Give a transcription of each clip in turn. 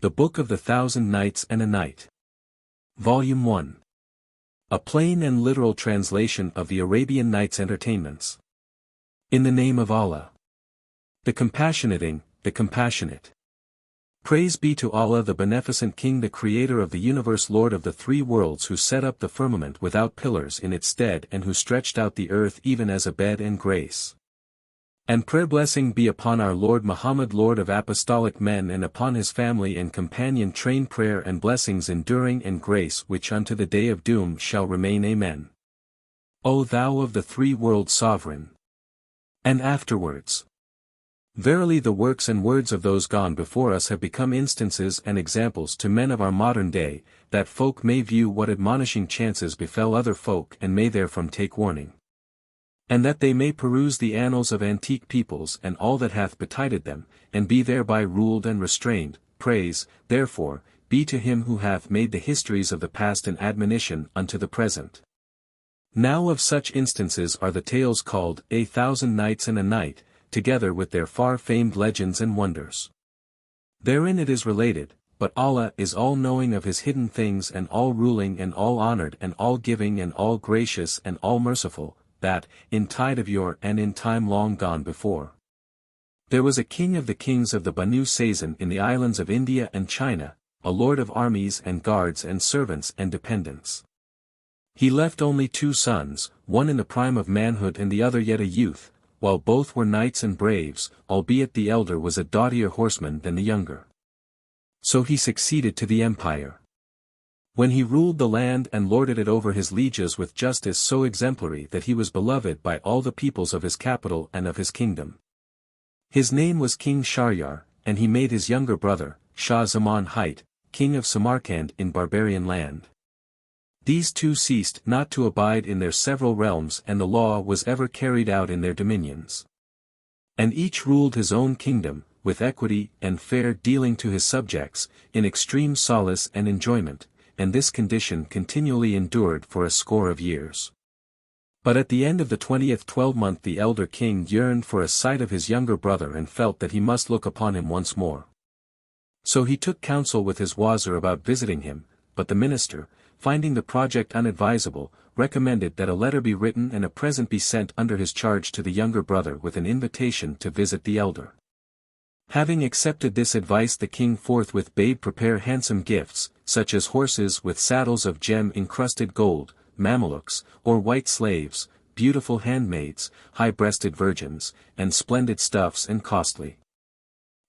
The Book of the Thousand Nights and a Night. Volume 1. A plain and literal translation of the Arabian Nights Entertainments. In the name of Allah, the Compassionating, the Compassionate. Praise be to Allah, the Beneficent King, the Creator of the universe, Lord of the three worlds, who set up the firmament without pillars in its stead, and who stretched out the earth even as a bed and grace. And prayer blessing be upon our Lord Muhammad, Lord of apostolic men, and upon his family and companion train, prayer and blessings enduring, and grace which unto the day of doom shall remain. Amen. O thou of the three worlds sovereign. And afterwards. Verily the works and words of those gone before us have become instances and examples to men of our modern day, that folk may view what admonishing chances befell other folk and may therefrom take warning. And that they may peruse the annals of antique peoples and all that hath betided them, and be thereby ruled and restrained. Praise, therefore, be to him who hath made the histories of the past an admonition unto the present. Now of such instances are the tales called A Thousand Nights and a Night, together with their far-famed legends and wonders. Therein it is related, but Allah is all-knowing of his hidden things, and all-ruling and all-honored and all-giving and all-gracious and all-merciful, that, in tide of yore and in time long gone before, there was a king of the kings of the Banu Sazan in the islands of India and China, a lord of armies and guards and servants and dependents. He left only two sons, one in the prime of manhood and the other yet a youth, while both were knights and braves, albeit the elder was a doughtier horseman than the younger. So he succeeded to the empire. When he ruled the land and lorded it over his lieges with justice so exemplary that he was beloved by all the peoples of his capital and of his kingdom. His name was King Shahryar, and he made his younger brother, Shah Zaman Hight, king of Samarkand in barbarian land. These two ceased not to abide in their several realms, and the law was ever carried out in their dominions. And each ruled his own kingdom, with equity and fair dealing to his subjects, in extreme solace and enjoyment. And this condition continually endured for a score of years. But at the end of the 20th 12-month the elder king yearned for a sight of his younger brother and felt that he must look upon him once more. So he took counsel with his wazir about visiting him, but the minister, finding the project unadvisable, recommended that a letter be written and a present be sent under his charge to the younger brother with an invitation to visit the elder. Having accepted this advice, the king forthwith bade prepare handsome gifts, such as horses with saddles of gem-encrusted gold, mamelukes, or white slaves, beautiful handmaids, high-breasted virgins, and splendid stuffs and costly.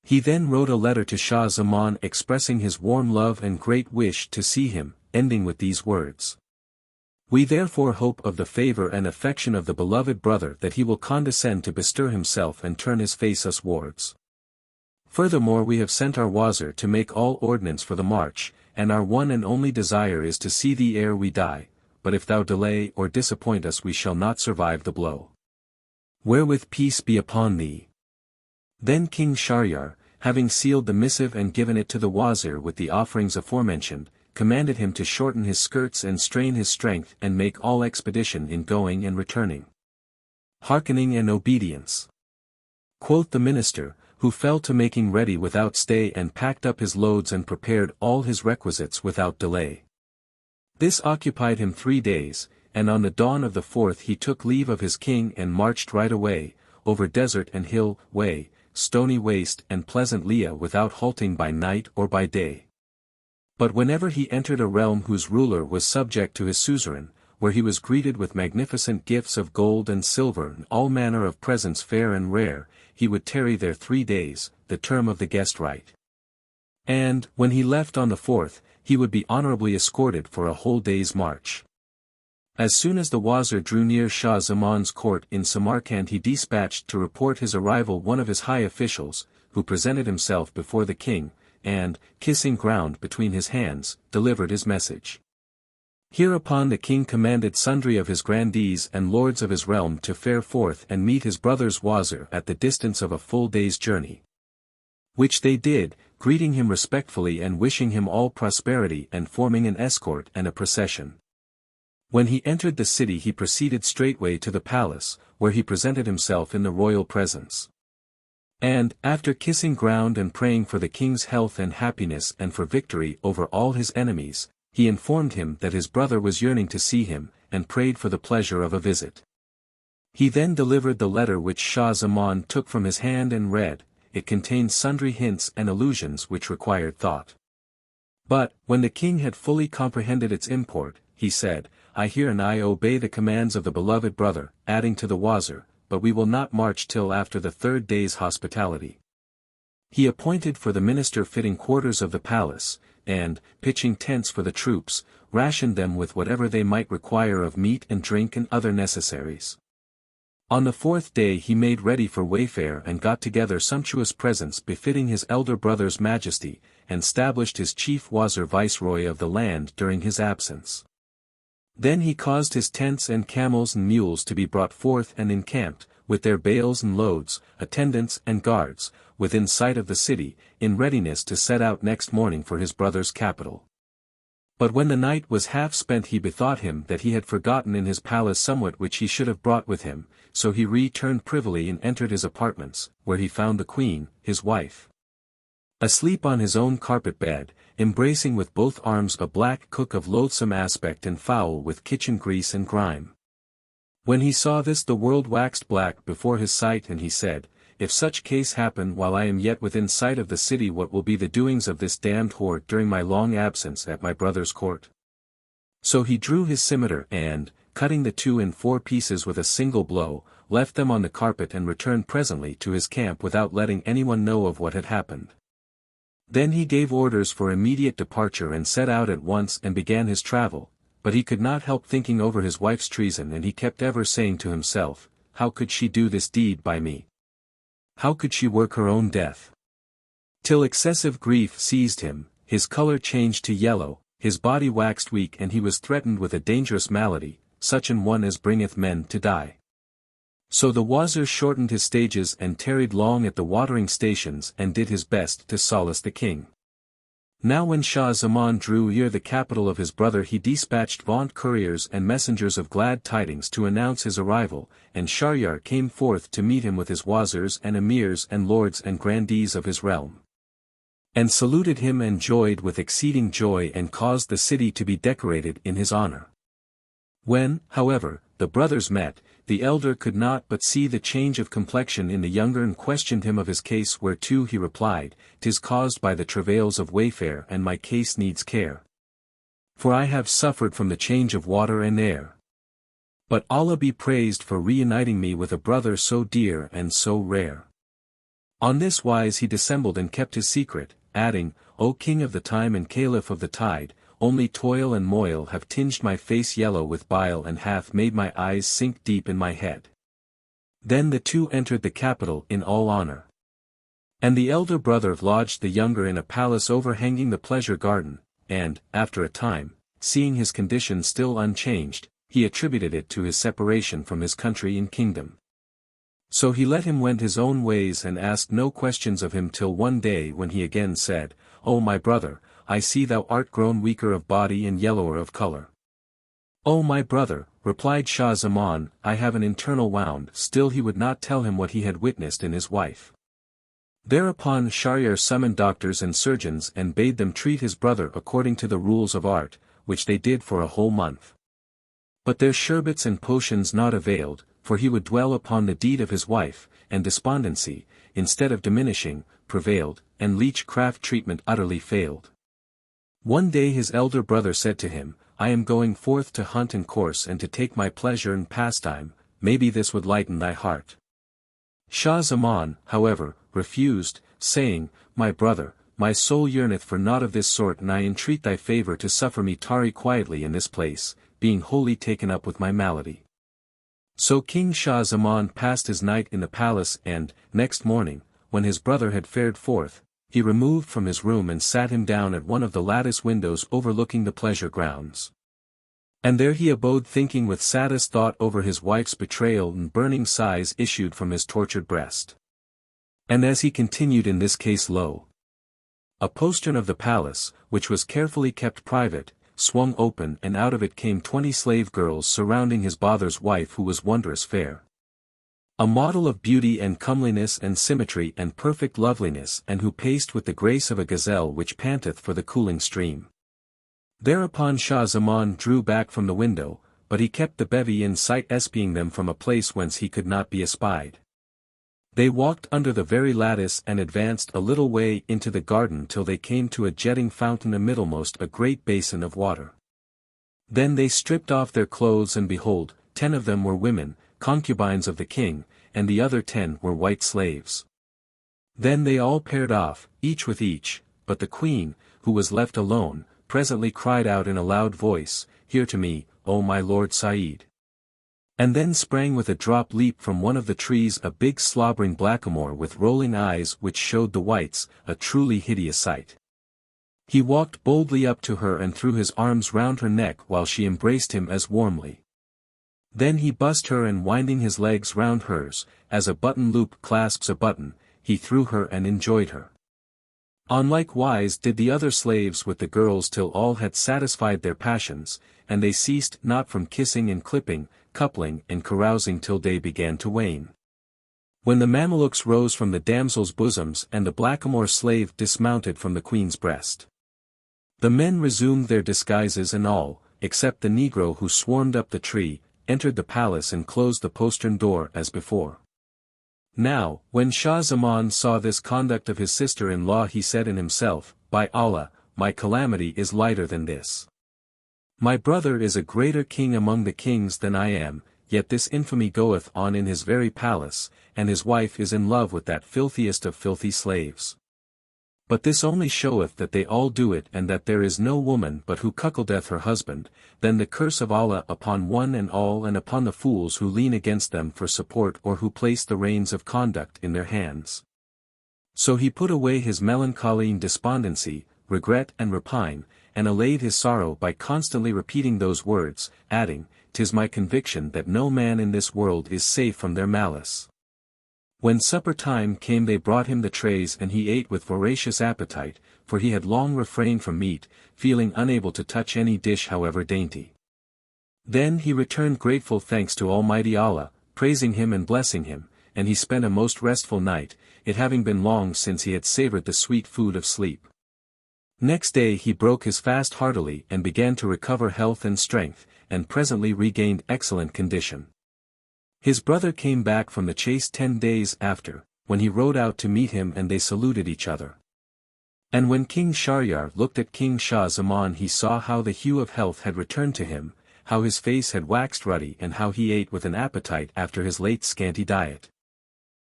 He then wrote a letter to Shah Zaman expressing his warm love and great wish to see him, ending with these words. We therefore hope of the favor and affection of the beloved brother that he will condescend to bestir himself and turn his face us wards. Furthermore, we have sent our wazir to make all ordnance for the march, and our one and only desire is to see thee ere we die, but if thou delay or disappoint us we shall not survive the blow. Wherewith peace be upon thee. Then King Shahryar, having sealed the missive and given it to the wazir with the offerings aforementioned, commanded him to shorten his skirts and strain his strength and make all expedition in going and returning. Hearkening and obedience. Quoth the minister, who fell to making ready without stay and packed up his loads and prepared all his requisites without delay. This occupied him 3 days, and on the dawn of the 4th he took leave of his king and marched right away, over desert and hill, way, stony waste and pleasant Leah without halting by night or by day. But whenever he entered a realm whose ruler was subject to his suzerain, where he was greeted with magnificent gifts of gold and silver and all manner of presents fair and rare, he would tarry there 3 days, the term of the guest right. And, when he left on the 4th, he would be honorably escorted for a whole day's march. As soon as the wazir drew near Shah Zaman's court in Samarkand, he dispatched to report his arrival one of his high officials, who presented himself before the king, and, kissing ground between his hands, delivered his message. Hereupon the king commanded sundry of his grandees and lords of his realm to fare forth and meet his brother's wazir at the distance of a full day's journey. Which they did, greeting him respectfully and wishing him all prosperity and forming an escort and a procession. When he entered the city he proceeded straightway to the palace, where he presented himself in the royal presence. And, after kissing ground and praying for the king's health and happiness and for victory over all his enemies, he informed him that his brother was yearning to see him, and prayed for the pleasure of a visit. He then delivered the letter which Shah Zaman took from his hand and read. It contained sundry hints and allusions which required thought. But, when the king had fully comprehended its import, he said, I hear and I obey the commands of the beloved brother, adding to the wazir, but we will not march till after the 3rd day's hospitality. He appointed for the minister fitting quarters of the palace, and, pitching tents for the troops, rationed them with whatever they might require of meat and drink and other necessaries. On the 4th day he made ready for wayfare and got together sumptuous presents befitting his elder brother's majesty, and stablished his chief wazir viceroy of the land during his absence. Then he caused his tents and camels and mules to be brought forth and encamped, with their bales and loads, attendants and guards, within sight of the city, in readiness to set out next morning for his brother's capital. But when the night was half spent he bethought him that he had forgotten in his palace somewhat which he should have brought with him, so he returned privily and entered his apartments, where he found the queen, his wife, asleep on his own carpet bed, embracing with both arms a black cook of loathsome aspect and foul with kitchen grease and grime. When he saw this the world waxed black before his sight and he said, If such case happen while I am yet within sight of the city, what will be the doings of this damned whore during my long absence at my brother's court? So he drew his scimitar and, cutting the two in 4 pieces with a single blow, left them on the carpet and returned presently to his camp without letting anyone know of what had happened. Then he gave orders for immediate departure and set out at once and began his travel, but he could not help thinking over his wife's treason and he kept ever saying to himself, How could she do this deed by me? How could she work her own death? Till excessive grief seized him, his color changed to yellow, his body waxed weak and he was threatened with a dangerous malady, such an one as bringeth men to die. So the wazir shortened his stages and tarried long at the watering stations and did his best to solace the king. Now when Shah Zaman drew near the capital of his brother he dispatched vaunt couriers and messengers of glad tidings to announce his arrival, and Shahryar came forth to meet him with his wazirs and emirs and lords and grandees of his realm, and saluted him and joyed with exceeding joy and caused the city to be decorated in his honor. When, however, the brothers met, the elder could not but see the change of complexion in the younger and questioned him of his case, whereto he replied, "'Tis caused by the travails of wayfare and my case needs care. For I have suffered from the change of water and air. But Allah be praised for reuniting me with a brother so dear and so rare." On this wise he dissembled and kept his secret, adding, "O king of the time and caliph of the tide, only toil and moil have tinged my face yellow with bile and hath made my eyes sink deep in my head." Then the two entered the capital in all honor. And the elder brother lodged the younger in a palace overhanging the pleasure garden, and, after a time, seeing his condition still unchanged, he attributed it to his separation from his country and kingdom. So he let him wend his own ways and asked no questions of him till one day when he again said, "O my brother, I see thou art grown weaker of body and yellower of color." "O my brother," replied Shah Zaman, "I have an internal wound." Still he would not tell him what he had witnessed in his wife. Thereupon Shahryar summoned doctors and surgeons and bade them treat his brother according to the rules of art, which they did for a whole month. But their sherbets and potions not availed, for he would dwell upon the deed of his wife, and despondency, instead of diminishing, prevailed, and leech-craft treatment utterly failed. One day his elder brother said to him, "I am going forth to hunt and course and to take my pleasure and pastime, maybe this would lighten thy heart." Shah Zaman, however, refused, saying, "My brother, my soul yearneth for naught of this sort, and I entreat thy favor to suffer me tarry quietly in this place, being wholly taken up with my malady." So King Shah Zaman passed his night in the palace and, next morning, when his brother had fared forth, he removed from his room and sat him down at one of the lattice windows overlooking the pleasure grounds. And there he abode thinking with saddest thought over his wife's betrayal, and burning sighs issued from his tortured breast. And as he continued in this case, lo! A postern of the palace, which was carefully kept private, swung open, and out of it came 20 slave girls surrounding his brother's wife, who was wondrous fair. A model of beauty and comeliness and symmetry and perfect loveliness, and who paced with the grace of a gazelle which panteth for the cooling stream. Thereupon Shah Zaman drew back from the window, but he kept the bevy in sight, espying them from a place whence he could not be espied. They walked under the very lattice and advanced a little way into the garden till they came to a jetting fountain amiddlemost a great basin of water. Then they stripped off their clothes, and behold, 10 of them were women, concubines of the king, and the other 10 were white slaves. Then they all paired off, each with each, but the queen, who was left alone, presently cried out in a loud voice, "Hear to me, O my lord Said." And then sprang with a drop leap from one of the trees a big slobbering blackamoor with rolling eyes which showed the whites, a truly hideous sight. He walked boldly up to her and threw his arms round her neck while she embraced him as warmly. Then he bussed her, and winding his legs round hers, as a button loop clasps a button, he threw her and enjoyed her. On like wise did the other slaves with the girls till all had satisfied their passions, and they ceased not from kissing and clipping, coupling and carousing till day began to wane. When the Mamelukes rose from the damsels' bosoms and the blackamoor slave dismounted from the queen's breast, the men resumed their disguises, and all, except the negro who swarmed up the tree, entered the palace and closed the postern door as before. Now, when Shah Zaman saw this conduct of his sister-in-law, he said in himself, "By Allah, my calamity is lighter than this. My brother is a greater king among the kings than I am, yet this infamy goeth on in his very palace, and his wife is in love with that filthiest of filthy slaves. But this only showeth that they all do it, and that there is no woman but who cuckoldeth her husband. Then the curse of Allah upon one and all, and upon the fools who lean against them for support, or who place the reins of conduct in their hands." So he put away his melancholy and despondency, regret and repine, and allayed his sorrow by constantly repeating those words, adding, "'Tis my conviction that no man in this world is safe from their malice." When supper time came they brought him the trays, and he ate with voracious appetite, for he had long refrained from meat, feeling unable to touch any dish however dainty. Then he returned grateful thanks to Almighty Allah, praising him and blessing him, and he spent a most restful night, it having been long since he had savored the sweet food of sleep. Next day he broke his fast heartily and began to recover health and strength, and presently regained excellent condition. His brother came back from the chase 10 days after, when he rode out to meet him, and they saluted each other. And when King Shahryar looked at King Shah Zaman, he saw how the hue of health had returned to him, how his face had waxed ruddy, and how he ate with an appetite after his late scanty diet.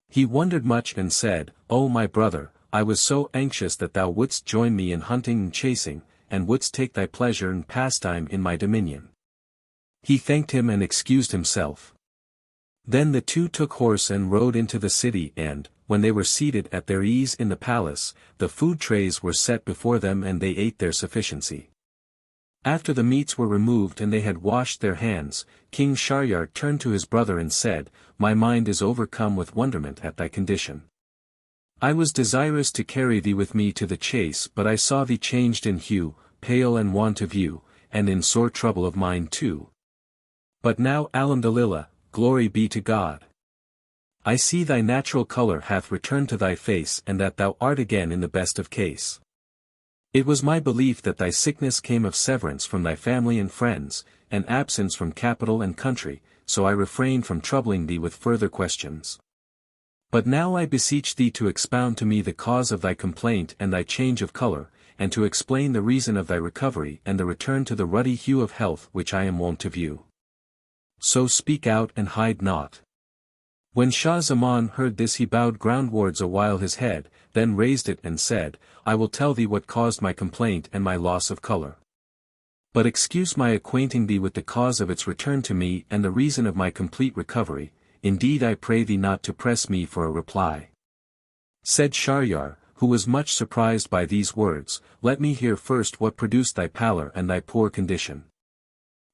He wondered much and said, "O my brother, I was so anxious that thou wouldst join me in hunting and chasing, and wouldst take thy pleasure and pastime in my dominion." He thanked him and excused himself. Then the two took horse and rode into the city, and, when they were seated at their ease in the palace, the food trays were set before them and they ate their sufficiency. After the meats were removed and they had washed their hands, King Shahryar turned to his brother and said, "My mind is overcome with wonderment at thy condition. I was desirous to carry thee with me to the chase, but I saw thee changed in hue, pale and want of view, and in sore trouble of mind too. But now Alhamdulillah, glory be to God. I see thy natural color hath returned to thy face, and that thou art again in the best of case. It was my belief that thy sickness came of severance from thy family and friends, and absence from capital and country, so I refrained from troubling thee with further questions. But now I beseech thee to expound to me the cause of thy complaint and thy change of color, and to explain the reason of thy recovery and the return to the ruddy hue of health which I am wont to view. So speak out and hide not." When Shah Zaman heard this he bowed groundwards a while his head, then raised it and said, "I will tell thee what caused my complaint and my loss of color. But excuse my acquainting thee with the cause of its return to me and the reason of my complete recovery. Indeed I pray thee not to press me for a reply." Said Shahryar, who was much surprised by these words, "Let me hear first what produced thy pallor and thy poor condition."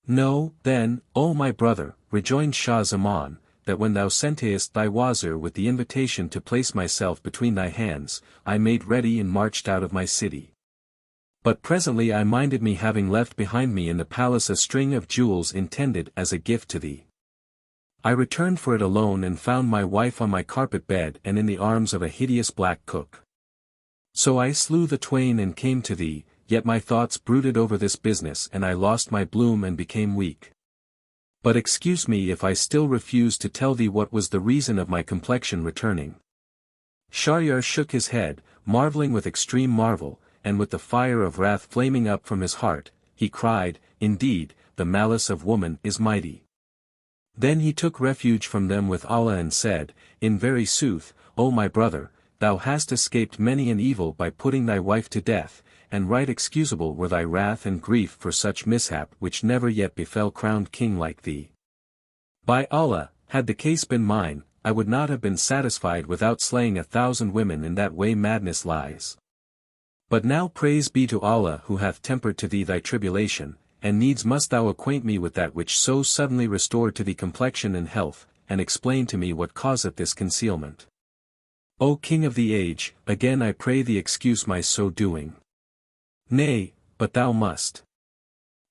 "Know, then, O my brother," rejoined Shah Zaman, "that when thou sentest thy wazir with the invitation to place myself between thy hands, I made ready and marched out of my city. But presently I minded me having left behind me in the palace a string of jewels intended as a gift to thee. I returned for it alone and found my wife on my carpet bed and in the arms of a hideous black cook. So I slew the twain and came to thee, yet my thoughts brooded over this business and I lost my bloom and became weak. But excuse me if I still refuse to tell thee what was the reason of my complexion returning. Shahryar shook his head, marveling with extreme marvel, and with the fire of wrath flaming up from his heart, he cried, Indeed, the malice of woman is mighty. Then he took refuge from them with Allah and said, In very sooth, O my brother, thou hast escaped many an evil by putting thy wife to death, and right excusable were thy wrath and grief for such mishap which never yet befell crowned king like thee. By Allah, had the case been mine, I would not have been satisfied without slaying 1,000 women in that way madness lies. But now praise be to Allah who hath tempered to thee thy tribulation, and needs must thou acquaint me with that which so suddenly restored to thee complexion and health, and explain to me what causeth this concealment. O King of the age, again I pray thee excuse my so doing. Nay, but thou must.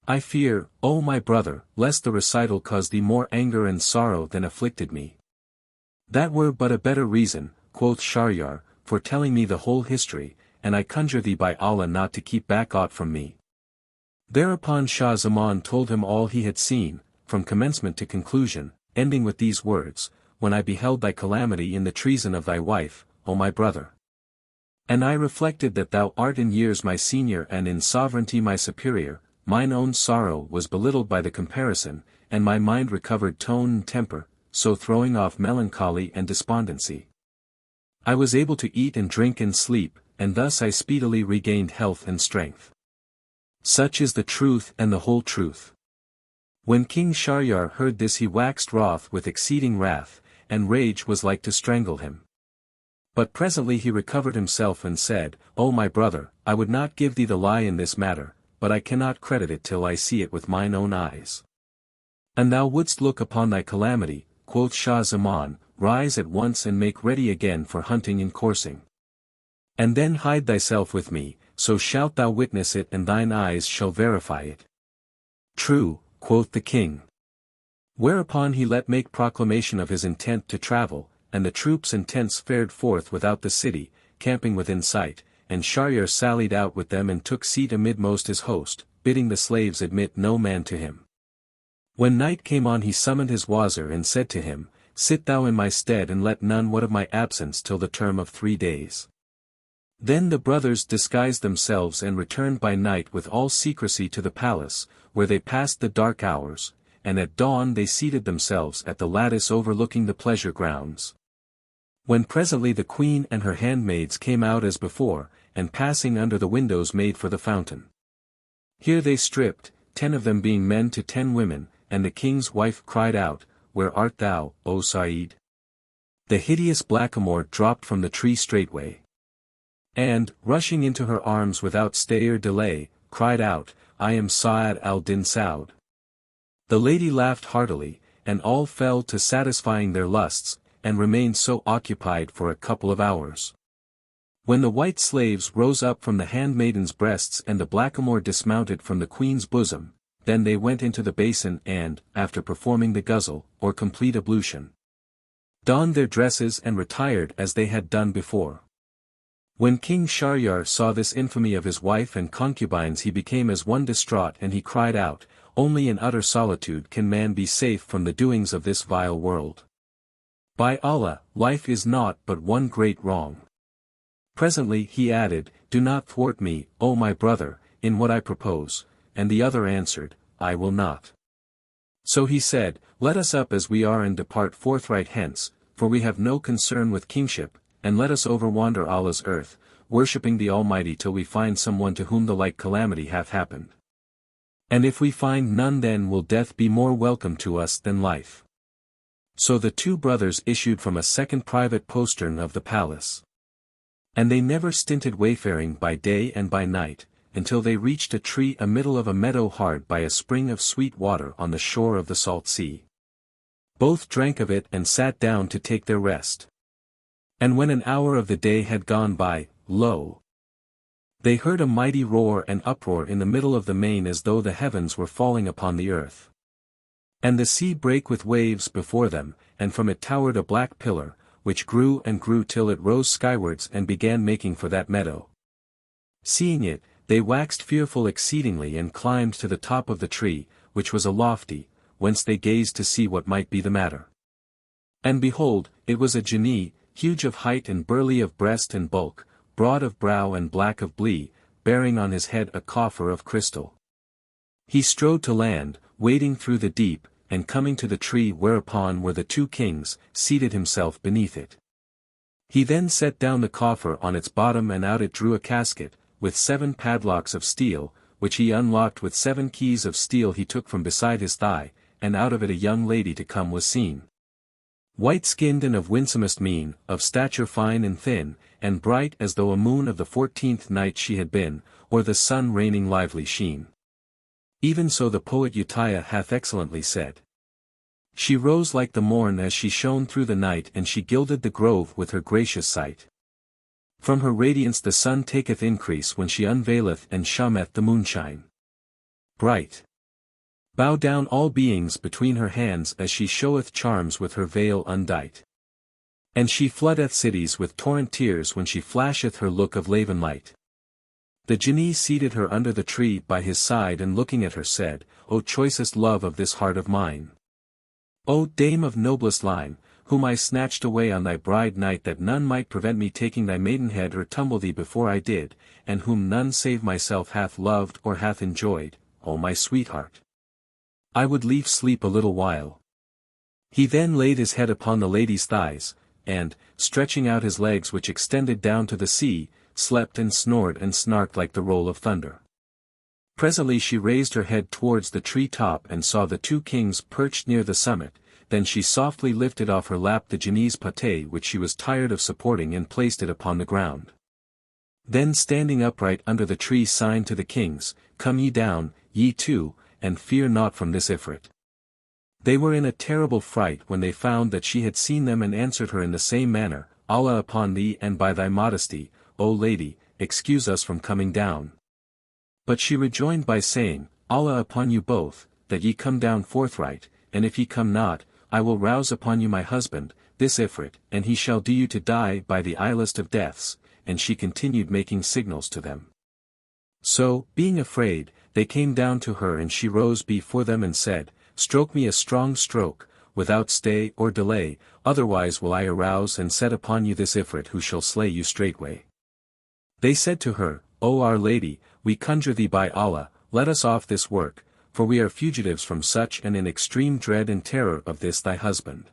I fear, O my brother, lest the recital cause thee more anger and sorrow than afflicted me. That were but a better reason, quoth Shahryar, for telling me the whole history, and I conjure thee by Allah not to keep back aught from me. Thereupon Shah Zaman told him all he had seen, from commencement to conclusion, ending with these words, When I beheld thy calamity in the treason of thy wife, O my brother. And I reflected that thou art in years my senior and in sovereignty my superior, mine own sorrow was belittled by the comparison, and my mind recovered tone and temper, so throwing off melancholy and despondency. I was able to eat and drink and sleep, and thus I speedily regained health and strength. Such is the truth and the whole truth. When King Shahryar heard this he waxed wroth with exceeding wrath, and rage was like to strangle him. But presently he recovered himself and said, O my brother, I would not give thee the lie in this matter, but I cannot credit it till I see it with mine own eyes. And thou wouldst look upon thy calamity, quoth Shah Zaman, rise at once and make ready again for hunting and coursing. And then hide thyself with me, so shalt thou witness it and thine eyes shall verify it. True, quoth the king. Whereupon he let make proclamation of his intent to travel, and the troops and tents fared forth without the city, camping within sight, and Shahryar sallied out with them and took seat amidmost his host, bidding the slaves admit no man to him. When night came on he summoned his wazir and said to him, Sit thou in my stead and let none wot of my absence till the term of 3 days. Then the brothers disguised themselves and returned by night with all secrecy to the palace, where they passed the dark hours, and at dawn they seated themselves at the lattice overlooking the pleasure grounds. When presently the queen and her handmaids came out as before, and passing under the windows made for the fountain. Here they stripped, 10 of them being men to 10 women, and the king's wife cried out, Where art thou, O Saeed? The hideous blackamoor dropped from the tree straightway. And, rushing into her arms without stay or delay, cried out, I am Sa'ad al-Din Saud. The lady laughed heartily, and all fell to satisfying their lusts, and remained so occupied for a couple of hours. When the white slaves rose up from the handmaidens' breasts and the blackamoor dismounted from the queen's bosom, then they went into the basin and, after performing the ghusl, or complete ablution, donned their dresses and retired as they had done before. When King Shahryar saw this infamy of his wife and concubines he became as one distraught and he cried out, Only in utter solitude can man be safe from the doings of this vile world. By Allah, life is naught but one great wrong. Presently he added, Do not thwart me, O my brother, in what I propose, and the other answered, I will not. So he said, Let us up as we are and depart forthright hence, for we have no concern with kingship, and let us overwander Allah's earth, worshipping the Almighty till we find someone to whom the like calamity hath happened. And if we find none then will death be more welcome to us than life. So the 2 brothers issued from a second private postern of the palace. And they never stinted wayfaring by day and by night, until they reached a tree amiddle of a meadow hard by a spring of sweet water on the shore of the salt sea. Both drank of it and sat down to take their rest. And when an hour of the day had gone by, lo! They heard a mighty roar and uproar in the middle of the main as though the heavens were falling upon the earth. And the sea brake with waves before them, and from it towered a black pillar, which grew and grew till it rose skywards and began making for that meadow. Seeing it, they waxed fearful exceedingly and climbed to the top of the tree, which was a lofty, whence they gazed to see what might be the matter. And behold, it was a Jinni, huge of height and burly of breast and bulk, broad of brow and black of blee, bearing on his head a coffer of crystal. He strode to land, wading through the deep, and coming to the tree whereupon were the two kings, seated himself beneath it. He then set down the coffer on its bottom, and out it drew a casket, with 7 padlocks of steel, which he unlocked with 7 keys of steel he took from beside his thigh, and out of it a young lady to come was seen. White-skinned and of winsomest mien, of stature fine and thin, and bright as though a moon of the 14th night she had been, or the sun raining lively sheen. Even so the poet Utiah hath excellently said. She rose like the morn as she shone through the night, and she gilded the grove with her gracious sight. From her radiance the sun taketh increase when she unveileth and shameth the moonshine. Bright. Bow down all beings between her hands as she showeth charms with her veil undight. And she floodeth cities with torrent tears when she flasheth her look of laven light. The Jinni seated her under the tree by his side, and looking at her said, O choicest love of this heart of mine! O dame of noblest line, whom I snatched away on thy bride night that none might prevent me taking thy maidenhead or tumble thee before I did, and whom none save myself hath loved or hath enjoyed, O my sweetheart! I would leave sleep a little while. He then laid his head upon the lady's thighs, and, stretching out his legs which extended down to the sea, slept and snored and snarked like the roll of thunder. Presently she raised her head towards the tree top and saw the two kings perched near the summit. Then she softly lifted off her lap the Jinni's pate which she was tired of supporting, and placed it upon the ground. Then standing upright under the tree signed to the kings, Come ye down, ye two, and fear naught from this Ifrit. They were in a terrible fright when they found that she had seen them, and answered her in the same manner, Allah upon thee and by thy modesty, O lady, excuse us from coming down. But she rejoined by saying, Allah upon you both, that ye come down forthright, and if ye come not, I will rouse upon you my husband, this Ifrit, and he shall do you to die by the ilest of deaths. And she continued making signals to them. So, being afraid, they came down to her, and she rose before them and said, Stroke me a strong stroke, without stay or delay, otherwise will I arouse and set upon you this Ifrit who shall slay you straightway. They said to her, O our lady, we conjure thee by Allah, let us off this work, for we are fugitives from such and in extreme dread and terror of this thy husband.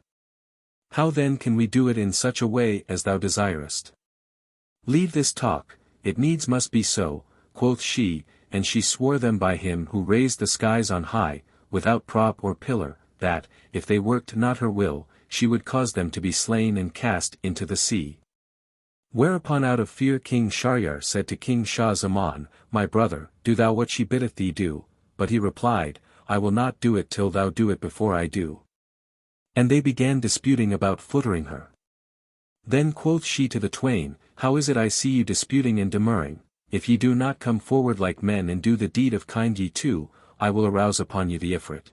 How then can we do it in such a way as thou desirest? Leave this talk, it needs must be so, quoth she, and she swore them by him who raised the skies on high, without prop or pillar, that, if they worked not her will, she would cause them to be slain and cast into the sea. Whereupon out of fear King Shahryar said to King Shah Zaman, My brother, do thou what she biddeth thee do, but he replied, I will not do it till thou do it before I do. And they began disputing about footering her. Then quoth she to the twain, How is it I see you disputing and demurring? If ye do not come forward like men and do the deed of kind ye two, I will arouse upon you the Ifrit.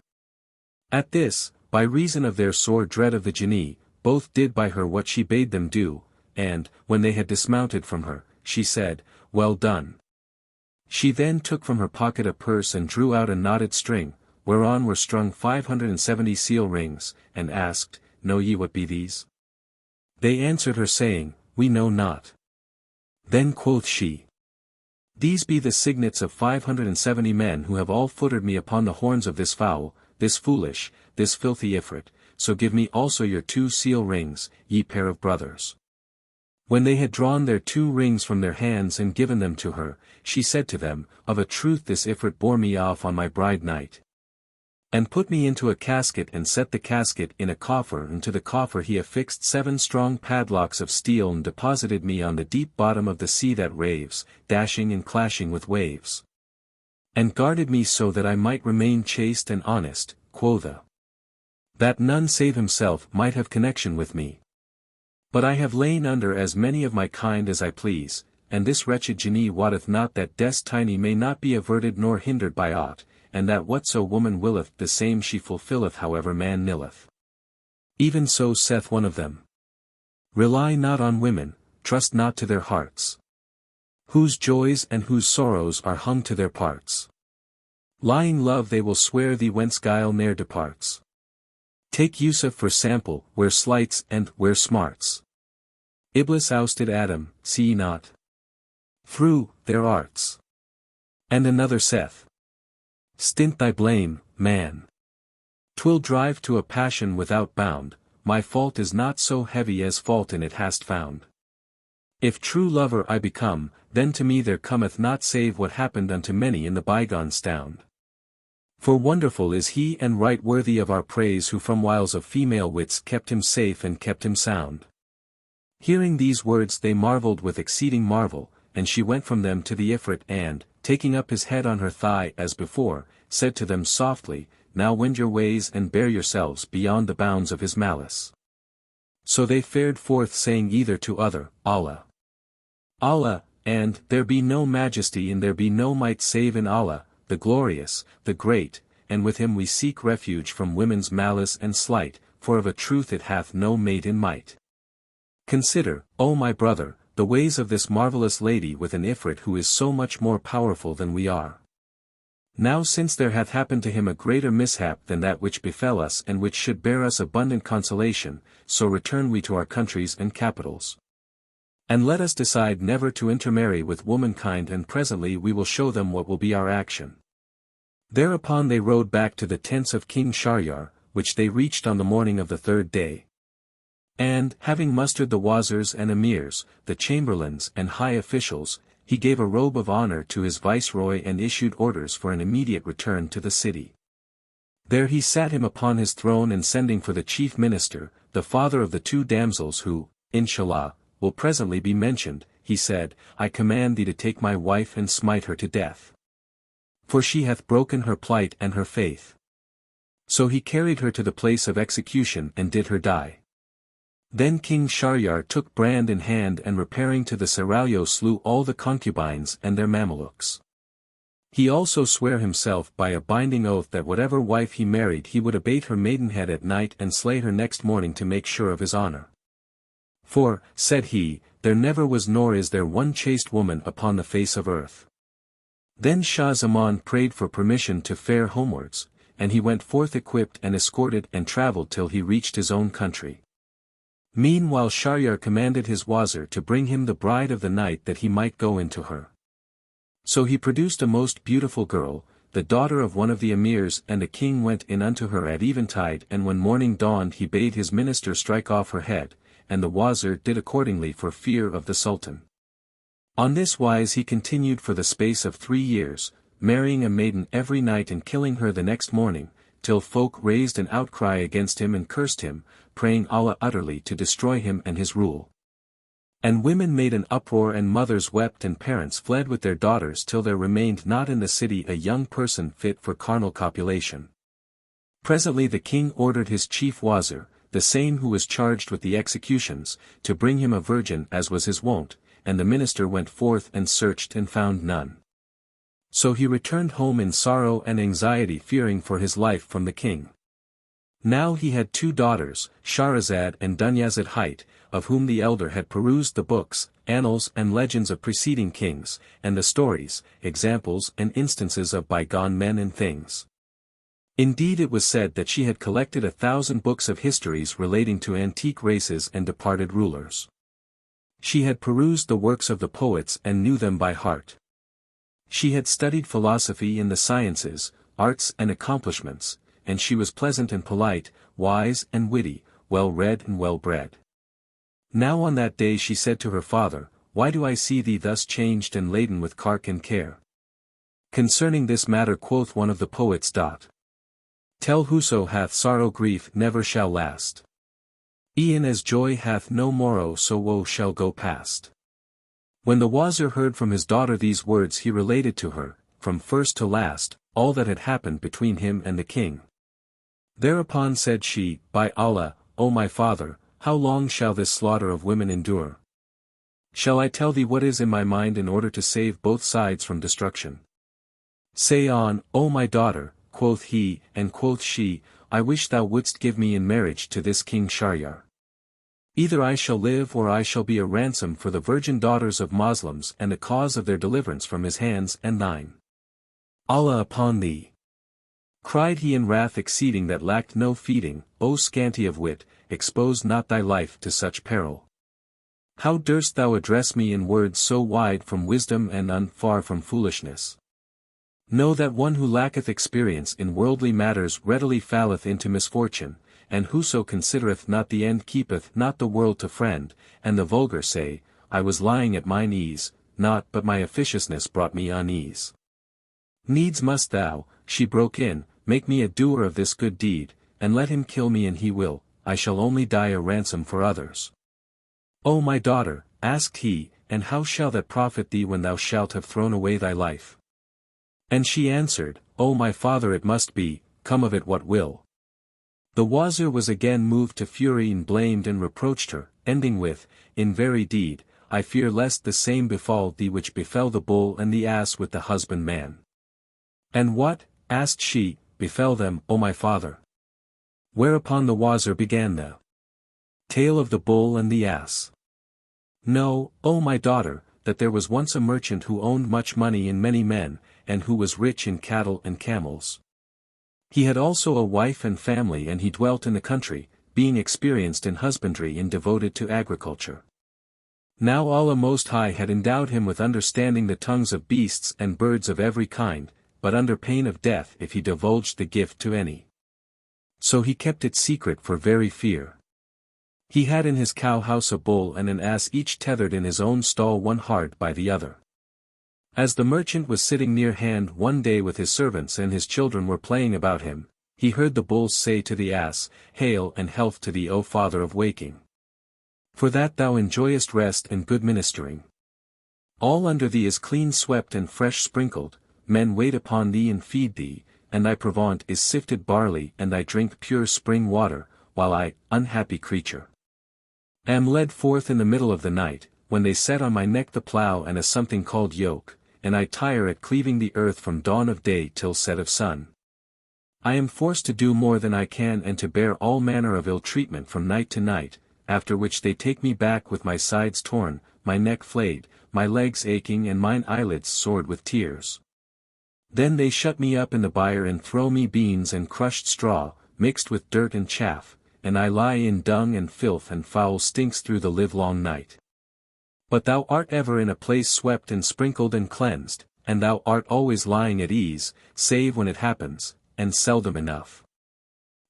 At this, by reason of their sore dread of the Jinni, both did by her what she bade them do, and, when they had dismounted from her, she said, Well done. She then took from her pocket a purse and drew out a knotted string, whereon were strung 570 seal rings, and asked, Know ye what be these? They answered her saying, We know not. Then quoth she, These be the signets of 570 men who have all footered me upon the horns of this fowl, this foolish, this filthy Ifrit, so give me also your 2 seal rings, ye pair of brothers. When they had drawn their 2 rings from their hands and given them to her, she said to them, Of a truth this Ifrit bore me off on my bride night. And put me into a casket and set the casket in a coffer, and to the coffer he affixed 7 strong padlocks of steel, and deposited me on the deep bottom of the sea that raves, dashing and clashing with waves. And guarded me so that I might remain chaste and honest, quotha! That none save himself might have connection with me. But I have lain under as many of my kind as I please, and this wretched Jinni wotteth not that destiny may not be averted nor hindered by aught, and that whatso woman willeth the same she fulfilleth however man nilleth. Even so saith one of them. Rely not on women, trust not to their hearts. Whose joys and whose sorrows are hung to their parts. Lying love they will swear thee whence guile ne'er departs. Take Yusuf for sample, where slights and where smarts. Iblis ousted Adam, see ye not? Through their arts. And another saith. Stint thy blame, man. 'Twill drive to a passion without bound, my fault is not so heavy as fault in it hast found. If true lover I become, then to me there cometh not save what happened unto many in the bygone stound. For wonderful is he and right worthy of our praise who from wiles of female wits kept him safe and kept him sound. Hearing these words they marvelled with exceeding marvel, and she went from them to the Ifrit and, taking up his head on her thigh as before, said to them softly, Now wend your ways and bear yourselves beyond the bounds of his malice. So they fared forth saying either to other, Allah. Allah, and there be no majesty and there be no might save in Allah, the glorious, the great, and with him we seek refuge from women's malice and slight, for of a truth it hath no mate in might. Consider, O my brother, the ways of this marvelous lady with an Ifrit who is so much more powerful than we are. Now since there hath happened to him a greater mishap than that which befell us and which should bear us abundant consolation, so return we to our countries and capitals. And let us decide never to intermarry with womankind, and presently we will show them what will be our action. Thereupon they rode back to the tents of King Shahryar, which they reached on the morning of the third day. And, having mustered the wazirs and emirs, the chamberlains and high officials, he gave a robe of honor to his viceroy and issued orders for an immediate return to the city. There he sat him upon his throne, and sending for the chief minister, the father of the two damsels who, inshallah, will presently be mentioned, he said, I command thee to take my wife and smite her to death. For she hath broken her plight and her faith. So he carried her to the place of execution and did her die. Then King Shahryar took brand in hand and repairing to the seraglio slew all the concubines and their Mamelukes. He also sware himself by a binding oath that whatever wife he married he would abate her maidenhead at night and slay her next morning to make sure of his honor. For, said he, there never was nor is there one chaste woman upon the face of earth. Then Shah Zaman prayed for permission to fare homewards, and he went forth equipped and escorted and travelled till he reached his own country. Meanwhile Shahryar commanded his wazir to bring him the bride of the night that he might go into her. So he produced a most beautiful girl, the daughter of one of the emirs, and the king went in unto her at eventide, and when morning dawned he bade his minister strike off her head, and the wazir did accordingly for fear of the sultan. On this wise he continued for the space of 3 years, marrying a maiden every night and killing her the next morning, till folk raised an outcry against him and cursed him, praying Allah utterly to destroy him and his rule. And women made an uproar and mothers wept and parents fled with their daughters till there remained not in the city a young person fit for carnal copulation. Presently the king ordered his chief wazir, the same who was charged with the executions, to bring him a virgin as was his wont, and the minister went forth and searched and found none. So he returned home in sorrow and anxiety, fearing for his life from the king. Now he had 2 daughters, Scheherazade and Dunyazad, of whom the elder had perused the books, annals and legends of preceding kings, and the stories, examples and instances of bygone men and things. Indeed it was said that she had collected 1,000 books of histories relating to antique races and departed rulers. She had perused the works of the poets and knew them by heart. She had studied philosophy and the sciences, arts and accomplishments, and she was pleasant and polite, wise and witty, well-read and well-bred. Now on that day she said to her father, Why do I see thee thus changed and laden with cark and care? Concerning this matter quoth one of the poets. Tell whoso hath sorrow grief never shall last. E'en as joy hath no morrow so woe shall go past. When the wazir heard from his daughter these words he related to her, from first to last, all that had happened between him and the king. Thereupon said she, By Allah, O my father, how long shall this slaughter of women endure? Shall I tell thee what is in my mind in order to save both sides from destruction? Say on, O my daughter, quoth he, and quoth she, I wish thou wouldst give me in marriage to this King Shahryar. Either I shall live or I shall be a ransom for the virgin daughters of Moslems and a cause of their deliverance from his hands and thine. Allah upon thee! Cried he in wrath exceeding that lacked no feeding, O scanty of wit, expose not thy life to such peril. How durst thou address me in words so wide from wisdom and far from foolishness? Know that one who lacketh experience in worldly matters readily falleth into misfortune, and whoso considereth not the end keepeth not the world to friend, and the vulgar say, I was lying at mine ease, not but my officiousness brought me unease. Needs must thou, she broke in, make me a doer of this good deed, and let him kill me and he will, I shall only die a ransom for others. O my daughter, asked he, and how shall that profit thee when thou shalt have thrown away thy life? And she answered, O my father, it must be, come of it what will. The wazir was again moved to fury and blamed and reproached her, ending with, in very deed, I fear lest the same befall thee which befell the bull and the ass with the husbandman. And what, asked she, befell them, O my father? Whereupon the wazir began the tale of the bull and the ass. Know, O my daughter, that there was once a merchant who owned much money and many men, and who was rich in cattle and camels. He had also a wife and family, and he dwelt in the country, being experienced in husbandry and devoted to agriculture. Now Allah Most High had endowed him with understanding the tongues of beasts and birds of every kind, but under pain of death if he divulged the gift to any. So he kept it secret for very fear. He had in his cow house a bull and an ass, each tethered in his own stall, one hard by the other. As the merchant was sitting near hand one day with his servants and his children were playing about him, he heard the bull say to the ass, Hail and health to thee, O father of waking! For that thou enjoyest rest and good ministering. All under thee is clean swept and fresh sprinkled, men wait upon thee and feed thee, and thy provaunt is sifted barley and thy drink pure spring water, while I, unhappy creature, am led forth in the middle of the night, when they set on my neck the plough and a something called yoke, and I tire at cleaving the earth from dawn of day till set of sun. I am forced to do more than I can and to bear all manner of ill treatment from night to night, after which they take me back with my sides torn, my neck flayed, my legs aching and mine eyelids sored with tears. Then they shut me up in the byre and throw me beans and crushed straw, mixed with dirt and chaff, and I lie in dung and filth and foul stinks through the livelong night. But thou art ever in a place swept and sprinkled and cleansed, and thou art always lying at ease, save when it happens, and seldom enough,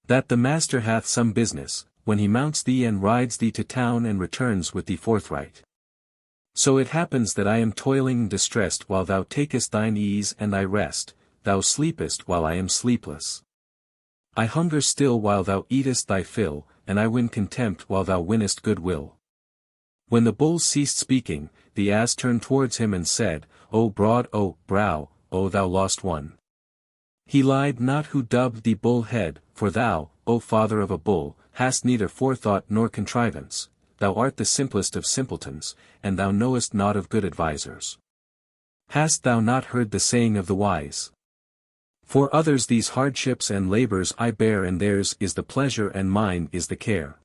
that the master hath some business, when he mounts thee and rides thee to town and returns with thee forthright. So it happens that I am toiling and distressed while thou takest thine ease and thy rest, thou sleepest while I am sleepless. I hunger still while thou eatest thy fill, and I win contempt while thou winnest goodwill. When the bull ceased speaking, the ass turned towards him and said, O broad, O brow, O thou lost one! He lied not who dubbed thee bull head, for thou, O father of a bull, hast neither forethought nor contrivance, thou art the simplest of simpletons, and thou knowest naught of good advisers. Hast thou not heard the saying of the wise? For others these hardships and labors I bear, and theirs is the pleasure and mine is the care.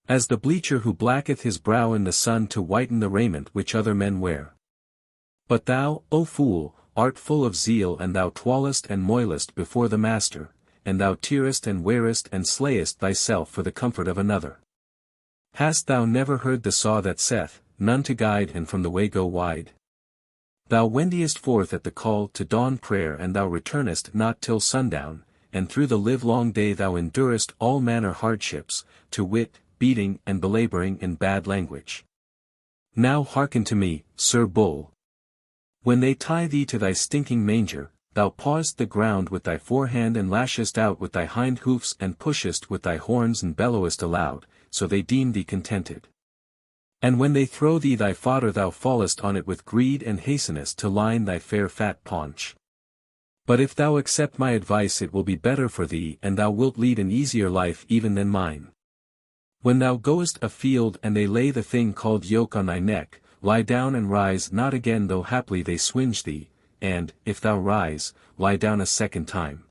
As the bleacher who blacketh his brow in the sun to whiten the raiment which other men wear. But thou, O fool, art full of zeal, and thou toilest and moilest before the master, and thou tearest and wearest and slayest thyself for the comfort of another. Hast thou never heard the saw that saith, none to guide and from the way go wide? Thou wendest forth at the call to dawn prayer, and thou returnest not till sundown, and through the livelong day thou endurest all manner hardships, to wit, beating and belaboring in bad language. Now hearken to me, Sir Bull. When they tie thee to thy stinking manger, thou pawest the ground with thy forehand and lashest out with thy hind hoofs and pushest with thy horns and bellowest aloud, so they deem thee contented. And when they throw thee thy fodder thou fallest on it with greed and hastenest to line thy fair fat paunch. But if thou accept my advice it will be better for thee, and thou wilt lead an easier life even than mine. When thou goest afield and they lay the thing called yoke on thy neck, lie down and rise not again though haply they swinge thee, and, if thou rise, lie down a second time.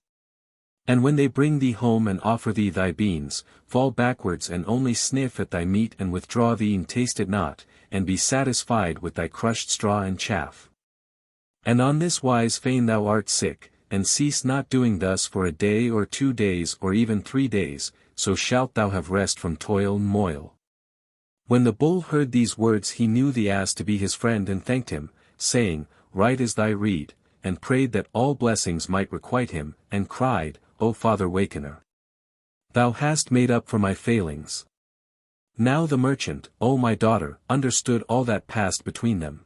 And when they bring thee home and offer thee thy beans, fall backwards and only sniff at thy meat and withdraw thee and taste it not, and be satisfied with thy crushed straw and chaff. And on this wise feign thou art sick, and cease not doing thus for a day or 2 days or even 3 days, so shalt thou have rest from toil and moil. When the bull heard these words he knew the ass to be his friend and thanked him, saying, Right is thy rede, and prayed that all blessings might requite him, and cried, O Father Wakener! Thou hast made up for my failings. Now the merchant, O my daughter, understood all that passed between them.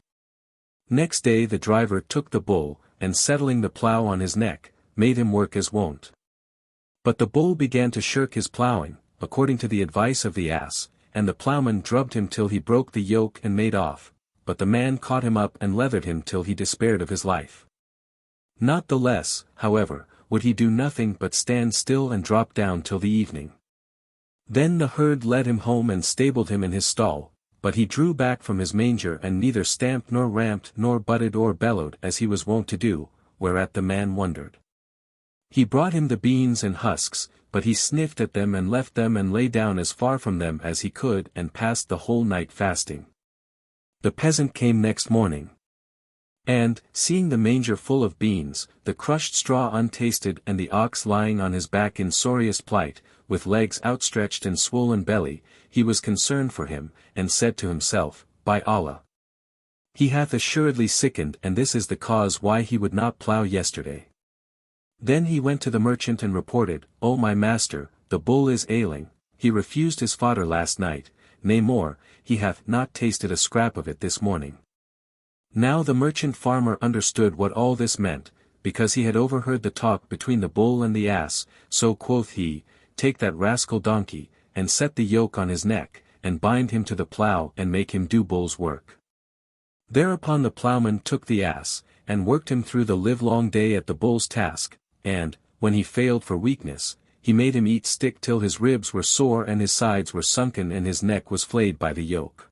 Next day the driver took the bull, and settling the plough on his neck, made him work as wont. But the bull began to shirk his ploughing, according to the advice of the ass, and the ploughman drubbed him till he broke the yoke and made off, but the man caught him up and leathered him till he despaired of his life. Not the less, however, would he do nothing but stand still and drop down till the evening. Then the herd led him home and stabled him in his stall, but he drew back from his manger and neither stamped nor ramped nor butted or bellowed as he was wont to do, whereat the man wondered. He brought him the beans and husks, but he sniffed at them and left them and lay down as far from them as he could and passed the whole night fasting. The peasant came next morning. And, seeing the manger full of beans, the crushed straw untasted and the ox lying on his back in sorriest plight, with legs outstretched and swollen belly, he was concerned for him, and said to himself, By Allah! He hath assuredly sickened and this is the cause why he would not plough yesterday. Then he went to the merchant and reported, O my master, the bull is ailing, he refused his fodder last night, nay more, he hath not tasted a scrap of it this morning. Now the merchant farmer understood what all this meant, because he had overheard the talk between the bull and the ass, so quoth he, Take that rascal donkey, and set the yoke on his neck, and bind him to the plough and make him do bull's work. Thereupon the ploughman took the ass, and worked him through the livelong day at the bull's task, and, when he failed for weakness, he made him eat stick till his ribs were sore and his sides were sunken and his neck was flayed by the yoke.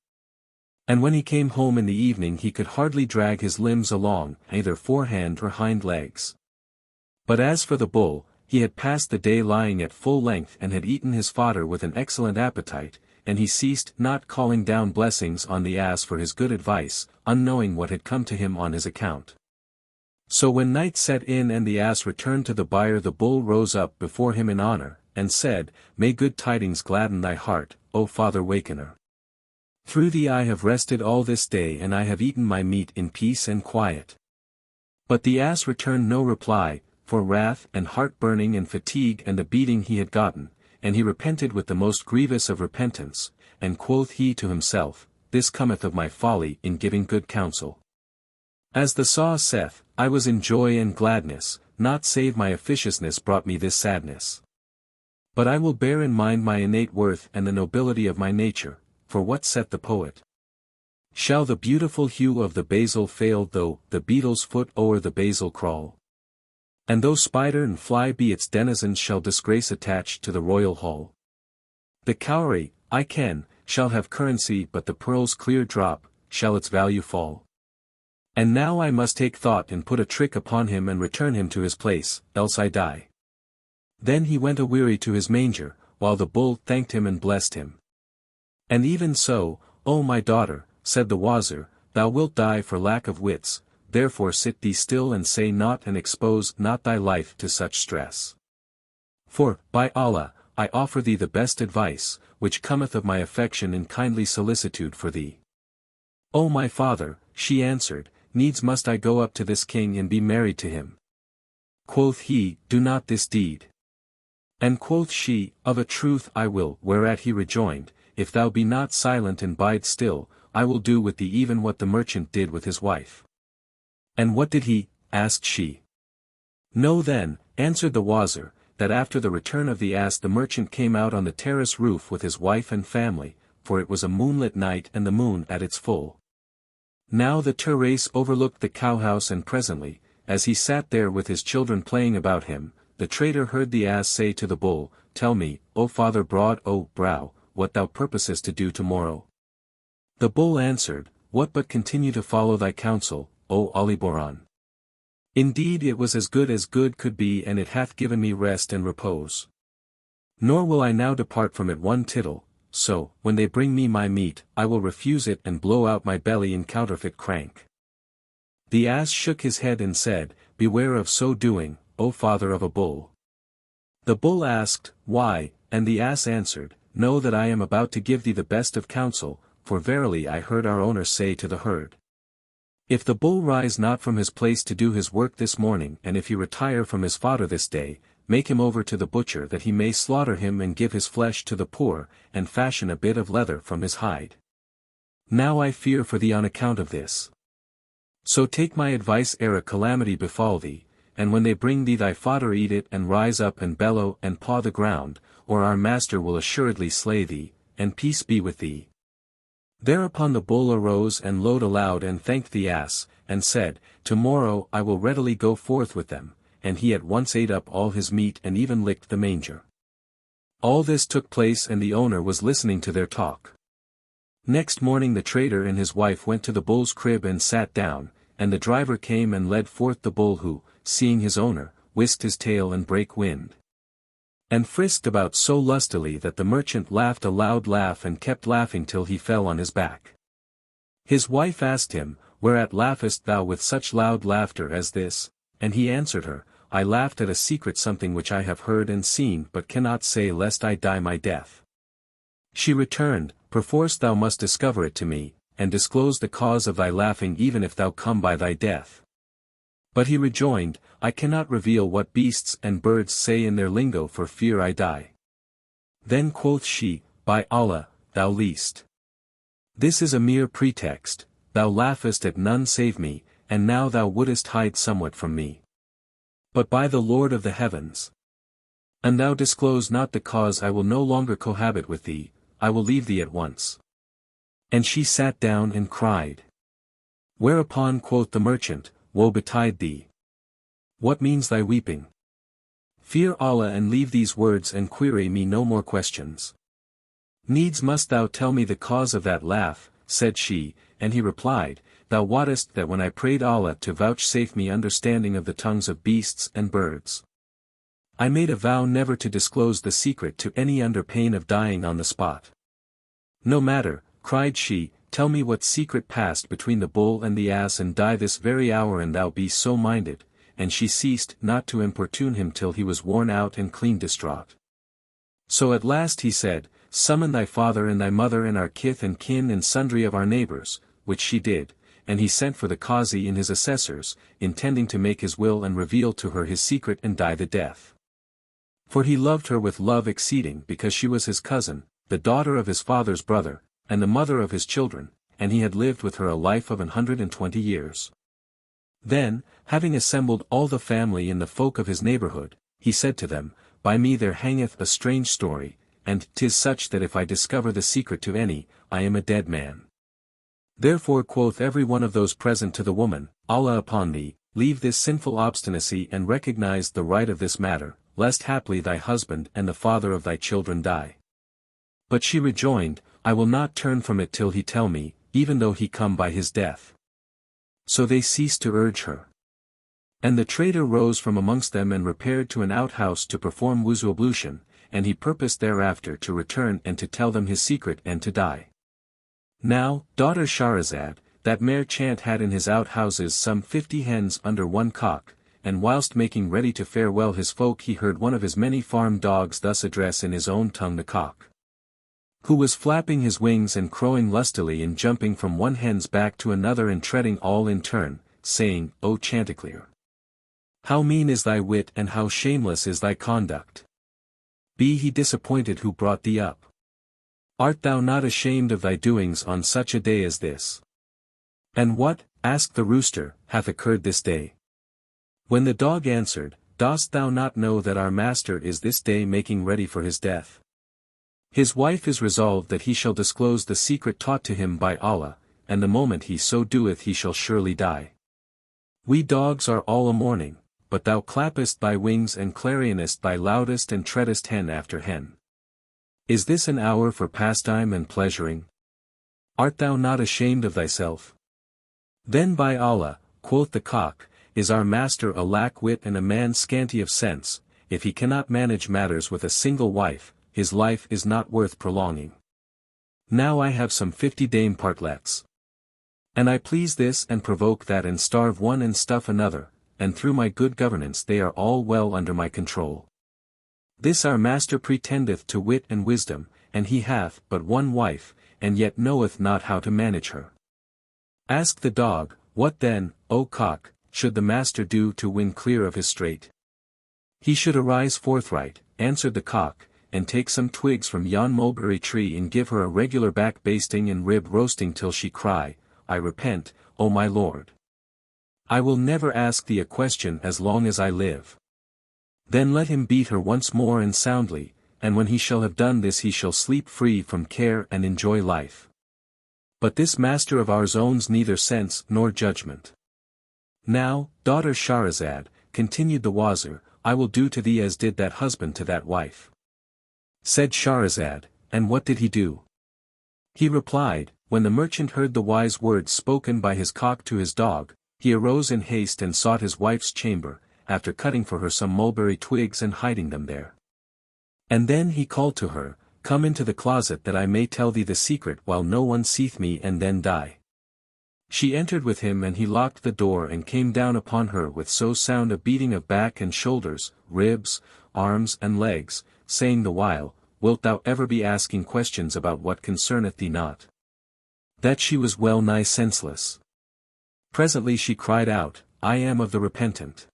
And when he came home in the evening he could hardly drag his limbs along, either forehand or hind legs. But as for the bull, he had passed the day lying at full length and had eaten his fodder with an excellent appetite, and he ceased not calling down blessings on the ass for his good advice, unknowing what had come to him on his account. So when night set in and the ass returned to the byre the bull rose up before him in honor, and said, May good tidings gladden thy heart, O Father Wakener. Through thee I have rested all this day and I have eaten my meat in peace and quiet. But the ass returned no reply, for wrath and heart-burning and fatigue and the beating he had gotten, and he repented with the most grievous of repentance, and quoth he to himself, This cometh of my folly in giving good counsel. As the saw saith, I was in joy and gladness, not save my officiousness brought me this sadness. But I will bear in mind my innate worth and the nobility of my nature, for what saith the poet? Shall the beautiful hue of the basil fail though the beetle's foot o'er the basil crawl? And though spider and fly be its denizens shall disgrace attached to the royal hall? The cowrie, I ken, shall have currency but the pearl's clear drop, shall its value fall? And now I must take thought and put a trick upon him and return him to his place, else I die. Then he went aweary to his manger, while the bull thanked him and blessed him. And even so, O my daughter, said the wazir, thou wilt die for lack of wits, therefore sit thee still and say naught and expose not thy life to such stress. For, by Allah, I offer thee the best advice, which cometh of my affection and kindly solicitude for thee. O my father, she answered, needs must I go up to this king and be married to him. Quoth he, do not this deed. And quoth she, of a truth I will, whereat he rejoined, if thou be not silent and bide still, I will do with thee even what the merchant did with his wife. And what did he? Asked she. Know then, answered the wazir, that after the return of the ass the merchant came out on the terrace roof with his wife and family, for it was a moonlit night and the moon at its full. Now the terrace overlooked the cowhouse and presently, as he sat there with his children playing about him, the trader heard the ass say to the bull, Tell me, O father broad, O brow, what thou purposest to do tomorrow. The bull answered, what but continue to follow thy counsel, O Aliboran? Indeed it was as good could be, and it hath given me rest and repose. Nor will I now depart from it one tittle, so, when they bring me my meat, I will refuse it and blow out my belly in counterfeit crank. The ass shook his head and said, Beware of so doing, O father of a bull. The bull asked, Why? And the ass answered, Know that I am about to give thee the best of counsel, for verily I heard our owner say to the herd. If the bull rise not from his place to do his work this morning, and if he retire from his fodder this day, make him over to the butcher that he may slaughter him and give his flesh to the poor, and fashion a bit of leather from his hide. Now I fear for thee on account of this. So take my advice ere a calamity befall thee, and when they bring thee thy fodder eat it and rise up and bellow and paw the ground, or our master will assuredly slay thee, and peace be with thee. Thereupon the bull arose and lowed aloud and thanked the ass, and said, Tomorrow I will readily go forth with them, and he at once ate up all his meat and even licked the manger. All this took place and the owner was listening to their talk. Next morning the trader and his wife went to the bull's crib and sat down, and the driver came and led forth the bull who, seeing his owner, whisked his tail and brake wind, and frisked about so lustily that the merchant laughed a loud laugh and kept laughing till he fell on his back. His wife asked him, Whereat laughest thou with such loud laughter as this? And he answered her, I laughed at a secret something which I have heard and seen but cannot say lest I die my death. She returned, Perforce thou must discover it to me, and disclose the cause of thy laughing even if thou come by thy death. But he rejoined, I cannot reveal what beasts and birds say in their lingo for fear I die. Then quoth she, By Allah, thou liest. This is a mere pretext, thou laughest at none save me, and now thou wouldest hide somewhat from me. But by the Lord of the heavens, an thou disclose not the cause, I will no longer cohabit with thee, I will leave thee at once. And she sat down and cried. Whereupon quoth the merchant, Woe betide thee! What means thy weeping? Fear Allah and leave these words and query me no more questions. Needs must thou tell me the cause of that laugh, said she, and he replied, Thou wottest that when I prayed Allah to vouchsafe me understanding of the tongues of beasts and birds, I made a vow never to disclose the secret to any under pain of dying on the spot. No matter, cried she, tell me what secret passed between the bull and the ass, and die this very hour an thou be so minded, and she ceased not to importune him till he was worn out and clean distraught. So at last he said, Summon thy father and thy mother and our kith and kin and sundry of our neighbors, which she did, and he sent for the Qazi and his assessors, intending to make his will and reveal to her his secret and die the death. For he loved her with love exceeding because she was his cousin, the daughter of his father's brother, and the mother of his children, and he had lived with her a life of 120 years. Then, having assembled all the family and the folk of his neighborhood, he said to them, By me there hangeth a strange story, and 'tis such that if I discover the secret to any, I am a dead man. Therefore quoth every one of those present to the woman, Allah upon thee, leave this sinful obstinacy and recognize the right of this matter, lest haply thy husband and the father of thy children die. But she rejoined, I will not turn from it till he tell me, even though he come by his death. So they ceased to urge her. And the trader rose from amongst them and repaired to an outhouse to perform wuzu ablution, and he purposed thereafter to return and to tell them his secret and to die. Now, daughter Shahryar, that merchant had in his outhouses some 50 hens under one cock, and whilst making ready to farewell his folk he heard one of his many farm dogs thus address in his own tongue the cock, who was flapping his wings and crowing lustily and jumping from one hen's back to another and treading all in turn, saying, O Chanticleer! How mean is thy wit and how shameless is thy conduct! Be he disappointed who brought thee up! Art thou not ashamed of thy doings on such a day as this? And what, asked the rooster, hath occurred this day? When the dog answered, Dost thou not know that our master is this day making ready for his death? His wife is resolved that he shall disclose the secret taught to him by Allah, and the moment he so doeth he shall surely die. We dogs are all a mourning, but thou clappest thy wings and clarionest thy loudest and treadest hen after hen. Is this an hour for pastime and pleasuring? Art thou not ashamed of thyself? Then by Allah, quoth the cock, is our master a lack-wit and a man scanty of sense, if he cannot manage matters with a single wife, his life is not worth prolonging. Now I have some 50 dame partlets. And I please this and provoke that and starve one and stuff another, and through my good governance they are all well under my control. This our master pretendeth to wit and wisdom, and he hath but one wife, and yet knoweth not how to manage her. Ask the dog, what then, O cock, should the master do to win clear of his strait? He should arise forthright, answered the cock, and take some twigs from yon mulberry tree and give her a regular back basting and rib roasting till she cry, I repent, O my lord. I will never ask thee a question as long as I live. Then let him beat her once more and soundly, and when he shall have done this he shall sleep free from care and enjoy life. But this master of ours owns neither sense nor judgment. Now, daughter Shahrazad, continued the Wazir, I will do to thee as did that husband to that wife. Said Shahrazad, and what did he do? He replied, when the merchant heard the wise words spoken by his cock to his dog, he arose in haste and sought his wife's chamber, after cutting for her some mulberry twigs and hiding them there. And then he called to her, Come into the closet that I may tell thee the secret while no one seeth me and then die. She entered with him and he locked the door and came down upon her with so sound a beating of back and shoulders, ribs, arms and legs, saying the while, Wilt thou ever be asking questions about what concerneth thee not? That she was well nigh senseless. Presently she cried out, I am of the repentant.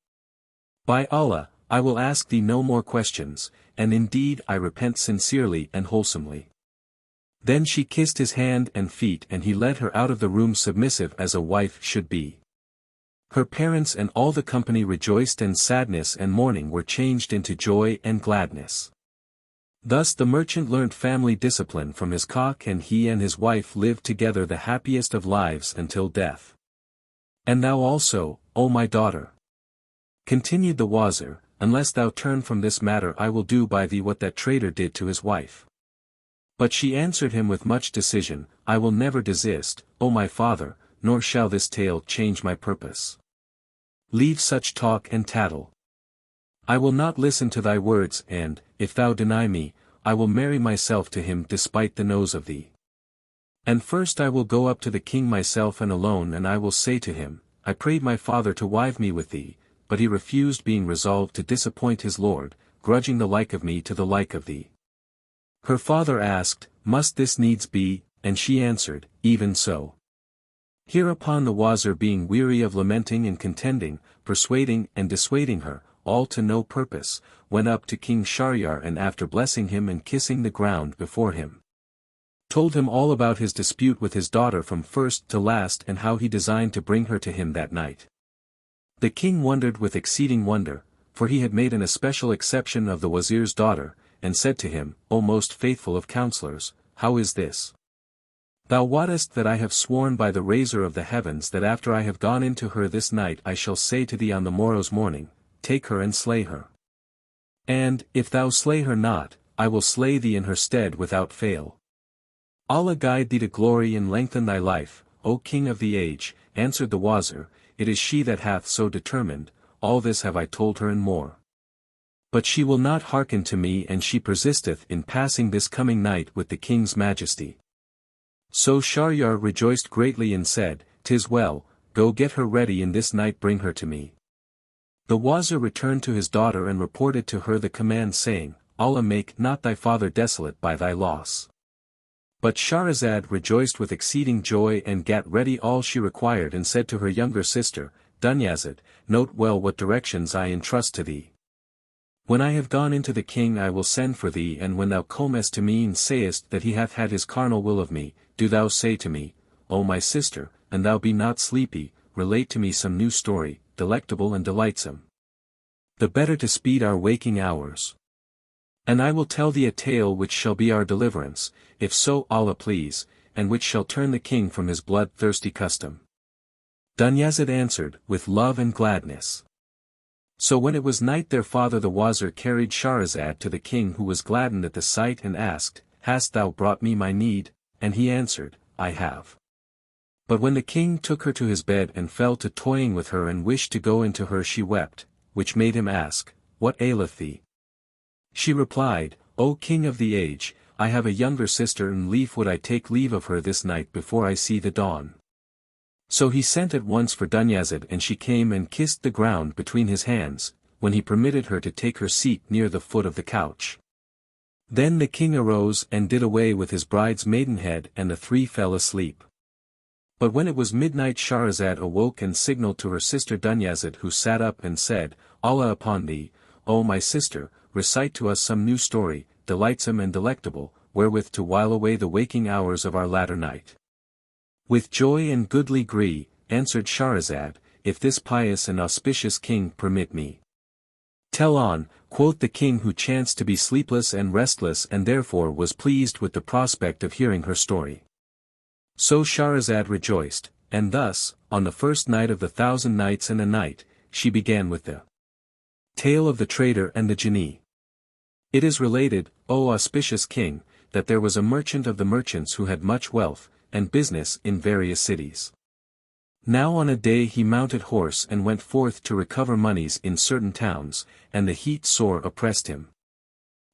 By Allah, I will ask thee no more questions, and indeed I repent sincerely and wholesomely. Then she kissed his hand and feet and he led her out of the room submissive as a wife should be. Her parents and all the company rejoiced and sadness and mourning were changed into joy and gladness. Thus the merchant learnt family discipline from his cock and he and his wife lived together the happiest of lives until death. And thou also, O my daughter. Continued the Wazir, unless thou turn from this matter I will do by thee what that traitor did to his wife. But she answered him with much decision, I will never desist, O my father, nor shall this tale change my purpose. Leave such talk and tattle. I will not listen to thy words and, if thou deny me, I will marry myself to him despite the nose of thee. And first I will go up to the king myself and alone and I will say to him, I prayed my father to wive me with thee, but he refused being resolved to disappoint his lord, grudging the like of me to the like of thee. Her father asked, Must this needs be, and she answered, Even so. Hereupon the Wazir being weary of lamenting and contending, persuading and dissuading her, all to no purpose, went up to King Shahryar and after blessing him and kissing the ground before him, told him all about his dispute with his daughter from first to last and how he designed to bring her to him that night. The king wondered with exceeding wonder, for he had made an especial exception of the Wazir's daughter, and said to him, O most faithful of counselors, how is this? Thou wottest that I have sworn by the raiser of the heavens that after I have gone into her this night I shall say to thee on the morrow's morning, Take her and slay her. And, if thou slay her not, I will slay thee in her stead without fail. Allah guide thee to glory and lengthen thy life, O King of the age, answered the Wazir, it is she that hath so determined, all this have I told her and more. But she will not hearken to me and she persisteth in passing this coming night with the king's majesty. So Shahryar rejoiced greatly and said, 'Tis well, go get her ready and this night bring her to me. The Wazir returned to his daughter and reported to her the command saying, Allah make not thy father desolate by thy loss. But Shahrazad rejoiced with exceeding joy and gat ready all she required and said to her younger sister, Dunyazad, note well what directions I entrust to thee. When I have gone into the king I will send for thee and when thou comest to me and sayest that he hath had his carnal will of me, do thou say to me, O my sister, and thou be not sleepy, relate to me some new story, delectable and delightsome. The better to speed our waking hours. And I will tell thee a tale which shall be our deliverance, if so Allah please, and which shall turn the king from his blood-thirsty custom. Dunyazad answered, with love and gladness. So when it was night their father the Wazir carried Shahrazad to the king who was gladdened at the sight and asked, Hast thou brought me my need? And he answered, I have. But when the king took her to his bed and fell to toying with her and wished to go into her, she wept, which made him ask, What aileth thee? She replied, O king of the age, I have a younger sister, and lief would I take leave of her this night before I see the dawn. So he sent at once for Dunyazad, and she came and kissed the ground between his hands, when he permitted her to take her seat near the foot of the couch. Then the king arose and did away with his bride's maidenhead, and the three fell asleep. But when it was midnight, Shahrazad awoke and signaled to her sister Dunyazad, who sat up and said, Allah upon thee, O my sister, recite to us some new story, delightsome and delectable, wherewith to while away the waking hours of our latter night. With joy and goodly gree, answered Shahrazad, if this pious and auspicious king permit me. Tell on, quoth the king, who chanced to be sleepless and restless, and therefore was pleased with the prospect of hearing her story. So Shahrazad rejoiced, and thus, on the first night of the 1,000 Nights and a Night, she began with the tale of the trader and the Jinni. It is related, O auspicious king, that there was a merchant of the merchants who had much wealth, and business in various cities. Now on a day he mounted horse and went forth to recover monies in certain towns, and the heat sore oppressed him.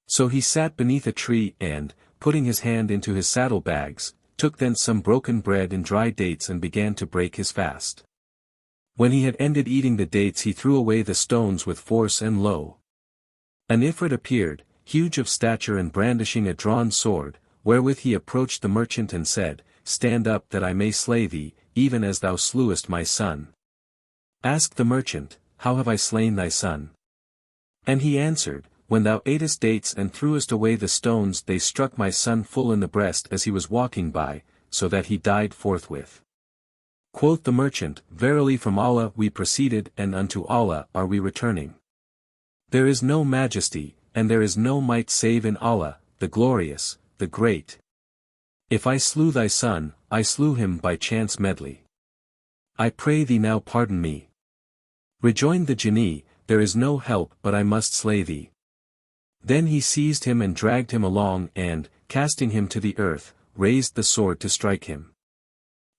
So he sat beneath a tree and, putting his hand into his saddle bags, took thence some broken bread and dry dates and began to break his fast. When he had ended eating the dates, he threw away the stones with force, and lo! An Ifrit appeared, huge of stature and brandishing a drawn sword, wherewith he approached the merchant and said, Stand up that I may slay thee, even as thou slewest my son. Asked the merchant, How have I slain thy son? And he answered, When thou atest dates and threwest away the stones, they struck my son full in the breast as he was walking by, so that he died forthwith. Quoth the merchant, Verily from Allah we proceeded, and unto Allah are we returning. There is no majesty, and there is no might save in Allah, the glorious, the great. If I slew thy son, I slew him by chance medley. I pray thee now pardon me. Rejoined the Jinni, There is no help but I must slay thee. Then he seized him and dragged him along and, casting him to the earth, raised the sword to strike him.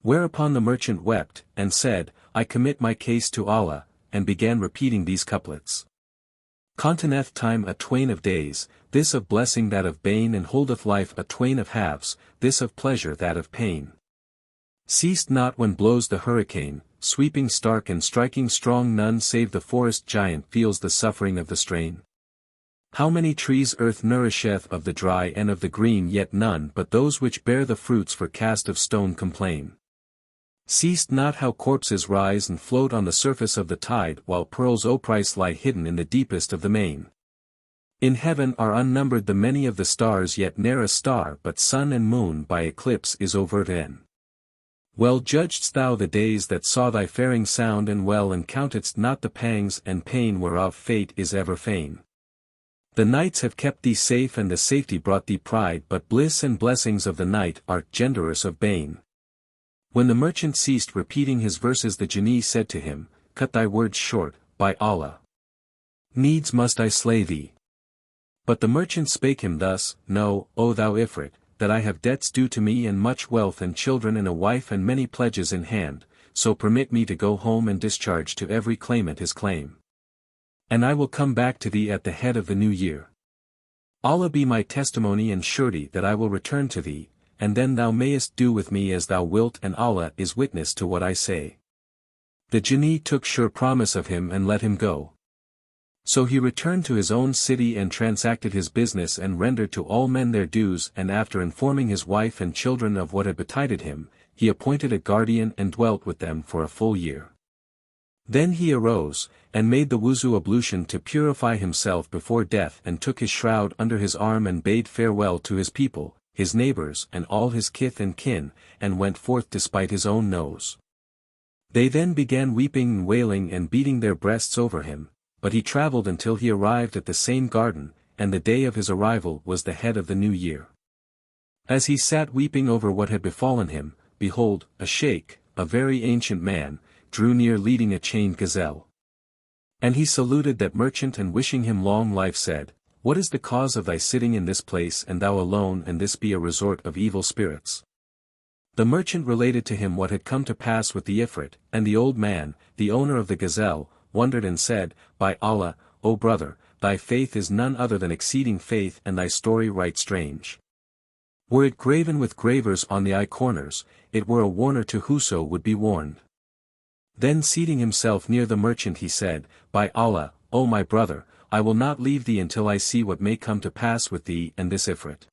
Whereupon the merchant wept, and said, I commit my case to Allah, and began repeating these couplets. Conteneth time a twain of days, this of blessing that of bane, and holdeth life a twain of halves, this of pleasure that of pain. Ceased not when blows the hurricane, sweeping stark and striking strong, none save the forest giant feels the suffering of the strain. How many trees earth nourisheth of the dry and of the green, yet none but those which bear the fruits for cast of stone complain. Ceased not how corpses rise and float on the surface of the tide, while pearls o' price lie hidden in the deepest of the main. In heaven are unnumbered the many of the stars, yet ne'er a star but sun and moon by eclipse is overtaken. Well judgedst thou the days that saw thy faring sound and well, and countedst not the pangs and pain whereof fate is ever fain. The nights have kept thee safe, and the safety brought thee pride, but bliss and blessings of the night are genderers of bane. When the merchant ceased repeating his verses, the Jinni said to him, Cut thy words short, by Allah. Needs must I slay thee. But the merchant spake him thus, Know, O thou Ifrit, that I have debts due to me, and much wealth and children and a wife and many pledges in hand, so permit me to go home and discharge to every claimant his claim. And I will come back to thee at the head of the new year. Allah be my testimony and surety that I will return to thee, and then thou mayest do with me as thou wilt, and Allah is witness to what I say. The Jinni took sure promise of him and let him go. So he returned to his own city and transacted his business and rendered to all men their dues, and after informing his wife and children of what had betided him, he appointed a guardian and dwelt with them for a full year. Then he arose, and made the wuzu ablution to purify himself before death, and took his shroud under his arm and bade farewell to his people, his neighbors and all his kith and kin, and went forth despite his own nose. They then began weeping and wailing and beating their breasts over him, but he travelled until he arrived at the same garden, and the day of his arrival was the head of the new year. As he sat weeping over what had befallen him, behold, a sheikh, a very ancient man, drew near leading a chained gazelle. And he saluted that merchant, and wishing him long life said, What is the cause of thy sitting in this place and thou alone, and this be a resort of evil spirits? The merchant related to him what had come to pass with the Ifrit, and the old man, the owner of the gazelle, wondered and said, "By Allah, O brother, thy faith is none other than exceeding faith and thy story right strange. Were it graven with gravers on the eye corners, it were a warner to whoso would be warned." Then seating himself near the merchant he said, "By Allah, O my brother, I will not leave thee until I see what may come to pass with thee and this Ifrit."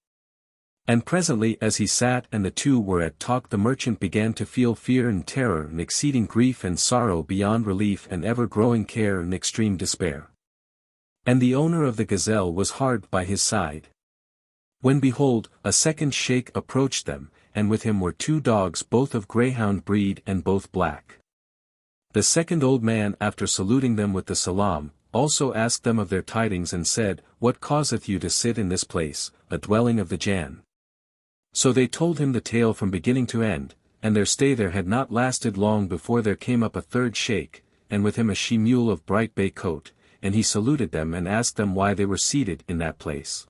And presently as he sat and the two were at talk the merchant began to feel fear and terror and exceeding grief and sorrow beyond relief and ever-growing care and extreme despair. And the owner of the gazelle was hard by his side. When behold, a second sheikh approached them, and with him were two dogs both of greyhound breed and both black. The second old man after saluting them with the salam, also asked them of their tidings and said, "What causeth you to sit in this place, a dwelling of the Jann?" So they told him the tale from beginning to end, and their stay there had not lasted long before there came up a third sheikh, and with him a she-mule of bright bay coat, and he saluted them and asked them why they were seated in that place.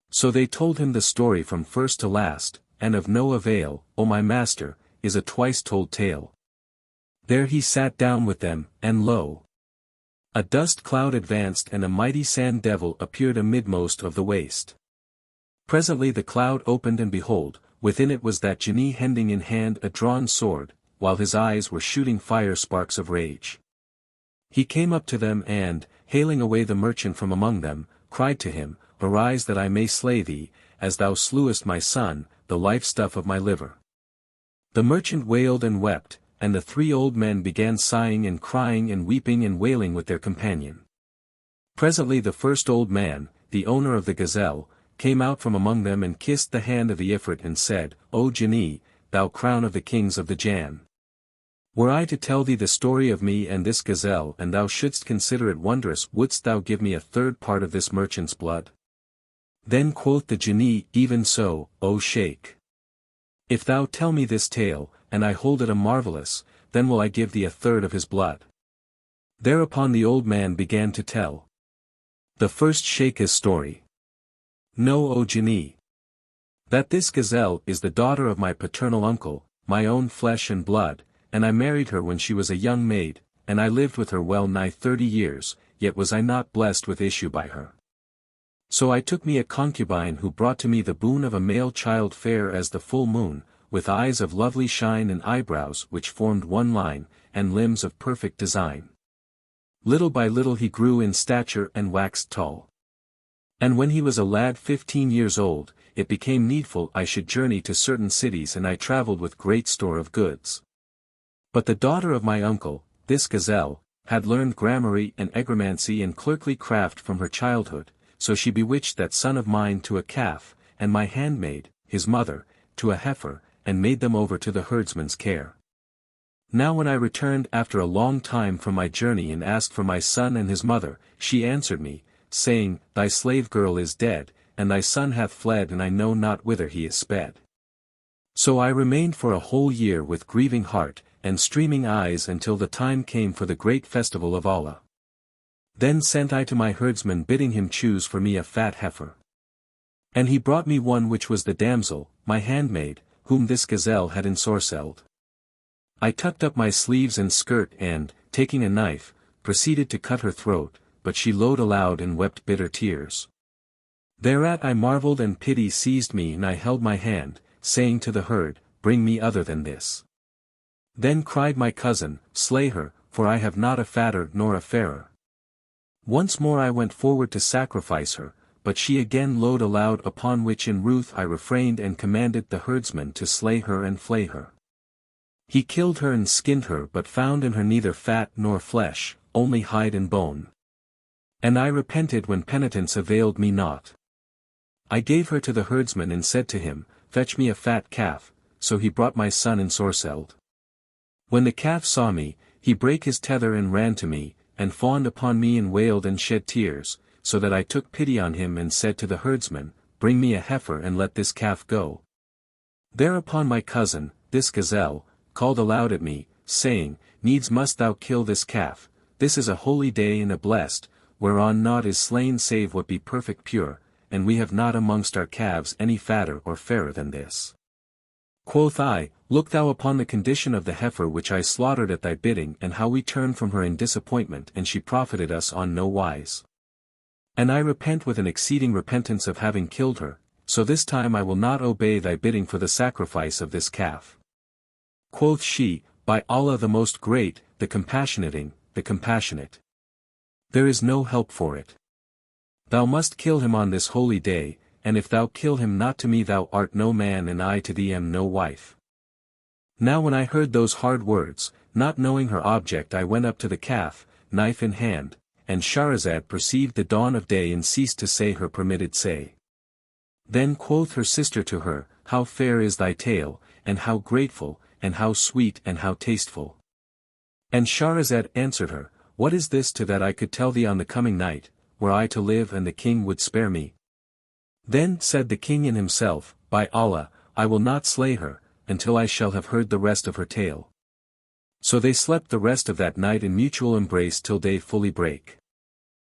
So they told him the story from first to last, and of no avail, "O my master, is a twice-told tale." There he sat down with them, and lo! A dust cloud advanced and a mighty sand devil appeared amidmost of the waste. Presently the cloud opened and behold, within it was that JINNI hending in hand a drawn sword, while his eyes were shooting fire sparks of rage. He came up to them and, hailing away the merchant from among them, cried to him, "Arise that I may slay thee, as thou slewest my son, the life-stuff of my liver." The merchant wailed and wept, and the three old men began sighing and crying and weeping and wailing with their companion. Presently the first old man, the owner of the gazelle, came out from among them and kissed the hand of the Ifrit and said, "O JINNI, thou crown of the kings of the Jann. Were I to tell thee the story of me and this gazelle and thou shouldst consider it wondrous, wouldst thou give me a third part of this merchant's blood?" Then quoth the JINNI, "Even so, O sheikh. If thou tell me this tale, and I hold it a marvelous, then will I give thee a third of his blood." Thereupon the old man began to tell the first sheikh's story. "Know, O JINNI, that this gazelle is the daughter of my paternal uncle, my own flesh and blood, and I married her when she was a young maid, and I lived with her well nigh 30 years, yet was I not blessed with issue by her. So I took me a concubine who brought to me the boon of a male child fair as the full moon, with eyes of lovely shine and eyebrows which formed one line, and limbs of perfect design. Little by little he grew in stature and waxed tall. And when he was a lad 15 years old, it became needful I should journey to certain cities and I travelled with great store of goods. But the daughter of my uncle, this gazelle, had learned gramarye and egromancy and clerkly craft from her childhood, so she bewitched that son of mine to a calf, and my handmaid, his mother, to a heifer, and made them over to the herdsman's care. Now when I returned after a long time from my journey and asked for my son and his mother, she answered me, saying, Thy slave girl is dead, and thy son hath fled and I know not whither he is sped. So I remained for a whole year with grieving heart, and streaming eyes until the time came for the great festival of Allah. Then sent I to my herdsman bidding him choose for me a fat heifer. And he brought me one which was the damsel, my handmaid, whom this gazelle had ensorcelled. I tucked up my sleeves and skirt and, taking a knife, proceeded to cut her throat, but she lowed aloud and wept bitter tears. Thereat I marveled and pity seized me and I held my hand, saying to the herd, Bring me other than this. Then cried my cousin, Slay her, for I have not a fatter nor a fairer. Once more I went forward to sacrifice her, but she again lowed aloud, upon which in ruth I refrained and commanded the herdsman to slay her and flay her. He killed her and skinned her but found in her neither fat nor flesh, only hide and bone. And I repented when penitence availed me not. I gave her to the herdsman and said to him, Fetch me a fat calf, so he brought my son ensorcelled. When the calf saw me, he brake his tether and ran to me, and fawned upon me and wailed and shed tears, so that I took pity on him and said to the herdsman, Bring me a heifer and let this calf go. Thereupon my cousin, this gazelle, called aloud at me, saying, Needs must thou kill this calf, this is a holy day and a blessed, whereon naught is slain save what be perfect pure, and we have not amongst our calves any fatter or fairer than this. Quoth I, Look thou upon the condition of the heifer which I slaughtered at thy bidding, and how we turned from her in disappointment, and she profited us on no wise. And I repent with an exceeding repentance of having killed her, so this time I will not obey thy bidding for the sacrifice of this calf. Quoth she, By Allah the most great, the compassionating, the compassionate. There is no help for it. Thou must kill him on this holy day, and if thou kill him not to me thou art no man and I to thee am no wife. Now when I heard those hard words, not knowing her object I went up to the calf, knife in hand, and Shahrazad perceived the dawn of day and ceased to say her permitted say. Then quoth her sister to her, How fair is thy tale, and how grateful, and how sweet and how tasteful. And Shahrazad answered her, What is this to that I could tell thee on the coming night, were I to live and the king would spare me? Then said the king in himself, By Allah, I will not slay her, until I shall have heard the rest of her tale. So they slept the rest of that night in mutual embrace till day fully break.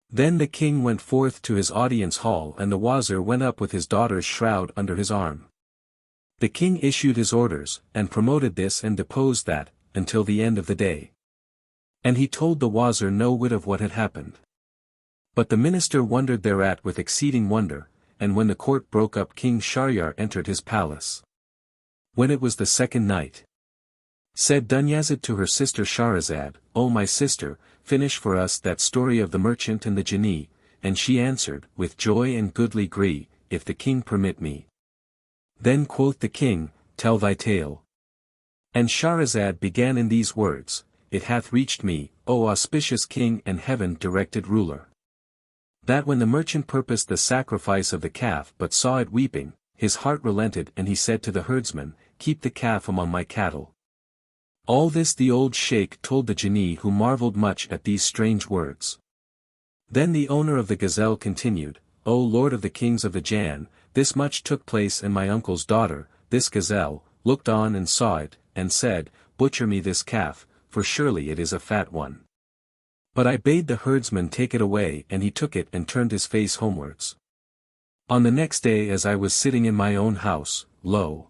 Then the king went forth to his audience hall and the wazir went up with his daughter's shroud under his arm. The king issued his orders, and promoted this and deposed that, until the end of the day. And he told the wazir no whit of what had happened. But the minister wondered thereat with exceeding wonder, and when the court broke up King Shahryar entered his palace. When it was the second night, said Dunyazad to her sister Shahrazad, O my sister, finish for us that story of the merchant and the JINNI, and she answered, With joy and goodly gree, if the king permit me. Then quoth the king, Tell thy tale. And Shahrazad began in these words, It hath reached me, O auspicious king and heaven-directed ruler, that when the merchant purposed the sacrifice of the calf but saw it weeping, his heart relented and he said to the herdsman, Keep the calf among my cattle. All this the old sheikh told the JINNI who marveled much at these strange words. Then the owner of the gazelle continued, O lord of the kings of the Jann, this much took place and my uncle's daughter, this gazelle, looked on and saw it, and said, Butcher me this calf, for surely it is a fat one. But I bade the herdsman take it away and he took it and turned his face homewards. On the next day as I was sitting in my own house, lo!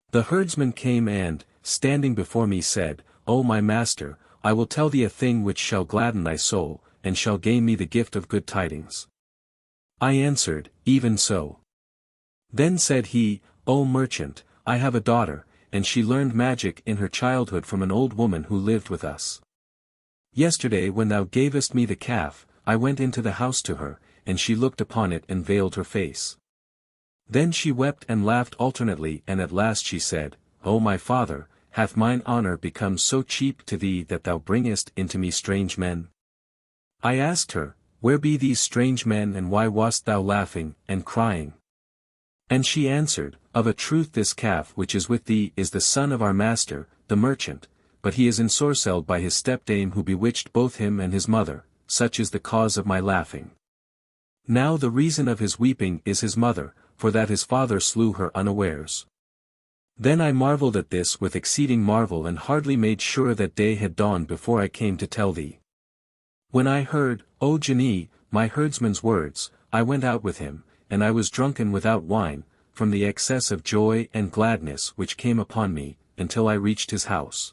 The herdsman came and, standing before me said, O my master, I will tell thee a thing which shall gladden thy soul, and shall gain me the gift of good tidings. I answered, Even so. Then said he, O merchant, I have a daughter, and she learned magic in her childhood from an old woman who lived with us. Yesterday when thou gavest me the calf, I went into the house to her, and she looked upon it and veiled her face. Then she wept and laughed alternately and at last she said, O my father, hath mine honor become so cheap to thee that thou bringest into me strange men? I asked her, Where be these strange men and why wast thou laughing, and crying? And she answered, Of a truth this calf which is with thee is the son of our master, the merchant, but he is ensorcelled by his stepdame who bewitched both him and his mother, such is the cause of my laughing. Now the reason of his weeping is his mother, for that his father slew her unawares. Then I marveled at this with exceeding marvel and hardly made sure that day had dawned before I came to tell thee. When I heard, O JINNI, my herdsman's words, I went out with him, and I was drunken without wine, from the excess of joy and gladness which came upon me, until I reached his house.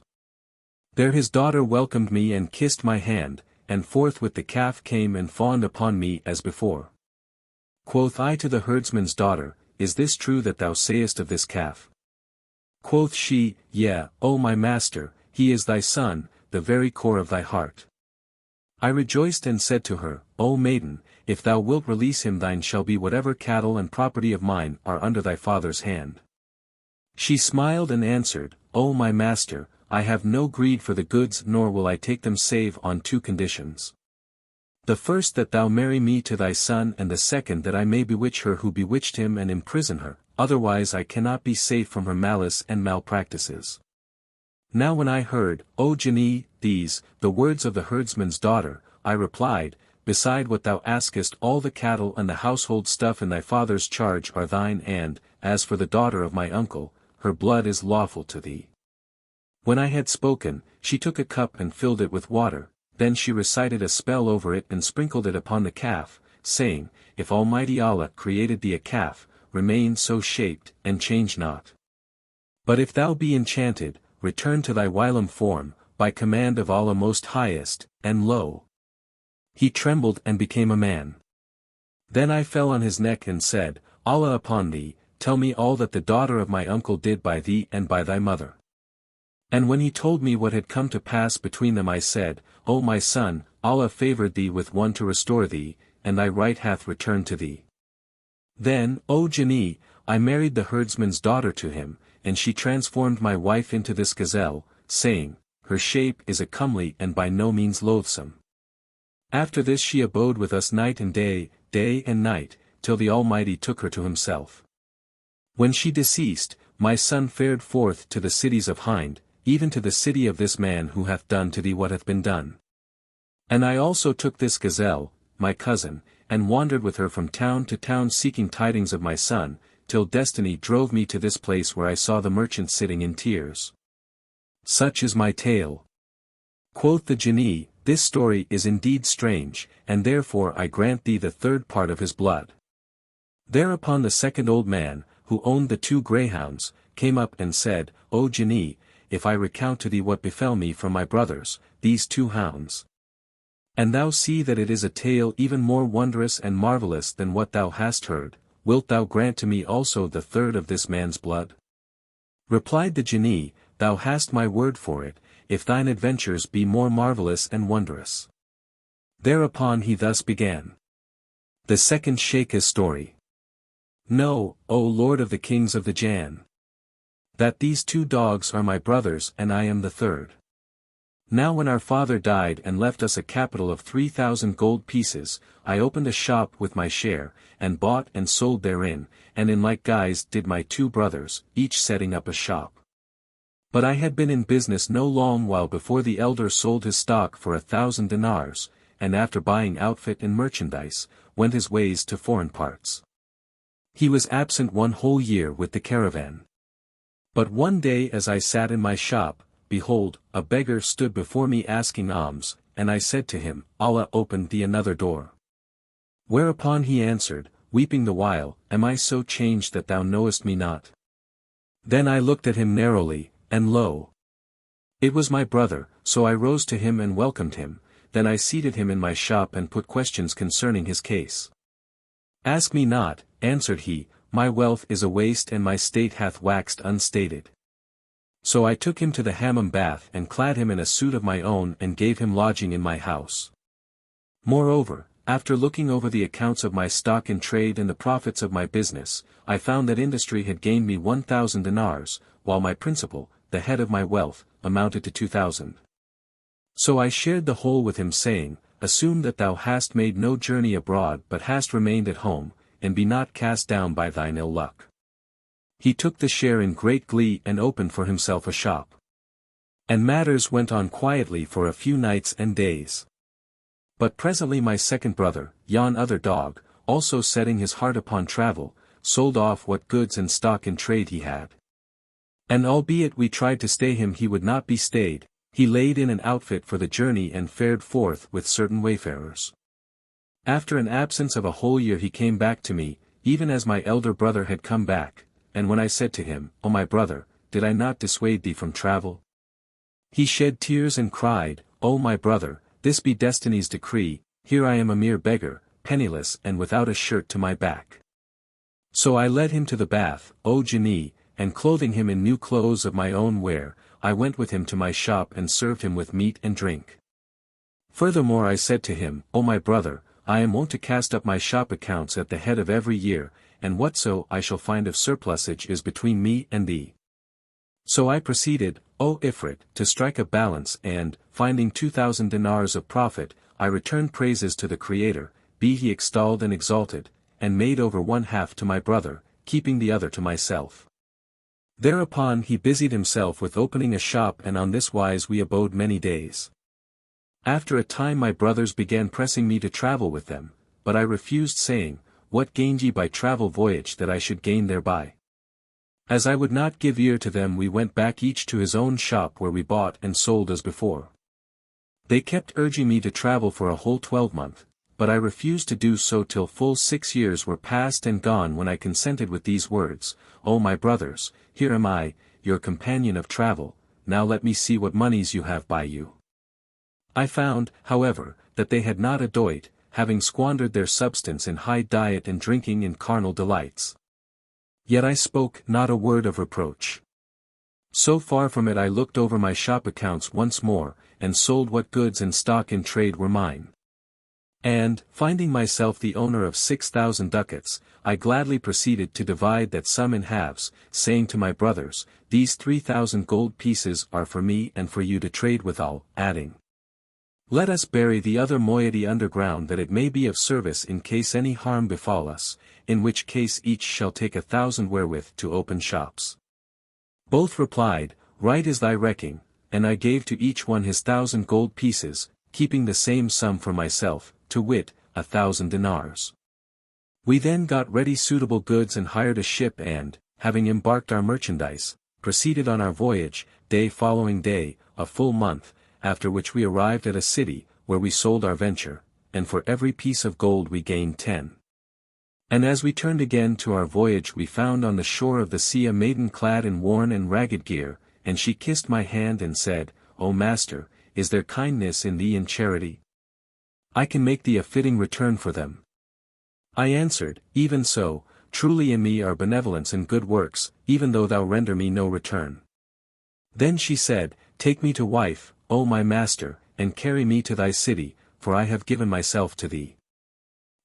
There his daughter welcomed me and kissed my hand, and forthwith the calf came and fawned upon me as before. Quoth I to the herdsman's daughter, Is this true that thou sayest of this calf? Quoth she, Yea, O my master, he is thy son, the very core of thy heart. I rejoiced and said to her, O maiden, if thou wilt release him thine shall be whatever cattle and property of mine are under thy father's hand. She smiled and answered, O my master, I have no greed for the goods nor will I take them save on two conditions. The first that thou marry me to thy son and the second that I may bewitch her who bewitched him and imprison her, otherwise I cannot be safe from her malice and malpractices. Now when I heard, O JINNI, these, the words of the herdsman's daughter, I replied, Beside what thou askest all the cattle and the household stuff in thy father's charge are thine and, as for the daughter of my uncle, her blood is lawful to thee. When I had spoken, she took a cup and filled it with water, then she recited a spell over it and sprinkled it upon the calf, saying, If Almighty Allah created thee a calf, remain so shaped, and change not. But if thou be enchanted, return to thy whilom form, by command of Allah Most Highest, and lo! He trembled and became a man. Then I fell on his neck and said, Allah upon thee, tell me all that the daughter of my uncle did by thee and by thy mother. And when he told me what had come to pass between them I said, O my son, Allah favored thee with one to restore thee, and thy right hath returned to thee. Then, O JINNI, I married the herdsman's daughter to him, and she transformed my wife into this gazelle, saying, her shape is a comely and by no means loathsome. After this she abode with us night and day and night, till the Almighty took her to himself. When she deceased, my son fared forth to the cities of Hind, even to the city of this man who hath done to thee what hath been done. And I also took this gazelle, my cousin, and wandered with her from town to town seeking tidings of my son, till destiny drove me to this place where I saw the merchant sitting in tears. Such is my tale. Quoth the Jinni, this story is indeed strange, and therefore I grant thee the third part of his blood. Thereupon the second old man, who owned the 2 greyhounds, came up and said, O Jinni, if I recount to thee what befell me from my brothers, these 2 hounds. And thou see that it is a tale even more wondrous and marvellous than what thou hast heard, wilt thou grant to me also the third of this man's blood? Replied the Jinni, thou hast my word for it, if thine adventures be more marvellous and wondrous. Thereupon he thus began. The second Sheikh's story. Know, O Lord of the kings of the Jann, that these 2 dogs are my brothers and I am the third. Now when our father died and left us a capital of 3,000 gold pieces, I opened a shop with my share, and bought and sold therein, and in like guise did my 2 brothers, each setting up a shop. But I had been in business no long while before the elder sold his stock for 1,000 dinars, and after buying outfit and merchandise, went his ways to foreign parts. He was absent 1 whole year with the caravan. But one day as I sat in my shop, behold, a beggar stood before me asking alms, and I said to him, Allah opened thee another door. Whereupon he answered, weeping the while, Am I so changed that thou knowest me not? Then I looked at him narrowly, and lo! It was my brother, so I rose to him and welcomed him, then I seated him in my shop and put questions concerning his case. Ask me not, answered he, my wealth is a waste and my state hath waxed unstated. So I took him to the hammam bath and clad him in a suit of my own and gave him lodging in my house. Moreover, after looking over the accounts of my stock in trade and the profits of my business, I found that industry had gained me 1,000 dinars, while my principal, the head of my wealth, amounted to 2,000. So I shared the whole with him saying, Assume that thou hast made no journey abroad but hast remained at home, and be not cast down by thine ill luck. He took the share in great glee and opened for himself a shop. And matters went on quietly for a few nights and days. But presently my second brother, yon other dog, also setting his heart upon travel, sold off what goods and stock in trade he had. And albeit we tried to stay him he would not be stayed, he laid in an outfit for the journey and fared forth with certain wayfarers. After an absence of a whole year he came back to me, even as my elder brother had come back, and when I said to him, O my brother, did I not dissuade thee from travel? He shed tears and cried, O my brother, this be destiny's decree, here I am a mere beggar, penniless and without a shirt to my back. So I led him to the bath, O Jinni, and clothing him in new clothes of my own wear, I went with him to my shop and served him with meat and drink. Furthermore I said to him, O my brother, I am wont to cast up my shop accounts at the head of every year, and whatso I shall find of surplusage is between me and thee. So I proceeded, O Ifrit, to strike a balance and, finding 2,000 dinars of profit, I returned praises to the Creator, be he extolled and exalted, and made over 1/2 to my brother, keeping the other to myself. Thereupon he busied himself with opening a shop and on this wise we abode many days. After a time my brothers began pressing me to travel with them, but I refused saying, What gained ye by travel voyage that I should gain thereby? As I would not give ear to them we went back each to his own shop where we bought and sold as before. They kept urging me to travel for a whole 12-month, but I refused to do so till full 6 years were past and gone when I consented with these words, O my brothers, here am I, your companion of travel, now let me see what monies you have by you. I found, however, that they had not a doit, having squandered their substance in high diet and drinking in carnal delights. Yet I spoke not a word of reproach. So far from it, I looked over my shop accounts once more, and sold what goods and stock in trade were mine. And, finding myself the owner of 6,000 ducats, I gladly proceeded to divide that sum in halves, saying to my brothers, these 3,000 gold pieces are for me and for you to trade withal, adding, let us bury the other moiety underground that it may be of service in case any harm befall us, in which case each shall take 1,000 wherewith to open shops. Both replied, right is thy recking, and I gave to each one his 1,000 gold pieces, keeping the same sum for myself, to wit, 1,000 dinars. We then got ready suitable goods and hired a ship and, having embarked our merchandise, proceeded on our voyage, day following day, a full month, after which we arrived at a city, where we sold our venture, and for every piece of gold we gained 10. And as we turned again to our voyage we found on the shore of the sea a maiden clad in worn and ragged gear, and she kissed my hand and said, O master, is there kindness in thee and charity? I can make thee a fitting return for them. I answered, even so, truly in me are benevolence and good works, even though thou render me no return. Then she said, take me to wife, O my master, and carry me to thy city, for I have given myself to thee.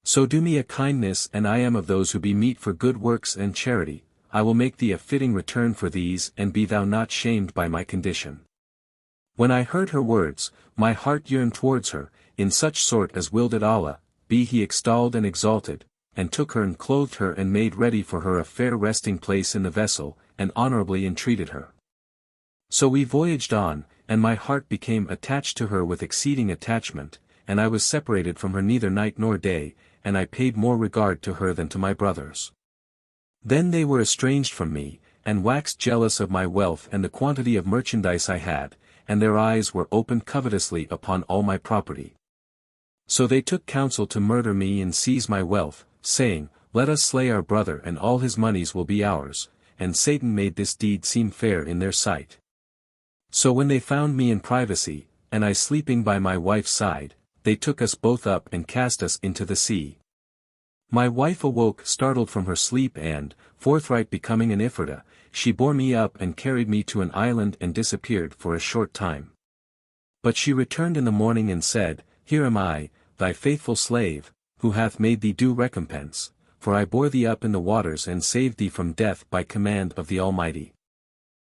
So do me a kindness, and I am of those who be meet for good works and charity, I will make thee a fitting return for these, and be thou not shamed by my condition. When I heard her words, my heart yearned towards her, in such sort as willed it Allah, be he extolled and exalted, and took her and clothed her and made ready for her a fair resting place in the vessel, and honorably entreated her. So we voyaged on, and my heart became attached to her with exceeding attachment, and I was separated from her neither night nor day, and I paid more regard to her than to my brothers. Then they were estranged from me, and waxed jealous of my wealth and the quantity of merchandise I had, and their eyes were opened covetously upon all my property. So they took counsel to murder me and seize my wealth, saying, let us slay our brother and all his monies will be ours, and Satan made this deed seem fair in their sight. So when they found me in privacy, and I sleeping by my wife's side, they took us both up and cast us into the sea. My wife awoke startled from her sleep and, forthright becoming an Ifrita, she bore me up and carried me to an island and disappeared for a short time. But she returned in the morning and said, here am I, thy faithful slave, who hath made thee due recompense, for I bore thee up in the waters and saved thee from death by command of the Almighty.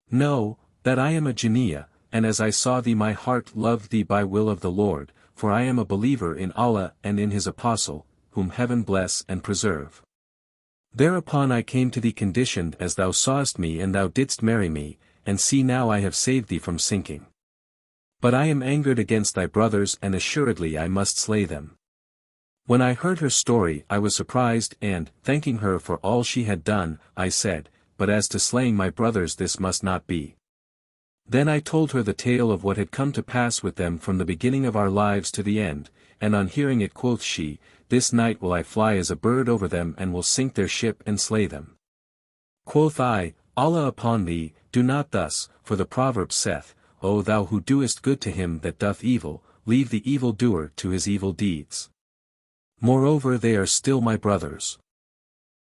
Know, that I am a JINNI, and as I saw thee my heart loved thee by will of the Lord, for I am a believer in Allah and in his apostle, whom heaven bless and preserve. Thereupon I came to thee conditioned as thou sawest me and thou didst marry me, and see now I have saved thee from sinking. But I am angered against thy brothers and assuredly I must slay them. When I heard her story I was surprised and, thanking her for all she had done, I said, but as to slaying my brothers this must not be. Then I told her the tale of what had come to pass with them from the beginning of our lives to the end, and on hearing it quoth she, this night will I fly as a bird over them and will sink their ship and slay them. Quoth I, Allah upon thee, do not thus, for the proverb saith, O thou who doest good to him that doth evil, leave the evildoer to his evil deeds. Moreover they are still my brothers.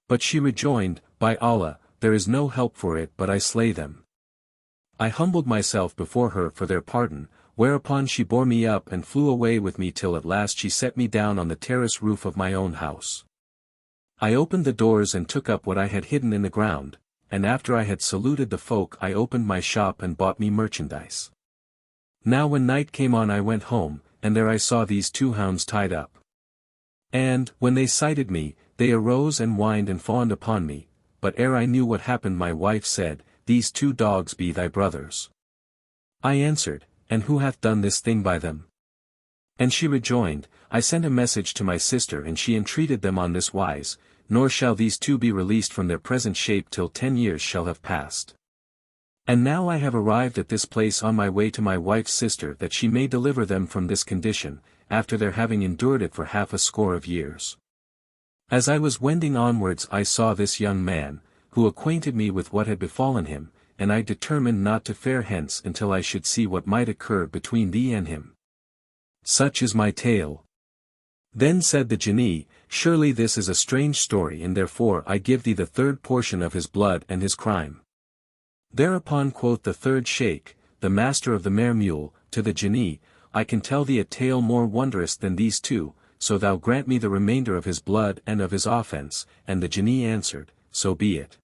But she rejoined, by Allah, there is no help for it but I slay them. I humbled myself before her for their pardon, whereupon she bore me up and flew away with me till at last she set me down on the terrace roof of my own house. I opened the doors and took up what I had hidden in the ground, and after I had saluted the folk I opened my shop and bought me merchandise. Now when night came on I went home, and there I saw these two hounds tied up. And, when they sighted me, they arose and whined and fawned upon me, but ere I knew what happened my wife said, these two dogs be thy brothers. I answered, and who hath done this thing by them? And she rejoined, I sent a message to my sister and she entreated them on this wise, nor shall these two be released from their present shape till 10 years shall have passed. And now I have arrived at this place on my way to my wife's sister that she may deliver them from this condition, after their having endured it for 60 years. As I was wending onwards I saw this young man, who acquainted me with what had befallen him, and I determined not to fare hence until I should see what might occur between thee and him. Such is my tale. Then said the Jinni, surely this is a strange story, and therefore I give thee the third portion of his blood and his crime. Thereupon quoth the third sheikh, the master of the mare mule, to the Jinni, I can tell thee a tale more wondrous than these two, so thou grant me the remainder of his blood and of his offense. And the Jinni answered, so be it.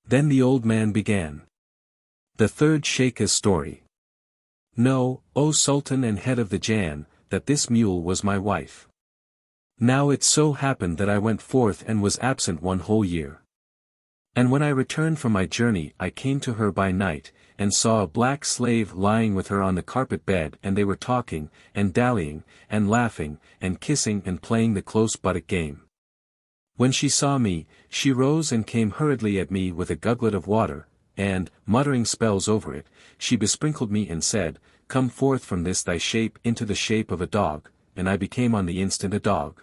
Then the old man began. The third sheikh's story. Know, O Sultan and head of the Jann, that this mule was my wife. Now it so happened that I went forth and was absent 1 whole year. And when I returned from my journey I came to her by night, and saw a black slave lying with her on the carpet bed, and they were talking, and dallying, and laughing, and kissing and playing the close buttock game. When she saw me, she rose and came hurriedly at me with a gugglet of water, and, muttering spells over it, she besprinkled me and said, Come forth from this thy shape into the shape of a dog, and I became on the instant a dog.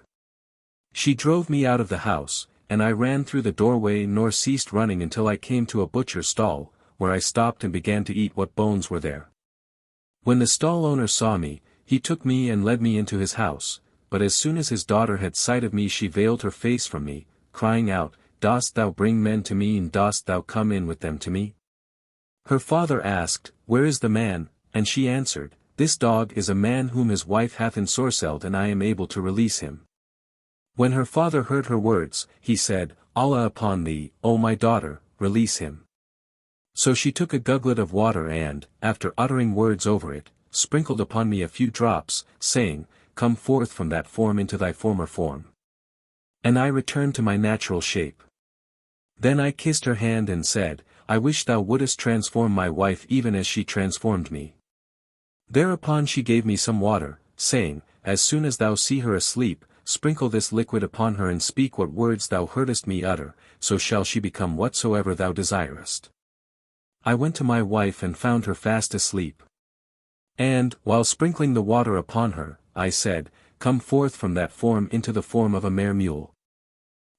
She drove me out of the house, and I ran through the doorway nor ceased running until I came to a butcher's stall, where I stopped and began to eat what bones were there. When the stall owner saw me, he took me and led me into his house, but as soon as his daughter had sight of me she veiled her face from me, crying out, Dost thou bring men to me, and dost thou come in with them to me? Her father asked, Where is the man? And she answered, This dog is a man whom his wife hath ensorcelled, and I am able to release him. When her father heard her words, he said, Allah upon thee, O my daughter, release him. So she took a gugglet of water and, after uttering words over it, sprinkled upon me a few drops, saying, Come forth from that form into thy former form. And I returned to my natural shape. Then I kissed her hand and said, I wish thou wouldest transform my wife even as she transformed me. Thereupon she gave me some water, saying, As soon as thou see her asleep, sprinkle this liquid upon her and speak what words thou heardest me utter, so shall she become whatsoever thou desirest. I went to my wife and found her fast asleep. And, while sprinkling the water upon her, I said, Come forth from that form into the form of a mare mule.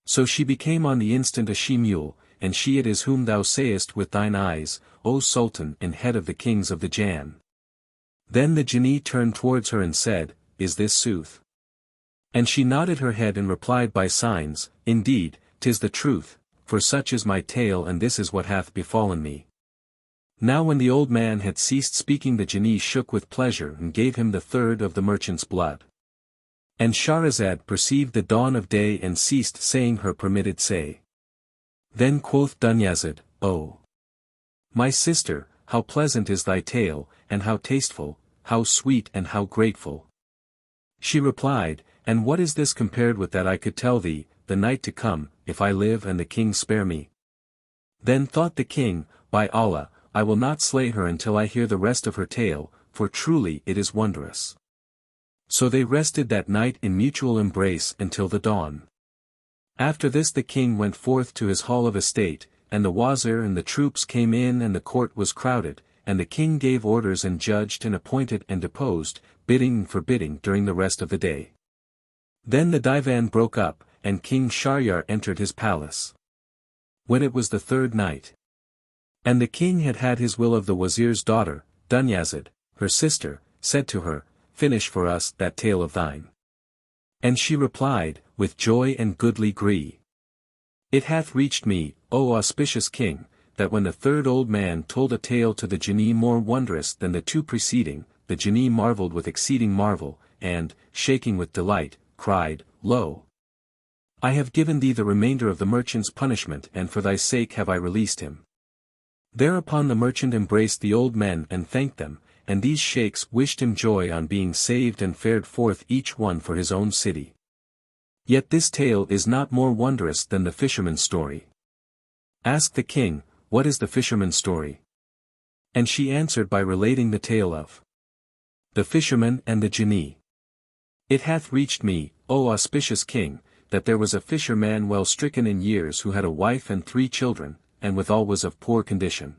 So she became on the instant a she-mule, and she it is whom thou sayest with thine eyes, O Sultan and head of the kings of the Jann. Then the Jinni turned towards her and said, Is this sooth? And she nodded her head and replied by signs, Indeed, 'tis the truth, for such is my tale and this is what hath befallen me. Now when the old man had ceased speaking the Jinni shook with pleasure and gave him the third of the merchant's blood. And Shahrazad perceived the dawn of day and ceased saying her permitted say. Then quoth Dunyazad, O my sister, how pleasant is thy tale, and how tasteful, how sweet and how grateful. She replied, And what is this compared with that I could tell thee, the night to come, if I live and the king spare me? Then thought the king, By Allah, I will not slay her until I hear the rest of her tale, for truly it is wondrous. So they rested that night in mutual embrace until the dawn. After this the king went forth to his hall of estate, and the wazir and the troops came in and the court was crowded, and the king gave orders and judged and appointed and deposed, bidding and forbidding during the rest of the day. Then the divan broke up, and King Shahryar entered his palace. When it was the third night, and the king had had his will of the wazir's daughter, Dunyazad, her sister, said to her, Finish for us that tale of thine. And she replied, with joy and goodly gree. It hath reached me, O auspicious king, that when the third old man told a tale to the Jinni more wondrous than the two preceding, the Jinni marveled with exceeding marvel, and, shaking with delight, cried, Lo! I have given thee the remainder of the merchant's punishment, and for thy sake have I released him. Thereupon the merchant embraced the old men and thanked them, and these sheikhs wished him joy on being saved and fared forth each one for his own city. Yet this tale is not more wondrous than the fisherman's story. Asked the king, What is the fisherman's story? And she answered by relating the tale of the fisherman and the Jinni. It hath reached me, O auspicious king, that there was a fisherman well stricken in years who had a wife and 3 children, and withal was of poor condition.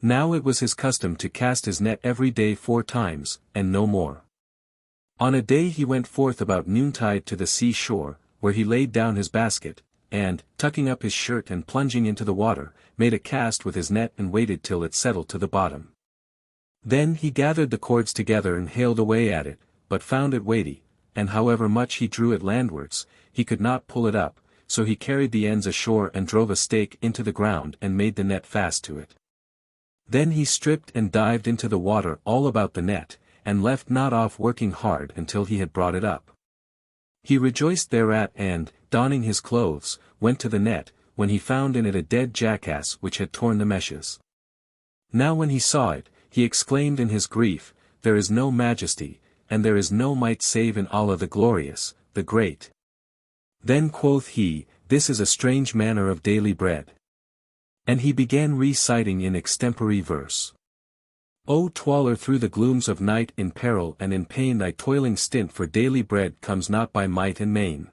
Now it was his custom to cast his net every day 4 times, and no more. On a day he went forth about noontide to the sea shore, where he laid down his basket, and, tucking up his shirt and plunging into the water, made a cast with his net and waited till it settled to the bottom. Then he gathered the cords together and haled away at it, but found it weighty, and however much he drew it landwards, he could not pull it up, so he carried the ends ashore and drove a stake into the ground and made the net fast to it. Then he stripped and dived into the water all about the net, and left not off working hard until he had brought it up. He rejoiced thereat and, donning his clothes, went to the net, when he found in it a dead jackass which had torn the meshes. Now when he saw it, he exclaimed in his grief, "There is no majesty, and there is no might save in Allah the Glorious, the Great." Then quoth he, "This is a strange manner of daily bread." And he began reciting in extempore verse. O twaller, through the glooms of night in peril and in pain thy toiling stint for daily bread comes not by might and main.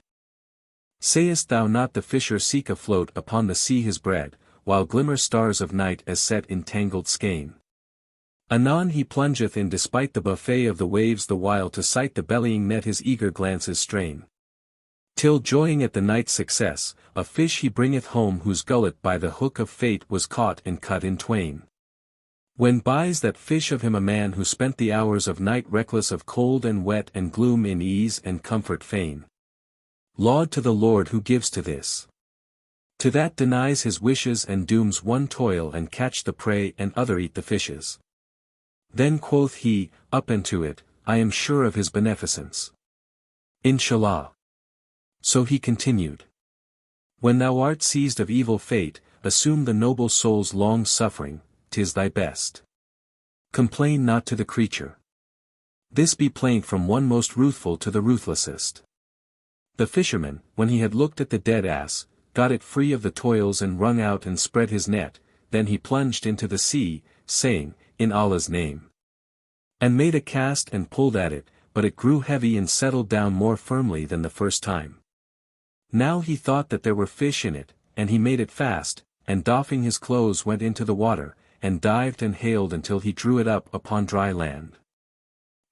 Sayest thou not the fisher seek afloat upon the sea his bread, while glimmer stars of night as set in tangled skein? Anon he plungeth in despite the buffet of the waves the while to sight the bellying net his eager glances strain. Till joying at the night's success, a fish he bringeth home whose gullet by the hook of fate was caught and cut in twain. When buys that fish of him a man who spent the hours of night reckless of cold and wet and gloom in ease and comfort fain. Laud to the Lord who gives to this. To that denies his wishes and dooms one toil and catch the prey and other eat the fishes. Then quoth he, up and to it, I am sure of his beneficence. Inshallah. So he continued. When thou art seized of evil fate, assume the noble soul's long suffering, 'tis thy best. Complain not to the creature. This be plaint from one most ruthful to the ruthlessest. The fisherman, when he had looked at the dead ass, got it free of the toils and wrung out and spread his net, then he plunged into the sea, saying, In Allah's name. And made a cast and pulled at it, but it grew heavy and settled down more firmly than the first time. Now he thought that there were fish in it, and he made it fast, and doffing his clothes went into the water, and dived and haled until he drew it up upon dry land.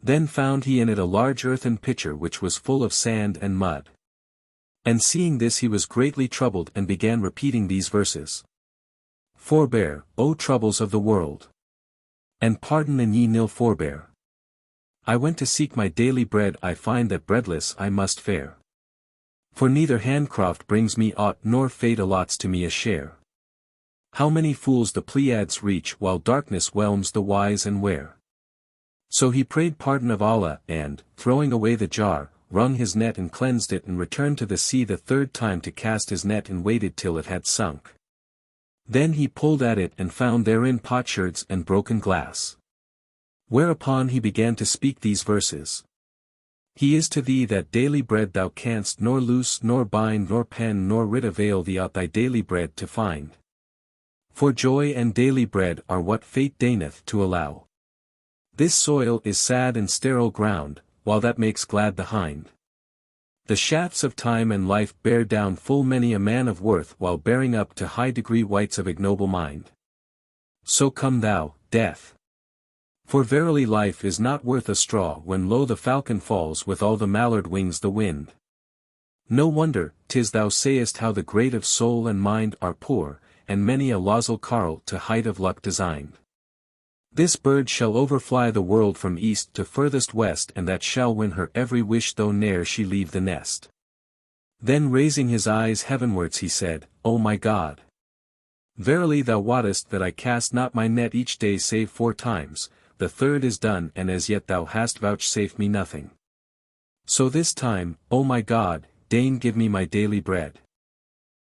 Then found he in it a large earthen pitcher which was full of sand and mud. And seeing this he was greatly troubled and began repeating these verses. Forbear, O troubles of the world. And pardon and ye nil forbear. I went to seek my daily bread, I find that breadless I must fare. For neither handcraft brings me aught nor fate allots to me a share. How many fools the Pleiades reach while darkness whelms the wise and ware. So he prayed pardon of Allah and, throwing away the jar, wrung his net and cleansed it and returned to the sea the third time to cast his net and waited till it had sunk. Then he pulled at it and found therein potsherds and broken glass. Whereupon he began to speak these verses. He is to thee that daily bread thou canst nor loose nor bind nor pen nor writ avail thee aught thy daily bread to find. For joy and daily bread are what fate deigneth to allow. This soil is sad and sterile ground, while that makes glad the hind. The shafts of time and life bear down full many a man of worth while bearing up to high degree wights of ignoble mind. So come thou, death. For verily life is not worth a straw when lo the falcon falls with all the mallard wings the wind. No wonder, 'tis thou sayest how the great of soul and mind are poor, and many a losel carl to height of luck designed. This bird shall overfly the world from east to furthest west and that shall win her every wish though ne'er she leave the nest. Then raising his eyes heavenwards he said, O my God! Verily thou wottest that I cast not my net each day save 4 times, the third is done and as yet thou hast vouchsafed me nothing. So this time, O my God, deign give me my daily bread.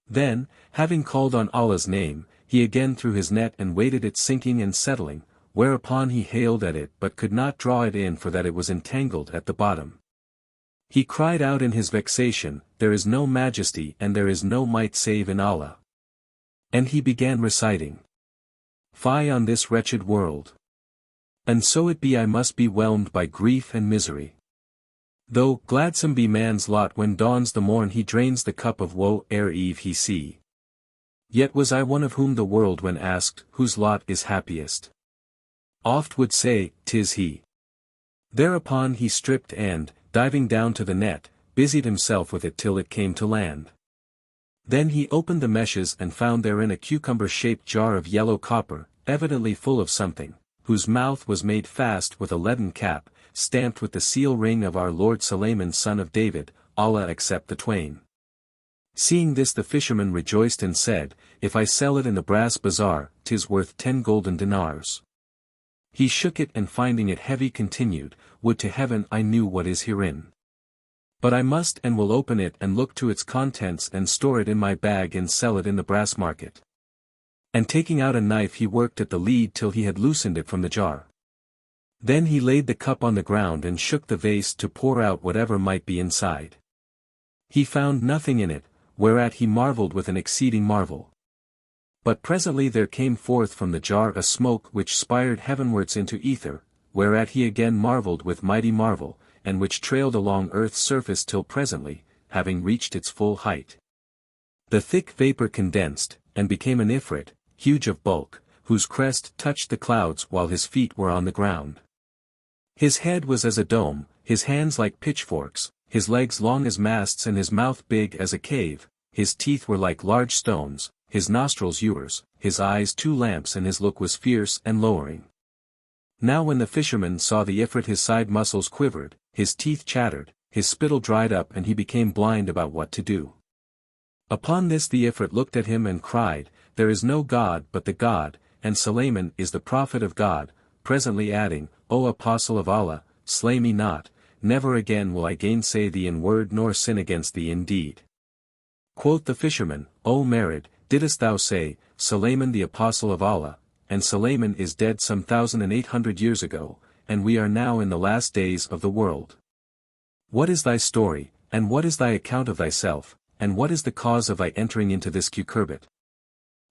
Then, having called on Allah's name, he again threw his net and waited it sinking and settling, whereupon he haled at it but could not draw it in for that it was entangled at the bottom. He cried out in his vexation, There is no majesty and there is no might save in Allah. And he began reciting. Fie on this wretched world. And so it be I must be whelmed by grief and misery. Though gladsome be man's lot when dawns the morn he drains the cup of woe ere eve he see. Yet was I one of whom the world when asked, whose lot is happiest? Oft would say, 'tis he. Thereupon he stripped and, diving down to the net, busied himself with it till it came to land. Then he opened the meshes and found therein a cucumber-shaped jar of yellow copper, evidently full of something, whose mouth was made fast with a leaden cap, stamped with the seal ring of our Lord Sulayman son of David, Allah accept the twain. Seeing this the fisherman rejoiced and said, If I sell it in the brass bazaar, 'tis worth 10 golden dinars. He shook it and finding it heavy continued, Would to heaven I knew what is herein. But I must and will open it and look to its contents and store it in my bag and sell it in the brass market. And taking out a knife he worked at the lead till he had loosened it from the jar. Then he laid the cup on the ground and shook the vase to pour out whatever might be inside. He found nothing in it, whereat he marveled with an exceeding marvel. But presently there came forth from the jar a smoke which spired heavenwards into ether, whereat he again marveled with mighty marvel, and which trailed along earth's surface till presently, having reached its full height, the thick vapor condensed, and became an ifrit, huge of bulk, whose crest touched the clouds while his feet were on the ground. His head was as a dome, his hands like pitchforks, his legs long as masts and his mouth big as a cave, his teeth were like large stones, his nostrils ewers, his eyes 2 lamps and his look was fierce and lowering. Now when the fisherman saw the ifrit his side muscles quivered, his teeth chattered, his spittle dried up and he became blind about what to do. Upon this the ifrit looked at him and cried, There is no God but the God, and Sulayman is the prophet of God, presently adding, O Apostle of Allah, slay me not, never again will I gainsay thee in word nor sin against thee in deed. Quoth the fisherman, O Merid, didst thou say, Sulayman the Apostle of Allah, and Sulayman is dead some 1,800 years ago, and we are now in the last days of the world. What is thy story, and what is thy account of thyself, and what is the cause of thy entering into this cucurbit?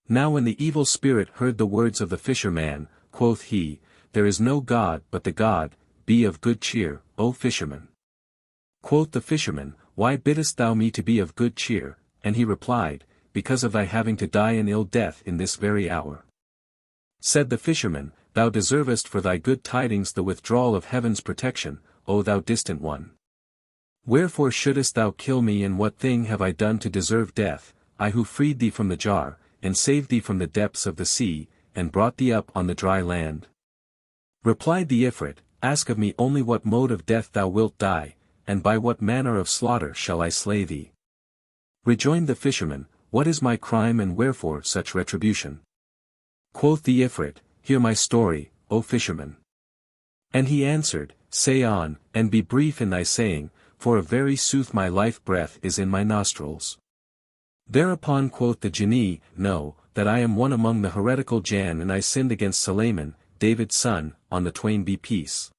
Now when the evil spirit heard the words of the fisherman, quoth he, There is no God but the God, be of good cheer, O fisherman. Quoth the fisherman, Why biddest thou me to be of good cheer? And he replied, Because of thy having to die an ill death in this very hour. Said the fisherman, Thou deservest for thy good tidings the withdrawal of heaven's protection, O thou distant one. Wherefore shouldest thou kill me, and what thing have I done to deserve death, I who freed thee from the jar, and saved thee from the depths of the sea, and brought thee up on the dry land? Replied the Ifrit, Ask of me only what mode of death thou wilt die, and by what manner of slaughter shall I slay thee? Rejoined the fisherman, What is my crime and wherefore such retribution? Quoth the Ifrit, Hear my story, O fisherman. And he answered, Say on, and be brief in thy saying, for of very sooth my life breath is in my nostrils. Thereupon quoth the Jinni, Know, that I am one among the heretical Jann, and I sinned against Sulayman, David's son, on the twain be peace.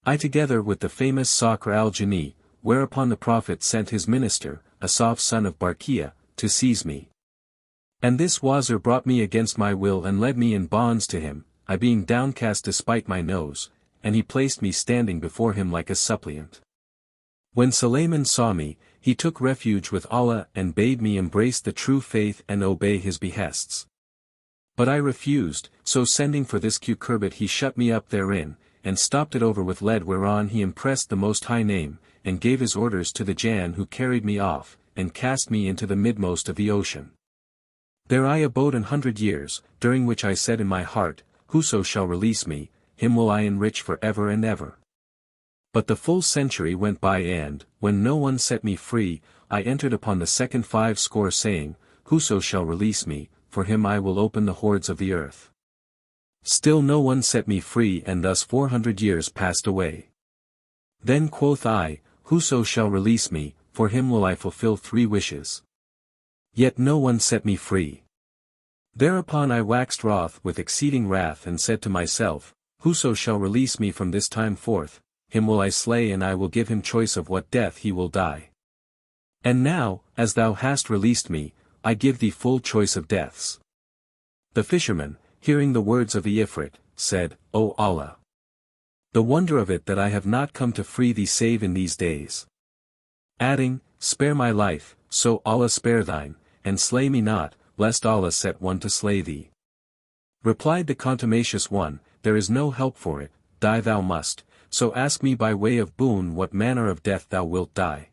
I together with the famous Sakhr al-Jinni, whereupon the Prophet sent his minister, Asaf son of Barkiya, to seize me. And this Wazir brought me against my will and led me in bonds to him, I being downcast despite my nose, and he placed me standing before him like a suppliant. When Sulayman saw me, he took refuge with Allah and bade me embrace the true faith and obey his behests. But I refused, so sending for this cucurbit he shut me up therein, and stopped it over with lead, whereon he impressed the Most High name, and gave his orders to the Jann who carried me off, and cast me into the midmost of the ocean. There I abode 100 years, during which I said in my heart, Whoso shall release me, him will I enrich for ever and ever. But the full century went by and, when no one set me free, I entered upon the second 50, saying, Whoso shall release me, for him I will open the hordes of the earth. Still no one set me free, and thus 400 years passed away. Then quoth I, Whoso shall release me, for him will I fulfill 3 wishes. Yet no one set me free. Thereupon I waxed wroth with exceeding wrath and said to myself, Whoso shall release me from this time forth, him will I slay, and I will give him choice of what death he will die. And now, as thou hast released me, I give thee full choice of deaths. The fisherman, hearing the words of the Ifrit, said, O Allah! The wonder of it that I have not come to free thee save in these days. Adding, Spare my life, so Allah spare thine, and slay me not, lest Allah set one to slay thee. Replied the contumacious one, There is no help for it, die thou must, so ask me by way of boon what manner of death thou wilt die.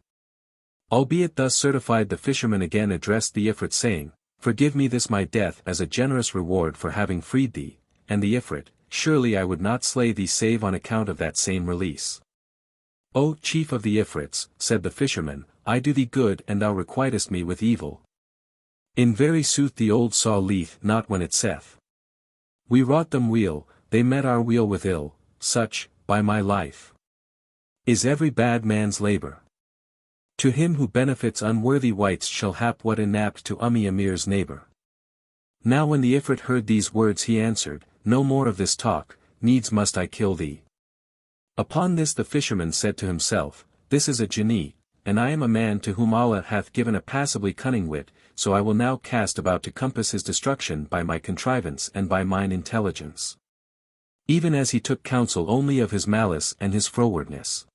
Albeit thus certified, the fisherman again addressed the Ifrit, saying, "Forgive me this my death as a generous reward for having freed thee," and the Ifrit, "Surely I would not slay thee save on account of that same release." "O chief of the Ifrits," said the fisherman, "I do thee good and thou requitest me with evil. In very sooth the old saw leeth not when it saith, we wrought them weal, they met our weal with ill, such, by my life, is every bad man's labour. To him who benefits unworthy wights shall hap what inapt to Amir's neighbour." Now when the Ifrit heard these words he answered, "No more of this talk, needs must I kill thee." Upon this the fisherman said to himself, "This is a JINNI, and I am a man to whom Allah hath given a passably cunning wit, so I will now cast about to compass his destruction by my contrivance and by mine intelligence." Even as he took counsel only of his malice and his frowardness.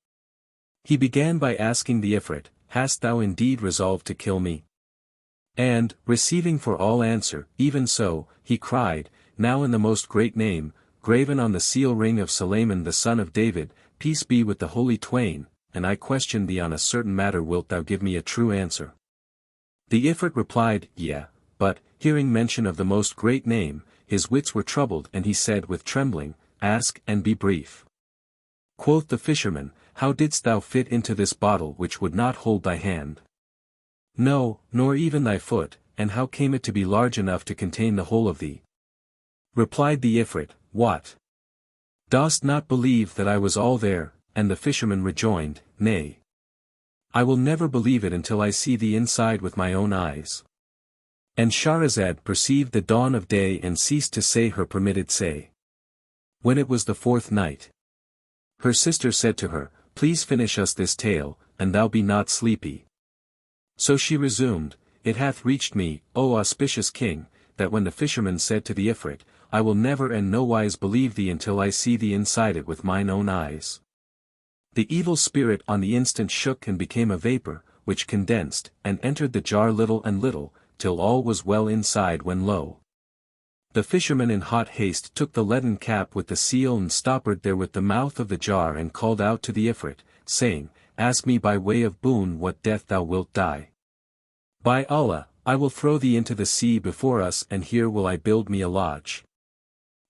He began by asking the Ifrit, "Hast thou indeed resolved to kill me?" And, receiving for all answer, "Even so," he cried, "Now in the most great name, graven on the seal ring of Sulayman the son of David, peace be with the holy twain, and I question thee on a certain matter, wilt thou give me a true answer?" The Ifrit replied, "Yea, but," hearing mention of the most great name, his wits were troubled and he said with trembling, "Ask and be brief." Quoth the fisherman, "How didst thou fit into this bottle which would not hold thy hand? No, nor even thy foot, and how came it to be large enough to contain the whole of thee?" Replied the Ifrit, "What? Dost not believe that I was all there?" And the fisherman rejoined, "Nay. I will never believe it until I see thee inside with my own eyes." And Shahrazad perceived the dawn of day and ceased to say her permitted say. When it was the fourth night, her sister said to her, "Please finish us this tale, and thou be not sleepy." So she resumed, "It hath reached me, O auspicious king, that when the fisherman said to the Ifrit, I will never and nowise believe thee until I see thee inside it with mine own eyes, the evil spirit on the instant shook and became a vapor, which condensed, and entered the jar little and little, till all was well inside, when lo! The fisherman in hot haste took the leaden cap with the seal and stoppered therewith the mouth of the jar and called out to the Ifrit, saying, "Ask me by way of boon what death thou wilt die. By Allah, I will throw thee into the sea before us, and here will I build me a lodge.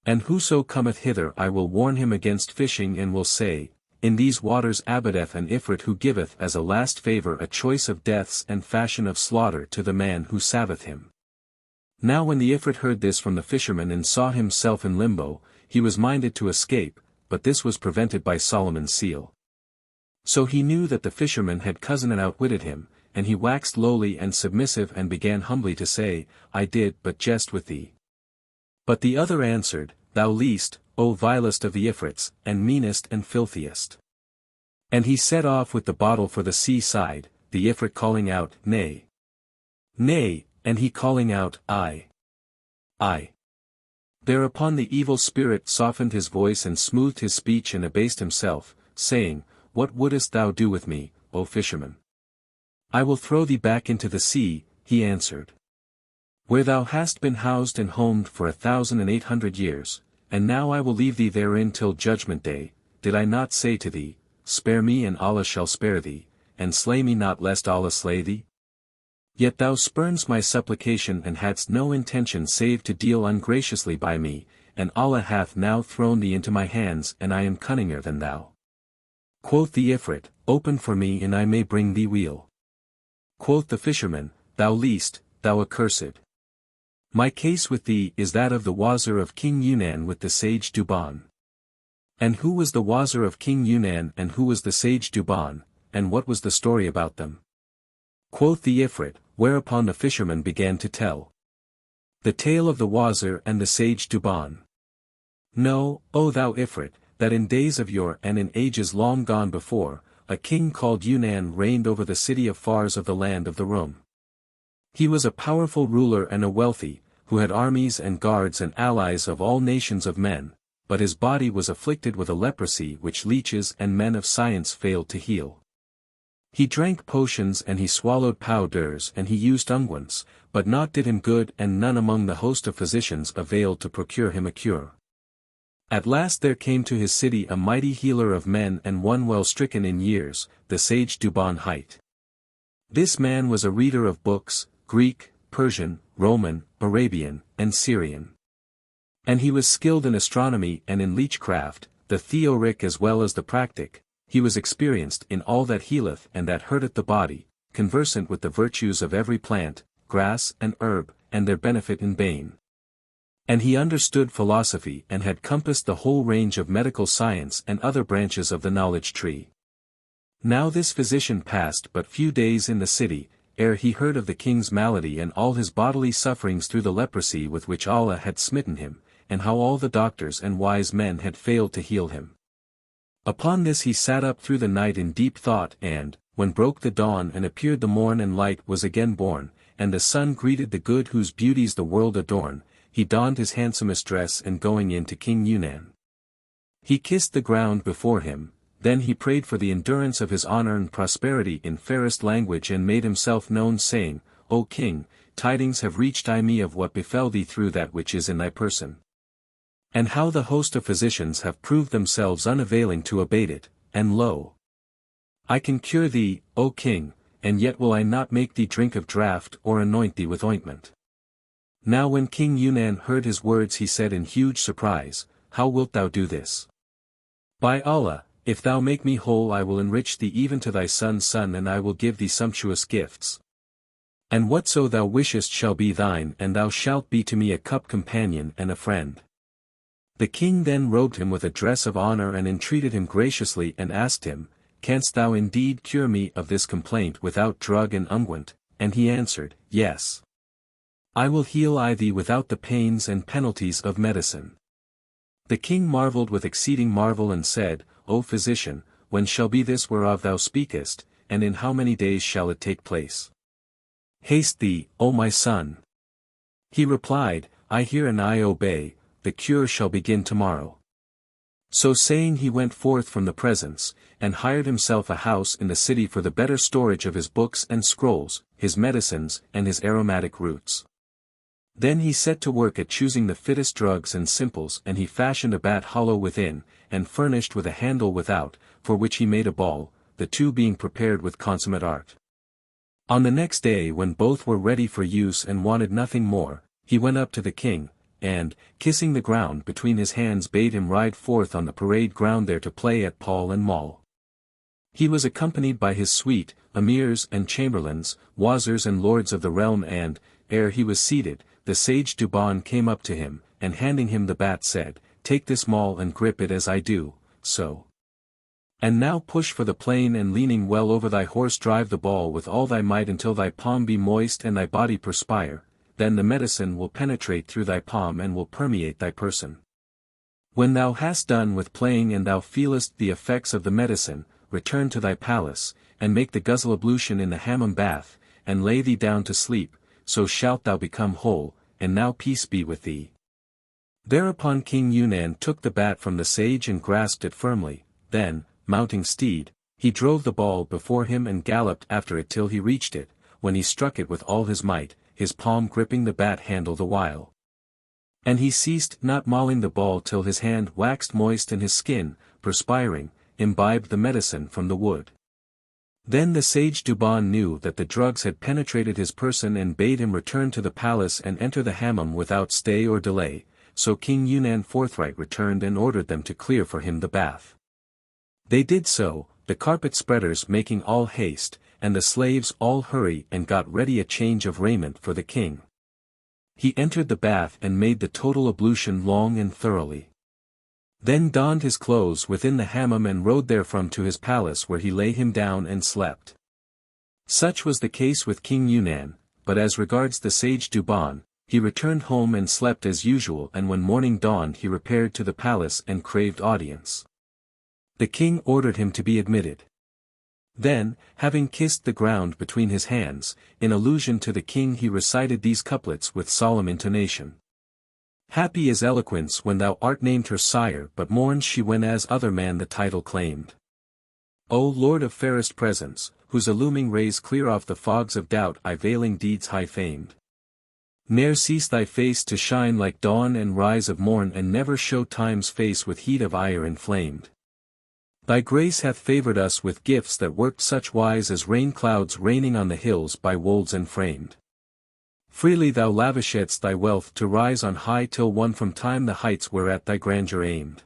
And whoso cometh hither I will warn him against fishing and will say, In these waters abideth an Ifrit who giveth as a last favour a choice of deaths and fashion of slaughter to the man who saveth him." Now when the Ifrit heard this from the fisherman and saw himself in limbo, he was minded to escape, but this was prevented by Solomon's seal. So he knew that the fisherman had cousined and outwitted him, and he waxed lowly and submissive and began humbly to say, "I did but jest with thee." But the other answered, "Thou least, O vilest of the Ifrits, and meanest and filthiest." And he set off with the bottle for the sea side, the Ifrit calling out, "Nay. Nay," and he calling out, "I. I." Thereupon the evil spirit softened his voice and smoothed his speech and abased himself, saying, "What wouldest thou do with me, O fisherman?" "I will throw thee back into the sea," he answered, "where thou hast been housed and homed for 1,800 years, and now I will leave thee therein till judgment day. Did I not say to thee, Spare me and Allah shall spare thee, and slay me not lest Allah slay thee? Yet thou spurnedst my supplication and hadst no intention save to deal ungraciously by me, and Allah hath now thrown thee into my hands and I am cunninger than thou." Quoth the Ifrit, "Open for me and I may bring thee weal." Quoth the fisherman, "Thou least, thou accursed. My case with thee is that of the Wazir of King Yunnan with the sage Duban." And who was the Wazir of King Yunnan and who was the sage Duban, and what was the story about them? Quoth the Ifrit, whereupon the fisherman began to tell the tale of the Wazir and the sage Duban. Know, O thou Ifrit, that in days of yore and in ages long gone before, a king called Yunnan reigned over the city of Fars of the land of the Rum. He was a powerful ruler and a wealthy, who had armies and guards and allies of all nations of men, but his body was afflicted with a leprosy which leeches and men of science failed to heal. He drank potions and he swallowed powders and he used unguents, but naught did him good and none among the host of physicians availed to procure him a cure. At last there came to his city a mighty healer of men and one well stricken in years, the sage Duban hight. This man was a reader of books, Greek, Persian, Roman, Arabian, and Syrian. And he was skilled in astronomy and in leechcraft, the theoric as well as the practic. He was experienced in all that healeth and that hurteth the body, conversant with the virtues of every plant, grass and herb, and their benefit in bane. And he understood philosophy and had compassed the whole range of medical science and other branches of the knowledge tree. Now this physician passed but few days in the city, ere he heard of the king's malady and all his bodily sufferings through the leprosy with which Allah had smitten him, and how all the doctors and wise men had failed to heal him. Upon this he sat up through the night in deep thought and, when broke the dawn and appeared the morn and light was again born, and the sun greeted the good whose beauties the world adorn, he donned his handsomest dress and going in to King Yunan. He kissed the ground before him, then he prayed for the endurance of his honor and prosperity in fairest language and made himself known saying, O king, tidings have reached me of what befell thee through that which is in thy person. And how the host of physicians have proved themselves unavailing to abate it, and lo! I can cure thee, O king, and yet will I not make thee drink of draught or anoint thee with ointment. Now when King Yunan heard his words he said in huge surprise, How wilt thou do this? By Allah, if thou make me whole I will enrich thee even to thy son's son and I will give thee sumptuous gifts. And whatso thou wishest shall be thine and thou shalt be to me a cup companion and a friend. The king then robed him with a dress of honor and entreated him graciously and asked him, Canst thou indeed cure me of this complaint without drug and unguent? And he answered, Yes. I will heal thee without the pains and penalties of medicine. The king marveled with exceeding marvel and said, O physician, when shall be this whereof thou speakest, and in how many days shall it take place? Haste thee, O my son. He replied, I hear and I obey, the cure shall begin tomorrow. So saying he went forth from the presence, and hired himself a house in the city for the better storage of his books and scrolls, his medicines and his aromatic roots. Then he set to work at choosing the fittest drugs and simples and he fashioned a bat hollow within, and furnished with a handle without, for which he made a ball, the two being prepared with consummate art. On the next day when both were ready for use and wanted nothing more, he went up to the king, and, kissing the ground between his hands bade him ride forth on the parade ground there to play at Paul and Maul. He was accompanied by his suite, emirs and chamberlains, wazirs and lords of the realm and, ere he was seated, the sage Duban came up to him, and handing him the bat said, Take this maul and grip it as I do, so. And now push for the plain and leaning well over thy horse drive the ball with all thy might until thy palm be moist and thy body perspire, then the medicine will penetrate through thy palm and will permeate thy person. When thou hast done with playing and thou feelest the effects of the medicine, return to thy palace, and make the ghusl ablution in the hammam bath, and lay thee down to sleep, so shalt thou become whole, and now peace be with thee. Thereupon King Yunan took the bat from the sage and grasped it firmly, then, mounting steed, he drove the ball before him and galloped after it till he reached it, when he struck it with all his might, his palm gripping the bat handle the while. And he ceased not mauling the ball till his hand waxed moist and his skin, perspiring, imbibed the medicine from the wood. Then the sage Duban knew that the drugs had penetrated his person and bade him return to the palace and enter the hammam without stay or delay, so King Yunan forthright returned and ordered them to clear for him the bath. They did so, the carpet spreaders making all haste, and the slaves all hurry and got ready a change of raiment for the king. He entered the bath and made the total ablution long and thoroughly. Then donned his clothes within the hammam and rode therefrom to his palace where he lay him down and slept. Such was the case with King Yunan, but as regards the sage Duban, he returned home and slept as usual and when morning dawned he repaired to the palace and craved audience. The king ordered him to be admitted. Then, having kissed the ground between his hands, in allusion to the king he recited these couplets with solemn intonation. Happy is eloquence when thou art named her sire but mourns she when as other man the title claimed. O Lord of fairest presence, whose illuming rays clear off the fogs of doubt veiling deeds high famed. Ne'er cease thy face to shine like dawn and rise of morn and never show time's face with heat of ire inflamed. Thy grace hath favoured us with gifts that worked such wise as rain clouds raining on the hills by wolds enframed. Freely thou lavishedst thy wealth to rise on high till won from time the heights whereat thy grandeur aimed.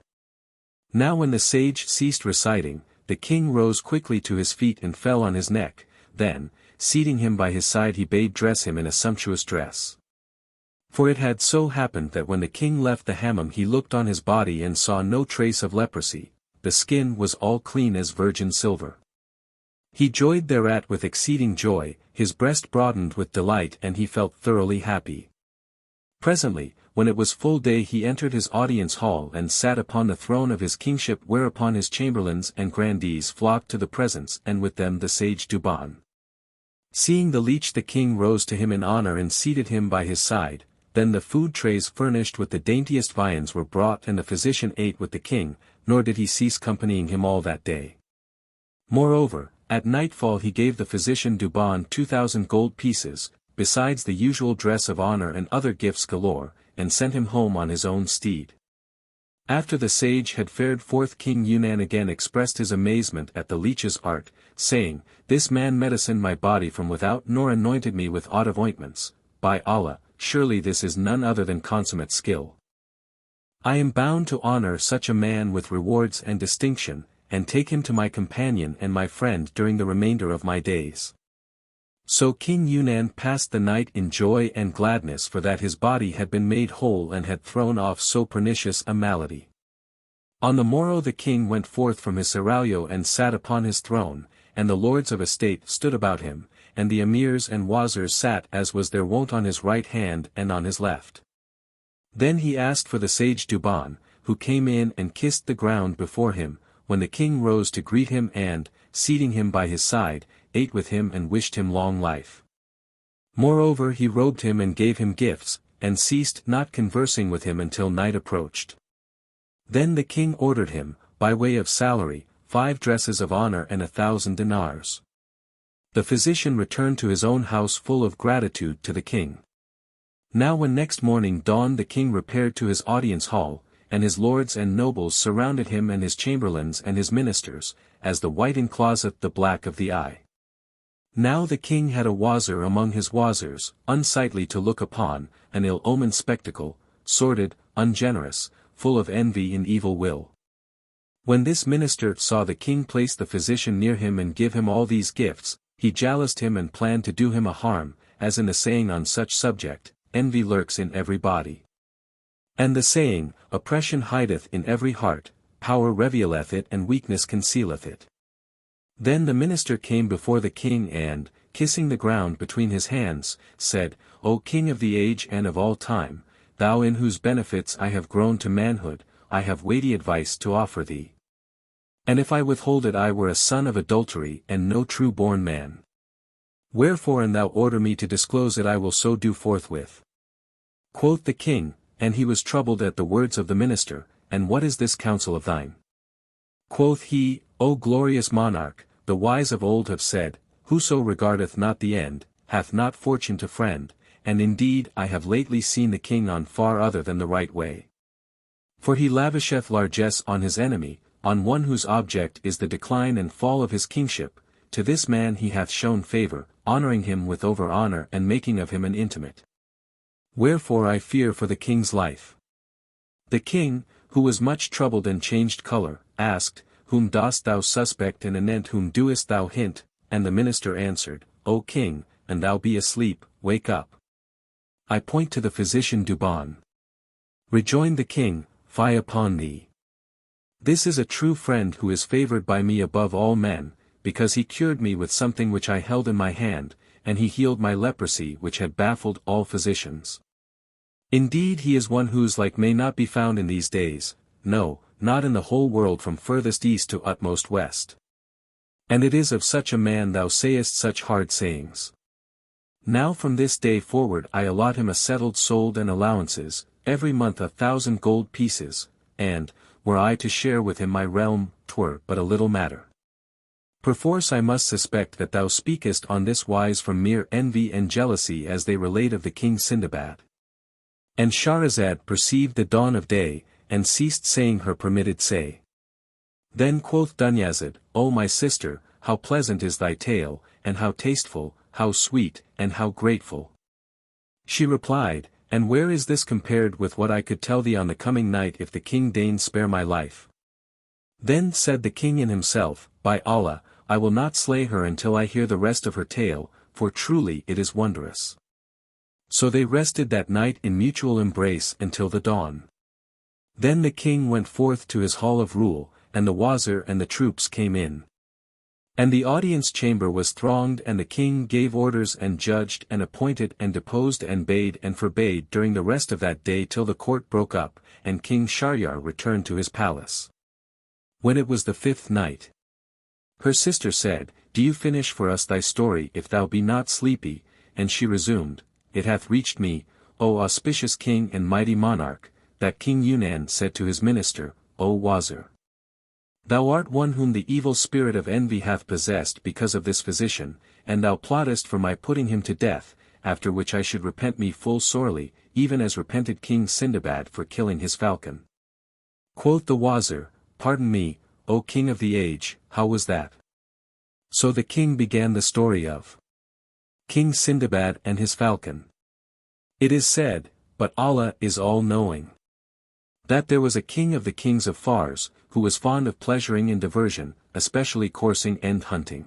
Now when the sage ceased reciting, the king rose quickly to his feet and fell on his neck, then, seating him by his side he bade dress him in a sumptuous dress. For it had so happened that when the king left the hammam he looked on his body and saw no trace of leprosy, the skin was all clean as virgin silver. He joyed thereat with exceeding joy, his breast broadened with delight and he felt thoroughly happy. Presently, when it was full day he entered his audience hall and sat upon the throne of his kingship whereupon his chamberlains and grandees flocked to the presence and with them the sage Duban. Seeing the leech the king rose to him in honor and seated him by his side, then the food trays furnished with the daintiest viands were brought and the physician ate with the king, nor did he cease accompanying him all that day. Moreover, at nightfall he gave the physician Duban 2,000 gold pieces, besides the usual dress of honor and other gifts galore, and sent him home on his own steed. After the sage had fared forth King Yunan again expressed his amazement at the leech's art, saying, This man medicined my body from without nor anointed me with aught of ointments, by Allah, surely this is none other than consummate skill. I am bound to honor such a man with rewards and distinction, and take him to my companion and my friend during the remainder of my days. So King Yunan passed the night in joy and gladness for that his body had been made whole and had thrown off so pernicious a malady. On the morrow the king went forth from his seraglio and sat upon his throne, and the lords of estate stood about him, and the emirs and wazirs sat as was their wont on his right hand and on his left. Then he asked for the sage Duban, who came in and kissed the ground before him, when the king rose to greet him and, seating him by his side, ate with him and wished him long life. Moreover he robed him and gave him gifts, and ceased not conversing with him until night approached. Then the king ordered him, by way of salary, 5 dresses of honor and 1,000 dinars. The physician returned to his own house full of gratitude to the king. Now when next morning dawned the king repaired to his audience hall, and his lords and nobles surrounded him and his chamberlains and his ministers, as the white encloseth the black of the eye. Now the king had a wazir among his wazirs, unsightly to look upon, an ill-omened spectacle, sordid, ungenerous, full of envy and evil will. When this minister saw the king place the physician near him and give him all these gifts, he jaloused him and planned to do him a harm, as in the saying on such subject, envy lurks in every body. And the saying, oppression hideth in every heart, power revealeth it and weakness concealeth it. Then the minister came before the king and, kissing the ground between his hands, said, O king of the age and of all time, thou in whose benefits I have grown to manhood, I have weighty advice to offer thee. And if I withhold it I were a son of adultery and no true-born man. Wherefore an thou order me to disclose it I will so do forthwith. Quoth the king, and he was troubled at the words of the minister, and what is this counsel of thine? Quoth he, O glorious monarch, the wise of old have said, Whoso regardeth not the end, hath not fortune to friend, and indeed I have lately seen the king on far other than the right way. For he lavisheth largesse on his enemy, on one whose object is the decline and fall of his kingship, to this man he hath shown favour, honouring him with over-honour and making of him an intimate. Wherefore I fear for the king's life. The king, who was much troubled and changed colour, asked, Whom dost thou suspect and anent whom doest thou hint? And the minister answered, O king, and thou be asleep, wake up. I point to the physician Duban. Rejoined the king, Fie upon thee. This is a true friend who is favoured by me above all men, because he cured me with something which I held in my hand, and he healed my leprosy which had baffled all physicians. Indeed he is one whose like may not be found in these days, no, not in the whole world from furthest east to utmost west. And it is of such a man thou sayest such hard sayings. Now from this day forward I allot him a settled solde and allowances, every month 1,000 gold pieces, and, were I to share with him my realm, 'twere but a little matter. Perforce I must suspect that thou speakest on this wise from mere envy and jealousy as they relate of the king Sindbad. And Shahrazad perceived the dawn of day, and ceased saying her permitted say. Then quoth Dunyazad, O my sister, how pleasant is thy tale, and how tasteful, how sweet, and how grateful. She replied, And where is this compared with what I could tell thee on the coming night if the king deigns spare my life? Then said the king in himself, By Allah, I will not slay her until I hear the rest of her tale, for truly it is wondrous. So they rested that night in mutual embrace until the dawn. Then the king went forth to his hall of rule, and the wazir and the troops came in. And the audience chamber was thronged, and the king gave orders and judged and appointed and deposed and bade and forbade during the rest of that day till the court broke up, and King Shahryar returned to his palace. When it was the 5th night, her sister said, Do you finish for us thy story if thou be not sleepy? And she resumed, It hath reached me, O auspicious king and mighty monarch, that King Yunan said to his minister, O wazir, Thou art one whom the evil spirit of envy hath possessed because of this physician, and thou plottest for my putting him to death, after which I should repent me full sorely, even as repented King Sindbad for killing his falcon. Quoth the wazir, Pardon me, O king of the age, how was that? So the king began the story of King Sindbad and his falcon. It is said, but Allah is all-knowing, that there was a king of the kings of Fars, who was fond of pleasuring in diversion, especially coursing and hunting.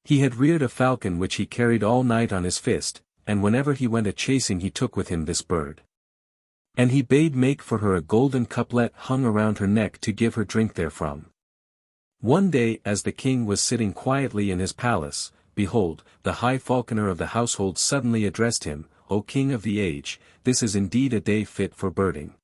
He had reared a falcon which he carried all night on his fist, and whenever he went a-chasing he took with him this bird. And he bade make for her a golden cuplet hung around her neck to give her drink therefrom. One day as the king was sitting quietly in his palace, behold, the high falconer of the household suddenly addressed him, O king of the age, this is indeed a day fit for birding.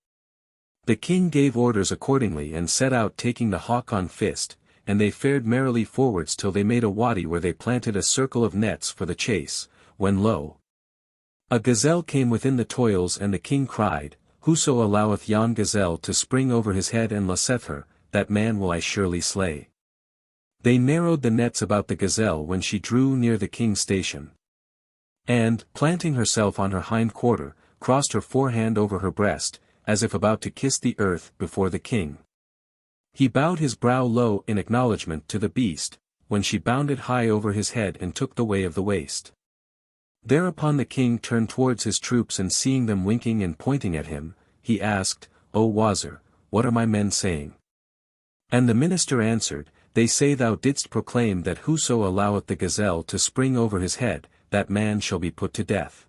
The king gave orders accordingly and set out taking the hawk on fist, and they fared merrily forwards till they made a wady where they planted a circle of nets for the chase, when lo! A gazelle came within the toils and the king cried, Whoso alloweth yon gazelle to spring over his head and lesseth her, that man will I surely slay. They narrowed the nets about the gazelle when she drew near the king's station. And, planting herself on her hind quarter, crossed her forehand over her breast, as if about to kiss the earth before the king. He bowed his brow low in acknowledgment to the beast, when she bounded high over his head and took the way of the waist. Thereupon the king turned towards his troops and seeing them winking and pointing at him, he asked, O wazir, what are my men saying? And the minister answered, They say thou didst proclaim that whoso alloweth the gazelle to spring over his head, that man shall be put to death.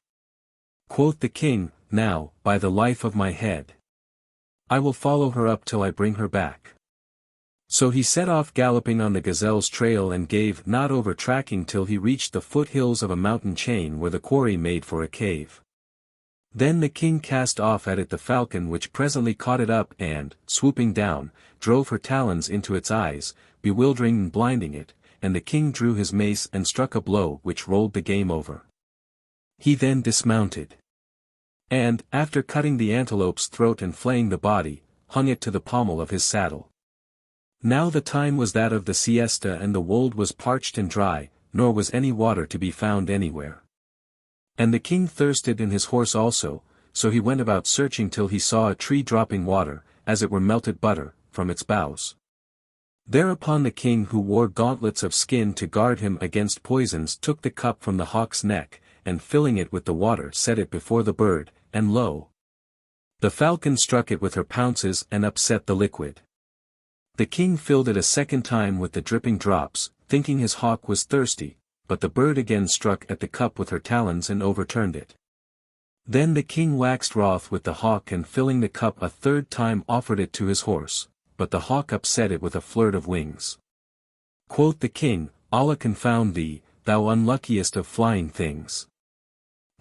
Quoth the king, Now, by the life of my head, I will follow her up till I bring her back. So he set off galloping on the gazelle's trail and gave not over tracking till he reached the foothills of a mountain chain where the quarry made for a cave. Then the king cast off at it the falcon which presently caught it up and, swooping down, drove her talons into its eyes, bewildering and blinding it, and the king drew his mace and struck a blow which rolled the game over. He then dismounted. And, after cutting the antelope's throat and flaying the body, hung it to the pommel of his saddle. Now the time was that of the siesta and the wold was parched and dry, nor was any water to be found anywhere. And the king thirsted in his horse also, so he went about searching till he saw a tree dropping water, as it were melted butter, from its boughs. Thereupon the king who wore gauntlets of skin to guard him against poisons took the cup from the hawk's neck, and filling it with the water set it before the bird, and lo! The falcon struck it with her pounces and upset the liquid. The king filled it a second time with the dripping drops, thinking his hawk was thirsty, but the bird again struck at the cup with her talons and overturned it. Then the king waxed wroth with the hawk and filling the cup a third time offered it to his horse, but the hawk upset it with a flirt of wings. Quoth the king, Allah confound thee, thou unluckiest of flying things.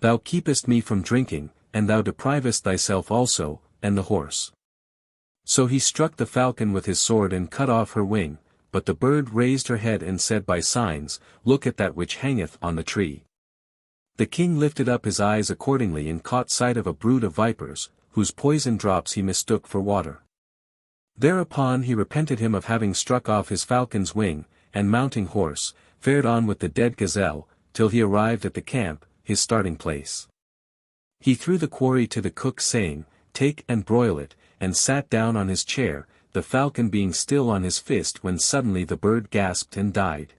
Thou keepest me from drinking, and thou deprivest thyself also, and the horse. So he struck the falcon with his sword and cut off her wing, but the bird raised her head and said by signs, Look at that which hangeth on the tree. The king lifted up his eyes accordingly and caught sight of a brood of vipers, whose poison drops he mistook for water. Thereupon he repented him of having struck off his falcon's wing, and mounting horse, fared on with the dead gazelle, till he arrived at the camp, his starting place. He threw the quarry to the cook saying, Take and broil it, and sat down on his chair, the falcon being still on his fist when suddenly the bird gasped and died.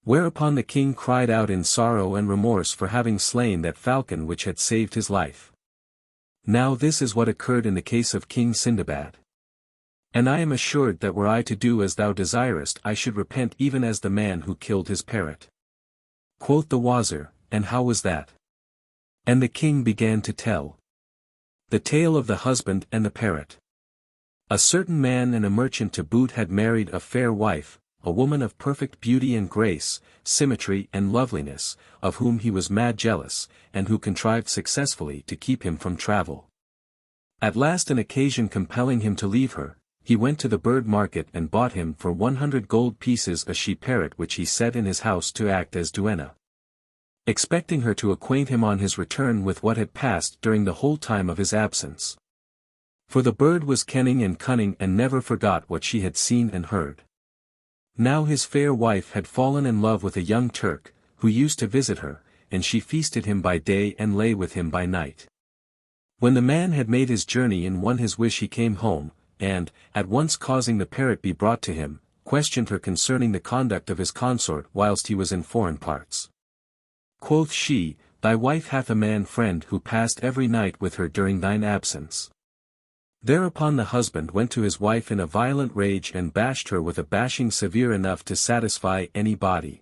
Whereupon the king cried out in sorrow and remorse for having slain that falcon which had saved his life. Now this is what occurred in the case of King Sindbad. And I am assured that were I to do as thou desirest I should repent even as the man who killed his parrot. Quoth the Wazir, and how was that? And the king began to tell the tale of the husband and the parrot. A certain man and a merchant to boot had married a fair wife, a woman of perfect beauty and grace, symmetry and loveliness, of whom he was mad jealous, and who contrived successfully to keep him from travel. At last an occasion compelling him to leave her, he went to the bird market and bought him for 100 gold pieces a she-parrot which he set in his house to act as duenna, expecting her to acquaint him on his return with what had passed during the whole time of his absence. For the bird was kenning and cunning and never forgot what she had seen and heard. Now his fair wife had fallen in love with a young Turk, who used to visit her, and she feasted him by day and lay with him by night. When the man had made his journey and won his wish he came home, and, at once causing the parrot be brought to him, questioned her concerning the conduct of his consort whilst he was in foreign parts. Quoth she, Thy wife hath a man friend who passed every night with her during thine absence. Thereupon the husband went to his wife in a violent rage and bashed her with a bashing severe enough to satisfy any body.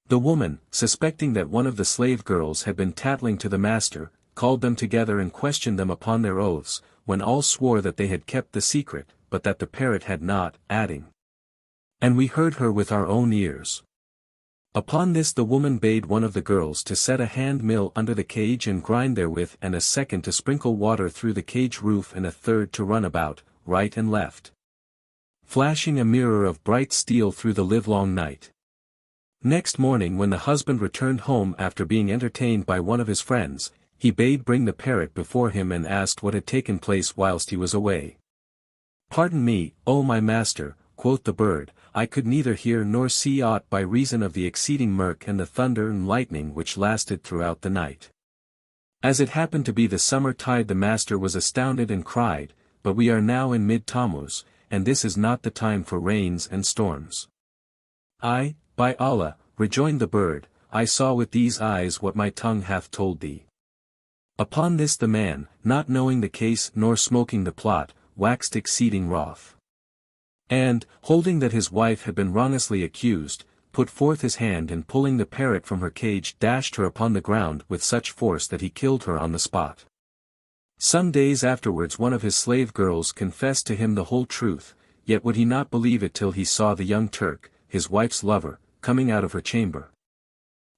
The woman, suspecting that one of the slave girls had been tattling to the master, called them together and questioned them upon their oaths, when all swore that they had kept the secret, but that the parrot had not, adding, And we heard her with our own ears. Upon this the woman bade one of the girls to set a hand mill under the cage and grind therewith, and a second to sprinkle water through the cage roof, and a third to run about, right and left, flashing a mirror of bright steel through the livelong night. Next morning when the husband returned home after being entertained by one of his friends, he bade bring the parrot before him and asked what had taken place whilst he was away. Pardon me, O my master, quoth the bird, I could neither hear nor see aught by reason of the exceeding murk and the thunder and lightning which lasted throughout the night. As it happened to be the summer tide, the master was astounded and cried, But we are now in mid-Tammuz, and this is not the time for rains and storms. I, by Allah, rejoined the bird, I saw with these eyes what my tongue hath told thee. Upon this the man, not knowing the case nor smoking the plot, waxed exceeding wroth. And, holding that his wife had been wrongly accused, put forth his hand and pulling the parrot from her cage dashed her upon the ground with such force that he killed her on the spot. Some days afterwards one of his slave girls confessed to him the whole truth, yet would he not believe it till he saw the young Turk, his wife's lover, coming out of her chamber,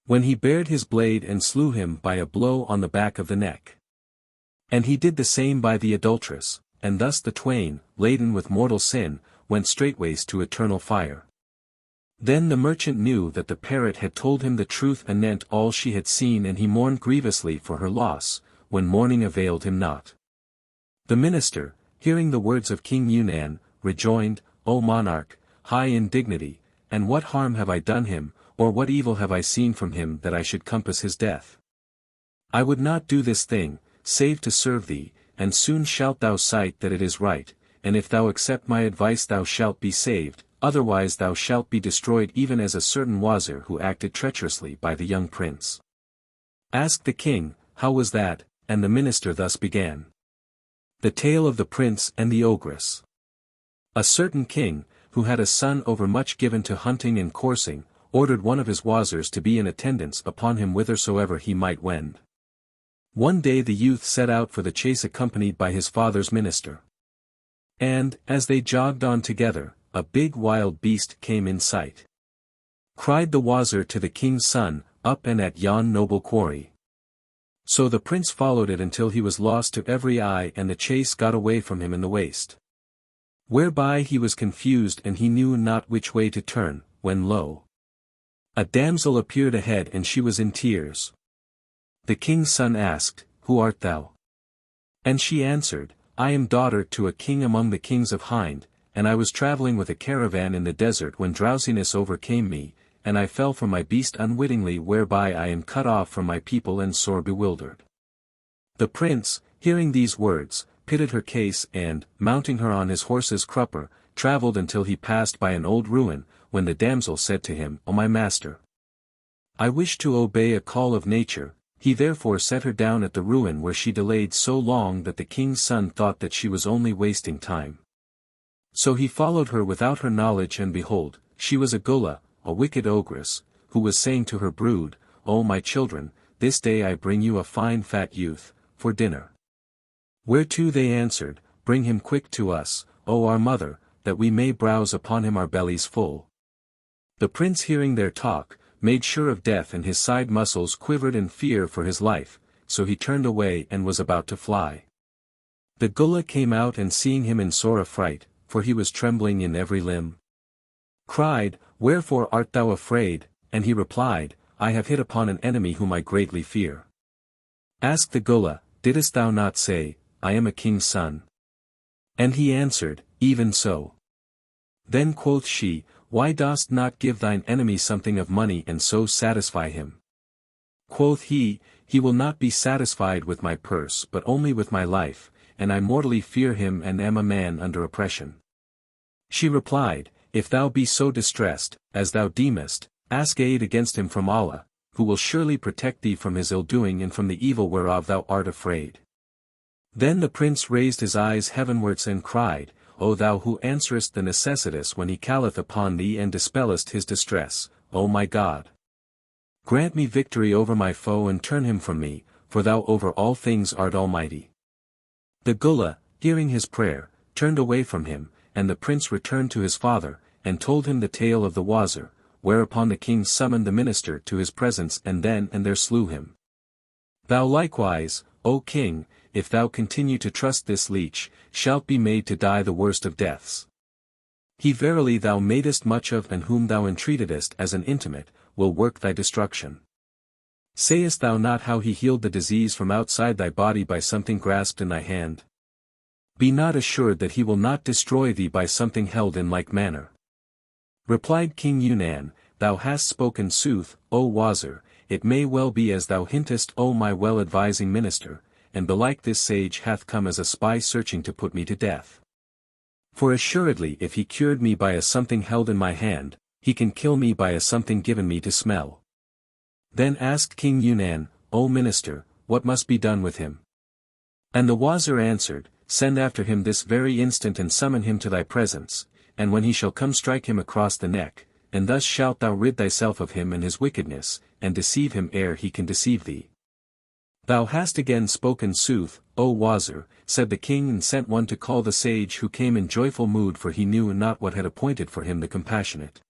when he bared his blade and slew him by a blow on the back of the neck. And he did the same by the adulteress, and thus the twain, laden with mortal sin, went straightways to eternal fire. Then the merchant knew that the parrot had told him the truth anent all she had seen, and he mourned grievously for her loss, when mourning availed him not. The minister, hearing the words of King Yunan, rejoined, O monarch, high in dignity, and what harm have I done him, or what evil have I seen from him that I should compass his death? I would not do this thing, save to serve thee, and soon shalt thou sight that it is right, and if thou accept my advice thou shalt be saved, otherwise thou shalt be destroyed, even as a certain Wazir who acted treacherously by the young prince. Asked the king, how was that, and the minister thus began. The tale of the prince and the ogress. A certain king, who had a son overmuch given to hunting and coursing, ordered one of his Wazirs to be in attendance upon him whithersoever he might wend. One day the youth set out for the chase accompanied by his father's minister. And, as they jogged on together, a big wild beast came in sight. Cried the Wazir to the king's son, Up and at yon noble quarry. So the prince followed it until he was lost to every eye, and the chase got away from him in the waste. Whereby he was confused and he knew not which way to turn, when lo! A damsel appeared ahead and she was in tears. The king's son asked, Who art thou? And she answered, I am daughter to a king among the kings of Hind, and I was traveling with a caravan in the desert when drowsiness overcame me, and I fell from my beast unwittingly, whereby I am cut off from my people and sore bewildered. The prince, hearing these words, pitted her case and, mounting her on his horse's crupper, travelled until he passed by an old ruin, when the damsel said to him, O my master, I wish to obey a call of nature. He therefore set her down at the ruin where she delayed so long that the king's son thought that she was only wasting time. So he followed her without her knowledge, and behold, she was a gullah, a wicked ogress, who was saying to her brood, O my children, this day I bring you a fine fat youth, for dinner. Whereto they answered, Bring him quick to us, O our mother, that we may browse upon him our bellies full. The prince, hearing their talk, made sure of death, and his side muscles quivered in fear for his life, so he turned away and was about to fly. The gullah came out, and seeing him in sore affright, for he was trembling in every limb, cried, Wherefore art thou afraid? And he replied, I have hit upon an enemy whom I greatly fear. Asked the gullah, Didst thou not say, I am a king's son? And he answered, Even so. Then quoth she, Why dost not give thine enemy something of money and so satisfy him? Quoth he, He will not be satisfied with my purse but only with my life, and I mortally fear him and am a man under oppression. She replied, If thou be so distressed, as thou deemest, ask aid against him from Allah, who will surely protect thee from his ill-doing and from the evil whereof thou art afraid. Then the prince raised his eyes heavenwards and cried, O thou who answerest the necessitous when he calleth upon thee and dispellest his distress, O my God! Grant me victory over my foe and turn him from me, for thou over all things art almighty. The gullah, hearing his prayer, turned away from him, and the prince returned to his father, and told him the tale of the wazir, whereupon the king summoned the minister to his presence and then and there slew him. Thou likewise, O king, if thou continue to trust this leech, shalt be made to die the worst of deaths. He verily thou madest much of, and whom thou entreatedest as an intimate, will work thy destruction. Sayest thou not how he healed the disease from outside thy body by something grasped in thy hand? Be not assured that he will not destroy thee by something held in like manner. Replied King Yunan, Thou hast spoken sooth, O wazir, it may well be as thou hintest, O my well-advising minister, and belike this sage hath come as a spy searching to put me to death. For assuredly if he cured me by a something held in my hand, he can kill me by a something given me to smell. Then asked King Yunan, O minister, what must be done with him? And the wazir answered, Send after him this very instant and summon him to thy presence, and when he shall come strike him across the neck, and thus shalt thou rid thyself of him and his wickedness, and deceive him ere he can deceive thee. Thou hast again spoken sooth, O wazir, said the king, and sent one to call the sage, who came in joyful mood, for he knew not what had appointed for him the compassionate.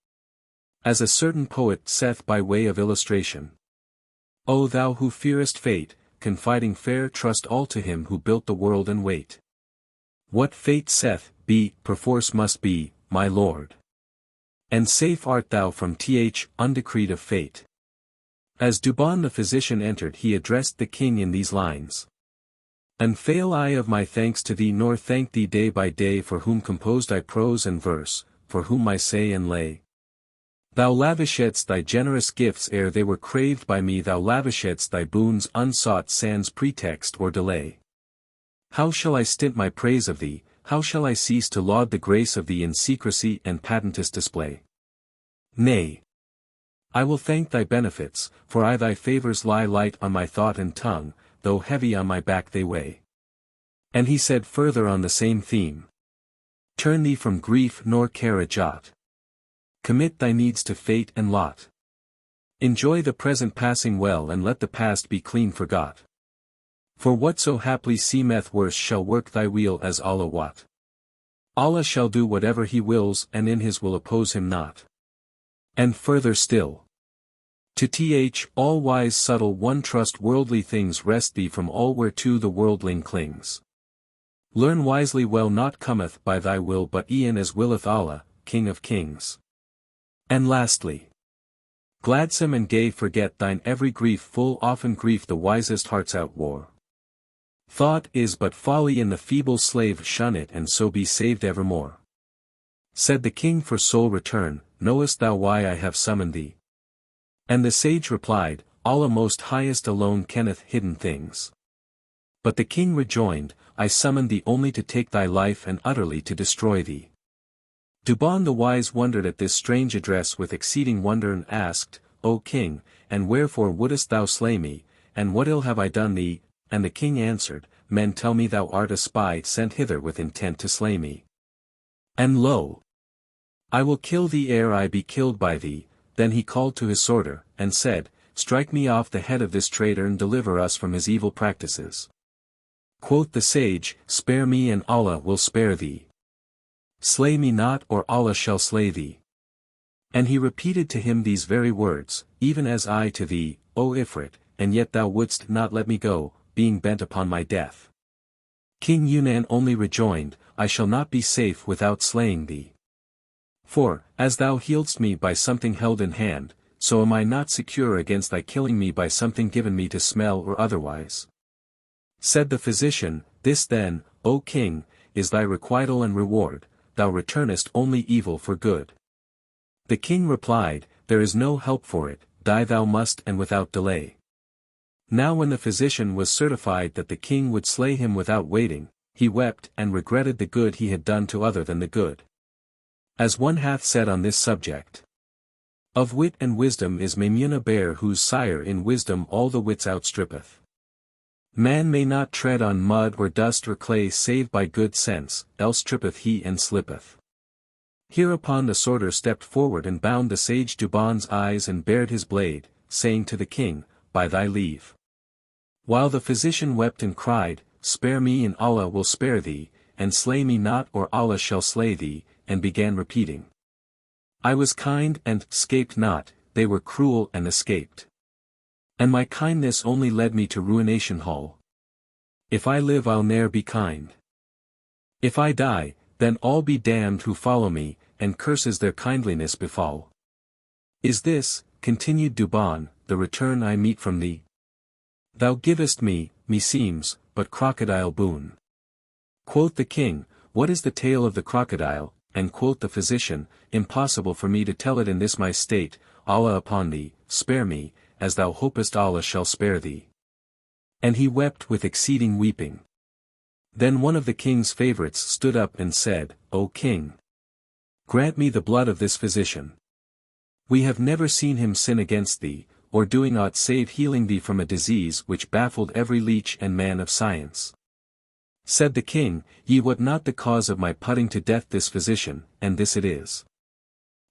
As a certain poet saith by way of illustration, O thou who fearest fate, confiding fair trust all to him who built the world and wait. What fate saith, be, perforce must be, my lord. And safe art thou from undecreed of fate. As Duban the physician entered, he addressed the king in these lines. And fail I of my thanks to thee, nor thank thee day by day, for whom composed I prose and verse, for whom I say and lay. Thou lavishedst thy generous gifts ere they were craved by me, thou lavishedst thy boons unsought sans pretext or delay. How shall I stint my praise of thee, how shall I cease to laud the grace of thee in secrecy and patentous display? Nay, I will thank thy benefits, for I thy favors lie light on my thought and tongue, though heavy on my back they weigh. And he said further on the same theme, Turn thee from grief nor care a jot. Commit thy needs to fate and lot. Enjoy the present passing well, and let the past be clean forgot. For whatso haply seemeth worse shall work thy weal as Allah wot. Allah shall do whatever he wills, and in his will oppose him not. And further still, to all-wise subtle one, trust worldly things, rest thee from all whereto the worldling clings. Learn wisely well, naught cometh by thy will but e'en as willeth Allah, King of kings. And lastly, gladsome and gay, forget thine every grief, full often grief the wisest hearts outwore. Thought is but folly in the feeble slave, shun it and so be saved evermore. Said the king, for sole return, knowest thou why I have summoned thee? And the sage replied, Allah most highest alone kenneth hidden things. But the king rejoined, I summoned thee only to take thy life and utterly to destroy thee. Duban the wise wondered at this strange address with exceeding wonder and asked, O king, and wherefore wouldest thou slay me, and what ill have I done thee? And the king answered, Men tell me thou art a spy sent hither with intent to slay me. And lo! I will kill thee ere I be killed by thee. Then he called to his sworder, and said, Strike me off the head of this traitor and deliver us from his evil practices. Quoth the sage, Spare me and Allah will spare thee. Slay me not or Allah shall slay thee. And he repeated to him these very words, Even as I to thee, O Ifrit, and yet thou wouldst not let me go, being bent upon my death. King Yunan only rejoined, I shall not be safe without slaying thee. For, as thou healedst me by something held in hand, so am I not secure against thy killing me by something given me to smell or otherwise. Said the physician, This then, O king, is thy requital and reward, thou returnest only evil for good. The king replied, There is no help for it, die thou must and without delay. Now when the physician was certified that the king would slay him without waiting, he wept and regretted the good he had done to other than the good. As one hath said on this subject, Of wit and wisdom is Maimuna bare whose sire in wisdom all the wits outstrippeth. Man may not tread on mud or dust or clay save by good sense, else trippeth he and slippeth. Hereupon the sworder stepped forward and bound the sage Duban's eyes and bared his blade, saying to the king, By thy leave. While the physician wept and cried, Spare me and Allah will spare thee, and slay me not or Allah shall slay thee, and began repeating. I was kind and escaped not, they were cruel and escaped. And my kindness only led me to ruination hall. If I live I'll ne'er be kind. If I die, then all be damned who follow me, and curses their kindliness befall. Is this, continued Duban, the return I meet from thee? Thou givest me, meseems, but crocodile boon. Quoth the king, What is the tale of the crocodile? And quoth the physician, Impossible for me to tell it in this my state, Allah upon thee, spare me, as thou hopest Allah shall spare thee. And he wept with exceeding weeping. Then one of the king's favorites stood up and said, O king! Grant me the blood of this physician. We have never seen him sin against thee, or doing aught save healing thee from a disease which baffled every leech and man of science. Said the king, Ye wot not the cause of my putting to death this physician, and this it is.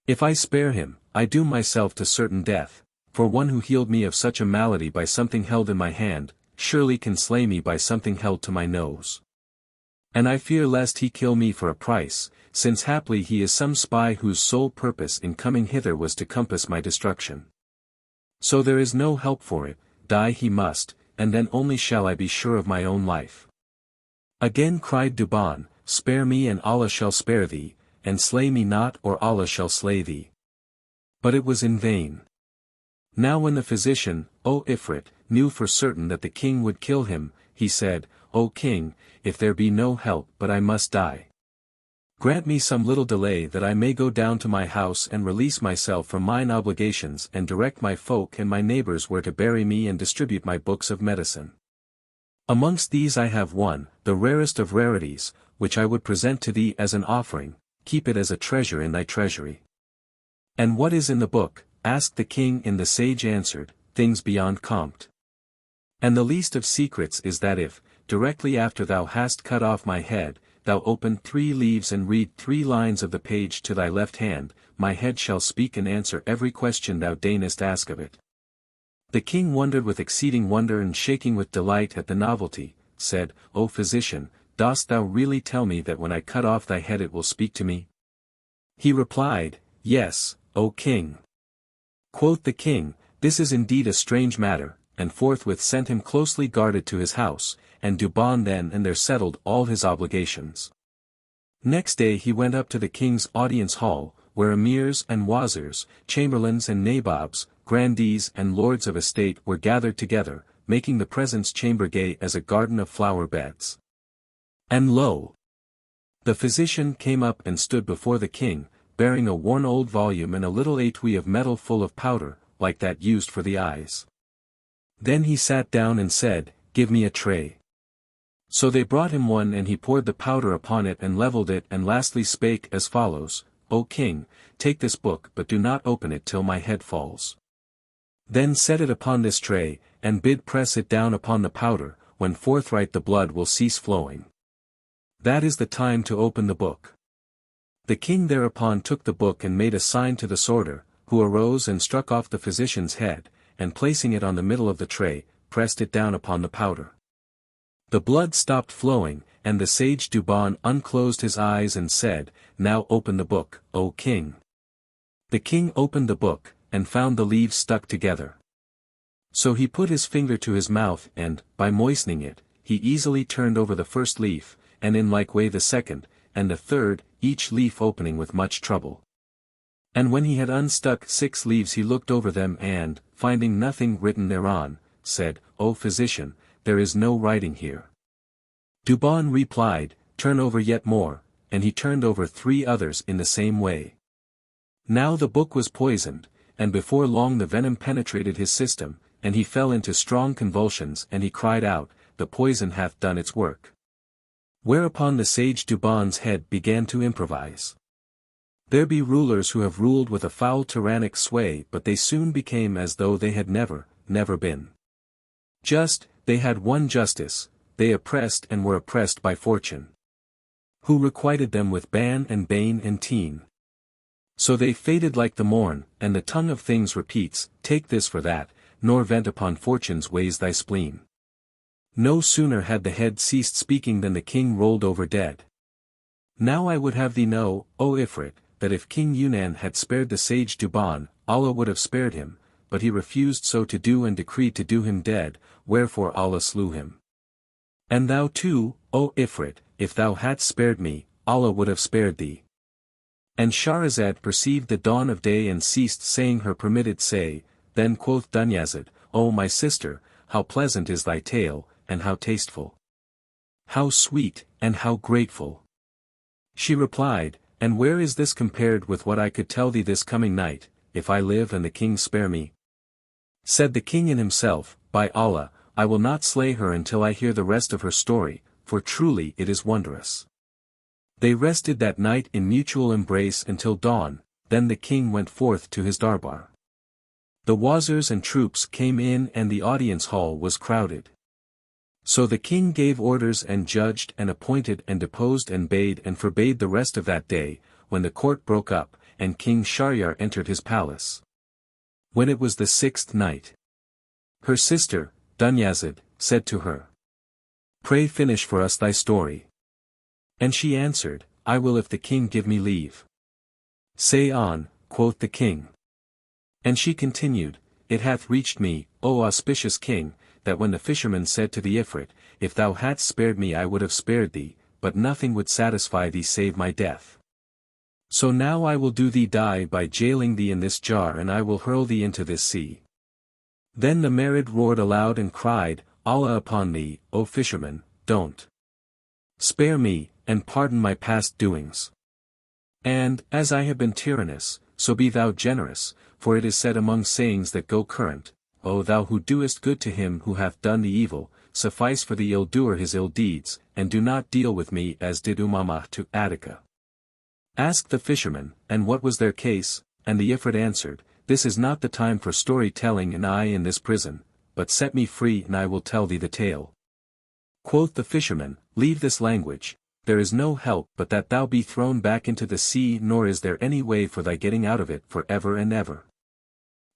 If I spare him, I doom myself to certain death, for one who healed me of such a malady by something held in my hand, surely can slay me by something held to my nose. And I fear lest he kill me for a price, since haply he is some spy whose sole purpose in coming hither was to compass my destruction. So there is no help for it, die he must, and then only shall I be sure of my own life. Again cried Duban, Spare me and Allah shall spare thee, and slay me not or Allah shall slay thee. But it was in vain. Now when the physician, O Ifrit, knew for certain that the king would kill him, he said, O king, if there be no help but I must die. Grant me some little delay that I may go down to my house and release myself from mine obligations and direct my folk and my neighbors where to bury me and distribute my books of medicine. Amongst these I have one, the rarest of rarities, which I would present to thee as an offering, keep it as a treasure in thy treasury. And what is in the book? Asked the king, and the sage answered, Things beyond compt. And the least of secrets is that if, directly after thou hast cut off my head, thou open 3 leaves and read 3 lines of the page to thy left hand, my head shall speak and answer every question thou deignest ask of it. The king wondered with exceeding wonder and shaking with delight at the novelty, said, O physician, dost thou really tell me that when I cut off thy head it will speak to me? He replied, Yes, O king. Quoth the king, This is indeed a strange matter, and forthwith sent him closely guarded to his house, and Duban then and there settled all his obligations. Next day he went up to the king's audience hall, where emirs and wazirs, chamberlains and nabobs, grandees and lords of estate were gathered together, making the presence chamber gay as a garden of flower beds. And lo! The physician came up and stood before the king, bearing a worn old volume and a little etui of metal full of powder, like that used for the eyes. Then he sat down and said, Give me a tray. So they brought him one, and he poured the powder upon it and levelled it, and lastly spake as follows: O king, take this book, but do not open it till my head falls. Then set it upon this tray, and bid press it down upon the powder, when forthright the blood will cease flowing. That is the time to open the book. The king thereupon took the book and made a sign to the sworder, who arose and struck off the physician's head, and placing it on the middle of the tray, pressed it down upon the powder. The blood stopped flowing, and the sage Duban unclosed his eyes and said, Now open the book, O king. The king opened the book, and found the leaves stuck together. So he put his finger to his mouth and, by moistening it, he easily turned over the first leaf, and in like way the second, and the third, each leaf opening with much trouble. And when he had unstuck 6 leaves he looked over them and, finding nothing written thereon, said, O physician, there is no writing here. Duban replied, Turn over yet more, and he turned over 3 others in the same way. Now the book was poisoned, and before long the venom penetrated his system, and he fell into strong convulsions, and he cried out, The poison hath done its work. Whereupon the sage Duban's head began to improvise. There be rulers who have ruled with a foul tyrannic sway, but they soon became as though they had never been. Just, they had one justice, they oppressed and were oppressed by fortune. Who requited them with ban and bane and teen. So they faded like the morn, and the tongue of things repeats, Take this for that, nor vent upon fortune's ways thy spleen. No sooner had the head ceased speaking than the king rolled over dead. Now I would have thee know, O Ifrit, that if King Yunan had spared the sage Duban, Allah would have spared him, but he refused so to do and decreed to do him dead, wherefore Allah slew him. And thou too, O Ifrit, if thou hadst spared me, Allah would have spared thee. And Shahrazad perceived the dawn of day and ceased saying her permitted say, then quoth Dunyazad, O my sister, how pleasant is thy tale, and how tasteful. How sweet, and how grateful. She replied, And where is this compared with what I could tell thee this coming night, if I live and the king spare me? Said the king in himself, By Allah, I will not slay her until I hear the rest of her story, for truly it is wondrous. They rested that night in mutual embrace until dawn, then the king went forth to his darbar. The wazirs and troops came in and the audience hall was crowded. So the king gave orders and judged and appointed and deposed and bade and forbade the rest of that day, when the court broke up, and King Shahryar entered his palace. When it was the 6th night, her sister, Dunyazad, said to her, Pray finish for us thy story. And she answered, I will if the king give me leave. Say on, quoth the king. And she continued, It hath reached me, O auspicious king, that when the fisherman said to the Ifrit, If thou hadst spared me I would have spared thee, but nothing would satisfy thee save my death. So now I will do thee die by jailing thee in this jar, and I will hurl thee into this sea. Then the Marid roared aloud and cried, Allah upon thee, O fisherman, don't spare me, and pardon my past doings. And, as I have been tyrannous, so be thou generous, for it is said among sayings that go current, O thou who doest good to him who hath done the evil, suffice for the ill-doer his ill deeds, and do not deal with me as did Umamah to Attica. Asked the fisherman, and what was their case, and the Ifrit answered, This is not the time for story-telling and I in this prison, but set me free and I will tell thee the tale. Quoth the fisherman, Leave this language, there is no help but that thou be thrown back into the sea, nor is there any way for thy getting out of it for ever and ever.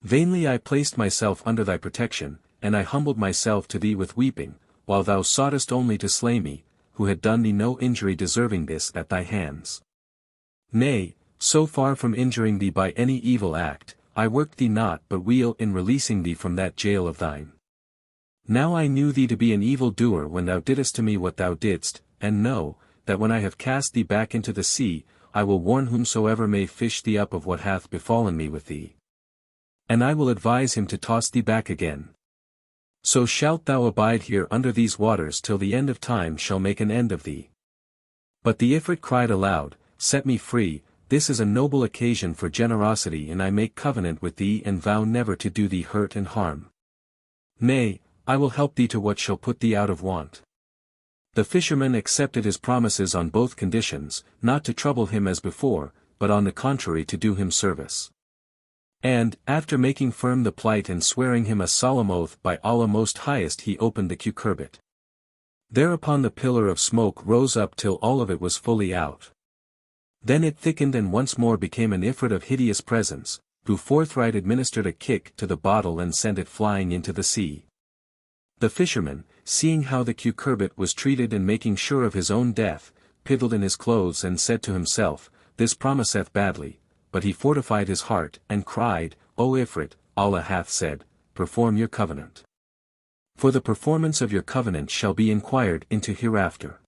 Vainly I placed myself under thy protection, and I humbled myself to thee with weeping, while thou soughtest only to slay me, who had done thee no injury deserving this at thy hands. Nay, so far from injuring thee by any evil act, I worked thee not but weal in releasing thee from that jail of thine. Now I knew thee to be an evil doer when thou didst to me what thou didst, and know, that when I have cast thee back into the sea, I will warn whomsoever may fish thee up of what hath befallen me with thee. And I will advise him to toss thee back again. So shalt thou abide here under these waters till the end of time shall make an end of thee. But the Ifrit cried aloud, Set me free, this is a noble occasion for generosity, and I make covenant with thee and vow never to do thee hurt and harm. Nay, I will help thee to what shall put thee out of want. The fisherman accepted his promises on both conditions, not to trouble him as before, but on the contrary to do him service. And, after making firm the plight and swearing him a solemn oath by Allah Most Highest, he opened the cucurbit. Thereupon the pillar of smoke rose up till all of it was fully out. Then it thickened and once more became an ifrit of hideous presence, who forthright administered a kick to the bottle and sent it flying into the sea. The fisherman, seeing how the cucurbit was treated and making sure of his own death, piddled in his clothes and said to himself, "This promiseth badly," but he fortified his heart, and cried, "O Ifrit, Allah hath said, perform your covenant. For the performance of your covenant shall be inquired into hereafter.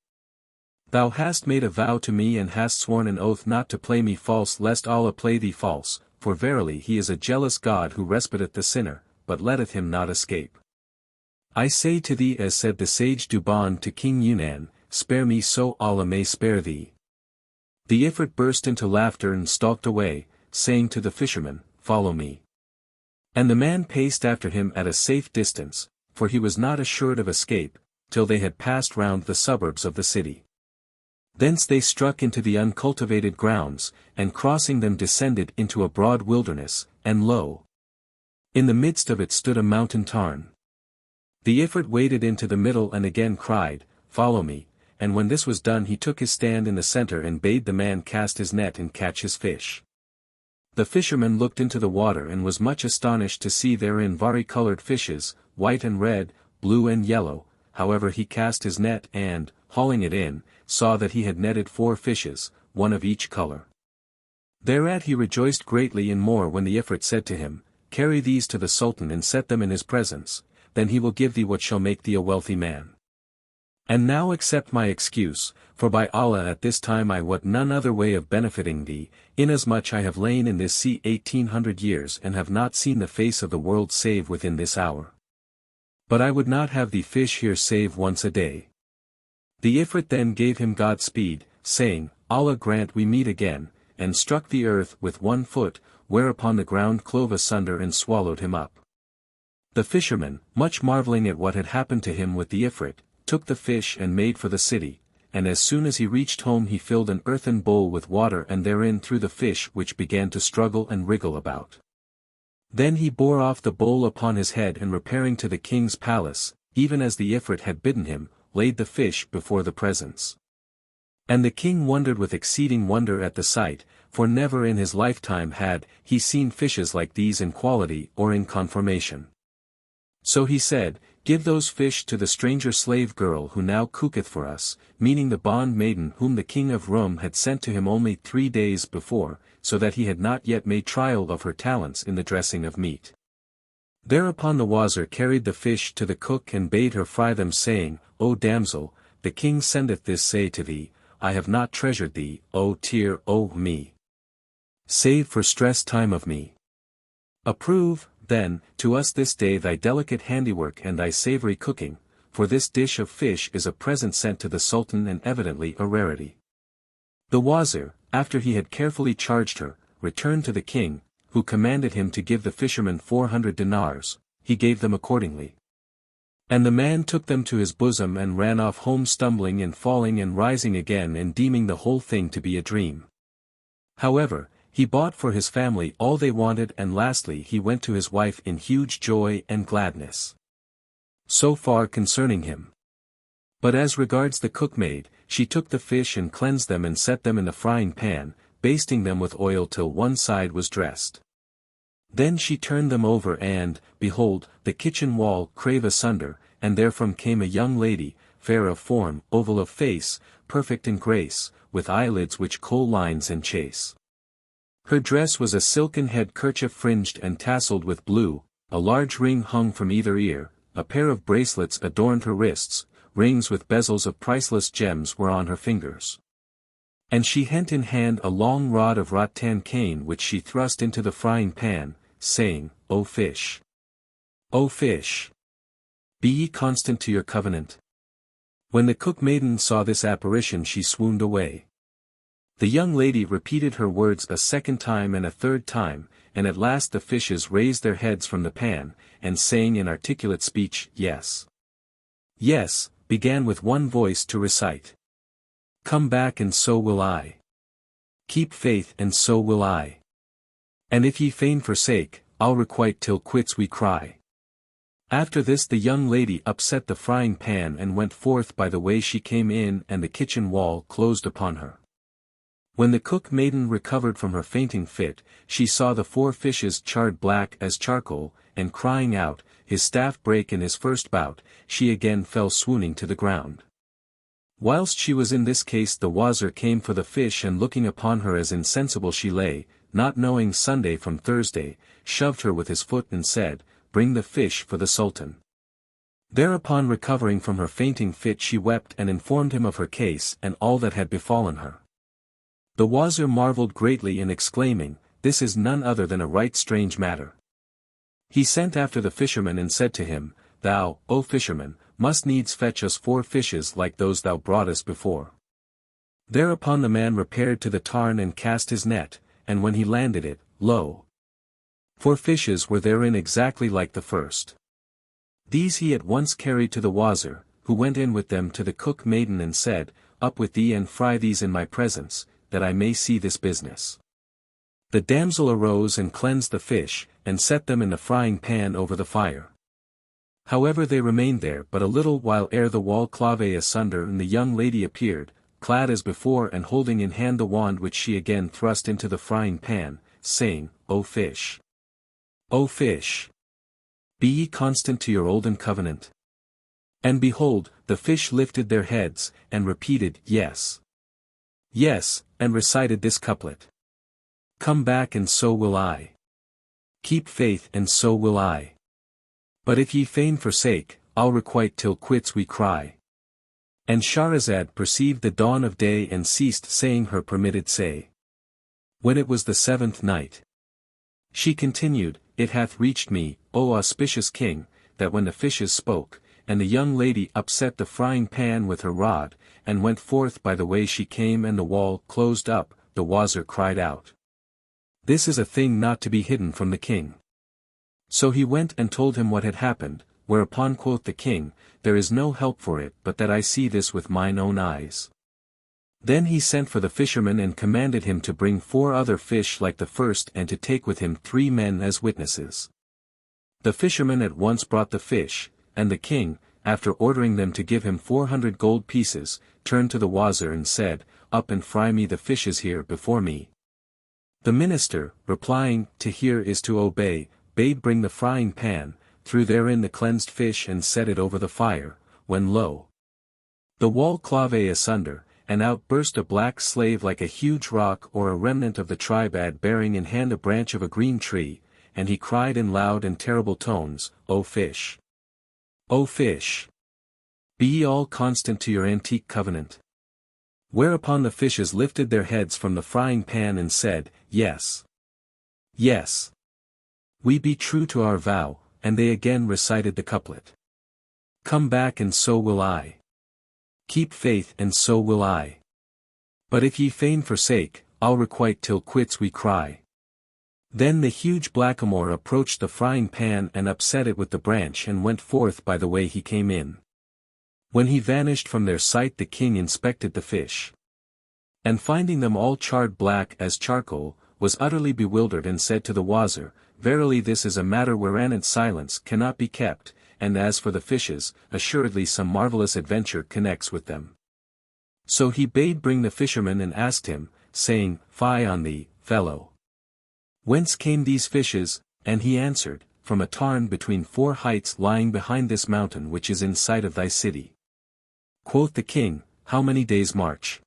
Thou hast made a vow to me and hast sworn an oath not to play me false, lest Allah play thee false, for verily he is a jealous God who respiteth the sinner, but letteth him not escape. I say to thee, as said the sage Duban to King Yunan, spare me so Allah may spare thee." The Ifrit burst into laughter and stalked away, saying to the fisherman, "Follow me." And the man paced after him at a safe distance, for he was not assured of escape, till they had passed round the suburbs of the city. Thence they struck into the uncultivated grounds, and crossing them descended into a broad wilderness, and lo! in the midst of it stood a mountain tarn. The Ifrit waded into the middle and again cried, "Follow me," and when this was done he took his stand in the center and bade the man cast his net and catch his fish. The fisherman looked into the water and was much astonished to see therein vari-colored fishes, white and red, blue and yellow. However he cast his net and, hauling it in, saw that he had netted 4 fishes, one of each color. Thereat he rejoiced greatly and more when the Ifrit said to him, "Carry these to the Sultan and set them in his presence, then he will give thee what shall make thee a wealthy man. And now accept my excuse, for by Allah at this time I wot none other way of benefiting thee, inasmuch I have lain in this sea 1800 years and have not seen the face of the world save within this hour. But I would not have thee fish here save once a day." The Ifrit then gave him Godspeed, saying, "Allah grant we meet again," and struck the earth with one foot, whereupon the ground clove asunder and swallowed him up. The fisherman, much marveling at what had happened to him with the Ifrit, took the fish and made for the city, and as soon as he reached home he filled an earthen bowl with water and therein threw the fish, which began to struggle and wriggle about. Then he bore off the bowl upon his head and repairing to the king's palace, even as the Ifrit had bidden him, laid the fish before the presence. And the king wondered with exceeding wonder at the sight, for never in his lifetime had he seen fishes like these in quality or in conformation. So he said, "Give those fish to the stranger slave girl who now cooketh for us," meaning the bond maiden whom the king of Rum had sent to him only 3 days before, so that he had not yet made trial of her talents in the dressing of meat. Thereupon the wazir carried the fish to the cook and bade her fry them, saying, "O damsel, the king sendeth this say to thee, I have not treasured thee, O tear, O me, save for stress time of me. Approve, then, to us this day thy delicate handiwork and thy savory cooking, for this dish of fish is a present sent to the Sultan and evidently a rarity." The wazir, after he had carefully charged her, returned to the king, who commanded him to give the fisherman 400 dinars, he gave them accordingly. And the man took them to his bosom and ran off home, stumbling and falling and rising again and deeming the whole thing to be a dream. However, he bought for his family all they wanted, and lastly he went to his wife in huge joy and gladness. So far concerning him. But as regards the cookmaid, she took the fish and cleansed them and set them in the frying pan, basting them with oil till one side was dressed. Then she turned them over and, behold, the kitchen wall clave asunder, and therefrom came a young lady, fair of form, oval of face, perfect in grace, with eyelids which kohl lines and chase. Her dress was a silken head kerchief fringed and tasselled with blue, a large ring hung from either ear, a pair of bracelets adorned her wrists, rings with bezels of priceless gems were on her fingers. And she hent in hand a long rod of rattan cane which she thrust into the frying pan, saying, "O fish! O fish! Be ye constant to your covenant." When the cook maiden saw this apparition she swooned away. The young lady repeated her words a second time and a third time, and at last the fishes raised their heads from the pan, and saying in articulate speech, "Yes, yes," began with one voice to recite. Come back and so will I. Keep faith and so will I. And if ye fain forsake, I'll requite till quits we cry. After this the young lady upset the frying pan and went forth by the way she came in, and the kitchen wall closed upon her. When the cook maiden recovered from her fainting fit, she saw the 4 fishes charred black as charcoal, and crying out, his staff break in his first bout, she again fell swooning to the ground. Whilst she was in this case the wazir came for the fish, and looking upon her as insensible she lay, not knowing Sunday from Thursday, shoved her with his foot and said, Bring the fish for the Sultan. Thereupon recovering from her fainting fit she wept and informed him of her case and all that had befallen her. The wazir marveled greatly in exclaiming, This is none other than a right strange matter. He sent after the fisherman and said to him, Thou, O fisherman, must needs fetch us 4 fishes like those thou broughtest before. Thereupon the man repaired to the tarn and cast his net, and when he landed it, lo! 4 fishes were therein exactly like the first. These he at once carried to the wazir, who went in with them to the cook maiden and said, Up with thee and fry these in my presence, that I may see this business. The damsel arose and cleansed the fish, and set them in the frying pan over the fire. However they remained there but a little while ere the wall clave asunder and the young lady appeared, clad as before and holding in hand the wand which she again thrust into the frying pan, saying, O fish! O fish! Be ye constant to your olden covenant? And behold, the fish lifted their heads, and repeated, Yes. Yes, and recited this couplet. Come back and so will I. Keep faith and so will I. But if ye fain forsake, I'll requite till quits we cry. And Shahrazad perceived the dawn of day and ceased saying her permitted say. When it was the 7th night, she continued, It hath reached me, O auspicious king, that when the fishes spoke, and the young lady upset the frying pan with her rod, and went forth by the way she came and the wall closed up, the wazir cried out. This is a thing not to be hidden from the king. So he went and told him what had happened, whereupon quoth the king, There is no help for it but that I see this with mine own eyes. Then he sent for the fisherman and commanded him to bring 4 other fish like the first and to take with him 3 men as witnesses. The fisherman at once brought the fish, and the king, after ordering them to give him 400 gold pieces, turned to the wazir and said, Up and fry me the fishes here before me. The minister, replying, To hear is to obey, bade bring the frying pan, threw therein the cleansed fish and set it over the fire, when lo! The wall clave asunder, and out burst a black slave like a huge rock or a remnant of the tribe Ad bearing in hand a branch of a green tree, and he cried in loud and terrible tones, O fish! O fish! Be ye all constant to your antique covenant? Whereupon the fishes lifted their heads from the frying pan and said, Yes. Yes. We be true to our vow, and they again recited the couplet. Come back and so will I. Keep faith and so will I. But if ye fain forsake, I'll requite till quits we cry. Then the huge blackamoor approached the frying pan and upset it with the branch and went forth by the way he came in. When he vanished from their sight the king inspected the fish. And finding them all charred black as charcoal, was utterly bewildered and said to the wazir, Verily this is a matter wherein silence cannot be kept, and as for the fishes, assuredly some marvelous adventure connects with them. So he bade bring the fisherman and asked him, saying, Fie on thee, fellow! Whence came these fishes? And he answered, From a tarn between 4 heights lying behind this mountain which is in sight of thy city. Quoth the king, How many days' march?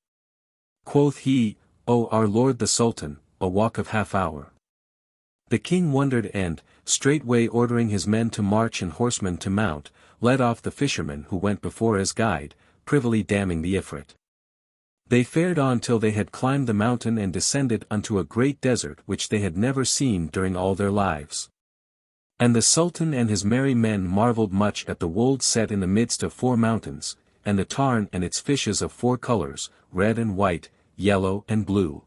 Quoth he, O our lord the Sultan, a walk of half hour. The king wondered and, straightway ordering his men to march and horsemen to mount, led off the fisherman who went before as guide, privily damning the Ifrit. They fared on till they had climbed the mountain and descended unto a great desert which they had never seen during all their lives. And the Sultan and his merry men marveled much at the wold set in the midst of 4 mountains, and the tarn and its fishes of 4 colors, red and white, yellow and blue.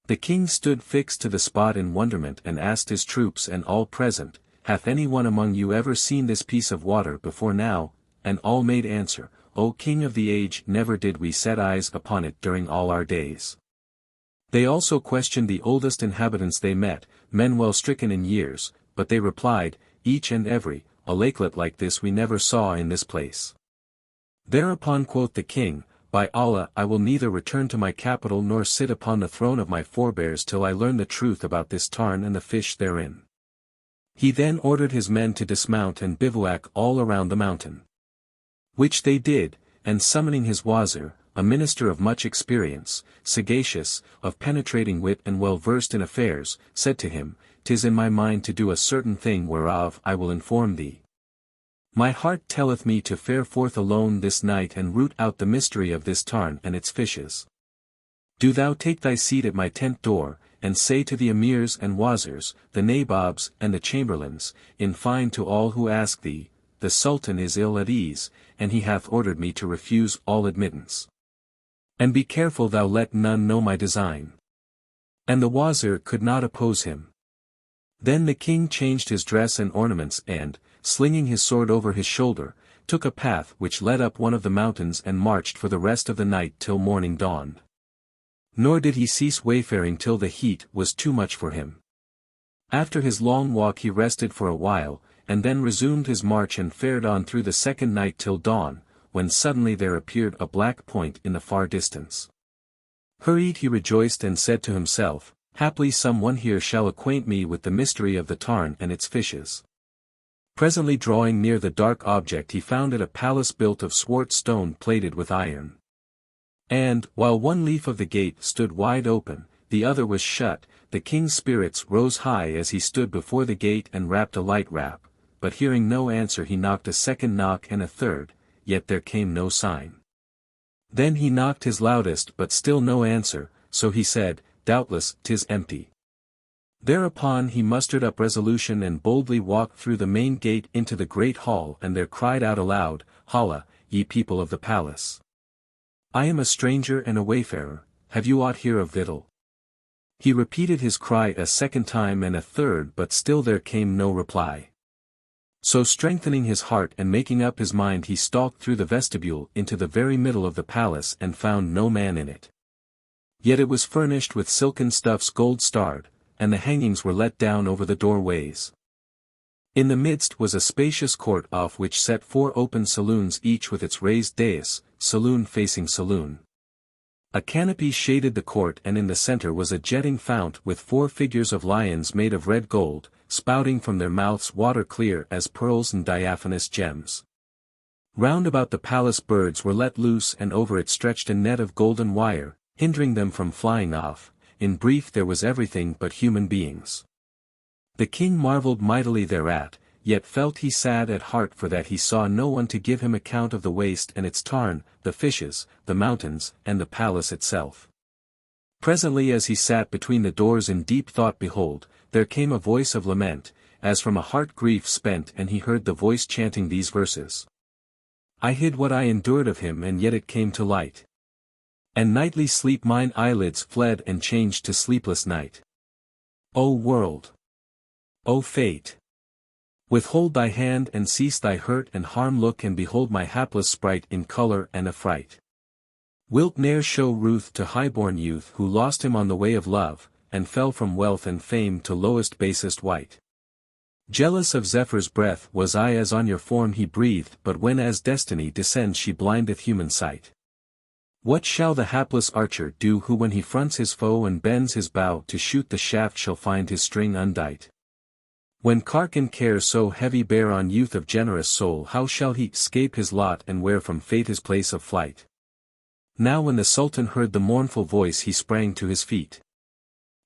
The king stood fixed to the spot in wonderment and asked his troops and all present, Hath any one among you ever seen this piece of water before now? And all made answer, O king of the age, never did we set eyes upon it during all our days. They also questioned the oldest inhabitants they met, men well stricken in years, but they replied, each and every, a lakelet like this we never saw in this place. Thereupon quoth the king, By Allah, I will neither return to my capital nor sit upon the throne of my forebears till I learn the truth about this tarn and the fish therein. He then ordered his men to dismount and bivouac all around the mountain. Which they did, and summoning his wazir, a minister of much experience, sagacious, of penetrating wit and well versed in affairs, said to him, 'Tis in my mind to do a certain thing whereof I will inform thee. My heart telleth me to fare forth alone this night and root out the mystery of this tarn and its fishes. Do thou take thy seat at my tent door, and say to the emirs and wazirs, the nabobs and the chamberlains, in fine to all who ask thee, the sultan is ill at ease, and he hath ordered me to refuse all admittance. And be careful thou let none know my design. And the wazir could not oppose him. Then the king changed his dress and ornaments and, slinging his sword over his shoulder, took a path which led up one of the mountains and marched for the rest of the night till morning dawned. Nor did he cease wayfaring till the heat was too much for him. After his long walk he rested for a while, and then resumed his march and fared on through the second night till dawn, when suddenly there appeared a black point in the far distance. Hurried he rejoiced and said to himself, Haply some one here shall acquaint me with the mystery of the tarn and its fishes. Presently drawing near the dark object he found it a palace built of swart stone plated with iron. And, while one leaf of the gate stood wide open, the other was shut, the king's spirits rose high as he stood before the gate and rapped a light rap, but hearing no answer he knocked a second knock and a third, yet there came no sign. Then he knocked his loudest but still no answer, so he said, Doubtless 'tis empty. Thereupon he mustered up resolution and boldly walked through the main gate into the great hall and there cried out aloud, Holla, ye people of the palace! I am a stranger and a wayfarer, have you aught here of victual? He repeated his cry a second time and a third but still there came no reply. So strengthening his heart and making up his mind he stalked through the vestibule into the very middle of the palace and found no man in it. Yet it was furnished with silken stuffs gold-starred, and the hangings were let down over the doorways. In the midst was a spacious court off which set 4 open saloons each with its raised dais, saloon facing saloon. A canopy shaded the court and in the center was a jetting fount with 4 figures of lions made of red gold, spouting from their mouths water clear as pearls and diaphanous gems. Round about the palace birds were let loose and over it stretched a net of golden wire, hindering them from flying off. In brief there was everything but human beings. The king marveled mightily thereat, yet felt he sad at heart for that he saw no one to give him account of the waste and its tarn, the fishes, the mountains, and the palace itself. Presently as he sat between the doors in deep thought behold, there came a voice of lament, as from a heart grief spent and he heard the voice chanting these verses. I hid what I endured of him and yet it came to light. And nightly sleep mine eyelids fled and changed to sleepless night. O world! O fate! Withhold thy hand and cease thy hurt and harm look and behold my hapless sprite in colour and affright. Wilt ne'er show ruth to highborn youth who lost him on the way of love, and fell from wealth and fame to lowest basest wight. Jealous of Zephyr's breath was I as on your form he breathed but when as destiny descends she blindeth human sight. What shall the hapless archer do who when he fronts his foe and bends his bow to shoot the shaft shall find his string undight? When cark and care so heavy bear on youth of generous soul how shall he escape his lot and wear from fate his place of flight? Now when the Sultan heard the mournful voice he sprang to his feet.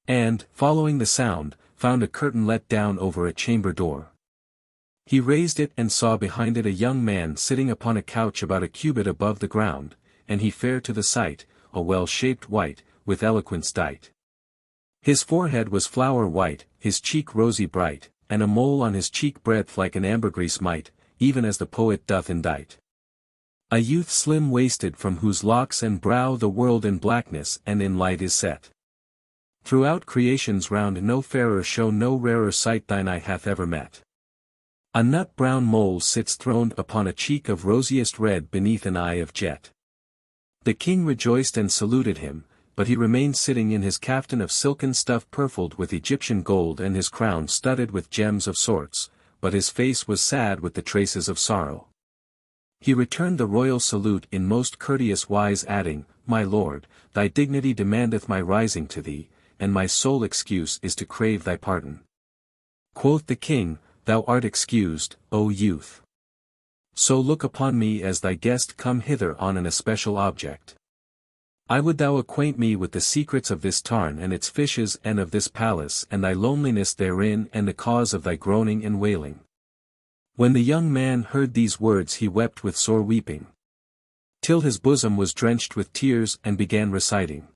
And, following the sound, found a curtain let down over a chamber door. He raised it and saw behind it a young man sitting upon a couch about a cubit above the ground, and he fair to the sight, a well-shaped wight, with eloquence dight. His forehead was flower white, his cheek rosy bright, and a mole on his cheek breadth like an ambergris might, even as the poet doth indite. A youth slim-waisted from whose locks and brow the world in blackness and in light is set. Throughout creation's round no fairer show no rarer sight thine eye hath ever met. A nut-brown mole sits throned upon a cheek of rosiest red beneath an eye of jet. The king rejoiced and saluted him, but he remained sitting in his caftan of silken stuff purfled with Egyptian gold and his crown studded with gems of sorts, but his face was sad with the traces of sorrow. He returned the royal salute in most courteous wise adding, My lord, thy dignity demandeth my rising to thee, and my sole excuse is to crave thy pardon. Quoth the king, Thou art excused, O youth. So look upon me as thy guest come hither on an especial object. I would thou acquaint me with the secrets of this tarn and its fishes and of this palace and thy loneliness therein and the cause of thy groaning and wailing. When the young man heard these words he wept with sore weeping, till his bosom was drenched with tears and began reciting.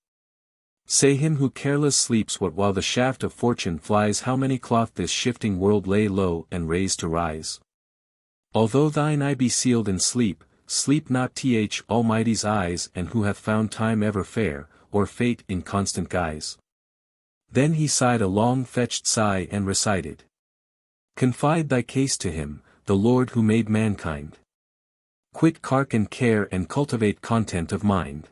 Say him who careless sleeps what while the shaft of fortune flies how many cloth this shifting world lay low and raise to rise. Although thine eye be sealed in sleep, sleep not th Almighty's eyes and who hath found time ever fair, or fate in constant guise. Then he sighed a long-fetched sigh and recited. Confide thy case to him, the Lord who made mankind. Quit cark and care and cultivate content of mind.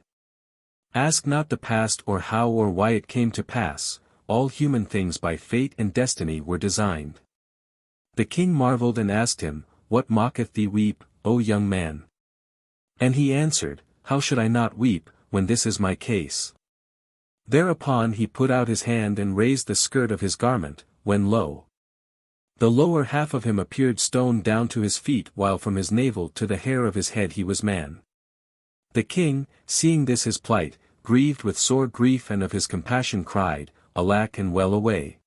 Ask not the past or how or why it came to pass, all human things by fate and destiny were designed. The king marveled and asked him, What mocketh thee weep, O young man? And he answered, How should I not weep, when this is my case? Thereupon he put out his hand and raised the skirt of his garment, when lo! The lower half of him appeared stone down to his feet while from his navel to the hair of his head he was man. The king, seeing this his plight, grieved with sore grief and of his compassion cried, Alack and well away.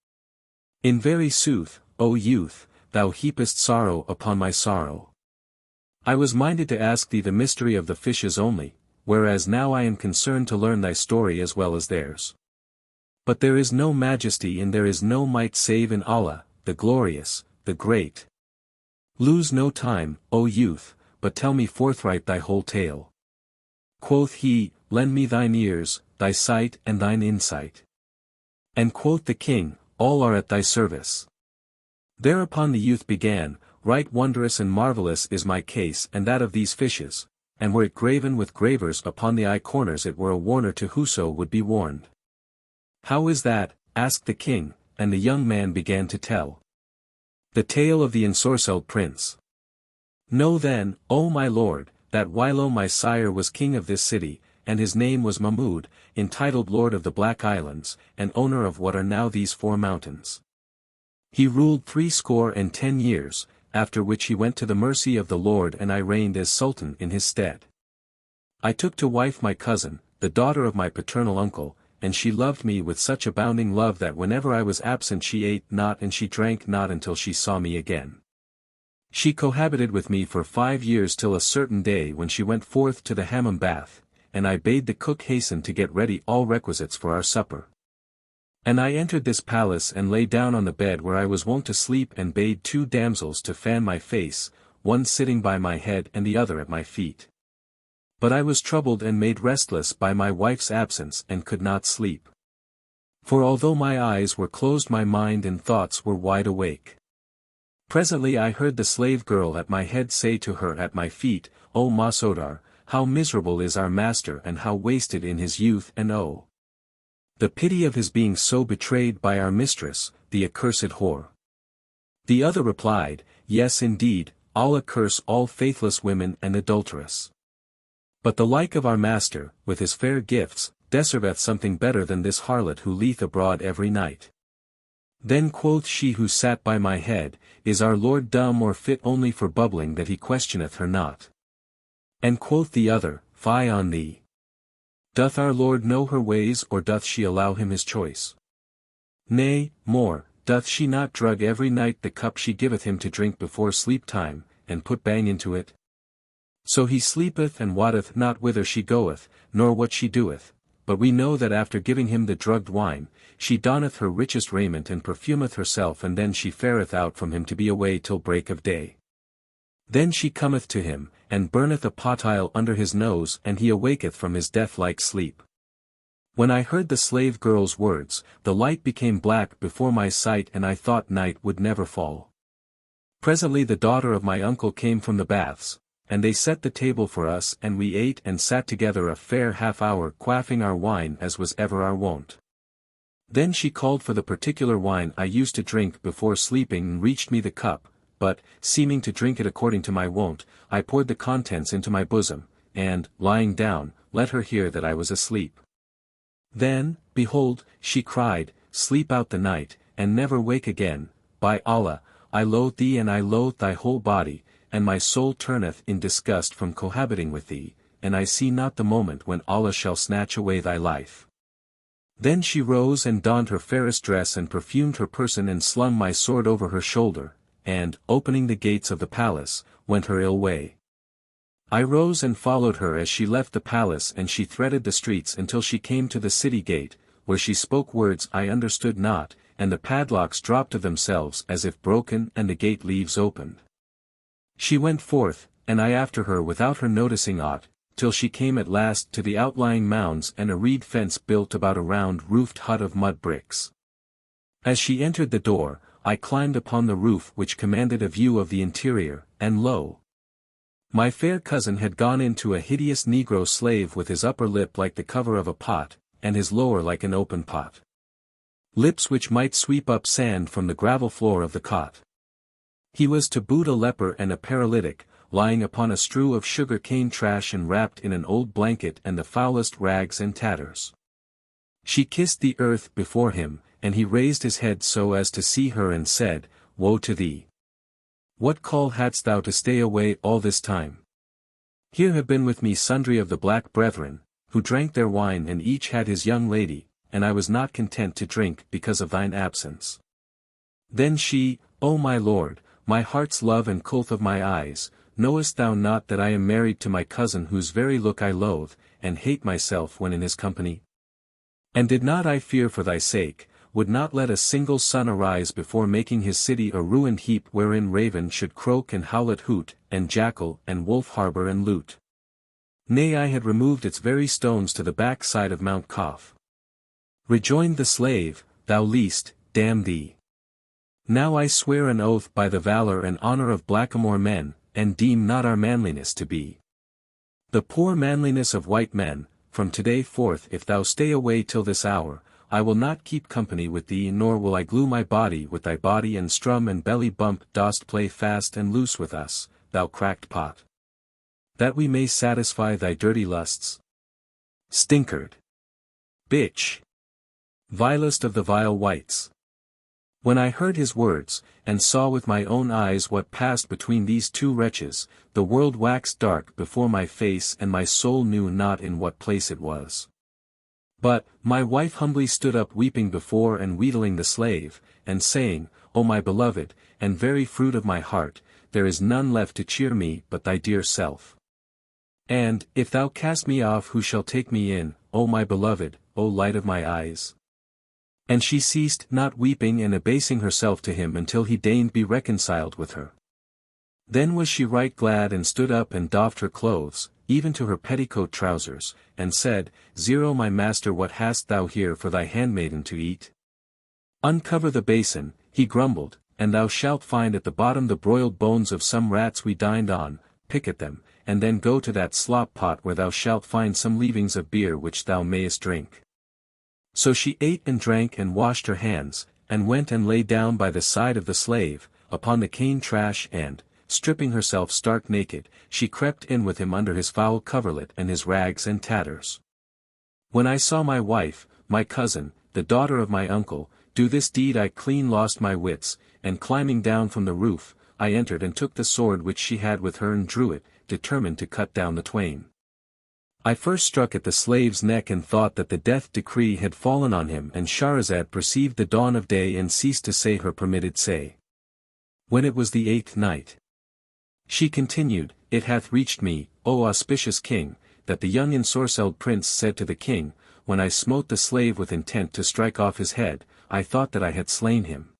In very sooth, O youth, thou heapest sorrow upon my sorrow. I was minded to ask thee the mystery of the fishes only, whereas now I am concerned to learn thy story as well as theirs. But there is no majesty and there is no might save in Allah, the glorious, the great. Lose no time, O youth, but tell me forthright thy whole tale. Quoth he, Lend me thine ears, thy sight and thine insight. And quoth the king, All are at thy service. Thereupon the youth began, Right wondrous and marvellous is my case and that of these fishes, and were it graven with gravers upon the eye corners it were a warner to whoso would be warned. How is that? Asked the king, and the young man began to tell the tale of the ensorcelled prince. Know then, O my lord, that whilome my sire was king of this city, and his name was Mahmud, entitled Lord of the Black Islands, and owner of what are now these 4 mountains. He ruled 70 years, after which he went to the mercy of the Lord and I reigned as sultan in his stead. I took to wife my cousin, the daughter of my paternal uncle, and she loved me with such abounding love that whenever I was absent she ate not and she drank not until she saw me again. She cohabited with me for 5 years till a certain day when she went forth to the hammam bath, and I bade the cook hasten to get ready all requisites for our supper. And I entered this palace and lay down on the bed where I was wont to sleep and bade 2 damsels to fan my face, one sitting by my head and the other at my feet. But I was troubled and made restless by my wife's absence and could not sleep. For although my eyes were closed my mind and thoughts were wide awake. Presently I heard the slave girl at my head say to her at my feet, O Masodar, how miserable is our master and how wasted in his youth and oh! The pity of his being so betrayed by our mistress, the accursed whore. The other replied, Yes indeed, Allah curse all faithless women and adulteress. But the like of our master, with his fair gifts, deserveth something better than this harlot who leeth abroad every night. Then quoth she who sat by my head, Is our Lord dumb or fit only for bubbling that he questioneth her not? And quoth the other, Fie on thee! Doth our Lord know her ways or doth she allow him his choice? Nay, more, doth she not drug every night the cup she giveth him to drink before sleep time, and put bang into it? So he sleepeth and wotteth not whither she goeth, nor what she doeth, but we know that after giving him the drugged wine, she donneth her richest raiment and perfumeth herself and then she fareth out from him to be away till break of day. Then she cometh to him, and burneth a potile under his nose and he awaketh from his death-like sleep. When I heard the slave girl's words, the light became black before my sight and I thought night would never fall. Presently the daughter of my uncle came from the baths, and they set the table for us and we ate and sat together a fair half-hour quaffing our wine as was ever our wont. Then she called for the particular wine I used to drink before sleeping and reached me the cup, but, seeming to drink it according to my wont, I poured the contents into my bosom, and, lying down, let her hear that I was asleep. Then, behold, she cried, "Sleep out the night, and never wake again, by Allah, I loathe thee and I loathe thy whole body, and my soul turneth in disgust from cohabiting with thee, and I see not the moment when Allah shall snatch away thy life." Then she rose and donned her fairest dress and perfumed her person and slung my sword over her shoulder, and, opening the gates of the palace, went her ill way. I rose and followed her as she left the palace and she threaded the streets until she came to the city gate, where she spoke words I understood not, and the padlocks dropped of themselves as if broken and the gate leaves opened. She went forth, and I after her without her noticing aught, till she came at last to the outlying mounds and a reed fence built about a round-roofed hut of mud bricks. As she entered the door, I climbed upon the roof which commanded a view of the interior, and lo! My fair cousin had gone into a hideous negro slave with his upper lip like the cover of a pot, and his lower like an open pot. Lips which might sweep up sand from the gravel floor of the cot. He was to boot a leper and a paralytic, lying upon a strew of sugar cane trash and wrapped in an old blanket and the foulest rags and tatters. She kissed the earth before him, and he raised his head so as to see her and said, "Woe to thee! What call hadst thou to stay away all this time? Here have been with me sundry of the black brethren, who drank their wine and each had his young lady, and I was not content to drink because of thine absence." Then she, "O my lord, my heart's love and coolth of my eyes, knowest thou not that I am married to my cousin whose very look I loathe, and hate myself when in his company? And did not I fear for thy sake, would not let a single sun arise before making his city a ruined heap wherein raven should croak and howlet hoot, and jackal and wolf harbor and loot. Nay, I had removed its very stones to the back side of Mount Kaf. Rejoined the slave, "Thou least, damn thee. Now I swear an oath by the valor and honor of blackamoor men, and deem not our manliness to be the poor manliness of white men, from today forth if thou stay away till this hour, I will not keep company with thee nor will I glue my body with thy body and strum and belly bump dost play fast and loose with us, thou cracked pot. That we may satisfy thy dirty lusts. Stinkard. Bitch. Vilest of the vile whites." When I heard his words, and saw with my own eyes what passed between these two wretches, the world waxed dark before my face and my soul knew not in what place it was. But, my wife humbly stood up weeping before and wheedling the slave, and saying, "O my beloved, and very fruit of my heart, there is none left to cheer me but thy dear self. And, if thou cast me off who shall take me in, O my beloved, O light of my eyes?" And she ceased not weeping and abasing herself to him until he deigned be reconciled with her. Then was she right glad and stood up and doffed her clothes, even to her petticoat trousers, and said, "Zero my master, what hast thou here for thy handmaiden to eat? Uncover the basin," he grumbled, "and thou shalt find at the bottom the broiled bones of some rats we dined on, pick at them, and then go to that slop pot where thou shalt find some leavings of beer which thou mayest drink." So she ate and drank and washed her hands, and went and lay down by the side of the slave, upon the cane trash and, stripping herself stark naked, she crept in with him under his foul coverlet and his rags and tatters. When I saw my wife, my cousin, the daughter of my uncle, do this deed I clean lost my wits, and climbing down from the roof, I entered and took the sword which she had with her and drew it, determined to cut down the twain. I first struck at the slave's neck and thought that the death decree had fallen on him, and Shahrazad perceived the dawn of day and ceased to say her permitted say. When it was the 8th night, she continued, "It hath reached me, O auspicious king, that the young ensorcelled prince said to the king, when I smote the slave with intent to strike off his head, I thought that I had slain him.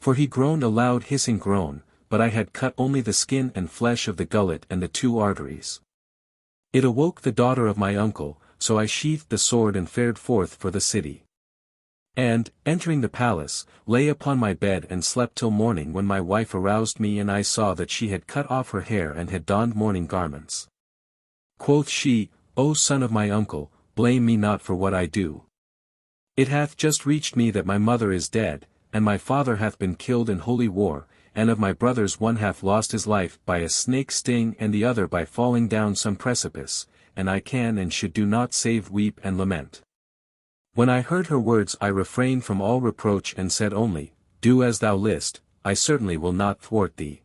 For he groaned a loud hissing groan, but I had cut only the skin and flesh of the gullet and the 2 arteries. It awoke the daughter of my uncle, so I sheathed the sword and fared forth for the city. And, entering the palace, lay upon my bed and slept till morning, when my wife aroused me and I saw that she had cut off her hair and had donned mourning garments. Quoth she, O son of my uncle, blame me not for what I do. It hath just reached me that my mother is dead, and my father hath been killed in holy war, and of my brothers one hath lost his life by a snake sting and the other by falling down some precipice, and I can and should do naught save weep and lament. When I heard her words I refrained from all reproach and said only, Do as thou list, I certainly will not thwart thee.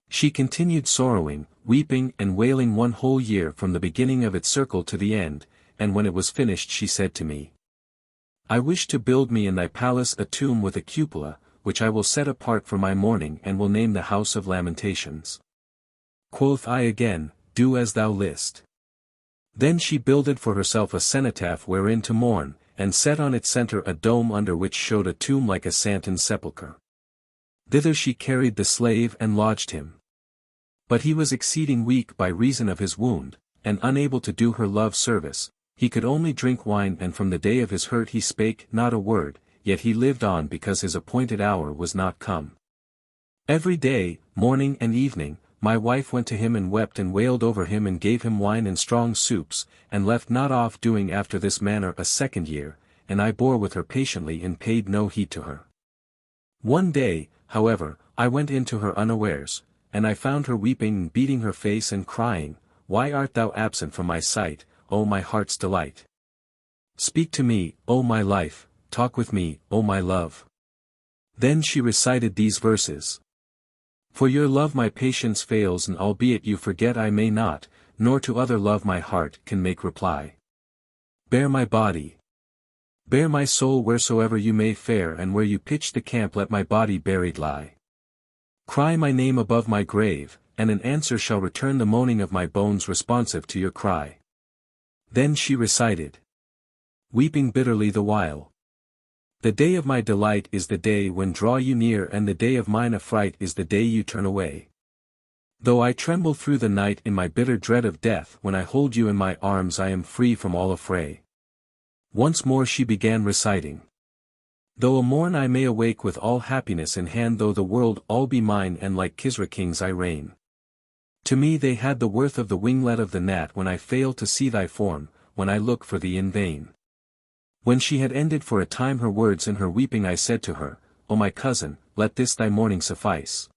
She continued sorrowing, weeping and wailing 1 whole year from the beginning of its circle to the end, and when it was finished she said to me, I wish to build me in thy palace a tomb with a cupola, which I will set apart for my mourning and will name the House of Lamentations. Quoth I again, Do as thou list. Then she builded for herself a cenotaph wherein to mourn, and set on its center a dome under which showed a tomb like a Santon's sepulchre. Thither she carried the slave and lodged him. But he was exceeding weak by reason of his wound, and unable to do her love service, he could only drink wine, and from the day of his hurt he spake not a word, yet he lived on because his appointed hour was not come. Every day, morning and evening, my wife went to him and wept and wailed over him and gave him wine and strong soups, and left not off doing after this manner a 2nd year, and I bore with her patiently and paid no heed to her. One day, however, I went in to her unawares, and I found her weeping and beating her face and crying, Why art thou absent from my sight, O my heart's delight? Speak to me, O my life, talk with me, O my love. Then she recited these verses. For your love my patience fails, and albeit you forget I may not, nor to other love my heart can make reply. Bear my body. Bear my soul wheresoever you may fare, and where you pitch the camp let my body buried lie. Cry my name above my grave, and an answer shall return the moaning of my bones responsive to your cry. Then she recited, weeping bitterly the while. The day of my delight is the day when draw you near, and the day of mine affright is the day you turn away. Though I tremble through the night in my bitter dread of death, when I hold you in my arms I am free from all affray. Once more she began reciting. Though a morn I may awake with all happiness in hand, though the world all be mine and like Kisra kings I reign. To me they had the worth of the winglet of the gnat when I fail to see thy form, when I look for thee in vain. When she had ended for a time her words in her weeping I said to her, O my cousin, let this thy mourning suffice.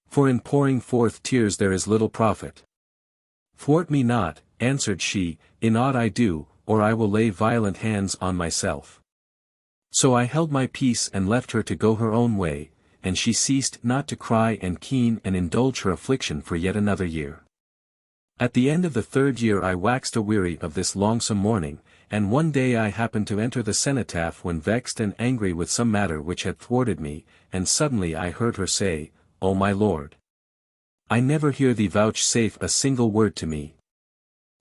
For in pouring forth tears there is little profit. Thwart me not, answered she, in aught I do, or I will lay violent hands on myself. So I held my peace and left her to go her own way, and she ceased not to cry and keen and indulge her affliction for yet another year. At the end of the 3rd year I waxed aweary of this longsome mourning, and one day I happened to enter the cenotaph when vexed and angry with some matter which had thwarted me, and suddenly I heard her say, O my lord! I never hear thee vouchsafe a single word to me.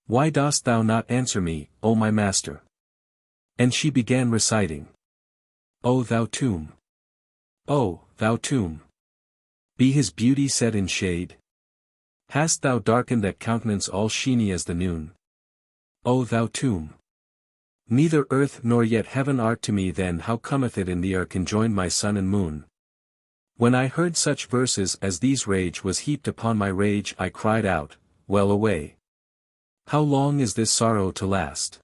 Why dost thou not answer me, O my master? And she began reciting. O thou tomb! O, thou tomb! Be his beauty set in shade? Hast thou darkened that countenance all sheeny as the noon? O thou tomb! Neither earth nor yet heaven art to me, then how cometh it in thee are conjoined my sun and moon? When I heard such verses as these rage was heaped upon my rage, I cried out, Well away! How long is this sorrow to last?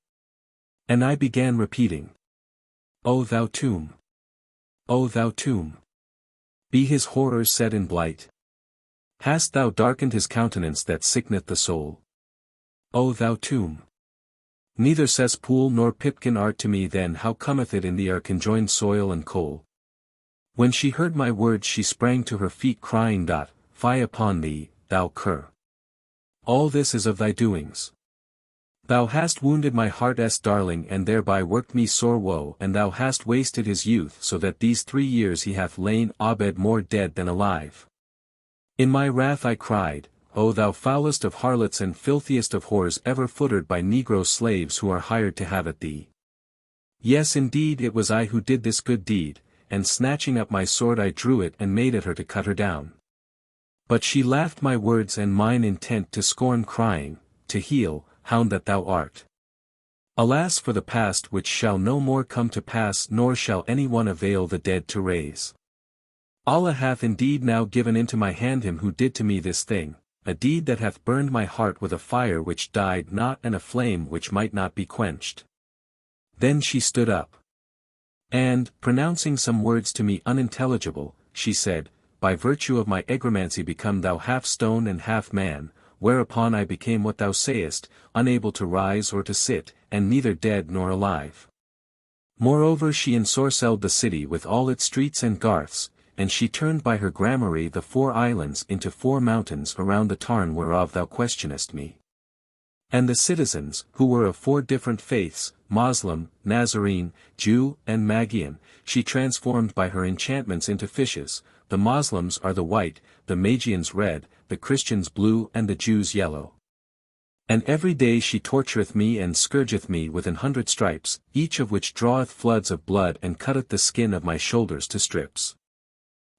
And I began repeating. O thou tomb! O thou tomb! Be his horrors set in blight? Hast thou darkened his countenance that sickeneth the soul? O thou tomb! Neither cesspool nor pipkin art to me, then how cometh it in thee are conjoined soil and coal? When she heard my words she sprang to her feet crying, Fie upon thee, thou cur! All this is of thy doings. Thou hast wounded my heart's darling and thereby worked me sore woe, and thou hast wasted his youth so that these 3 years he hath lain abed more dead than alive. In my wrath I cried, O thou foulest of harlots and filthiest of whores ever footed by negro slaves who are hired to have at thee. Yes indeed it was I who did this good deed, and snatching up my sword I drew it and made at her to cut her down. But she laughed my words and mine intent to scorn, crying, To heel, hound that thou art! Alas for the past which shall no more come to pass, nor shall any one avail the dead to raise. Allah hath indeed now given into my hand him who did to me this thing, a deed that hath burned my heart with a fire which died not and a flame which might not be quenched. Then she stood up. And, pronouncing some words to me unintelligible, she said, By virtue of my egromancy become thou half stone and half man, whereupon I became what thou sayest, unable to rise or to sit, and neither dead nor alive. Moreover she ensorcelled the city with all its streets and garths, and she turned by her gramarye the 4 islands into 4 mountains around the tarn whereof thou questionest me. And the citizens, who were of 4 different faiths, Moslem, Nazarene, Jew, and Magian, she transformed by her enchantments into fishes. The Moslems are the white, the Magians red, the Christians blue and the Jews yellow. And every day she tortureth me and scourgeth me with 100 stripes, each of which draweth floods of blood and cutteth the skin of my shoulders to strips.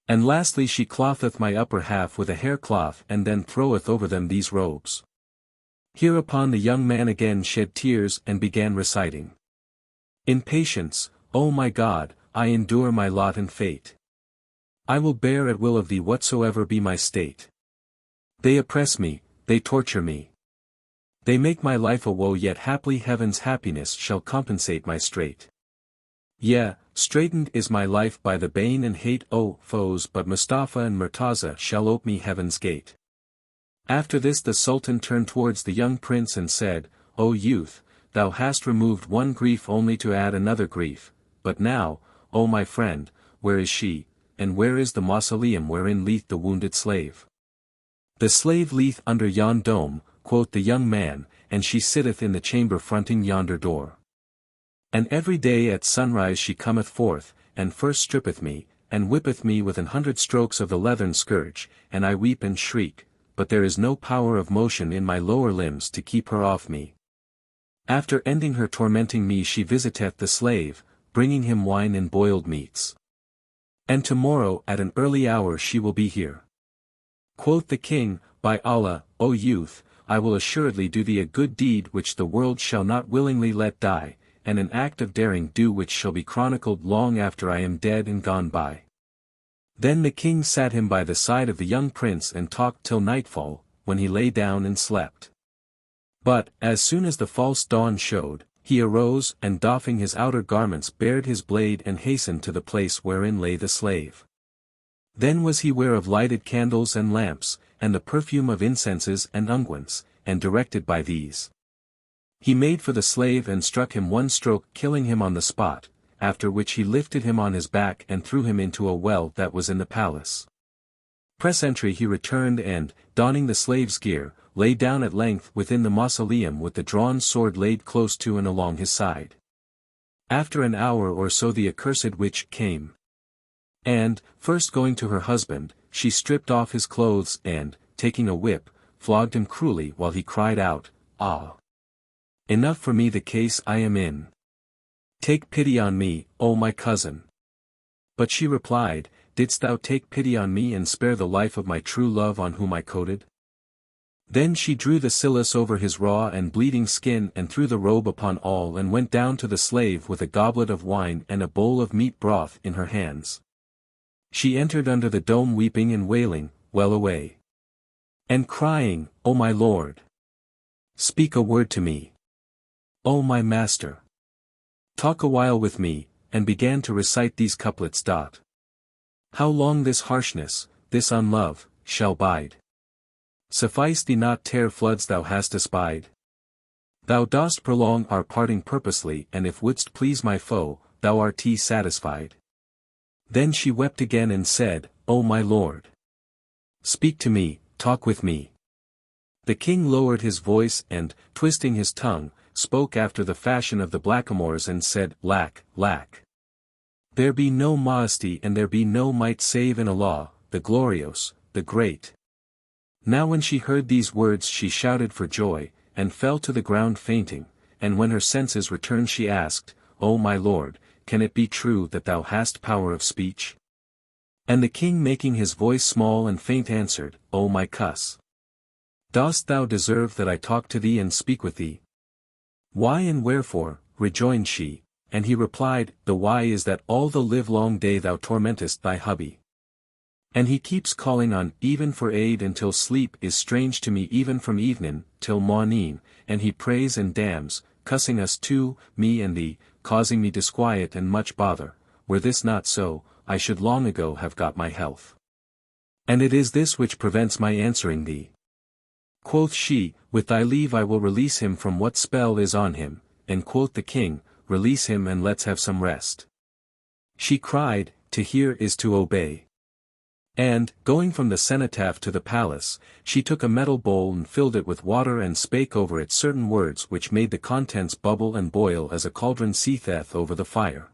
And lastly she clotheth my upper half with a haircloth and then throweth over them these robes. Hereupon the young man again shed tears and began reciting. In patience, O my God, I endure my lot and fate. I will bear at will of thee whatsoever be my state. They oppress me, they torture me. They make my life a woe, yet haply heaven's happiness shall compensate my strait. Yea, straitened is my life by the bane and hate, O foes, but Mustafa and Murtaza shall ope me heaven's gate. After this the Sultan turned towards the young prince and said, O youth, thou hast removed one grief only to add another grief, but now, O my friend, where is she, and where is the mausoleum wherein lieth the wounded slave? The slave lieth under yon dome, quoth the young man, and she sitteth in the chamber fronting yonder door. And every day at sunrise she cometh forth, and first strippeth me, and whippeth me with 100 strokes of the leathern scourge, and I weep and shriek, but there is no power of motion in my lower limbs to keep her off me. After ending her tormenting me she visiteth the slave, bringing him wine and boiled meats. And tomorrow at an early hour she will be here. Quoth the king, By Allah, O youth, I will assuredly do thee a good deed which the world shall not willingly let die, and an act of daring do which shall be chronicled long after I am dead and gone by. Then the king sat him by the side of the young prince and talked till nightfall, when he lay down and slept. But, as soon as the false dawn showed, he arose and doffing his outer garments bared his blade and hastened to the place wherein lay the slave. Then was he ware of lighted candles and lamps, and the perfume of incenses and unguents, and directed by these. He made for the slave and struck him one stroke, killing him on the spot, after which he lifted him on his back and threw him into a well that was in the palace. Presentry he returned and, donning the slave's gear, lay down at length within the mausoleum with the drawn sword laid close to and along his side. After an hour or so the accursed witch came. And, first going to her husband, she stripped off his clothes and, taking a whip, flogged him cruelly while he cried out, Ah! Enough for me the case I am in. Take pity on me, O my cousin. But she replied, Didst thou take pity on me and spare the life of my true love on whom I coated? Then she drew the cilice over his raw and bleeding skin and threw the robe upon all and went down to the slave with a goblet of wine and a bowl of meat broth in her hands. She entered under the dome weeping and wailing, well away. And crying, O my lord! Speak a word to me. O my master! Talk a while with me, and began to recite these couplets. How long this harshness, this unlove, shall bide? Suffice thee not tear floods thou hast espied? Thou dost prolong our parting purposely, and if wouldst please my foe, thou art satisfied. Then she wept again and said, O my lord! Speak to me, talk with me. The king lowered his voice and, twisting his tongue, spoke after the fashion of the blackamoors and said, Lack, lack. There be no majesty and there be no might save in Allah, the glorious, the great. Now when she heard these words she shouted for joy, and fell to the ground fainting, and when her senses returned she asked, O my lord, can it be true that thou hast power of speech? And the king making his voice small and faint answered, O my cuss! Dost thou deserve that I talk to thee and speak with thee? Why and wherefore, rejoined she, and he replied, the why is that all the livelong day thou tormentest thy hubby. And he keeps calling on even for aid until sleep is strange to me even from evening till morning, and he prays and damns, cussing us too, me and thee, causing me disquiet and much bother. Were this not so, I should long ago have got my health. And it is this which prevents my answering thee. Quoth she, with thy leave I will release him from what spell is on him, and quoth the king, release him and let's have some rest. She cried, to hear is to obey. And, going from the cenotaph to the palace, she took a metal bowl and filled it with water and spake over it certain words which made the contents bubble and boil as a cauldron seetheth over the fire.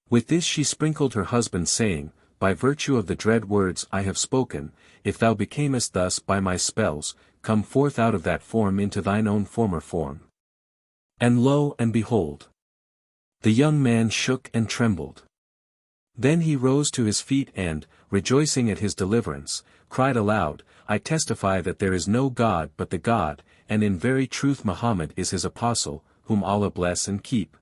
With this she sprinkled her husband saying, by virtue of the dread words I have spoken, if thou becamest thus by my spells, come forth out of that form into thine own former form. And lo and behold! The young man shook and trembled. Then he rose to his feet and, rejoicing at his deliverance, cried aloud, I testify that there is no God but the God, and in very truth Muhammad is his apostle, whom Allah bless and keep.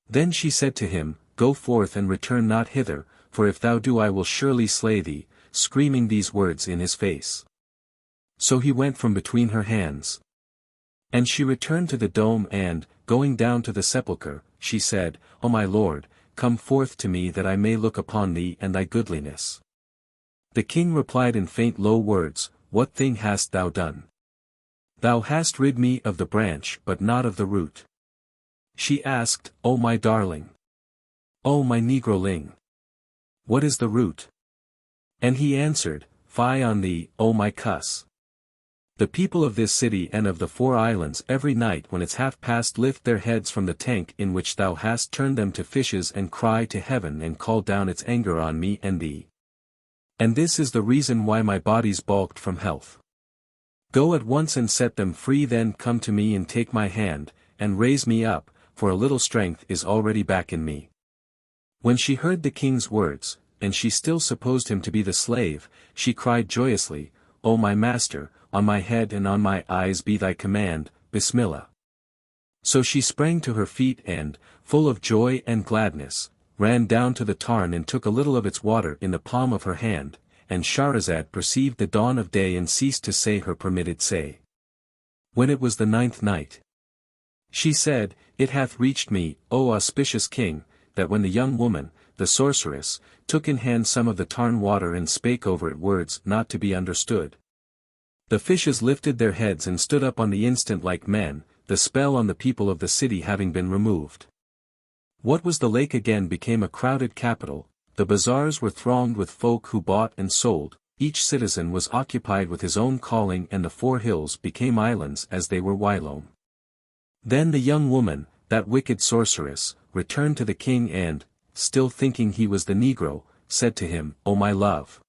Then she said to him, go forth and return not hither, for if thou do I will surely slay thee, screaming these words in his face. So he went from between her hands. And she returned to the dome and, going down to the sepulchre, she said, O my Lord, come forth to me that I may look upon thee and thy goodliness. The king replied in faint low words, what thing hast thou done? Thou hast rid me of the branch but not of the root. She asked, O my darling! O my negroling! What is the root? And he answered, Fie on thee, O my cuss! The people of this city and of the 4 islands every night when it's half past lift their heads from the tank in which thou hast turned them to fishes and cry to heaven and call down its anger on me and thee. And this is the reason why my body's balked from health. Go at once and set them free, then come to me and take my hand, and raise me up, for a little strength is already back in me. When she heard the king's words, and she still supposed him to be the slave, she cried joyously, O my master, on my head and on my eyes be thy command, Bismillah. So she sprang to her feet and, full of joy and gladness, ran down to the tarn and took a little of its water in the palm of her hand, and Shahrazad perceived the dawn of day and ceased to say her permitted say. When it was the 9th night, she said, It hath reached me, O auspicious king, that when the young woman, the sorceress, took in hand some of the tarn water and spake over it words not to be understood, the fishes lifted their heads and stood up on the instant like men, the spell on the people of the city having been removed. What was the lake again became a crowded capital, the bazaars were thronged with folk who bought and sold, each citizen was occupied with his own calling, and the 4 hills became islands as they were whilome. Then the young woman, that wicked sorceress, returned to the king and, still thinking he was the negro, said to him, O my love!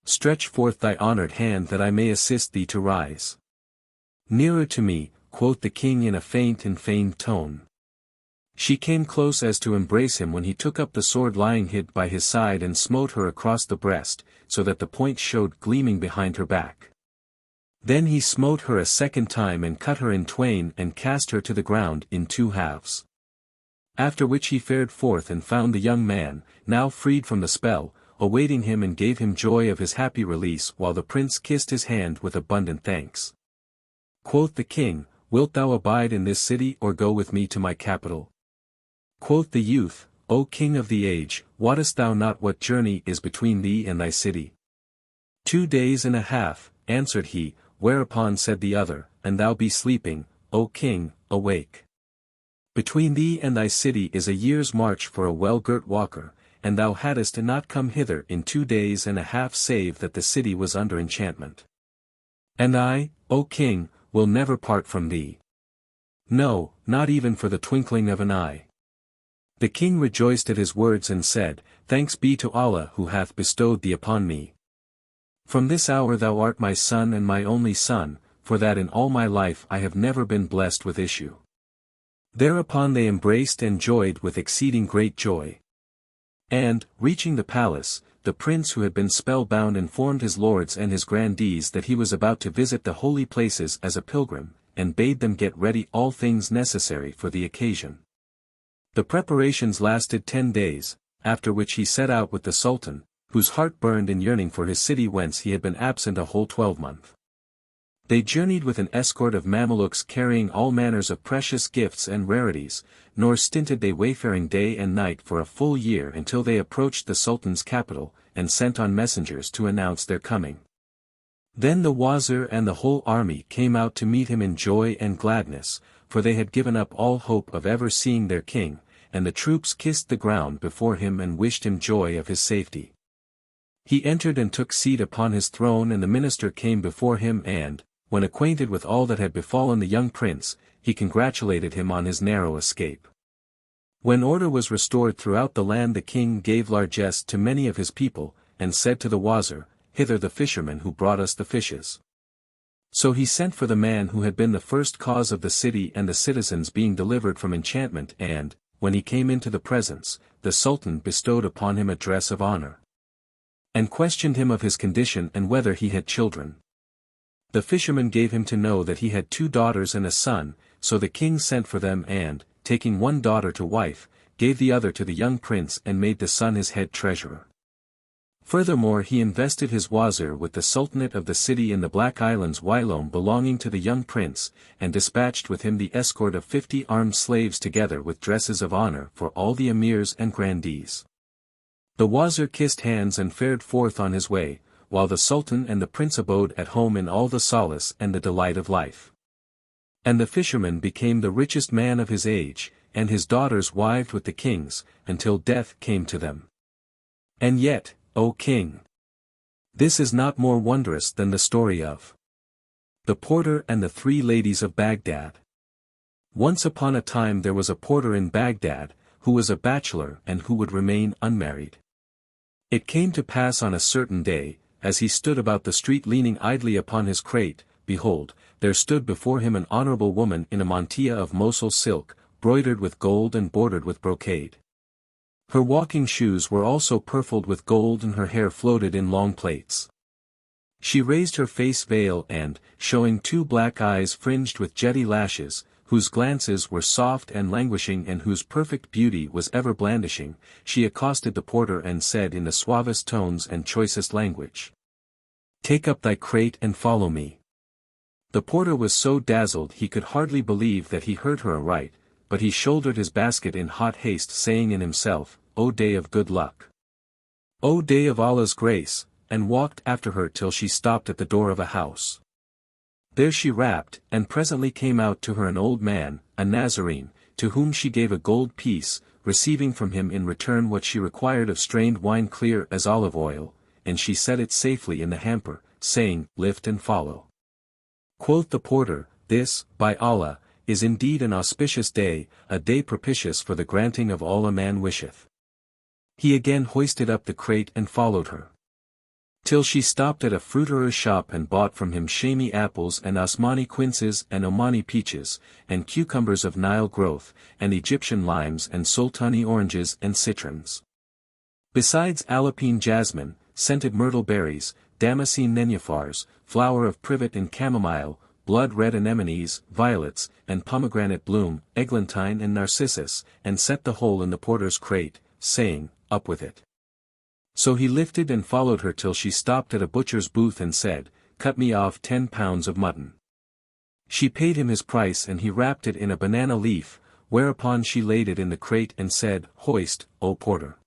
Stretch forth thy honored hand that I may assist thee to rise. Nearer to me, quoth the king in a faint and feigned tone. She came close as to embrace him when he took up the sword lying hid by his side and smote her across the breast, so that the point showed gleaming behind her back. Then he smote her a second time and cut her in twain and cast her to the ground in 2 halves. After which he fared forth and found the young man, now freed from the spell, awaiting him and gave him joy of his happy release while the prince kissed his hand with abundant thanks. Quoth the king, Wilt thou abide in this city or go with me to my capital? Quoth the youth, O king of the age, wottest thou not what journey is between thee and thy city? 2 days and a half, answered he, whereupon said the other, And thou be sleeping, O king, awake. Between thee and thy city is a year's march for a well-girt walker, and thou hadst not come hither in 2 days and a half save that the city was under enchantment. And I, O king, will never part from thee. No, not even for the twinkling of an eye. The king rejoiced at his words and said, Thanks be to Allah who hath bestowed thee upon me. From this hour thou art my son and my only son, for that in all my life I have never been blessed with issue. Thereupon they embraced and joyed with exceeding great joy. And, reaching the palace, the prince who had been spellbound informed his lords and his grandees that he was about to visit the holy places as a pilgrim, and bade them get ready all things necessary for the occasion. The preparations lasted 10 days, after which he set out with the Sultan, whose heart burned in yearning for his city whence he had been absent a whole 12-month. They journeyed with an escort of Mamelukes carrying all manners of precious gifts and rarities, nor stinted they wayfaring day and night for a full year until they approached the Sultan's capital, and sent on messengers to announce their coming. Then the Wazir and the whole army came out to meet him in joy and gladness, for they had given up all hope of ever seeing their king, and the troops kissed the ground before him and wished him joy of his safety. He entered and took seat upon his throne, and the minister came before him and, when acquainted with all that had befallen the young prince, he congratulated him on his narrow escape. When order was restored throughout the land, the king gave largesse to many of his people, and said to the Wazir, "Hither the fisherman who brought us the fishes." So he sent for the man who had been the first cause of the city and the citizens being delivered from enchantment, and, when he came into the presence, the Sultan bestowed upon him a dress of honor, and questioned him of his condition and whether he had children. The fisherman gave him to know that he had 2 daughters and a son, so the king sent for them and, taking one daughter to wife, gave the other to the young prince and made the son his head treasurer. Furthermore, he invested his Wazir with the Sultanate of the city in the Black Islands whilome belonging to the young prince, and dispatched with him the escort of 50 armed slaves together with dresses of honor for all the emirs and grandees. The Wazir kissed hands and fared forth on his way, while the Sultan and the prince abode at home in all the solace and the delight of life. And the fisherman became the richest man of his age, and his daughters wived with the kings, until death came to them. And yet, O king, this is not more wondrous than the story of the porter and the 3 ladies of Baghdad. Once upon a time there was a porter in Baghdad, who was a bachelor and who would remain unmarried. It came to pass on a certain day, as he stood about the street leaning idly upon his crate, behold, there stood before him an honorable woman in a mantilla of Mosul silk, broidered with gold and bordered with brocade. Her walking shoes were also purfled with gold, and her hair floated in long plaits. She raised her face veil and, showing 2 black eyes fringed with jetty lashes, whose glances were soft and languishing and whose perfect beauty was ever blandishing, she accosted the porter and said in the suavest tones and choicest language, "Take up thy crate and follow me." The porter was so dazzled he could hardly believe that he heard her aright, but he shouldered his basket in hot haste, saying in himself, "O day of good luck! O day of Allah's grace," and walked after her till she stopped at the door of a house. There she rapped, and presently came out to her an old man, a Nazarene, to whom she gave a gold piece, receiving from him in return what she required of strained wine clear as olive oil, and she set it safely in the hamper, saying, "Lift and follow." Quoth the porter, "This, by Allah, is indeed an auspicious day, a day propitious for the granting of all a man wisheth." He again hoisted up the crate and followed her, till she stopped at a fruiterer's shop and bought from him Shami apples and Osmani quinces and Omani peaches, and cucumbers of Nile growth, and Egyptian limes and Sultani oranges and citrons. Besides Alpine jasmine, scented myrtle berries, Damascene nenuphars, flower of privet and chamomile, blood-red anemones, violets, and pomegranate bloom, eglantine and narcissus, and set the whole in the porter's crate, saying, "Up with it." So he lifted and followed her till she stopped at a butcher's booth and said, "Cut me off 10 pounds of mutton." She paid him his price and he wrapped it in a banana leaf, whereupon she laid it in the crate and said, "Hoist, O porter."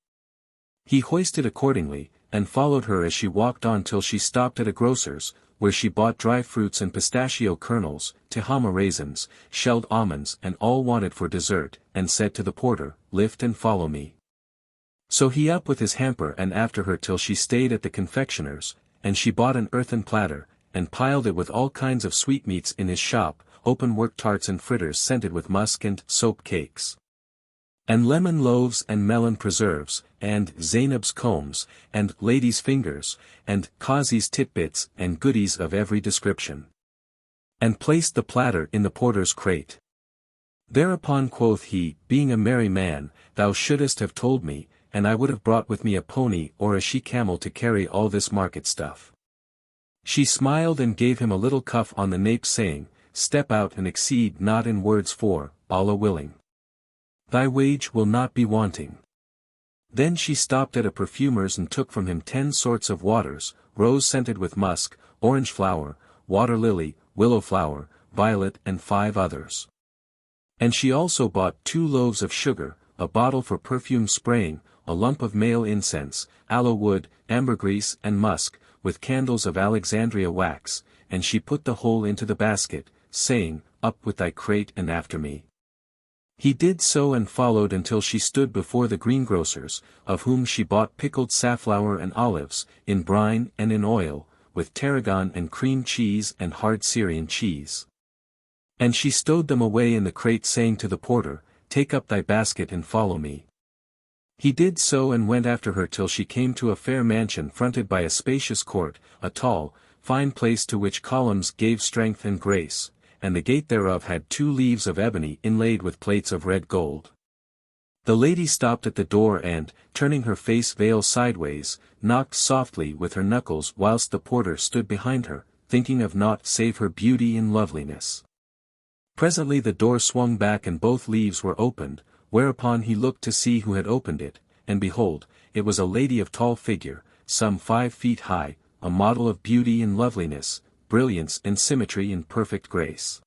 He hoisted accordingly, and followed her as she walked on till she stopped at a grocer's, where she bought dry fruits and pistachio kernels, Tehama raisins, shelled almonds and all wanted for dessert, and said to the porter, "Lift and follow me." So he up with his hamper and after her till she stayed at the confectioner's, and she bought an earthen platter, and piled it with all kinds of sweetmeats in his shop, open-work tarts and fritters scented with musk and soap cakes, and lemon loaves and melon preserves, and Zainab's combs, and ladies' fingers, and Qazi's titbits and goodies of every description, and placed the platter in the porter's crate. Thereupon quoth he, being a merry man, "Thou shouldest have told me, and I would have brought with me a pony or a she-camel to carry all this market stuff." She smiled and gave him a little cuff on the nape, saying, step out and exceed not in words, for, Allah willing, thy wage will not be wanting. Then she stopped at a perfumer's and took from him 10 sorts of waters, rose scented with musk, orange flower, water lily, willow flower, violet, and 5 others. And she also bought 2 loaves of sugar, a bottle for perfume spraying, a lump of male incense, aloe wood, ambergris and musk, with candles of Alexandria wax, and she put the whole into the basket, saying, Up with thy crate and after me. He did so and followed until she stood before the greengrocers, of whom she bought pickled safflower and olives, in brine and in oil, with tarragon and cream cheese and hard Syrian cheese. And she stowed them away in the crate, saying to the porter, Take up thy basket and follow me. He did so and went after her till she came to a fair mansion fronted by a spacious court, a tall, fine place to which columns gave strength and grace, and the gate thereof had 2 leaves of ebony inlaid with plates of red gold. The lady stopped at the door and, turning her face veil sideways, knocked softly with her knuckles whilst the porter stood behind her, thinking of naught save her beauty and loveliness. Presently the door swung back and both leaves were opened, whereupon he looked to see who had opened it, and behold, it was a lady of tall figure, some 5 feet high, a model of beauty and loveliness, brilliance and symmetry and perfect grace.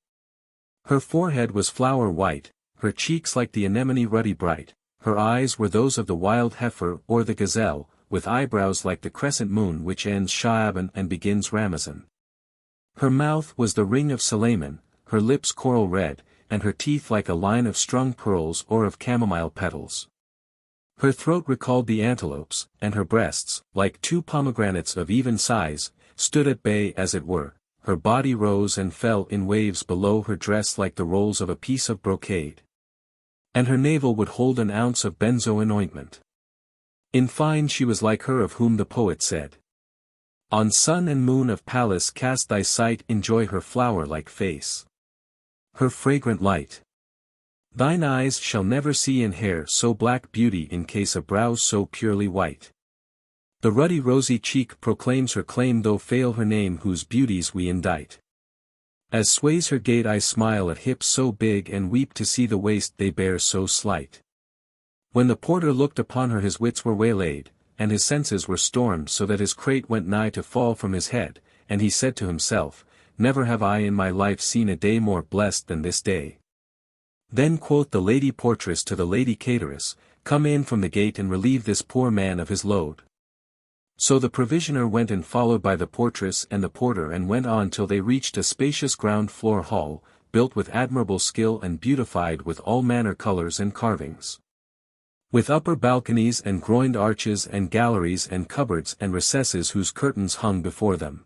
Her forehead was flower white, her cheeks like the anemone ruddy bright, her eyes were those of the wild heifer or the gazelle, with eyebrows like the crescent moon which ends Sha'aban and begins Ramazan. Her mouth was the ring of Sulayman, her lips coral red, and her teeth like a line of strung pearls or of chamomile petals. Her throat recalled the antelope's, and her breasts, like 2 pomegranates of even size, stood at bay as it were. Her body rose and fell in waves below her dress like the rolls of a piece of brocade. And her navel would hold an ounce of benzoin ointment. In fine, she was like her of whom the poet said, On sun and moon of palace cast thy sight, enjoy her flower-like face. Her fragrant light. Thine eyes shall never see in hair so black beauty, in case of brows so purely white. The ruddy rosy cheek proclaims her claim, though fail her name whose beauties we indite. As sways her gait I smile at hips so big and weep to see the waist they bear so slight. When the porter looked upon her his wits were waylaid, and his senses were stormed so that his crate went nigh to fall from his head, and he said to himself, Never have I in my life seen a day more blessed than this day. Then quoth the lady portress to the lady cateress, Come in from the gate and relieve this poor man of his load. So the provisioner went in followed by the portress and the porter, and went on till they reached a spacious ground-floor hall, built with admirable skill and beautified with all manner colors and carvings. With upper balconies and groined arches and galleries and cupboards and recesses whose curtains hung before them.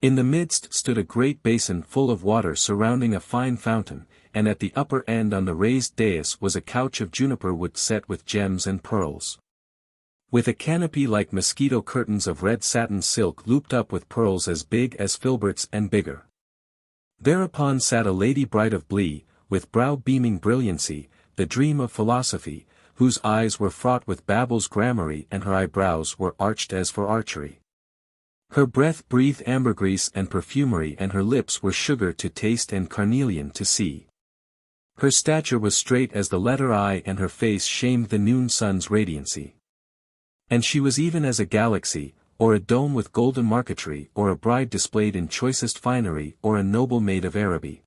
In the midst stood a great basin full of water surrounding a fine fountain, and at the upper end on the raised dais was a couch of juniper wood set with gems and pearls. With a canopy like mosquito curtains of red satin silk looped up with pearls as big as filberts and bigger. Thereupon sat a lady bright of blee, with brow beaming brilliancy, the dream of philosophy, whose eyes were fraught with Babel's gramarye and her eyebrows were arched as for archery. Her breath breathed ambergris and perfumery, and her lips were sugar to taste and carnelian to see. Her stature was straight as the letter I, and her face shamed the noon sun's radiancy. And she was even as a galaxy, or a dome with golden marquetry, or a bride displayed in choicest finery, or a noble maid of Araby.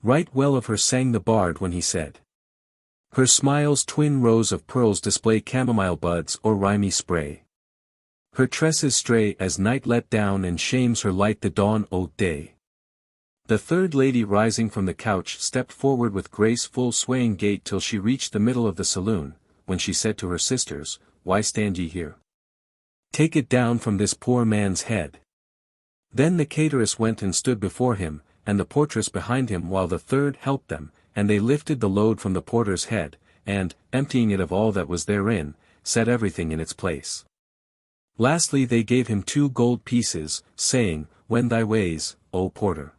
Right well of her sang the bard when he said, Her smile's twin rows of pearls display chamomile buds or rimy spray. Her tresses stray as night let down, and shames her light the dawn o' day. The third lady rising from the couch stepped forward with graceful swaying gait till she reached the middle of the saloon, when she said to her sisters, Why stand ye here? Take it down from this poor man's head. Then the cateress went and stood before him, and the portress behind him, while the third helped them, and they lifted the load from the porter's head, and, emptying it of all that was therein, set everything in its place. Lastly they gave him 2 gold pieces, saying, Wend thy ways, O porter.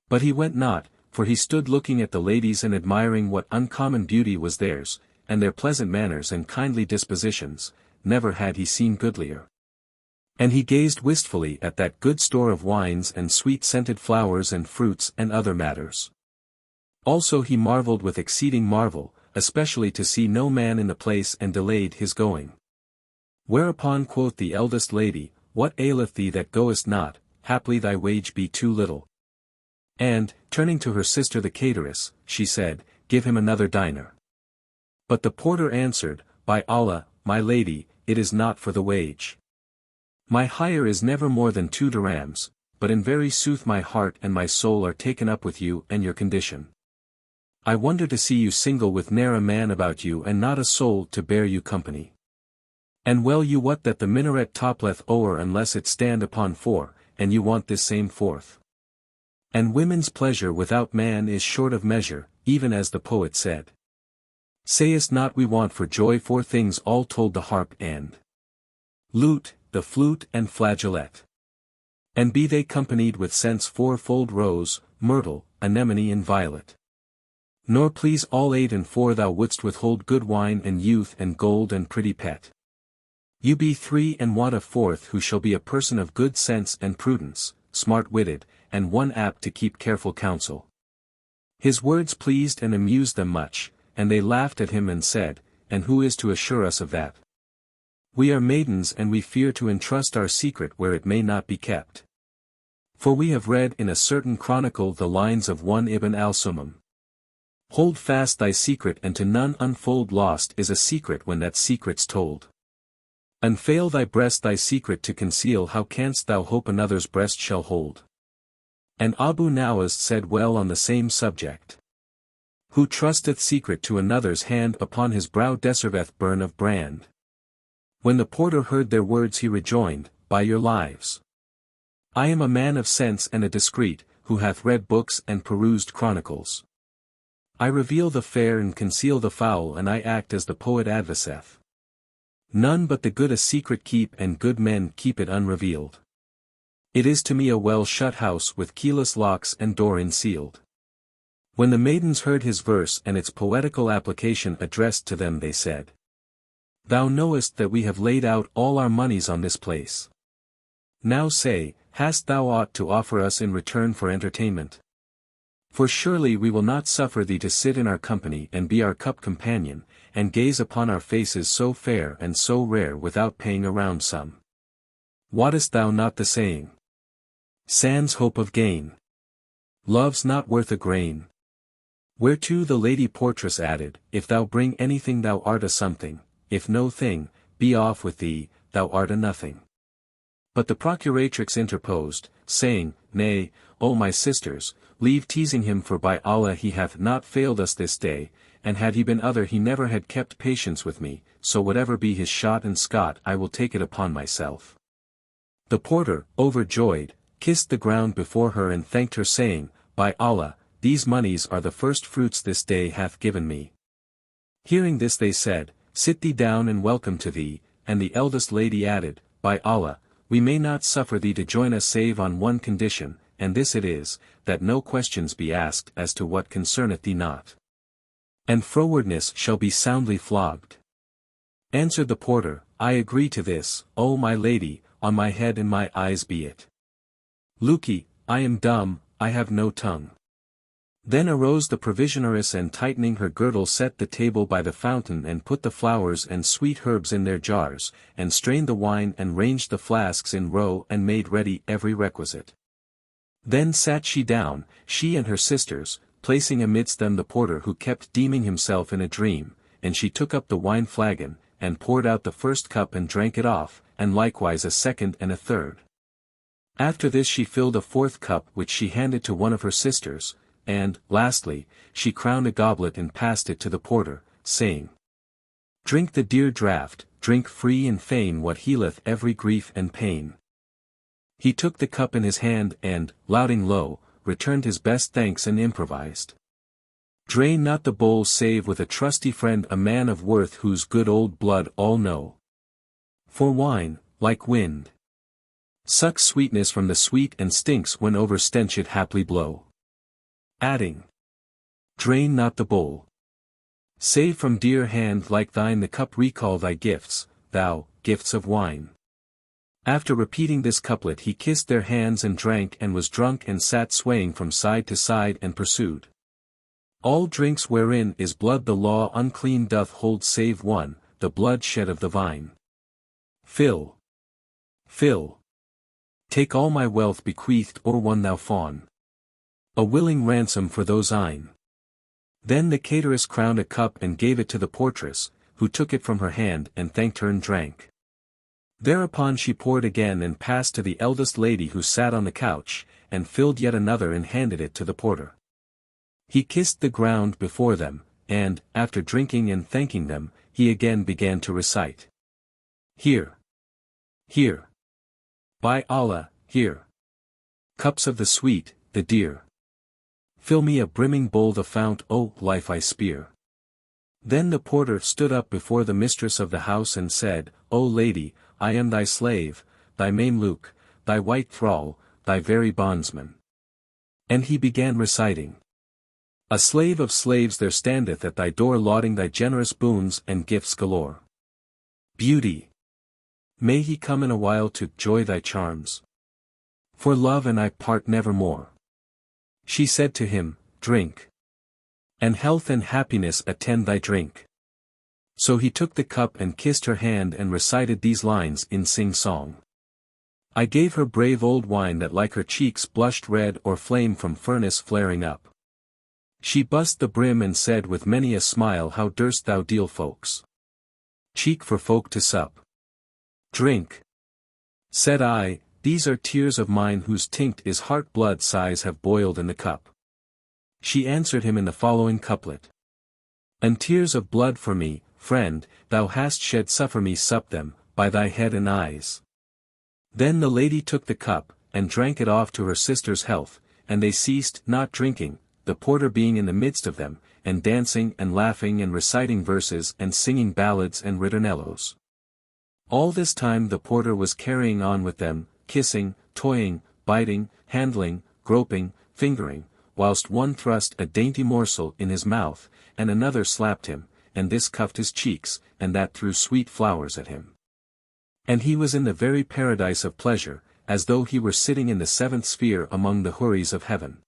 But he went not, for he stood looking at the ladies and admiring what uncommon beauty was theirs, and their pleasant manners and kindly dispositions, never had he seen goodlier. And he gazed wistfully at that good store of wines and sweet-scented flowers and fruits and other matters. Also he marveled with exceeding marvel, especially to see no man in the place and delayed his going. Whereupon quoth the eldest lady, What aileth thee that goest not, haply thy wage be too little. And, turning to her sister the cateress, she said, Give him another dinar. But the porter answered, By Allah, my lady, it is not for the wage. My hire is never more than 2 dirhams, but in very sooth my heart and my soul are taken up with you and your condition. I wonder to see you single with ne'er a man about you and not a soul to bear you company. And well you wot that the minaret toppleth o'er unless it stand upon 4, and you want this same 4th. And women's pleasure without man is short of measure, even as the poet said. Sayest not we want for joy 4 things all told, the harp and lute, the flute and flageolet. And be they companied with scents 4-fold rose, myrtle, anemone and violet. Nor please all 8 and 4 thou wouldst withhold good wine and youth and gold and pretty pet. You be 3 and want a 4th who shall be a person of good sense and prudence, smart-witted, and one apt to keep careful counsel. His words pleased and amused them much, and they laughed at him and said, And who is to assure us of that? We are maidens and we fear to entrust our secret where it may not be kept. For we have read in a certain chronicle the lines of one Ibn al-Sumam. Hold fast thy secret and to none unfold, lost is a secret when that secret's told. Unfail thy breast thy secret to conceal, how canst thou hope another's breast shall hold? And Abu Nawas said well on the same subject. Who trusteth secret to another's hand, upon his brow deserveth burn of brand. When the porter heard their words he rejoined, By your lives. I am a man of sense and a discreet, who hath read books and perused chronicles. I reveal the fair and conceal the foul, and I act as the poet adviseth. None but the good a secret keep, and good men keep it unrevealed. It is to me a well-shut house with keyless locks and door insealed. When the maidens heard his verse and its poetical application addressed to them, they said, Thou knowest that we have laid out all our monies on this place. Now say, hast thou aught to offer us in return for entertainment? For surely we will not suffer thee to sit in our company and be our cup companion, and gaze upon our faces so fair and so rare without paying a round sum. Wottest thou not the saying? Sans hope of gain. Love's not worth a grain. Whereto the lady portress added, If thou bring anything thou art a something, if no thing, be off with thee, thou art a nothing. But the procuratrix interposed, saying, Nay, O my sisters, leave teasing him, for by Allah he hath not failed us this day, and had he been other he never had kept patience with me, so whatever be his shot and scot I will take it upon myself. The porter, overjoyed, kissed the ground before her and thanked her, saying, By Allah, these monies are the first fruits this day hath given me. Hearing this they said, Sit thee down and welcome to thee, and the eldest lady added, By Allah, we may not suffer thee to join us save on one condition, and this it is, that no questions be asked as to what concerneth thee not. And frowardness shall be soundly flogged. Answered the porter, I agree to this, O my lady, on my head and my eyes be it. Lookee, I am dumb, I have no tongue. Then arose the provisioneress and tightening her girdle set the table by the fountain and put the flowers and sweet herbs in their jars, and strained the wine and ranged the flasks in row and made ready every requisite. Then sat she down, she and her sisters, placing amidst them the porter who kept deeming himself in a dream, and she took up the wine flagon, and poured out the first cup and drank it off, and likewise a second and a third. After this she filled a 4th cup which she handed to one of her sisters, and, lastly, she crowned a goblet and passed it to the porter, saying, Drink the dear draught, drink free and fain what healeth every grief and pain. He took the cup in his hand and, lauding low, returned his best thanks and improvised. Drain not the bowl save with a trusty friend, a man of worth whose good old blood all know. For wine, like wind, sucks sweetness from the sweet and stinks when over stench it haply blow. Adding, drain not the bowl. Save from dear hand like thine the cup, recall thy gifts, thou, gifts of wine. After repeating this couplet he kissed their hands and drank and was drunk and sat swaying from side to side and pursued. All drinks wherein is blood the law unclean doth hold save one, the blood shed of the vine. Fill. Fill. Take all my wealth bequeathed or one thou fawn. A willing ransom for those eyne. Then the cateress crowned a cup and gave it to the portress, who took it from her hand and thanked her and drank. Thereupon she poured again and passed to the eldest lady who sat on the couch, and filled yet another and handed it to the porter. He kissed the ground before them, and, after drinking and thanking them, he again began to recite. Here. Here. By Allah, here. Cups of the sweet, the dear. Fill me a brimming bowl the fount, O life I spear. Then the porter stood up before the mistress of the house and said, O lady, I am thy slave, thy Mameluke, thy white thrall, thy very bondsman. And he began reciting. A slave of slaves there standeth at thy door lauding thy generous boons and gifts galore. Beauty. May he come in a while to joy thy charms. For love and I part nevermore. She said to him, Drink. And health and happiness attend thy drink. So he took the cup and kissed her hand and recited these lines in sing-song. I gave her brave old wine that like her cheeks blushed red or flame from furnace flaring up. She bussed the brim and said with many a smile how durst thou deal folks cheek for folk to sup. Drink. Said I, these are tears of mine whose tinct is heart blood sighs have boiled in the cup. She answered him in the following couplet. And tears of blood for me, friend, thou hast shed suffer me sup them, by thy head and eyes. Then the lady took the cup, and drank it off to her sister's health, and they ceased not drinking, the porter being in the midst of them, and dancing and laughing and reciting verses and singing ballads and ritornellos. All this time the porter was carrying on with them, kissing, toying, biting, handling, groping, fingering, whilst one thrust a dainty morsel in his mouth, and another slapped him, and this cuffed his cheeks, and that threw sweet flowers at him. And he was in the very paradise of pleasure, as though he were sitting in the seventh sphere among the houris of heaven.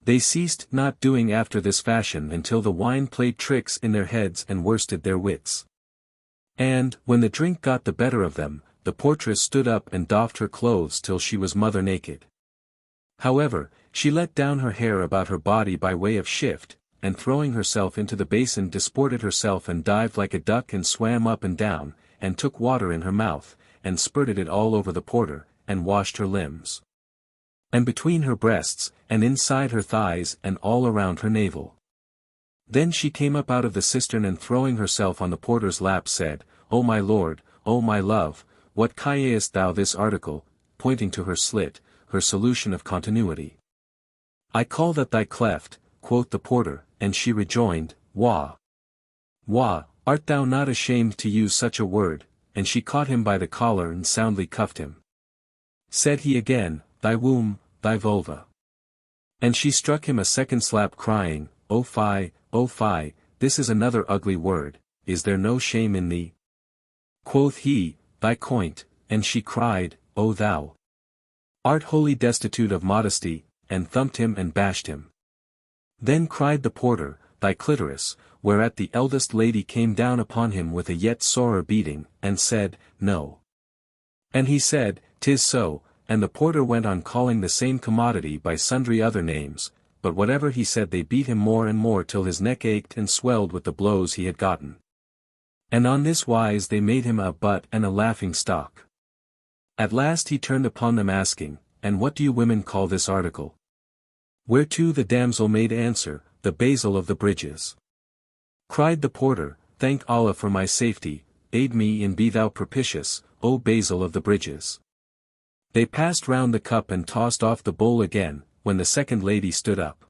They ceased not doing after this fashion until the wine played tricks in their heads and worsted their wits. And, when the drink got the better of them, the portress stood up and doffed her clothes till she was mother naked. However, she let down her hair about her body by way of shift, and throwing herself into the basin disported herself and dived like a duck and swam up and down, and took water in her mouth, and spurted it all over the porter, and washed her limbs. And between her breasts, and inside her thighs and all around her navel. Then she came up out of the cistern and throwing herself on the porter's lap said, O my lord, O my love, what callest thou this article, pointing to her slit, her solution of continuity. I call that thy cleft, quoth the porter, and she rejoined, Wah! Wah, art thou not ashamed to use such a word? And she caught him by the collar and soundly cuffed him. Said he again, Thy womb, thy vulva. And she struck him a second slap crying, O fie, this is another ugly word, is there no shame in thee? Quoth he, Thy coint, and she cried, O thou art wholly destitute of modesty, and thumped him and bashed him. Then cried the porter, Thy clitoris, whereat the eldest lady came down upon him with a yet sorer beating, and said, No. And he said, 'Tis so, and the porter went on calling the same commodity by sundry other names, but whatever he said they beat him more and more till his neck ached and swelled with the blows he had gotten. And on this wise they made him a butt and a laughing stock. At last he turned upon them asking, And what do you women call this article? Whereto the damsel made answer, The basil of the bridges. Cried the porter, Thank Allah for my safety, aid me and be thou propitious, O basil of the bridges. They passed round the cup and tossed off the bowl again, when the second lady stood up.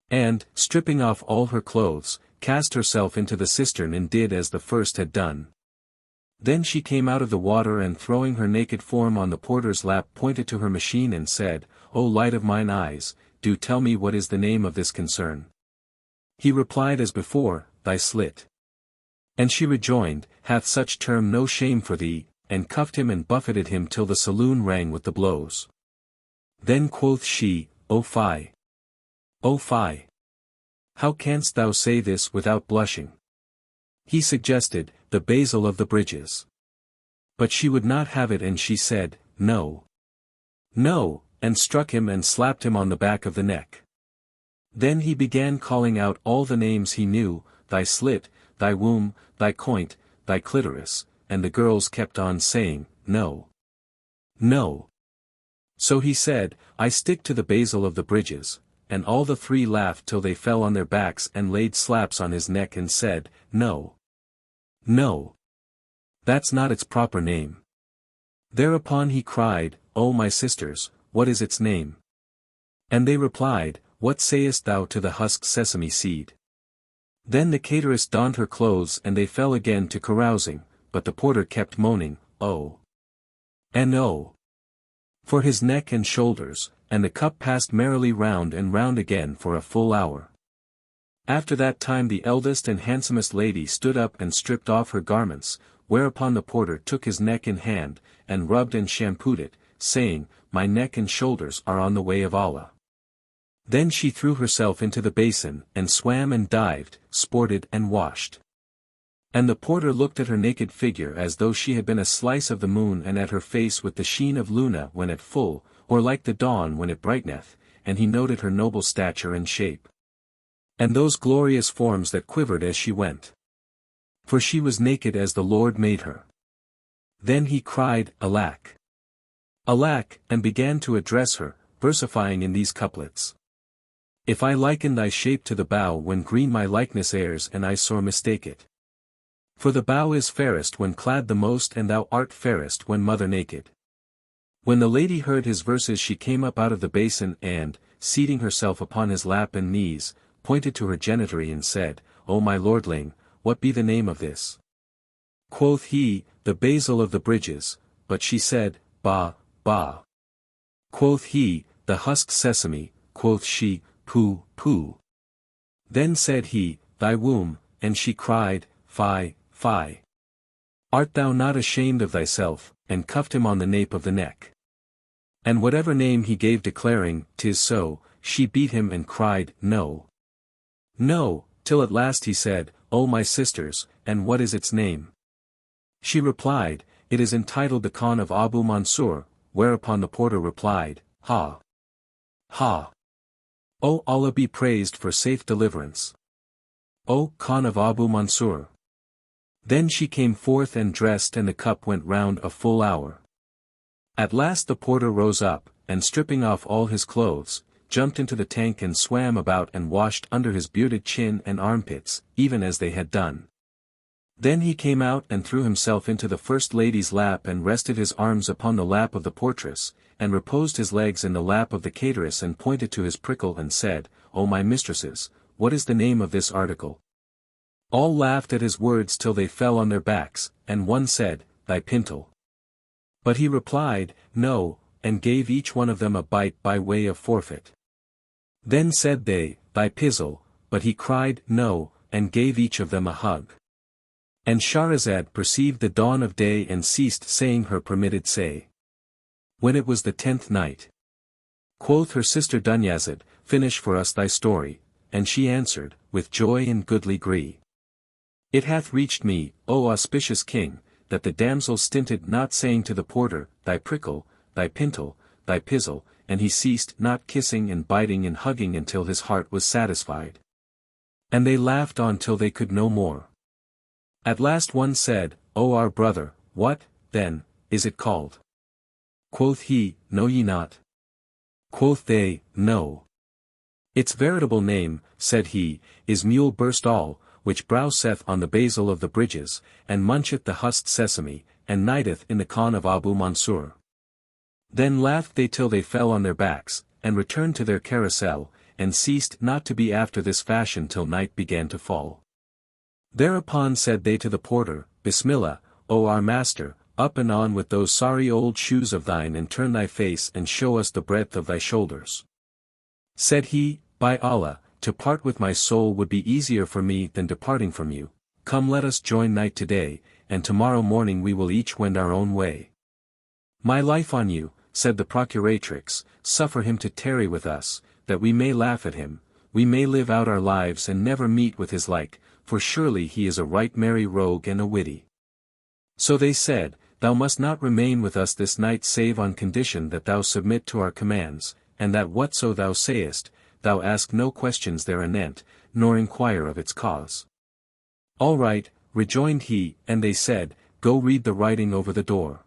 And, stripping off all her clothes, cast herself into the cistern and did as the first had done. Then she came out of the water and throwing her naked form on the porter's lap pointed to her machine and said, O light of mine eyes, do tell me what is the name of this concern. He replied as before, Thy slit. And she rejoined, Hath such term no shame for thee, and cuffed him and buffeted him till the saloon rang with the blows. Then quoth she, O fie! O fie! How canst thou say this without blushing? He suggested, the basil of the bridges. But she would not have it, and she said, No. No, and struck him and slapped him on the back of the neck. Then he began calling out all the names he knew, thy slit, thy womb, thy coint, thy clitoris, and the girls kept on saying, No. No. So he said, I stick to the basil of the bridges, and all the three laughed till they fell on their backs and laid slaps on his neck and said, No. No. That's not its proper name. Thereupon he cried, O my sisters, what is its name? And they replied, What sayest thou to the husked sesame seed? Then the cateress donned her clothes and they fell again to carousing, but the porter kept moaning, Oh! And oh! For his neck and shoulders, and the cup passed merrily round and round again for a full hour. After that time the eldest and handsomest lady stood up and stripped off her garments, whereupon the porter took his neck in hand, and rubbed and shampooed it, saying, My neck and shoulders are on the way of Allah. Then she threw herself into the basin, and swam and dived, sported and washed. And the porter looked at her naked figure as though she had been a slice of the moon, and at her face with the sheen of Luna when at full, or like the dawn when it brighteneth, and he noted her noble stature and shape. And those glorious forms that quivered as she went. For she was naked as the Lord made her. Then he cried, Alack! Alack, and began to address her, versifying in these couplets. If I liken thy shape to the bough when green my likeness airs, and I sore mistake it. For the bough is fairest when clad the most, and thou art fairest when mother naked. When the lady heard his verses she came up out of the basin and, seating herself upon his lap and knees, pointed to her genitory and said, O my lordling, what be the name of this? Quoth he, the basil of the bridges, but she said, Bah, bah. Quoth he, the husked sesame, quoth she, Pooh, pooh. Then said he, thy womb, and she cried, Fie, fie. Art thou not ashamed of thyself, and cuffed him on the nape of the neck. And whatever name he gave declaring, 'Tis so, she beat him and cried, No. No, till at last he said, O my sisters, and what is its name? She replied, It is entitled the Khan of Abu Mansur, whereupon the porter replied, Ha! Ha! O Allah be praised for safe deliverance. O Khan of Abu Mansur! Then she came forth and dressed, and the cup went round a full hour. At last the porter rose up, and stripping off all his clothes, jumped into the tank and swam about and washed under his bearded chin and armpits, even as they had done. Then he came out and threw himself into the first lady's lap and rested his arms upon the lap of the portress, and reposed his legs in the lap of the cateress and pointed to his prickle and said, O my mistresses, what is the name of this article? All laughed at his words till they fell on their backs, and one said, Thy pintle. But he replied, No, and gave each one of them a bite by way of forfeit. Then said they, Thy pizzle, but he cried, No, and gave each of them a hug. And Shahrazad perceived the dawn of day and ceased saying her permitted say. When it was the 10th night. Quoth her sister Dunyazad, Finish for us thy story, and she answered, With joy and goodly gree. It hath reached me, O auspicious king, that the damsel stinted not saying to the porter, Thy prickle, thy pintle, thy pizzle, and he ceased not kissing and biting and hugging until his heart was satisfied. And they laughed on till they could no more. At last one said, O our brother, what, then, is it called? Quoth he, Know ye not? Quoth they, No. Its veritable name, said he, is Mule burst all, which browseth on the basil of the bridges, and muncheth the husked sesame, and nighteth in the Khan of Abu Mansur. Then laughed they till they fell on their backs, and returned to their carousel, and ceased not to be after this fashion till night began to fall. Thereupon said they to the porter, Bismillah, O our master, up and on with those sorry old shoes of thine, and turn thy face and show us the breadth of thy shoulders. Said he, By Allah, to part with my soul would be easier for me than departing from you. Come, let us join night today, and tomorrow morning we will each wend our own way. My life on you, said the procuratrix, suffer him to tarry with us, that we may laugh at him, we may live out our lives and never meet with his like, for surely he is a right merry rogue and a witty. So they said, Thou must not remain with us this night save on condition that thou submit to our commands, and that whatso thou sayest, thou ask no questions thereanent, nor inquire of its cause. All right, rejoined he, and they said, Go read the writing over the door.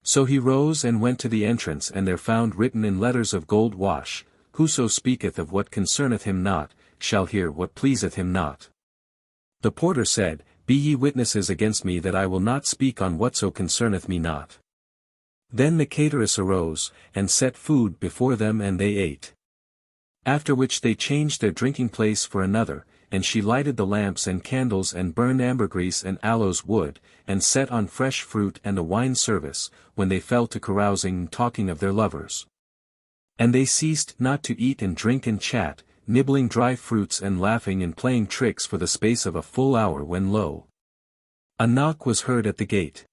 So he rose and went to the entrance, and there found written in letters of gold wash, Whoso speaketh of what concerneth him not, shall hear what pleaseth him not. The porter said, Be ye witnesses against me that I will not speak on whatso concerneth me not. Then the cateress arose, and set food before them and they ate. After which they changed their drinking place for another, and she lighted the lamps and candles and burned ambergris and aloes wood, and set on fresh fruit and a wine service, when they fell to carousing and talking of their lovers. And they ceased not to eat and drink and chat, nibbling dry fruits and laughing and playing tricks for the space of a full hour when lo! A knock was heard at the gate.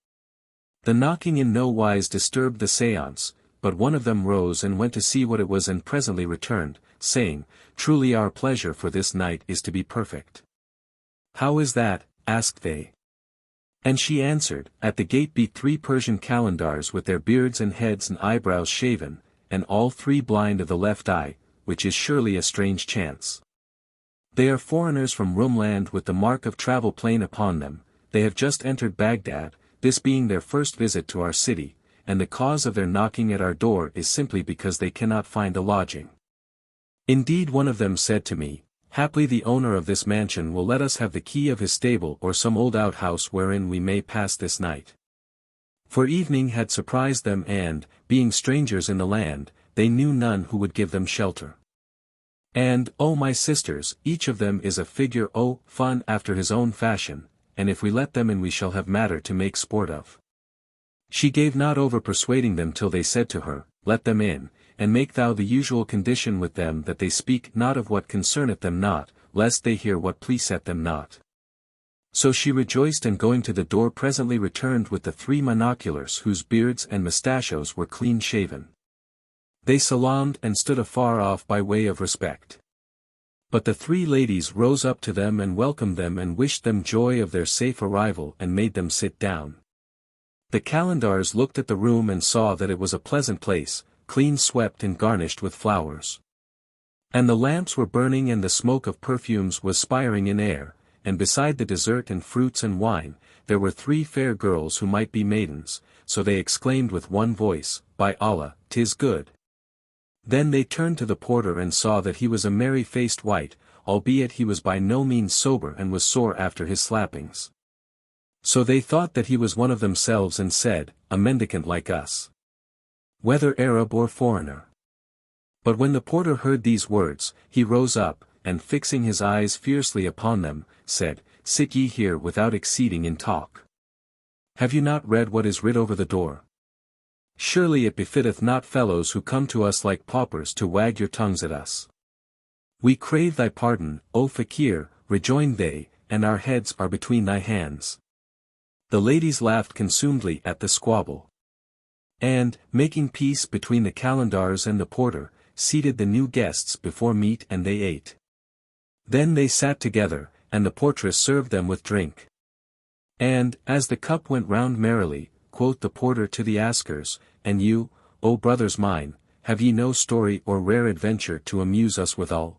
The knocking in no wise disturbed the séance, but one of them rose and went to see what it was and presently returned, saying, Truly our pleasure for this night is to be perfect. How is that? Asked they. And she answered, At the gate be 3 Persian calendars with their beards and heads and eyebrows shaven, and all 3 blind of the left eye, which is surely a strange chance. They are foreigners from Rumland with the mark of travel plain upon them, they have just entered Baghdad, this being their first visit to our city, and the cause of their knocking at our door is simply because they cannot find a lodging. Indeed one of them said to me, Haply the owner of this mansion will let us have the key of his stable or some old outhouse wherein we may pass this night. For evening had surprised them and, being strangers in the land, they knew none who would give them shelter. And, O my sisters, each of them is a figure fun after his own fashion, and if we let them in we shall have matter to make sport of. She gave not over persuading them till they said to her, Let them in, and make thou the usual condition with them that they speak not of what concerneth them not, lest they hear what pleaseth them not. So she rejoiced and going to the door presently returned with the 3 monoculars whose beards and mustachios were clean shaven. They salaamed and stood afar off by way of respect. But the 3 ladies rose up to them and welcomed them and wished them joy of their safe arrival and made them sit down. The calendars looked at the room and saw that it was a pleasant place, clean swept and garnished with flowers. And the lamps were burning and the smoke of perfumes was spiring in air, and beside the dessert and fruits and wine, there were 3 fair girls who might be maidens, so they exclaimed with one voice, By Allah, 'tis good. Then they turned to the porter and saw that he was a merry-faced wight, albeit he was by no means sober and was sore after his slappings. So they thought that he was one of themselves and said, A mendicant like us. Whether Arab or foreigner. But when the porter heard these words, he rose up, and fixing his eyes fiercely upon them, said, Sit ye here without exceeding in talk. Have you not read what is writ over the door? Surely it befitteth not fellows who come to us like paupers to wag your tongues at us. We crave thy pardon, O fakir, rejoined they, and our heads are between thy hands. The ladies laughed consumedly at the squabble. And, making peace between the calendars and the porter, seated the new guests before meat and they ate. Then they sat together, and the portress served them with drink. And, as the cup went round merrily, quoth the porter to the askers, And you, O brothers mine, have ye no story or rare adventure to amuse us withal?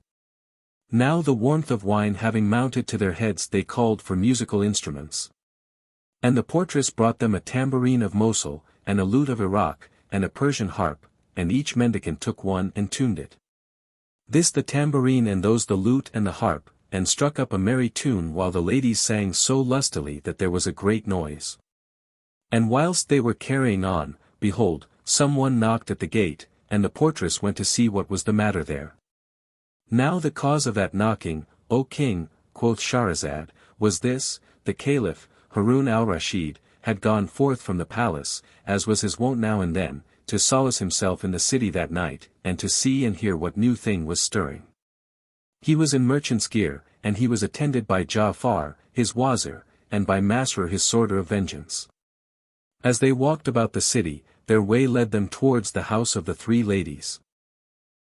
Now the warmth of wine having mounted to their heads they called for musical instruments. And the portress brought them a tambourine of Mosul, and a lute of Iraq, and a Persian harp, and each mendicant took one and tuned it. This the tambourine and those the lute and the harp, and struck up a merry tune while the ladies sang so lustily that there was a great noise. And whilst they were carrying on, behold, some one knocked at the gate, and the portress went to see what was the matter there. Now the cause of that knocking, O king, quoth Shahryar, was this, the Caliph, Harun al-Rashid, had gone forth from the palace, as was his wont now and then, to solace himself in the city that night, and to see and hear what new thing was stirring. He was in merchant's gear, and he was attended by Ja'far, his wazir, and by Masrur his sword of vengeance. As they walked about the city, their way led them towards the house of the three ladies.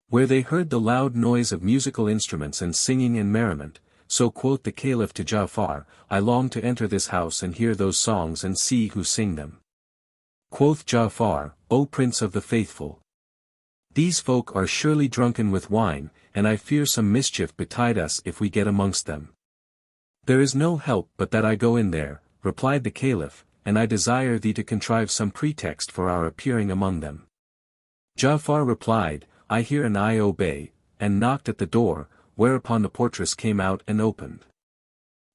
Where they heard the loud noise of musical instruments and singing and merriment, so quoth the Caliph to Ja'far, I long to enter this house and hear those songs and see who sing them. Quoth Ja'far, O Prince of the Faithful! These folk are surely drunken with wine, and I fear some mischief betide us if we get amongst them. There is no help but that I go in there, replied the Caliph, and I desire thee to contrive some pretext for our appearing among them. Ja'far replied, I hear and I obey, and knocked at the door, whereupon the portress came out and opened.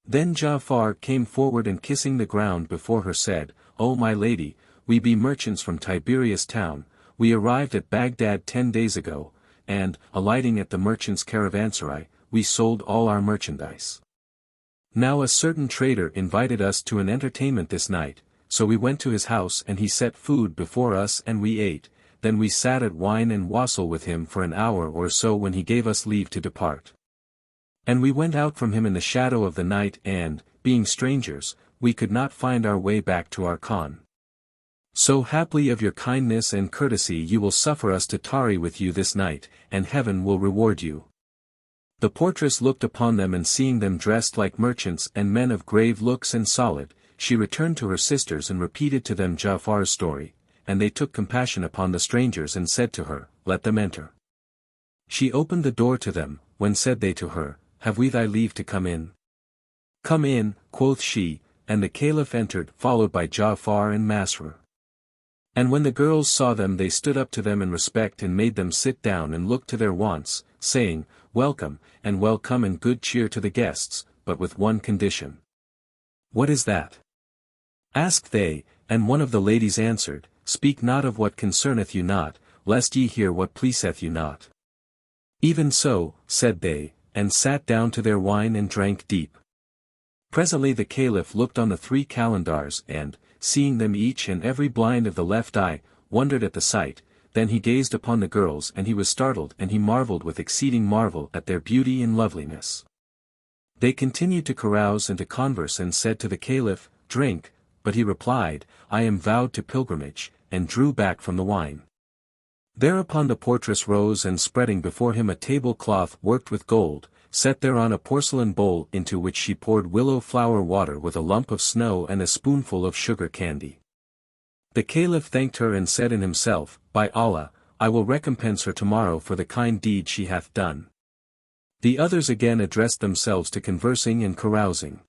Then Ja'far came forward and kissing the ground before her said, O my lady, we be merchants from Tiberias town, we arrived at Baghdad 10 days ago, and, alighting at the merchant's caravanserai, we sold all our merchandise. Now a certain trader invited us to an entertainment this night, so we went to his house and he set food before us and we ate, then we sat at wine and wassail with him for an hour or so when he gave us leave to depart. And we went out from him in the shadow of the night and, being strangers, we could not find our way back to our khan. So haply of your kindness and courtesy you will suffer us to tarry with you this night, and heaven will reward you. The portress looked upon them and seeing them dressed like merchants and men of grave looks and solid, she returned to her sisters and repeated to them Ja'far's story, and they took compassion upon the strangers and said to her, Let them enter. She opened the door to them, when said they to her, Have we thy leave to come in? Come in, quoth she, and the Caliph entered followed by Ja'far and Masrur. And when the girls saw them they stood up to them in respect and made them sit down and look to their wants, saying, Welcome, and welcome and good cheer to the guests, but with one condition. What is that? Asked they, and one of the ladies answered, Speak not of what concerneth you not, lest ye hear what pleaseth you not. Even so, said they, and sat down to their wine and drank deep. Presently the Caliph looked on the three calendars and, seeing them each and every blind of the left eye, wondered at the sight, then he gazed upon the girls and he was startled and he marveled with exceeding marvel at their beauty and loveliness. They continued to carouse and to converse and said to the Caliph, Drink, but he replied, I am vowed to pilgrimage, and drew back from the wine. Thereupon the portress rose and spreading before him a tablecloth worked with gold, set thereon a porcelain bowl into which she poured willow flower water with a lump of snow and a spoonful of sugar candy. The Caliph thanked her and said in himself, By Allah, I will recompense her tomorrow for the kind deed she hath done. The others again addressed themselves to conversing and carousing.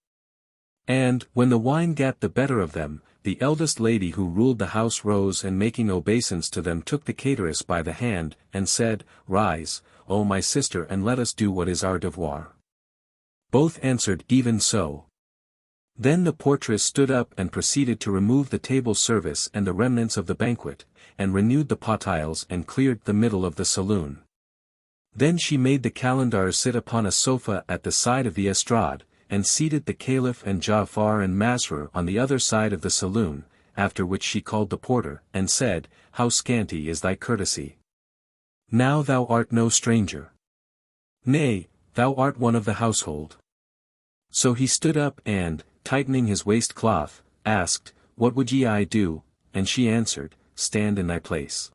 And, when the wine gat the better of them, the eldest lady who ruled the house rose and making obeisance to them took the cateress by the hand, and said, Rise, O my sister and let us do what is our devoir. Both answered even so. Then the portress stood up and proceeded to remove the table service and the remnants of the banquet, and renewed the potiles and cleared the middle of the saloon. Then she made the calendars sit upon a sofa at the side of the estrade, and seated the Caliph and Ja'far and Masrur on the other side of the saloon, after which she called the porter, and said, How scanty is thy courtesy! Now thou art no stranger. Nay, thou art one of the household. So he stood up and, tightening his waistcloth, asked, What would ye I do? And she answered, Stand in thy place.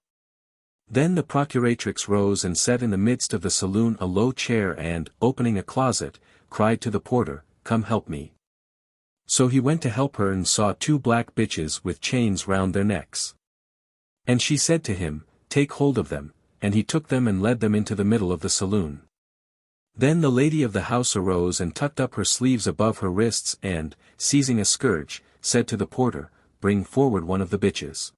Then the procuratrix rose and set in the midst of the saloon a low chair and, opening a closet, cried to the porter, Come help me. So he went to help her and saw two black bitches with chains round their necks. And she said to him, Take hold of them, and he took them and led them into the middle of the saloon. Then the lady of the house arose and tucked up her sleeves above her wrists and, seizing a scourge, said to the porter, Bring forward one of the bitches.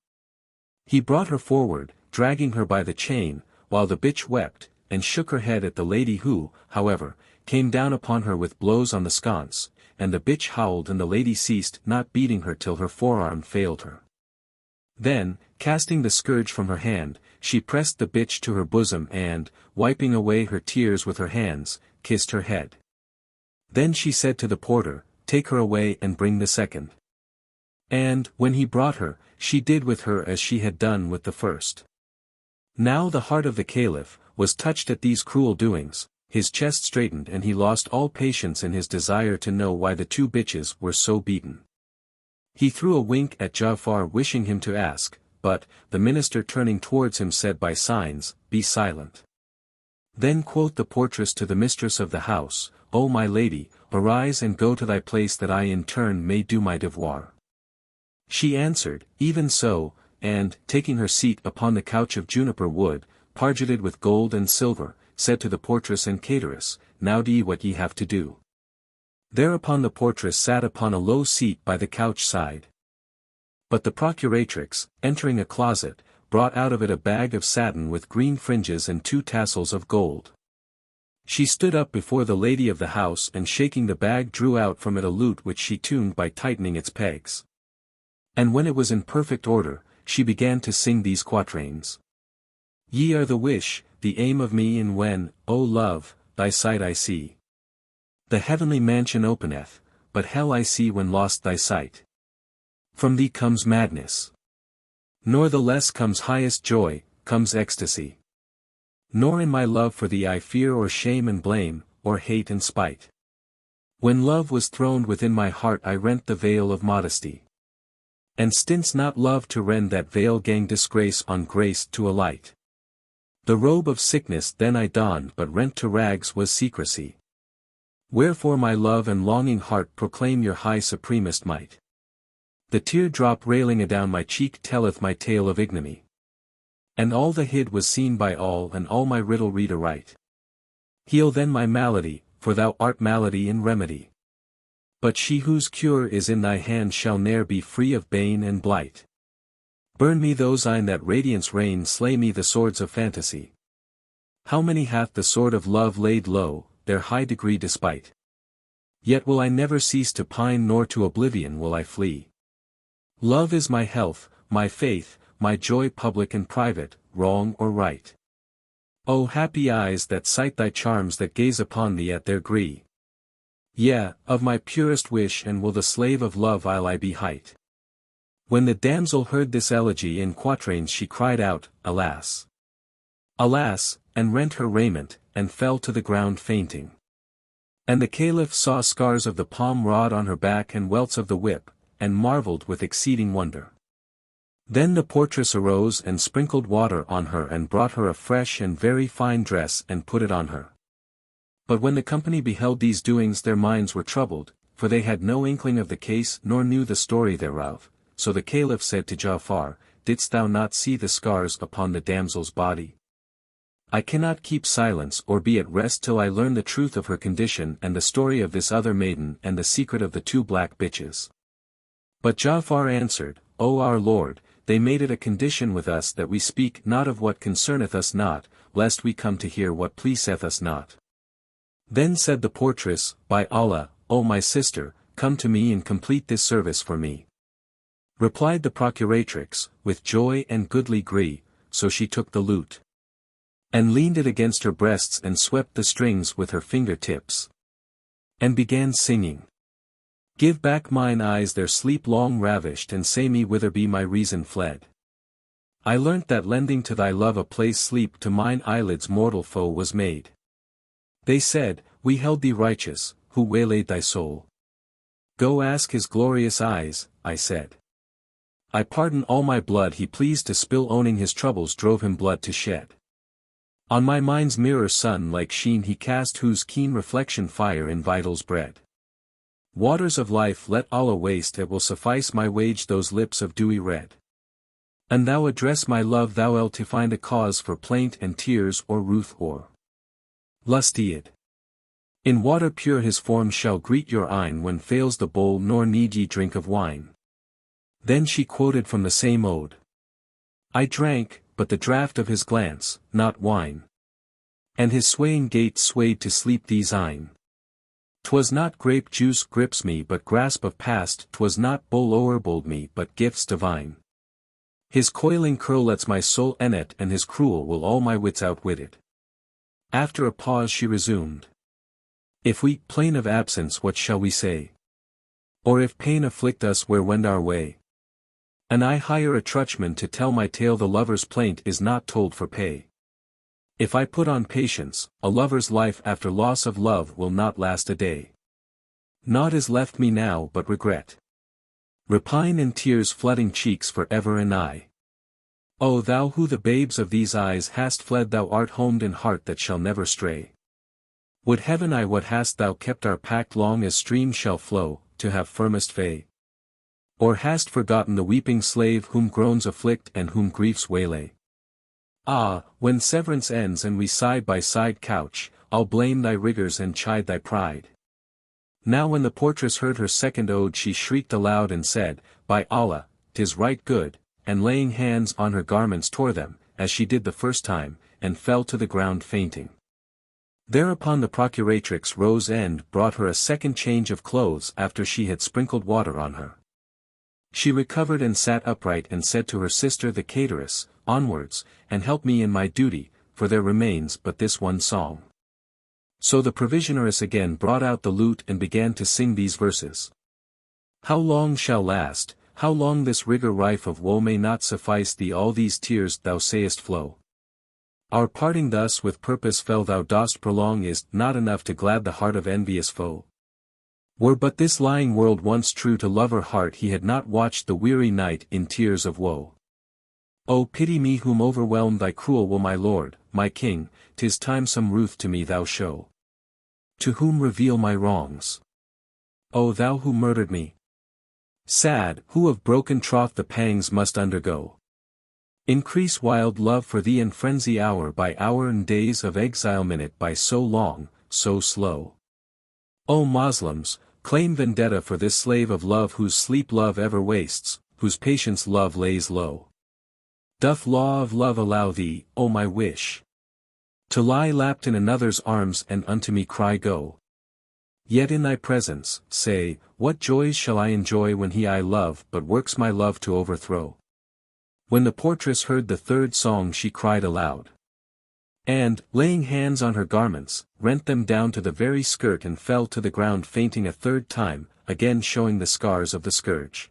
He brought her forward, dragging her by the chain, while the bitch wept, and shook her head at the lady who, however, came down upon her with blows on the sconce, and the bitch howled and the lady ceased not beating her till her forearm failed her. Then, casting the scourge from her hand, she pressed the bitch to her bosom and, wiping away her tears with her hands, kissed her head. Then she said to the porter, Take her away and bring the second. And, when he brought her, she did with her as she had done with the first. Now the heart of the Caliph was touched at these cruel doings, his chest straightened and he lost all patience in his desire to know why the two bitches were so beaten. He threw a wink at Ja'far wishing him to ask, but, the minister turning towards him said by signs, "Be silent." Then quoth the portress to the mistress of the house, "O my lady, arise and go to thy place that I in turn may do my devoir." She answered, "Even so," and, taking her seat upon the couch of juniper wood, pargeted with gold and silver, said to the portress and cateress, "Now do ye what ye have to do." Thereupon the portress sat upon a low seat by the couch side. But the procuratrix, entering a closet, brought out of it a bag of satin with green fringes and 2 tassels of gold. She stood up before the lady of the house and shaking the bag drew out from it a lute which she tuned by tightening its pegs. And when it was in perfect order, she began to sing these quatrains. Ye are the wish, the aim of me and when, O love, thy sight I see. The heavenly mansion openeth, but hell I see when lost thy sight. From thee comes madness. Nor the less comes highest joy, comes ecstasy. Nor in my love for thee I fear or shame and blame, or hate and spite. When love was throned within my heart I rent the veil of modesty. And stints not love to rend that veil gang disgrace on grace to alight. The robe of sickness then I donned but rent to rags was secrecy. Wherefore my love and longing heart proclaim your high supremest might. The tear-drop railing adown my cheek telleth my tale of ignominy. And all the hid was seen by all and all my riddle read aright. Heal then my malady, for thou art malady in remedy. But she whose cure is in thy hand shall ne'er be free of bane and blight. Burn me those eyne that radiance rain slay me the swords of fantasy. How many hath the sword of love laid low, their high degree despite? Yet will I never cease to pine nor to oblivion will I flee. Love is my health, my faith, my joy public and private, wrong or right. O happy eyes that sight thy charms that gaze upon thee at their gree. Yea, of my purest wish and will the slave of love I'll I be hight. When the damsel heard this elegy in quatrains she cried out, Alas! Alas! And rent her raiment, and fell to the ground fainting. And the caliph saw scars of the palm rod on her back and welts of the whip, and marveled with exceeding wonder. Then the portress arose and sprinkled water on her and brought her a fresh and very fine dress and put it on her. But when the company beheld these doings their minds were troubled, for they had no inkling of the case nor knew the story thereof, so the caliph said to Ja'far, Didst thou not see the scars upon the damsel's body? I cannot keep silence or be at rest till I learn the truth of her condition and the story of this other maiden and the secret of the 2 black bitches. But Ja'far answered, O our lord, they made it a condition with us that we speak not of what concerneth us not, lest we come to hear what pleaseth us not. Then said the portress, By Allah, O my sister, come to me and complete this service for me. Replied the procuratrix, with joy and goodly gree, so she took the lute. And leaned it against her breasts and swept the strings with her finger-tips. And began singing. Give back mine eyes their sleep long ravished and say me whither be my reason fled. I learnt that lending to thy love a place sleep to mine eyelids mortal foe was made. They said, We held thee righteous, who waylaid thy soul. Go ask his glorious eyes, I said. I pardon all my blood he pleased to spill owning his troubles drove him blood to shed. On my mind's mirror sun like sheen he cast whose keen reflection fire in vitals bred. Waters of life let Allah waste it will suffice my wage those lips of dewy red. And thou address my love thou ell to find a cause for plaint and tears or ruth or lustied. In water pure his form shall greet your eyne when fails the bowl nor need ye drink of wine. Then she quoted from the same ode. I drank, but the draught of his glance, not wine. And his swaying gait swayed to sleep these eyne. 'Twas not grape juice grips me but grasp of past 'twas not bowl o'erbold me but gifts divine. His coiling curl lets my soul enet and his cruel will all my wits outwitted. After a pause she resumed. If we plain of absence what shall we say? Or if pain afflict us where wend our way? And I hire a truchman to tell my tale the lover's plaint is not told for pay. If I put on patience, a lover's life after loss of love will not last a day. Naught is left me now but regret. Repine and tears flooding cheeks for ever and aye. O thou who the babes of these eyes hast fled, thou art homed in heart that shall never stray. Would heaven I what hast thou kept our pact long as streams shall flow, to have firmest fay? Or hast forgotten the weeping slave whom groans afflict and whom griefs waylay? Ah, when severance ends and we side by side couch, I'll blame thy rigours and chide thy pride. Now when the portress heard her second ode she shrieked aloud and said, By Allah, 'tis right good, and laying hands on her garments tore them, as she did the first time, and fell to the ground fainting. Thereupon the procuratrix rose and brought her a second change of clothes after she had sprinkled water on her. She recovered and sat upright and said to her sister the cateress, Onwards, and help me in my duty, for there remains but this one song. So the provisioneress again brought out the lute and began to sing these verses. How long shall last, how long this rigour rife of woe may not suffice thee, all these tears thou sayest flow? Our parting thus with purpose fell thou dost prolong is not enough to glad the heart of envious foe. Were but this lying world once true to lover heart, he had not watched the weary night in tears of woe. O pity me whom overwhelmed thy cruel will, my lord, my king, 'tis time some ruth to me thou show. To whom reveal my wrongs? O thou who murdered me! Sad, who of broken troth the pangs must undergo. Increase wild love for thee and frenzy hour by hour, and days of exile minute by so long, so slow. O Moslems, claim vendetta for this slave of love, whose sleep love ever wastes, whose patience love lays low. Doth law of love allow thee, O my wish, to lie lapped in another's arms and unto me cry go? Yet in thy presence, say, what joys shall I enjoy when he I love but works my love to overthrow? When the portress heard the third song she cried aloud, and, laying hands on her garments, rent them down to the very skirt and fell to the ground fainting a third time, again showing the scars of the scourge.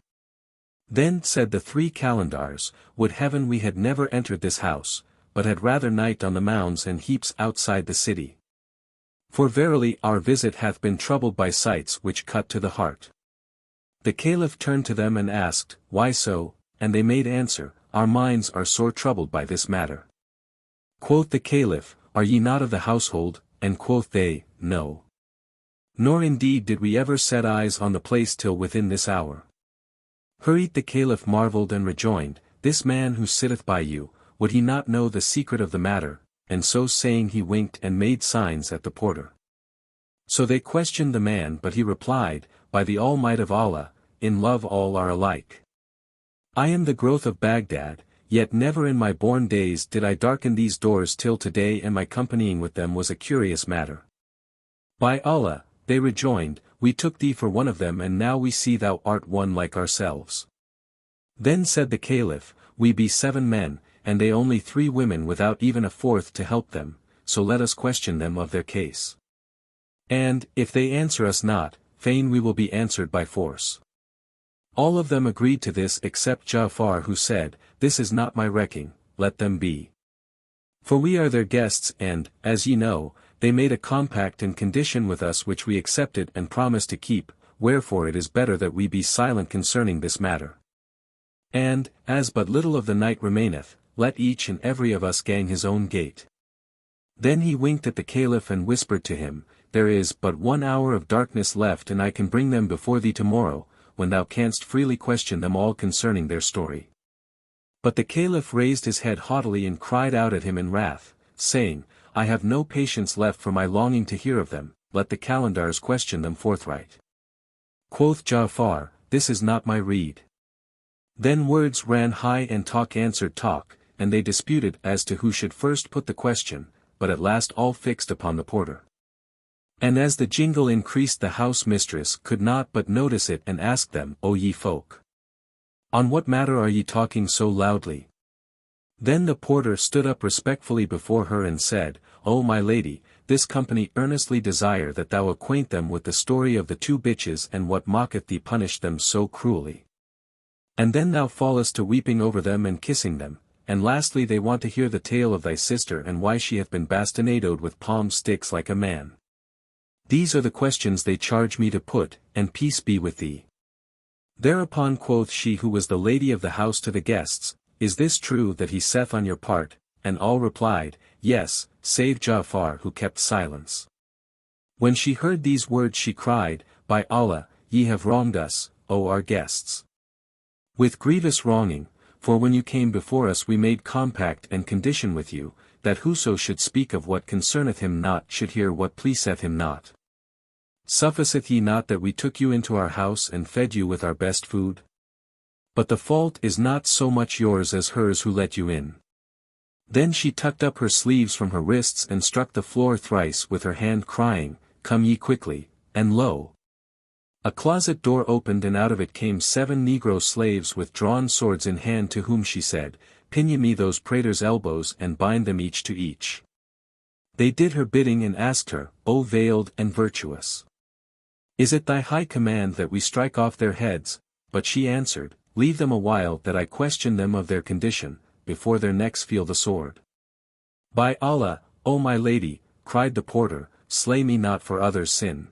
Then said the three calendars, Would heaven we had never entered this house, but had rather night on the mounds and heaps outside the city. For verily our visit hath been troubled by sights which cut to the heart. The Caliph turned to them and asked, Why so? And they made answer, Our minds are sore troubled by this matter. Quoth the Caliph, Are ye not of the household? And quoth they, No. Nor indeed did we ever set eyes on the place till within this hour. Hurried the Caliph marvelled and rejoined, This man who sitteth by you, would he not know the secret of the matter? And so saying he winked and made signs at the porter. So they questioned the man, but he replied, By the all-might of Allah, in love all are alike. I am the growth of Baghdad, yet never in my born days did I darken these doors till today, and my companying with them was a curious matter. By Allah, they rejoined, we took thee for one of them, and now we see thou art one like ourselves. Then said the Caliph, We be 7 men, and they only 3 women without even a fourth to help them, so let us question them of their case. And, if they answer us not, fain we will be answered by force. All of them agreed to this except Ja'far, who said, This is not my recking, let them be. For we are their guests, and, as ye know, they made a compact and condition with us which we accepted and promised to keep, wherefore it is better that we be silent concerning this matter. And, as but little of the night remaineth, let each and every of us gang his own gate. Then he winked at the Caliph and whispered to him, There is but 1 hour of darkness left, and I can bring them before thee tomorrow, when thou canst freely question them all concerning their story. But the Caliph raised his head haughtily and cried out at him in wrath, saying, I have no patience left for my longing to hear of them, let the calendars question them forthright. Quoth Ja'far, This is not my rede. Then words ran high and talk answered talk, and they disputed as to who should first put the question, but at last all fixed upon the porter. And as the jingle increased, the house mistress could not but notice it and asked them, O ye folk, on what matter are ye talking so loudly? Then the porter stood up respectfully before her and said, O my lady, this company earnestly desire that thou acquaint them with the story of the 2 bitches, and what mocketh thee punished them so cruelly. And then thou fallest to weeping over them and kissing them, and lastly they want to hear the tale of thy sister and why she hath been bastinadoed with palm sticks like a man. These are the questions they charge me to put, and peace be with thee. Thereupon quoth she who was the lady of the house to the guests, Is this true that he saith on your part? And all replied, Yes, save Ja'far who kept silence. When she heard these words she cried, By Allah, ye have wronged us, O our guests. With grievous wronging, for when you came before us we made compact and condition with you, that whoso should speak of what concerneth him not should hear what pleaseth him not. Sufficeth ye not that we took you into our house and fed you with our best food? But the fault is not so much yours as hers who let you in. Then she tucked up her sleeves from her wrists and struck the floor thrice with her hand crying, Come ye quickly, and lo! A closet door opened and out of it came 7 negro slaves with drawn swords in hand to whom she said, Pin ye me those praetors' elbows and bind them each to each. They did her bidding and asked her, O veiled and virtuous, is it thy high command that we strike off their heads? But she answered, Leave them a while that I question them of their condition, before their necks feel the sword. By Allah, O my lady, cried the porter, slay me not for others' sin.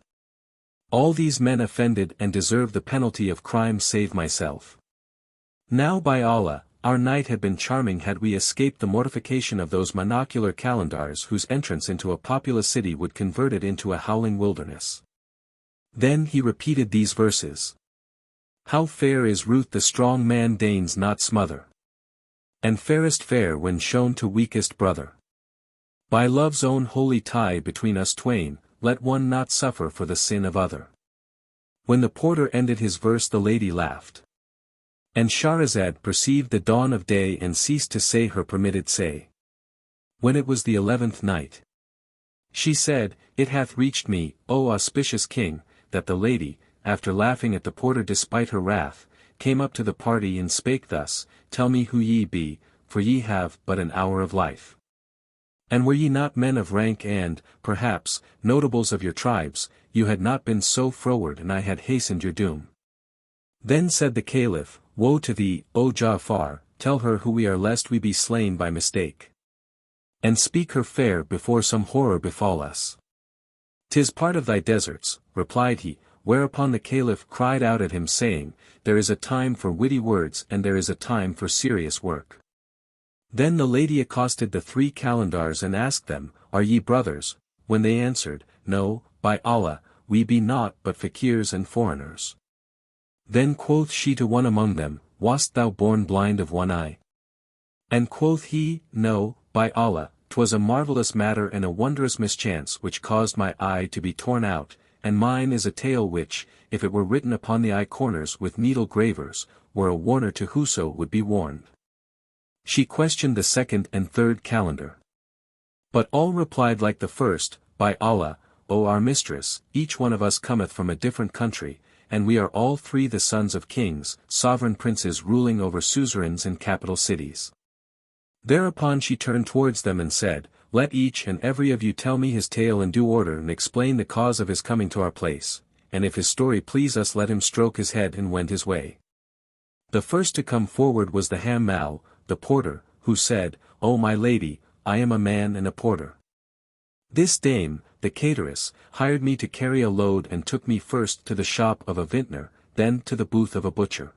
All these men offended and deserve the penalty of crime save myself. Now by Allah, our night had been charming had we escaped the mortification of those monocular calendars whose entrance into a populous city would convert it into a howling wilderness. Then he repeated these verses. How fair is Ruth the strong man deigns not smother. And fairest fair when shown to weakest brother. By love's own holy tie between us twain, let one not suffer for the sin of other. When the porter ended his verse the lady laughed. And Shahrazad perceived the dawn of day and ceased to say her permitted say. When it was the 11th night, she said, It hath reached me, O auspicious king, that the lady, after laughing at the porter despite her wrath, came up to the party and spake thus, Tell me who ye be, for ye have but an hour of life. And were ye not men of rank and, perhaps, notables of your tribes, you had not been so froward and I had hastened your doom. Then said the Caliph, Woe to thee, O Ja'far, tell her who we are lest we be slain by mistake. And speak her fair before some horror befall us. 'Tis part of thy deserts, replied he, whereupon the Caliph cried out at him saying, There is a time for witty words and there is a time for serious work. Then the lady accosted the 3 calendars and asked them, Are ye brothers? When they answered, No, by Allah, we be naught but fakirs and foreigners. Then quoth she to one among them, Wast thou born blind of one eye? And quoth he, No, by Allah, 'twas a marvellous matter and a wondrous mischance which caused my eye to be torn out, and mine is a tale which, if it were written upon the eye corners with needle gravers, were a warner to whoso would be warned. She questioned the 2nd and 3rd calendar. But all replied like the first, By Allah, O our mistress, each one of us cometh from a different country, and we are all 3 the sons of kings, sovereign princes ruling over suzerains and capital cities. Thereupon she turned towards them and said, Let each and every of you tell me his tale in due order and explain the cause of his coming to our place, and if his story please us let him stroke his head and wend his way. The first to come forward was the Hammal, the porter, who said, O my lady, I am a man and a porter. This dame, the cateress, hired me to carry a load and took me first to the shop of a vintner, then to the booth of a butcher.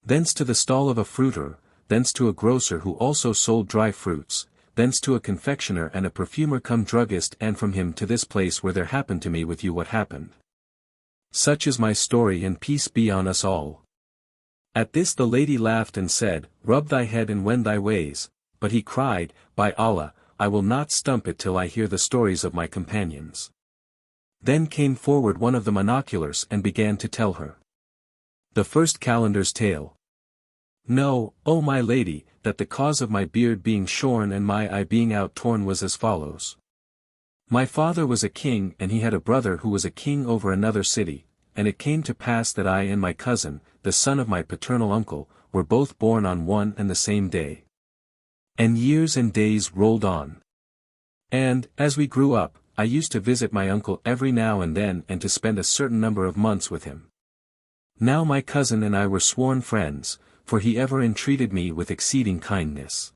Thence to the stall of a fruiter, thence to a grocer who also sold dry fruits, thence to a confectioner and a perfumer cum druggist and from him to this place where there happened to me with you what happened. Such is my story and peace be on us all. At this the lady laughed and said, Rub thy head and wend thy ways, but he cried, By Allah, I will not stump it till I hear the stories of my companions. Then came forward one of the monoculars and began to tell her the first calendar's tale. Know, O my lady, that the cause of my beard being shorn and my eye being out torn was as follows. My father was a king and he had a brother who was a king over another city, and it came to pass that I and my cousin, the son of my paternal uncle, were both born on one and the same day. And years and days rolled on. And, as we grew up, I used to visit my uncle every now and then and to spend a certain number of months with him. Now my cousin and I were sworn friends, for he ever entreated me with exceeding kindness.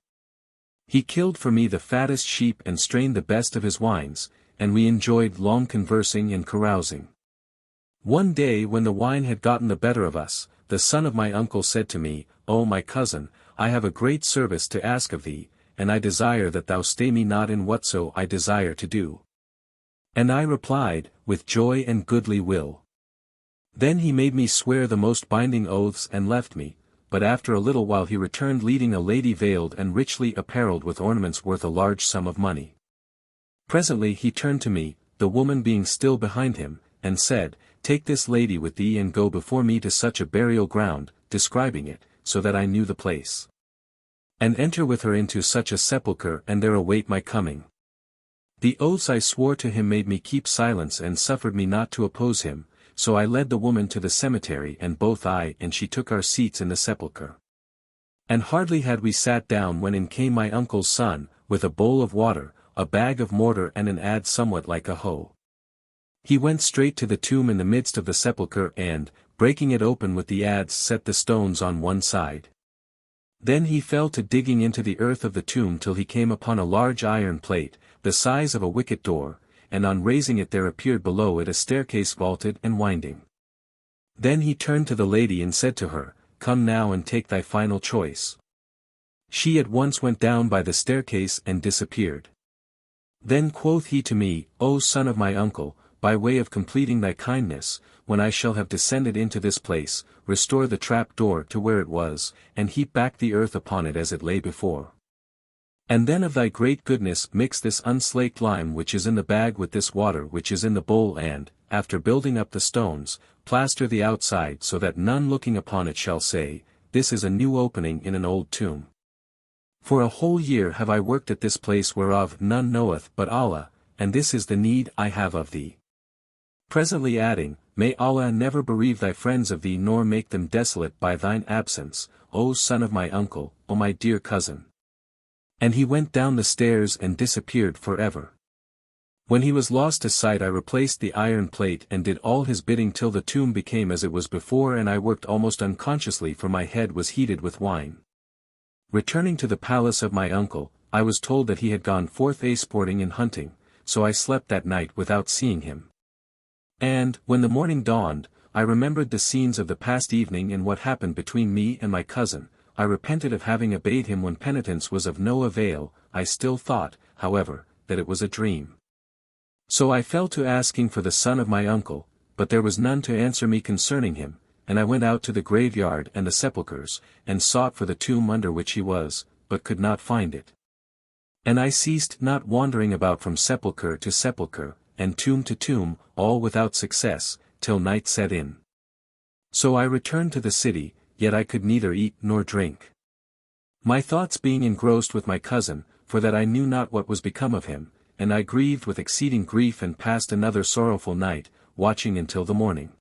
He killed for me the fattest sheep and strained the best of his wines, and we enjoyed long conversing and carousing. One day when the wine had gotten the better of us, the son of my uncle said to me, O my cousin, I have a great service to ask of thee, and I desire that thou stay me not in whatso I desire to do. And I replied, with joy and goodly will. Then he made me swear the most binding oaths and left me, but after a little while he returned leading a lady veiled and richly apparelled with ornaments worth a large sum of money. Presently he turned to me, the woman being still behind him, and said, Take this lady with thee and go before me to such a burial ground, describing it, so that I knew the place. And enter with her into such a sepulchre and there await my coming. The oaths I swore to him made me keep silence and suffered me not to oppose him, so I led the woman to the cemetery and both I and she took our seats in the sepulchre. And hardly had we sat down when in came my uncle's son, with a bowl of water, a bag of mortar and an adze somewhat like a hoe. He went straight to the tomb in the midst of the sepulchre and, breaking it open with the adze, set the stones on one side. Then he fell to digging into the earth of the tomb till he came upon a large iron plate, the size of a wicket door, and on raising it there appeared below it a staircase vaulted and winding. Then he turned to the lady and said to her, Come now and take thy final choice. She at once went down by the staircase and disappeared. Then quoth he to me, O son of my uncle, by way of completing thy kindness, when I shall have descended into this place, restore the trap door to where it was, and heap back the earth upon it as it lay before. And then of thy great goodness mix this unslaked lime which is in the bag with this water which is in the bowl and, after building up the stones, plaster the outside so that none looking upon it shall say, This is a new opening in an old tomb. For a whole year have I worked at this place whereof none knoweth but Allah, and this is the need I have of thee. Presently adding, May Allah never bereave thy friends of thee nor make them desolate by thine absence, O son of my uncle, O my dear cousin. And he went down the stairs and disappeared forever. When he was lost to sight I replaced the iron plate and did all his bidding till the tomb became as it was before and I worked almost unconsciously for my head was heated with wine. Returning to the palace of my uncle, I was told that he had gone forth a-sporting and hunting, so I slept that night without seeing him. And, when the morning dawned, I remembered the scenes of the past evening and what happened between me and my cousin. I repented of having obeyed him when penitence was of no avail. I still thought, however, that it was a dream. So I fell to asking for the son of my uncle, but there was none to answer me concerning him, and I went out to the graveyard and the sepulchres, and sought for the tomb under which he was, but could not find it. And I ceased not wandering about from sepulchre to sepulchre, and tomb to tomb, all without success, till night set in. So I returned to the city, yet I could neither eat nor drink. My thoughts being engrossed with my cousin, for that I knew not what was become of him, and I grieved with exceeding grief and passed another sorrowful night, watching until the morning.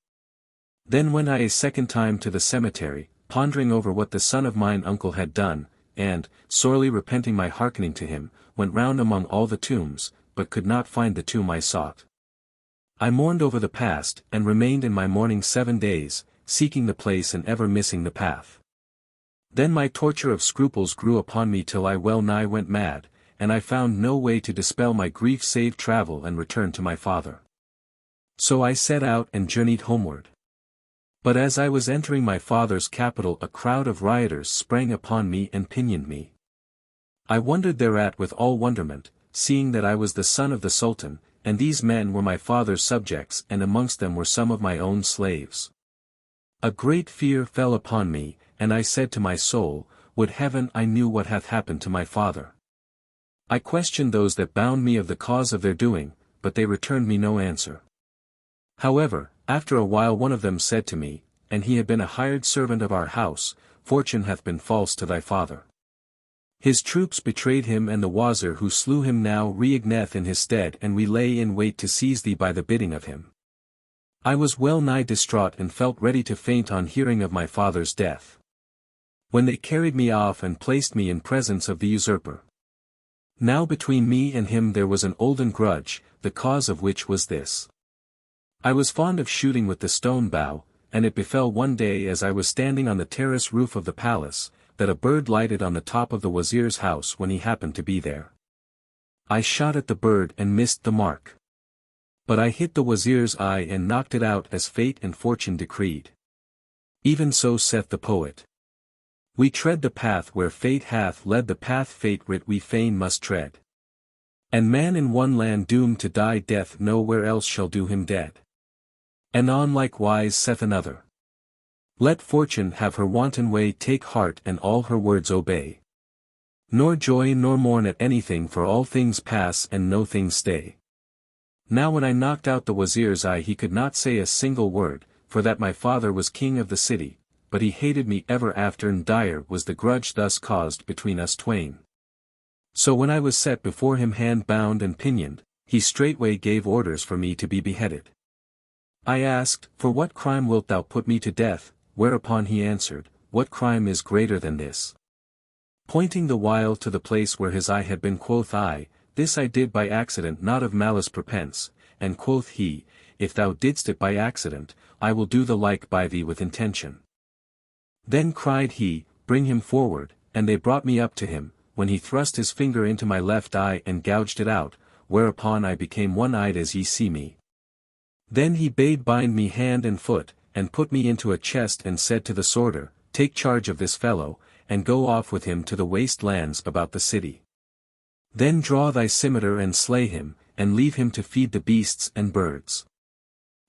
Then went I a second time to the cemetery, pondering over what the son of mine uncle had done, and, sorely repenting my hearkening to him, went round among all the tombs, but could not find the tomb I sought. I mourned over the past, and remained in my mourning 7 days, seeking the place and ever missing the path. Then my torture of scruples grew upon me till I well nigh went mad, and I found no way to dispel my grief save travel and return to my father. So I set out and journeyed homeward. But as I was entering my father's capital a crowd of rioters sprang upon me and pinioned me. I wondered thereat with all wonderment, seeing that I was the son of the Sultan, and these men were my father's subjects and amongst them were some of my own slaves. A great fear fell upon me, and I said to my soul, Would heaven I knew what hath happened to my father. I questioned those that bound me of the cause of their doing, but they returned me no answer. However, after a while one of them said to me, and he had been a hired servant of our house, Fortune hath been false to thy father. His troops betrayed him and the wazir who slew him now reigneth in his stead and we lay in wait to seize thee by the bidding of him. I was well nigh distraught and felt ready to faint on hearing of my father's death. When they carried me off and placed me in presence of the usurper. Now between me and him there was an olden grudge, the cause of which was this. I was fond of shooting with the stone bow, and it befell one day as I was standing on the terrace roof of the palace, that a bird lighted on the top of the wazir's house when he happened to be there. I shot at the bird and missed the mark. But I hit the wazir's eye and knocked it out as fate and fortune decreed. Even so saith the poet. We tread the path where fate hath led, the path fate writ we fain must tread. And man in one land doomed to die death nowhere else shall do him dead. And on like wise saith another. Let fortune have her wanton way, take heart and all her words obey. Nor joy nor mourn at anything, for all things pass and no things stay. Now when I knocked out the wazir's eye he could not say a single word, for that my father was king of the city, but he hated me ever after, and dire was the grudge thus caused between us twain. So when I was set before him hand bound and pinioned, he straightway gave orders for me to be beheaded. I asked, For what crime wilt thou put me to death? Whereupon he answered, What crime is greater than this? Pointing the while to the place where his eye had been, quoth I, This I did by accident, not of malice prepense. And quoth he, If thou didst it by accident, I will do the like by thee with intention. Then cried he, Bring him forward, and they brought me up to him, when he thrust his finger into my left eye and gouged it out, whereupon I became one-eyed as ye see me. Then he bade bind me hand and foot, and put me into a chest, and said to the sworder, Take charge of this fellow, and go off with him to the waste lands about the city. Then draw thy scimitar and slay him, and leave him to feed the beasts and birds.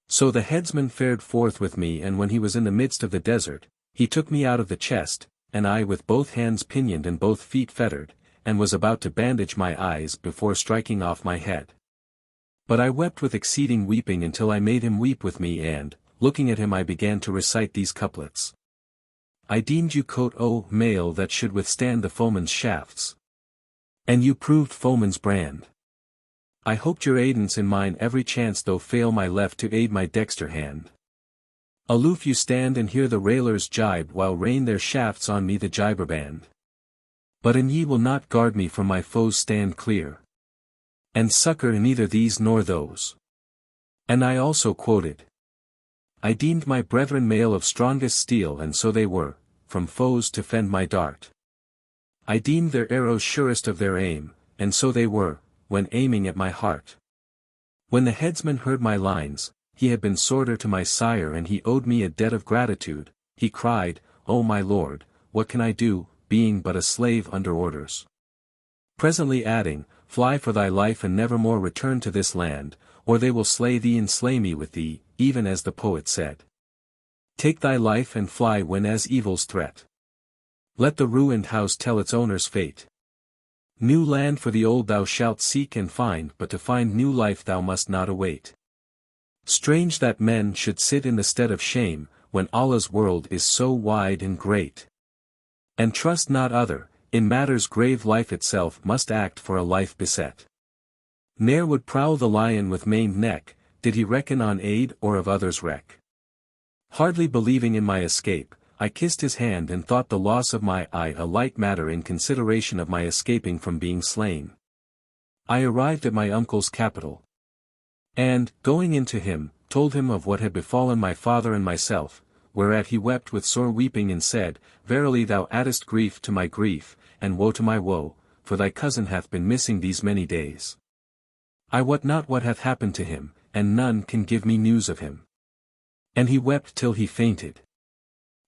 So the headsman fared forth with me, and when he was in the midst of the desert, he took me out of the chest, and I with both hands pinioned and both feet fettered, and was about to bandage my eyes before striking off my head. But I wept with exceeding weeping until I made him weep with me, and, looking at him, I began to recite these couplets. I deemed you coat, O mail, that should withstand the foeman's shafts. And you proved foeman's brand. I hoped your aidance in mine every chance, though fail my left to aid my dexter hand. Aloof you stand and hear the railers jibe, while rain their shafts on me the gibber band. But an ye will not guard me from my foes, stand clear. And succor in neither these nor those. And I also quoted. I deemed my brethren mail of strongest steel, and so they were, from foes to fend my dart. I deemed their arrows surest of their aim, and so they were, when aiming at my heart. When the headsman heard my lines, he had been sworder to my sire, and he owed me a debt of gratitude. He cried, O my lord, what can I do, being but a slave under orders? Presently adding, Fly for thy life and nevermore return to this land, or they will slay thee and slay me with thee, even as the poet said. Take thy life and fly when as evil's threat. Let the ruined house tell its owner's fate. New land for the old thou shalt seek and find, but to find new life thou must not await. Strange that men should sit in the stead of shame, when Allah's world is so wide and great. And trust not other, in matters grave life itself must act for a life beset. Ne'er would prowl the lion with maimed neck, did he reckon on aid or of others' wreck. Hardly believing in my escape, I kissed his hand and thought the loss of my eye a light matter in consideration of my escaping from being slain. I arrived at my uncle's capital. And, going in to him, told him of what had befallen my father and myself, whereat he wept with sore weeping and said, Verily thou addest grief to my grief, and woe to my woe, for thy cousin hath been missing these many days. I wot not what hath happened to him, and none can give me news of him. And he wept till he fainted.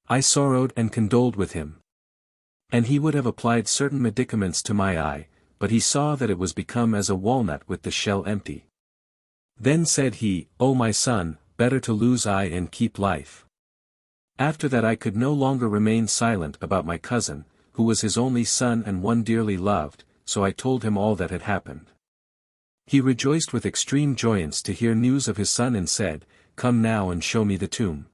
I sorrowed and condoled with him. And he would have applied certain medicaments to my eye, but he saw that it was become as a walnut with the shell empty. Then said he, O my son, better to lose eye and keep life. After that I could no longer remain silent about my cousin, who was his only son and one dearly loved, so I told him all that had happened. He rejoiced with extreme joyance to hear news of his son and said, Come now and show me the tomb.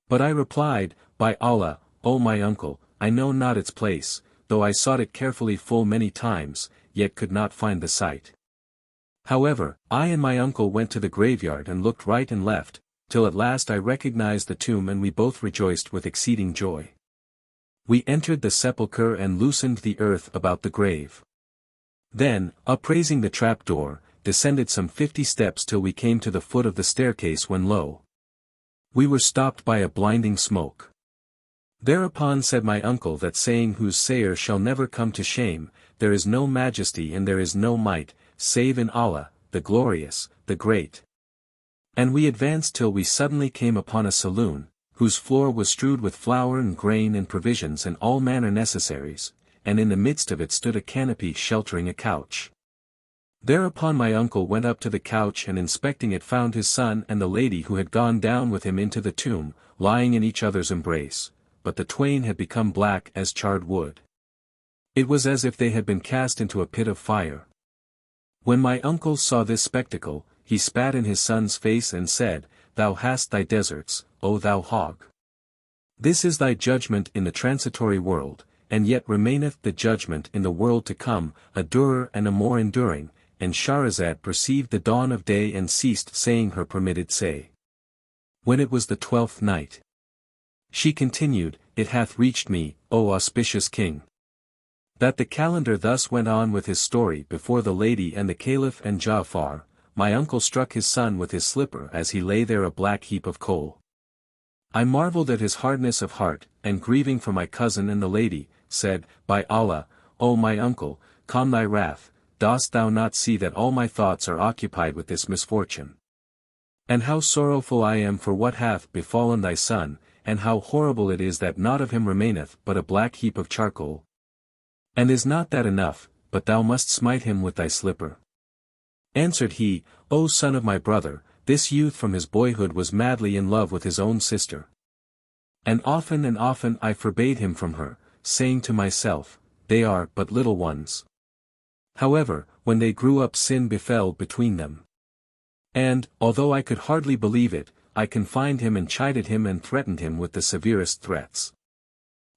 But I replied, By Allah, O my uncle, I know not its place, though I sought it carefully full many times, yet could not find the site. However, I and my uncle went to the graveyard and looked right and left, till at last I recognized the tomb, and we both rejoiced with exceeding joy. We entered the sepulchre and loosened the earth about the grave. Then, upraising the trap-door, descended some 50 steps till we came to the foot of the staircase, when lo! We were stopped by a blinding smoke. Thereupon said my uncle that saying whose sayer shall never come to shame, there is no majesty and there is no might, save in Allah, the glorious, the great. And we advanced till we suddenly came upon a saloon, whose floor was strewed with flour and grain and provisions and all manner necessaries, and in the midst of it stood a canopy sheltering a couch. Thereupon my uncle went up to the couch and inspecting it found his son and the lady who had gone down with him into the tomb, lying in each other's embrace, but the twain had become black as charred wood. It was as if they had been cast into a pit of fire. When my uncle saw this spectacle, he spat in his son's face and said, Thou hast thy deserts, O thou hog. This is thy judgment in the transitory world, and yet remaineth the judgment in the world to come, a durer and a more enduring. And Shahrazad perceived the dawn of day and ceased saying her permitted say. When it was the 12th night, she continued, It hath reached me, O auspicious king, that the calender thus went on with his story before the lady and the caliph and Ja'far. My uncle struck his son with his slipper as he lay there a black heap of coal. I marveled at his hardness of heart, and grieving for my cousin and the lady, said, By Allah, O my uncle, calm thy wrath. Dost thou not see that all my thoughts are occupied with this misfortune? And how sorrowful I am for what hath befallen thy son, and how horrible it is that naught of him remaineth but a black heap of charcoal. And is not that enough, but thou must smite him with thy slipper? Answered he, O son of my brother, this youth from his boyhood was madly in love with his own sister. And often I forbade him from her, saying to myself, They are but little ones. However, when they grew up sin befell between them. And, although I could hardly believe it, I confined him and chided him and threatened him with the severest threats.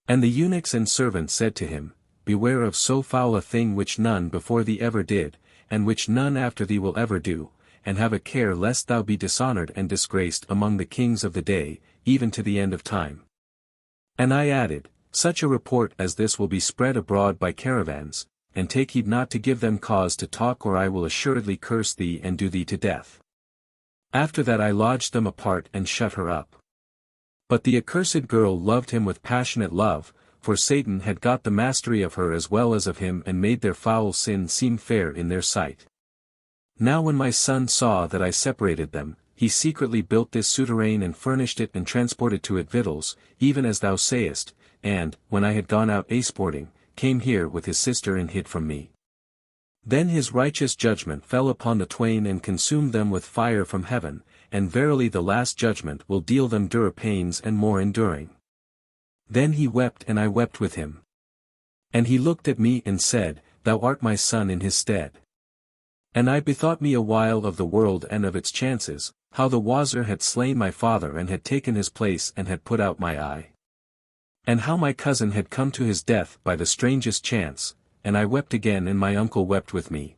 And the eunuchs and servants said to him, Beware of so foul a thing which none before thee ever did, and which none after thee will ever do, and have a care lest thou be dishonored and disgraced among the kings of the day, even to the end of time. And I added, Such a report as this will be spread abroad by caravans, and take heed not to give them cause to talk or I will assuredly curse thee and do thee to death. After that I lodged them apart and shut her up. But the accursed girl loved him with passionate love, for Satan had got the mastery of her as well as of him and made their foul sin seem fair in their sight. Now when my son saw that I separated them, he secretly built this souterrain and furnished it and transported to it victuals, even as thou sayest, and, when I had gone out a-sporting, came here with his sister and hid from me. Then his righteous judgment fell upon the twain and consumed them with fire from heaven, and verily the last judgment will deal them durer pains and more enduring. Then he wept and I wept with him. And he looked at me and said, Thou art my son in his stead. And I bethought me a while of the world and of its chances, how the wazir had slain my father and had taken his place and had put out my eye. And how my cousin had come to his death by the strangest chance, and I wept again and my uncle wept with me.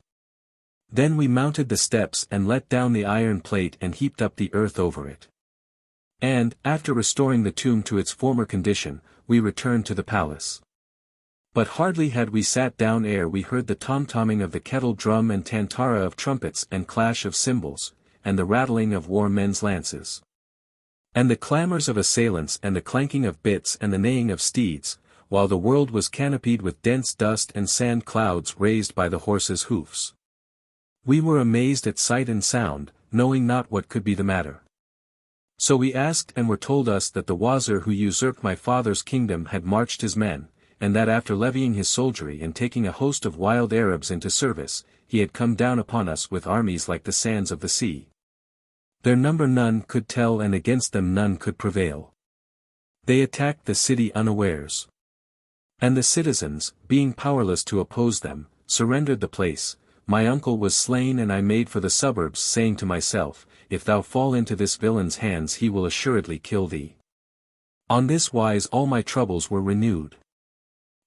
Then we mounted the steps and let down the iron plate and heaped up the earth over it. And, after restoring the tomb to its former condition, we returned to the palace. But hardly had we sat down ere we heard the tom-tomming of the kettle drum and tantara of trumpets and clash of cymbals, and the rattling of war men's lances. And the clamors of assailants and the clanking of bits and the neighing of steeds, while the world was canopied with dense dust and sand clouds raised by the horses' hoofs. We were amazed at sight and sound, knowing not what could be the matter. So we asked and were told us that the wazir who usurped my father's kingdom had marched his men, and that after levying his soldiery and taking a host of wild Arabs into service, he had come down upon us with armies like the sands of the sea. Their number none could tell and against them none could prevail. They attacked the city unawares. And the citizens, being powerless to oppose them, surrendered the place. My uncle was slain and I made for the suburbs saying to myself, If thou fall into this villain's hands he will assuredly kill thee. On this wise all my troubles were renewed.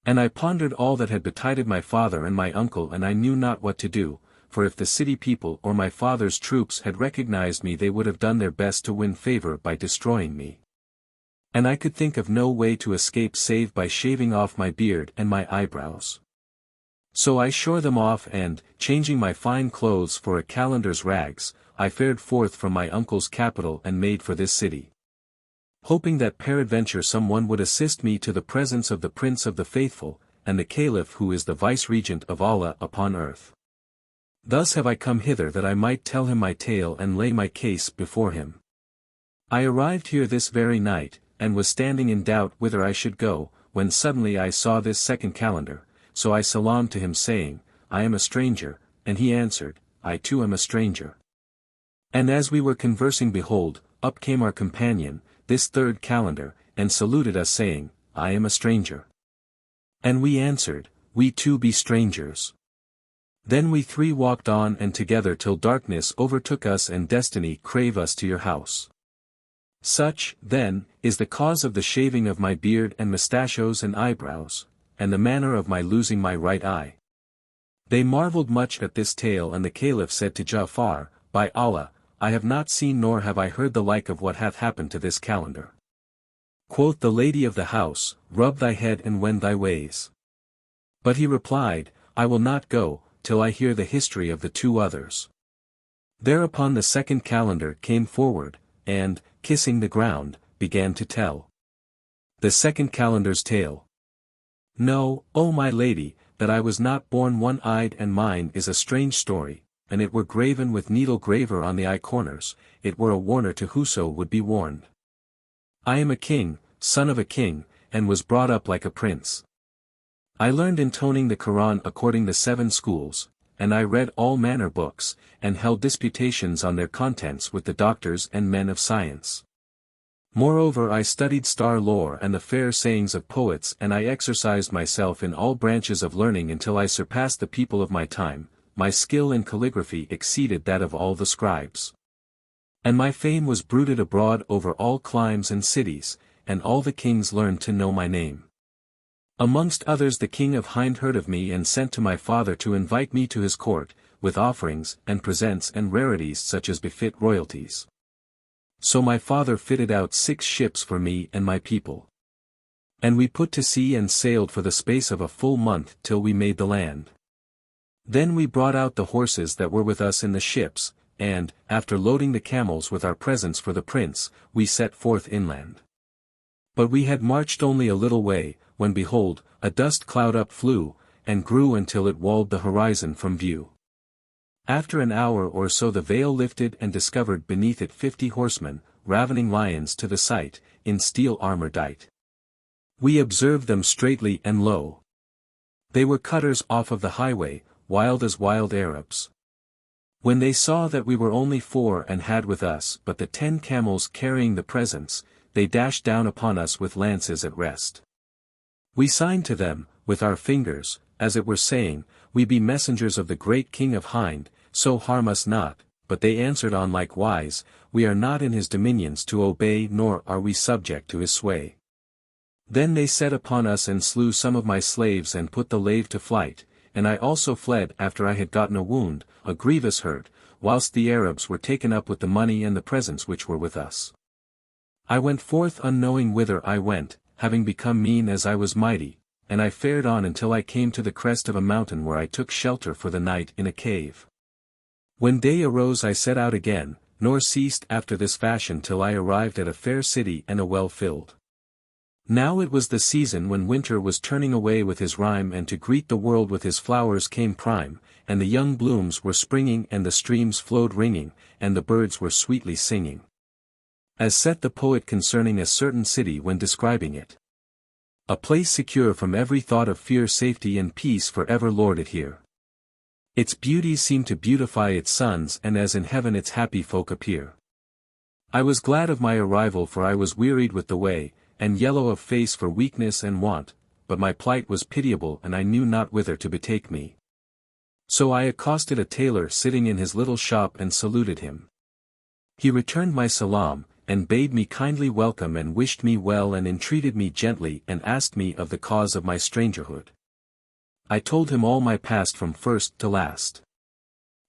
And I pondered all that had betided my father and my uncle and I knew not what to do, for if the city people or my father's troops had recognized me they would have done their best to win favor by destroying me. And I could think of no way to escape save by shaving off my beard and my eyebrows. So I shore them off and, changing my fine clothes for a calendar's rags, I fared forth from my uncle's capital and made for this city. hoping that peradventure someone would assist me to the presence of the Prince of the Faithful, and the Caliph who is the Vice-Regent of Allah upon earth. Thus have I come hither that I might tell him my tale and lay my case before him. I arrived here this very night, and was standing in doubt whither I should go, when suddenly I saw this second calendar, so I salaamed to him saying, I am a stranger, and he answered, I too am a stranger. And as we were conversing behold, up came our companion, this third calendar, and saluted us saying, I am a stranger. And we answered, we too be strangers. Then we three walked on and together till darkness overtook us and destiny crave us to your house. Such, then, is the cause of the shaving of my beard and mustachios and eyebrows, and the manner of my losing my right eye. They marveled much at this tale, and the Caliph said to Ja'far, By Allah, I have not seen nor have I heard the like of what hath happened to this calendar. Quoth the lady of the house, Rub thy head and wend thy ways. But he replied, I will not go, till I hear the history of the two others. Thereupon the second calendar came forward, and, kissing the ground, began to tell the second calendar's tale. Know, O my lady, that I was not born one-eyed, and mine is a strange story, and it were graven with needle graver on the eye corners, it were a warner to whoso would be warned. I am a king, son of a king, and was brought up like a prince. I learned intoning the Quran according the 7 schools, and I read all manner books, and held disputations on their contents with the doctors and men of science. Moreover I studied star lore and the fair sayings of poets, and I exercised myself in all branches of learning until I surpassed the people of my time, my skill in calligraphy exceeded that of all the scribes. And my fame was bruited abroad over all climes and cities, and all the kings learned to know my name. Amongst others the king of Hind heard of me and sent to my father to invite me to his court, with offerings and presents and rarities such as befit royalties. So my father fitted out 6 ships for me and my people. And we put to sea and sailed for the space of a full month till we made the land. Then we brought out the horses that were with us in the ships, and, after loading the camels with our presents for the prince, we set forth inland. But we had marched only a little way, when behold, a dust cloud upflew, and grew until it walled the horizon from view. After an hour or so the veil lifted and discovered beneath it 50 horsemen, ravening lions to the sight, in steel armor dight. We observed them straightly and low. They were cutters off of the highway, wild as wild Arabs. When they saw that we were only 4 and had with us but the 10 camels carrying the presents, they dashed down upon us with lances at rest. We signed to them, with our fingers, as it were saying, We be messengers of the great king of Hind, so harm us not, but they answered on like wise, We are not in his dominions to obey nor are we subject to his sway. Then they set upon us and slew some of my slaves and put the lave to flight, and I also fled after I had gotten a wound, a grievous hurt, whilst the Arabs were taken up with the money and the presents which were with us. I went forth unknowing whither I went, having become mean as I was mighty, and I fared on until I came to the crest of a mountain where I took shelter for the night in a cave. When day arose I set out again, nor ceased after this fashion till I arrived at a fair city and a well filled. Now it was the season when winter was turning away with his rime, and to greet the world with his flowers came prime, and the young blooms were springing and the streams flowed ringing, and the birds were sweetly singing. As saith the poet concerning a certain city when describing it. A place secure from every thought of fear, safety and peace for ever lorded here. Its beauties seem to beautify its sons, and as in heaven its happy folk appear. I was glad of my arrival, for I was wearied with the way, and yellow of face for weakness and want, but my plight was pitiable and I knew not whither to betake me. So I accosted a tailor sitting in his little shop and saluted him. He returned my salam, and bade me kindly welcome and wished me well and entreated me gently and asked me of the cause of my strangerhood. I told him all my past from first to last.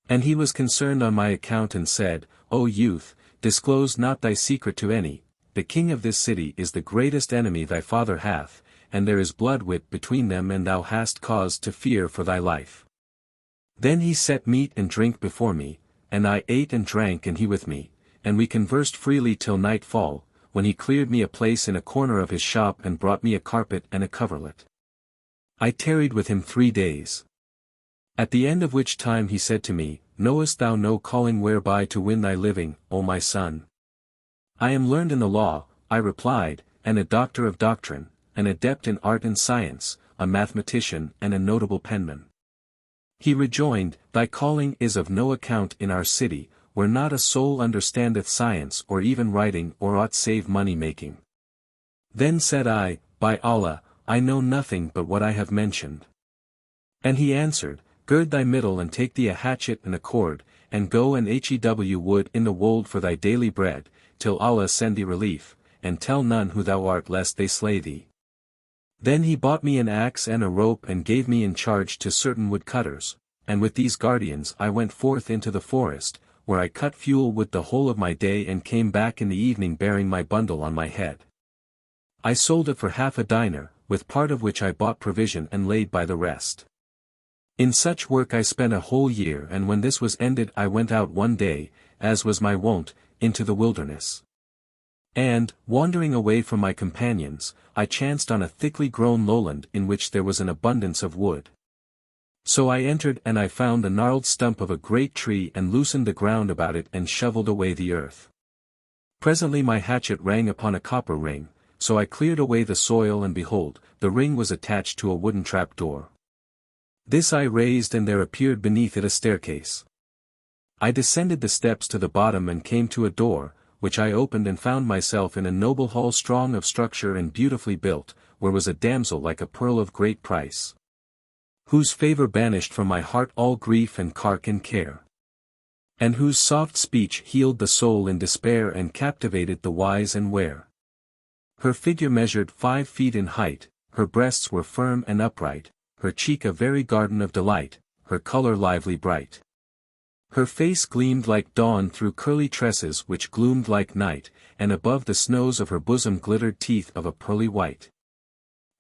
And he was concerned on my account and said, O youth, disclose not thy secret to any, the king of this city is the greatest enemy thy father hath, and there is blood-wit between them, and thou hast cause to fear for thy life. Then he set meat and drink before me, and I ate and drank and he with me, and we conversed freely till nightfall, when he cleared me a place in a corner of his shop and brought me a carpet and a coverlet. I tarried with him 3 days. At the end of which time he said to me, Knowest thou no calling whereby to win thy living, O my son? I am learned in the law, I replied, and a doctor of doctrine, an adept in art and science, a mathematician and a notable penman. He rejoined, Thy calling is of no account in our city, where not a soul understandeth science or even writing or aught save money-making. Then said I, By Allah, I know nothing but what I have mentioned. And he answered, Gird thy middle and take thee a hatchet and a cord, and go and hew wood in the wold for thy daily bread, till Allah send thee relief, and tell none who thou art lest they slay thee. Then he bought me an axe and a rope and gave me in charge to certain woodcutters, and with these guardians I went forth into the forest, where I cut fuel wood the whole of my day and came back in the evening bearing my bundle on my head. I sold it for half a dinar, with part of which I bought provision and laid by the rest. In such work I spent a whole year, and when this was ended I went out one day, as was my wont, into the wilderness. And, wandering away from my companions, I chanced on a thickly grown lowland in which there was an abundance of wood. So I entered and I found the gnarled stump of a great tree and loosened the ground about it and shoveled away the earth. Presently my hatchet rang upon a copper ring, so I cleared away the soil and behold, the ring was attached to a wooden trap-door. This I raised and there appeared beneath it a staircase. I descended the steps to the bottom and came to a door, which I opened and found myself in a noble hall strong of structure and beautifully built, where was a damsel like a pearl of great price, whose favor banished from my heart all grief and cark and care, and whose soft speech healed the soul in despair and captivated the wise and ware. Her figure measured 5 feet in height, her breasts were firm and upright, her cheek a very garden of delight, her color lively bright. Her face gleamed like dawn through curly tresses which gloomed like night, and above the snows of her bosom glittered teeth of a pearly white.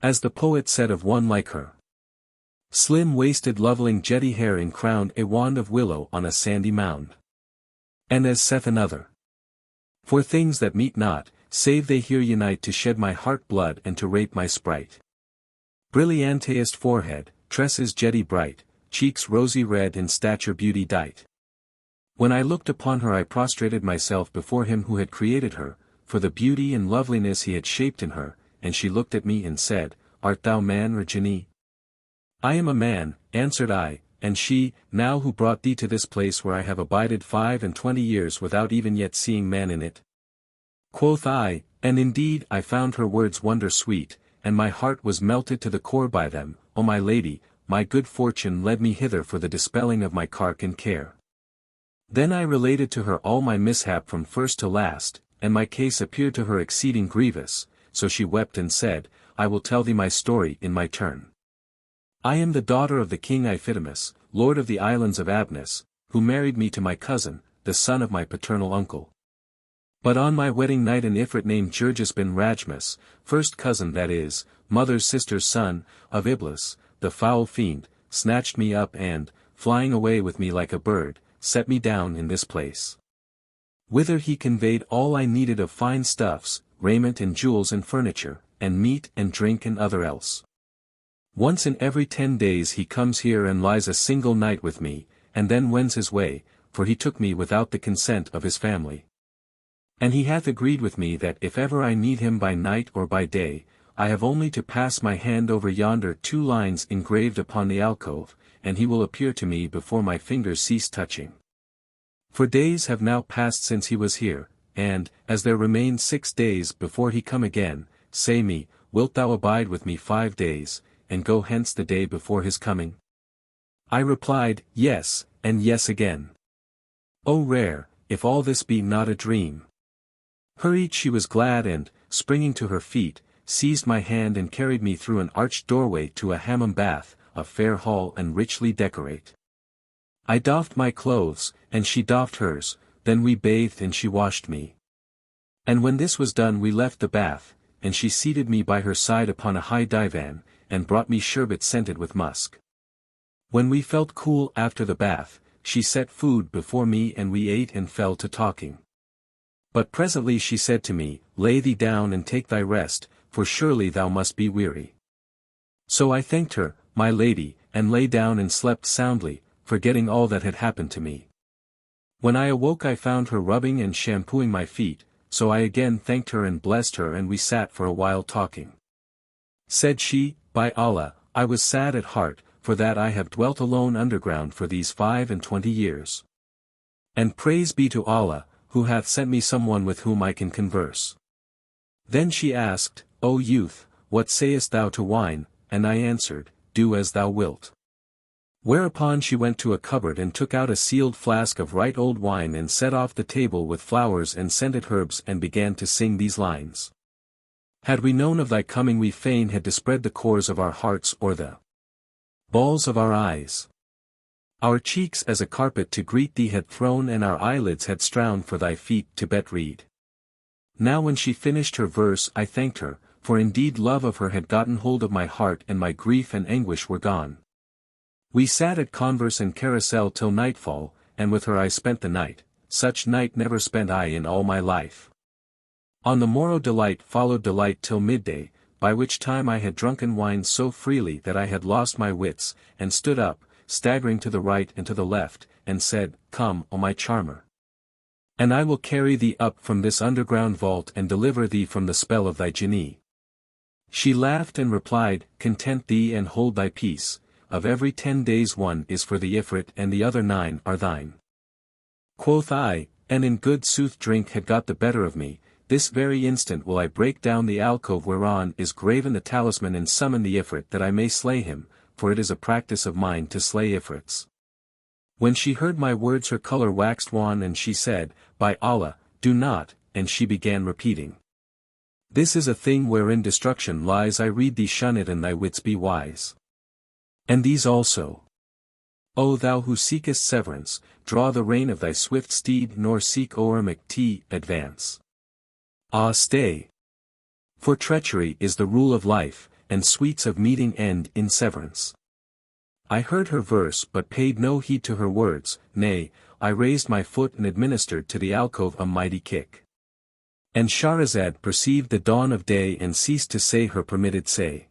As the poet said of one like her, slim-waisted loveling jetty hair encrowned a wand of willow on a sandy mound. And as saith another, For things that meet not, save they here unite to shed my heart blood and to rape my sprite. Brilliantest forehead, tresses jetty bright, cheeks rosy red in stature beauty dight. When I looked upon her I prostrated myself before him who had created her, for the beauty and loveliness he had shaped in her, and she looked at me and said, Art thou man or Jinni? I am a man, answered I, and she, now who brought thee to this place where I have abided 25 years without even yet seeing man in it? Quoth I, and indeed I found her words wonder sweet, and my heart was melted to the core by them, O my lady, my good fortune led me hither for the dispelling of my cark and care. Then I related to her all my mishap from first to last, and my case appeared to her exceeding grievous, so she wept and said, I will tell thee my story in my turn. I am the daughter of the king Iphidamus, lord of the islands of Abnus, who married me to my cousin, the son of my paternal uncle. But on my wedding night an Ifrit named Jurgis bin Rajmus, first cousin that is, mother's sister's son, of Iblis, the foul fiend, snatched me up and, flying away with me like a bird, set me down in this place. Whither he conveyed all I needed of fine stuffs, raiment and jewels and furniture, and meat and drink and other else. Once in every 10 days he comes here and lies a single night with me, and then wends his way, for he took me without the consent of his family. And he hath agreed with me that if ever I need him by night or by day, I have only to pass my hand over yonder 2 lines engraved upon the alcove, and he will appear to me before my fingers cease touching. For days have now passed since he was here, and, as there remain 6 days before he come again, say me, wilt thou abide with me 5 days, and go hence the day before his coming? I replied, yes, and yes again. O rare, if all this be not a dream. Hurried she was glad and, springing to her feet, seized my hand and carried me through an arched doorway to a hammam bath, a fair hall and richly decorate. I doffed my clothes, and she doffed hers, then we bathed and she washed me. And when this was done we left the bath, and she seated me by her side upon a high divan, and brought me sherbet scented with musk. When we felt cool after the bath, she set food before me and we ate and fell to talking. But presently she said to me, Lay thee down and take thy rest, for surely thou must be weary. So I thanked her, my lady, and lay down and slept soundly, forgetting all that had happened to me. When I awoke I found her rubbing and shampooing my feet, so I again thanked her and blessed her, and we sat for a while talking. Said she, By Allah, I was sad at heart, for that I have dwelt alone underground for these 25 years. And praise be to Allah, who hath sent me someone with whom I can converse. Then she asked, O youth, what sayest thou to wine? And I answered, Do as thou wilt. Whereupon she went to a cupboard and took out a sealed flask of right old wine and set off the table with flowers and scented herbs and began to sing these lines. Had we known of thy coming we fain had dispread the cores of our hearts or the balls of our eyes. Our cheeks as a carpet to greet thee had thrown, and our eyelids had strown for thy feet to bet read. Now when she finished her verse I thanked her, for indeed love of her had gotten hold of my heart and my grief and anguish were gone. We sat at converse and carousel till nightfall, and with her I spent the night, such night never spent I in all my life. On the morrow delight followed delight till midday, by which time I had drunken wine so freely that I had lost my wits, and stood up, staggering to the right and to the left, and said, Come, O my charmer. And I will carry thee up from this underground vault and deliver thee from the spell of thy JINNI. She laughed and replied, Content thee and hold thy peace, of every 10 days one is for the Ifrit and the other 9 are thine. Quoth I, and in good sooth drink had got the better of me, this very instant will I break down the alcove whereon is graven the talisman and summon the Ifrit that I may slay him, for it is a practice of mine to slay Ifrits. When she heard my words her color waxed wan and she said, By Allah, do not, and she began repeating. This is a thing wherein destruction lies, I read thee shun it and thy wits be wise. And these also. O thou who seekest severance, draw the rein of thy swift steed nor seek o'er advance. Ah stay! For treachery is the rule of life, and sweets of meeting end in severance. I heard her verse but paid no heed to her words, nay, I raised my foot and administered to the alcove a mighty kick. And Scheherazade perceived the dawn of day and ceased to say her permitted say.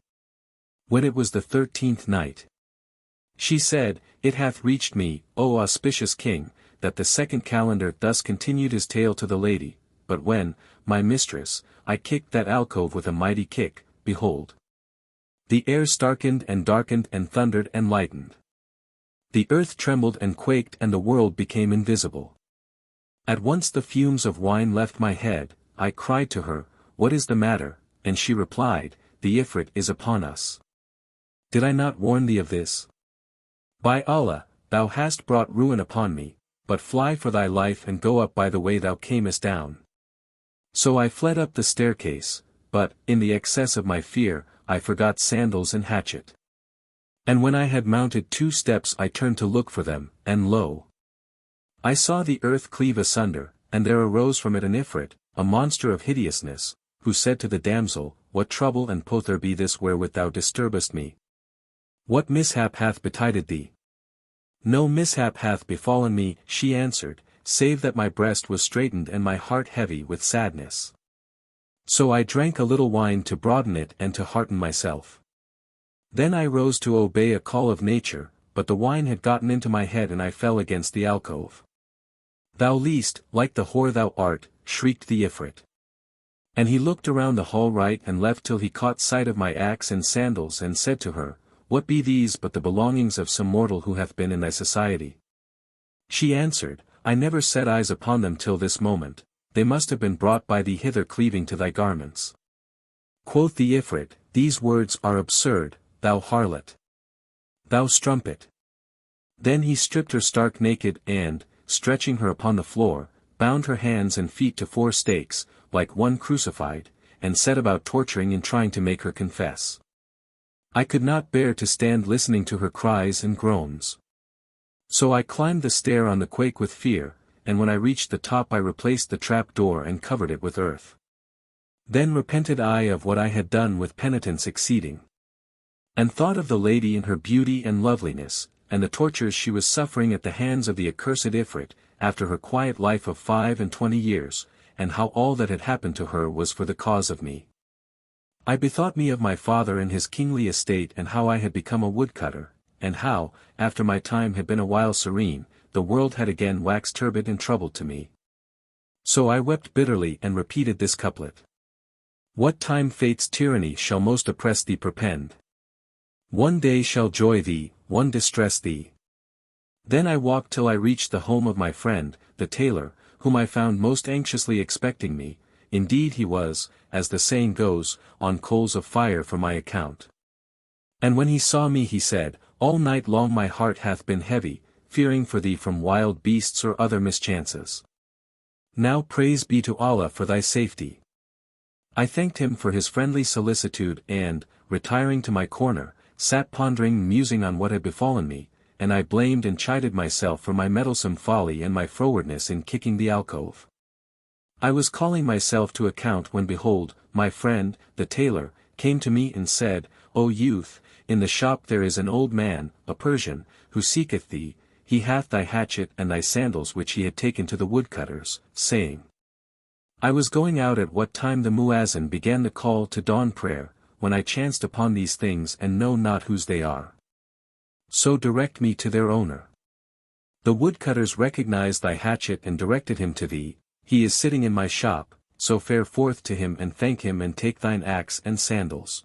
When it was the 13th night, she said, It hath reached me, O auspicious king, that the second calendar thus continued his tale to the lady, but when, my mistress, I kicked that alcove with a mighty kick, behold, the air starkened and darkened and thundered and lightened. The earth trembled and quaked and the world became invisible. At once the fumes of wine left my head, I cried to her, What is the matter? And she replied, The Ifrit is upon us. Did I not warn thee of this? By Allah, thou hast brought ruin upon me, but fly for thy life and go up by the way thou camest down. So I fled up the staircase, but, in the excess of my fear, I forgot sandals and hatchet. And when I had mounted 2 steps I turned to look for them, and lo! I saw the earth cleave asunder, and there arose from it an Ifrit, a monster of hideousness, who said to the damsel, What trouble and pother be this wherewith thou disturbest me? What mishap hath betided thee? No mishap hath befallen me, she answered, save that my breast was straitened and my heart heavy with sadness. So I drank a little wine to broaden it and to hearten myself. Then I rose to obey a call of nature, but the wine had gotten into my head and I fell against the alcove. Thou least, like the whore thou art, shrieked the Ifrit. And he looked around the hall right and left till he caught sight of my axe and sandals and said to her, What be these but the belongings of some mortal who hath been in thy society? She answered, I never set eyes upon them till this moment, they must have been brought by thee hither cleaving to thy garments. Quoth the Ifrit, These words are absurd, thou harlot. Thou strumpet. Then he stripped her stark naked and, stretching her upon the floor, bound her hands and feet to 4 stakes, like one crucified, and set about torturing and trying to make her confess. I could not bear to stand listening to her cries and groans. So I climbed the stair on the quake with fear, and when I reached the top I replaced the trap door and covered it with earth. Then repented I of what I had done with penitence exceeding. And thought of the lady in her beauty and loveliness, and the tortures she was suffering at the hands of the accursed Ifrit, after her quiet life of 25 years, and how all that had happened to her was for the cause of me. I bethought me of my father and his kingly estate and how I had become a woodcutter, and how, after my time had been a while serene, the world had again waxed turbid and troubled to me. So I wept bitterly and repeated this couplet. What time fate's tyranny shall most oppress thee perpend? One day shall joy thee, one distress thee. Then I walked till I reached the home of my friend, the tailor, whom I found most anxiously expecting me. Indeed he was, as the saying goes, on coals of fire for my account. And when he saw me he said, All night long my heart hath been heavy, fearing for thee from wild beasts or other mischances. Now praise be to Allah for thy safety. I thanked him for his friendly solicitude and, retiring to my corner, sat pondering and musing on what had befallen me, and I blamed and chided myself for my meddlesome folly and my frowardness in kicking the alcove. I was calling myself to account when behold, my friend, the tailor, came to me and said, O youth, in the shop there is an old man, a Persian, who seeketh thee. He hath thy hatchet and thy sandals which he had taken to the woodcutters, saying, I was going out at what time the muezzin began the call to dawn prayer, when I chanced upon these things and know not whose they are. So direct me to their owner. The woodcutters recognized thy hatchet and directed him to thee. He is sitting in my shop, so fare forth to him and thank him and take thine axe and sandals.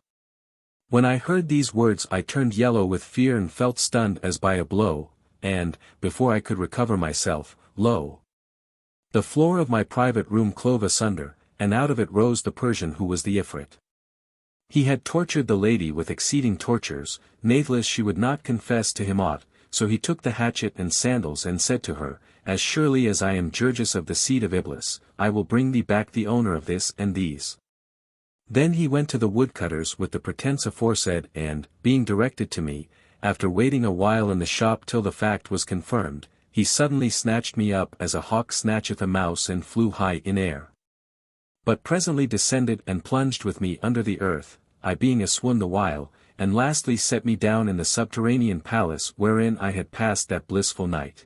When I heard these words I turned yellow with fear and felt stunned as by a blow, and, before I could recover myself, lo! The floor of my private room clove asunder, and out of it rose the Persian who was the Ifrit. He had tortured the lady with exceeding tortures, natheless she would not confess to him aught, so he took the hatchet and sandals and said to her, As surely as I am Jurgis of the seed of Iblis, I will bring thee back the owner of this and these. Then he went to the woodcutters with the pretence aforesaid and, being directed to me, after waiting a while in the shop till the fact was confirmed, he suddenly snatched me up as a hawk snatcheth a mouse and flew high in air. But presently descended and plunged with me under the earth, I being aswoon the while, and lastly set me down in the subterranean palace wherein I had passed that blissful night.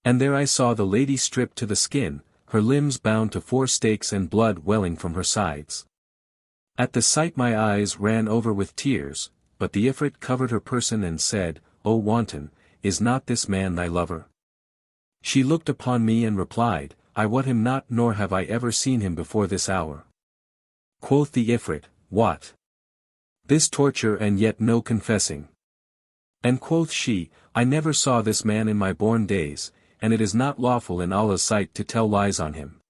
And there I saw the lady stripped to the skin, her limbs bound to 4 stakes and blood welling from her sides. At the sight my eyes ran over with tears, but the Ifrit covered her person and said, O wanton, is not this man thy lover? She looked upon me and replied, I wot him not nor have I ever seen him before this hour. Quoth the Ifrit, What? This torture and yet no confessing. And quoth she, I never saw this man in my born days, and it is not lawful in Allah's sight to tell lies on him.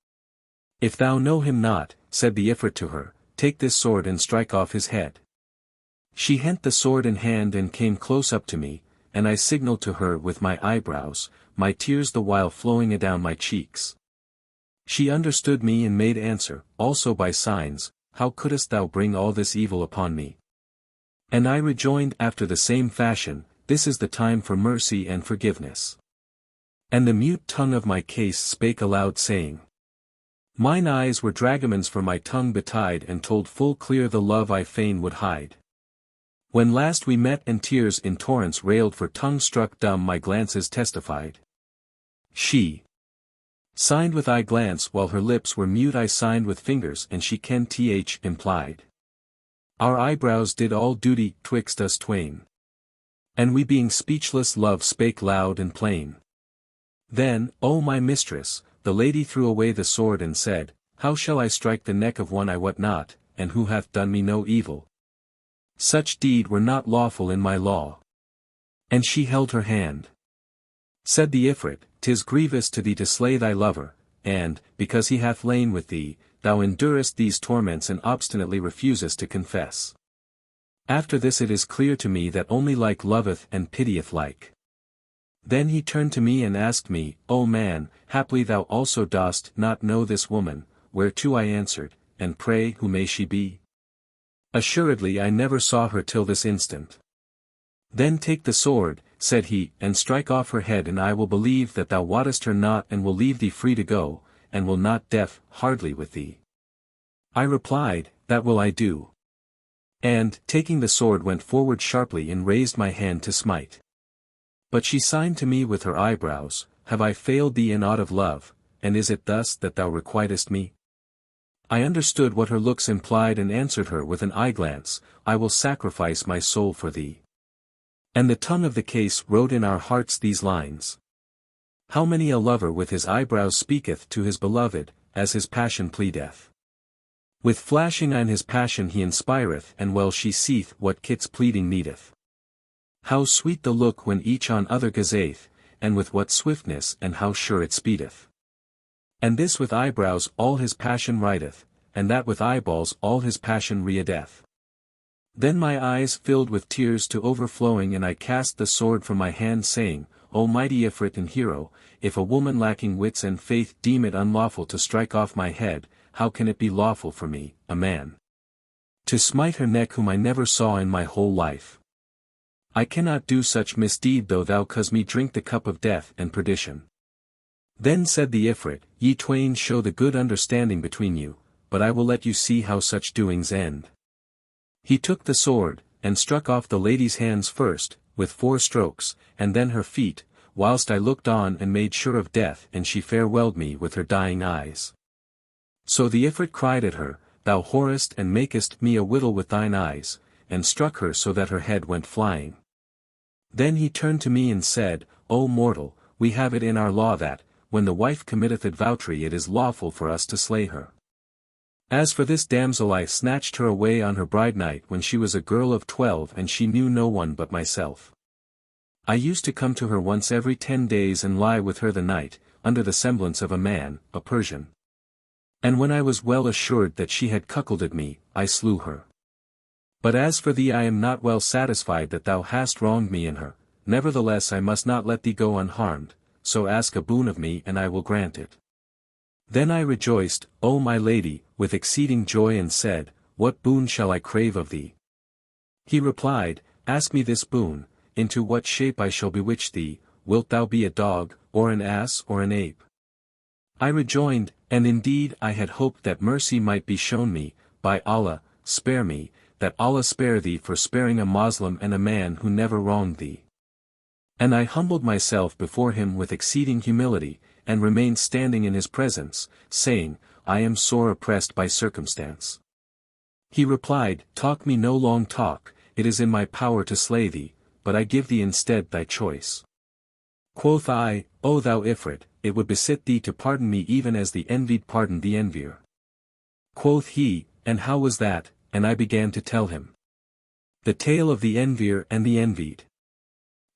If thou know him not, said the Ifrit to her, take this sword and strike off his head. She hent the sword in hand and came close up to me, and I signalled to her with my eyebrows, my tears the while flowing adown my cheeks. She understood me and made answer, also by signs, How couldst thou bring all this evil upon me? And I rejoined after the same fashion, This is the time for mercy and forgiveness. And the mute tongue of my case spake aloud saying, Mine eyes were dragomans for my tongue betide and told full clear the love I fain would hide. When last we met and tears in torrents railed for tongue struck dumb my glances testified. She signed with eye glance while her lips were mute I signed with fingers and she can th implied. Our eyebrows did all duty twixt us twain. And we being speechless love spake loud and plain. Then, O my mistress, the lady threw away the sword and said, How shall I strike the neck of one I wot not, and who hath done me no evil? Such deed were not lawful in my law. And she held her hand. Said the Ifrit, 'Tis grievous to thee to slay thy lover, and, because he hath lain with thee, thou endurest these torments and obstinately refusest to confess. After this it is clear to me that only like loveth and pitieth like. Then he turned to me and asked me, O man, haply thou also dost not know this woman, whereto I answered, And pray who may she be? Assuredly I never saw her till this instant. Then take the sword, said he, and strike off her head and I will believe that thou wottest her not and will leave thee free to go, and will not deaf hardly with thee. I replied, That will I do. And, taking the sword went forward sharply and raised my hand to smite. But she signed to me with her eyebrows, Have I failed thee in aught of love? and is it thus that thou requitest me? I understood what her looks implied and answered her with an eye-glance, I will sacrifice my soul for thee. And the tongue of the case wrote in our hearts these lines. How many a lover with his eyebrows speaketh to his beloved, as his passion pleadeth. With flashing eyne his passion he inspireth, and well she seeth what kit's pleading needeth. How sweet the look when each on other gazeth, and with what swiftness and how sure it speedeth. And this with eyebrows all his passion writeth, and that with eyeballs all his passion readeth. Then my eyes filled with tears to overflowing, and I cast the sword from my hand, saying, O mighty Ifrit and hero, if a woman lacking wits and faith deem it unlawful to strike off my head, how can it be lawful for me, a man, to smite her neck whom I never saw in my whole life? I cannot do such misdeed though thou cause me drink the cup of death and perdition. Then said the Ifrit, Ye twain show the good understanding between you, but I will let you see how such doings end. He took the sword, and struck off the lady's hands first, with 4 strokes, and then her feet, whilst I looked on and made sure of death, and she farewelled me with her dying eyes. So the Ifrit cried at her, Thou whorest and makest me a widow with thine eyes, and struck her so that her head went flying. Then he turned to me and said, O mortal, we have it in our law that, when the wife committeth advoutry it is lawful for us to slay her. As for this damsel I snatched her away on her bride night when she was a girl of 12 and she knew no one but myself. I used to come to her once every 10 days and lie with her the night, under the semblance of a man, a Persian. And when I was well assured that she had cuckolded me, I slew her. But as for thee I am not well satisfied that thou hast wronged me in her, nevertheless I must not let thee go unharmed, so ask a boon of me and I will grant it. Then I rejoiced, O my lady, with exceeding joy and said, What boon shall I crave of thee? He replied, Ask me this boon, into what shape I shall bewitch thee, wilt thou be a dog, or an ass or an ape? I rejoined, and indeed I had hoped that mercy might be shown me, by Allah, spare me, that Allah spare thee for sparing a Moslem and a man who never wronged thee. And I humbled myself before him with exceeding humility, and remained standing in his presence, saying, I am sore oppressed by circumstance. He replied, Talk me no long talk, it is in my power to slay thee, but I give thee instead thy choice. Quoth I, O thou Ifrit, it would besit thee to pardon me even as the envied pardoned the envier. Quoth he, And how was that? And I began to tell him the tale of the envier and the envied.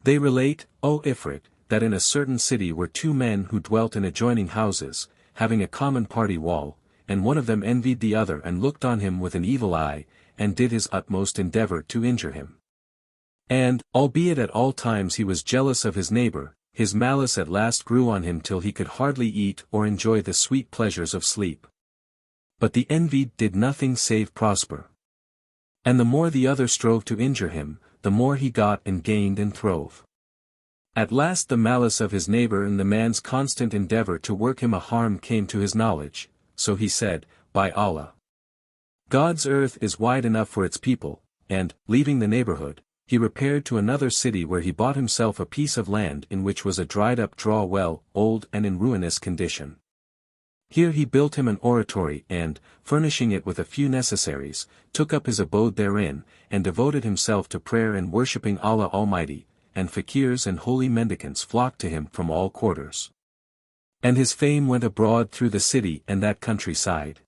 They relate, O Ifrit, that in a certain city were 2 men who dwelt in adjoining houses, having a common party wall, and one of them envied the other and looked on him with an evil eye, and did his utmost endeavor to injure him. And, albeit at all times he was jealous of his neighbor, his malice at last grew on him till he could hardly eat or enjoy the sweet pleasures of sleep. But the envied did nothing save prosper. And the more the other strove to injure him, the more he got and gained and throve. At last the malice of his neighbor and the man's constant endeavor to work him a harm came to his knowledge, so he said, By Allah, God's earth is wide enough for its people, and, leaving the neighborhood, he repaired to another city where he bought himself a piece of land in which was a dried-up draw well, old and in ruinous condition. Here he built him an oratory and, furnishing it with a few necessaries, took up his abode therein, and devoted himself to prayer and worshipping Allah Almighty, and fakirs and holy mendicants flocked to him from all quarters. And his fame went abroad through the city and that countryside.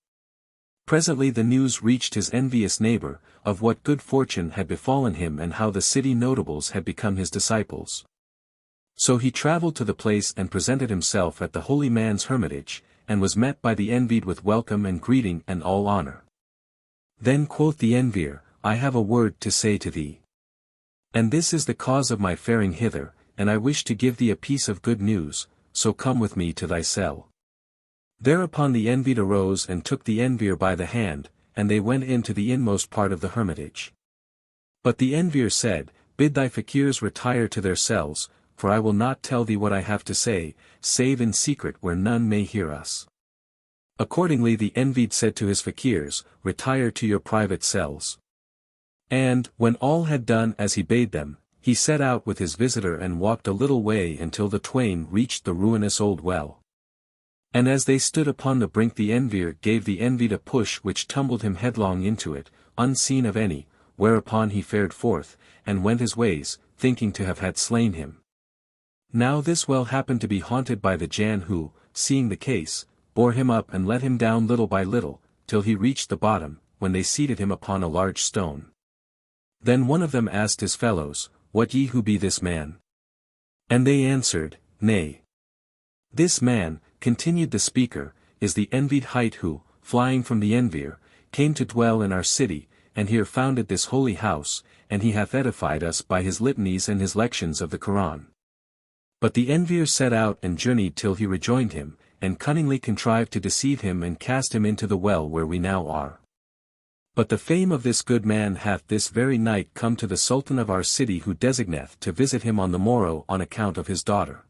Presently the news reached his envious neighbor, of what good fortune had befallen him and how the city notables had become his disciples. So he travelled to the place and presented himself at the holy man's hermitage, and was met by the envied with welcome and greeting and all honor. Then quoth the envier, I have a word to say to thee. And this is the cause of my faring hither, and I wish to give thee a piece of good news, so come with me to thy cell. Thereupon the envied arose and took the envier by the hand, and they went into the inmost part of the hermitage. But the envier said, Bid thy fakirs retire to their cells, for I will not tell thee what I have to say, save in secret where none may hear us. Accordingly the envied said to his fakirs, Retire to your private cells. And, when all had done as he bade them, he set out with his visitor and walked a little way until the twain reached the ruinous old well. And as they stood upon the brink the envier gave the envied a push which tumbled him headlong into it, unseen of any, whereupon he fared forth, and went his ways, thinking to have had slain him. Now this well happened to be haunted by the Jann who, seeing the case, bore him up and let him down little by little, till he reached the bottom, when they seated him upon a large stone. Then one of them asked his fellows, What ye who be this man? And they answered, Nay. This man, continued the speaker, is the envied hight who, flying from the envier, came to dwell in our city, and here founded this holy house, and he hath edified us by his litanies and his lections of the Koran. But the envier set out and journeyed till he rejoined him, and cunningly contrived to deceive him and cast him into the well where we now are. But the fame of this good man hath this very night come to the Sultan of our city who designeth to visit him on the morrow on account of his daughter.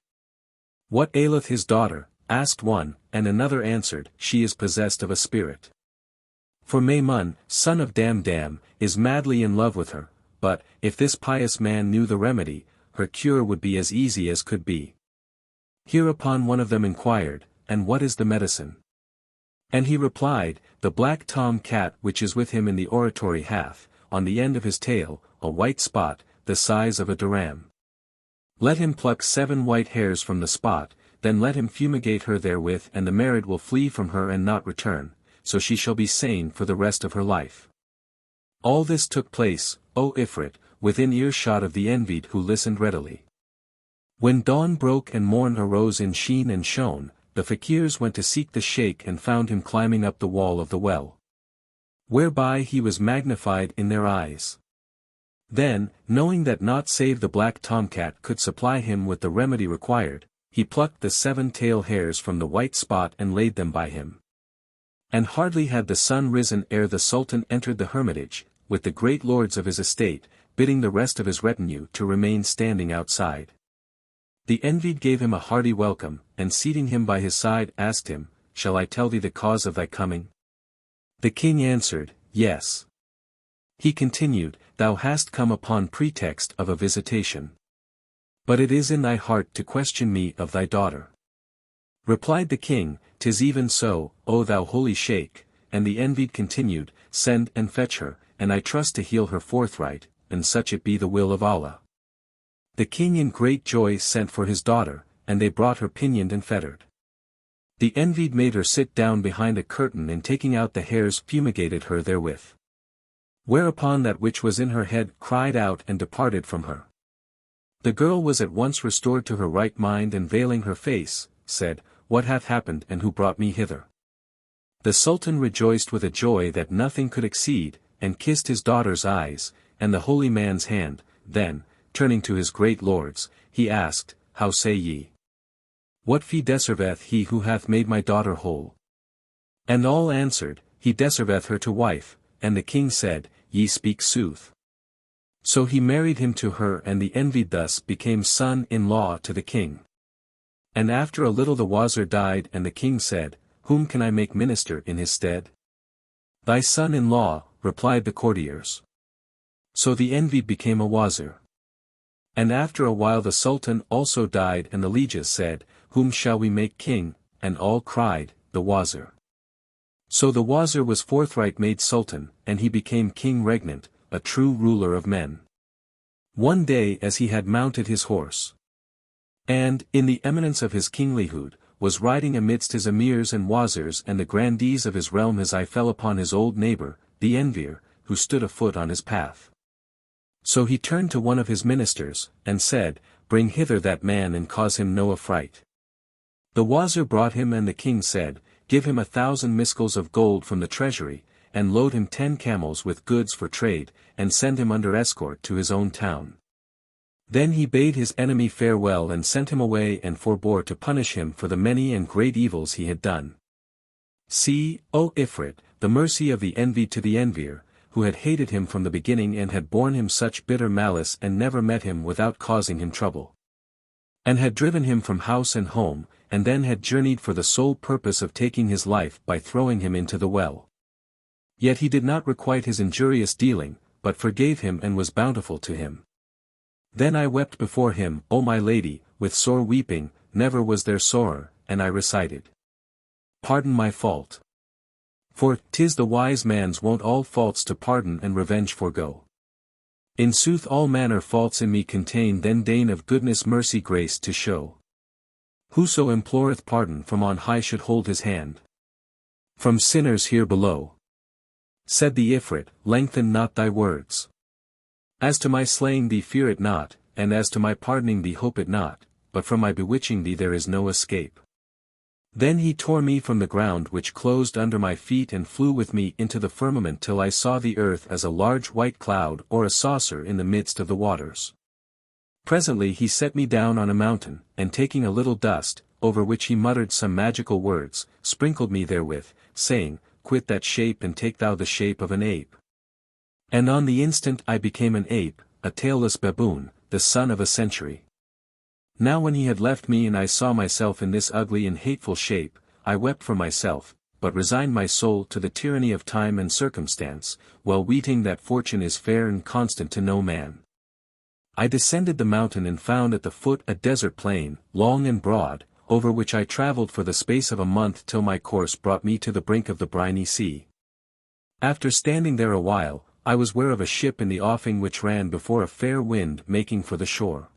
What aileth his daughter? Asked one, and another answered, She is possessed of a spirit. For Maymun, son of Damdam, is madly in love with her, but, if this pious man knew the remedy, her cure would be as easy as could be. Hereupon one of them inquired, And what is the medicine? And he replied, The black tom cat which is with him in the oratory hath, on the end of his tail, a white spot, the size of a dirham. Let him pluck 7 white hairs from the spot, then let him fumigate her therewith and the married will flee from her and not return, so she shall be sane for the rest of her life. All this took place, O Ifrit, within earshot of the envied who listened readily. When dawn broke and morn arose in sheen and shone, the fakirs went to seek the sheikh and found him climbing up the wall of the well. Whereby he was magnified in their eyes. Then, knowing that naught save the black tomcat could supply him with the remedy required, he plucked the 7 tail hairs from the white spot and laid them by him. And hardly had the sun risen ere the Sultan entered the hermitage, with the great lords of his estate, bidding the rest of his retinue to remain standing outside. The envied gave him a hearty welcome, and seating him by his side asked him, Shall I tell thee the cause of thy coming? The king answered, Yes. He continued, Thou hast come upon pretext of a visitation. But it is in thy heart to question me of thy daughter. Replied the king, 'Tis even so, O thou holy sheikh, and the envied continued, Send and fetch her, and I trust to heal her forthright, and such it be the will of Allah. The king in great joy sent for his daughter, and they brought her pinioned and fettered. The envied made her sit down behind a curtain and taking out the hairs fumigated her therewith. Whereupon that which was in her head cried out and departed from her. The girl was at once restored to her right mind and veiling her face, said, What hath happened and who brought me hither? The Sultan rejoiced with a joy that nothing could exceed, and kissed his daughter's eyes, and the holy man's hand, then, turning to his great lords, he asked, How say ye? What fee deserveth he who hath made my daughter whole? And all answered, He deserveth her to wife, and the king said, Ye speak sooth. So he married him to her and the envied thus became son-in-law to the king. And after a little the wazir died and the king said, Whom can I make minister in his stead? Thy son-in-law, replied the courtiers. So the envied became a wazir. And after a while the sultan also died and the lieges said, Whom shall we make king? And all cried, The wazir. So the wazir was forthright made sultan, and he became king regnant, a true ruler of men. One day as he had mounted his horse, and, in the eminence of his kinglihood, was riding amidst his emirs and wazirs and the grandees of his realm his eye fell upon his old neighbor, the envier, who stood afoot on his path. So he turned to one of his ministers, and said, Bring hither that man and cause him no affright. The wazir brought him and the king said, Give him 1,000 miskals of gold from the treasury, and load him 10 camels with goods for trade, and send him under escort to his own town. Then he bade his enemy farewell and sent him away and forbore to punish him for the many and great evils he had done. See, O Ifrit, the mercy of the envied to the envier, who had hated him from the beginning and had borne him such bitter malice and never met him without causing him trouble. And had driven him from house and home, and then had journeyed for the sole purpose of taking his life by throwing him into the well. Yet he did not requite his injurious dealing, but forgave him and was bountiful to him. Then I wept before him, O my lady, with sore weeping, never was there sorer, and I recited. pardon my fault. For 'tis the wise man's wont all faults to pardon and revenge forego. In sooth all manner faults in me contain, then deign of goodness mercy grace to show. Whoso imploreth pardon from on high should hold his hand from sinners here below. Said the Ifrit, lengthen not thy words. As to my slaying thee fear it not, and as to my pardoning thee hope it not, but from my bewitching thee there is no escape. Then he tore me from the ground which closed under my feet and flew with me into the firmament till I saw the earth as a large white cloud or a saucer in the midst of the waters. Presently he set me down on a mountain, and taking a little dust, over which he muttered some magical words, sprinkled me therewith, saying, Quit that shape and take thou the shape of an ape. And on the instant I became an ape, a tailless baboon, the son of a century. Now when he had left me and I saw myself in this ugly and hateful shape, I wept for myself, but resigned my soul to the tyranny of time and circumstance, well weeting that fortune is fair and constant to no man. I descended the mountain and found at the foot a desert plain, long and broad, over which I travelled for the space of a month till my course brought me to the brink of the briny sea. After standing there a while, I was ware of a ship in the offing which ran before a fair wind making for the shore.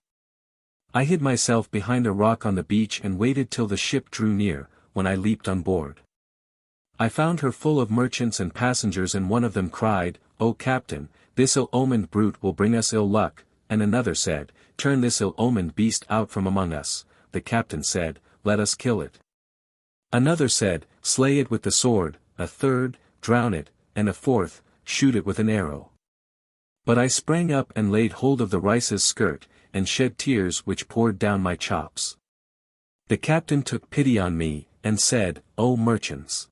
I hid myself behind a rock on the beach and waited till the ship drew near, when I leaped on board. I found her full of merchants and passengers, and one of them cried, O captain, this ill-omened brute will bring us ill luck, and another said, Turn this ill-omened beast out from among us. The captain said, Let us kill it. Another said, Slay it with the sword, a third, Drown it, and a fourth, Shoot it with an arrow. But I sprang up and laid hold of the rice's skirt, and shed tears which poured down my chops. The captain took pity on me, and said, O merchants!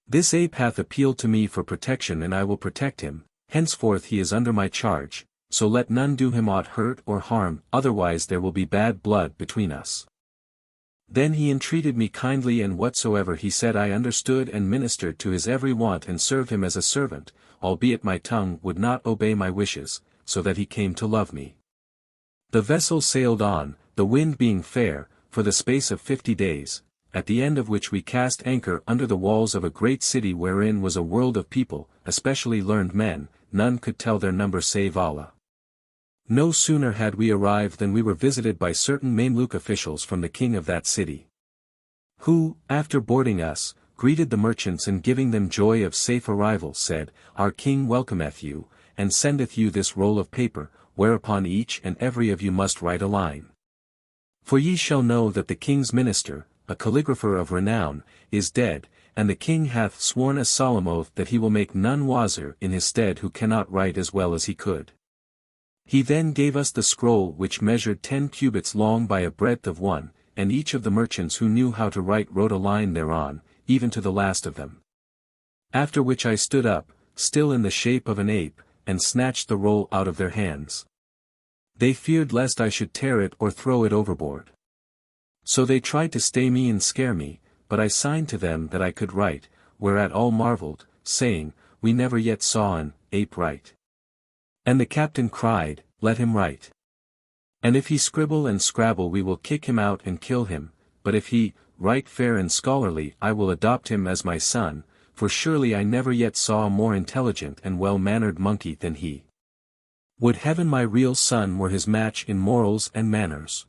This ape hath appealed to me for protection, and I will protect him. Henceforth he is under my charge, so let none do him aught hurt or harm, otherwise there will be bad blood between us. Then he entreated me kindly, and whatsoever he said I understood, and ministered to his every want and served him as a servant, albeit my tongue would not obey my wishes, so that he came to love me. The vessel sailed on, the wind being fair, for the space of 50 days, at the end of which we cast anchor under the walls of a great city wherein was a world of people, especially learned men, none could tell their number save Allah. No sooner had we arrived than we were visited by certain Mameluke officials from the king of that city, who, after boarding us, greeted the merchants and giving them joy of safe arrival said, Our king welcometh you, and sendeth you this roll of paper, whereupon each and every of you must write a line. For ye shall know that the king's minister, a calligrapher of renown, is dead, and the king hath sworn a solemn oath that he will make none wiser in his stead who cannot write as well as he could. He then gave us the scroll which measured 10 cubits long by a breadth of 1, and each of the merchants who knew how to write wrote a line thereon, even to the last of them. After which I stood up, still in the shape of an ape, and snatched the roll out of their hands. They feared lest I should tear it or throw it overboard. So they tried to stay me and scare me, but I signed to them that I could write, whereat all marveled, saying, We never yet saw an ape write. And the captain cried, Let him write. And if he scribble and scrabble we will kick him out and kill him, but if he write fair and scholarly I will adopt him as my son, for surely I never yet saw a more intelligent and well-mannered monkey than he. Would heaven my real son were his match in morals and manners.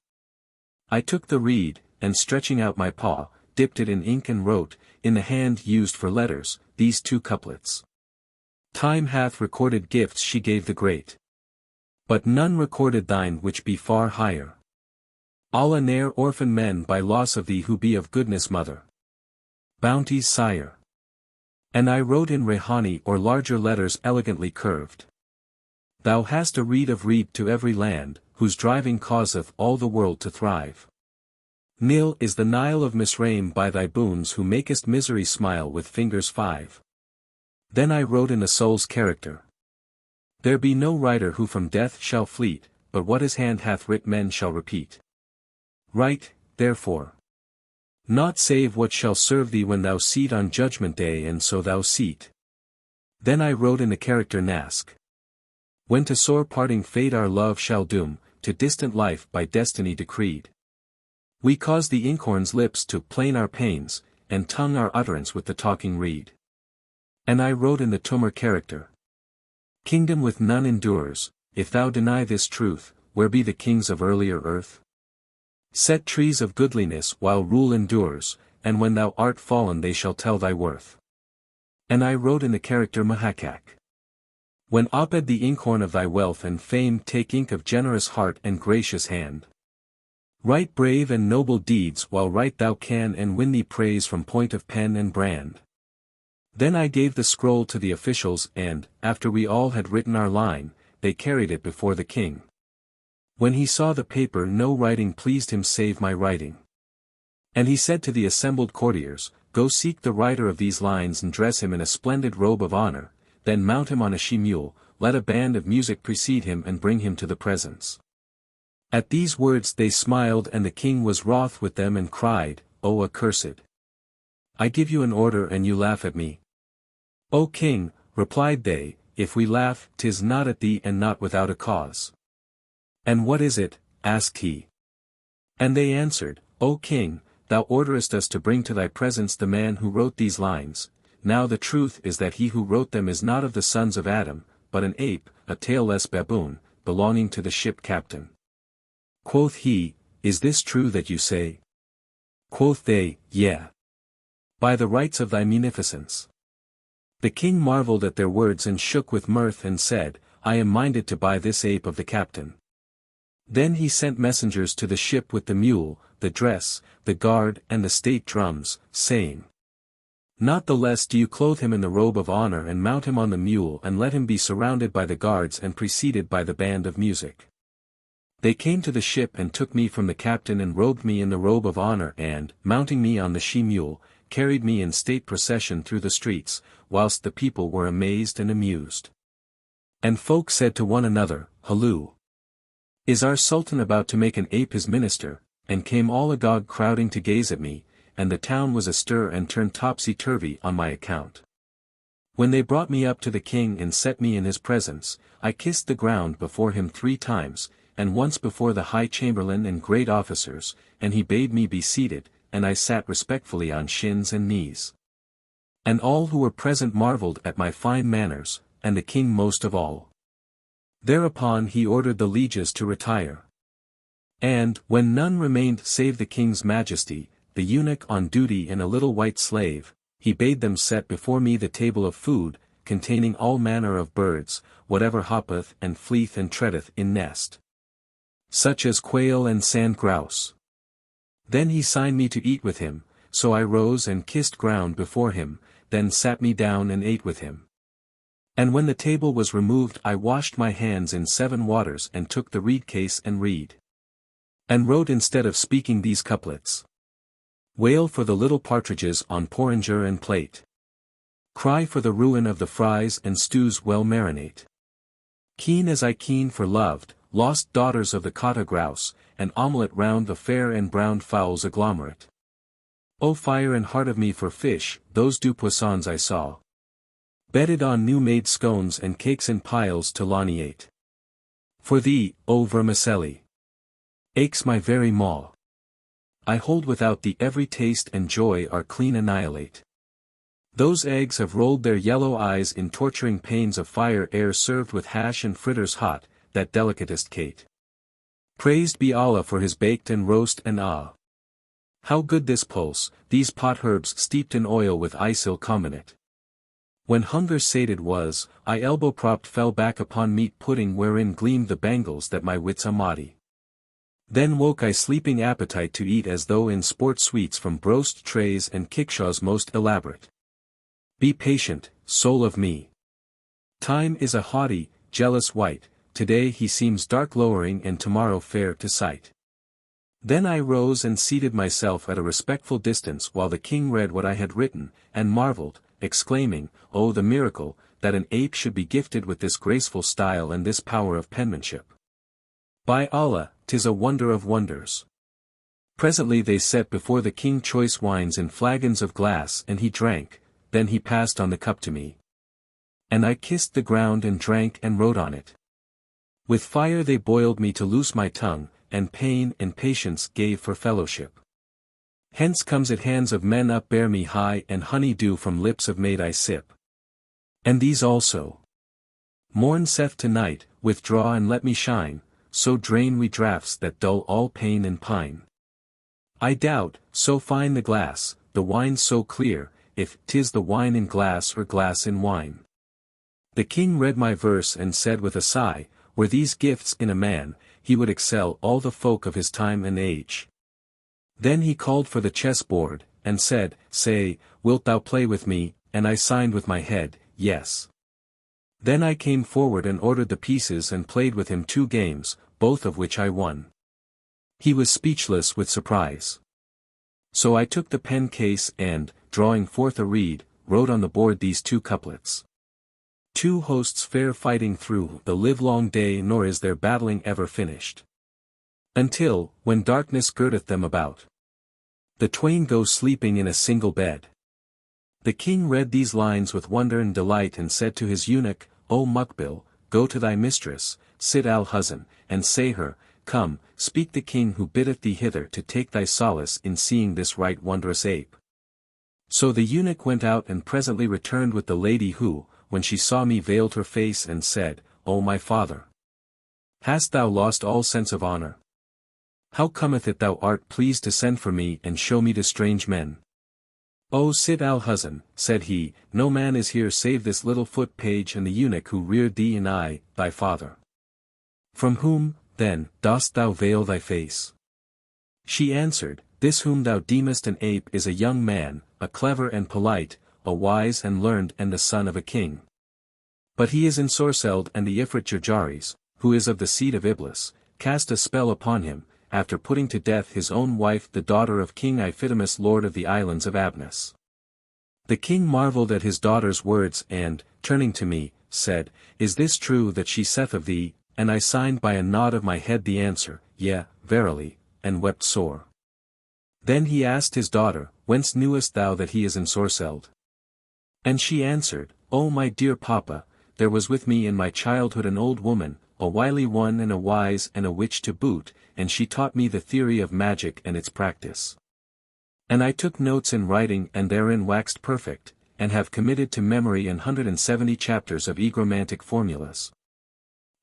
I took the reed, and stretching out my paw, dipped it in ink and wrote, in the hand used for letters, these 2 couplets. Time hath recorded gifts she gave the great, but none recorded thine which be far higher. Allah ne'er orphan men by loss of thee who be of goodness mother. Bounty's sire. And I wrote in Rehani or larger letters elegantly curved. Thou hast a reed of reed to every land, whose driving causeth all the world to thrive. Nil is the Nile of Misraim by thy boons who makest misery smile with fingers 5. Then I wrote in the soul's character. There be no writer who from death shall fleet, but what his hand hath writ men shall repeat. Write, therefore, naught save what shall serve thee when thou seat on judgment day, and so thou seat. Then I wrote in the character Nask. When to sore parting fate our love shall doom, to distant life by destiny decreed. We cause the inkhorn's lips to plain our pains, and tongue our utterance with the talking reed. And I wrote in the Tumor character. Kingdom with none endures, if thou deny this truth, where be the kings of earlier earth? Set trees of goodliness while rule endures, and when thou art fallen they shall tell thy worth. And I wrote in the character Mahakak. When Abed the inkhorn of thy wealth and fame take ink of generous heart and gracious hand. Write brave and noble deeds while write thou can and win thee praise from point of pen and brand. Then I gave the scroll to the officials and, after we all had written our line, they carried it before the king. When he saw the paper no writing pleased him save my writing. And he said to the assembled courtiers, Go seek the writer of these lines and dress him in a splendid robe of honor, then mount him on a she-mule, let a band of music precede him and bring him to the presence. At these words they smiled and the king was wroth with them and cried, O accursed! I give you an order and you laugh at me. O king, replied they, if we laugh, 'tis not at thee and not without a cause. And what is it? asked he. And they answered, O king, thou orderest us to bring to thy presence the man who wrote these lines. Now the truth is that he who wrote them is not of the sons of Adam, but an ape, a tailless baboon, belonging to the ship captain. Quoth he, Is this true that you say? Quoth they, Yea. By the rights of thy munificence. The king marveled at their words and shook with mirth and said, I am minded to buy this ape of the captain. Then he sent messengers to the ship with the mule, the dress, the guard and the state drums, saying, Not the less do you clothe him in the robe of honor and mount him on the mule and let him be surrounded by the guards and preceded by the band of music. They came to the ship and took me from the captain and robed me in the robe of honor and, mounting me on the she-mule, carried me in state procession through the streets, whilst the people were amazed and amused. And folk said to one another, Halloo! Is our sultan about to make an ape his minister? And came all agog crowding to gaze at me, and the town was astir and turned topsy-turvy on my account. When they brought me up to the king and set me in his presence, I kissed the ground before him 3 times, and once before the high chamberlain and great officers, and he bade me be seated, and I sat respectfully on shins and knees. And all who were present marveled at my fine manners, and the king most of all. Thereupon he ordered the lieges to retire. And, when none remained save the king's majesty, the eunuch on duty and a little white slave, he bade them set before me the table of food, containing all manner of birds, whatever hoppeth and fleeth and treadeth in nest. Such as quail and sand grouse. Then he signed me to eat with him, so I rose and kissed ground before him, then sat me down and ate with him. And when the table was removed I washed my hands in 7 waters and took the reed case and reed. And wrote instead of speaking these couplets. Wail for the little partridges on porringer and plate. Cry for the ruin of the fries and stews well marinate. Keen as I keen for loved, lost daughters of the cotta grouse, and omelette round the fair and browned fowls agglomerate. O fire and heart of me for fish, those deux poissons I saw. Bedded on new-made scones and cakes in piles to launeate. For thee, O vermicelli! Aches my very maw. I hold without thee every taste and joy are clean annihilate. Those eggs have rolled their yellow eyes in torturing pains of fire ere served with hash and fritters hot, that delicatest Kate. Praised be Allah for his baked and roast and ah! How good this pulse, these pot herbs steeped in oil with isil combinate. When hunger sated was, I elbow-propped fell back upon meat pudding wherein gleamed the bangles that my wits amadi. Then woke I sleeping appetite to eat as though in sport sweets from broached trays and kickshaws most elaborate. Be patient, soul of me. Time is a haughty, jealous wight, today he seems dark lowering and tomorrow fair to sight. Then I rose and seated myself at a respectful distance while the king read what I had written, and marveled, exclaiming, Oh the miracle, that an ape should be gifted with this graceful style and this power of penmanship. By Allah, 'tis a wonder of wonders. Presently they set before the king choice wines in flagons of glass and he drank, then he passed on the cup to me. And I kissed the ground and drank and wrote on it. With fire they boiled me to loose my tongue, and pain and patience gave for fellowship. Hence comes it hands of men upbear me high and honey dew from lips of maid I sip. And these also. Morn saith to night, withdraw and let me shine, so drain we draughts that dull all pain and pine. I doubt, so fine the glass, the wine so clear, if 'tis the wine in glass or glass in wine. The king read my verse and said with a sigh, were these gifts in a man, he would excel all the folk of his time and age. Then he called for the chess-board, and said, say, wilt thou play with me, and I signed with my head, yes. Then I came forward and ordered the pieces and played with him 2 games, both of which I won. He was speechless with surprise. So I took the pen case and, drawing forth a reed, wrote on the board these 2 couplets. 2 hosts fair fighting through the livelong day, nor is their battling ever finished. Until, when darkness girdeth them about, the twain go sleeping in a single bed. The king read these lines with wonder and delight and said to his eunuch, O Muqbil, go to thy mistress, Sitt al-Huzn, and say her, come, speak the king who biddeth thee hither to take thy solace in seeing this right wondrous ape. So the eunuch went out and presently returned with the lady who, when she saw me veiled her face and said, O my father! Hast thou lost all sense of honor? How cometh it thou art pleased to send for me and show me to strange men? O Sitt al-Huzn, said he, no man is here save this little foot page and the eunuch who reared thee and I, thy father. From whom, then, dost thou veil thy face? She answered, this whom thou deemest an ape is a young man, a clever and polite, a wise and learned and the son of a king. But he is ensorcelled and the Ifrit Jarjaris, who is of the seed of Iblis, cast a spell upon him, after putting to death his own wife the daughter of King Ifitimus lord of the islands of Abnus. The king marvelled at his daughter's words and, turning to me, said, is this true that she saith of thee? And I signed by a nod of my head the answer, yea, verily, and wept sore. Then he asked his daughter, whence knewest thou that he is ensorcelled? And she answered, O my dear papa, there was with me in my childhood an old woman, a wily one and a wise and a witch to boot, and she taught me the theory of magic and its practice. And I took notes in writing and therein waxed perfect, and have committed to memory 170 chapters of egromantic formulas.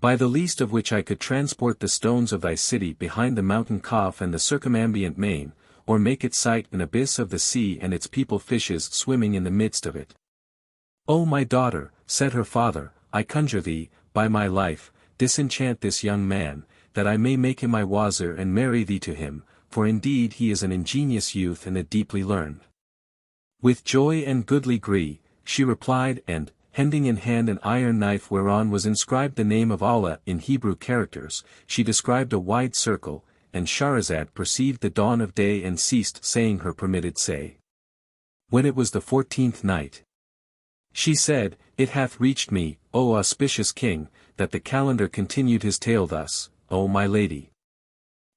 By the least of which I could transport the stones of thy city behind the mountain Kaf and the circumambient main, or make it sight an abyss of the sea and its people fishes swimming in the midst of it. O my daughter, said her father, I conjure thee, by my life, disenchant this young man, that I may make him my wazir and marry thee to him, for indeed he is an ingenious youth and a deeply learned. With joy and goodly gree, she replied and, hending in hand an iron knife whereon was inscribed the name of Allah in Hebrew characters, she described a wide circle, and Shahrazad perceived the dawn of day and ceased saying her permitted say. When it was the 14th night, she said, it hath reached me, O auspicious king, that the calendar continued his tale thus, O my lady.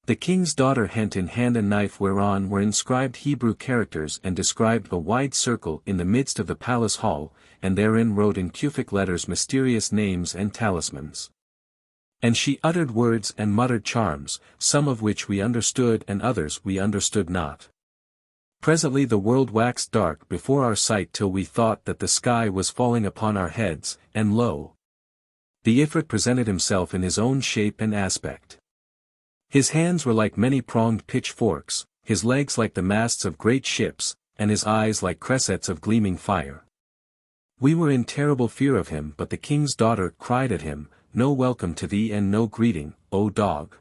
The king's daughter hent in hand a knife whereon were inscribed Hebrew characters and described a wide circle in the midst of the palace hall, and therein wrote in Kufic letters mysterious names and talismans. And she uttered words and muttered charms, some of which we understood and others we understood not. Presently the world waxed dark before our sight till we thought that the sky was falling upon our heads, and lo! The Ifrit presented himself in his own shape and aspect. His hands were like many-pronged pitchforks, his legs like the masts of great ships, and his eyes like cressets of gleaming fire. We were in terrible fear of him, but the king's daughter cried at him, no welcome to thee and no greeting, O dog.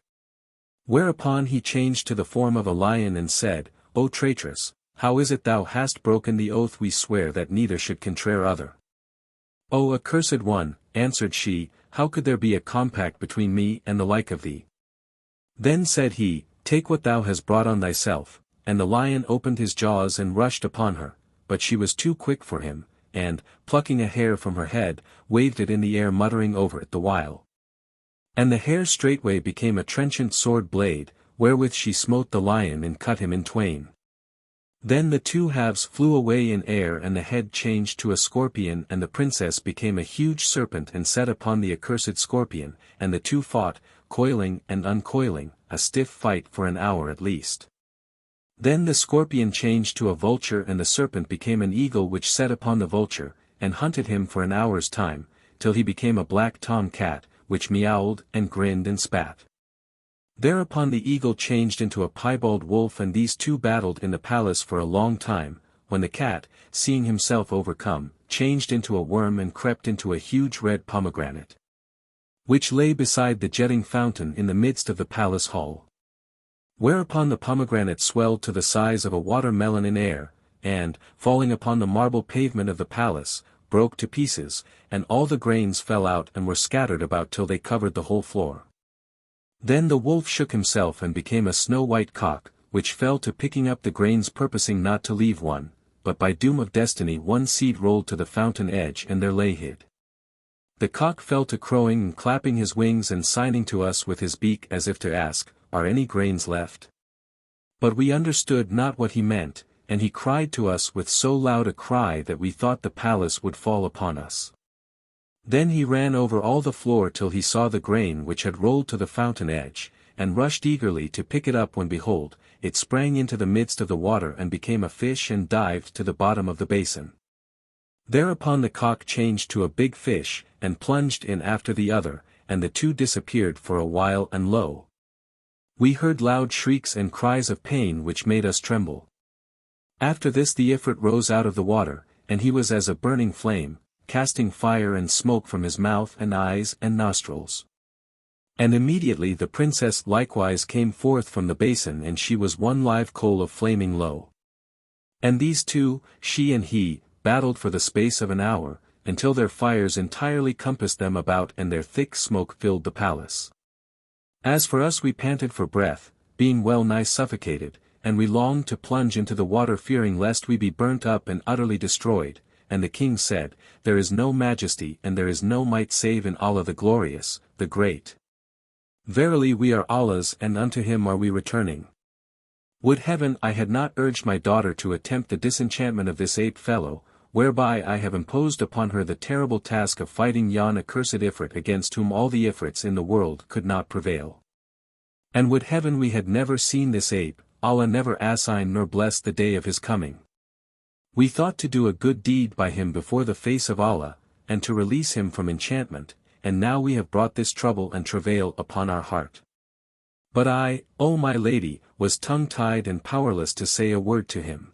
Whereupon he changed to the form of a lion and said, O traitress, how is it thou hast broken the oath we swear that neither should contraire other? O accursed one, answered she, how could there be a compact between me and the like of thee? Then said he, take what thou hast brought on thyself, and the lion opened his jaws and rushed upon her, but she was too quick for him, and, plucking a hair from her head, waved it in the air muttering over it the while. And the hair straightway became a trenchant sword blade, wherewith she smote the lion and cut him in twain. Then the two halves flew away in air and the head changed to a scorpion and the princess became a huge serpent and set upon the accursed scorpion, and the two fought, coiling and uncoiling, a stiff fight for an hour at least. Then the scorpion changed to a vulture and the serpent became an eagle which set upon the vulture, and hunted him for an hour's time, till he became a black tom cat, which meowed and grinned and spat. Thereupon the eagle changed into a piebald wolf and these two battled in the palace for a long time, when the cat, seeing himself overcome, changed into a worm and crept into a huge red pomegranate, which lay beside the jetting fountain in the midst of the palace hall. Whereupon the pomegranate swelled to the size of a watermelon in air, and, falling upon the marble pavement of the palace, broke to pieces, and all the grains fell out and were scattered about till they covered the whole floor. Then the wolf shook himself and became a snow-white cock, which fell to picking up the grains purposing not to leave one, but by doom of destiny one seed rolled to the fountain edge and there lay hid. The cock fell to crowing and clapping his wings and signing to us with his beak as if to ask, "Are any grains left?" But we understood not what he meant, and he cried to us with so loud a cry that we thought the palace would fall upon us. Then he ran over all the floor till he saw the grain which had rolled to the fountain edge, and rushed eagerly to pick it up when behold, it sprang into the midst of the water and became a fish and dived to the bottom of the basin. Thereupon the cock changed to a big fish, and plunged in after the other, and the two disappeared for a while and lo! We heard loud shrieks and cries of pain which made us tremble. After this the Ifrit rose out of the water, and he was as a burning flame, casting fire and smoke from his mouth and eyes and nostrils. And immediately the princess likewise came forth from the basin and she was one live coal of flaming low. And these two, she and he, battled for the space of an hour, until their fires entirely compassed them about and their thick smoke filled the palace. As for us we panted for breath, being well nigh suffocated, and we longed to plunge into the water fearing lest we be burnt up and utterly destroyed, and the king said, "There is no majesty and there is no might save in Allah the Glorious, the Great. Verily we are Allah's and unto him are we returning. Would heaven I had not urged my daughter to attempt the disenchantment of this ape fellow, whereby I have imposed upon her the terrible task of fighting yon accursed Ifrit against whom all the Ifrits in the world could not prevail. And would heaven we had never seen this ape, Allah never assign nor bless the day of his coming. We thought to do a good deed by him before the face of Allah, and to release him from enchantment, and now we have brought this trouble and travail upon our heart. But I, O my lady, was tongue-tied and powerless to say a word to him.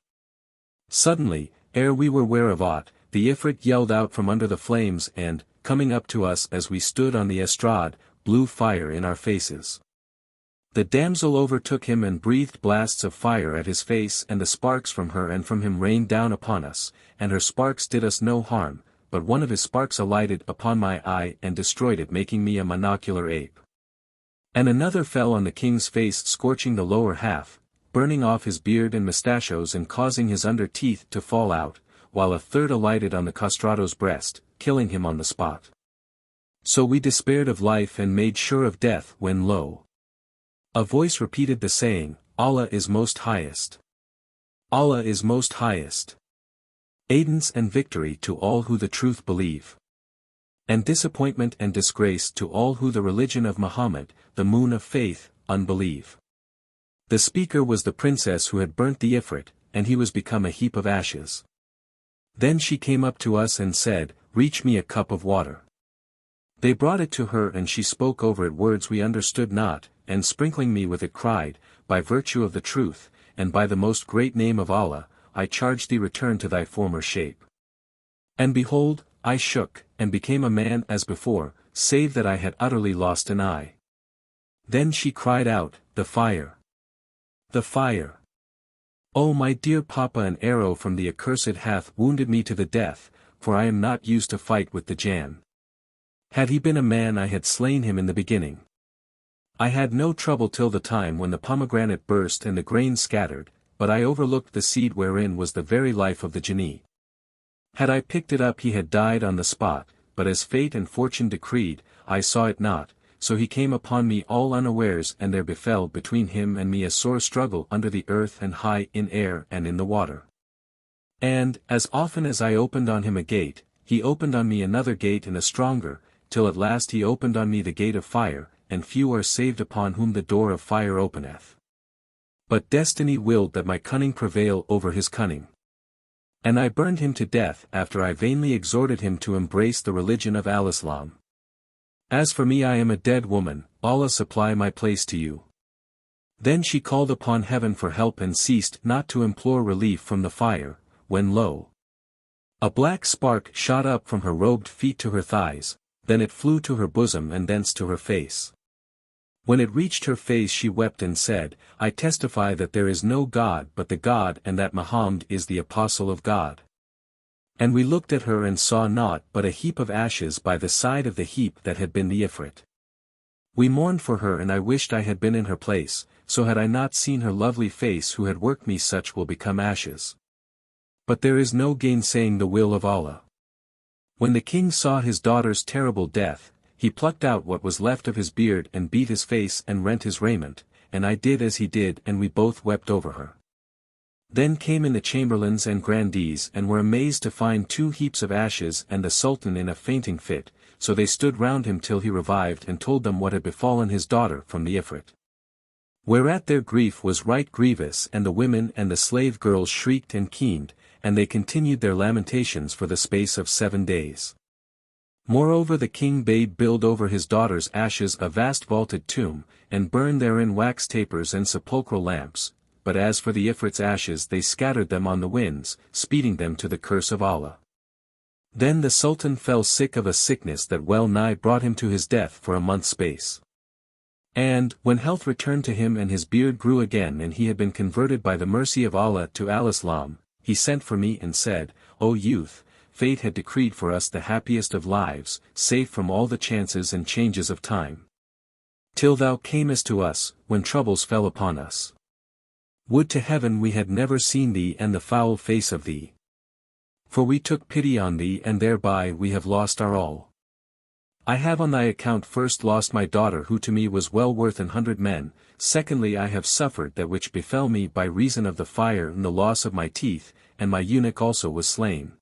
Suddenly, ere we were ware of aught, the Ifrit yelled out from under the flames and, coming up to us as we stood on the estrade, blew fire in our faces. The damsel overtook him and breathed blasts of fire at his face and the sparks from her and from him rained down upon us, and her sparks did us no harm, but one of his sparks alighted upon my eye and destroyed it making me a monocular ape. And another fell on the king's face scorching the lower half, burning off his beard and mustachios and causing his under teeth to fall out, while a third alighted on the castrado's breast, killing him on the spot. So we despaired of life and made sure of death when lo! A voice repeated the saying, Allah is most highest. Allah is most highest. Aidance and victory to all who the truth believe. And disappointment and disgrace to all who the religion of Muhammad, the moon of faith, unbelieve. The speaker was the princess who had burnt the Ifrit, and he was become a heap of ashes. Then she came up to us and said, "Reach me a cup of water." They brought it to her and she spoke over it words we understood not, and sprinkling me with it cried, "By virtue of the truth, and by the most great name of Allah, I charge thee return to thy former shape." And behold, I shook, and became a man as before, save that I had utterly lost an eye. Then she cried out, "The fire! The fire! O my dear papa, an arrow from the accursed hath wounded me to the death, for I am not used to fight with the Jann. Had he been a man I had slain him in the beginning. I had no trouble till the time when the pomegranate burst and the grain scattered, but I overlooked the seed wherein was the very life of the JINNI. Had I picked it up he had died on the spot, but as fate and fortune decreed, I saw it not, so he came upon me all unawares and there befell between him and me a sore struggle under the earth and high in air and in the water. And, as often as I opened on him a gate, he opened on me another gate and a stronger, till at last he opened on me the gate of fire, and few are saved upon whom the door of fire openeth. But destiny willed that my cunning prevail over his cunning. And I burned him to death after I vainly exhorted him to embrace the religion of Al-Islam. As for me, I am a dead woman, Allah supply my place to you. Then she called upon heaven for help and ceased not to implore relief from the fire, when lo! A black spark shot up from her robed feet to her thighs, then it flew to her bosom and thence to her face. When it reached her face she wept and said, I testify that there is no God but the God and that Muhammad is the apostle of God. And we looked at her and saw naught but a heap of ashes by the side of the heap that had been the Ifrit. We mourned for her and I wished I had been in her place, so had I not seen her lovely face who had worked me such will become ashes. But there is no gainsaying the will of Allah. When the king saw his daughter's terrible death, he plucked out what was left of his beard and beat his face and rent his raiment, and I did as he did and we both wept over her. Then came in the chamberlains and grandees and were amazed to find 2 heaps of ashes and the sultan in a fainting fit, so they stood round him till he revived and told them what had befallen his daughter from the Ifrit. Whereat their grief was right grievous and the women and the slave girls shrieked and keened, and they continued their lamentations for the space of 7 days. Moreover the king bade build over his daughter's ashes a vast vaulted tomb, and burn therein wax tapers and sepulchral lamps, but as for the Ifrit's ashes they scattered them on the winds, speeding them to the curse of Allah. Then the sultan fell sick of a sickness that well nigh brought him to his death for a month's space. And, when health returned to him and his beard grew again and he had been converted by the mercy of Allah to Al-Islam, he sent for me and said, O youth, fate had decreed for us the happiest of lives, safe from all the chances and changes of time. Till thou camest to us, when troubles fell upon us. Would to heaven we had never seen thee and the foul face of thee. For we took pity on thee and thereby we have lost our all. I have on thy account first lost my daughter who to me was well worth 100 men, secondly I have suffered that which befell me by reason of the fire and the loss of my teeth, and my eunuch also was slain.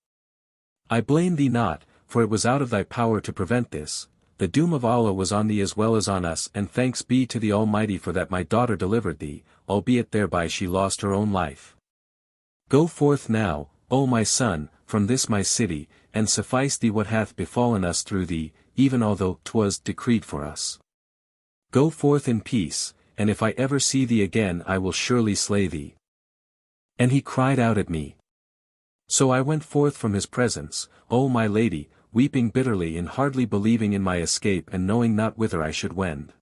I blame thee not, for it was out of thy power to prevent this, the doom of Allah was on thee as well as on us and thanks be to the Almighty for that my daughter delivered thee, albeit thereby she lost her own life. Go forth now, O my son, from this my city, and suffice thee what hath befallen us through thee, even although 'twas decreed for us. Go forth in peace, and if I ever see thee again I will surely slay thee. And he cried out at me. So I went forth from his presence, O my lady, weeping bitterly and hardly believing in my escape and knowing not whither I should wend.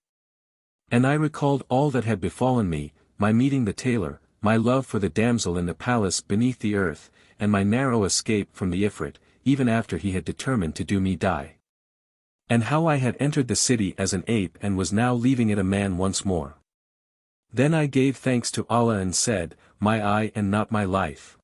And I recalled all that had befallen me, my meeting the tailor, my love for the damsel in the palace beneath the earth, and my narrow escape from the Ifrit, even after he had determined to do me die. And how I had entered the city as an ape and was now leaving it a man once more. Then I gave thanks to Allah and said, my eye and not my life.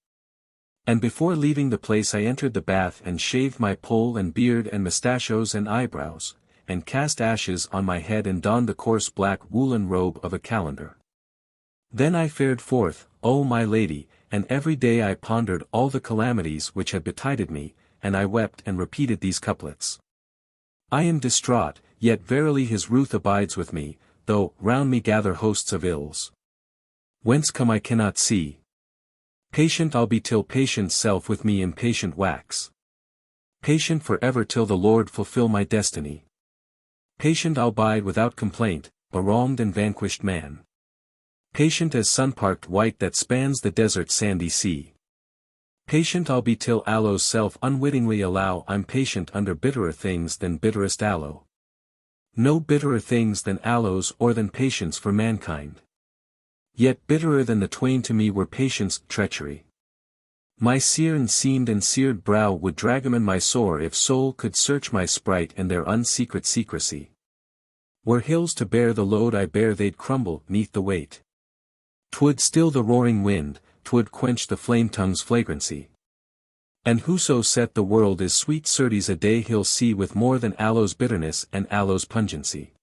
And before leaving the place I entered the bath and shaved my poll and beard and mustachios and eyebrows, and cast ashes on my head and donned the coarse black woolen robe of a calender. Then I fared forth, O my lady, and every day I pondered all the calamities which had betided me, and I wept and repeated these couplets. I am distraught, yet verily his ruth abides with me, though round me gather hosts of ills. Whence come I cannot see. Patient I'll be till patience self with me impatient wax. Patient forever till the Lord fulfill my destiny. Patient I'll bide without complaint, a wronged and vanquished man. Patient as sun-parked white that spans the desert sandy sea. Patient I'll be till aloe's self unwittingly allow I'm patient under bitterer things than bitterest aloe. No bitterer things than aloes or than patience for mankind. Yet bitterer than the twain to me were patience, treachery. My sear and seamed and seared brow would drag 'em in my sore if soul could search my sprite and their unsecret secrecy. Were hills to bear the load I bear they'd crumble 'neath the weight. 'Twould still the roaring wind, 'twould quench the flame-tongue's flagrancy. And whoso set the world is sweet certes a day he'll see with more than aloe's bitterness and aloe's pungency.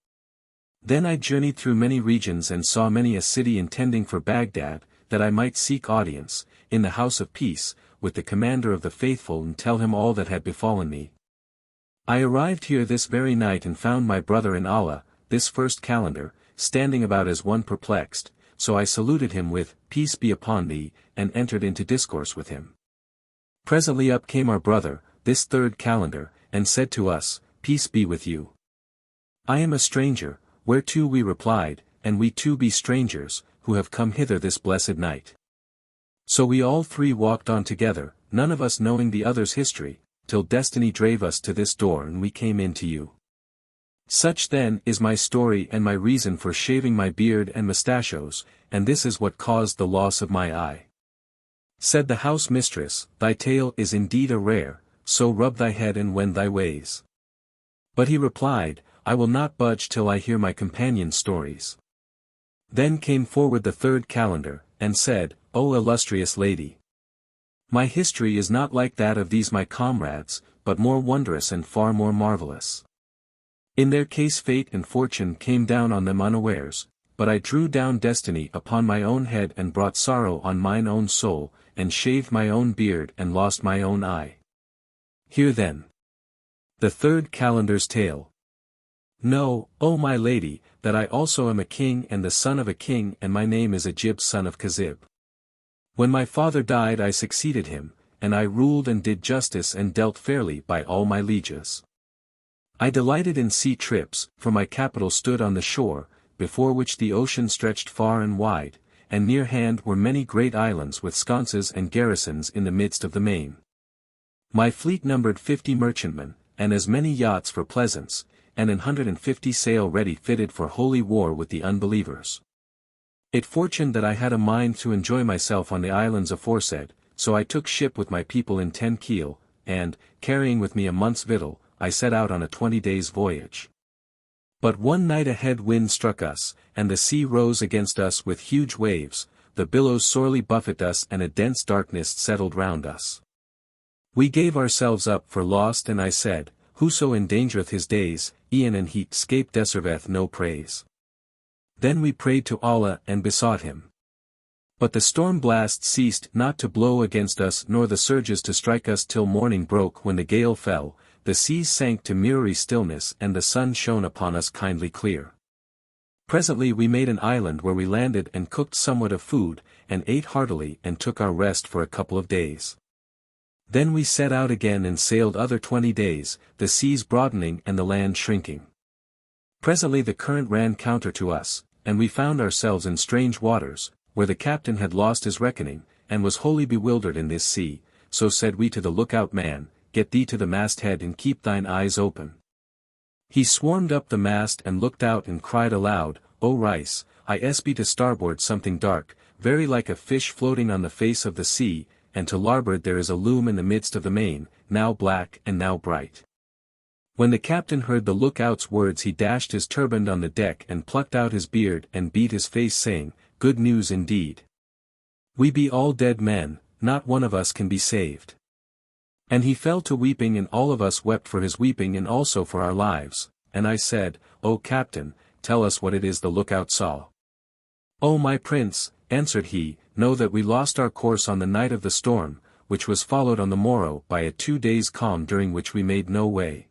Then I journeyed through many regions and saw many a city intending for Baghdad, that I might seek audience, in the house of peace, with the commander of the faithful and tell him all that had befallen me. I arrived here this very night and found my brother in Allah, this first calender, standing about as one perplexed, so I saluted him with, "Peace be upon thee," and entered into discourse with him. Presently up came our brother, this third calender, and said to us, "Peace be with you. I am a stranger," whereto we replied, "And we too be strangers, who have come hither this blessed night." So we all three walked on together, none of us knowing the other's history, till destiny drave us to this door and we came in to you. Such then is my story and my reason for shaving my beard and mustachios, and this is what caused the loss of my eye. Said the house mistress, "Thy tale is indeed a rare, so rub thy head and wend thy ways." But he replied, "I will not budge till I hear my companion's stories." Then came forward the third calender, and said, "O illustrious lady! My history is not like that of these my comrades, but more wondrous and far more marvelous. In their case fate and fortune came down on them unawares, but I drew down destiny upon my own head and brought sorrow on mine own soul, and shaved my own beard and lost my own eye. Hear then the third calendar's tale. Know, O my lady, that I also am a king and the son of a king, and my name is Ajib son of Kazib. When my father died I succeeded him, and I ruled and did justice and dealt fairly by all my lieges. I delighted in sea trips, for my capital stood on the shore, before which the ocean stretched far and wide, and near hand were many great islands with sconces and garrisons in the midst of the main. My fleet numbered 50 merchantmen, and as many yachts for pleasance, and 150 sail ready fitted for holy war with the unbelievers. It fortuned that I had a mind to enjoy myself on the islands aforesaid, so I took ship with my people in 10 keel, and, carrying with me a month's victual, I set out on a 20 days' voyage. But one night a head wind struck us, and the sea rose against us with huge waves, the billows sorely buffeted us and a dense darkness settled round us. We gave ourselves up for lost, and I said, "Whoso endangereth his days, e'en and he 'scape deserveth no praise." Then we prayed to Allah and besought him. But the storm blast ceased not to blow against us nor the surges to strike us till morning broke, when the gale fell, the seas sank to mirrory stillness and the sun shone upon us kindly clear. Presently we made an island where we landed and cooked somewhat of food, and ate heartily and took our rest for a couple of days. Then we set out again and sailed other 20 days, the seas broadening and the land shrinking. Presently the current ran counter to us, and we found ourselves in strange waters, where the captain had lost his reckoning, and was wholly bewildered in this sea, so said we to the lookout man, "Get thee to the masthead and keep thine eyes open." He swarmed up the mast and looked out and cried aloud, "O Rice, I be to starboard something dark, very like a fish floating on the face of the sea, and to larboard there is a loom in the midst of the main, now black and now bright." When the captain heard the lookout's words he dashed his turband on the deck and plucked out his beard and beat his face, saying, "Good news indeed. We be all dead men, not one of us can be saved." And he fell to weeping, and all of us wept for his weeping and also for our lives, and I said, "O captain, tell us what it is the lookout saw." "O my prince," answered he, "know that we lost our course on the night of the storm, which was followed on the morrow by a 2 days' calm during which we made no way.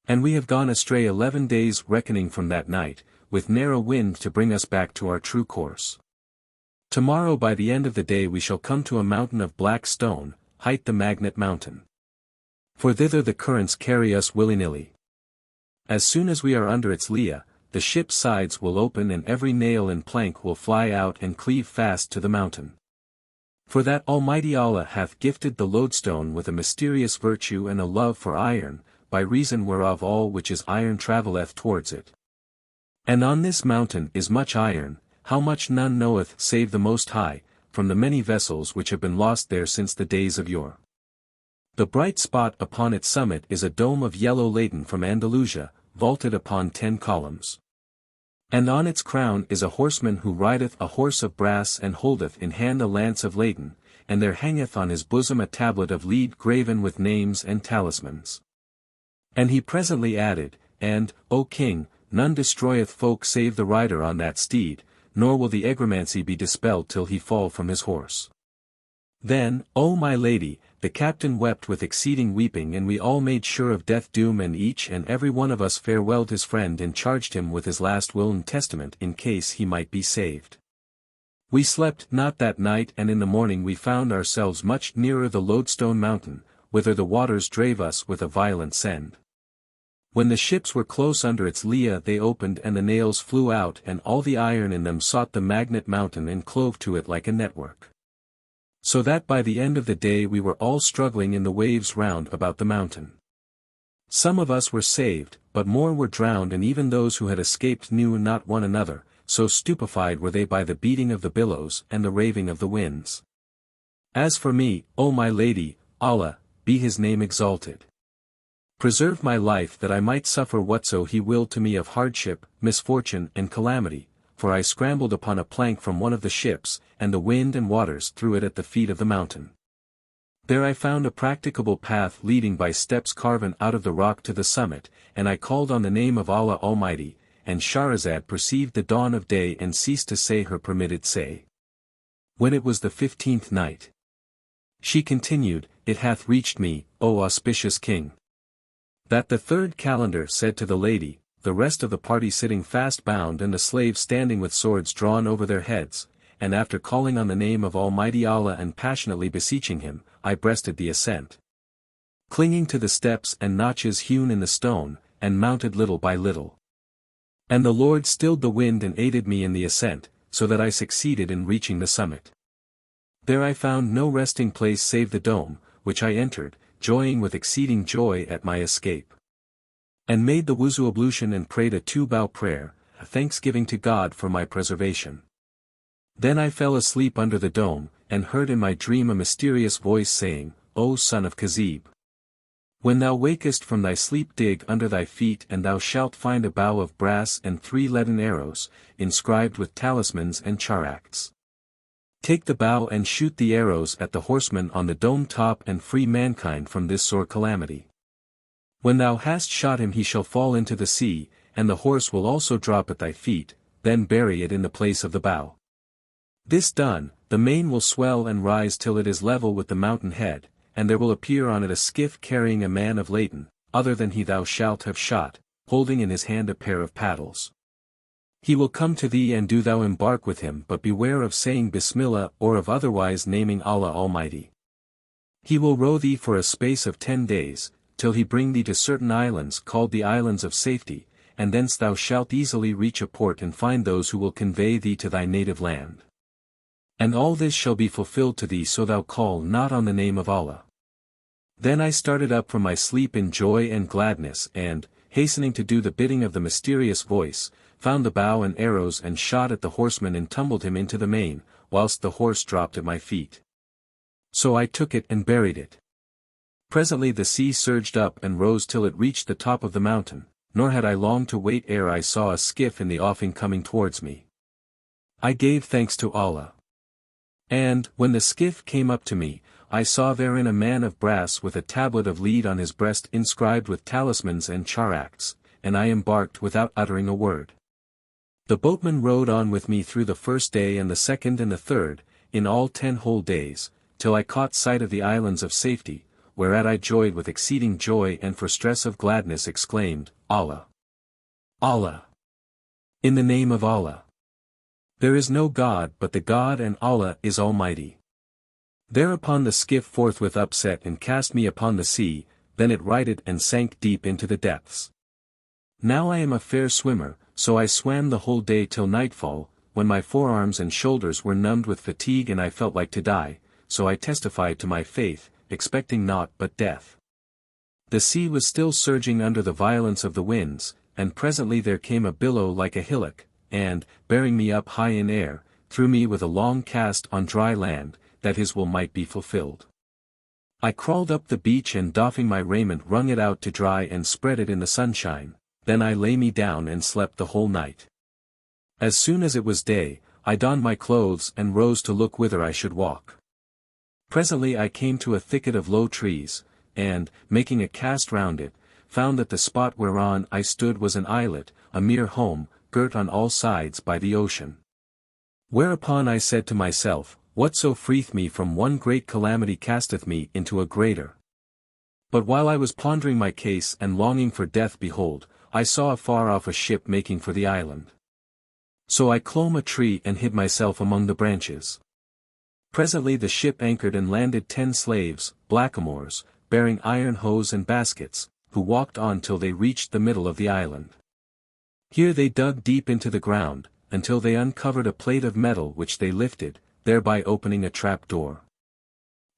And we have gone astray 11 days reckoning from that night, with narrow wind to bring us back to our true course. Tomorrow by the end of the day we shall come to a mountain of black stone, hight the Magnet Mountain. For thither the currents carry us willy-nilly. As soon as we are under its lee, the ship's sides will open and every nail and plank will fly out and cleave fast to the mountain. For that Almighty Allah hath gifted the lodestone with a mysterious virtue and a love for iron, by reason whereof all which is iron travelleth towards it. And on this mountain is much iron, how much none knoweth save the Most High, from the many vessels which have been lost there since the days of yore. The bright spot upon its summit is a dome of yellow laden from Andalusia, vaulted upon 10 columns. And on its crown is a horseman who rideth a horse of brass and holdeth in hand a lance of laden, and there hangeth on his bosom a tablet of lead graven with names and talismans. And he presently added, "And, O king, none destroyeth folk save the rider on that steed, nor will the egromancy be dispelled till he fall from his horse." Then, O my lady, the captain wept with exceeding weeping, and we all made sure of death doom, and each and every one of us farewelled his friend and charged him with his last will and testament in case he might be saved. We slept not that night, and in the morning we found ourselves much nearer the Lodestone Mountain, whither the waters drave us with a violent send. When the ships were close under its lee they opened and the nails flew out and all the iron in them sought the magnet mountain and clove to it like a network. So that by the end of the day we were all struggling in the waves round about the mountain. Some of us were saved, but more were drowned, and even those who had escaped knew not one another, so stupefied were they by the beating of the billows and the raving of the winds. As for me, O my lady, Allah, be his name exalted, preserve my life that I might suffer whatso he willed to me of hardship, misfortune and calamity, for I scrambled upon a plank from one of the ships, and the wind and waters threw it at the feet of the mountain. There I found a practicable path leading by steps carven out of the rock to the summit, and I called on the name of Allah Almighty, and Scheherazade perceived the dawn of day and ceased to say her permitted say. When it was the 15th night, she continued, It hath reached me, O auspicious king, that the third calender said to the lady, the rest of the party sitting fast bound and the slaves standing with swords drawn over their heads, and after calling on the name of Almighty Allah and passionately beseeching him, I breasted the ascent, clinging to the steps and notches hewn in the stone, and mounted little by little. And the Lord stilled the wind and aided me in the ascent, so that I succeeded in reaching the summit. There I found no resting place save the dome, which I entered, joying with exceeding joy at my escape, and made the wuzu ablution and prayed a 2-bow prayer, a thanksgiving to God for my preservation. Then I fell asleep under the dome, and heard in my dream a mysterious voice saying, O son of Kazib, when thou wakest from thy sleep dig under thy feet and thou shalt find a bow of brass and 3 leaden arrows, inscribed with talismans and characts. Take the bow and shoot the arrows at the horseman on the dome top and free mankind from this sore calamity. When thou hast shot him he shall fall into the sea, and the horse will also drop at thy feet, then bury it in the place of the bow. This done, the main will swell and rise till it is level with the mountain head, and there will appear on it a skiff carrying a man of Layton, other than he thou shalt have shot, holding in his hand a pair of paddles. He will come to thee and do thou embark with him, but beware of saying Bismillah or of otherwise naming Allah Almighty. He will row thee for a space of 10 days, till he bring thee to certain islands called the Islands of Safety, and thence thou shalt easily reach a port and find those who will convey thee to thy native land. And all this shall be fulfilled to thee so thou call not on the name of Allah. Then I started up from my sleep in joy and gladness and, hastening to do the bidding of the mysterious voice, found the bow and arrows and shot at the horseman and tumbled him into the main, whilst the horse dropped at my feet. So I took it and buried it. Presently the sea surged up and rose till it reached the top of the mountain, nor had I long to wait ere I saw a skiff in the offing coming towards me. I gave thanks to Allah. And, when the skiff came up to me, I saw therein a man of brass with a tablet of lead on his breast inscribed with talismans and characts, and I embarked without uttering a word. The boatman rowed on with me through the first day and the second and the third, in all 10 whole days, till I caught sight of the Islands of Safety, whereat I joyed with exceeding joy and for stress of gladness exclaimed, Allah! Allah! In the name of Allah! There is no God but the God, and Allah is Almighty. Thereupon the skiff forthwith upset and cast me upon the sea, then it righted and sank deep into the depths. Now I am a fair swimmer, so I swam the whole day till nightfall, when my forearms and shoulders were numbed with fatigue and I felt like to die, so I testified to my faith, expecting naught but death. The sea was still surging under the violence of the winds, and presently there came a billow like a hillock, and, bearing me up high in air, threw me with a long cast on dry land, that his will might be fulfilled. I crawled up the beach and doffing my raiment wrung it out to dry and spread it in the sunshine, then I lay me down and slept the whole night. As soon as it was day, I donned my clothes and rose to look whither I should walk. Presently I came to a thicket of low trees, and, making a cast round it, found that the spot whereon I stood was an islet, a mere home, girt on all sides by the ocean. Whereupon I said to myself, Whatso freeth me from one great calamity casteth me into a greater. But while I was pondering my case and longing for death, behold, I saw afar off a ship making for the island. So I clomb a tree and hid myself among the branches. Presently the ship anchored and landed 10 slaves, blackamoors, bearing iron hoes and baskets, who walked on till they reached the middle of the island. Here they dug deep into the ground, until they uncovered a plate of metal which they lifted, thereby opening a trap door.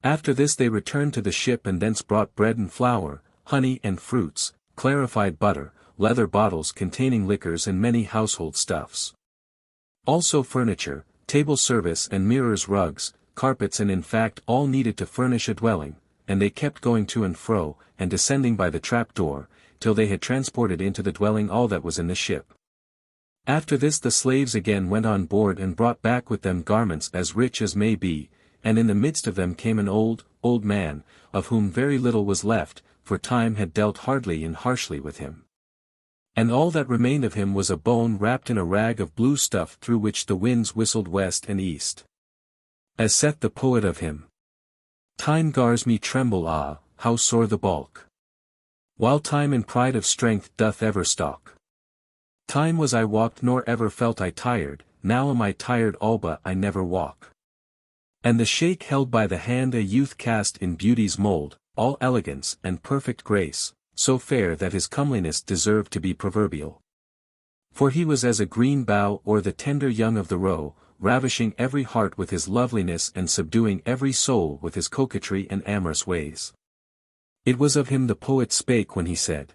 After this they returned to the ship and thence brought bread and flour, honey and fruits, clarified butter, leather bottles containing liquors and many household stuffs. Also furniture, table service and mirrors, rugs, carpets, and in fact all needed to furnish a dwelling, and they kept going to and fro, and descending by the trap door, till they had transported into the dwelling all that was in the ship. After this the slaves again went on board and brought back with them garments as rich as may be, and in the midst of them came an old man, of whom very little was left, for time had dealt hardly and harshly with him. And all that remained of him was a bone wrapped in a rag of blue stuff through which the winds whistled west and east. As saith the poet of him, "Time gars me tremble, ah, how sore the balk! While time in pride of strength doth ever stalk. Time was I walked nor ever felt I tired, now am I tired alba I never walk." And the sheikh held by the hand a youth cast in beauty's mould, all elegance and perfect grace, so fair that his comeliness deserved to be proverbial. For he was as a green bough or the tender young of the roe, ravishing every heart with his loveliness and subduing every soul with his coquetry and amorous ways. It was of him the poet spake when he said,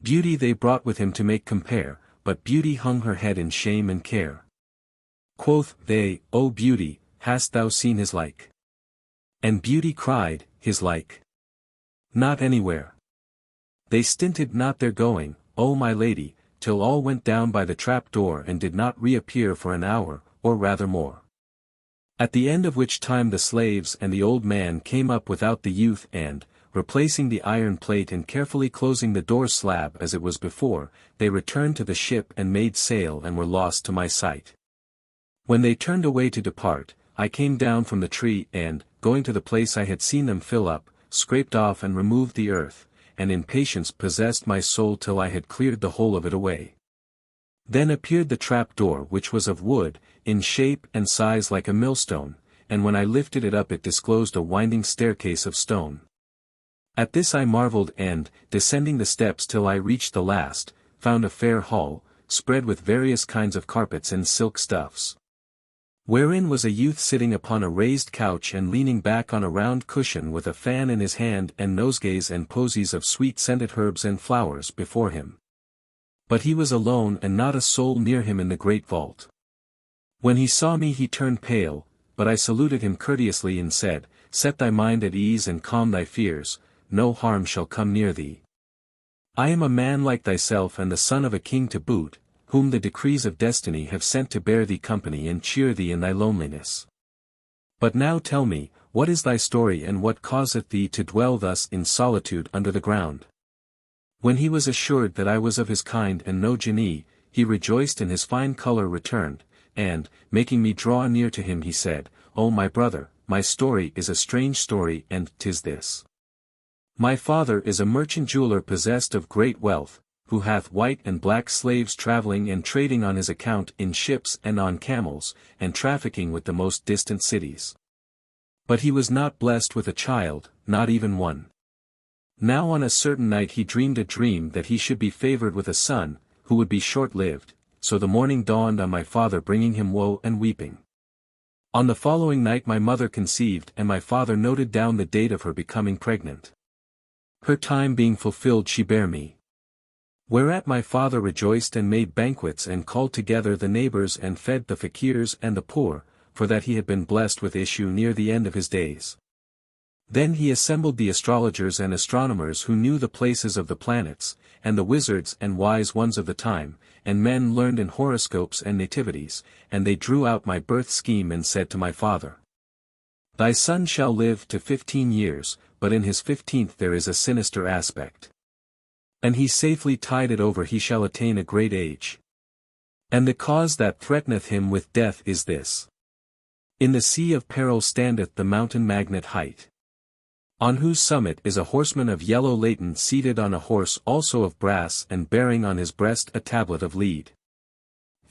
"Beauty they brought with him to make compare, but beauty hung her head in shame and care. Quoth they, O beauty, hast thou seen his like? And beauty cried, his like? Not anywhere. They stinted not their going, O my lady, till all went down by the trap door and did not reappear for an hour, or rather more. At the end of which time the slaves and the old man came up without the youth and, replacing the iron plate and carefully closing the door slab as it was before, they returned to the ship and made sail and were lost to my sight. When they turned away to depart, I came down from the tree and, going to the place I had seen them fill up, scraped off and removed the earth, and in patience possessed my soul till I had cleared the whole of it away. Then appeared the trap door which was of wood, in shape and size like a millstone, and when I lifted it up it disclosed a winding staircase of stone. At this I marveled and, descending the steps till I reached the last, found a fair hall, spread with various kinds of carpets and silk stuffs. Wherein was a youth sitting upon a raised couch and leaning back on a round cushion with a fan in his hand and nosegays and posies of sweet-scented herbs and flowers before him. But he was alone and not a soul near him in the great vault. When he saw me he turned pale, but I saluted him courteously and said, "Set thy mind at ease and calm thy fears, no harm shall come near thee. I am a man like thyself and the son of a king to boot, whom the decrees of destiny have sent to bear thee company and cheer thee in thy loneliness. But now tell me, what is thy story and what causeth thee to dwell thus in solitude under the ground?" When he was assured that I was of his kind and no JINNI, he rejoiced and his fine color returned, and, making me draw near to him he said, "O my brother, my story is a strange story and 'tis this. My father is a merchant jeweler possessed of great wealth, who hath white and black slaves traveling and trading on his account in ships and on camels, and trafficking with the most distant cities. But he was not blessed with a child, not even one. Now on a certain night he dreamed a dream that he should be favored with a son, who would be short-lived, so the morning dawned on my father bringing him woe and weeping. On the following night my mother conceived and my father noted down the date of her becoming pregnant. Her time being fulfilled she bare me. Whereat my father rejoiced and made banquets and called together the neighbors and fed the fakirs and the poor, for that he had been blessed with issue near the end of his days. Then he assembled the astrologers and astronomers who knew the places of the planets, and the wizards and wise ones of the time, and men learned in horoscopes and nativities, and they drew out my birth scheme and said to my father, "Thy son shall live to 15 years, but in his 15th there is a sinister aspect. And he safely tied it over he shall attain a great age. And the cause that threateneth him with death is this. In the sea of peril standeth the mountain magnet height, on whose summit is a horseman of yellow laton seated on a horse also of brass and bearing on his breast a tablet of lead.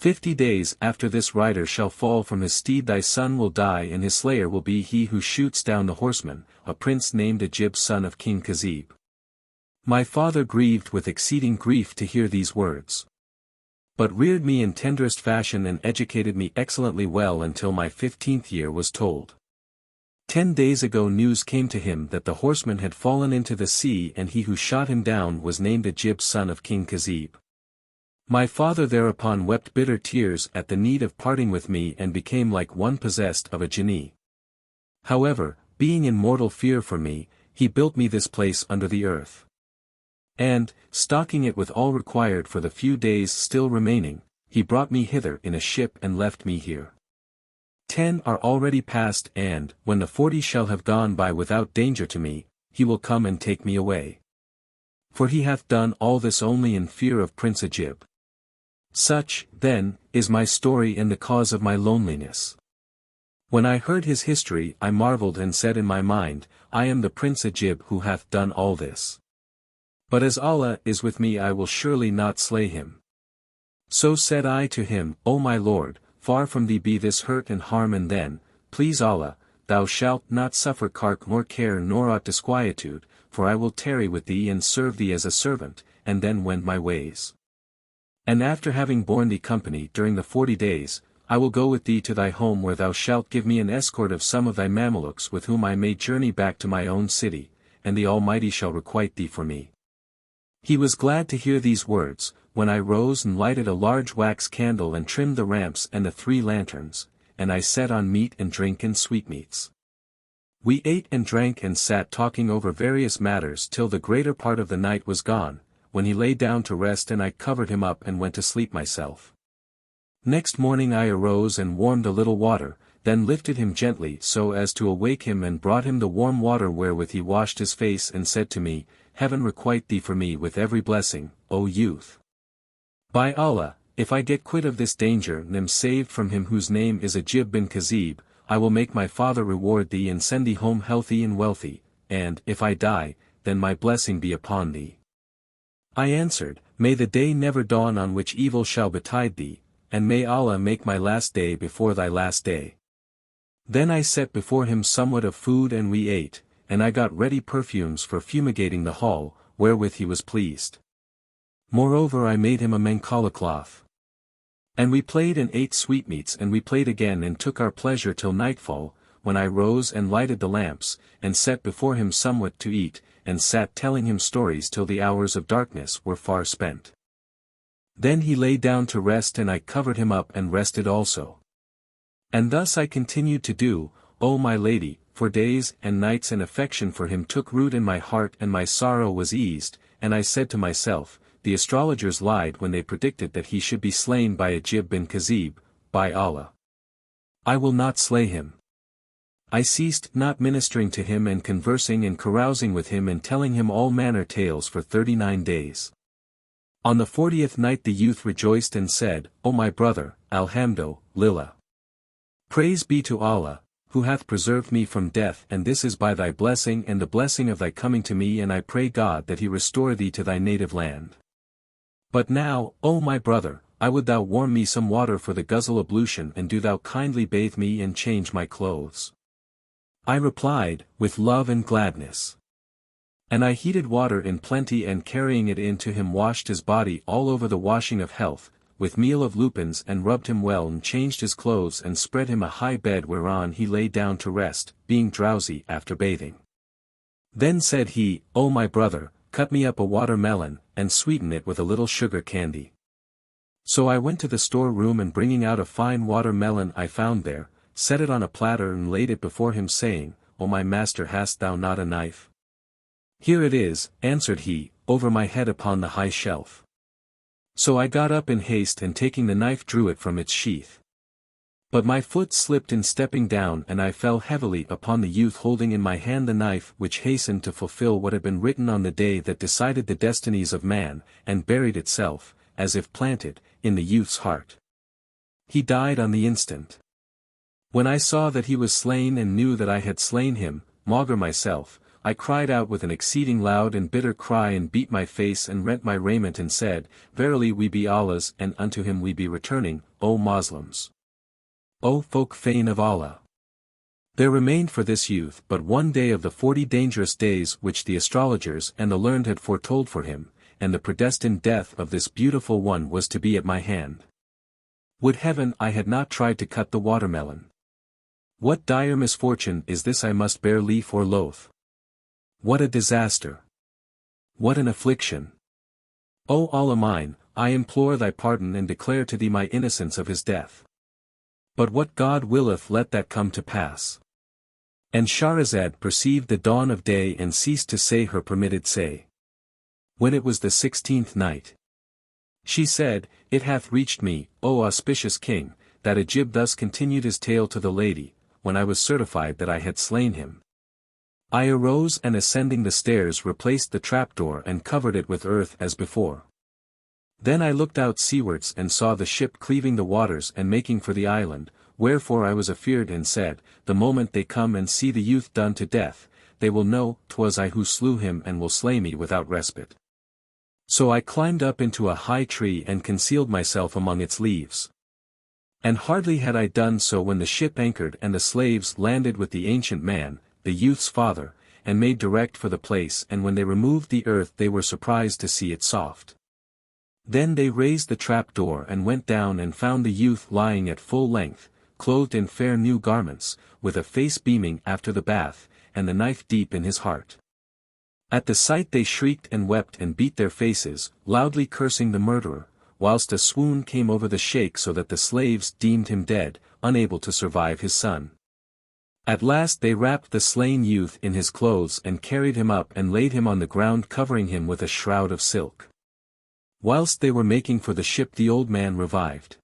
50 days after this rider shall fall from his steed thy son will die and his slayer will be he who shoots down the horseman, a prince named Ajib son of King Khazib. My father grieved with exceeding grief to hear these words. But reared me in tenderest fashion and educated me excellently well until my 15th year was told. 10 days ago news came to him that the horseman had fallen into the sea and he who shot him down was named Ajib son of King Khazib. My father thereupon wept bitter tears at the need of parting with me and became like one possessed of a jinni. However, being in mortal fear for me, he built me this place under the earth. And, stocking it with all required for the few days still remaining, he brought me hither in a ship and left me here. 10 are already past and, when the 40 shall have gone by without danger to me, he will come and take me away. For he hath done all this only in fear of Prince Ajib. Such, then, is my story and the cause of my loneliness. When I heard his history I marveled and said in my mind, I am the Prince Ajib who hath done all this. But as Allah is with me I will surely not slay him. So said I to him, O my Lord, far from thee be this hurt and harm and then, please Allah, thou shalt not suffer cark nor care nor aught disquietude, for I will tarry with thee and serve thee as a servant, and then wend my ways. And after having borne thee company during the 40 days, I will go with thee to thy home where thou shalt give me an escort of some of thy Mamelukes with whom I may journey back to my own city, and the Almighty shall requite thee for me. He was glad to hear these words, when I rose and lighted a large wax candle and trimmed the lamps and the 3 lanterns, and I set on meat and drink and sweetmeats. We ate and drank and sat talking over various matters till the greater part of the night was gone, when he lay down to rest and I covered him up and went to sleep myself. Next morning I arose and warmed a little water, then lifted him gently so as to awake him and brought him the warm water wherewith he washed his face and said to me, Heaven requite thee for me with every blessing, O youth. By Allah, if I get quit of this danger and am saved from him whose name is Ajib bin Khazib, I will make my father reward thee and send thee home healthy and wealthy, and, if I die, then my blessing be upon thee. I answered, May the day never dawn on which evil shall betide thee, and may Allah make my last day before thy last day. Then I set before him somewhat of food and we ate, and I got ready perfumes for fumigating the hall, wherewith he was pleased. Moreover I made him a mancala cloth. And we played and ate sweetmeats and we played again and took our pleasure till nightfall, when I rose and lighted the lamps, and set before him somewhat to eat, and sat telling him stories till the hours of darkness were far spent. Then he lay down to rest and I covered him up and rested also. And thus I continued to do, O my lady, for days and nights and affection for him took root in my heart and my sorrow was eased, and I said to myself, the astrologers lied when they predicted that he should be slain by Ajib bin Khazib, by Allah. I will not slay him. I ceased not ministering to him and conversing and carousing with him and telling him all manner tales for 39 days. On the 40th night the youth rejoiced and said, O my brother, Alhamdu Lillah. Praise be to Allah, who hath preserved me from death, and this is by thy blessing and the blessing of thy coming to me, and I pray God that he restore thee to thy native land. But now, O my brother, I would thou warm me some water for the ghusl ablution, and do thou kindly bathe me and change my clothes. I replied, with love and gladness. And I heated water in plenty and carrying it in to him washed his body all over the washing of health, with meal of lupins and rubbed him well and changed his clothes and spread him a high bed whereon he lay down to rest, being drowsy after bathing. Then said he, O my brother, cut me up a watermelon, and sweeten it with a little sugar candy. So I went to the store room and bringing out a fine watermelon I found there, set it on a platter and laid it before him saying, O my master, hast thou not a knife? Here it is, answered he, over my head upon the high shelf. So I got up in haste and taking the knife drew it from its sheath. But my foot slipped in stepping down and I fell heavily upon the youth holding in my hand the knife which hastened to fulfill what had been written on the day that decided the destinies of man, and buried itself, as if planted, in the youth's heart. He died on the instant. When I saw that he was slain and knew that I had slain him, maugre myself, I cried out with an exceeding loud and bitter cry and beat my face and rent my raiment and said, Verily we be Allah's and unto him we be returning, O Moslems! O folk fain of Allah! There remained for this youth but one day of the 40 dangerous days which the astrologers and the learned had foretold for him, and the predestined death of this beautiful one was to be at my hand. Would heaven I had not tried to cut the watermelon! What dire misfortune is this I must bear leaf or loaf? What a disaster! What an affliction! O Allah mine, I implore thy pardon and declare to thee my innocence of his death. But what God willeth let that come to pass. And Shahrazad perceived the dawn of day and ceased to say her permitted say. When it was the 16th night, she said, It hath reached me, O auspicious king, that Ajib thus continued his tale to the lady, when I was certified that I had slain him. I arose and ascending the stairs replaced the trapdoor and covered it with earth as before. Then I looked out seawards and saw the ship cleaving the waters and making for the island, wherefore I was afeard and said, The moment they come and see the youth done to death, they will know 'twas I who slew him and will slay me without respite. So I climbed up into a high tree and concealed myself among its leaves. And hardly had I done so when the ship anchored and the slaves landed with the ancient man, the youth's father, and made direct for the place, and when they removed the earth they were surprised to see it soft. Then they raised the trap-door and went down and found the youth lying at full length, clothed in fair new garments, with a face beaming after the bath, and the knife deep in his heart. At the sight they shrieked and wept and beat their faces, loudly cursing the murderer, whilst a swoon came over the sheikh so that the slaves deemed him dead, unable to survive his son. At last they wrapped the slain youth in his clothes and carried him up and laid him on the ground covering him with a shroud of silk. Whilst they were making for the ship the old man revived.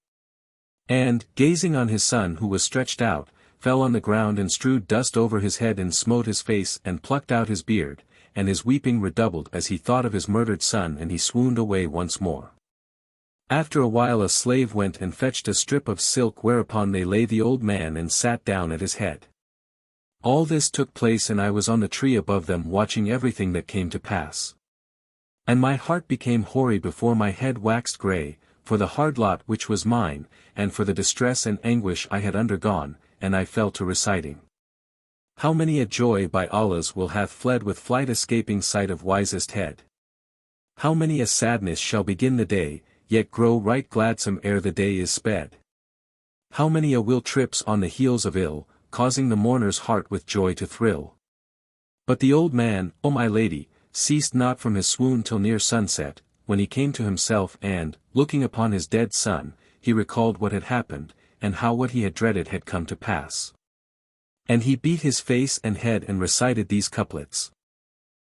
And, gazing on his son who was stretched out, fell on the ground and strewed dust over his head and smote his face and plucked out his beard, and his weeping redoubled as he thought of his murdered son and he swooned away once more. After a while a slave went and fetched a strip of silk whereupon they lay the old man and sat down at his head. All this took place and I was on the tree above them watching everything that came to pass. And my heart became hoary before my head waxed grey, for the hard lot which was mine, and for the distress and anguish I had undergone, and I fell to reciting. How many a joy by Allah's will hath fled with flight escaping sight of wisest head. How many a sadness shall begin the day, yet grow right gladsome ere the day is sped. How many a will trips on the heels of ill, causing the mourner's heart with joy to thrill. But the old man, O my lady, ceased not from his swoon till near sunset, when he came to himself and, looking upon his dead son, he recalled what had happened, and how what he had dreaded had come to pass. And he beat his face and head and recited these couplets.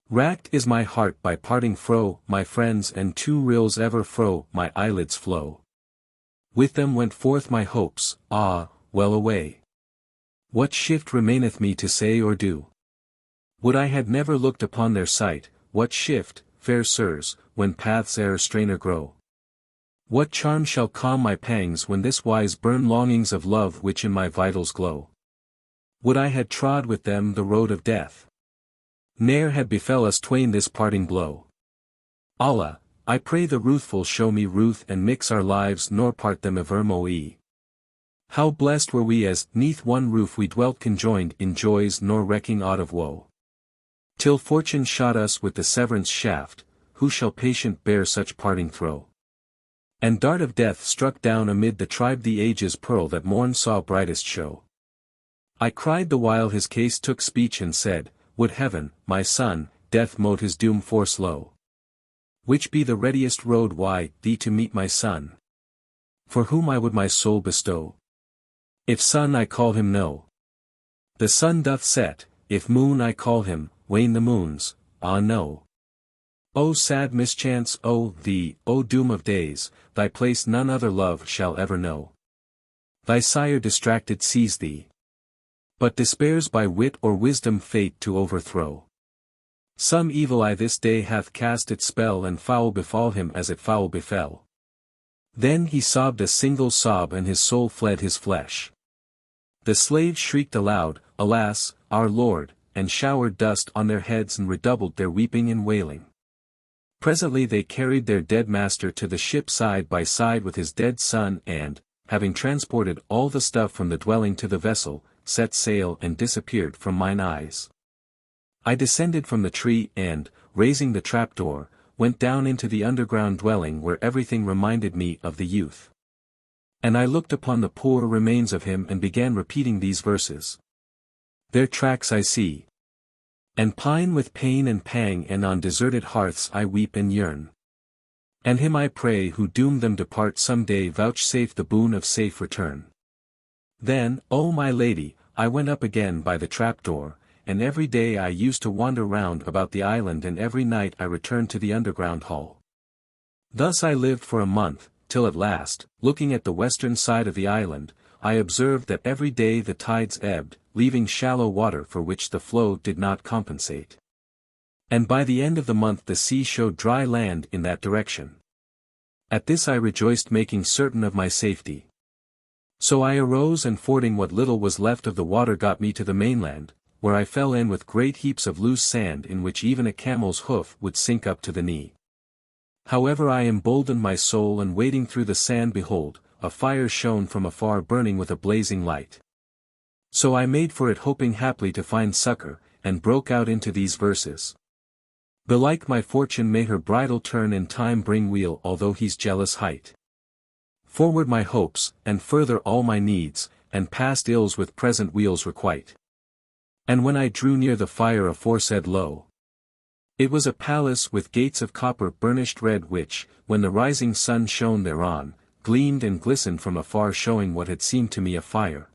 Racked is my heart by parting fro, my friends, and 2 rills ever fro my eyelids flow. With them went forth my hopes, ah, well away. What shift remaineth me to say or do? Would I had never looked upon their sight, what shift, fair sirs, when paths e'er strainer grow? What charm shall calm my pangs when this wise burn longings of love which in my vitals glow? Would I had trod with them the road of death. Ne'er had befell us twain this parting blow. Allah, I pray the ruthful show me ruth and mix our lives nor part them evermore. How blessed were we as, 'neath one roof we dwelt conjoined in joys nor recking aught of woe. Till fortune shot us with the severance shaft, who shall patient bear such parting throe? And dart of death struck down amid the tribe the age's pearl that morn saw brightest show. I cried the while his case took speech and said, Would heaven, my son, death mote his doom force low. Which be the readiest road why, thee to meet my son? For whom I would my soul bestow? If sun I call him no. The sun doth set, if moon I call him, wane the moons, ah no. O sad mischance, O thee, O doom of days, thy place none other love shall ever know. Thy sire distracted sees thee, but despairs by wit or wisdom fate to overthrow. Some evil eye this day hath cast its spell and foul befall him as it foul befell. Then he sobbed a single sob and his soul fled his flesh. The slaves shrieked aloud, Alas, our Lord, and showered dust on their heads and redoubled their weeping and wailing. Presently they carried their dead master to the ship side by side with his dead son and, having transported all the stuff from the dwelling to the vessel, set sail and disappeared from mine eyes. I descended from the tree and, raising the trapdoor, went down into the underground dwelling where everything reminded me of the youth. And I looked upon the poor remains of him and began repeating these verses. Their tracks I see, and pine with pain and pang, and on deserted hearths I weep and yearn. And him I pray who doomed them depart some day vouchsafe the boon of safe return. Then, O my lady, I went up again by the trapdoor, and every day I used to wander round about the island, and every night I returned to the underground hall. Thus I lived for a month, till at last, looking at the western side of the island, I observed that every day the tides ebbed, leaving shallow water for which the flow did not compensate. And by the end of the month the sea showed dry land in that direction. At this I rejoiced, making certain of my safety. So I arose and fording what little was left of the water got me to the mainland, where I fell in with great heaps of loose sand in which even a camel's hoof would sink up to the knee. However I emboldened my soul, and wading through the sand behold, a fire shone from afar burning with a blazing light. So I made for it, hoping haply to find succor, and broke out into these verses. Belike my fortune may her bridle turn, and time bring weal although he's jealous height. Forward my hopes, and further all my needs, and past ills with present weals requite. And when I drew near the fire aforesaid, lo! It was a palace with gates of copper burnished red, which, when the rising sun shone thereon, gleamed and glistened from afar, showing what had seemed to me a fire.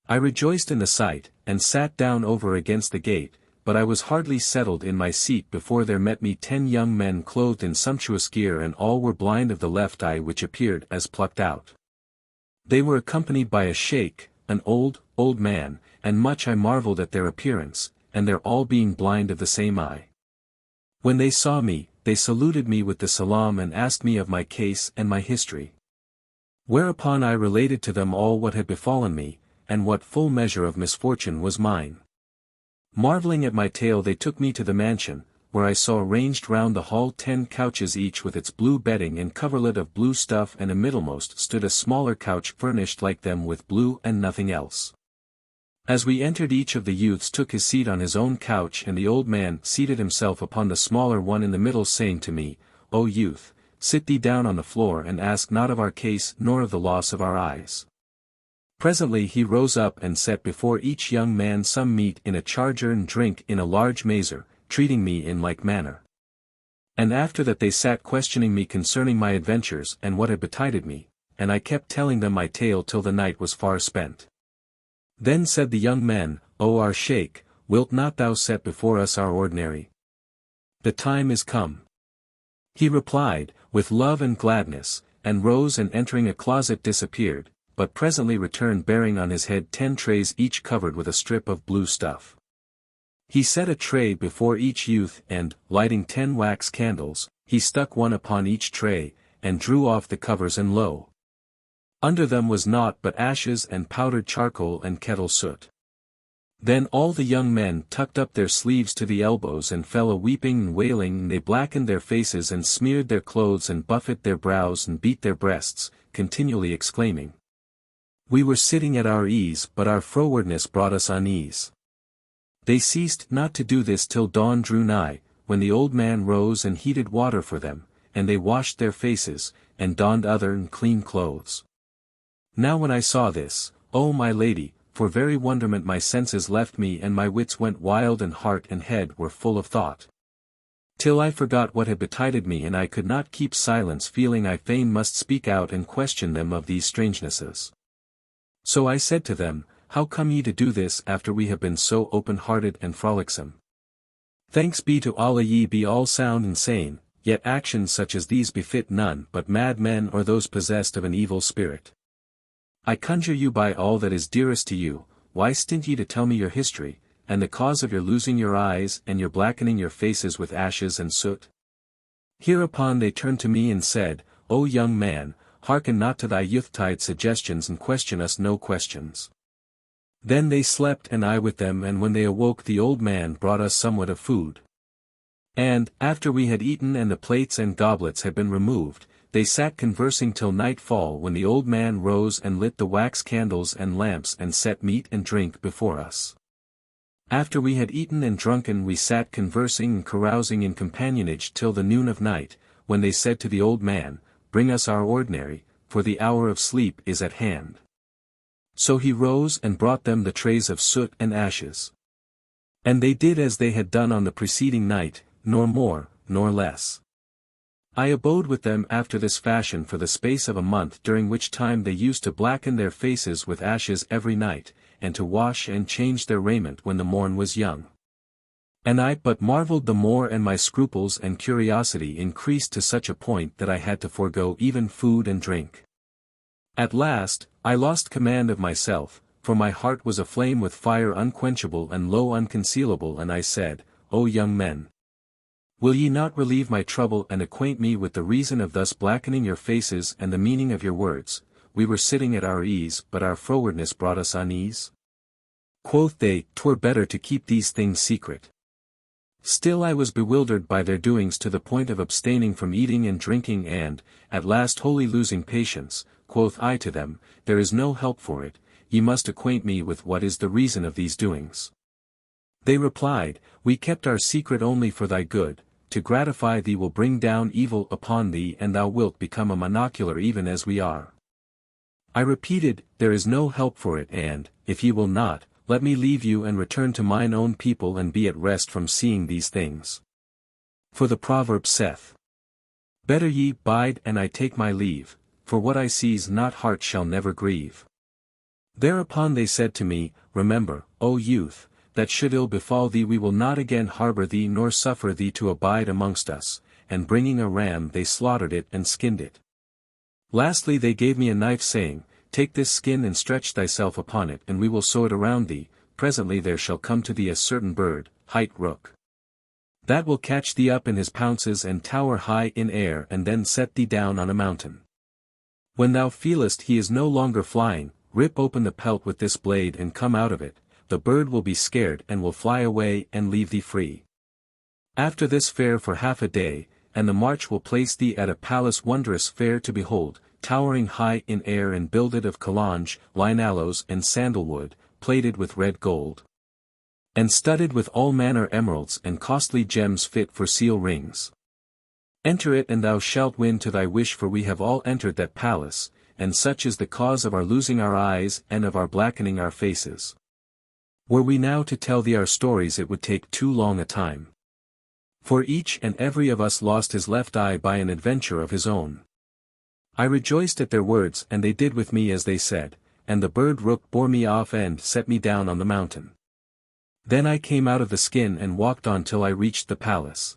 I rejoiced in the sight, and sat down over against the gate, but I was hardly settled in my seat before there met me 10 young men clothed in sumptuous gear, and all were blind of the left eye, which appeared as plucked out. They were accompanied by a sheikh, an old man, and much I marveled at their appearance, and their all being blind of the same eye. When they saw me, they saluted me with the salam and asked me of my case and my history. Whereupon I related to them all what had befallen me, and what full measure of misfortune was mine. Marveling at my tale, they took me to the mansion, where I saw ranged round the hall 10 couches, each with its blue bedding and coverlet of blue stuff, and amiddlemost stood a smaller couch furnished like them with blue and nothing else. As we entered, each of the youths took his seat on his own couch, and the old man seated himself upon the smaller one in the middle, saying to me, O youth, sit thee down on the floor, and ask not of our case nor of the loss of our eyes. Presently he rose up and set before each young man some meat in a charger and drink in a large mazer, treating me in like manner. And after that they sat questioning me concerning my adventures and what had betided me, and I kept telling them my tale till the night was far spent. Then said the young men, O our sheikh, wilt not thou set before us our ordinary? The time is come. He replied, with love and gladness, and rose, and entering a closet disappeared, but presently returned bearing on his head 10 trays each covered with a strip of blue stuff. He set a tray before each youth, and, lighting 10 wax candles, he stuck one upon each tray, and drew off the covers, and lo! Under them was naught but ashes and powdered charcoal and kettle soot. Then all the young men tucked up their sleeves to the elbows and fell a weeping and wailing, and they blackened their faces and smeared their clothes and buffeted their brows and beat their breasts, continually exclaiming, We were sitting at our ease, but our frowardness brought us unease. They ceased not to do this till dawn drew nigh, when the old man rose and heated water for them, and they washed their faces, and donned other and clean clothes. Now when I saw this, O my lady, for very wonderment my senses left me, and my wits went wild, and heart and head were full of thought. Till I forgot what had betided me, and I could not keep silence, feeling I fain must speak out and question them of these strangenesses. So I said to them, How come ye to do this after we have been so open-hearted and frolicsome? Thanks be to Allah, ye be all sound and sane, yet actions such as these befit none but mad men or those possessed of an evil spirit. I conjure you by all that is dearest to you, why stint ye to tell me your history, and the cause of your losing your eyes and your blackening your faces with ashes and soot? Hereupon they turned to me and said, O young man, hearken not to thy youth-tide suggestions, and question us no questions. Then they slept, and I with them, and when they awoke the old man brought us somewhat of food. And, after we had eaten and the plates and goblets had been removed, they sat conversing till nightfall, when the old man rose and lit the wax candles and lamps and set meat and drink before us. After we had eaten and drunken, we sat conversing and carousing in companionage till the noon of night, when they said to the old man, "Bring us our ordinary, for the hour of sleep is at hand." So he rose and brought them the trays of soot and ashes. And they did as they had done on the preceding night, nor more, nor less. I abode with them after this fashion for the space of a month, during which time they used to blacken their faces with ashes every night, and to wash and change their raiment when the morn was young. And I but marveled the more, and my scruples and curiosity increased to such a point that I had to forego even food and drink. At last, I lost command of myself, for my heart was aflame with fire unquenchable and low unconcealable, and I said, "O young men! Will ye not relieve my trouble and acquaint me with the reason of thus blackening your faces and the meaning of your words? We were sitting at our ease, but our frowardness brought us unease." Quoth they, "'Twere better to keep these things secret." Still I was bewildered by their doings to the point of abstaining from eating and drinking, and, at last wholly losing patience, quoth I to them, "There is no help for it, ye must acquaint me with what is the reason of these doings." They replied, "We kept our secret only for thy good. To gratify thee will bring down evil upon thee, and thou wilt become a monocular even as we are." I repeated, "There is no help for it, and, if ye will not, let me leave you and return to mine own people and be at rest from seeing these things. For the proverb saith, Better ye bide and I take my leave, for what I see's not heart shall never grieve." Thereupon they said to me, "Remember, O youth, that should ill befall thee we will not again harbor thee nor suffer thee to abide amongst us," and bringing a ram they slaughtered it and skinned it. Lastly they gave me a knife, saying, "Take this skin and stretch thyself upon it, and we will sew it around thee. Presently there shall come to thee a certain bird, hight rook. That will catch thee up in his pounces and tower high in air and then set thee down on a mountain. When thou feelest he is no longer flying, rip open the pelt with this blade and come out of it. The bird will be scared and will fly away and leave thee free. After this fare for half a day, and the march will place thee at a palace wondrous fair to behold, towering high in air and builded of calange, line aloes and sandalwood, plated with red gold, and studded with all manner emeralds and costly gems fit for seal rings. Enter it and thou shalt win to thy wish, for we have all entered that palace, and such is the cause of our losing our eyes and of our blackening our faces. Were we now to tell thee our stories it would take too long a time. For each and every of us lost his left eye by an adventure of his own. I rejoiced at their words, and they did with me as they said, and the bird rook bore me off and set me down on the mountain. Then I came out of the skin and walked on till I reached the palace.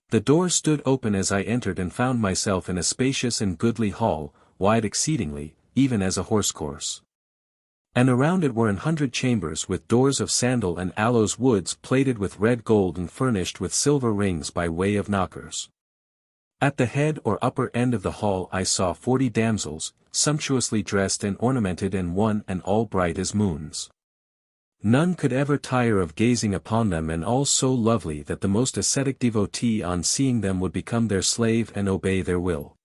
The door stood open as I entered and found myself in a spacious and goodly hall, wide exceedingly, even as a horse-course. And around it were 100 chambers with doors of sandal and aloes woods plated with red gold and furnished with silver rings by way of knockers. At the head or upper end of the hall I saw 40 damsels, sumptuously dressed and ornamented, and one and all bright as moons. None could ever tire of gazing upon them, and all so lovely that the most ascetic devotee on seeing them would become their slave and obey their will.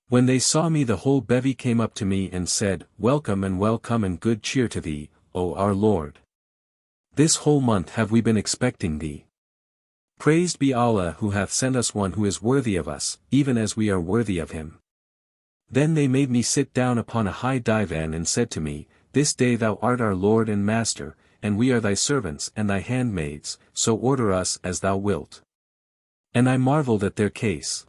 When they saw me, the whole bevy came up to me and said, "Welcome and good cheer to thee, O our Lord. This whole month have we been expecting thee. Praised be Allah who hath sent us one who is worthy of us, even as we are worthy of him." Then they made me sit down upon a high divan and said to me, "This day thou art our Lord and Master, and we are thy servants and thy handmaids, so order us as thou wilt." And I marveled at their case.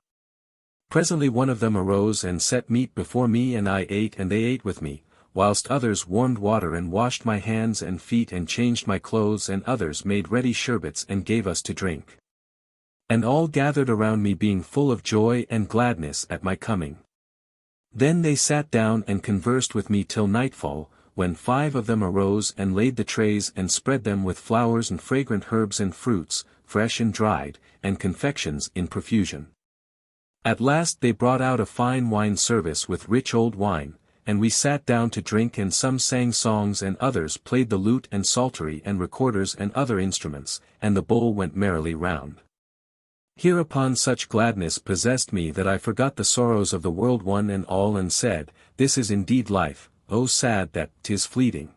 Presently one of them arose and set meat before me, and I ate and they ate with me, whilst others warmed water and washed my hands and feet and changed my clothes, and others made ready sherbets and gave us to drink. And all gathered around me, being full of joy and gladness at my coming. Then they sat down and conversed with me till nightfall, when 5 of them arose and laid the trays and spread them with flowers and fragrant herbs and fruits, fresh and dried, and confections in profusion. At last they brought out a fine wine service with rich old wine, and we sat down to drink, and some sang songs and others played the lute and psaltery and recorders and other instruments, and the bowl went merrily round. Hereupon such gladness possessed me that I forgot the sorrows of the world one and all and said, This is indeed life, oh sad that 'tis fleeting.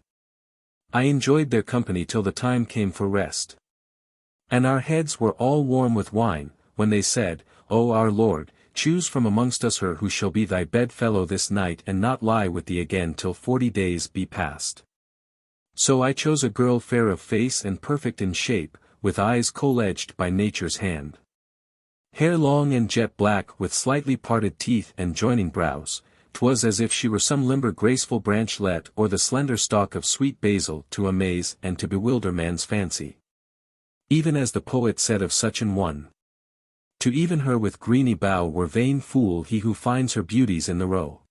I enjoyed their company till the time came for rest. And our heads were all warm with wine, when they said, O our Lord, choose from amongst us her who shall be thy bedfellow this night and not lie with thee again till 40 days be past. So I chose a girl fair of face and perfect in shape, with eyes kohl-edged by nature's hand. Hair long and jet black with slightly parted teeth and joining brows, 'twas as if she were some limber graceful branchlet or the slender stalk of sweet basil to amaze and to bewilder man's fancy. Even as the poet said of such an one. To even her with greeny bough were vain fool he who finds her beauties in the roe.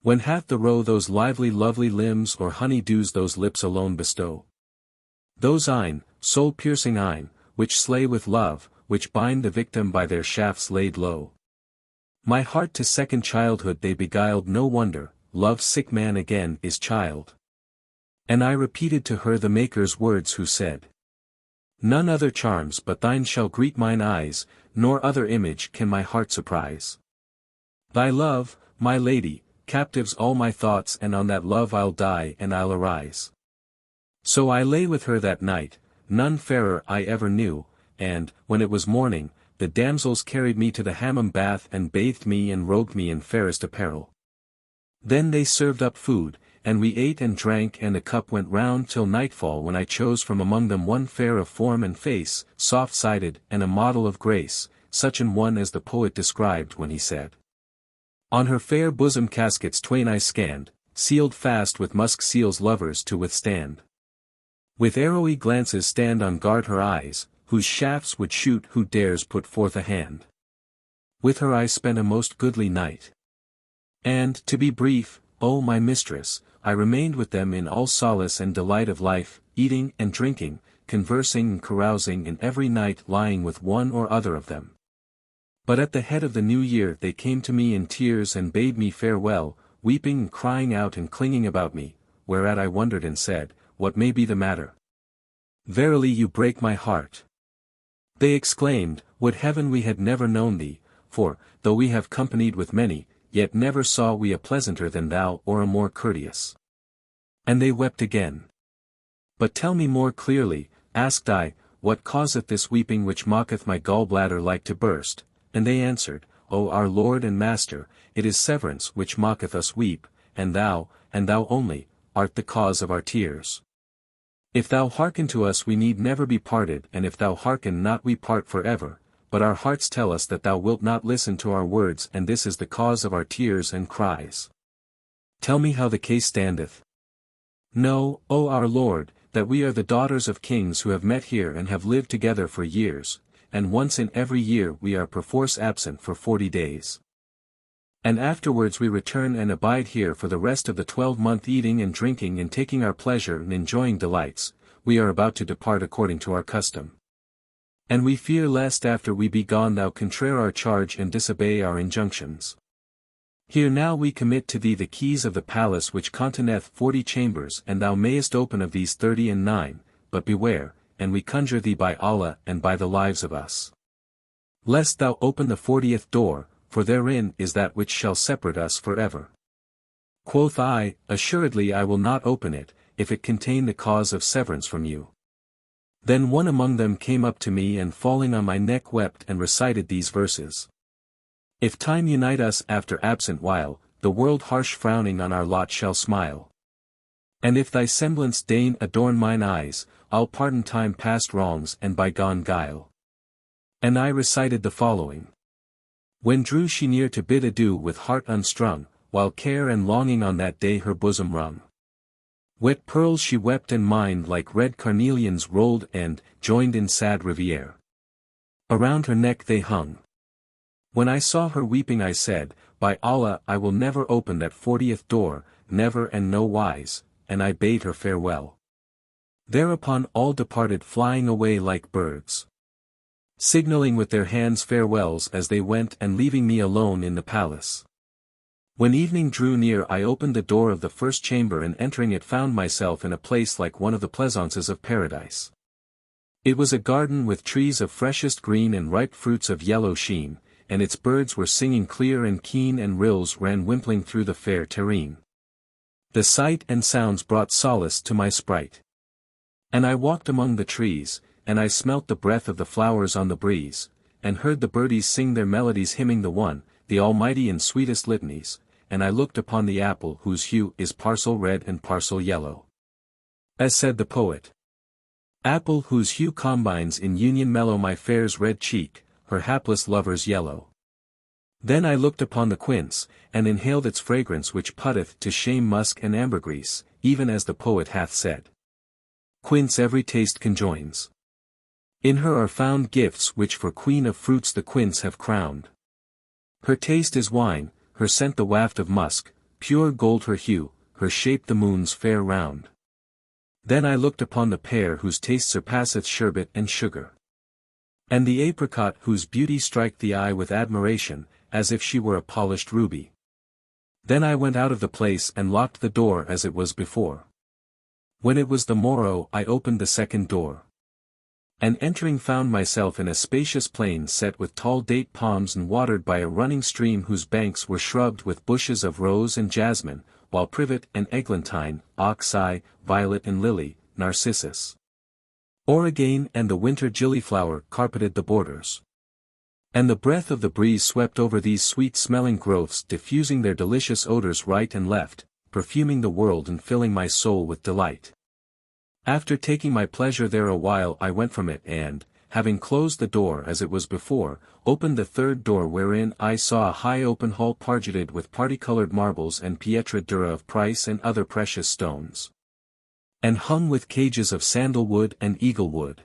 When hath the roe those lively lovely limbs or honey dews those lips alone bestow? Those eyne, soul-piercing eyne, which slay with love, which bind the victim by their shafts laid low. My heart to second childhood they beguiled no wonder, love's sick man again is child. And I repeated to her the Maker's words who said, None other charms but thine shall greet mine eyes, nor other image can my heart surprise. Thy love, my lady, captives all my thoughts and on that love I'll die and I'll arise. So I lay with her that night, none fairer I ever knew, and, when it was morning, the damsels carried me to the hammam bath and bathed me and robed me in fairest apparel. Then they served up food, and we ate and drank and the cup went round till nightfall when I chose from among them one fair of form and face, soft-sided and a model of grace, such an one as the poet described when he said, On her fair bosom caskets twain I scanned, sealed fast with musk seals lovers to withstand. With arrowy glances stand on guard her eyes, whose shafts would shoot who dares put forth a hand. With her I spent a most goodly night. And, to be brief, O my mistress, I remained with them in all solace and delight of life, eating and drinking, conversing and carousing and every night lying with one or other of them. But at the head of the new year they came to me in tears and bade me farewell, weeping and crying out and clinging about me, whereat I wondered and said, What may be the matter? Verily you break my heart. They exclaimed, Would heaven we had never known thee, for, though we have companied with many, yet never saw we a pleasanter than thou or a more courteous. And they wept again. But tell me more clearly, asked I, what causeth this weeping which mocketh my gall-bladder like to burst? And they answered, O our Lord and Master, it is severance which mocketh us weep, and thou only, art the cause of our tears. If thou hearken to us we need never be parted, and if thou hearken not we part for ever, but our hearts tell us that thou wilt not listen to our words and this is the cause of our tears and cries. Tell me how the case standeth. Know, O our Lord, that we are the daughters of kings who have met here and have lived together for years, and once in every year we are perforce absent for 40 days. And afterwards we return and abide here for the rest of the 12-month eating and drinking and taking our pleasure and enjoying delights, we are about to depart according to our custom. And we fear lest after we be gone thou contraire our charge and disobey our injunctions. Here now we commit to thee the keys of the palace which containeth 40 chambers and thou mayest open of these 39, but beware, and we conjure thee by Allah and by the lives of us. Lest thou open the 40th door, for therein is that which shall separate us forever. Quoth I, Assuredly I will not open it, if it contain the cause of severance from you. Then one among them came up to me and falling on my neck wept and recited these verses. If time unite us after absent while, the world harsh frowning on our lot shall smile. And if thy semblance deign adorn mine eyes, I'll pardon time past wrongs and bygone guile. And I recited the following. When drew she near to bid adieu with heart unstrung, while care and longing on that day her bosom wrung. Wet pearls she wept and mined like red carnelians rolled and, joined in sad riviere. Around her neck they hung. When I saw her weeping I said, By Allah I will never open that 40th door, never and no wise, and I bade her farewell. Thereupon all departed flying away like birds, signaling with their hands farewells as they went and leaving me alone in the palace. When evening drew near I opened the door of the first chamber and entering it found myself in a place like one of the pleasaunces of paradise. It was a garden with trees of freshest green and ripe fruits of yellow sheen, and its birds were singing clear and keen and rills ran wimpling through the fair terrene. The sight and sounds brought solace to my sprite. And I walked among the trees, and I smelt the breath of the flowers on the breeze, and heard the birdies sing their melodies hymning the One, the Almighty in sweetest litanies, and I looked upon the apple whose hue is parcel red and parcel yellow. As said the poet, apple whose hue combines in union mellow my fair's red cheek, her hapless lover's yellow. Then I looked upon the quince, and inhaled its fragrance which putteth to shame musk and ambergris, even as the poet hath said. Quince every taste conjoins. In her are found gifts which for queen of fruits the quince have crowned. Her taste is wine, her scent the waft of musk, pure gold her hue, her shape the moon's fair round. Then I looked upon the pear whose taste surpasseth sherbet and sugar. And the apricot whose beauty strike the eye with admiration, as if she were a polished ruby. Then I went out of the place and locked the door as it was before. When it was the morrow I opened the second door. And entering found myself in a spacious plain set with tall date palms and watered by a running stream whose banks were shrubbed with bushes of rose and jasmine, while privet and eglantine, ox-eye, violet and lily, narcissus, origane and the winter gillyflower carpeted the borders. And the breath of the breeze swept over these sweet-smelling growths, diffusing their delicious odors right and left, perfuming the world and filling my soul with delight. After taking my pleasure there a while I went from it and, having closed the door as it was before, opened the third door wherein I saw a high open hall pargeted with parti-colored marbles and pietra dura of price and other precious stones. And hung with cages of sandalwood and eaglewood.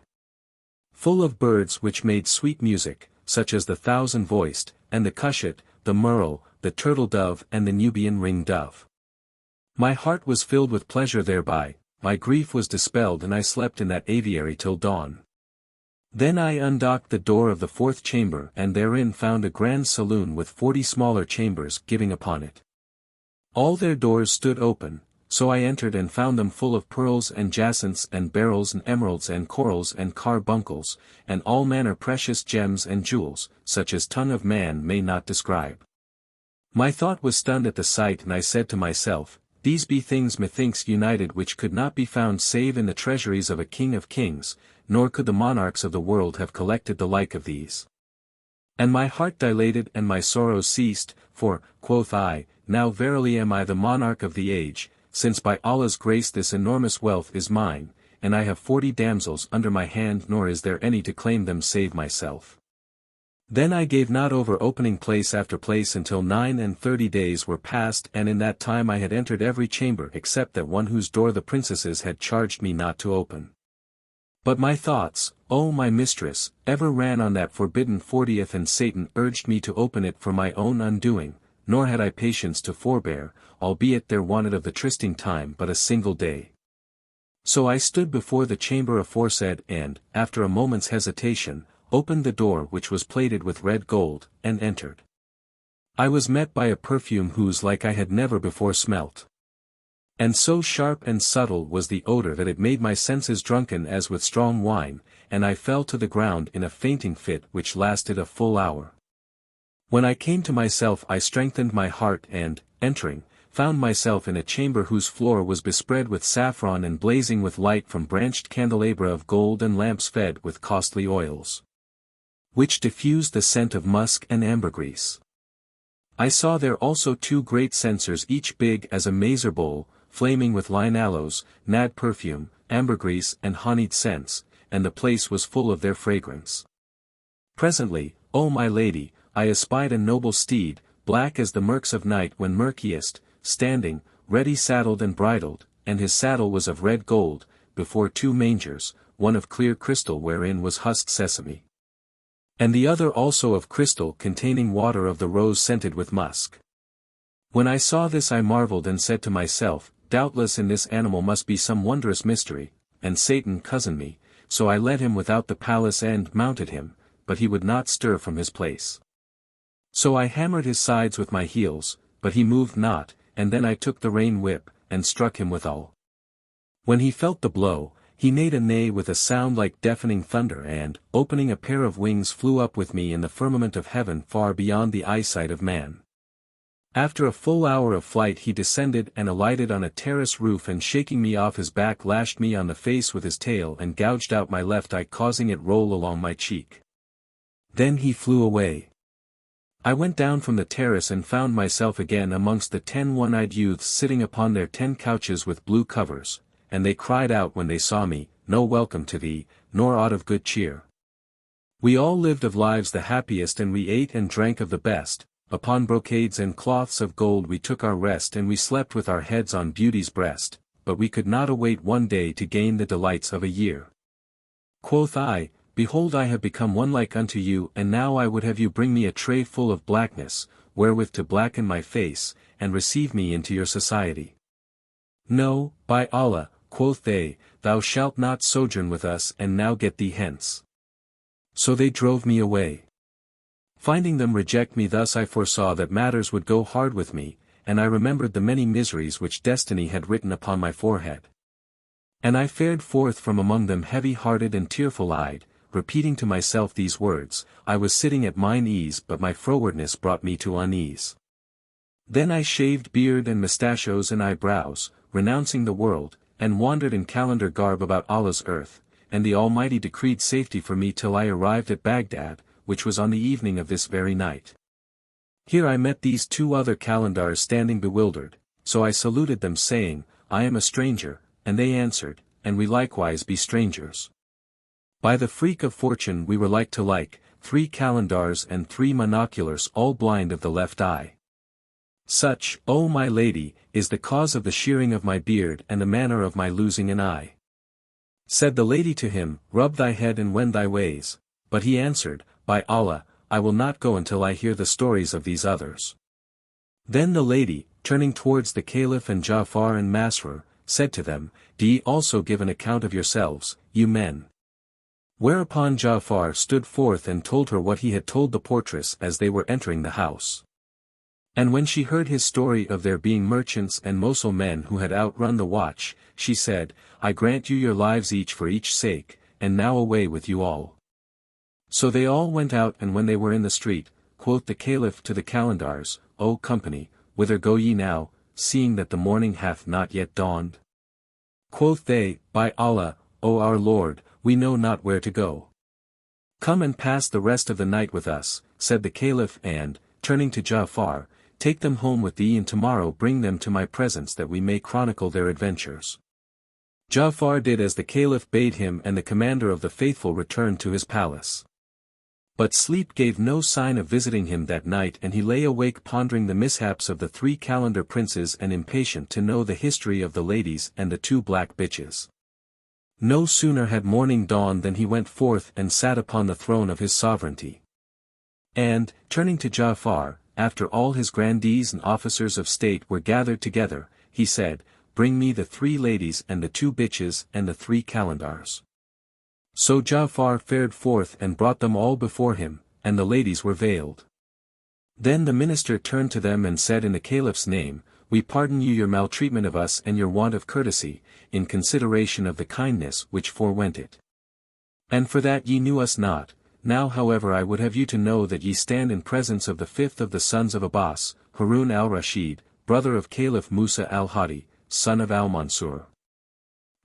Full of birds which made sweet music, such as the thousand-voiced, and the cushat, the merle, the turtle-dove and the Nubian ring-dove. My heart was filled with pleasure thereby, my grief was dispelled and I slept in that aviary till dawn. Then I undocked the door of the fourth chamber and therein found a grand saloon with 40 smaller chambers giving upon it. All their doors stood open, so I entered and found them full of pearls and jacinths and beryls and emeralds and corals and carbuncles, and all manner precious gems and jewels, such as tongue of man may not describe. My thought was stunned at the sight and I said to myself, these be things methinks united which could not be found save in the treasuries of a king of kings, nor could the monarchs of the world have collected the like of these. And my heart dilated and my sorrows ceased, for, quoth I, now verily am I the monarch of the age, since by Allah's grace this enormous wealth is mine, and I have 40 damsels under my hand nor is there any to claim them save myself. Then I gave not over opening place after place until 39 days were past and in that time I had entered every chamber except that one whose door the princesses had charged me not to open. But my thoughts, O my mistress, ever ran on that forbidden 40th and Satan urged me to open it for my own undoing, nor had I patience to forbear, albeit there wanted of the trysting time but a single day. So I stood before the chamber aforesaid and, after a moment's hesitation, opened the door which was plated with red gold, and entered. I was met by a perfume whose like I had never before smelt. And so sharp and subtle was the odor that it made my senses drunken as with strong wine, and I fell to the ground in a fainting fit which lasted a full hour. When I came to myself I strengthened my heart and, entering, found myself in a chamber whose floor was bespread with saffron and blazing with light from branched candelabra of gold and lamps fed with costly oils, which diffused the scent of musk and ambergris. I saw there also 2 great censers each big as a mazer bowl, flaming with linaloes, nad perfume, ambergris and honeyed scents, and the place was full of their fragrance. Presently, O my lady, I espied a noble steed, black as the murks of night when murkiest, standing, ready saddled and bridled, and his saddle was of red gold, before 2 mangers, one of clear crystal wherein was husked sesame, and the other also of crystal containing water of the rose scented with musk. When I saw this I marveled and said to myself, doubtless in this animal must be some wondrous mystery, and Satan cozened me, so I led him without the palace and mounted him, but he would not stir from his place. So I hammered his sides with my heels, but he moved not, and then I took the rein whip, and struck him withal. When he felt the blow, He neighed a neigh with a sound like deafening thunder and, opening a pair of wings, flew up with me in the firmament of heaven far beyond the eyesight of man. After a full hour of flight he descended and alighted on a terrace roof, and shaking me off his back lashed me on the face with his tail and gouged out my left eye, causing it roll along my cheek. Then he flew away. I went down from the terrace and found myself again amongst the 10 one-eyed youths sitting upon their 10 couches with blue covers, and they cried out when they saw me, "No welcome to thee, nor aught of good cheer." We all lived of lives the happiest, and we ate and drank of the best. Upon brocades and cloths of gold we took our rest, and we slept with our heads on beauty's breast, but we could not await one day to gain the delights of a year. Quoth I, "Behold, I have become one like unto you, and now I would have you bring me a tray full of blackness, wherewith to blacken my face, and receive me into your society." "No, by Allah," quoth they, "thou shalt not sojourn with us, and now get thee hence." So they drove me away. Finding them reject me thus, I foresaw that matters would go hard with me, and I remembered the many miseries which destiny had written upon my forehead. And I fared forth from among them heavy-hearted and tearful-eyed, repeating to myself these words: "I was sitting at mine ease, but my frowardness brought me to unease." Then I shaved beard and mustachios and eyebrows, renouncing the world, and wandered in calendar garb about Allah's earth, and the Almighty decreed safety for me till I arrived at Baghdad, which was on the evening of this very night. Here I met these 2 other calendars standing bewildered, so I saluted them, saying, "I am a stranger," and they answered, "And we likewise be strangers." By the freak of fortune we were like to like, 3 calendars and 3 monoculars, all blind of the left eye. Such, O my lady, is the cause of the shearing of my beard and the manner of my losing an eye. Said the lady to him, "Rub thy head and wend thy ways," but he answered, "By Allah, I will not go until I hear the stories of these others." Then the lady, turning towards the Caliph and Ja'far and Masrur, said to them, "Do ye also give an account of yourselves, you men?" Whereupon Ja'far stood forth and told her what he had told the portress as they were entering the house. And when she heard his story of their being merchants and Mosul men who had outrun the watch, she said, "I grant you your lives each for each sake, and now away with you all." So they all went out, and when they were in the street, quoth the Caliph to the calendars, "O company, whither go ye now, seeing that the morning hath not yet dawned?" Quoth they, "By Allah, O our Lord, we know not where to go." "Come and pass the rest of the night with us," said the Caliph, and, turning to Ja'far, "Take them home with thee, and tomorrow bring them to my presence that we may chronicle their adventures." Ja'far did as the Caliph bade him, and the commander of the faithful returned to his palace. But sleep gave no sign of visiting him that night, and he lay awake pondering the mishaps of the 3 calendar princes and impatient to know the history of the ladies and the 2 black bitches. No sooner had morning dawned than he went forth and sat upon the throne of his sovereignty. And, turning to Ja'far, after all his grandees and officers of state were gathered together, he said, "Bring me the 3 ladies and the 2 bitches and the 3 calendars." So Ja'far fared forth and brought them all before him, and the ladies were veiled. Then the minister turned to them and said in the Caliph's name, "We pardon you your maltreatment of us and your want of courtesy, in consideration of the kindness which forewent it. And for that ye knew us not. Now however I would have you to know that ye stand in presence of the 5th of the sons of Abbas, Harun al-Rashid, brother of Caliph Musa al-Hadi, son of al-Mansur,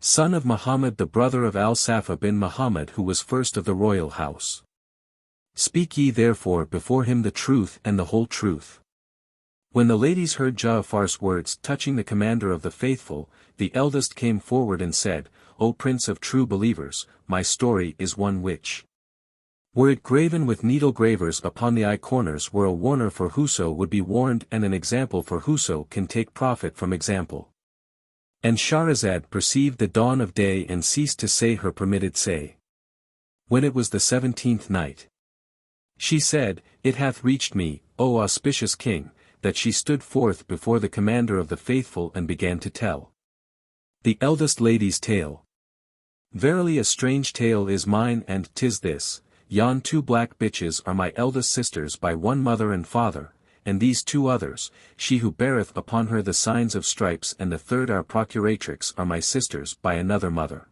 son of Muhammad, the brother of al-Safa bin Muhammad, who was first of the royal house. Speak ye therefore before him the truth and the whole truth." When the ladies heard Ja'far's words touching the commander of the faithful, the eldest came forward and said, "O Prince of true believers, my story is one which, were it graven with needle gravers upon the eye corners, were a warner for whoso would be warned and an example for whoso can take profit from example." And Shahrazad perceived the dawn of day and ceased to say her permitted say. When it was the 17th night, she said, "It hath reached me, O auspicious king, that she stood forth before the commander of the faithful and began to tell the eldest lady's tale. Verily a strange tale is mine, and 'tis this: yon 2 black bitches are my eldest sisters by one mother and father, and these 2 others, she who beareth upon her the signs of stripes, and the 3rd our procuratrix, are my sisters by another mother.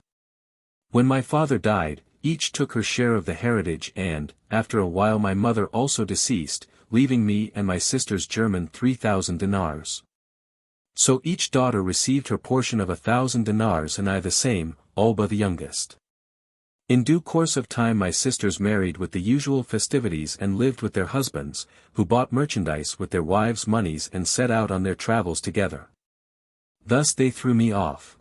When my father died, each took her share of the heritage and, after a while my mother also deceased, leaving me and my sisters German 3,000 dinars. So each daughter received her portion of 1,000 dinars and I the same, all but the youngest. In due course of time my sisters married with the usual festivities and lived with their husbands, who bought merchandise with their wives' monies and set out on their travels together. Thus they threw me off.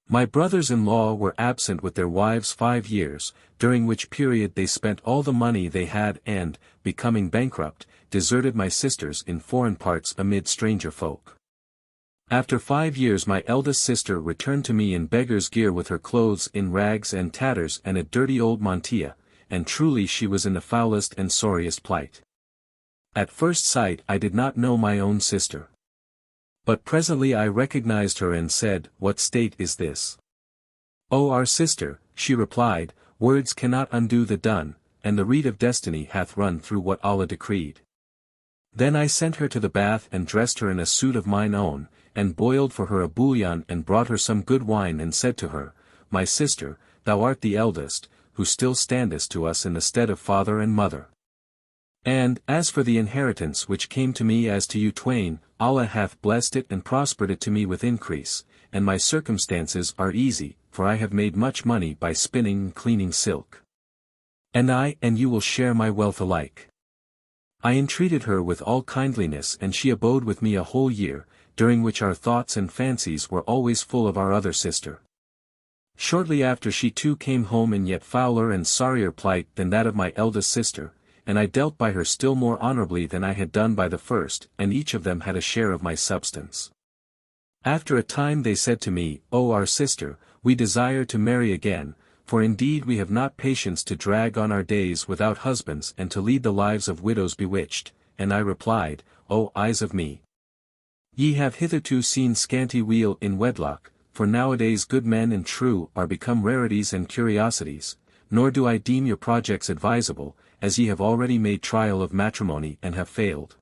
My brothers-in-law were absent with their wives 5 years, during which period they spent all the money they had and, becoming bankrupt, deserted my sisters in foreign parts amid stranger folk. After 5 years my eldest sister returned to me in beggar's gear with her clothes in rags and tatters and a dirty old mantilla, and truly she was in the foulest and sorriest plight. At first sight I did not know my own sister. But presently I recognized her and said, "What state is this?" "O our sister," she replied, "words cannot undo the done, and the reed of destiny hath run through what Allah decreed." Then I sent her to the bath and dressed her in a suit of mine own, and boiled for her a bouillon and brought her some good wine and said to her, "My sister, thou art the eldest, who still standest to us in the stead of father and mother. And, as for the inheritance which came to me as to you twain, Allah hath blessed it and prospered it to me with increase, and my circumstances are easy, for I have made much money by spinning and cleaning silk. And I and you will share my wealth alike." I entreated her with all kindliness and she abode with me a whole year, during which our thoughts and fancies were always full of our other sister. Shortly after she too came home in yet fouler and sorrier plight than that of my eldest sister, and I dealt by her still more honorably than I had done by the first, and each of them had a share of my substance. After a time they said to me, "O our sister, we desire to marry again, for indeed we have not patience to drag on our days without husbands and to lead the lives of widows bewitched," and I replied, "O eyes of me! Ye have hitherto seen scanty weal in wedlock, for nowadays good men and true are become rarities and curiosities, nor do I deem your projects advisable, as ye have already made trial of matrimony and have failed."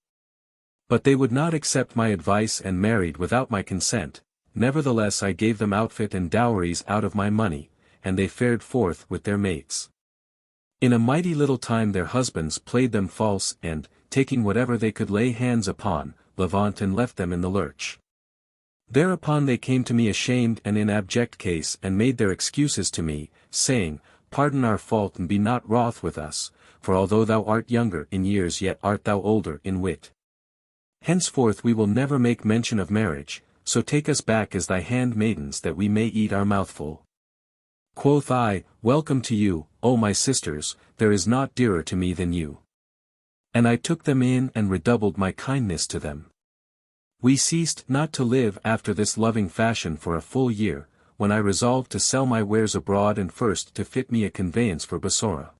But they would not accept my advice and married without my consent, nevertheless I gave them outfit and dowries out of my money, and they fared forth with their mates. In a mighty little time their husbands played them false and, taking whatever they could lay hands upon, levant and left them in the lurch. Thereupon they came to me ashamed and in abject case and made their excuses to me, saying, "Pardon our fault and be not wroth with us, for although thou art younger in years yet art thou older in wit. Henceforth we will never make mention of marriage, so take us back as thy handmaidens that we may eat our mouthful." Quoth I, "Welcome to you, O my sisters, there is naught dearer to me than you." And I took them in and redoubled my kindness to them. We ceased not to live after this loving fashion for a full year, when I resolved to sell my wares abroad and first to fit me a conveyance for Bassora.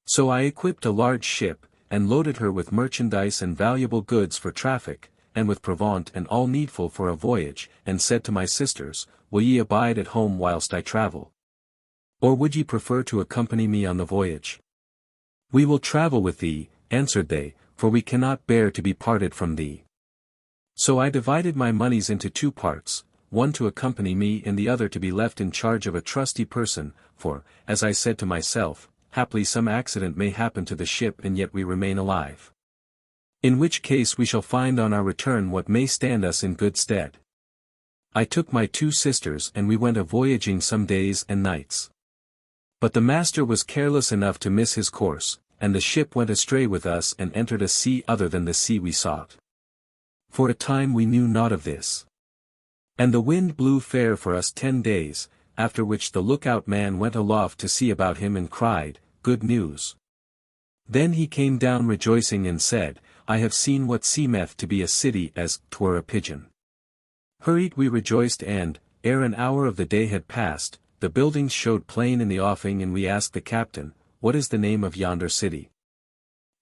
So I equipped a large ship, and loaded her with merchandise and valuable goods for traffic, and with provaunt and all needful for a voyage, and said to my sisters, "Will ye abide at home whilst I travel? Or would ye prefer to accompany me on the voyage?" "We will travel with thee," answered they, "for we cannot bear to be parted from thee." So I divided my monies into 2 parts, one to accompany me and the other to be left in charge of a trusty person, for, as I said to myself, haply some accident may happen to the ship and yet we remain alive. In which case we shall find on our return what may stand us in good stead. I took my 2 sisters and we went a-voyaging some days and nights. But the master was careless enough to miss his course, and the ship went astray with us and entered a sea other than the sea we sought. For a time we knew naught of this. And the wind blew fair for us 10 days, after which the lookout man went aloft to see about him and cried, "Good news." Then he came down rejoicing and said, "I have seen what seemeth to be a city as 'twere a pigeon." Hurried we rejoiced and, ere an hour of the day had passed, the buildings showed plain in the offing and we asked the captain, "What is the name of yonder city?"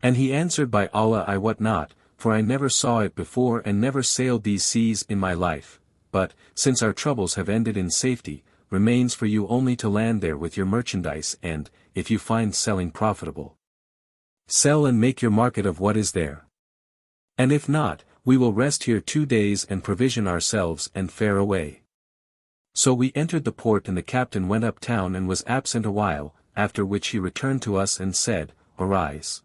And he answered, "By Allah I wot not, for I never saw it before and never sailed these seas in my life, but, since our troubles have ended in safety, remains for you only to land there with your merchandise and, if you find selling profitable, sell and make your market of what is there. And if not, we will rest here 2 days and provision ourselves and fare away." So we entered the port and the captain went up town and was absent a while, after which he returned to us and said, Arise.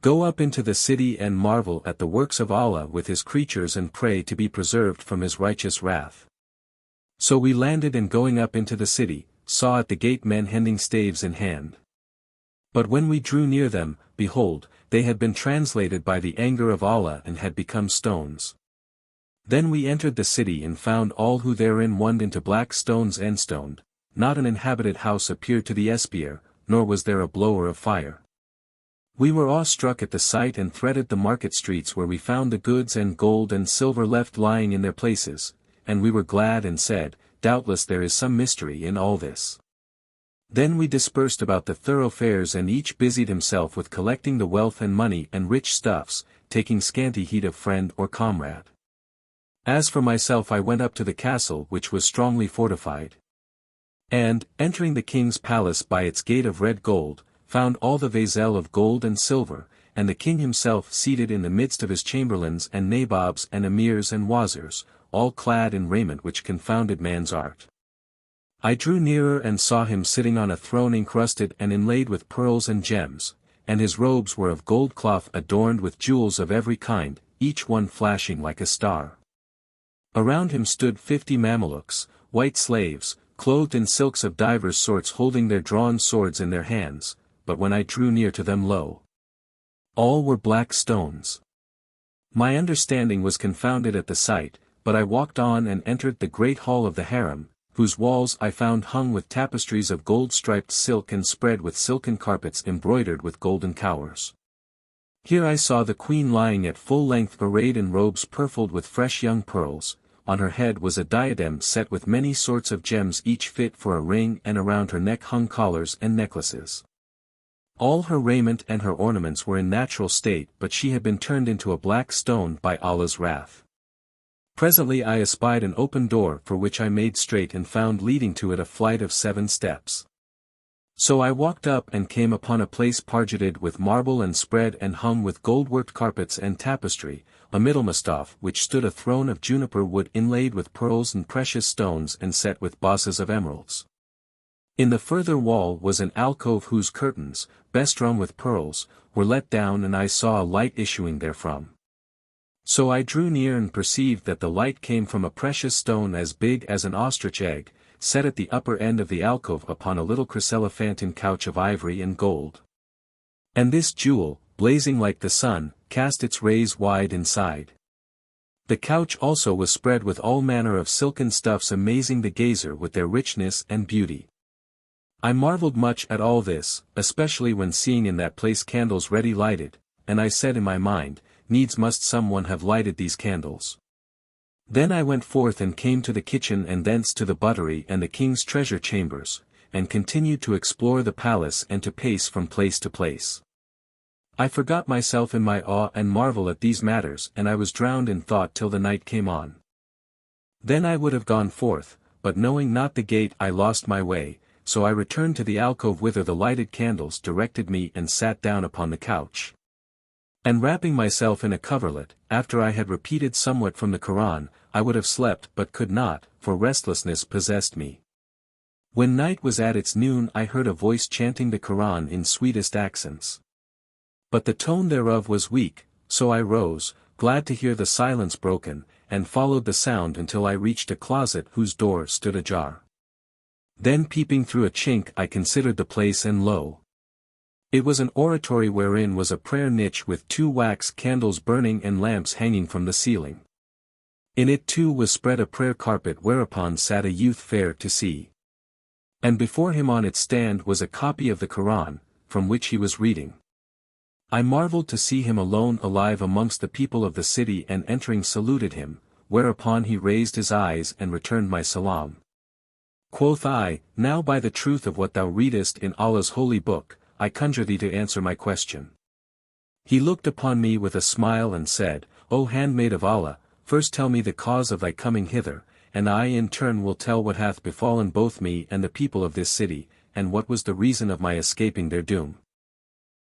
Go up into the city and marvel at the works of Allah with his creatures and pray to be preserved from his righteous wrath. So we landed and going up into the city, saw at the gate men hending staves in hand. But when we drew near them, behold, they had been translated by the anger of Allah and had become stones. Then we entered the city and found all who therein woned into black stones enstoned, not an inhabited house appeared to the espier, nor was there a blower of fire. We were awestruck at the sight and threaded the market streets where we found the goods and gold and silver left lying in their places, and we were glad and said, Doubtless there is some mystery in all this. Then we dispersed about the thoroughfares and each busied himself with collecting the wealth and money and rich stuffs, taking scanty heed of friend or comrade. As for myself I went up to the castle which was strongly fortified. And, entering the king's palace by its gate of red gold, found all the vaiselle of gold and silver, and the king himself seated in the midst of his chamberlains and nabobs and emirs and wazirs, all clad in raiment which confounded man's art. I drew nearer and saw him sitting on a throne encrusted and inlaid with pearls and gems, and his robes were of gold cloth adorned with jewels of every kind, each one flashing like a star. Around him stood 50 Mamelukes, white slaves, clothed in silks of divers sorts holding their drawn swords in their hands, but when I drew near to them lo! All were black stones. My understanding was confounded at the sight, but I walked on and entered the great hall of the harem, whose walls I found hung with tapestries of gold-striped silk and spread with silken carpets embroidered with golden cowers. Here I saw the queen lying at full length arrayed in robes purfled with fresh young pearls, on her head was a diadem set with many sorts of gems each fit for a ring and around her neck hung collars and necklaces. All her raiment and her ornaments were in natural state but she had been turned into a black stone by Allah's wrath. Presently I espied an open door for which I made straight and found leading to it a flight of 7 steps. So I walked up and came upon a place pargeted with marble and spread and hung with gold-worked carpets and tapestry, a middlemastaf which stood a throne of juniper wood inlaid with pearls and precious stones and set with bosses of emeralds. In the further wall was an alcove whose curtains, bestrung with pearls, were let down and I saw a light issuing therefrom. So I drew near and perceived that the light came from a precious stone as big as an ostrich egg, set at the upper end of the alcove upon a little chryselephantine couch of ivory and gold. And this jewel, blazing like the sun, cast its rays wide inside. The couch also was spread with all manner of silken stuffs amazing the gazer with their richness and beauty. I marveled much at all this, especially when seeing in that place candles ready lighted, and I said in my mind, Needs must someone have lighted these candles. Then I went forth and came to the kitchen and thence to the buttery and the king's treasure chambers, and continued to explore the palace and to pace from place to place. I forgot myself in my awe and marvel at these matters and I was drowned in thought till the night came on. Then I would have gone forth, but knowing not the gate I lost my way, so I returned to the alcove whither the lighted candles directed me and sat down upon the couch. And wrapping myself in a coverlet, after I had repeated somewhat from the Quran, I would have slept but could not, for restlessness possessed me. When night was at its noon I heard a voice chanting the Quran in sweetest accents. But the tone thereof was weak, so I rose, glad to hear the silence broken, and followed the sound until I reached a closet whose door stood ajar. Then peeping through a chink I considered the place and lo! It was an oratory wherein was a prayer niche with 2 wax candles burning and lamps hanging from the ceiling. In it too was spread a prayer carpet whereupon sat a youth fair to see. And before him on its stand was a copy of the Quran, from which he was reading. I marveled to see him alone alive amongst the people of the city and entering saluted him, whereupon he raised his eyes and returned my salam. Quoth I, Now by the truth of what thou readest in Allah's holy book, I conjure thee to answer my question. He looked upon me with a smile and said, O handmaid of Allah, first tell me the cause of thy coming hither, and I in turn will tell what hath befallen both me and the people of this city, and what was the reason of my escaping their doom.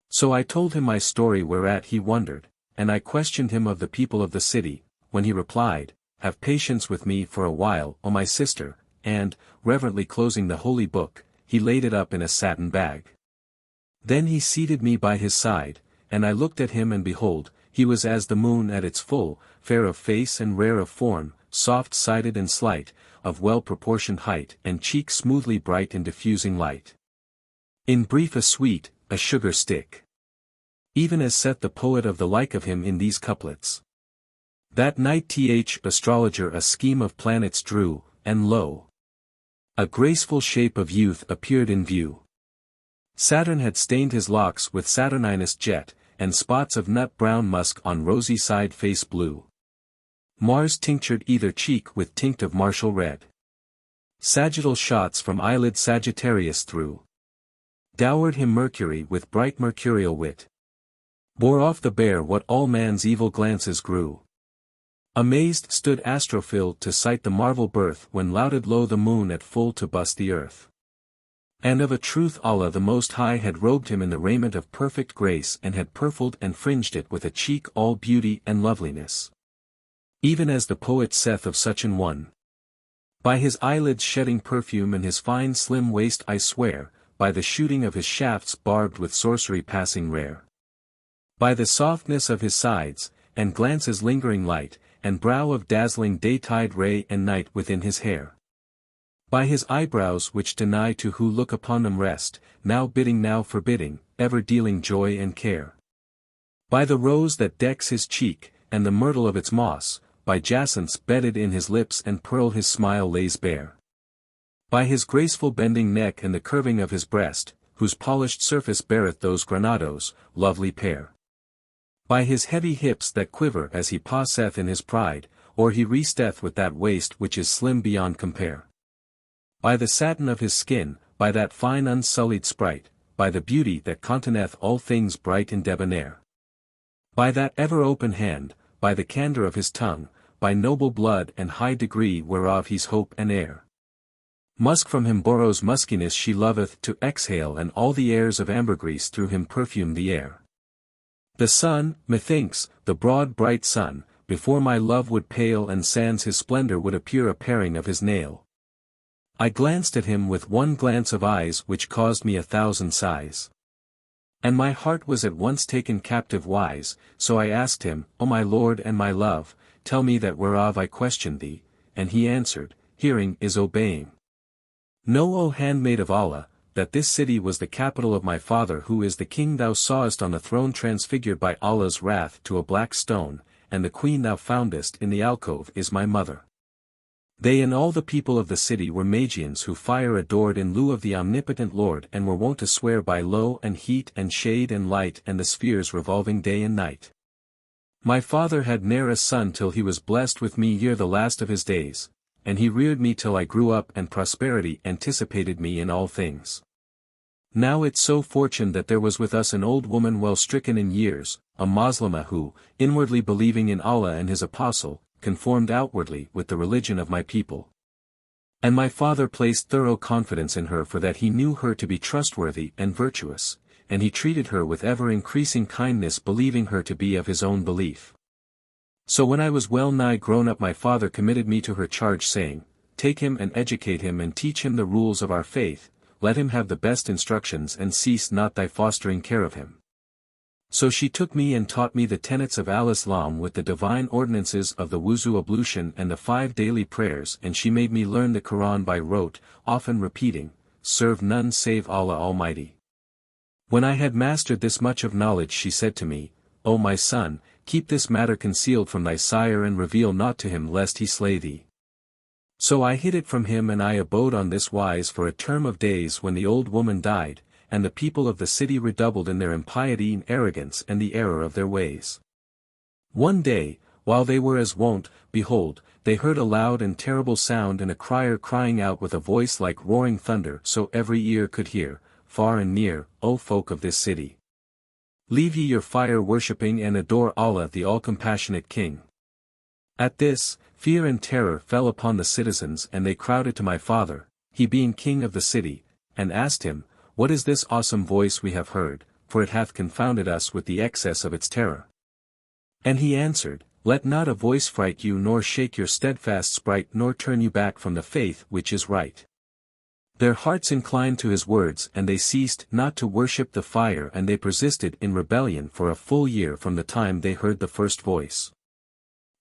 So I told him my story whereat he wondered, and I questioned him of the people of the city, when he replied, Have patience with me for a while, O my sister, and, reverently closing the holy book, he laid it up in a satin bag. Then he seated me by his side, and I looked at him and behold, he was as the moon at its full, fair of face and rare of form, soft-sided and slight, of well-proportioned height and cheeks smoothly bright in diffusing light. In brief, a sweet, a sugar stick. Even as saith the poet of the like of him in these couplets. That night astrologer a scheme of planets drew, and lo! A graceful shape of youth appeared in view. Saturn had stained his locks with Saturninous jet, and spots of nut-brown musk on rosy side face blue. Mars tinctured either cheek with tinct of martial red. Sagittal shots from eyelid Sagittarius threw. Dowered him Mercury with bright mercurial wit. Bore off the bear what all man's evil glances grew. Amazed stood Astrophil to sight the marvel birth when lauded low the moon at full to bust the earth. And of a truth Allah the Most High had robed him in the raiment of perfect grace and had purfled and fringed it with a cheek all beauty and loveliness. Even as the poet saith of such an one. By his eyelids shedding perfume and his fine slim waist I swear, by the shooting of his shafts barbed with sorcery passing rare. By the softness of his sides, and glances lingering light, and brow of dazzling daytide ray and night within his hair. By his eyebrows which deny to who look upon them rest, now bidding now forbidding, ever dealing joy and care. By the rose that decks his cheek, and the myrtle of its moss, by jacinths bedded in his lips and pearl his smile lays bare. By his graceful bending neck and the curving of his breast, whose polished surface beareth those granados, lovely pair. By his heavy hips that quiver as he passeth in his pride, or he resteth with that waist which is slim beyond compare. By the satin of his skin, by that fine unsullied sprite, by the beauty that containeth all things bright and debonair. By that ever open hand, by the candour of his tongue, by noble blood and high degree whereof he's hope and heir. Musk from him borrows muskiness she loveth to exhale and all the airs of ambergris through him perfume the air. The sun, methinks, the broad bright sun, before my love would pale and sans his splendour would appear a paring of his nail. I glanced at him with one glance of eyes which caused me 1,000 sighs. And my heart was at once taken captive wise, so I asked him, O my lord and my love, tell me that whereof I question thee, and he answered, hearing is obeying. Know, O handmaid of Allah, that this city was the capital of my father who is the king thou sawest on the throne transfigured by Allah's wrath to a black stone, and the queen thou foundest in the alcove is my mother. They and all the people of the city were Magians who fire adored in lieu of the omnipotent Lord and were wont to swear by low and heat and shade and light and the spheres revolving day and night. My father had ne'er a son till he was blessed with me ere the last of his days, and he reared me till I grew up and prosperity anticipated me in all things. Now it so fortuned that there was with us an old woman well stricken in years, a Moslemah who, inwardly believing in Allah and his apostle, conformed outwardly with the religion of my people. And my father placed thorough confidence in her for that he knew her to be trustworthy and virtuous, and he treated her with ever-increasing kindness believing her to be of his own belief. So when I was well nigh grown up my father committed me to her charge saying, Take him and educate him and teach him the rules of our faith, let him have the best instructions and cease not thy fostering care of him. So she took me and taught me the tenets of al-Islam with the divine ordinances of the wuzu ablution and the 5 daily prayers and she made me learn the Quran by rote, often repeating, Serve none save Allah Almighty. When I had mastered this much of knowledge she said to me, O my son, keep this matter concealed from thy sire and reveal not to him lest he slay thee. So I hid it from him and I abode on this wise for a term of days when the old woman died, and the people of the city redoubled in their impiety and arrogance and the error of their ways. One day, while they were as wont, behold, they heard a loud and terrible sound and a crier crying out with a voice like roaring thunder so every ear could hear, far and near, O folk of this city. Leave ye your fire worshipping and adore Allah the all-compassionate King. At this, fear and terror fell upon the citizens and they crowded to my father, he being king of the city, and asked him, What is this awesome voice we have heard, for it hath confounded us with the excess of its terror. And he answered, Let not a voice fright you nor shake your steadfast sprite nor turn you back from the faith which is right. Their hearts inclined to his words and they ceased not to worship the fire and they persisted in rebellion for a full year from the time they heard the first voice.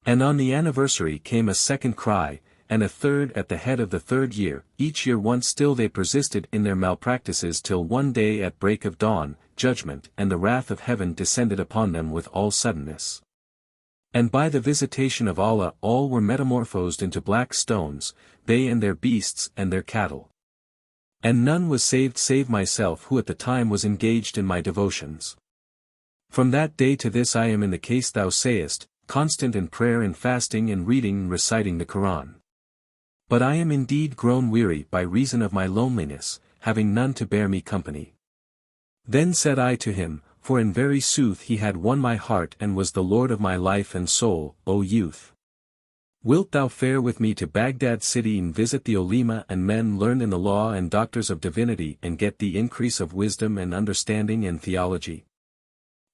And on the anniversary came a second cry, and a third at the head of the third year, each year once still they persisted in their malpractices till one day at break of dawn, judgment and the wrath of heaven descended upon them with all suddenness. And by the visitation of Allah all were metamorphosed into black stones, they and their beasts and their cattle. And none was saved save myself who at the time was engaged in my devotions. From that day to this I am in the case thou sayest, constant in prayer and fasting and reading and reciting the Quran. But I am indeed grown weary by reason of my loneliness, having none to bear me company. Then said I to him, for in very sooth he had won my heart and was the Lord of my life and soul, O youth. Wilt thou fare with me to Baghdad city and visit the ulema and men learned in the law and doctors of divinity and get the increase of wisdom and understanding and theology?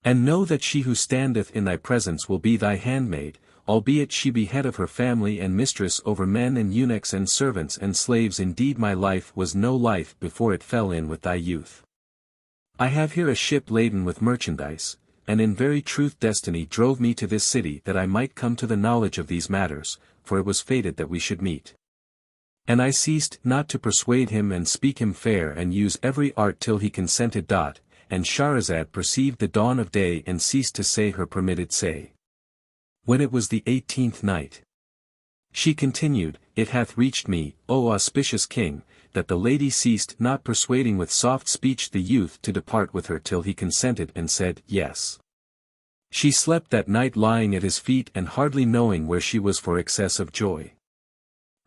And know that she who standeth in thy presence will be thy handmaid, albeit she be head of her family and mistress over men and eunuchs and servants and slaves. Indeed my life was no life before it fell in with thy youth. I have here a ship laden with merchandise, and in very truth destiny drove me to this city that I might come to the knowledge of these matters, for it was fated that we should meet. And I ceased not to persuade him and speak him fair and use every art till he consented. And Shahrazad perceived the dawn of day and ceased to say her permitted say. When it was the 18th night, she continued, It hath reached me, O auspicious king, that the lady ceased not persuading with soft speech the youth to depart with her till he consented and said, Yes. She slept that night lying at his feet and hardly knowing where she was for excess of joy.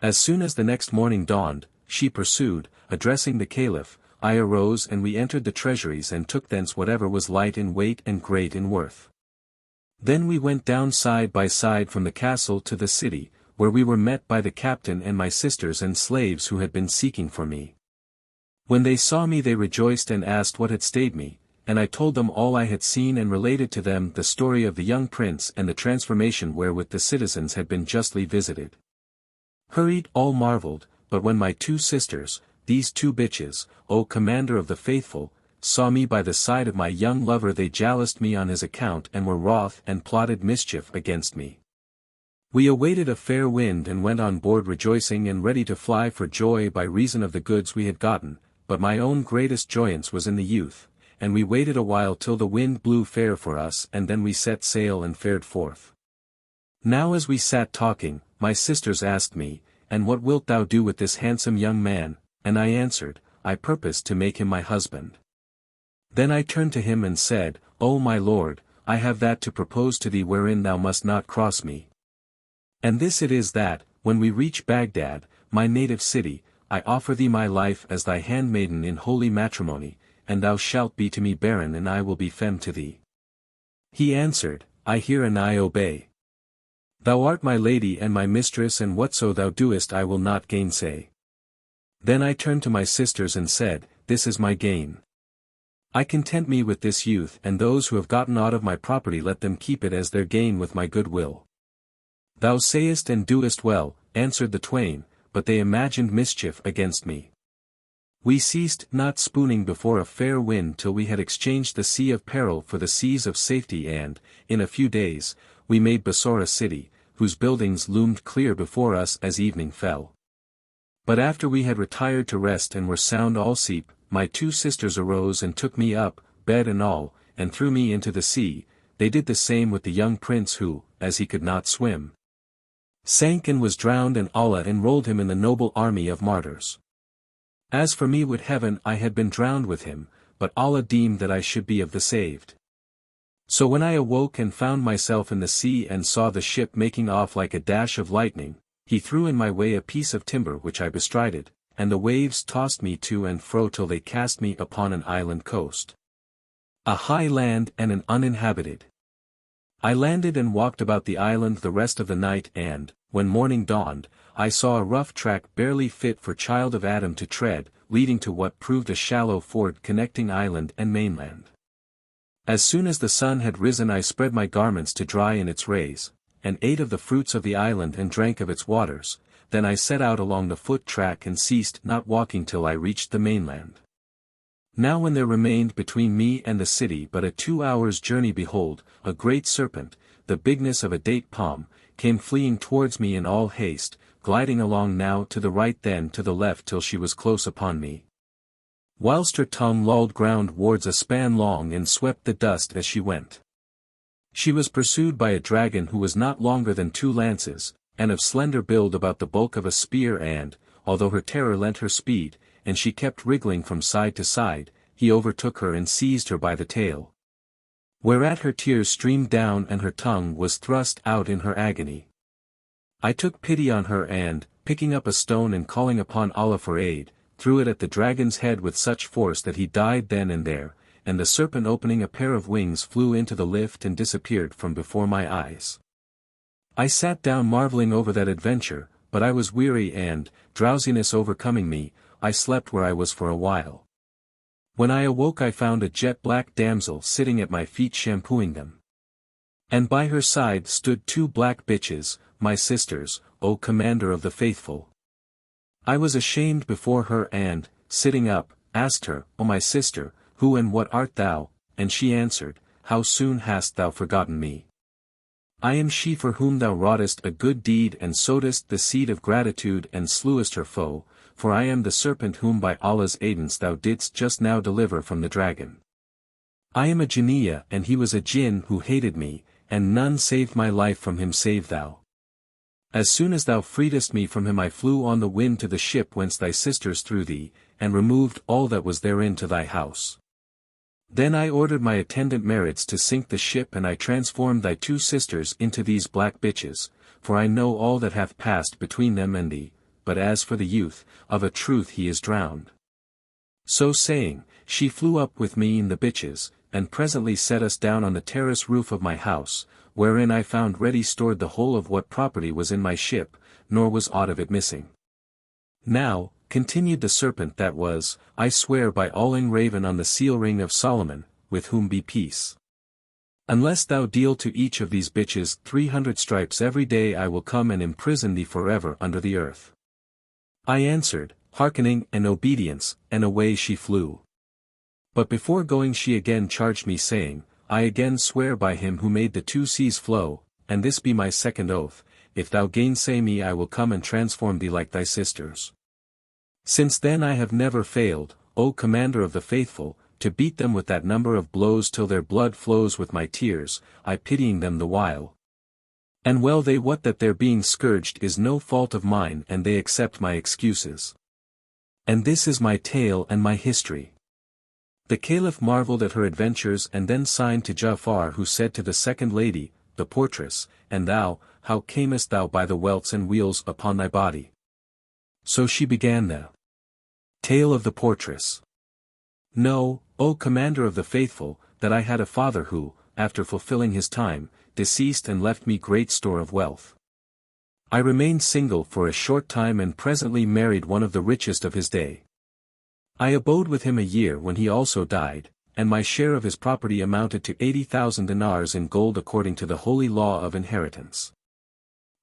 As soon as the next morning dawned, she pursued, addressing the caliph, I arose and we entered the treasuries and took thence whatever was light in weight and great in worth. Then we went down side by side from the castle to the city, where we were met by the captain and my sisters and slaves who had been seeking for me. When they saw me they rejoiced and asked what had stayed me, and I told them all I had seen and related to them the story of the young prince and the transformation wherewith the citizens had been justly visited. Hurried all marveled, but when my two sisters, these two bitches, O commander of the faithful, saw me by the side of my young lover they jaloused me on his account and were wroth and plotted mischief against me. We awaited a fair wind and went on board rejoicing and ready to fly for joy by reason of the goods we had gotten, but my own greatest joyance was in the youth, and we waited a while till the wind blew fair for us and then we set sail and fared forth. Now as we sat talking, my sisters asked me, And what wilt thou do with this handsome young man? And I answered, I purpose to make him my husband. Then I turned to him and said, O my lord, I have that to propose to thee wherein thou must not cross me. And this it is that, when we reach Baghdad, my native city, I offer thee my life as thy handmaiden in holy matrimony, and thou shalt be to me baron and I will be femme to thee. He answered, I hear and I obey. Thou art my lady and my mistress and whatso thou doest I will not gainsay. Then I turned to my sisters and said, This is my gain. I content me with this youth and those who have gotten aught of my property let them keep it as their gain with my good will. Thou sayest and doest well, answered the twain, but they imagined mischief against me. We ceased not spooning before a fair wind till we had exchanged the sea of peril for the seas of safety and, in a few days, we made Bassora city, whose buildings loomed clear before us as evening fell. But after we had retired to rest and were sound all asleep, my two sisters arose and took me up, bed and all, and threw me into the sea. They did the same with the young prince who, as he could not swim, sank and was drowned, and Allah enrolled him in the noble army of martyrs. As for me, would heaven I had been drowned with him, but Allah deemed that I should be of the saved. So when I awoke and found myself in the sea and saw the ship making off like a dash of lightning, he threw in my way a piece of timber which I bestrided, and the waves tossed me to and fro till they cast me upon an island coast, a high land and an uninhabited. I landed and walked about the island the rest of the night and, when morning dawned, I saw a rough track barely fit for child of Adam to tread, leading to what proved a shallow ford connecting island and mainland. As soon as the sun had risen I spread my garments to dry in its rays, and ate of the fruits of the island and drank of its waters. Then I set out along the foot track and ceased not walking till I reached the mainland. Now when there remained between me and the city but a 2 hours' journey, behold, a great serpent, the bigness of a date palm, came fleeing towards me in all haste, gliding along now to the right then to the left till she was close upon me. Whilst her tongue lolled groundwards a span long and swept the dust as she went. She was pursued by a dragon who was not longer than 2 lances, and of slender build about the bulk of a spear, and, although her terror lent her speed, and she kept wriggling from side to side, he overtook her and seized her by the tail. Whereat her tears streamed down and her tongue was thrust out in her agony. I took pity on her and, picking up a stone and calling upon Allah for aid, threw it at the dragon's head with such force that he died then and there, and the serpent opening a pair of wings flew into the lift and disappeared from before my eyes. I sat down marveling over that adventure, but I was weary and, drowsiness overcoming me, I slept where I was for a while. When I awoke I found a jet-black damsel sitting at my feet shampooing them. And by her side stood 2 black bitches, my sisters, O Commander of the Faithful. I was ashamed before her and, sitting up, asked her, O my sister, who and what art thou? And she answered, How soon hast thou forgotten me? I am she for whom thou wroughtest a good deed and sowedest the seed of gratitude and slewest her foe, for I am the serpent whom by Allah's aidance thou didst just now deliver from the dragon. I am a Jinniya and he was a Jinn who hated me, and none saved my life from him save thou. As soon as thou freedest me from him I flew on the wind to the ship whence thy sisters threw thee, and removed all that was therein to thy house. Then I ordered my attendant Marids to sink the ship and I transformed thy 2 sisters into these black bitches, for I know all that hath passed between them and thee, but as for the youth, of a truth he is drowned. So saying, she flew up with me in the bitches, and presently set us down on the terrace roof of my house, wherein I found ready stored the whole of what property was in my ship, nor was aught of it missing. Now, continued the serpent, that was, I swear by all engraven on the seal ring of Solomon, with whom be peace. Unless thou deal to each of these bitches 300 stripes every day I will come and imprison thee forever under the earth. I answered, hearkening and obedience, and away she flew. But before going she again charged me saying, I again swear by him who made the 2 seas flow, and this be my second oath, if thou gainsay me I will come and transform thee like thy sisters. Since then I have never failed, O Commander of the Faithful, to beat them with that number of blows till their blood flows with my tears, I pitying them the while. And well they wot that their being scourged is no fault of mine and they accept my excuses. And this is my tale and my history. The Caliph marvelled at her adventures and then signed to Ja'far, who said to the second lady, the portress, And thou, how camest thou by the welts and wheals upon thy body? So she began the tale of the portress. Know, O Commander of the Faithful, that I had a father who, after fulfilling his time, deceased and left me great store of wealth. I remained single for a short time and presently married one of the richest of his day. I abode with him a year when he also died, and my share of his property amounted to 80,000 dinars in gold according to the holy law of inheritance.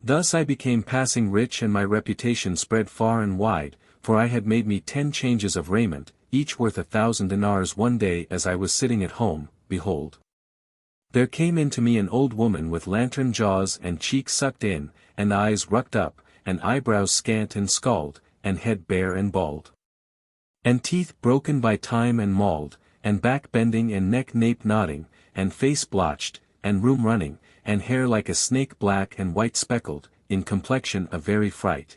Thus I became passing rich and my reputation spread far and wide, for I had made me 10 changes of raiment, each worth 1,000 dinars. One day as I was sitting at home, behold, there came in to me an old woman with lantern jaws and cheeks sucked in, and eyes rucked up, and eyebrows scant and scald, and head bare and bald, and teeth broken by time and mauled, and back bending and neck nape nodding, and face blotched, and rheum running, and hair like a snake black and white speckled, in complexion a very fright.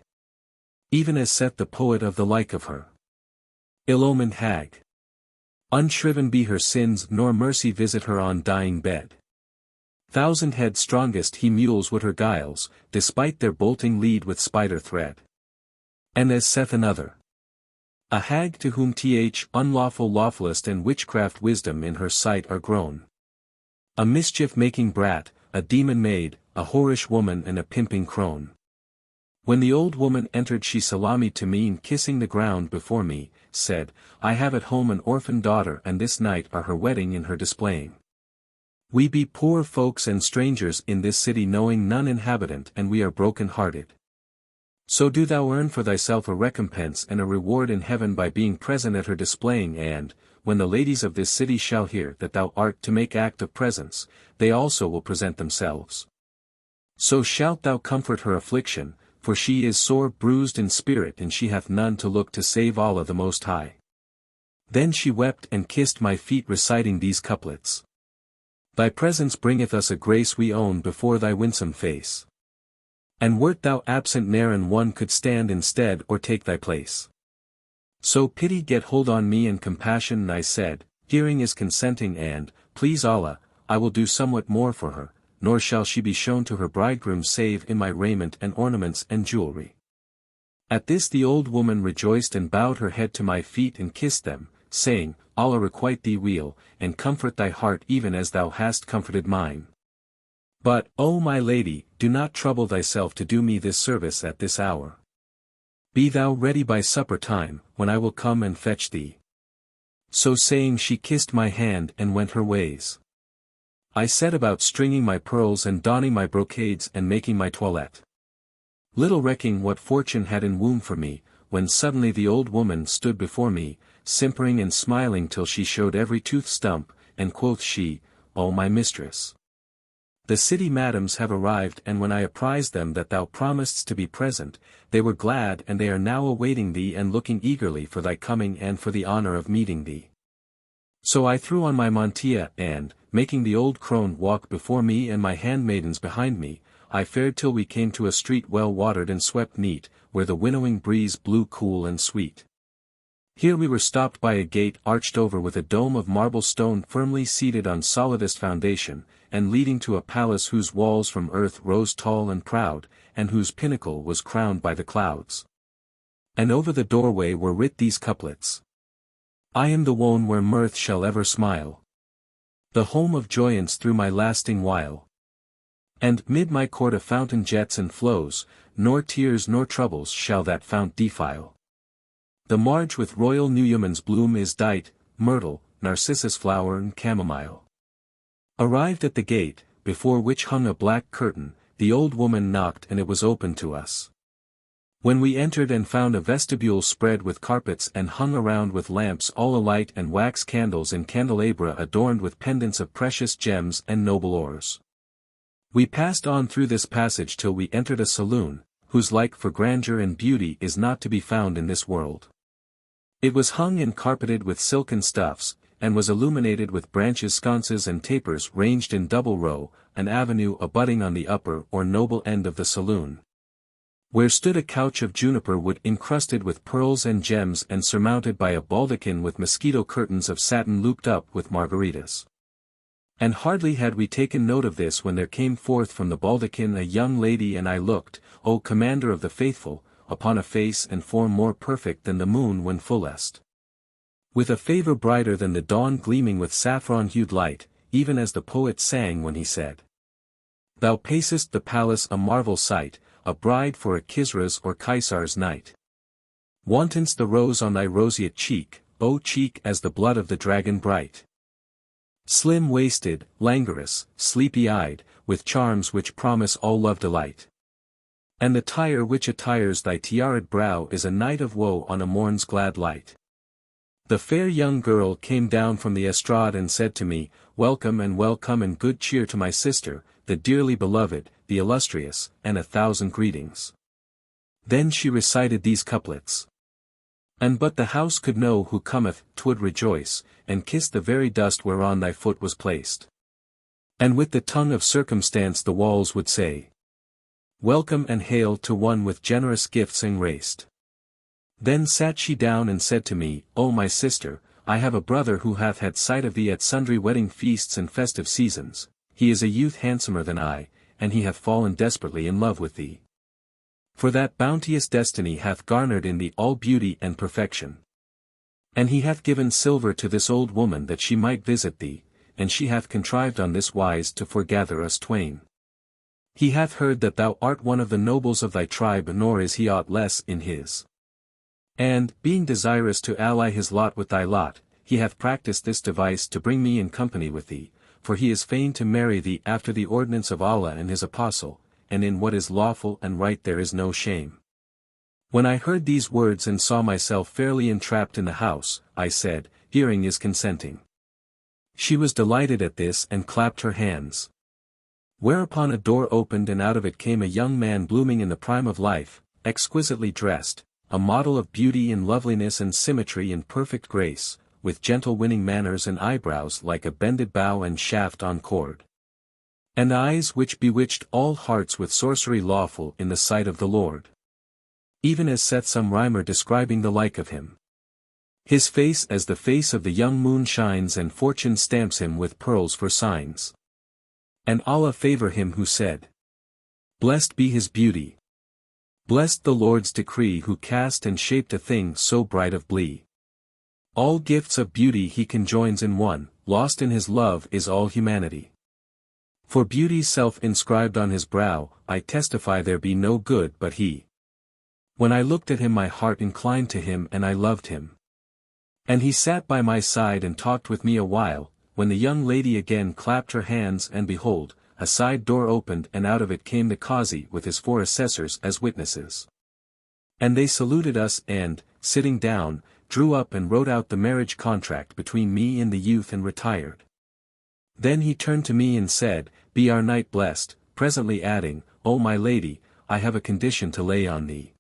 Even as saith the poet of the like of her. Ill-omened hag. Unshriven be her sins nor mercy visit her on dying bed. Thousand head strongest he mules would her guiles, despite their bolting lead with spider thread. And as saith another. A hag to whom unlawful lawfulest and witchcraft wisdom in her sight are grown. A mischief-making brat, a demon maid, a whorish woman and a pimping crone. When the old woman entered she salamied to me and kissing the ground before me, said, I have at home an orphan daughter and this night are her wedding in her displaying. We be poor folks and strangers in this city knowing none inhabitant and we are broken-hearted. So do thou earn for thyself a recompense and a reward in heaven by being present at her displaying and, when the ladies of this city shall hear that thou art to make act of presence, they also will present themselves. So shalt thou comfort her affliction, for she is sore bruised in spirit and she hath none to look to save Allah the Most High. Then she wept and kissed my feet reciting these couplets. Thy presence bringeth us a grace we own before thy winsome face. And wert thou absent ne'er an one could stand instead or take thy place. So pity get hold on me and compassion and I said, hearing is consenting and, please Allah, I will do somewhat more for her, nor shall she be shown to her bridegroom save in my raiment and ornaments and jewelry. At this the old woman rejoiced and bowed her head to my feet and kissed them, saying, Allah requite thee weal, and comfort thy heart even as thou hast comforted mine. But, O my lady, do not trouble thyself to do me this service at this hour. Be thou ready by supper time, when I will come and fetch thee. So saying she kissed my hand and went her ways. I set about stringing my pearls and donning my brocades and making my toilette. Little recking what fortune had in womb for me, when suddenly the old woman stood before me, simpering and smiling till she showed every tooth stump, and quoth she, O my mistress, the city madams have arrived and when I apprised them that thou promisedst to be present, they were glad and they are now awaiting thee and looking eagerly for thy coming and for the honor of meeting thee. So I threw on my mantilla and, making the old crone walk before me and my handmaidens behind me, I fared till we came to a street well watered and swept neat, where the winnowing breeze blew cool and sweet. Here we were stopped by a gate arched over with a dome of marble stone firmly seated on solidest foundation, and leading to a palace whose walls from earth rose tall and proud, and whose pinnacle was crowned by the clouds. And over the doorway were writ these couplets. I am the one where mirth shall ever smile, the home of joyance through my lasting while. And mid my court a fountain jets and flows, nor tears nor troubles shall that fount defile. The marge with royal Newman's bloom is dight, myrtle, narcissus flower and chamomile. Arrived at the gate, before which hung a black curtain, the old woman knocked and it was opened to us. When we entered and found a vestibule spread with carpets and hung around with lamps all alight and wax candles in candelabra adorned with pendants of precious gems and noble ores. We passed on through this passage till we entered a saloon, whose like for grandeur and beauty is not to be found in this world. It was hung and carpeted with silken stuffs, and was illuminated with branches, sconces and tapers ranged in double row, an avenue abutting on the upper or noble end of the saloon, where stood a couch of juniper wood encrusted with pearls and gems and surmounted by a baldachin with mosquito curtains of satin looped up with margaritas. And hardly had we taken note of this when there came forth from the baldachin a young lady and I looked, O Commander of the Faithful, upon a face and form more perfect than the moon when fullest, with a favor brighter than the dawn gleaming with saffron-hued light, even as the poet sang when he said, Thou pacest the palace a marvel sight, a bride for a Kisra's or Kaisar's night. Wantons the rose on thy roseate cheek, O cheek as the blood of the dragon bright. Slim-waisted, languorous, sleepy-eyed, with charms which promise all love delight. And the tire which attires thy tiara'd brow is a night of woe on a morn's glad light. The fair young girl came down from the estrade and said to me, Welcome and good cheer to my sister, the dearly beloved, the illustrious, and 1,000 greetings. Then she recited these couplets. And but the house could know who cometh, 'twould rejoice, and kiss the very dust whereon thy foot was placed. And with the tongue of circumstance the walls would say, Welcome and hail to one with generous gifts engraced. Then sat she down and said to me, O my sister, I have a brother who hath had sight of thee at sundry wedding feasts and festive seasons, he is a youth handsomer than I, and he hath fallen desperately in love with thee. For that bounteous destiny hath garnered in thee all beauty and perfection. And he hath given silver to this old woman that she might visit thee, and she hath contrived on this wise to foregather us twain. He hath heard that thou art one of the nobles of thy tribe nor is he aught less in his. And, being desirous to ally his lot with thy lot, he hath practised this device to bring me in company with thee, for he is fain to marry thee after the ordinance of Allah and his apostle, and in what is lawful and right there is no shame. When I heard these words and saw myself fairly entrapped in the house, I said, Hearing is consenting. She was delighted at this and clapped her hands. Whereupon a door opened and out of it came a young man blooming in the prime of life, exquisitely dressed, a model of beauty and loveliness and symmetry and perfect grace, with gentle winning manners and eyebrows like a bended bow and shaft on cord. And eyes which bewitched all hearts with sorcery lawful in the sight of the Lord. Even as saith some rhymer describing the like of him. His face as the face of the young moon shines and fortune stamps him with pearls for signs. And Allah favor him who said, Blessed be his beauty. Blessed the Lord's decree who cast and shaped a thing so bright of blee. All gifts of beauty he conjoins in one, lost in his love is all humanity. For beauty's self inscribed on his brow, I testify there be no good but he. When I looked at him my heart inclined to him and I loved him. And he sat by my side and talked with me a while, when the young lady again clapped her hands and behold, a side door opened and out of it came the Qazi with his 4 assessors as witnesses. And they saluted us and, sitting down, drew up and wrote out the marriage contract between me and the youth and retired. Then he turned to me and said, Be our night blessed, presently adding, O my lady, I have a condition to lay on thee.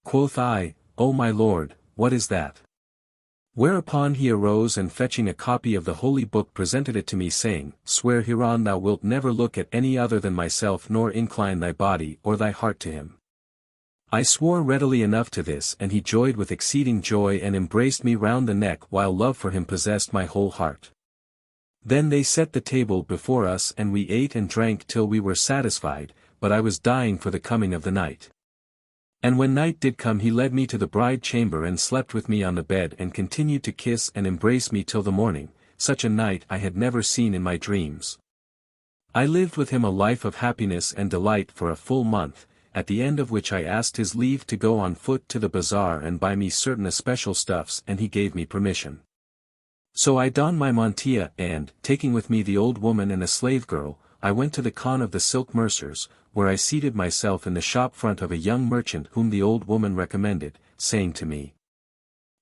Quoth I, O my lord, what is that? Whereupon he arose and fetching a copy of the holy book presented it to me saying, Swear hereon thou wilt never look at any other than myself nor incline thy body or thy heart to him. I swore readily enough to this and he joyed with exceeding joy and embraced me round the neck while love for him possessed my whole heart. Then they set the table before us and we ate and drank till we were satisfied, but I was dying for the coming of the night. And when night did come he led me to the bride chamber and slept with me on the bed and continued to kiss and embrace me till the morning, such a night I had never seen in my dreams. I lived with him a life of happiness and delight for a full month, at the end of which I asked his leave to go on foot to the bazaar and buy me certain especial stuffs and he gave me permission. So I donned my mantilla and, taking with me the old woman and a slave girl, I went to the khan of the silk mercers, where I seated myself in the shop front of a young merchant whom the old woman recommended, saying to me,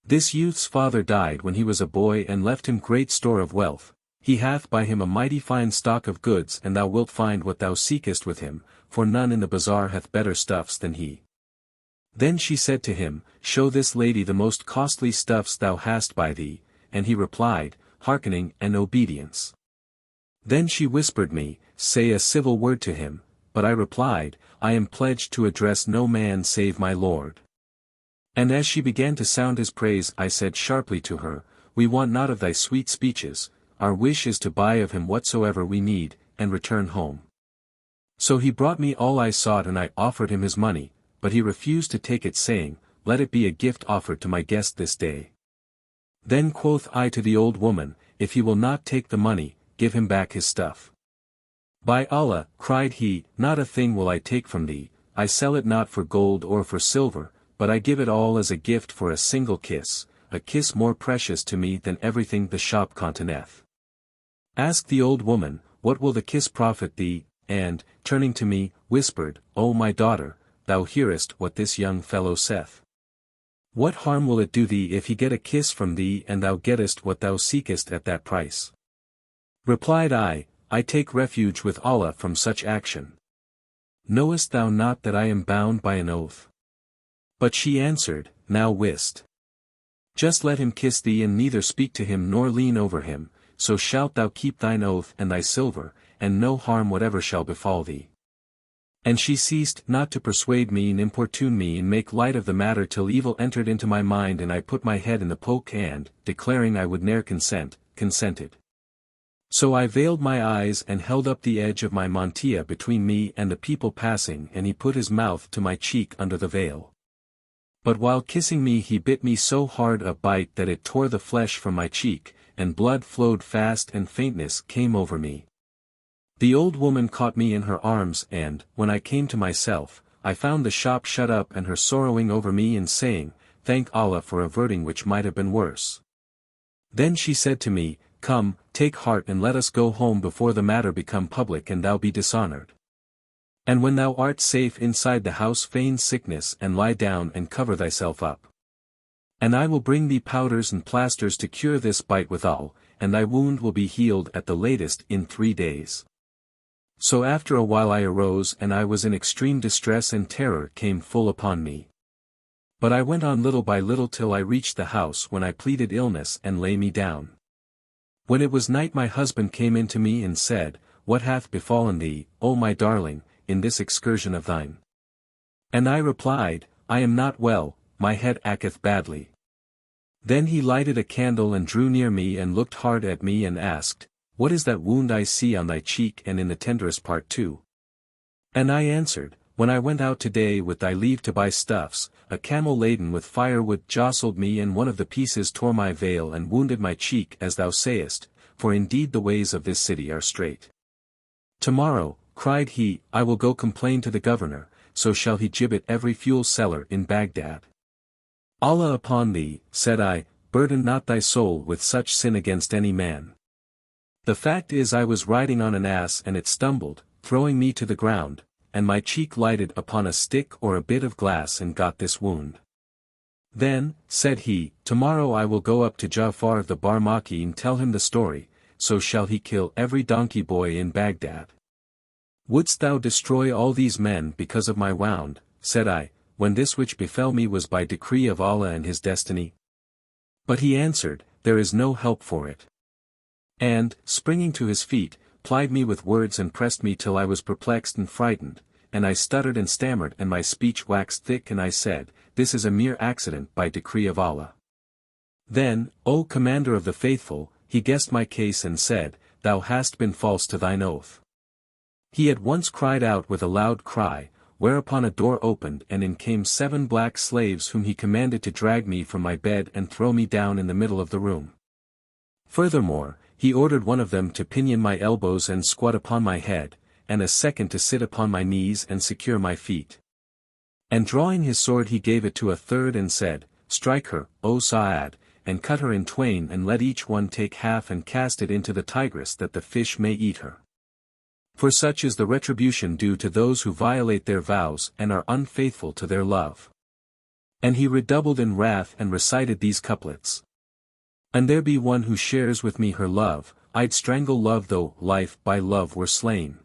This youth's father died when he was a boy and left him great store of wealth, he hath by him a mighty fine stock of goods and thou wilt find what thou seekest with him, for none in the bazaar hath better stuffs than he. Then she said to him, Show this lady the most costly stuffs thou hast by thee, and he replied, Hearkening and obedience. Then she whispered me, Say a civil word to him, but I replied, I am pledged to address no man save my Lord. And as she began to sound his praise I said sharply to her, We want not of thy sweet speeches, our wish is to buy of him whatsoever we need, and return home. So he brought me all I sought and I offered him his money, but he refused to take it saying, Let it be a gift offered to my guest this day. Then quoth I to the old woman, If he will not take the money, give him back his stuff. By Allah, cried he, not a thing will I take from thee, I sell it not for gold or for silver, but I give it all as a gift for a single kiss, a kiss more precious to me than everything the shop containeth. Asked the old woman, What will the kiss profit thee? And, turning to me, whispered, O my daughter, thou hearest what this young fellow saith. What harm will it do thee if he get a kiss from thee and thou gettest what thou seekest at that price? Replied I take refuge with Allah from such action. Knowest thou not that I am bound by an oath? But she answered, Now wist. Just let him kiss thee and neither speak to him nor lean over him, so shalt thou keep thine oath and thy silver, and no harm whatever shall befall thee. And she ceased not to persuade me and importune me and make light of the matter till evil entered into my mind and I put my head in the poke and, declaring I would ne'er consent, consented. So I veiled my eyes and held up the edge of my mantilla between me and the people passing and he put his mouth to my cheek under the veil. But while kissing me he bit me so hard a bite that it tore the flesh from my cheek, and blood flowed fast and faintness came over me. The old woman caught me in her arms and, when I came to myself, I found the shop shut up and her sorrowing over me and saying, Thank Allah for averting which might have been worse. Then she said to me, Come, take heart and let us go home before the matter become public and thou be dishonored. And when thou art safe inside the house feign sickness and lie down and cover thyself up. And I will bring thee powders and plasters to cure this bite withal, and thy wound will be healed at the latest in 3 days. So after a while I arose and I was in extreme distress and terror came full upon me. But I went on little by little till I reached the house when I pleaded illness and lay me down. When it was night my husband came in to me and said, What hath befallen thee, O my darling, in this excursion of thine? And I replied, I am not well, my head acheth badly. Then he lighted a candle and drew near me and looked hard at me and asked, What is that wound I see on thy cheek and in the tenderest part too? And I answered, When I went out today with thy leave to buy stuffs, a camel laden with firewood jostled me and one of the pieces tore my veil and wounded my cheek as thou sayest, for indeed the ways of this city are straight. Tomorrow, cried he, I will go complain to the governor, so shall he gibbet every fuel seller in Baghdad. Allah upon thee, said I, burden not thy soul with such sin against any man. The fact is I was riding on an ass and it stumbled, throwing me to the ground, and my cheek lighted upon a stick or a bit of glass and got this wound. Then, said he, tomorrow I will go up to Ja'far of the Barmaki and tell him the story, so shall he kill every donkey boy in Baghdad. Wouldst thou destroy all these men because of my wound, said I, when this which befell me was by decree of Allah and his destiny? But he answered, There is no help for it. And, springing to his feet, plied me with words and pressed me till I was perplexed and frightened, and I stuttered and stammered and my speech waxed thick and I said, This is a mere accident by decree of Allah. Then, O Commander of the Faithful, he guessed my case and said, Thou hast been false to thine oath. He at once cried out with a loud cry, whereupon a door opened and in came 7 black slaves whom he commanded to drag me from my bed and throw me down in the middle of the room. Furthermore, he ordered one of them to pinion my elbows and squat upon my head, and a second to sit upon my knees and secure my feet. And drawing his sword he gave it to a third and said, Strike her, O Sa'ad, and cut her in twain and let each one take half and cast it into the Tigris that the fish may eat her. For such is the retribution due to those who violate their vows and are unfaithful to their love. And he redoubled in wrath and recited these couplets. And there be one who shares with me her love, I'd strangle love though life by love were slain.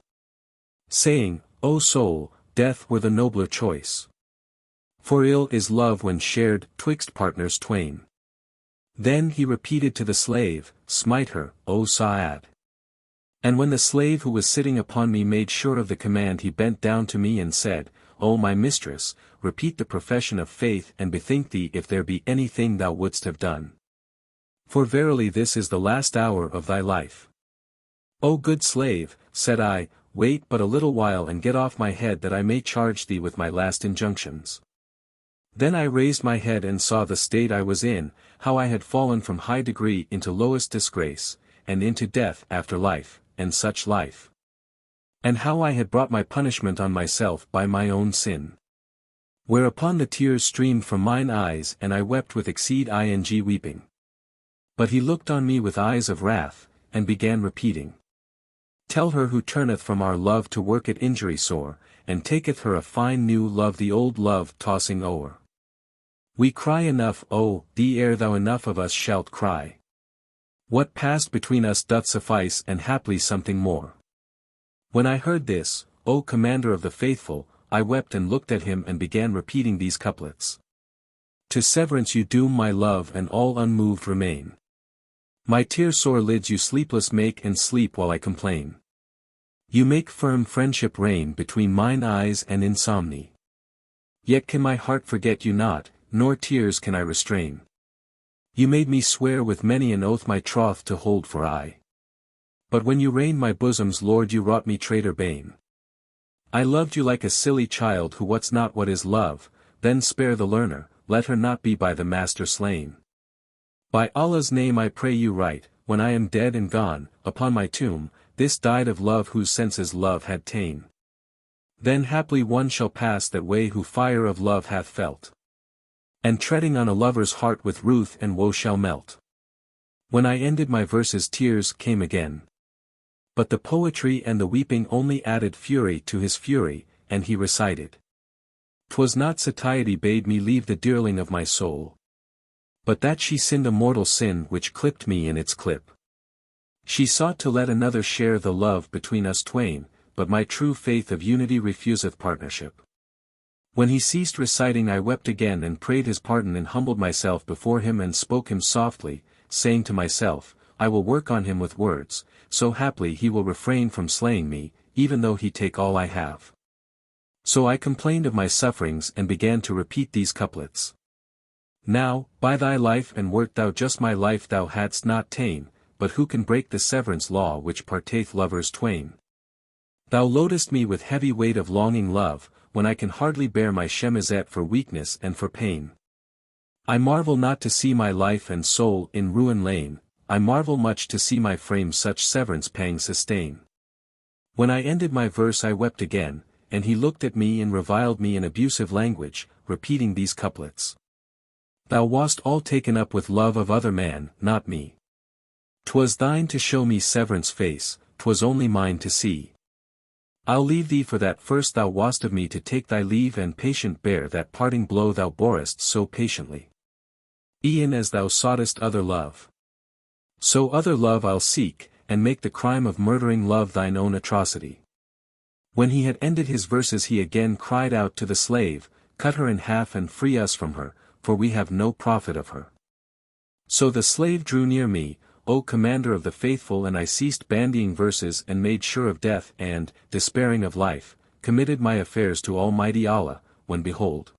Saying, O soul, death were the nobler choice. For ill is love when shared twixt partners twain. Then he repeated to the slave, Smite her, O Sa'ad. And when the slave who was sitting upon me made sure of the command he bent down to me and said, O my mistress, repeat the profession of faith and bethink thee if there be anything thou wouldst have done. For verily this is the last hour of thy life. O good slave, said I, wait but a little while and get off my head that I may charge thee with my last injunctions. Then I raised my head and saw the state I was in, how I had fallen from high degree into lowest disgrace, and into death after life, and such life. And how I had brought my punishment on myself by my own sin. Whereupon the tears streamed from mine eyes and I wept with exceeding weeping. But he looked on me with eyes of wrath, and began repeating. Tell her who turneth from our love to work at injury sore, and taketh her a fine new love the old love tossing o'er. We cry enough O thee ere thou enough of us shalt cry. What passed between us doth suffice and haply something more. When I heard this, O Commander of the Faithful, I wept and looked at him and began repeating these couplets. To severance you doom my love and all unmoved remain. My tear-sore lids you sleepless make and sleep while I complain. You make firm friendship reign between mine eyes and insomny. Yet can my heart forget you not, nor tears can I restrain. You made me swear with many an oath my troth to hold for aye. But when you reigned my bosom's lord you wrought me traitor bane. I loved you like a silly child who wots not what is love, then spare the learner, let her not be by the master slain. By Allah's name I pray you write, when I am dead and gone, upon my tomb, this died of love whose senses love had ta'en. Then haply one shall pass that way who fire of love hath felt. And treading on a lover's heart with ruth and woe shall melt. When I ended my verses tears came again. But the poetry and the weeping only added fury to his fury, and he recited. 'Twas not satiety bade me leave the dearling of my soul, but that she sinned a mortal sin which clipped me in its clip. She sought to let another share the love between us twain, but my true faith of unity refuseth partnership. When he ceased reciting I wept again and prayed his pardon and humbled myself before him and spoke him softly, saying to myself, I will work on him with words, so haply he will refrain from slaying me, even though he take all I have. So I complained of my sufferings and began to repeat these couplets. Now, by thy life and wert thou just my life thou hadst not ta'en, but who can break the severance law which parteth lovers twain? Thou loadest me with heavy weight of longing love, when I can hardly bear my chemisette for weakness and for pain. I marvel not to see my life and soul in ruin lain, I marvel much to see my frame such severance pang sustain. When I ended my verse I wept again, and he looked at me and reviled me in abusive language, repeating these couplets. Thou wast all taken up with love of other man, not me. 'Twas thine to show me severance face, 'twas only mine to see. I'll leave thee for that first thou wast of me to take thy leave and patient bear that parting blow thou borest so patiently. E'en as thou soughtest other love, so other love I'll seek, and make the crime of murdering love thine own atrocity. When he had ended his verses he again cried out to the slave, cut her in half and free us from her, for we have no profit of her. So the slave drew near me, O commander of the faithful, and I ceased bandying verses and made sure of death and, despairing of life, committed my affairs to Almighty Allah, when behold,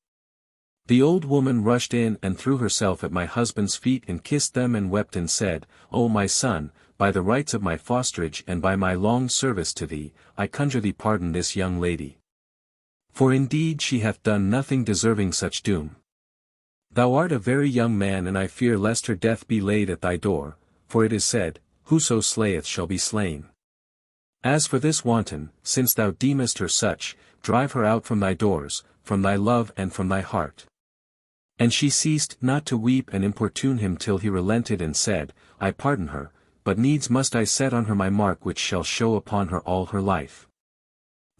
the old woman rushed in and threw herself at my husband's feet and kissed them and wept and said, O my son, by the rights of my fosterage and by my long service to thee, I conjure thee pardon this young lady. For indeed she hath done nothing deserving such doom. Thou art a very young man and I fear lest her death be laid at thy door, for it is said, Whoso slayeth shall be slain. As for this wanton, since thou deemest her such, drive her out from thy doors, from thy love and from thy heart. And she ceased not to weep and importune him till he relented and said, I pardon her, but needs must I set on her my mark which shall show upon her all her life.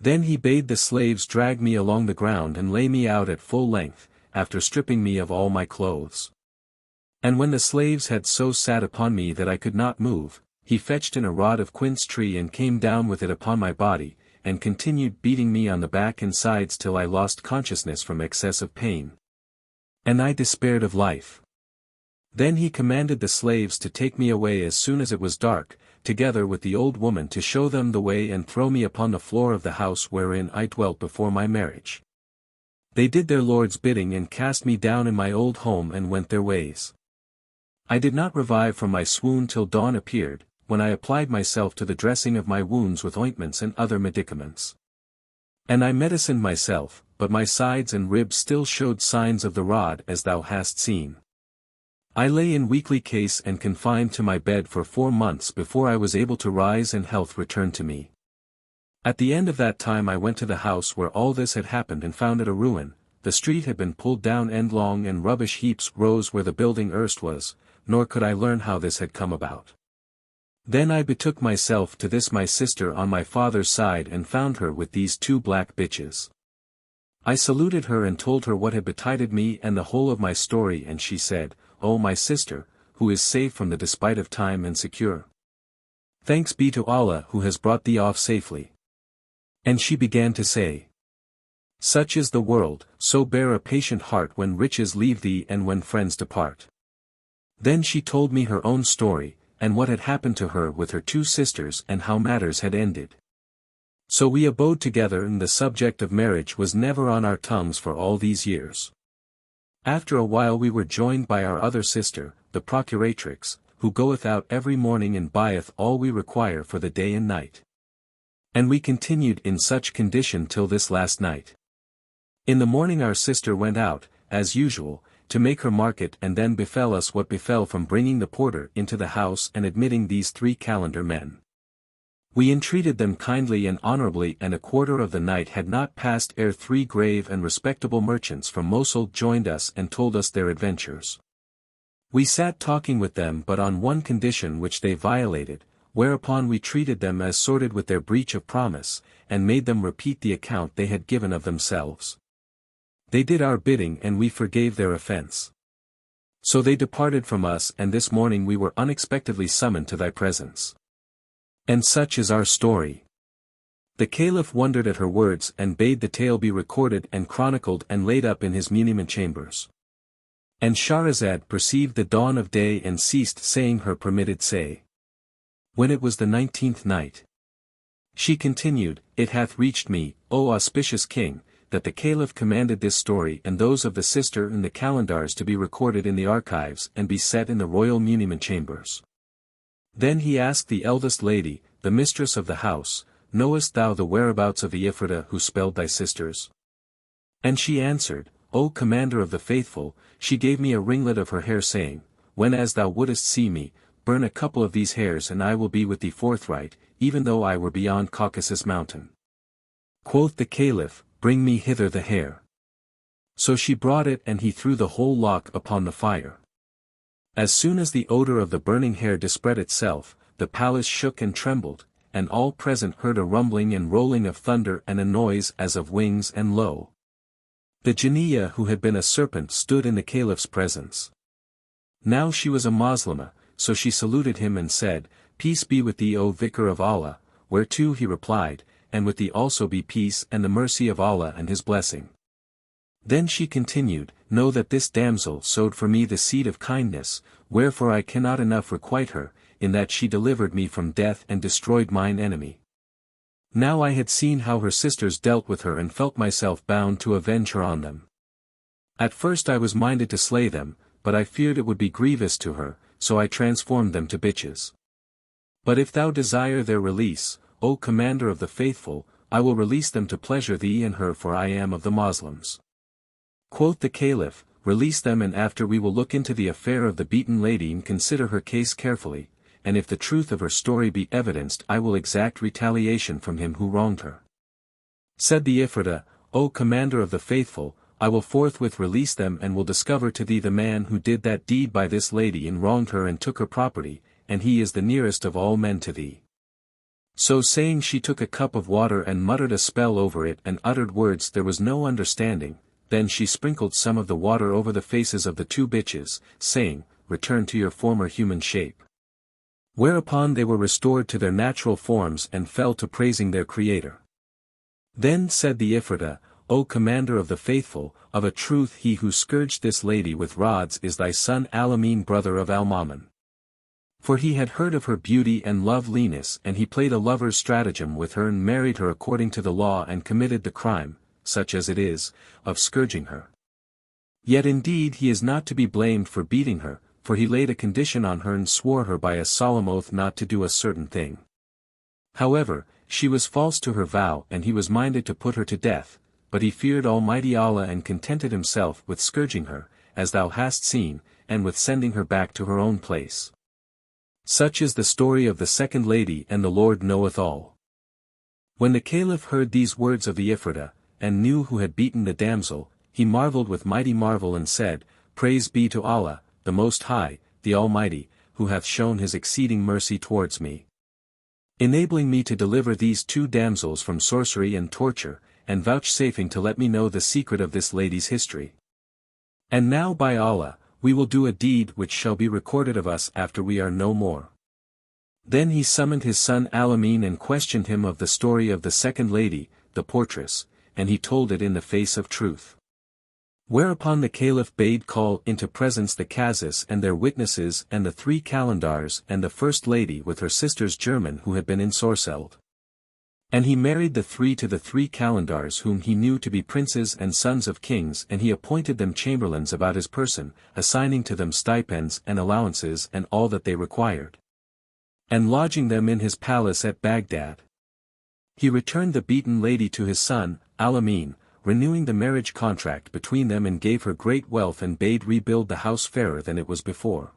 Then he bade the slaves drag me along the ground and lay me out at full length, after stripping me of all my clothes. And when the slaves had so sat upon me that I could not move, he fetched in a rod of quince tree and came down with it upon my body, and continued beating me on the back and sides till I lost consciousness from excess of pain. And I despaired of life. Then he commanded the slaves to take me away as soon as it was dark, together with the old woman to show them the way and throw me upon the floor of the house wherein I dwelt before my marriage. They did their lord's bidding and cast me down in my old home and went their ways. I did not revive from my swoon till dawn appeared, when I applied myself to the dressing of my wounds with ointments and other medicaments. And I medicined myself, but my sides and ribs still showed signs of the rod as thou hast seen. I lay in weekly case and confined to my bed for 4 months before I was able to rise and health returned to me. At the end of that time I went to the house where all this had happened and found it a ruin, the street had been pulled down endlong and rubbish heaps rose where the building erst was, nor could I learn how this had come about. Then I betook myself to this my sister on my father's side and found her with these 2 black bitches. I saluted her and told her what had betided me and the whole of my story, and she said, O my sister, who is safe from the despite of time and secure? Thanks be to Allah who has brought thee off safely. And she began to say, Such is the world, so bear a patient heart when riches leave thee and when friends depart. Then she told me her own story, and what had happened to her with her 2 sisters and how matters had ended. So we abode together, and the subject of marriage was never on our tongues for all these years. After a while we were joined by our other sister, the procuratrix, who goeth out every morning and buyeth all we require for the day and night. And we continued in such condition till this last night. In the morning our sister went out, as usual, to make her market, and then befell us what befell from bringing the porter into the house and admitting these 3 calendar men. We entreated them kindly and honorably, and a quarter of the night had not passed ere 3 grave and respectable merchants from Mosul joined us and told us their adventures. We sat talking with them but on one condition which they violated, whereupon we treated them as sorted with their breach of promise, and made them repeat the account they had given of themselves. They did our bidding and we forgave their offense. So they departed from us, and this morning we were unexpectedly summoned to thy presence. And such is our story. The Caliph wondered at her words and bade the tale be recorded and chronicled and laid up in his muniment chambers. And Shahrazad perceived the dawn of day and ceased saying her permitted say. When it was the 19th night, she continued, It hath reached me, O auspicious king, that the Caliph commanded this story and those of the sister and the calendars to be recorded in the archives and be set in the royal muniment chambers. Then he asked the eldest lady, the mistress of the house, Knowest thou the whereabouts of the Ifrita who spelled thy sisters? And she answered, O Commander of the Faithful, she gave me a ringlet of her hair saying, Whenas thou wouldest see me, burn a couple of these hairs and I will be with thee forthright, even though I were beyond Caucasus mountain. Quoth the Caliph, Bring me hither the hair. So she brought it and he threw the whole lock upon the fire. As soon as the odor of the burning hair dispread itself, the palace shook and trembled, and all present heard a rumbling and rolling of thunder and a noise as of wings, and lo! The Jinniyah who had been a serpent stood in the Caliph's presence. Now she was a Moslemah, so she saluted him and said, Peace be with thee, O Vicar of Allah, whereto he replied, And with thee also be peace and the mercy of Allah and his blessing. Then she continued, Know that this damsel sowed for me the seed of kindness, wherefore I cannot enough requite her, in that she delivered me from death and destroyed mine enemy. Now I had seen how her sisters dealt with her and felt myself bound to avenge her on them. At first I was minded to slay them, but I feared it would be grievous to her, so I transformed them to bitches. But if thou desire their release, O Commander of the Faithful, I will release them to pleasure thee and her, for I am of the Moslems. Quoth the Caliph, Release them, and after we will look into the affair of the beaten lady and consider her case carefully, and if the truth of her story be evidenced I will exact retaliation from him who wronged her. Said the Ifrita, O Commander of the Faithful, I will forthwith release them and will discover to thee the man who did that deed by this lady and wronged her and took her property, and he is the nearest of all men to thee. So saying she took a cup of water and muttered a spell over it and uttered words there was no understanding, then she sprinkled some of the water over the faces of the two bitches, saying, Return to your former human shape. Whereupon they were restored to their natural forms and fell to praising their Creator. Then said the Ifrita, O Commander of the Faithful, of a truth he who scourged this lady with rods is thy son Al-Amin, brother of Al-Mamun. For he had heard of her beauty and loveliness, and he played a lover's stratagem with her and married her according to the law and committed the crime, such as it is, of scourging her. Yet indeed he is not to be blamed for beating her, for he laid a condition on her and swore her by a solemn oath not to do a certain thing. However, she was false to her vow and he was minded to put her to death, but he feared Almighty Allah and contented himself with scourging her, as thou hast seen, and with sending her back to her own place. Such is the story of the second lady, and the Lord knoweth all. When the Caliph heard these words of the Ifrita, and knew who had beaten the damsel, he marveled with mighty marvel and said, Praise be to Allah, the Most High, the Almighty, who hath shown his exceeding mercy towards me, enabling me to deliver these two damsels from sorcery and torture, and vouchsafing to let me know the secret of this lady's history. And now by Allah, we will do a deed which shall be recorded of us after we are no more. Then he summoned his son Al-Amin and questioned him of the story of the second lady, the portress, and he told it in the face of truth. Whereupon the Caliph bade call into presence the Qazis and their witnesses and the three calendars and the first lady with her sisters German who had been ensorcelled. And he married the three to the three calendars whom he knew to be princes and sons of kings, and he appointed them chamberlains about his person, assigning to them stipends and allowances and all that they required, and lodging them in his palace at Baghdad. He returned the beaten lady to his son, Al-Amin, renewing the marriage contract between them, and gave her great wealth and bade rebuild the house fairer than it was before.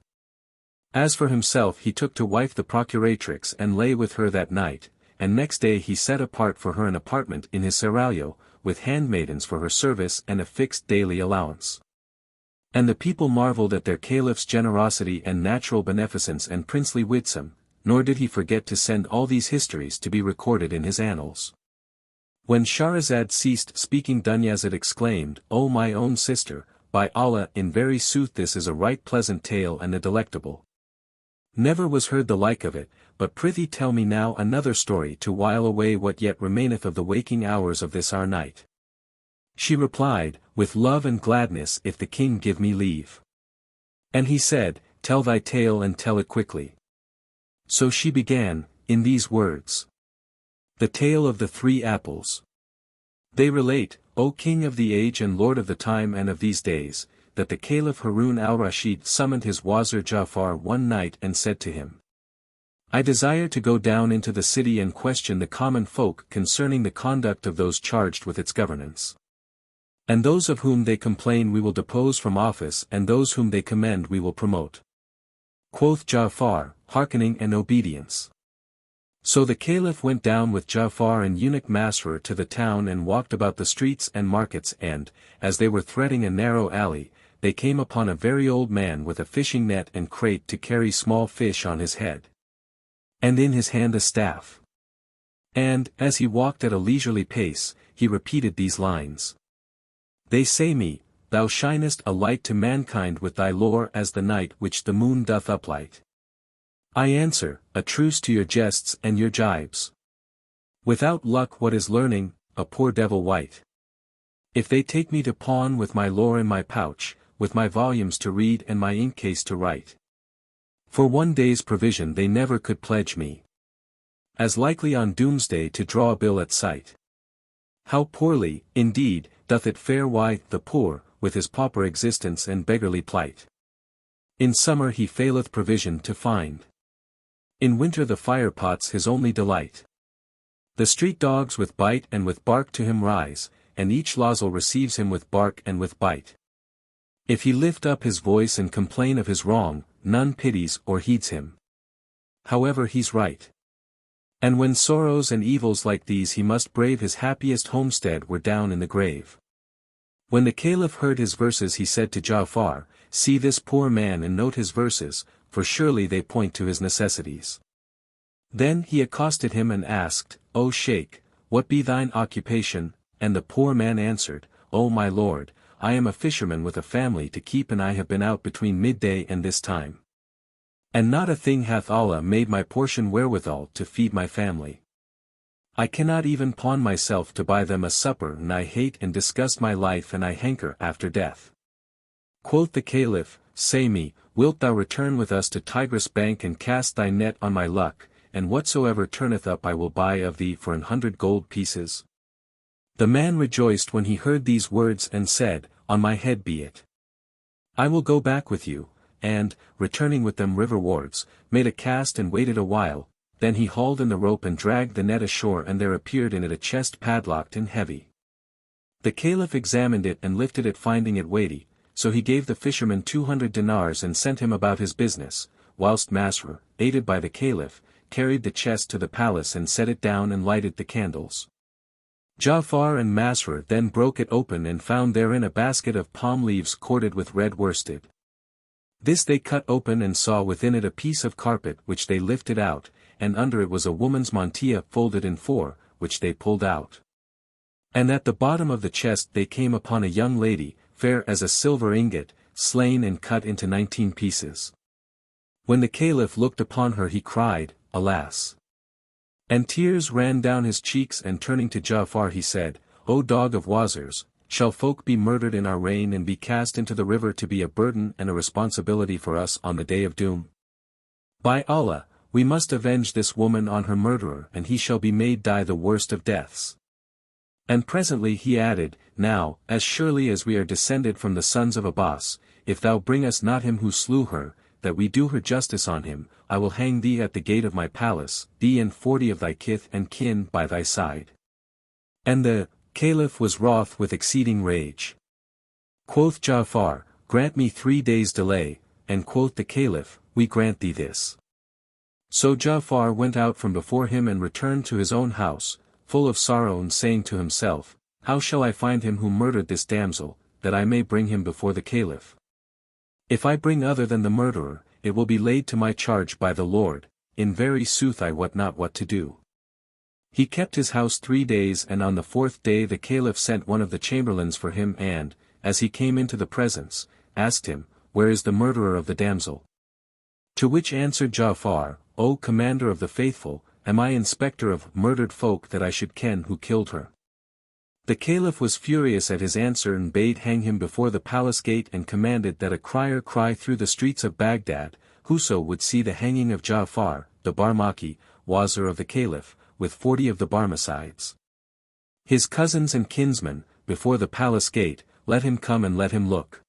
As for himself he took to wife the procuratrix and lay with her that night, and next day he set apart for her an apartment in his seraglio, with handmaidens for her service and a fixed daily allowance. And the people marveled at their caliph's generosity and natural beneficence and princely wisdom, nor did he forget to send all these histories to be recorded in his annals. When Shahrazad ceased speaking, Dunyazad exclaimed, O my own sister, by Allah, in very sooth this is a right pleasant tale and a delectable. Never was heard the like of it, but prithee tell me now another story to while away what yet remaineth of the waking hours of this our night. She replied, With love and gladness if the king give me leave. And he said, Tell thy tale and tell it quickly. So she began, in these words. The Tale of the Three Apples. They relate, O King of the age and Lord of the time and of these days, that the Caliph Harun al-Rashid summoned his Wazir Ja'far one night and said to him, I desire to go down into the city and question the common folk concerning the conduct of those charged with its governance. And those of whom they complain we will depose from office, and those whom they commend we will promote. Quoth Ja'far, hearkening and obedience. So the Caliph went down with Ja'far and eunuch Masrur to the town and walked about the streets and markets, and, as they were threading a narrow alley, they came upon a very old man with a fishing net and crate to carry small fish on his head. And in his hand a staff. And, as he walked at a leisurely pace, he repeated these lines. They say me, Thou shinest a light to mankind with thy lore as the night which the moon doth uplight. I answer, a truce to your jests and your jibes. Without luck what is learning, a poor devil wight. If they take me to pawn with my lore in my pouch, with my volumes to read and my ink case to write. For one day's provision they never could pledge me. As likely on doomsday to draw a bill at sight. How poorly, indeed, doth it fare the poor, with his pauper existence and beggarly plight. In summer he faileth provision to find. In winter the firepot's his only delight. The street dogs with bite and with bark to him rise, and each losel receives him with bark and with bite. If he lift up his voice and complain of his wrong, none pities or heeds him. However he's right. And when sorrows and evils like these he must brave, his happiest homestead were down in the grave. When the Caliph heard his verses he said to Ja'far, See this poor man and note his verses, for surely they point to his necessities. Then he accosted him and asked, O Sheikh, what be thine occupation? And the poor man answered, O my lord, I am a fisherman with a family to keep, and I have been out between midday and this time. And not a thing hath Allah made my portion wherewithal to feed my family. I cannot even pawn myself to buy them a supper, and I hate and disgust my life, and I hanker after death. Quoth the Caliph, Say me, wilt thou return with us to Tigris' bank and cast thy net on my luck, and whatsoever turneth up I will buy of thee for 100 gold pieces? The man rejoiced when he heard these words and said, On my head be it. I will go back with you, and, returning with them riverwards, made a cast and waited a while, then he hauled in the rope and dragged the net ashore, and there appeared in it a chest padlocked and heavy. The Caliph examined it and lifted it, finding it weighty, so he gave the fisherman 200 dinars and sent him about his business, whilst Masrur, aided by the Caliph, carried the chest to the palace and set it down and lighted the candles. Ja'far and Masrur then broke it open and found therein a basket of palm leaves corded with red worsted. This they cut open and saw within it a piece of carpet, which they lifted out, and under it was a woman's mantilla folded in four, which they pulled out. And at the bottom of the chest they came upon a young lady, fair as a silver ingot, slain and cut into 19 pieces. When the Caliph looked upon her he cried, Alas! And tears ran down his cheeks, and turning to Ja'far he said, O dog of Wazirs, shall folk be murdered in our reign and be cast into the river to be a burden and a responsibility for us on the day of doom? By Allah, we must avenge this woman on her murderer, and he shall be made die the worst of deaths. And presently he added, Now, as surely as we are descended from the sons of Abbas, if thou bring us not him who slew her, that we do her justice on him, I will hang thee at the gate of my palace, thee and 40 of thy kith and kin by thy side. And the Caliph was wroth with exceeding rage. Quoth Ja'far, Grant me 3 days' delay, and quoth the Caliph, We grant thee this. So Ja'far went out from before him and returned to his own house, full of sorrow, and saying to himself, How shall I find him who murdered this damsel, that I may bring him before the Caliph? If I bring other than the murderer, it will be laid to my charge by the Lord, in very sooth I wot not what to do. He kept his house 3 days, and on the 4th day the Caliph sent one of the chamberlains for him and, as he came into the presence, asked him, Where is the murderer of the damsel? To which answered Ja'far, O Commander of the Faithful, am I inspector of murdered folk that I should ken who killed her? The Caliph was furious at his answer and bade hang him before the palace gate and commanded that a crier cry through the streets of Baghdad, whoso would see the hanging of Ja'far, the Barmaki, wazir of the Caliph, with 40 of the Barmecides, his cousins and kinsmen, before the palace gate, let him come and let him look.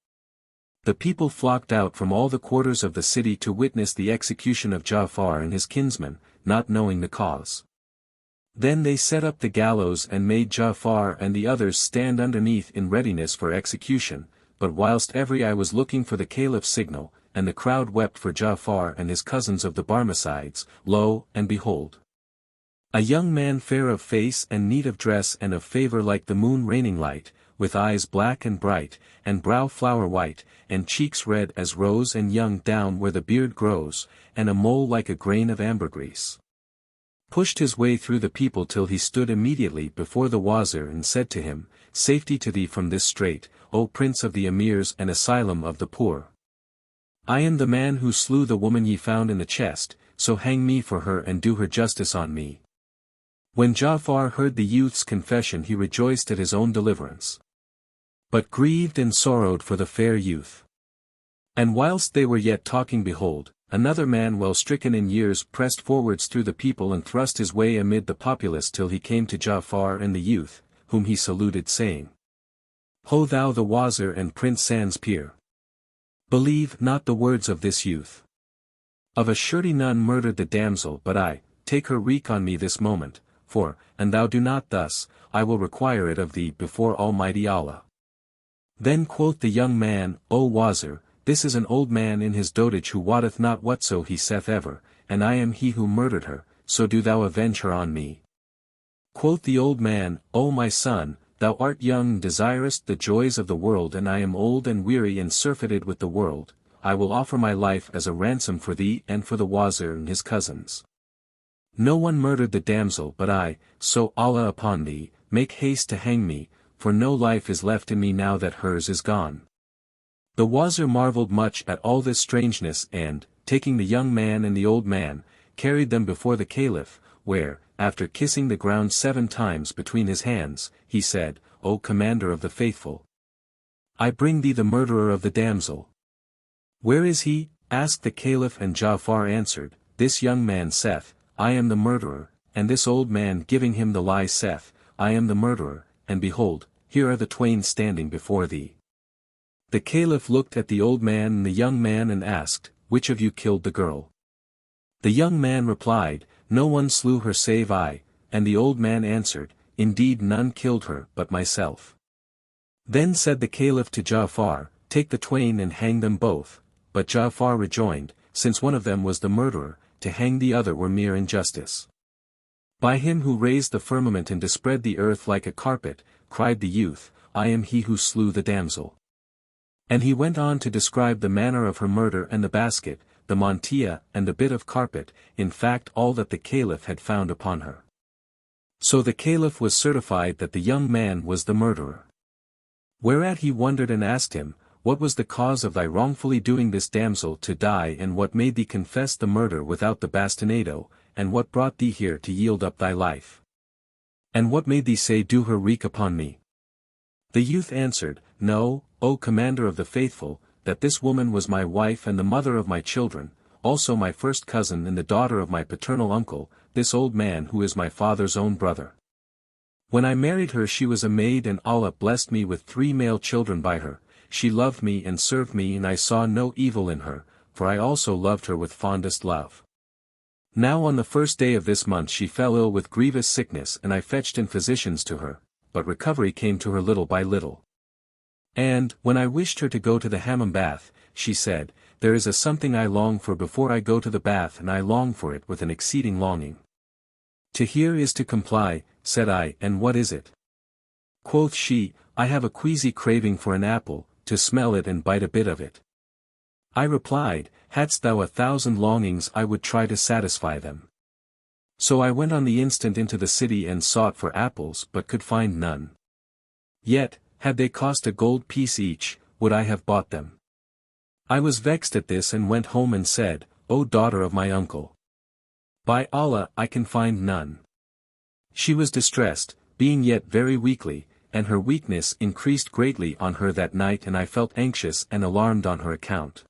The people flocked out from all the quarters of the city to witness the execution of Ja'far and his kinsmen, not knowing the cause. Then they set up the gallows and made Ja'far and the others stand underneath in readiness for execution, but whilst every eye was looking for the Caliph's signal, and the crowd wept for Ja'far and his cousins of the Barmecides, lo, and behold! A young man fair of face and neat of dress and of favour like the moon raining light, with eyes black and bright, and brow flower white, and cheeks red as rose and young down where the beard grows, and a mole like a grain of ambergris, pushed his way through the people till he stood immediately before the wazir and said to him, Safety to thee from this strait, O Prince of the Emirs and Asylum of the Poor. I am the man who slew the woman ye found in the chest, so hang me for her and do her justice on me. When Ja'far heard the youth's confession he rejoiced at his own deliverance, but grieved and sorrowed for the fair youth. And whilst they were yet talking behold, another man well stricken in years pressed forwards through the people and thrust his way amid the populace till he came to Ja'far and the youth, whom he saluted saying, Ho thou the wazir and Prince Sans peer! Believe not the words of this youth. Of a surety none murdered the damsel but I, take her wreak on me this moment, for, an thou do not thus, I will require it of thee before Almighty Allah. Then quoth the young man, O wazir, this is an old man in his dotage who wotteth not whatso he saith ever, and I am he who murdered her, so do thou avenge her on me. Quoth the old man, O my son, thou art young and desirest the joys of the world and I am old and weary and surfeited with the world, I will offer my life as a ransom for thee and for the wazir and his cousins. No one murdered the damsel but I, so Allah upon thee, make haste to hang me, for no life is left in me now that hers is gone. The wazir marvelled much at all this strangeness and, taking the young man and the old man, carried them before the Caliph, where, after kissing the ground 7 times between his hands, he said, O Commander of the Faithful! I bring thee the murderer of the damsel. Where is he? Asked the Caliph, and Ja'far answered, This young man saith, I am the murderer, and this old man giving him the lie saith, I am the murderer, and behold, here are the twain standing before thee. The Caliph looked at the old man and the young man and asked, Which of you killed the girl? The young man replied, No one slew her save I, and the old man answered, Indeed none killed her but myself. Then said the Caliph to Ja'far, Take the twain and hang them both, but Ja'far rejoined, Since one of them was the murderer, to hang the other were mere injustice. By him who raised the firmament and dispread the earth like a carpet, cried the youth, I am he who slew the damsel. And he went on to describe the manner of her murder and the basket, the mantilla and the bit of carpet, in fact all that the Caliph had found upon her. So the Caliph was certified that the young man was the murderer. Whereat he wondered and asked him, What was the cause of thy wrongfully doing this damsel to die and what made thee confess the murder without the bastinado, and what brought thee here to yield up thy life? And what made thee say do her wreak upon me? The youth answered, Know, O Commander of the Faithful, that this woman was my wife and the mother of my children, also my first cousin and the daughter of my paternal uncle, this old man who is my father's own brother. When I married her she was a maid and Allah blessed me with 3 male children by her, she loved me and served me and I saw no evil in her, for I also loved her with fondest love. Now on the 1st day of this month she fell ill with grievous sickness and I fetched in physicians to her, but recovery came to her little by little. And, when I wished her to go to the hammam bath, she said, There is a something I long for before I go to the bath and I long for it with an exceeding longing. To hear is to comply, said I, and what is it? Quoth she, I have a queasy craving for an apple, to smell it and bite a bit of it. I replied, hadst thou 1,000 longings I would try to satisfy them. So I went on the instant into the city and sought for apples but could find none. Yet, had they cost a gold piece each, would I have bought them. I was vexed at this and went home and said, O daughter of my uncle, by Allah I can find none. She was distressed, being yet very weakly, and her weakness increased greatly on her that night, and I felt anxious and alarmed on her account.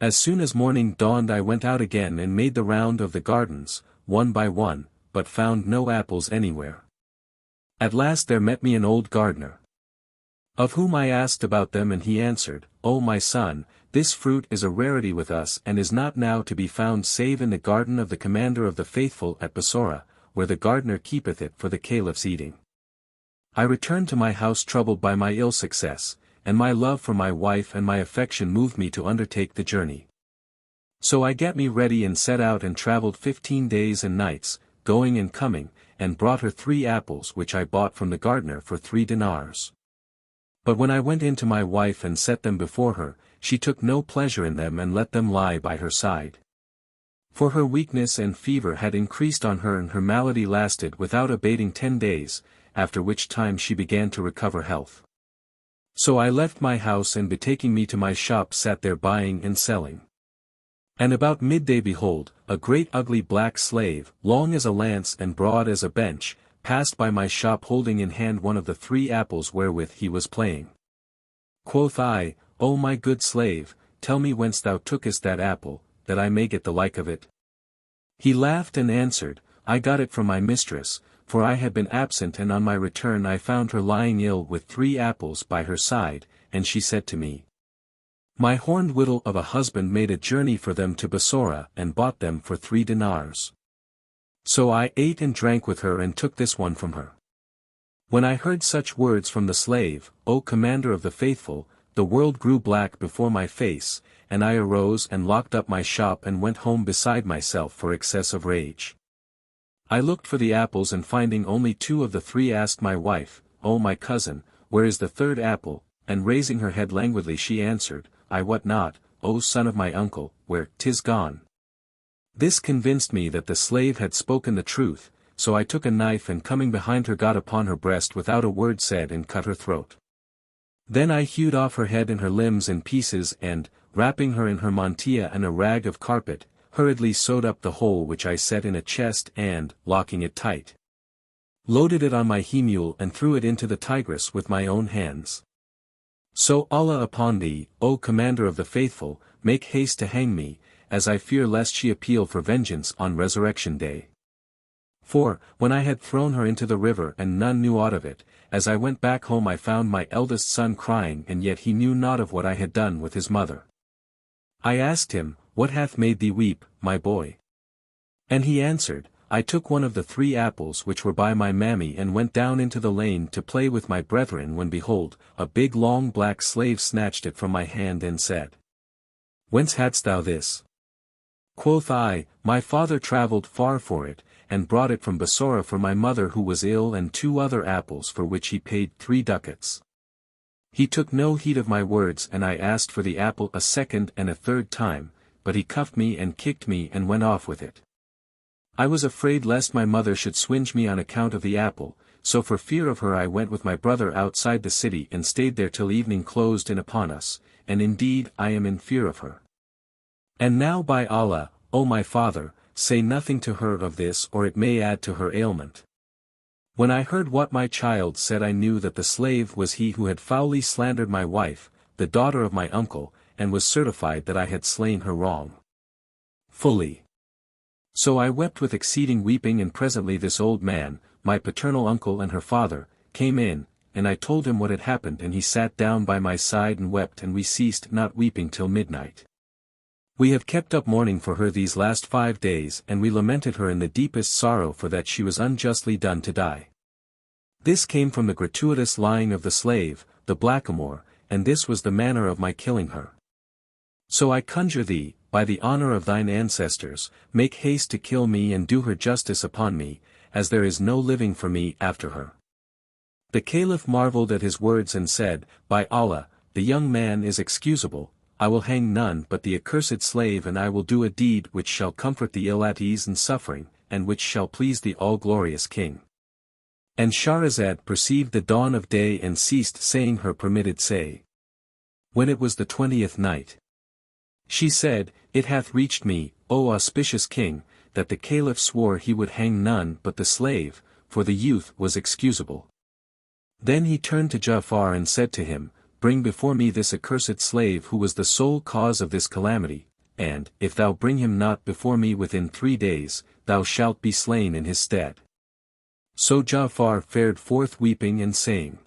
As soon as morning dawned I went out again and made the round of the gardens, one by one, but found no apples anywhere. At last there met me an old gardener, of whom I asked about them, and he answered, O my son, this fruit is a rarity with us and is not now to be found save in the garden of the Commander of the Faithful at Bassorah, where the gardener keepeth it for the caliph's eating. I returned to my house troubled by my ill success, and my love for my wife and my affection moved me to undertake the journey. So I got me ready and set out and travelled 15 days and nights, going and coming, and brought her 3 apples which I bought from the gardener for 3 dinars. But when I went in to my wife and set them before her, she took no pleasure in them and let them lie by her side. For her weakness and fever had increased on her, and her malady lasted without abating 10 days, after which time she began to recover health. So I left my house and betaking me to my shop sat there buying and selling. And about midday behold, a great ugly black slave, long as a lance and broad as a bench, passed by my shop holding in hand one of the 3 apples wherewith he was playing. Quoth I, O my good slave, tell me whence thou tookest that apple, that I may get the like of it. He laughed and answered, I got it from my mistress, for I had been absent, and on my return I found her lying ill with 3 apples by her side, and she said to me, my horned widow of a husband made a journey for them to Bassorah and bought them for 3 dinars. So I ate and drank with her and took this one from her. When I heard such words from the slave, O Commander of the Faithful, the world grew black before my face, and I arose and locked up my shop and went home beside myself for excess of rage. I looked for the apples, and finding only 2 of the 3 asked my wife, O my cousin, where is the 3rd apple? And raising her head languidly she answered, I wot not, O son of my uncle, where 'tis gone. This convinced me that the slave had spoken the truth, so I took a knife and coming behind her got upon her breast without a word said and cut her throat. Then I hewed off her head and her limbs in pieces and, wrapping her in her mantilla and a rag of carpet, hurriedly sewed up the hole which I set in a chest and, locking it tight, loaded it on my he-mule and threw it into the Tigris with my own hands. So Allah upon thee, O Commander of the Faithful, make haste to hang me, as I fear lest she appeal for vengeance on resurrection day. For, when I had thrown her into the river and none knew aught of it, as I went back home I found my eldest son crying, and yet he knew not of what I had done with his mother. I asked him, What hath made thee weep, my boy? And he answered, I took one of the 3 apples which were by my mammy and went down into the lane to play with my brethren, when behold, a big long black slave snatched it from my hand and said, Whence hadst thou this? Quoth I, My father travelled far for it, and brought it from Bassorah for my mother who was ill, and 2 other apples for which he paid 3 ducats. He took no heed of my words, and I asked for the apple a 2nd and a 3rd time, but he cuffed me and kicked me and went off with it. I was afraid lest my mother should swinge me on account of the apple, so for fear of her I went with my brother outside the city and stayed there till evening closed in upon us, and indeed I am in fear of her. And now by Allah, O my father, say nothing to her of this, or it may add to her ailment. When I heard what my child said I knew that the slave was he who had foully slandered my wife, the daughter of my uncle, and was certified that I had slain her wrong fully. So I wept with exceeding weeping, and presently this old man, my paternal uncle and her father, came in, and I told him what had happened, and he sat down by my side and wept, and we ceased not weeping till midnight. We have kept up mourning for her these last 5 days, and we lamented her in the deepest sorrow for that she was unjustly done to die. This came from the gratuitous lying of the slave, the blackamoor, and this was the manner of my killing her. So I conjure thee, by the honor of thine ancestors, make haste to kill me and do her justice upon me, as there is no living for me after her. The Caliph marveled at his words and said, By Allah, the young man is excusable, I will hang none but the accursed slave, and I will do a deed which shall comfort the ill at ease and suffering, and which shall please the all-glorious king. And Shahrazad perceived the dawn of day and ceased saying her permitted say. When it was the 20th night, she said, It hath reached me, O auspicious king, that the Caliph swore he would hang none but the slave, for the youth was excusable. Then he turned to Ja'far and said to him, Bring before me this accursed slave who was the sole cause of this calamity, and, if thou bring him not before me within 3 days, thou shalt be slain in his stead. So Ja'far fared forth weeping and saying,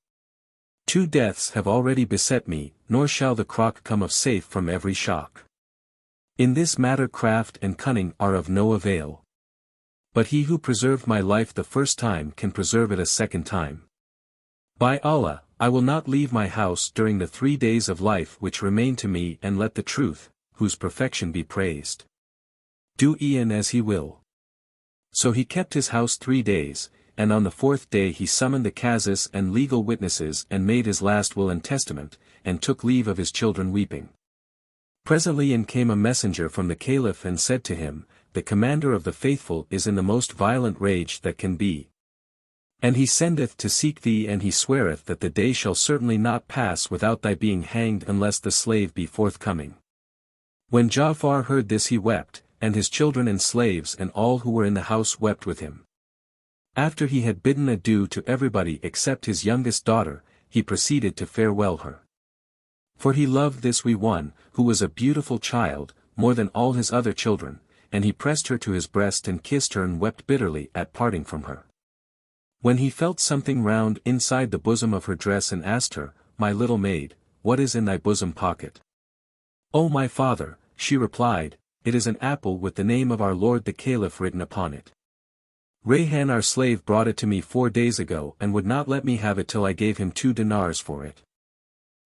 2 deaths have already beset me, nor shall the crock come of safe from every shock. In this matter craft and cunning are of no avail. But he who preserved my life the first time can preserve it a second time. By Allah, I will not leave my house during the 3 days of life which remain to me, and let the truth, whose perfection be praised, do e'en as he will. So he kept his house 3 days, and on the 4th day he summoned the qazis and legal witnesses and made his last will and testament, and took leave of his children weeping. Presently in came a messenger from the Caliph and said to him, The commander of the faithful is in the most violent rage that can be. And he sendeth to seek thee, and he sweareth that the day shall certainly not pass without thy being hanged unless the slave be forthcoming. When Ja'far heard this he wept, and his children and slaves and all who were in the house wept with him. After he had bidden adieu to everybody except his youngest daughter, he proceeded to farewell her. For he loved this wee one, who was a beautiful child, more than all his other children, and he pressed her to his breast and kissed her and wept bitterly at parting from her. When he felt something round inside the bosom of her dress and asked her, My little maid, what is in thy bosom pocket? O my father, she replied, It is an apple with the name of our lord the Caliph written upon it. Rayhan our slave brought it to me 4 days ago and would not let me have it till I gave him 2 dinars for it.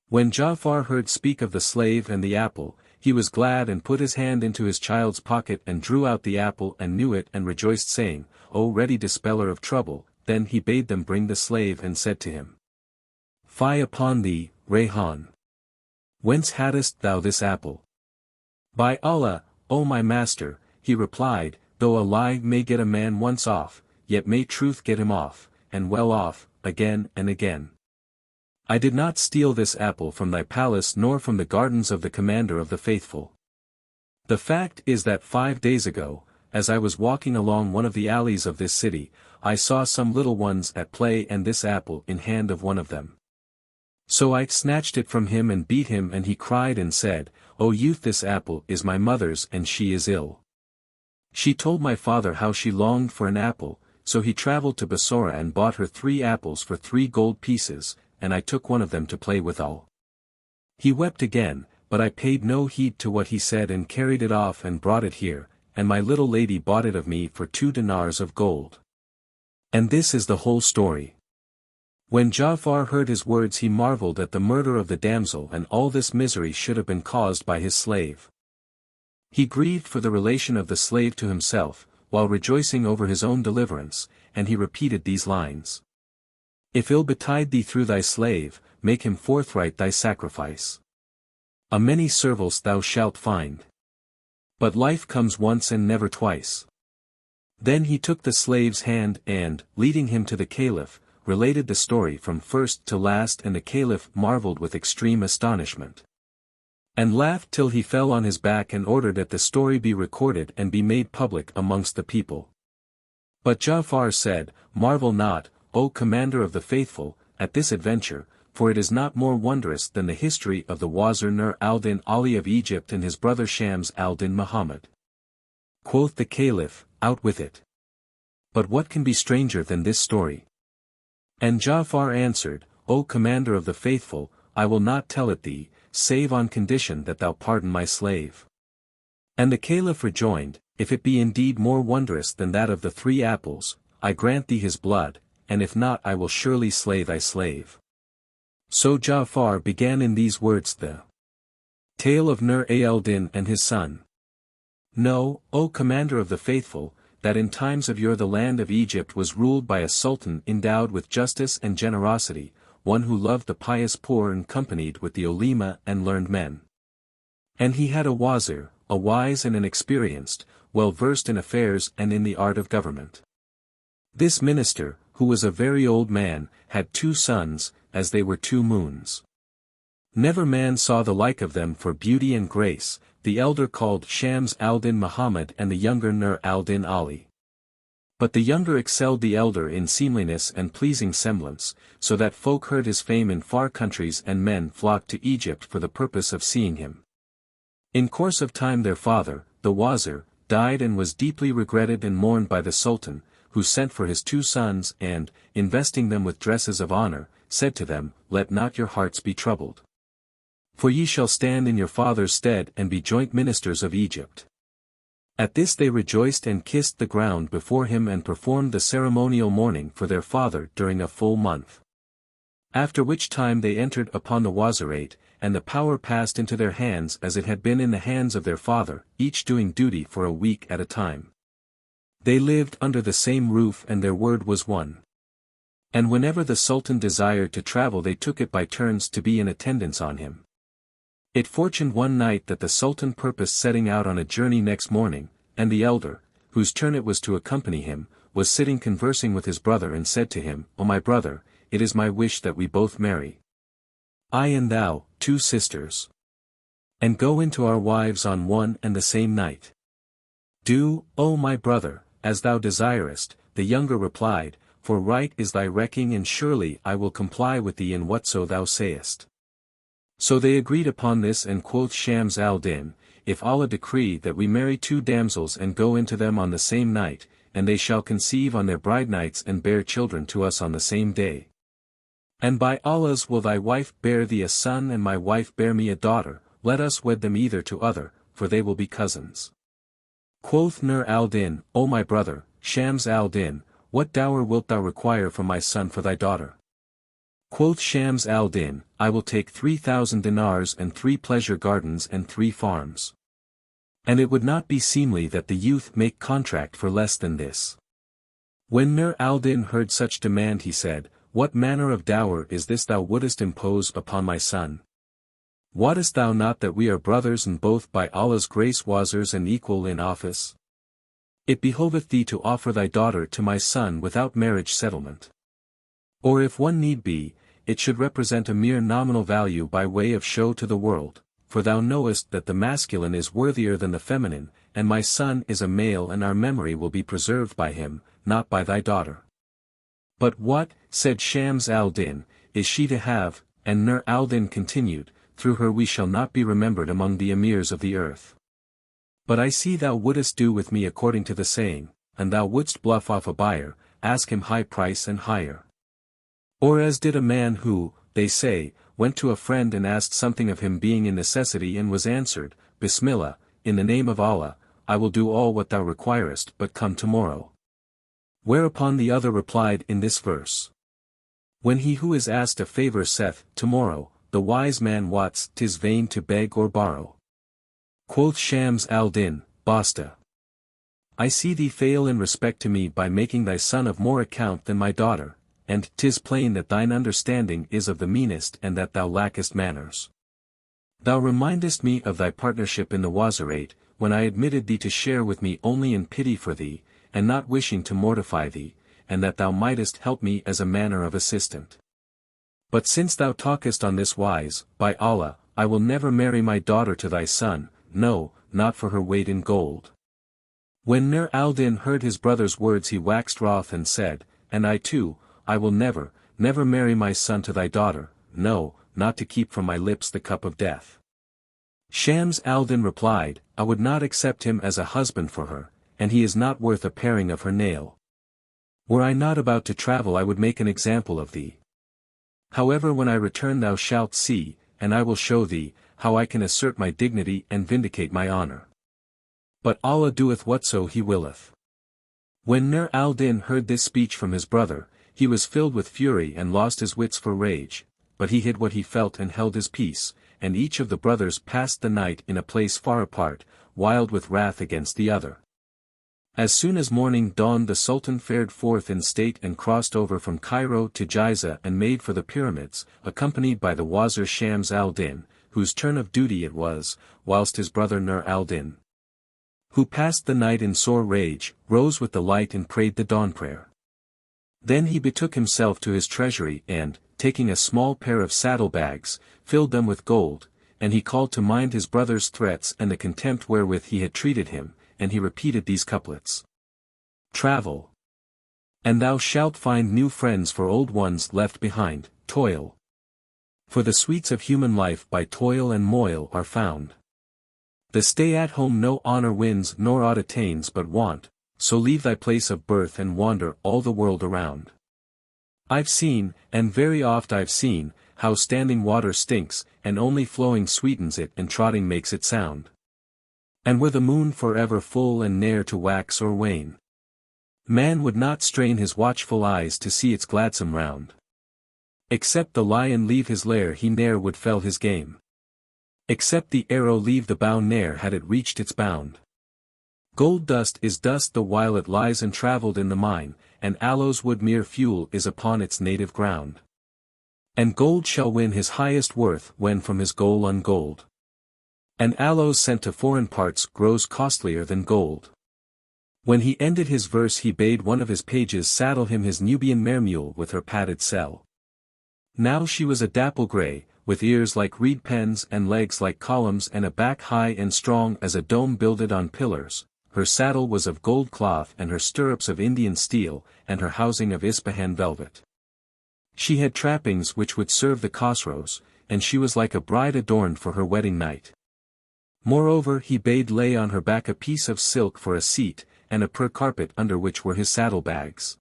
When Ja'far heard speak of the slave and the apple, he was glad and put his hand into his child's pocket and drew out the apple and knew it and rejoiced, saying, O ready dispeller of trouble. Then he bade them bring the slave and said to him, Fie upon thee, Rayhan! Whence hadst thou this apple? By Allah, O my master, he replied, Though a lie may get a man once off, yet may truth get him off, and well off, again and again. I did not steal this apple from thy palace nor from the gardens of the commander of the faithful. The fact is that 5 days ago, as I was walking along one of the alleys of this city, I saw some little ones at play and this apple in hand of one of them. So I snatched it from him and beat him, and he cried and said, O youth, this apple is my mother's and she is ill. She told my father how she longed for an apple, so he traveled to Bassorah and bought her 3 apples for 3 gold pieces, and I took one of them to play withal. He wept again, but I paid no heed to what he said and carried it off and brought it here, and my little lady bought it of me for 2 dinars of gold. And this is the whole story. When Ja'far heard his words he marveled at the murder of the damsel, and all this misery should have been caused by his slave. He grieved for the relation of the slave to himself, while rejoicing over his own deliverance, and he repeated these lines. If ill betide thee through thy slave, make him forthright thy sacrifice. A many servants thou shalt find. But life comes once and never twice. Then he took the slave's hand and, leading him to the Caliph, related the story from first to last, and the Caliph marveled with extreme astonishment, and laughed till he fell on his back, and ordered that the story be recorded and be made public amongst the people. But Ja'far said, Marvel not, O commander of the faithful, at this adventure, for it is not more wondrous than the history of the Wazir Nur al-Din Ali of Egypt and his brother Shams al-Din Muhammad. Quoth the Caliph, Out with it. But what can be stranger than this story? And Ja'far answered, O commander of the faithful, I will not tell it thee, save on condition that thou pardon my slave. And the Caliph rejoined, If it be indeed more wondrous than that of the 3 apples, I grant thee his blood, and if not I will surely slay thy slave. So Ja'far began in these words the tale of Nur al-Din and his son. Know, O commander of the faithful, that in times of yore the land of Egypt was ruled by a sultan endowed with justice and generosity, one who loved the pious poor and companied with the ulema and learned men. And he had a wazir, a wise and an experienced, well versed in affairs and in the art of government. This minister, who was a very old man, had 2 sons, as they were 2 moons. Never man saw the like of them for beauty and grace, the elder called Shams al-Din Muhammad and the younger Nur al-Din Ali. But the younger excelled the elder in seemliness and pleasing semblance, so that folk heard his fame in far countries and men flocked to Egypt for the purpose of seeing him. In course of time their father, the wazir, died and was deeply regretted and mourned by the Sultan, who sent for his 2 sons and, investing them with dresses of honor, said to them, "Let not your hearts be troubled. For ye shall stand in your father's stead and be joint ministers of Egypt." At this they rejoiced and kissed the ground before him and performed the ceremonial mourning for their father during a full month. After which time they entered upon the wazirate, and the power passed into their hands as it had been in the hands of their father, each doing duty for a week at a time. They lived under the same roof and their word was one. And whenever the Sultan desired to travel they took it by turns to be in attendance on him. It fortuned one night that the Sultan purposed setting out on a journey next morning, and the elder, whose turn it was to accompany him, was sitting conversing with his brother and said to him, "O my brother, it is my wish that we both marry. I and thou, 2 sisters. And go into our wives on one and the same night." "Do, O my brother, as thou desirest," the younger replied, "for right is thy recking and surely I will comply with thee in whatso thou sayest." So they agreed upon this and quoth Shams al-Din, "If Allah decree that we marry 2 damsels and go into them on the same night, and they shall conceive on their bride nights and bear children to us on the same day. And by Allah's will thy wife bear thee a son and my wife bear me a daughter, let us wed them either to other, for they will be cousins." Quoth Nur al-Din, "O my brother, Shams al-Din, what dower wilt thou require from my son for thy daughter?" Quoth Shams al-Din, "I will take 3,000 dinars and 3 pleasure gardens and 3 farms. And it would not be seemly that the youth make contract for less than this." When Nur al-Din heard such demand he said, "What manner of dower is this thou wouldest impose upon my son? Wottest thou not that we are brothers and both by Allah's grace wazirs and equal in office? It behoveth thee to offer thy daughter to my son without marriage settlement. Or if one need be, it should represent a mere nominal value by way of show to the world, for thou knowest that the masculine is worthier than the feminine, and my son is a male and our memory will be preserved by him, not by thy daughter." "But what," said Shams al-Din, "is she to have?" And Nur al-Din continued, "Through her we shall not be remembered among the emirs of the earth. But I see thou wouldest do with me according to the saying, and thou wouldst bluff off a buyer, ask him high price and higher. Or as did a man who, they say, went to a friend and asked something of him being in necessity and was answered, Bismillah, in the name of Allah, I will do all what thou requirest but come tomorrow. Whereupon the other replied in this verse. When he who is asked a favor saith, tomorrow, the wise man wots 'tis vain to beg or borrow. Quoth Shams al-Din, Basta. I see thee fail in respect to me by making thy son of more account than my daughter, and 'tis plain that thine understanding is of the meanest and that thou lackest manners. Thou remindest me of thy partnership in the wazirate, when I admitted thee to share with me only in pity for thee, and not wishing to mortify thee, and that thou mightest help me as a manner of assistant. But since thou talkest on this wise, by Allah, I will never marry my daughter to thy son, no, not for her weight in gold. When Nur al-Din heard his brother's words he waxed wroth and said, And I too, I will never, never marry my son to thy daughter, no, not to keep from my lips the cup of death. Shams al-Din replied, I would not accept him as a husband for her, and he is not worth a paring of her nail. Were I not about to travel I would make an example of thee. However when I return thou shalt see, and I will show thee, how I can assert my dignity and vindicate my honor. But Allah doeth whatso he willeth. When Nur al-Din heard this speech from his brother, he was filled with fury and lost his wits for rage, but he hid what he felt and held his peace, and each of the brothers passed the night in a place far apart, wild with wrath against the other. As soon as morning dawned the Sultan fared forth in state and crossed over from Cairo to Giza and made for the pyramids, accompanied by the Wazir Shams al-Din, whose turn of duty it was, whilst his brother Nur al-Din, who passed the night in sore rage, rose with the light and prayed the dawn prayer. Then he betook himself to his treasury and, taking a small pair of saddlebags, filled them with gold, and he called to mind his brother's threats and the contempt wherewith he had treated him, and he repeated these couplets. Travel, and thou shalt find new friends for old ones left behind. Toil, for the sweets of human life by toil and moil are found. The stay at home no honor wins nor aught attains but want, so leave thy place of birth and wander all the world around. I've seen, and very oft I've seen, how standing water stinks, and only flowing sweetens it and trotting makes it sound. And were the moon forever full and ne'er to wax or wane, man would not strain his watchful eyes to see its gladsome round. Except the lion leave his lair he ne'er would fell his game. Except the arrow leave the bow ne'er had it reached its bound. Gold dust is dust the while it lies entraveled in the mine, and aloes wood mere fuel is upon its native ground. And gold shall win his highest worth when from his goal ungold. And aloes sent to foreign parts grows costlier than gold. When he ended his verse he bade one of his pages saddle him his Nubian mare-mule with her padded selle. Now she was a dapple grey, with ears like reed pens and legs like columns and a back high and strong as a dome builded on pillars. Her saddle was of gold cloth and her stirrups of Indian steel, and her housing of Ispahan velvet. She had trappings which would serve the Khosrows, and she was like a bride adorned for her wedding night. Moreover he bade lay on her back a piece of silk for a seat, and a pur carpet under which were his saddle-bags.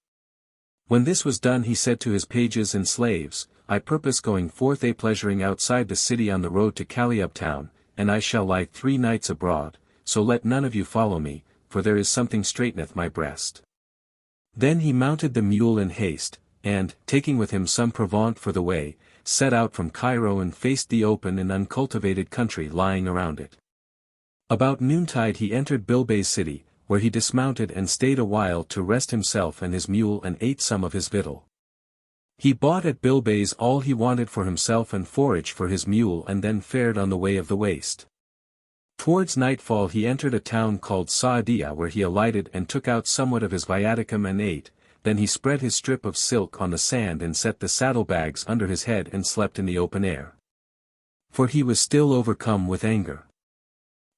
When this was done he said to his pages and slaves, I purpose going forth a pleasuring outside the city on the road to Caliub town, and I shall lie 3 nights abroad, so let none of you follow me, for there is something straiteneth my breast. Then he mounted the mule in haste, and, taking with him some provaunt for the way, set out from Cairo and faced the open and uncultivated country lying around it. About noontide he entered Bilbay's city, where he dismounted and stayed a while to rest himself and his mule and ate some of his victual. He bought at Bilbay's all he wanted for himself and forage for his mule and then fared on the way of the waste. Towards nightfall he entered a town called Sa'adiyah where he alighted and took out somewhat of his viaticum and ate, then he spread his strip of silk on the sand and set the saddlebags under his head and slept in the open air. For he was still overcome with anger.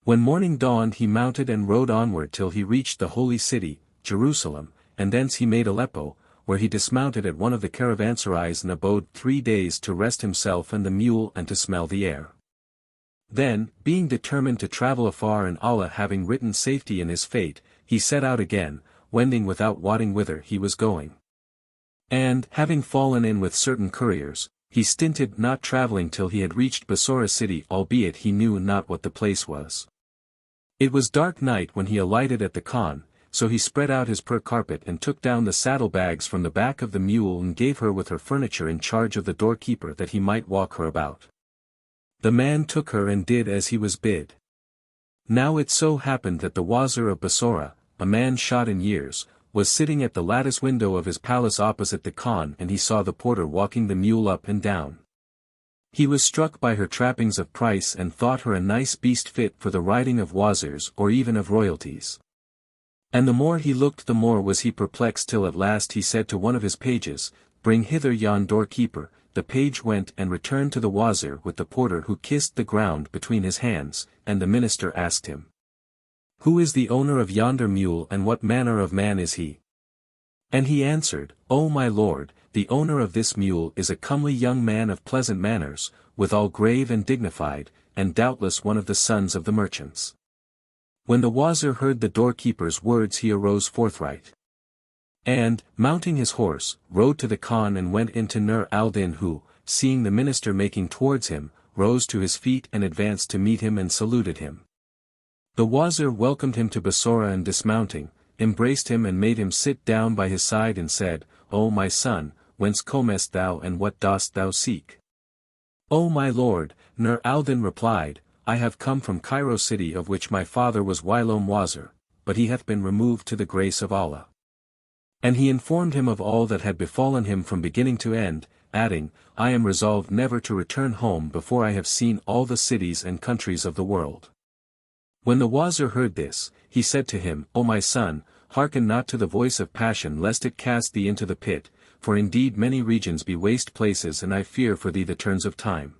When morning dawned he mounted and rode onward till he reached the holy city, Jerusalem, and thence he made Aleppo, where he dismounted at one of the caravanserais and abode 3 days to rest himself and the mule and to smell the air. Then, being determined to travel afar and Allah having written safety in his fate, he set out again, wending without wotting whither he was going. And, having fallen in with certain couriers, he stinted not travelling till he had reached Bassorah city albeit he knew not what the place was. It was dark night when he alighted at the khan, so he spread out his pur carpet and took down the saddlebags from the back of the mule and gave her with her furniture in charge of the doorkeeper that he might walk her about. The man took her and did as he was bid. Now it so happened that the wazir of Bassorah, a man shot in years, was sitting at the lattice window of his palace opposite the khan and he saw the porter walking the mule up and down. He was struck by her trappings of price and thought her a nice beast fit for the riding of wazirs or even of royalties. And the more he looked the more was he perplexed till at last he said to one of his pages, Bring hither yon doorkeeper. The page went and returned to the wazir with the porter who kissed the ground between his hands, and the minister asked him, Who is the owner of yonder mule and what manner of man is he? And he answered, O my lord, the owner of this mule is a comely young man of pleasant manners, withal grave and dignified, and doubtless one of the sons of the merchants. When the wazir heard the doorkeeper's words he arose forthright. And, mounting his horse, rode to the khan and went in to Nur al-Din who, seeing the minister making towards him, rose to his feet and advanced to meet him and saluted him. The wazir welcomed him to Bassorah and dismounting, embraced him and made him sit down by his side and said, O my son, whence comest thou and what dost thou seek? O my lord, Nur al-Din replied, I have come from Cairo city of which my father was whilome wazir, but he hath been removed to the grace of Allah. And he informed him of all that had befallen him from beginning to end, adding, I am resolved never to return home before I have seen all the cities and countries of the world. When the wazir heard this, he said to him, O my son, hearken not to the voice of passion lest it cast thee into the pit, for indeed many regions be waste places and I fear for thee the turns of time.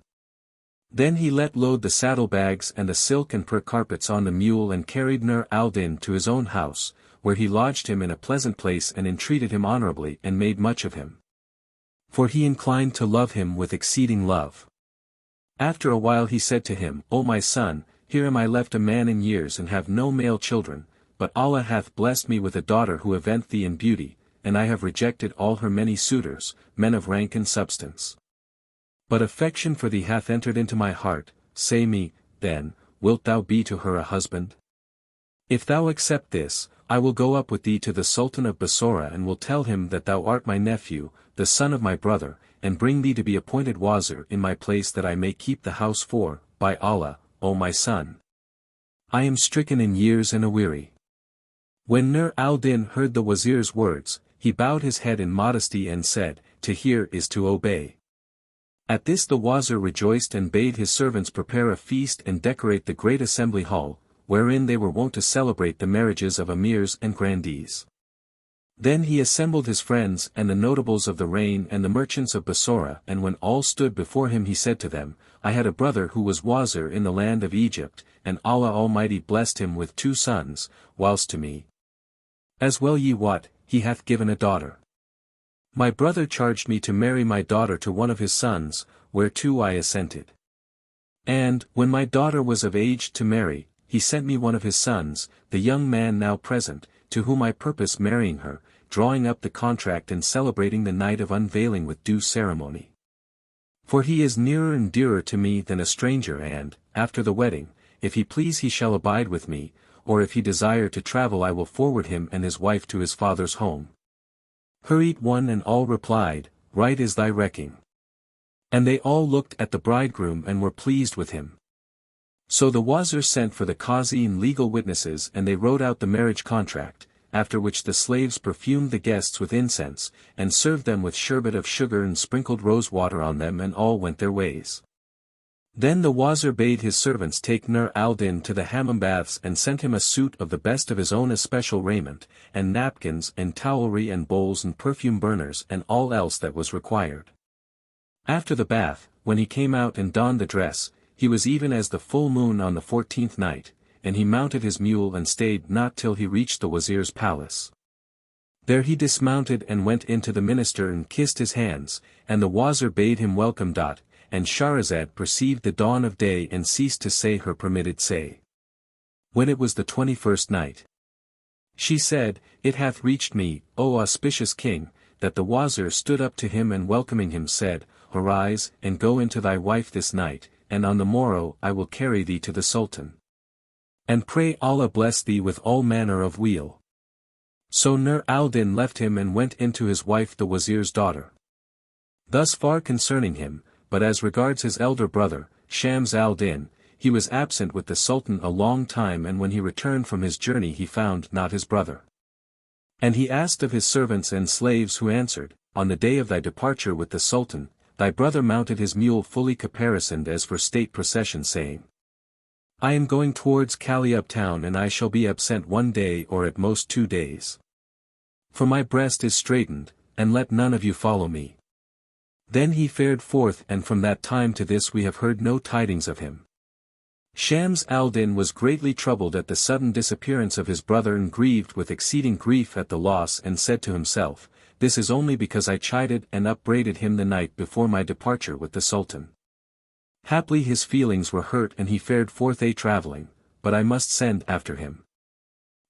Then he let load the saddle-bags and the silk and fur carpets on the mule and carried Nur al-Din to his own house, where he lodged him in a pleasant place and entreated him honorably and made much of him. For he inclined to love him with exceeding love. After a while he said to him, O my son, here am I left a man in years and have no male children, but Allah hath blessed me with a daughter who event thee in beauty, and I have rejected all her many suitors, men of rank and substance. But affection for thee hath entered into my heart, say me, then, wilt thou be to her a husband? If thou accept this, I will go up with thee to the Sultan of Bassorah and will tell him that thou art my nephew, the son of my brother, and bring thee to be appointed wazir in my place that I may keep the house for, by Allah, O my son. I am stricken in years and aweary. When Nur al-Din heard the wazir's words, he bowed his head in modesty and said, To hear is to obey. At this the wazir rejoiced and bade his servants prepare a feast and decorate the great assembly hall, wherein they were wont to celebrate the marriages of emirs and grandees. Then he assembled his friends and the notables of the reign and the merchants of Bassorah, and when all stood before him he said to them, I had a brother who was wazir in the land of Egypt, and Allah Almighty blessed him with 2 sons, whilst to me, as well ye wot, he hath given a daughter. My brother charged me to marry my daughter to one of his sons, whereto I assented. And, when my daughter was of age to marry, he sent me one of his sons, the young man now present, to whom I purpose marrying her, drawing up the contract and celebrating the night of unveiling with due ceremony. For he is nearer and dearer to me than a stranger and, after the wedding, if he please he shall abide with me, or if he desire to travel I will forward him and his wife to his father's home. Hurried one and all replied, Right is thy recking. And they all looked at the bridegroom and were pleased with him. So the wazir sent for the qazi and legal witnesses and they wrote out the marriage contract, after which the slaves perfumed the guests with incense, and served them with sherbet of sugar and sprinkled rose water on them and all went their ways. Then the wazir bade his servants take Nur al-Din to the hammam baths and sent him a suit of the best of his own especial raiment, and napkins and towelry and bowls and perfume burners and all else that was required. After the bath, when he came out and donned the dress, he was even as the full moon on the 14th night, and he mounted his mule and stayed not till he reached the wazir's palace. There he dismounted and went into the minister and kissed his hands, and the wazir bade him welcome. And Scheherazade perceived the dawn of day and ceased to say her permitted say. When it was the 21st night, she said, It hath reached me, O auspicious king, that the wazir stood up to him and welcoming him said, Arise, and go into thy wife this night, and on the morrow I will carry thee to the Sultan. And pray Allah bless thee with all manner of weal. So Nur al-Din left him and went into his wife the wazir's daughter. Thus far concerning him. But as regards his elder brother, Shams al-Din, he was absent with the Sultan a long time and when he returned from his journey he found not his brother. And he asked of his servants and slaves who answered, On the day of thy departure with the Sultan, thy brother mounted his mule fully caparisoned as for state procession saying, I am going towards Kaliub town and I shall be absent 1 day or at most 2 days. For my breast is straitened, and let none of you follow me. Then he fared forth and from that time to this we have heard no tidings of him. Shams al-Din was greatly troubled at the sudden disappearance of his brother and grieved with exceeding grief at the loss and said to himself, This is only because I chided and upbraided him the night before my departure with the Sultan. Haply his feelings were hurt and he fared forth a-travelling, but I must send after him.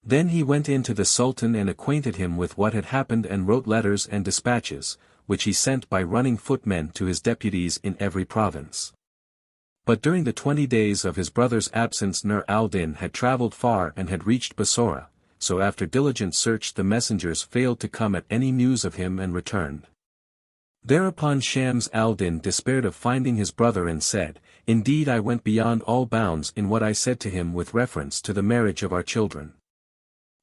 Then he went in to the Sultan and acquainted him with what had happened and wrote letters and dispatches, which he sent by running footmen to his deputies in every province. But during the 20 days of his brother's absence Nur al-Din had travelled far and had reached Bassorah, so after diligent search the messengers failed to come at any news of him and returned. Thereupon Shams al-Din despaired of finding his brother and said, Indeed I went beyond all bounds in what I said to him with reference to the marriage of our children.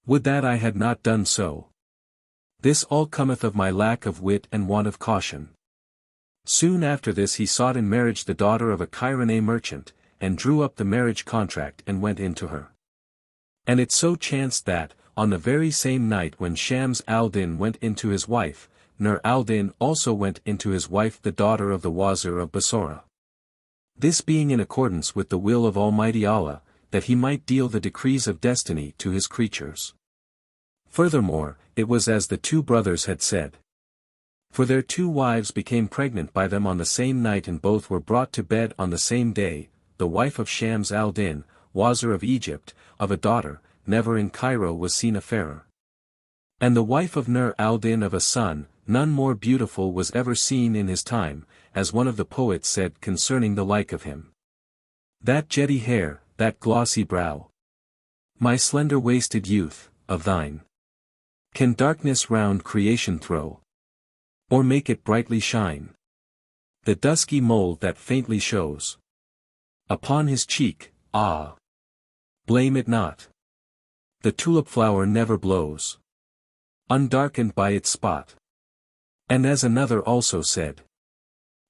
Would that I had not done so. This all cometh of my lack of wit and want of caution. Soon after this he sought in marriage the daughter of a Cairene merchant, and drew up the marriage contract and went in to her. And it so chanced that, on the very same night when Shams al-Din went into his wife, Nur al-Din also went into his wife the daughter of the Wazir of Bassorah. This being in accordance with the will of Almighty Allah, that he might deal the decrees of destiny to his creatures. Furthermore, it was as the two brothers had said. For their two wives became pregnant by them on the same night and both were brought to bed on the same day, the wife of Shams al-Din, Wazir of Egypt, of a daughter, never in Cairo was seen a fairer. And the wife of Nur al-Din of a son, none more beautiful was ever seen in his time, as one of the poets said concerning the like of him. That jetty hair, that glossy brow. My slender waisted youth, of thine. Can darkness round creation throw? Or make it brightly shine? The dusky mold that faintly shows upon his cheek, ah! Blame it not. The tulip flower never blows undarkened by its spot. And as another also said,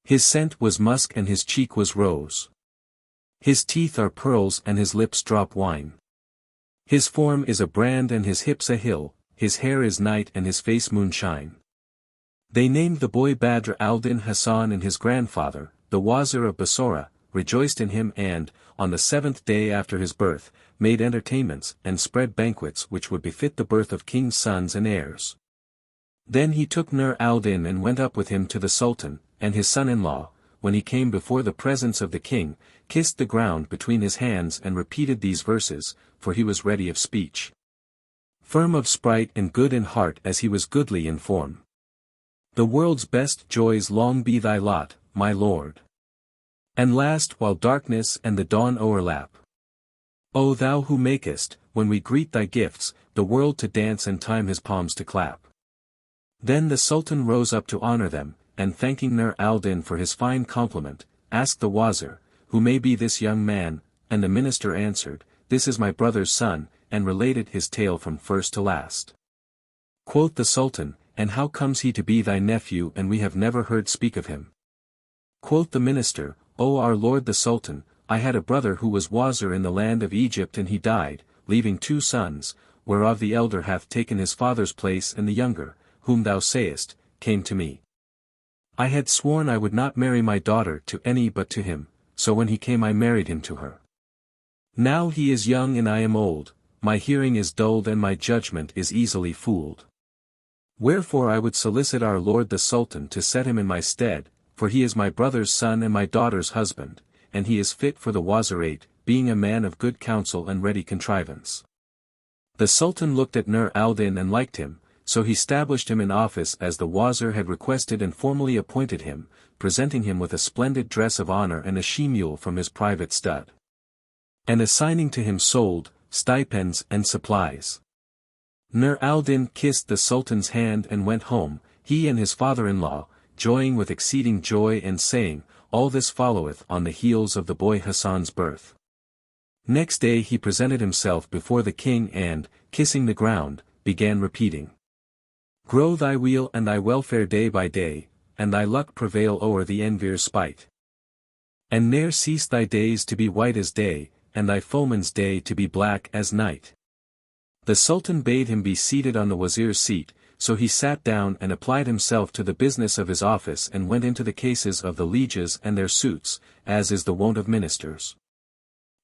his scent was musk and his cheek was rose. His teeth are pearls and his lips drop wine. His form is a brand and his hips a hill, his hair is night and his face moonshine. They named the boy Badr al-Din Hassan, and his grandfather, the Wazir of Bassorah, rejoiced in him and, on the 7th day after his birth, made entertainments and spread banquets which would befit the birth of kings' sons and heirs. Then he took Nur al-Din and went up with him to the Sultan, and his son-in-law, when he came before the presence of the king, kissed the ground between his hands and repeated these verses, for he was ready of speech. Firm of sprite and good in heart as he was goodly in form. The world's best joys long be thy lot, my lord. And last while darkness and the dawn o'erlap. O thou who makest, when we greet thy gifts, the world to dance and time his palms to clap. Then the Sultan rose up to honor them, and thanking Nur al-Din for his fine compliment, asked the Wazir, who may be this young man, and the minister answered, this is my brother's son, and related his tale from first to last. Quoth the Sultan, and how comes he to be thy nephew and we have never heard speak of him? Quoth the minister, O our lord the Sultan, I had a brother who was Wazir in the land of Egypt and he died, leaving two sons, whereof the elder hath taken his father's place and the younger, whom thou sayest, came to me. I had sworn I would not marry my daughter to any but to him, so when he came I married him to her. Now he is young and I am old, my hearing is dulled and my judgment is easily fooled. Wherefore I would solicit our lord the Sultan to set him in my stead, for he is my brother's son and my daughter's husband, and he is fit for the Wazirate, being a man of good counsel and ready contrivance. The Sultan looked at Nur al-Din and liked him, so he stablished him in office as the Wazir had requested and formally appointed him, presenting him with a splendid dress of honor and a she-mule from his private stud. And assigning to him solde, stipends and supplies. Nur al-Din kissed the Sultan's hand and went home, he and his father-in-law, joying with exceeding joy and saying, all this followeth on the heels of the boy Hassan's birth. Next day he presented himself before the king and, kissing the ground, began repeating. Grow thy weal and thy welfare day by day, and thy luck prevail o'er the envier's spite. And ne'er cease thy days to be white as day, and thy foeman's day to be black as night. The Sultan bade him be seated on the Wazir's seat, so he sat down and applied himself to the business of his office and went into the cases of the lieges and their suits, as is the wont of ministers.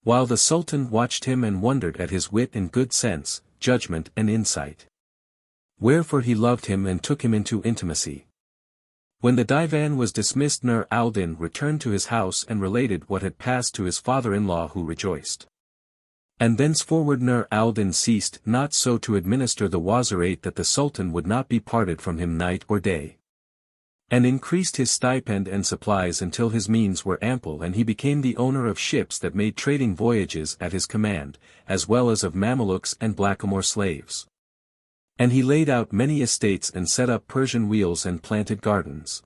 While the Sultan watched him and wondered at his wit and good sense, judgment and insight. Wherefore he loved him and took him into intimacy. When the divan was dismissed, Nur al-Din returned to his house and related what had passed to his father-in-law, who rejoiced. And thenceforward Nur al-Din ceased not so to administer the Wazirate that the Sultan would not be parted from him night or day. And increased his stipend and supplies until his means were ample and he became the owner of ships that made trading voyages at his command, as well as of Mamelukes and blackamoor slaves. And he laid out many estates and set up Persian wheels and planted gardens.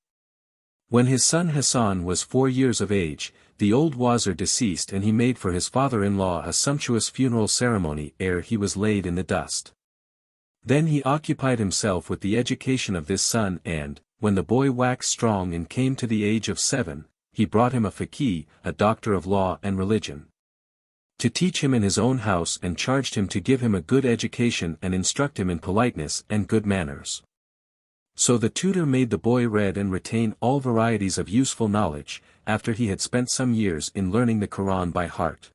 When his son Hassan was 4 years of age, the old Wazir deceased and he made for his father-in-law a sumptuous funeral ceremony ere he was laid in the dust. Then he occupied himself with the education of this son and, when the boy waxed strong and came to the age of 7, he brought him a faqih, a doctor of law and religion, to teach him in his own house, and charged him to give him a good education and instruct him in politeness and good manners. So the tutor made the boy read and retain all varieties of useful knowledge, after he had spent some years in learning the Quran by heart.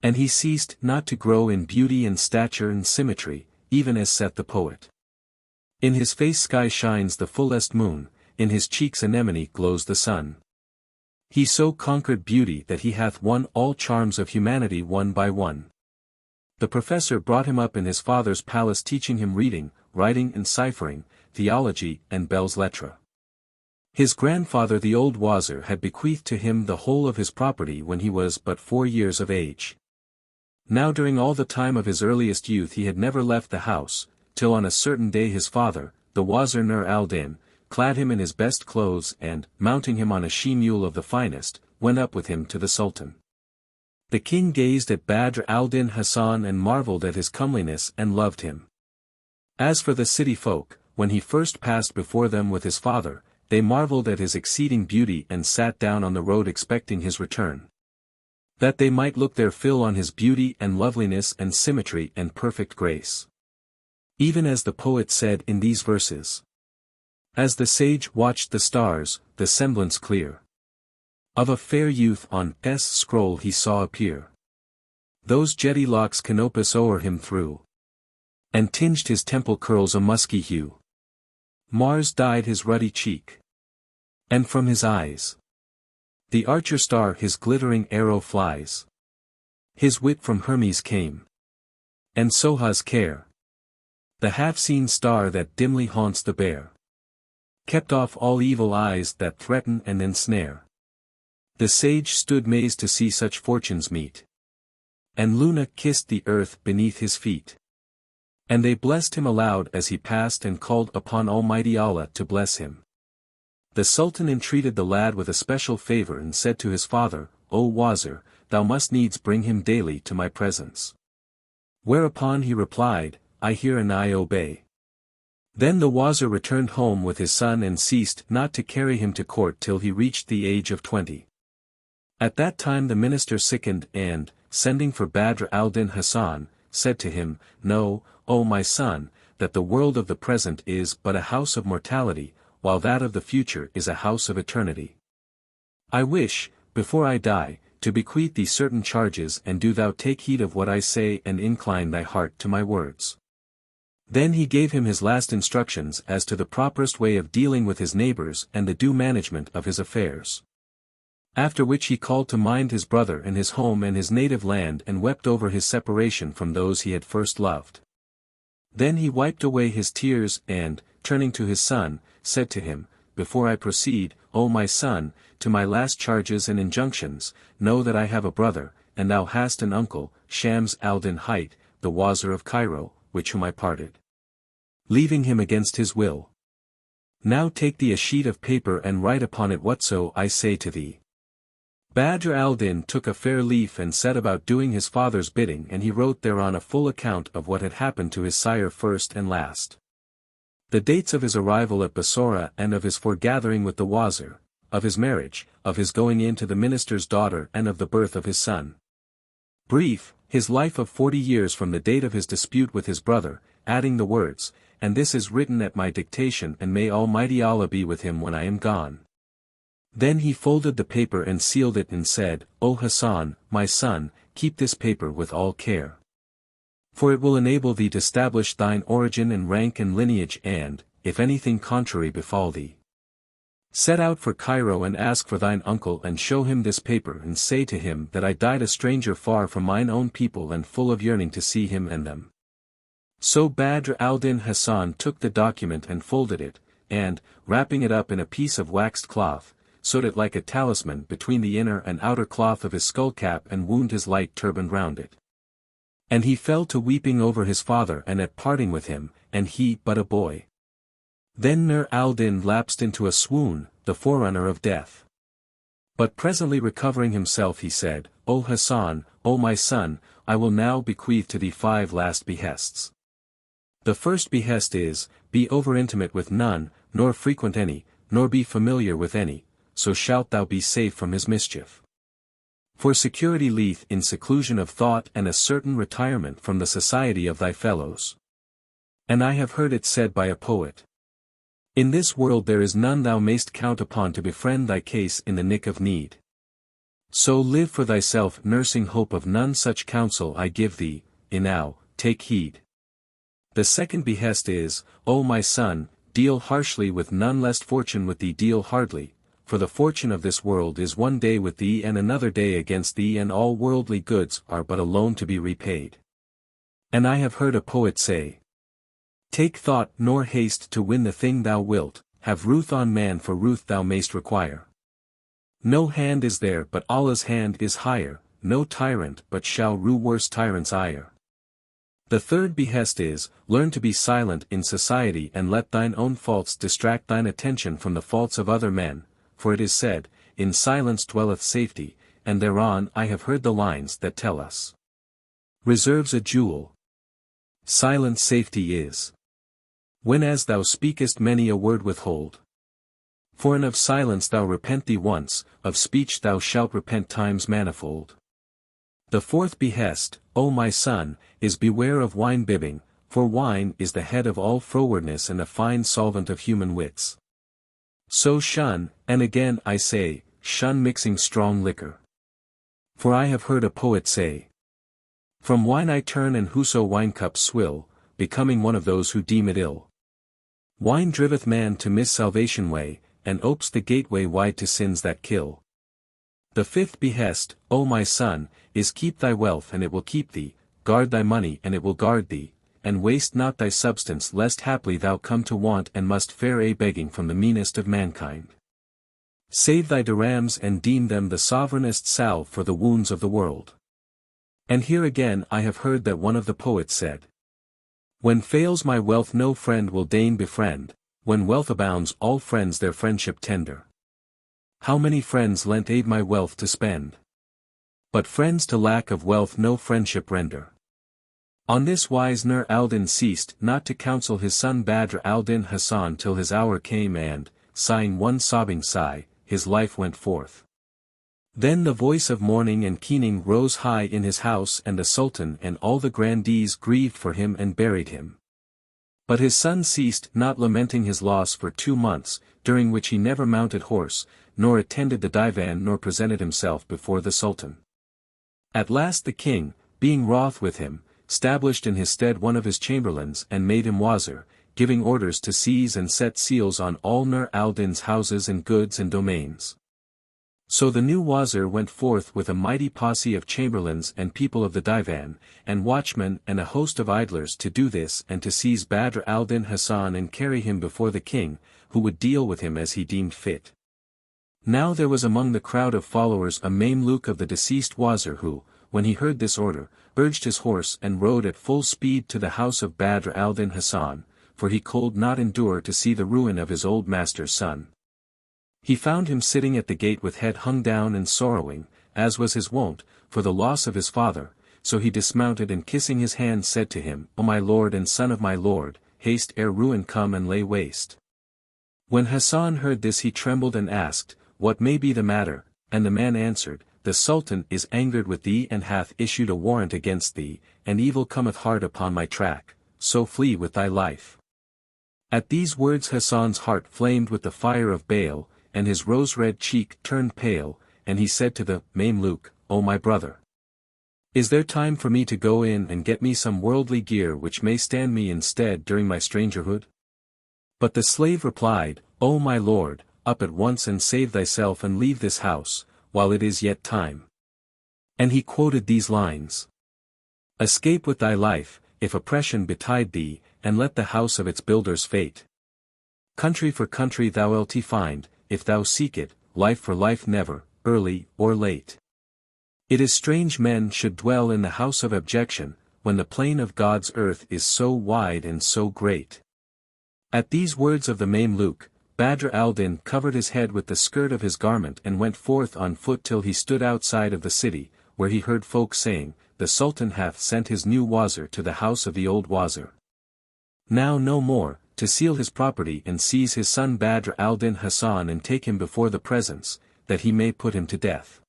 And he ceased not to grow in beauty and stature and symmetry, even as saith the poet. In his face sky shines the fullest moon, in his cheeks anemone glows the sun. He so conquered beauty that he hath won all charms of humanity one by one. The professor brought him up in his father's palace, teaching him reading, writing and ciphering, theology and belles lettres. His grandfather the old wazir had bequeathed to him the whole of his property when he was but 4 years of age. Now during all the time of his earliest youth he had never left the house, till on a certain day his father, the wazir Nur al-Din, clad him in his best clothes and, mounting him on a she-mule of the finest, went up with him to the sultan. The king gazed at Badr al-Din Hasan and marveled at his comeliness and loved him. As for the city folk, when he first passed before them with his father, they marveled at his exceeding beauty and sat down on the road expecting his return, that they might look their fill on his beauty and loveliness and symmetry and perfect grace. Even as the poet said in these verses. As the sage watched the stars, the semblance clear of a fair youth on S scroll he saw appear. Those jetty locks canopus o'er him threw, and tinged his temple curls a musky hue. Mars dyed his ruddy cheek, and from his eyes the archer star his glittering arrow flies. His wit from Hermes came, and Soha's care, the half-seen star that dimly haunts the bear, kept off all evil eyes that threaten and ensnare. The sage stood mazed to see such fortunes meet, and Luna kissed the earth beneath his feet. And they blessed him aloud as he passed and called upon Almighty Allah to bless him. The Sultan entreated the lad with a special favor and said to his father, O Wazir, thou must needs bring him daily to my presence. Whereupon he replied, I hear and I obey. Then the Wazir returned home with his son and ceased not to carry him to court till he reached the age of 20. At that time the minister sickened and, sending for Badr al-Din Hasan, said to him, Know, O my son, that the world of the present is but a house of mortality, while that of the future is a house of eternity. I wish, before I die, to bequeath thee certain charges, and do thou take heed of what I say and incline thy heart to my words. Then he gave him his last instructions as to the properest way of dealing with his neighbors and the due management of his affairs. After which he called to mind his brother and his home and his native land and wept over his separation from those he had first loved. Then he wiped away his tears and, turning to his son, said to him, Before I proceed, O my son, to my last charges and injunctions, know that I have a brother, and thou hast an uncle, Shams al-Din Hayt, the Wazir of Cairo, which whom I parted, leaving him against his will. Now take thee a sheet of paper and write upon it whatso I say to thee. Badr al-Din took a fair leaf and set about doing his father's bidding, and he wrote thereon a full account of what had happened to his sire first and last. The dates of his arrival at Bassorah and of his foregathering with the Wazir, of his marriage, of his going in to the minister's daughter and of the birth of his son. Brief, his life of 40 years from the date of his dispute with his brother, adding the words, And this is written at my dictation, and may Almighty Allah be with him when I am gone. Then he folded the paper and sealed it and said, O Hassan, my son, keep this paper with all care. For it will enable thee to establish thine origin and rank and lineage, and, if anything contrary befall thee, set out for Cairo and ask for thine uncle and show him this paper and say to him that I died a stranger far from mine own people and full of yearning to see him and them. So Badr al-Din Hasan took the document and folded it, and, wrapping it up in a piece of waxed cloth, sewed it like a talisman between the inner and outer cloth of his skullcap and wound his light turban round it. And he fell to weeping over his father and at parting with him, and he but a boy. Then Nur al-Din lapsed into a swoon, the forerunner of death. But presently recovering himself he said, O Hassan, O my son, I will now bequeath to thee 5 last behests. The first behest is, be over intimate with none, nor frequent any, nor be familiar with any, so shalt thou be safe from his mischief. For security lieth in seclusion of thought and a certain retirement from the society of thy fellows. And I have heard it said by a poet, in this world there is none thou mayst count upon to befriend thy case in the nick of need. So live for thyself, nursing hope of none. Such counsel I give thee, enow, take heed. The second behest is, O my son, deal harshly with none, lest fortune with thee deal hardly, for the fortune of this world is one day with thee and another day against thee, and all worldly goods are but a loan to be repaid. And I have heard a poet say, take thought nor haste to win the thing thou wilt, have ruth on man, for ruth thou mayst require. No hand is there but Allah's hand is higher, no tyrant but shall rue worse tyrant's ire. The third behest is, learn to be silent in society and let thine own faults distract thine attention from the faults of other men, for it is said, in silence dwelleth safety, and thereon I have heard the lines that tell us. Reserves a jewel. Silent safety is. When as thou speakest many a word withhold. For an of silence thou repent thee once, of speech thou shalt repent times manifold. The fourth behest, O my son, is beware of wine-bibbing, for wine is the head of all frowardness and a fine solvent of human wits. So shun, and again I say, shun mixing strong liquor. For I have heard a poet say, from wine I turn, and whoso wine cup swill, becoming one of those who deem it ill. Wine driveth man to miss salvation way, and opes the gateway wide to sins that kill. The fifth behest, O my son, is keep thy wealth and it will keep thee, guard thy money and it will guard thee, and waste not thy substance, lest haply thou come to want and must fare a begging from the meanest of mankind. Save thy dirhams and deem them the sovereignest salve for the wounds of the world. And here again I have heard that one of the poets said, when fails my wealth no friend will deign befriend, when wealth abounds all friends their friendship tender. How many friends lent aid my wealth to spend? But friends to lack of wealth no friendship render. On this wise Nur al-Din ceased not to counsel his son Badr al-Din Hasan till his hour came, and, sighing one sobbing sigh, his life went forth. Then the voice of mourning and keening rose high in his house, and the Sultan and all the grandees grieved for him and buried him. But his son ceased not lamenting his loss for 2 months, during which he never mounted horse, nor attended the divan, nor presented himself before the Sultan. At last the king, being wroth with him, stablished in his stead one of his chamberlains and made him wazir, giving orders to seize and set seals on all Nur al-Din's houses and goods and domains. So the new wazir went forth with a mighty posse of chamberlains and people of the divan, and watchmen and a host of idlers to do this and to seize Badr al-Din Hasan and carry him before the king, who would deal with him as he deemed fit. Now there was among the crowd of followers a Mamluk of the deceased wazir who, when he heard this order, urged his horse and rode at full speed to the house of Badr al-Din Hasan, for he could not endure to see the ruin of his old master's son. He found him sitting at the gate with head hung down and sorrowing, as was his wont, for the loss of his father, so he dismounted and kissing his hand said to him, O my lord and son of my lord, haste ere ruin come and lay waste. When Hasan heard this he trembled and asked, what may be the matter? And the man answered, the Sultan is angered with thee and hath issued a warrant against thee, and evil cometh hard upon my track, so flee with thy life. At these words Hasan's heart flamed with the fire of bale, and his rose-red cheek turned pale, and he said to the Mamluk, O my brother, is there time for me to go in and get me some worldly gear which may stand me in stead during my strangerhood? But the slave replied, O my lord, up at once and save thyself and leave this house, while it is yet time. And he quoted these lines. Escape with thy life, if oppression betide thee, and let the house of its builder's fate. Country for country thou wilt find, if thou seek it, life for life never, early or late. It is strange men should dwell in the house of abjection, when the plain of God's earth is so wide and so great. At these words of the Mamluk, Badr al-Din covered his head with the skirt of his garment and went forth on foot till he stood outside of the city, where he heard folk saying, the Sultan hath sent his new wazir to the house of the old wazir. Now no more, to seal his property and seize his son Badr al-Din Hasan and take him before the presence, that he may put him to death.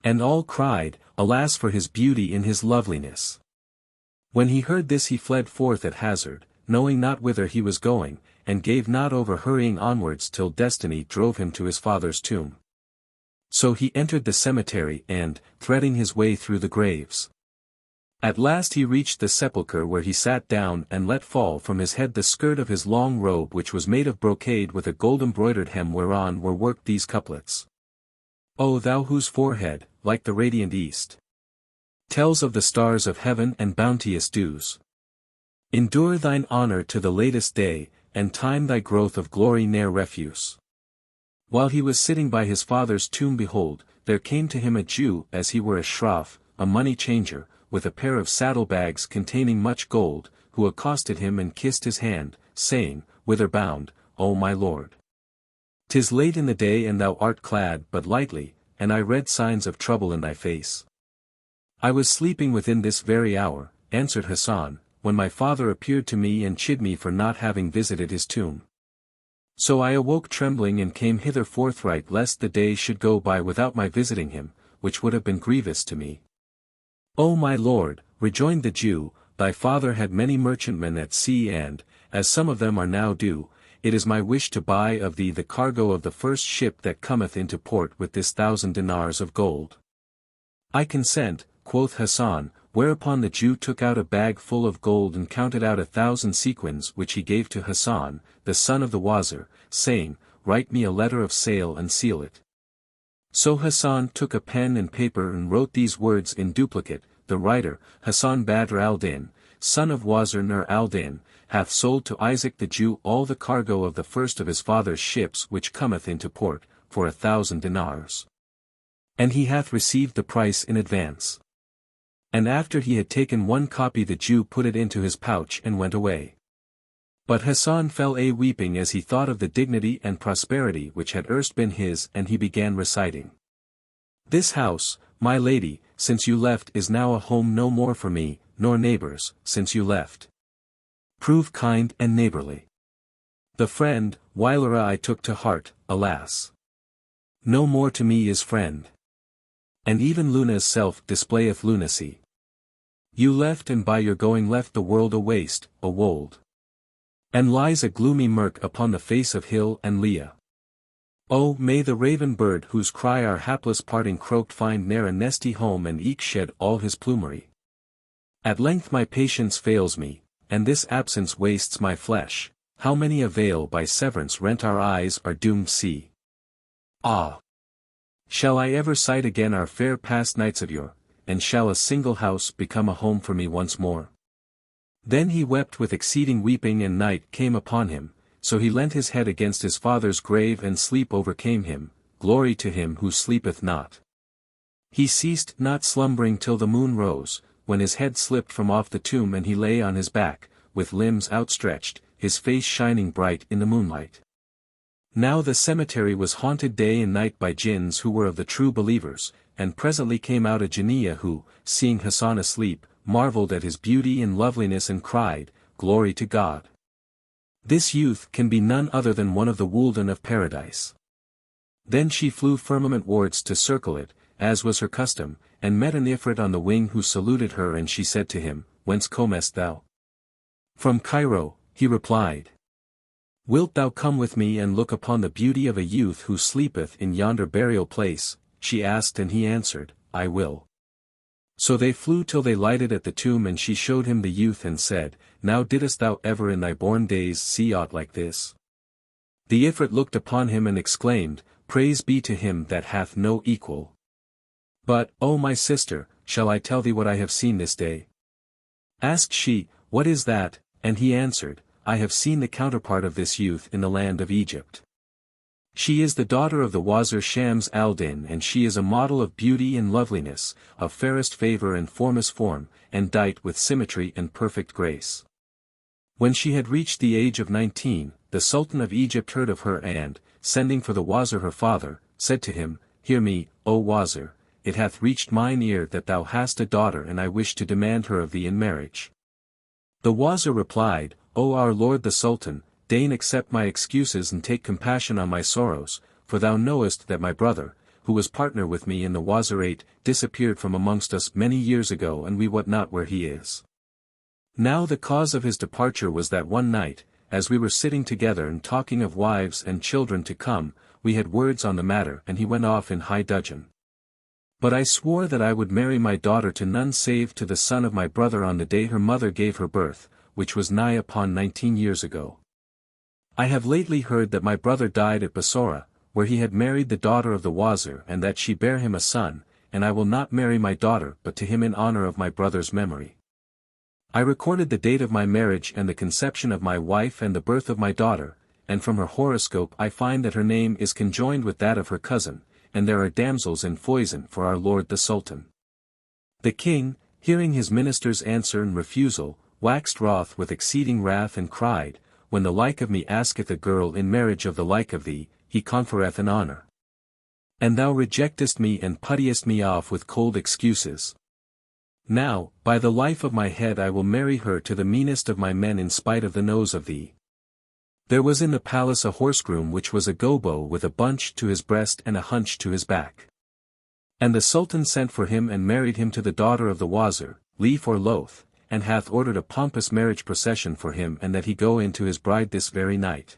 And all cried, Alas for his beauty and his loveliness! When he heard this he fled forth at hazard, knowing not whither he was going, and gave not over hurrying onwards till destiny drove him to his father's tomb. So he entered the cemetery and, threading his way through the graves, at last he reached the sepulchre where he sat down and let fall from his head the skirt of his long robe which was made of brocade with a gold-embroidered hem whereon were worked these couplets. O thou whose forehead, like the radiant east, tells of the stars of heaven and bounteous dews, endure thine honor to the latest day, and time thy growth of glory ne'er refuse. While he was sitting by his father's tomb behold, there came to him a Jew as he were a shroff, a money changer, with a pair of saddle-bags containing much gold, who accosted him and kissed his hand, saying, Whither bound, O my lord? 'Tis late in the day and thou art clad but lightly, and I read signs of trouble in thy face. I was sleeping within this very hour, answered Hasan, when my father appeared to me and chid me for not having visited his tomb. So I awoke trembling and came hither forthright lest the day should go by without my visiting him, which would have been grievous to me. O my lord, rejoined the Jew, thy father had many merchantmen at sea and, as some of them are now due, it is my wish to buy of thee the cargo of the first ship that cometh into port with this 1,000 dinars of gold. I consent, quoth Hasan, whereupon the Jew took out a bag full of gold and counted out 1,000 sequins which he gave to Hasan, the son of the Wazir, saying, Write me a letter of sale and seal it. So Hasan took a pen and paper and wrote these words in duplicate, the writer, Hasan Badr al-Din, son of Wazir Nur al-Din, hath sold to Isaac the Jew all the cargo of the first of his father's ships which cometh into port, for 1,000 dinars. And he hath received the price in advance. And after he had taken one copy the Jew put it into his pouch and went away. But Hasan fell a weeping as he thought of the dignity and prosperity which had erst been his, and he began reciting. This house, my lady, since you left is now a home no more for me, nor neighbors, since you left. Prove kind and neighborly. The friend, whilera I took to heart, alas! No more to me is friend. And even Luna's self displayeth lunacy. You left and by your going left the world a waste, a wold. And lies a gloomy murk upon the face of hill and Leah. Oh, may the raven bird whose cry our hapless parting croaked find ne'er a nesty home and eke shed all his plumery. At length my patience fails me, and this absence wastes my flesh, how many a veil by severance rent our eyes are doomed see. Ah! Shall I ever sight again our fair past nights of yore, and shall a single house become a home for me once more? Then he wept with exceeding weeping and night came upon him, so he leant his head against his father's grave and sleep overcame him, glory to him who sleepeth not. He ceased not slumbering till the moon rose, when his head slipped from off the tomb and he lay on his back, with limbs outstretched, his face shining bright in the moonlight. Now the cemetery was haunted day and night by jinns who were of the true believers, and presently came out a jinniyah who, seeing Hasan asleep, marveled at his beauty and loveliness and cried, Glory to God! This youth can be none other than one of the Wuldan of paradise. Then she flew firmament-wards to circle it, as was her custom, and met an Ifrit on the wing who saluted her and she said to him, Whence comest thou? From Cairo, he replied. Wilt thou come with me and look upon the beauty of a youth who sleepeth in yonder burial place? She asked and he answered, I will. So they flew till they lighted at the tomb and she showed him the youth and said, Now didst thou ever in thy born days see aught like this? The Ifrit looked upon him and exclaimed, Praise be to him that hath no equal. But, O my sister, shall I tell thee what I have seen this day? Asked she, What is that? And he answered, I have seen the counterpart of this youth in the land of Egypt. She is the daughter of the Wazir Shams al-Din and she is a model of beauty and loveliness, of fairest favor and formous form, and dight with symmetry and perfect grace. When she had reached the age of 19, the Sultan of Egypt heard of her and, sending for the Wazir her father, said to him, Hear me, O Wazir, it hath reached mine ear that thou hast a daughter and I wish to demand her of thee in marriage. The Wazir replied, O our lord the Sultan, deign accept my excuses and take compassion on my sorrows, for thou knowest that my brother, who was partner with me in the Wazirate, disappeared from amongst us many years ago and we wot not where he is. Now the cause of his departure was that one night, as we were sitting together and talking of wives and children to come, we had words on the matter and he went off in high dudgeon. But I swore that I would marry my daughter to none save to the son of my brother on the day her mother gave her birth, which was nigh upon 19 years ago. I have lately heard that my brother died at Bassorah, where he had married the daughter of the Wazir and that she bare him a son, and I will not marry my daughter but to him in honor of my brother's memory. I recorded the date of my marriage and the conception of my wife and the birth of my daughter, and from her horoscope I find that her name is conjoined with that of her cousin, and there are damsels in foison for our lord the Sultan. The king, hearing his minister's answer and refusal, waxed wroth with exceeding wrath and cried, When the like of me asketh a girl in marriage of the like of thee, he conferreth an honor. And thou rejectest me and puttiest me off with cold excuses. Now, by the life of my head I will marry her to the meanest of my men in spite of the nose of thee. There was in the palace a horse-groom which was a gobo with a bunch to his breast and a hunch to his back. And the Sultan sent for him and married him to the daughter of the Wazir, lief or loath, and hath ordered a pompous marriage procession for him and that he go in to his bride this very night.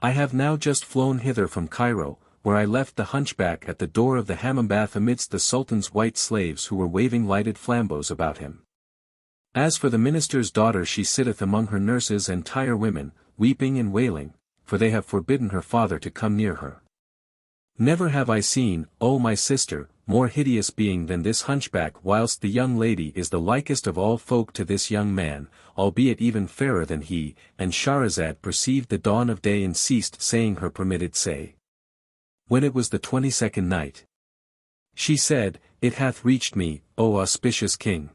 I have now just flown hither from Cairo, where I left the hunchback at the door of the hammam bath amidst the Sultan's white slaves who were waving lighted flambeaux about him. As for the minister's daughter, she sitteth among her nurses and tire women, weeping and wailing, for they have forbidden her father to come near her. Never have I seen, O my sister, more hideous being than this hunchback, whilst the young lady is the likest of all folk to this young man, albeit even fairer than he. And Shahrazad perceived the dawn of day and ceased saying her permitted say. When it was the 22nd night, she said, It hath reached me, O auspicious king,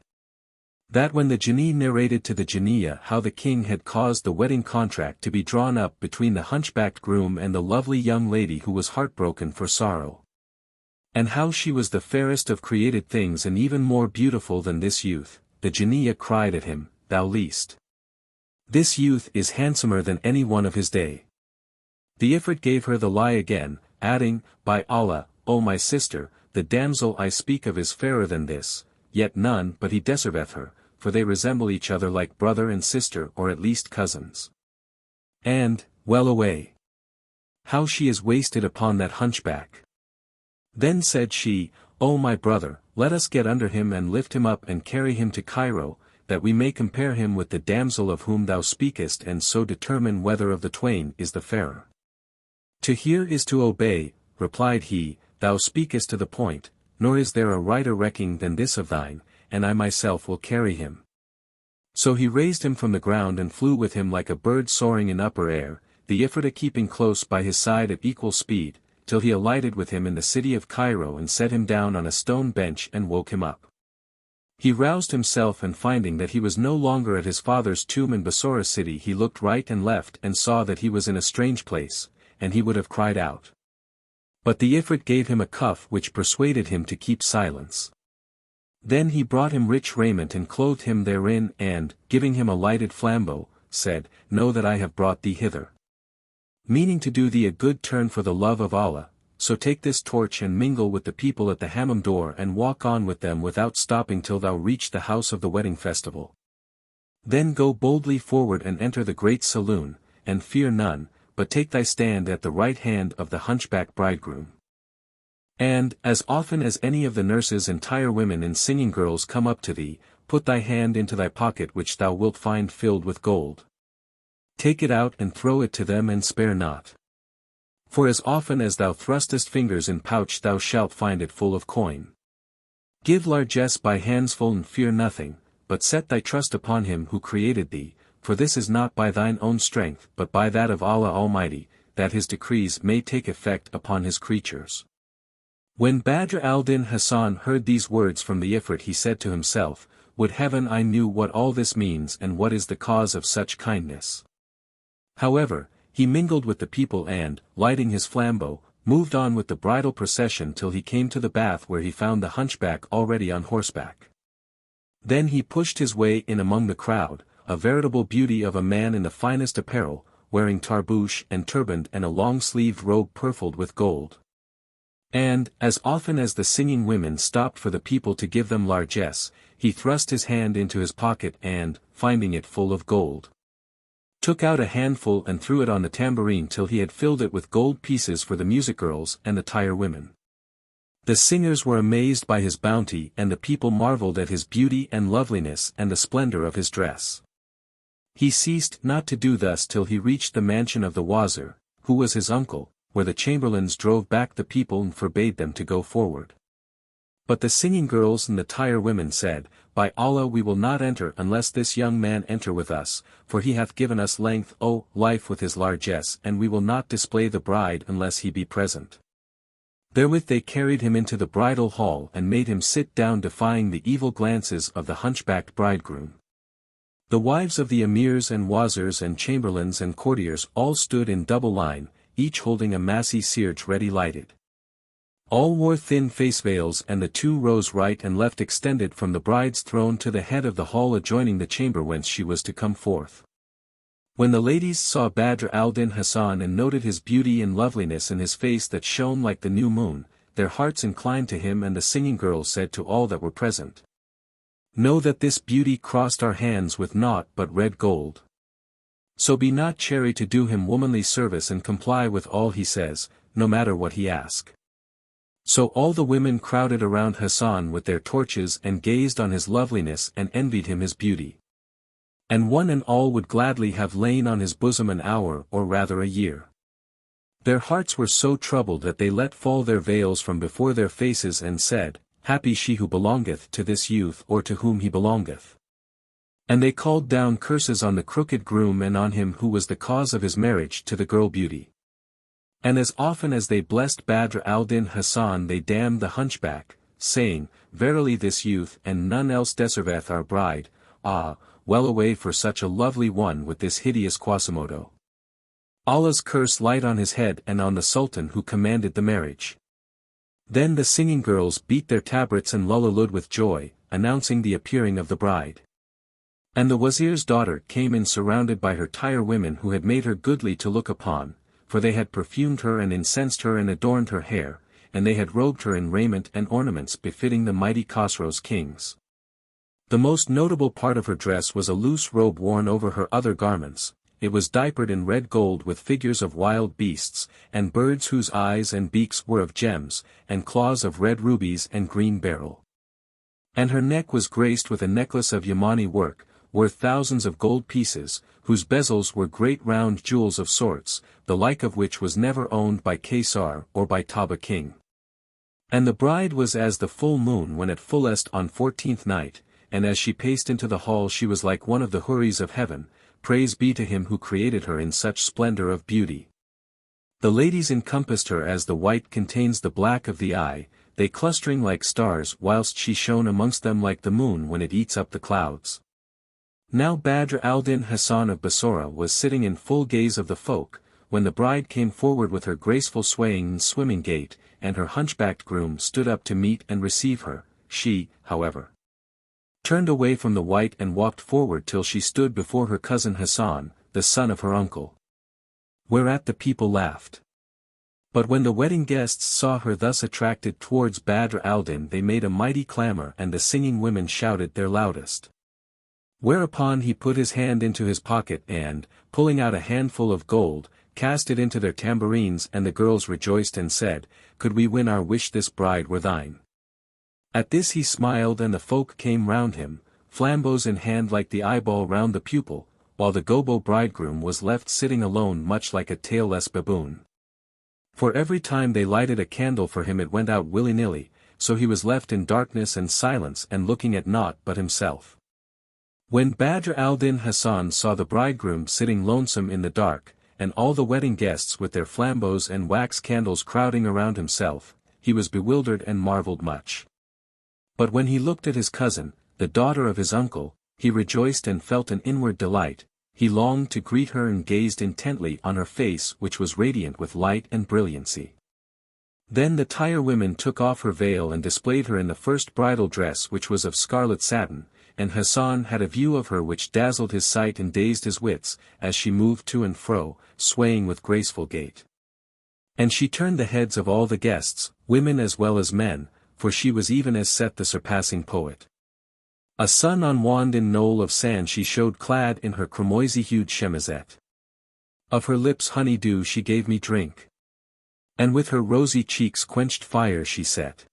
that when the Jinni narrated to the Jinniya how the king had caused the wedding contract to be drawn up between the hunchbacked groom and the lovely young lady who was heartbroken for sorrow, and how she was the fairest of created things and even more beautiful than this youth, the Jinniya cried at him, Thou liest. This youth is handsomer than any one of his day. The Ifrit gave her the lie again, adding, By Allah, O my sister, the damsel I speak of is fairer than this, yet none but he deserveth her, for they resemble each other like brother and sister or at least cousins. And, well away! How she is wasted upon that hunchback! Then said she, O my brother, let us get under him and lift him up and carry him to Cairo, that we may compare him with the damsel of whom thou speakest and so determine whether of the twain is the fairer. To hear is to obey, replied he, Thou speakest to the point, nor is there a righter recking than this of thine, and I myself will carry him. So he raised him from the ground and flew with him like a bird soaring in upper air, the Ifrita keeping close by his side at equal speed, till he alighted with him in the city of Cairo and set him down on a stone bench and woke him up. He roused himself and finding that he was no longer at his father's tomb in Bassorah city, he looked right and left and saw that he was in a strange place, and he would have cried out. But the Ifrit gave him a cuff which persuaded him to keep silence. Then he brought him rich raiment and clothed him therein and, giving him a lighted flambeau, said, Know that I have brought thee hither, meaning to do thee a good turn for the love of Allah, so take this torch and mingle with the people at the hammam door and walk on with them without stopping till thou reach the house of the wedding festival. Then go boldly forward and enter the great saloon, and fear none, but take thy stand at the right hand of the hunchback bridegroom. And, as often as any of the nurses and tire women and singing girls come up to thee, put thy hand into thy pocket which thou wilt find filled with gold. Take it out and throw it to them and spare not. For as often as thou thrustest fingers in pouch thou shalt find it full of coin. Give largesse by handsful and fear nothing, but set thy trust upon him who created thee, for this is not by thine own strength but by that of Allah Almighty, that his decrees may take effect upon his creatures. When Badr al-Din Hassan heard these words from the Ifrit, he said to himself, Would heaven I knew what all this means and what is the cause of such kindness. However, he mingled with the people and, lighting his flambeau, moved on with the bridal procession till he came to the bath where he found the hunchback already on horseback. Then he pushed his way in among the crowd, a veritable beauty of a man in the finest apparel, wearing tarbouch and turban and a long-sleeved robe purfled with gold. And, as often as the singing women stopped for the people to give them largesse, he thrust his hand into his pocket and, finding it full of gold, took out a handful and threw it on the tambourine till he had filled it with gold pieces for the music girls and the tire women. The singers were amazed by his bounty and the people marveled at his beauty and loveliness and the splendor of his dress. He ceased not to do thus till he reached the mansion of the Wazir, who was his uncle, where the chamberlains drove back the people and forbade them to go forward. But the singing girls and the tire women said, "By Allah, we will not enter unless this young man enter with us, for he hath given us length o' life with his largesse, and we will not display the bride unless he be present." Therewith they carried him into the bridal hall and made him sit down, defying the evil glances of the hunchbacked bridegroom. The wives of the emirs and wazirs and chamberlains and courtiers all stood in double line, each holding a massy sirge ready lighted. All wore thin face veils, and the 2 rows right and left extended from the bride's throne to the head of the hall adjoining the chamber whence she was to come forth. When the ladies saw Badr al-Din Hasan and noted his beauty and loveliness in his face that shone like the new moon, their hearts inclined to him, and the singing girls said to all that were present, "Know that this beauty crossed our hands with naught but red gold. So be not chary to do him womanly service and comply with all he says, no matter what he ask." So all the women crowded around Hasan with their torches and gazed on his loveliness and envied him his beauty. And one and all would gladly have lain on his bosom an hour or rather a year. Their hearts were so troubled that they let fall their veils from before their faces and said, "Happy she who belongeth to this youth or to whom he belongeth." And they called down curses on the crooked groom and on him who was the cause of his marriage to the girl beauty. And as often as they blessed Badr al-Din Hasan they damned the hunchback, saying, "Verily this youth and none else deserveth our bride, ah, well away for such a lovely one with this hideous Quasimodo. Allah's curse light on his head and on the Sultan who commanded the marriage." Then the singing girls beat their tabrets and lullilud with joy, announcing the appearing of the bride. And the wazir's daughter came in surrounded by her tire women who had made her goodly to look upon, for they had perfumed her and incensed her and adorned her hair, and they had robed her in raiment and ornaments befitting the mighty Khosrow's kings. The most notable part of her dress was a loose robe worn over her other garments. It was diapered in red gold with figures of wild beasts, and birds whose eyes and beaks were of gems, and claws of red rubies and green beryl. And her neck was graced with a necklace of Yamani work, worth thousands of gold pieces, whose bezels were great round jewels of sorts, the like of which was never owned by Caesar or by Taba king. And the bride was as the full moon when at fullest on 14th night, and as she paced into the hall she was like one of the houris of heaven, praise be to him who created her in such splendor of beauty. The ladies encompassed her as the white contains the black of the eye, they clustering like stars whilst she shone amongst them like the moon when it eats up the clouds. Now Badr al-Din Hasan of Bassorah was sitting in full gaze of the folk, when the bride came forward with her graceful swaying and swimming gait, and her hunchbacked groom stood up to meet and receive her. She, however, turned away from the white and walked forward till she stood before her cousin Hasan, the son of her uncle. Whereat the people laughed. But when the wedding guests saw her thus attracted towards Badr al-Din they made a mighty clamor and the singing women shouted their loudest. Whereupon he put his hand into his pocket and, pulling out a handful of gold, cast it into their tambourines, and the girls rejoiced and said, "Could we win our wish this bride were thine." At this he smiled and the folk came round him, flambeaux in hand like the eyeball round the pupil, while the gobo bridegroom was left sitting alone much like a tailless baboon. For every time they lighted a candle for him it went out willy-nilly, so he was left in darkness and silence and looking at naught but himself. When Badr al-Din Hasan saw the bridegroom sitting lonesome in the dark, and all the wedding guests with their flambeaux and wax candles crowding around himself, he was bewildered and marveled much. But when he looked at his cousin, the daughter of his uncle, he rejoiced and felt an inward delight, he longed to greet her and gazed intently on her face which was radiant with light and brilliancy. Then the tire women took off her veil and displayed her in the first bridal dress which was of scarlet satin, and Hassan had a view of her which dazzled his sight and dazed his wits, as she moved to and fro, swaying with graceful gait. And she turned the heads of all the guests, women as well as men, for she was even as Seth the surpassing poet. A sun unwound in knoll of sand she showed clad in her cramoisy-hued chemisette. Of her lips honey-dew she gave me drink. And with her rosy cheeks quenched fire she set.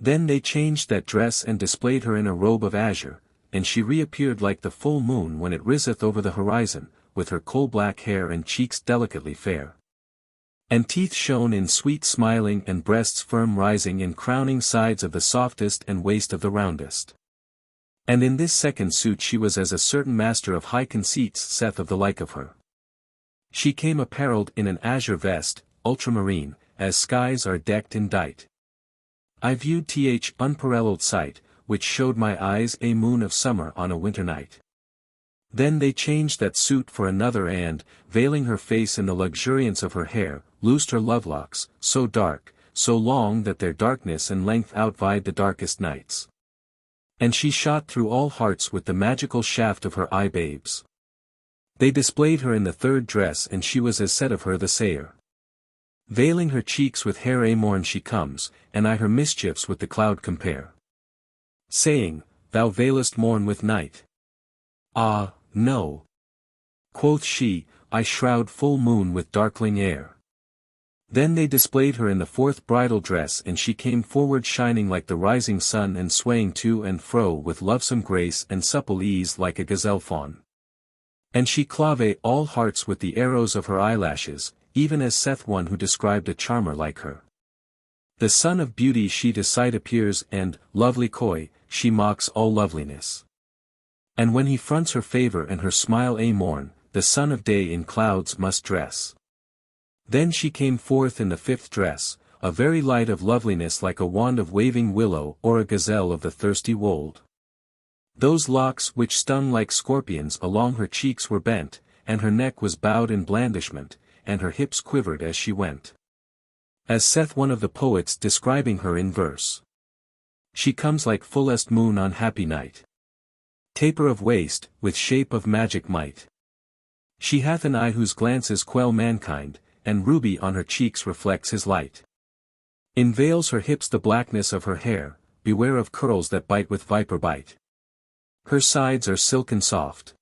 Then they changed that dress and displayed her in a robe of azure, and she reappeared like the full moon when it riseth over the horizon, with her coal-black hair and cheeks delicately fair. And teeth shone in sweet smiling and breasts firm rising in crowning sides of the softest and waist of the roundest. And in this second suit she was as a certain master of high conceits saith of the like of her. She came apparelled in an azure vest, ultramarine, as skies are decked and dight. I viewed unparalleled sight, which showed my eyes a moon of summer on a winter night. Then they changed that suit for another and, veiling her face in the luxuriance of her hair, loosed her lovelocks, so dark, so long that their darkness and length outvied the darkest nights. And she shot through all hearts with the magical shaft of her eye babes. They displayed her in the third dress and she was as said of her the sayer. Veiling her cheeks with hair a morn she comes, and I her mischiefs with the cloud compare. Saying, thou veilest morn with night. Ah, no. Quoth she, I shroud full moon with darkling air. Then they displayed her in the fourth bridal dress and she came forward shining like the rising sun and swaying to and fro with lovesome grace and supple ease like a gazelle fawn. And she clave all hearts with the arrows of her eyelashes, even as saith one who described a charmer like her. The sun of beauty she to sight appears and, lovely coy, she mocks all loveliness. And when he fronts her favour and her smile a morn, the son of day in clouds must dress. Then she came forth in the fifth dress, a very light of loveliness like a wand of waving willow or a gazelle of the thirsty wold. Those locks which stung like scorpions along her cheeks were bent, and her neck was bowed in blandishment, and her hips quivered as she went. As saith one of the poets describing her in verse. She comes like fullest moon on happy night. Taper of waist, with shape of magic might. She hath an eye whose glances quell mankind, and ruby on her cheeks reflects his light. Enveils her hips the blackness of her hair, beware of curls that bite with viper bite. Her sides are silken soft.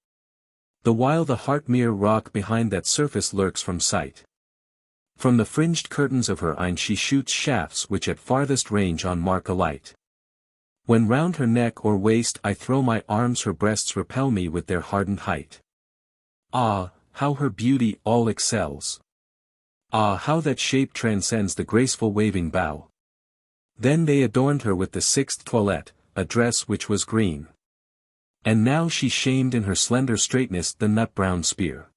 The while the heart mere rock behind that surface lurks from sight. From the fringed curtains of her eyne she shoots shafts which at farthest range on mark alight. When round her neck or waist I throw my arms her breasts repel me with their hardened height. Ah, how her beauty all excels! Ah, how that shape transcends the graceful waving bough! Then they adorned her with the sixth toilette, a dress which was green. And now she shamed in her slender straightness the nut-brown spear.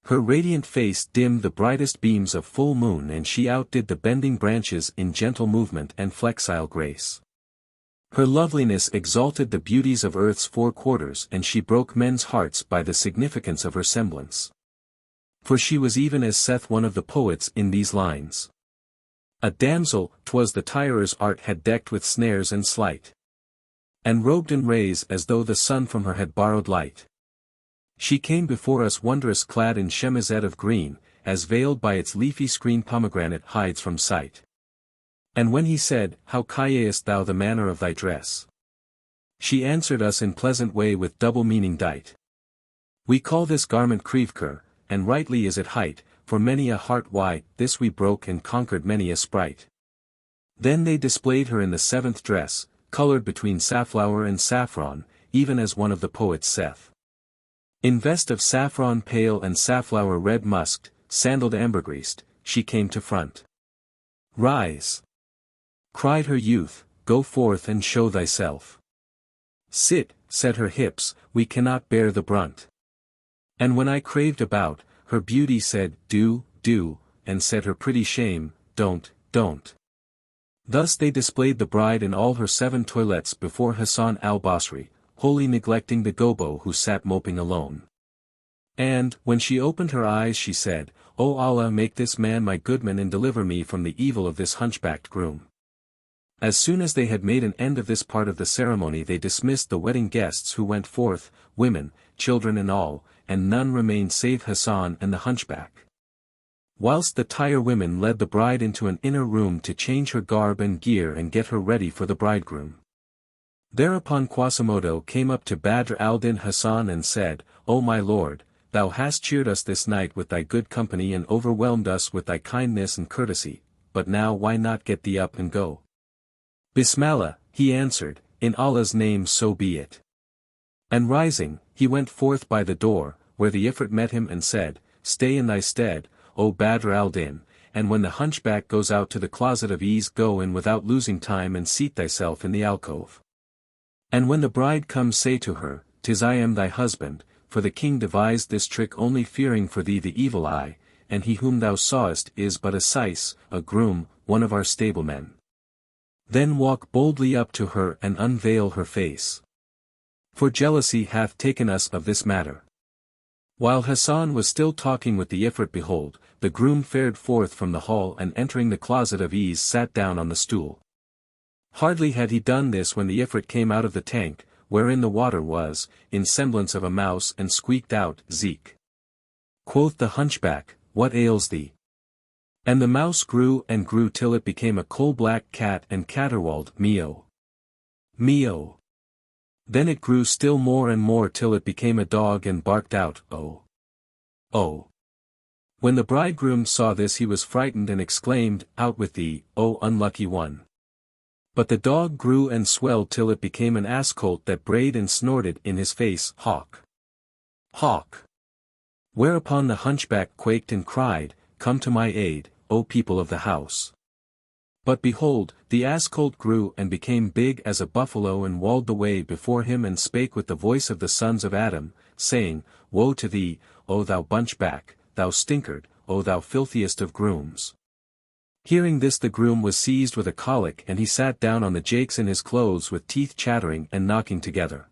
Her radiant face dimmed the brightest beams of full moon and she outdid the bending branches in gentle movement and flexile grace. Her loveliness exalted the beauties of earth's four quarters and she broke men's hearts by the significance of her semblance. For she was even as saith one of the poets in these lines. A damsel, 'twas the tirer's art had decked with snares and sleight. And robed in rays as though the sun from her had borrowed light. She came before us wondrous clad in chemisette of green, as veiled by its leafy screen pomegranate hides from sight. And when he said, how cayest thou the manner of thy dress? She answered us in pleasant way with double meaning dight. We call this garment krivker, and rightly is it height, for many a heart wide, this we broke and conquered many a sprite. Then they displayed her in the seventh dress, colored between safflower and saffron, even as one of the poets saith. In vest of saffron pale and safflower red musked, sandaled ambergrised, she came to front. Rise! Cried her youth, go forth and show thyself. Sit, said her hips, we cannot bear the brunt. And when I craved about, her beauty said, do, and said her pretty shame, don't. Thus they displayed the bride in all her 7 toilettes before Hassan al-Basri, wholly neglecting the gobo who sat moping alone. And, when she opened her eyes she said, O Allah, make this man my goodman and deliver me from the evil of this hunchbacked groom. As soon as they had made an end of this part of the ceremony they dismissed the wedding guests who went forth, women, children and all, and none remained save Hassan and the hunchback. Whilst the tire women led the bride into an inner room to change her garb and gear and get her ready for the bridegroom. Thereupon Quasimodo came up to Badr al-Din Hasan and said, O my lord, thou hast cheered us this night with thy good company and overwhelmed us with thy kindness and courtesy, but now why not get thee up and go? Bismillah, he answered, in Allah's name so be it. And rising, he went forth by the door, where the Ifrit met him and said, Stay in thy stead, O Badr al-Din, and when the hunchback goes out to the closet of ease go in without losing time and seat thyself in the alcove. And when the bride comes say to her, 'Tis I am thy husband, for the king devised this trick only fearing for thee the evil eye, and he whom thou sawest is but a syce, a groom, one of our stablemen. Then walk boldly up to her and unveil her face. For jealousy hath taken us of this matter. While Hassan was still talking with the Ifrit behold, the groom fared forth from the hall and entering the closet of ease sat down on the stool. Hardly had he done this when the Ifrit came out of the tank, wherein the water was, in semblance of a mouse and squeaked out, Zeke. Quoth the hunchback, What ails thee? And the mouse grew and grew till it became a coal-black cat and caterwauled, Meo. Meo. Then it grew still more and more till it became a dog and barked out, Oh. Oh. When the bridegroom saw this he was frightened and exclaimed, Out with thee, O unlucky one. But the dog grew and swelled till it became an ass-colt that brayed and snorted in his face, Hawk. Hawk. Whereupon the hunchback quaked and cried, Come to my aid, O people of the house. But behold, the ass-colt grew and became big as a buffalo and walled the way before him and spake with the voice of the sons of Adam, saying, Woe to thee, O thou bunchback, thou stinkard, O thou filthiest of grooms. Hearing this the groom was seized with a colic and he sat down on the jakes in his clothes with teeth chattering and knocking together.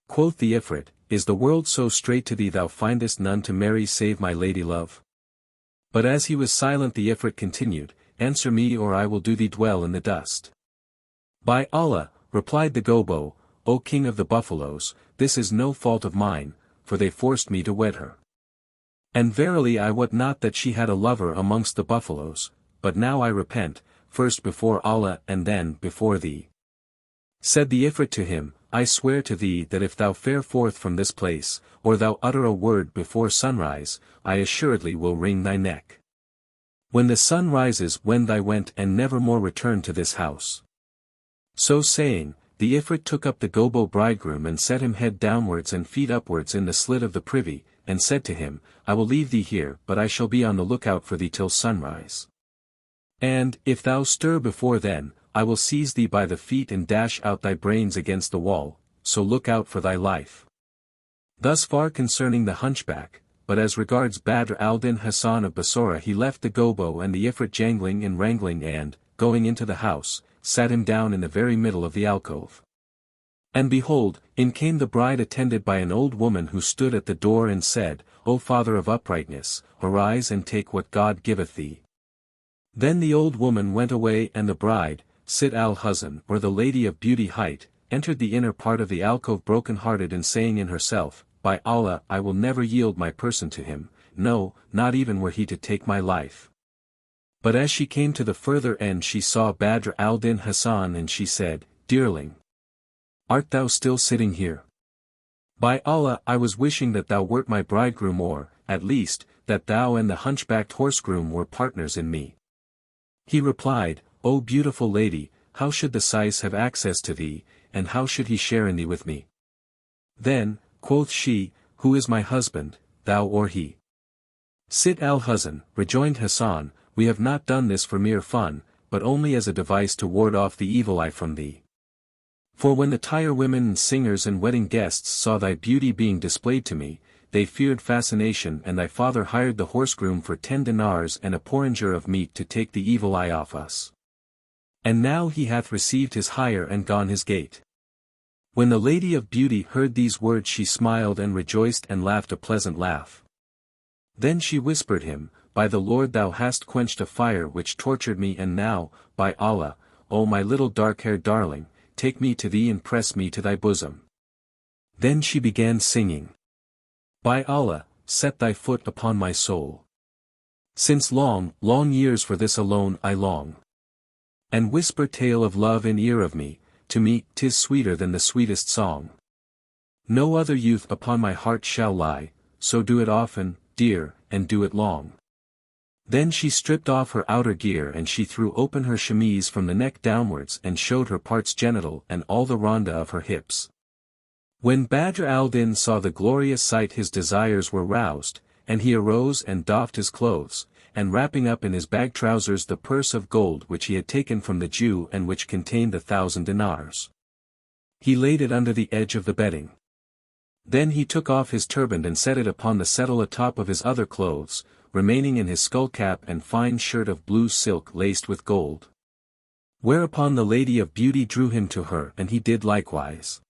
Quoth the Ifrit, Is the world so strait to thee thou findest none to marry save my lady love? But as he was silent the Ifrit continued, Answer me or I will do thee dwell in the dust. By Allah, replied the Gobbo, O king of the buffaloes, this is no fault of mine, for they forced me to wed her. And verily I wot not that she had a lover amongst the buffaloes, but now I repent, first before Allah and then before thee. Said the Ifrit to him, I swear to thee that if thou fare forth from this place, or thou utter a word before sunrise, I assuredly will wring thy neck. When the sun rises wend thy went and never more return to this house. So saying, the Ifrit took up the Gobbo bridegroom and set him head downwards and feet upwards in the slit of the privy, and said to him, I will leave thee here but I shall be on the lookout for thee till sunrise. And, if thou stir before then, I will seize thee by the feet and dash out thy brains against the wall, so look out for thy life. Thus far concerning the hunchback, but as regards Badr al-Din Hasan of Bassorah he left the Gobbo and the Ifrit jangling and wrangling and, going into the house, sat him down in the very middle of the alcove. And behold, in came the bride attended by an old woman who stood at the door and said, O father of uprightness, arise and take what God giveth thee. Then the old woman went away and the bride, Sit al-Huzn or the Lady of Beauty Height, entered the inner part of the alcove broken-hearted and saying in herself, By Allah I will never yield my person to him, no, not even were he to take my life. But as she came to the further end she saw Badr al-Din Hasan and she said, Dearling, art thou still sitting here? By Allah I was wishing that thou wert my bridegroom or, at least, that thou and the hunchbacked horsegroom were partners in me. He replied, O beautiful lady, how should the syce have access to thee, and how should he share in thee with me? Then, quoth she, Who is my husband, thou or he? Sit al-Huzn, rejoined Hassan, we have not done this for mere fun, but only as a device to ward off the evil eye from thee. For when the tire women and singers and wedding guests saw thy beauty being displayed to me, they feared fascination and thy father hired the horsegroom for 10 dinars and a porringer of meat to take the evil eye off us. And now he hath received his hire and gone his gait. When the Lady of Beauty heard these words she smiled and rejoiced and laughed a pleasant laugh. Then she whispered him, By the Lord thou hast quenched a fire which tortured me and now, by Allah, O my little dark-haired darling, take me to thee and press me to thy bosom. Then she began singing. By Allah, set thy foot upon my soul. Since long, long years for this alone I long. And whisper tale of love in ear of me, to me 'tis sweeter than the sweetest song. No other youth upon my heart shall lie, so do it often, dear, and do it long. Then she stripped off her outer gear and she threw open her chemise from the neck downwards and showed her parts genital and all the ronda of her hips. When Badr al-Din saw the glorious sight his desires were roused, and he arose and doffed his clothes, and wrapping up in his bag trousers the purse of gold which he had taken from the Jew and which contained 1,000 dinars. He laid it under the edge of the bedding. Then he took off his turban and set it upon the settle atop of his other clothes, remaining in his skullcap and fine shirt of blue silk laced with gold. Whereupon the Lady of Beauty drew him to her and he did likewise.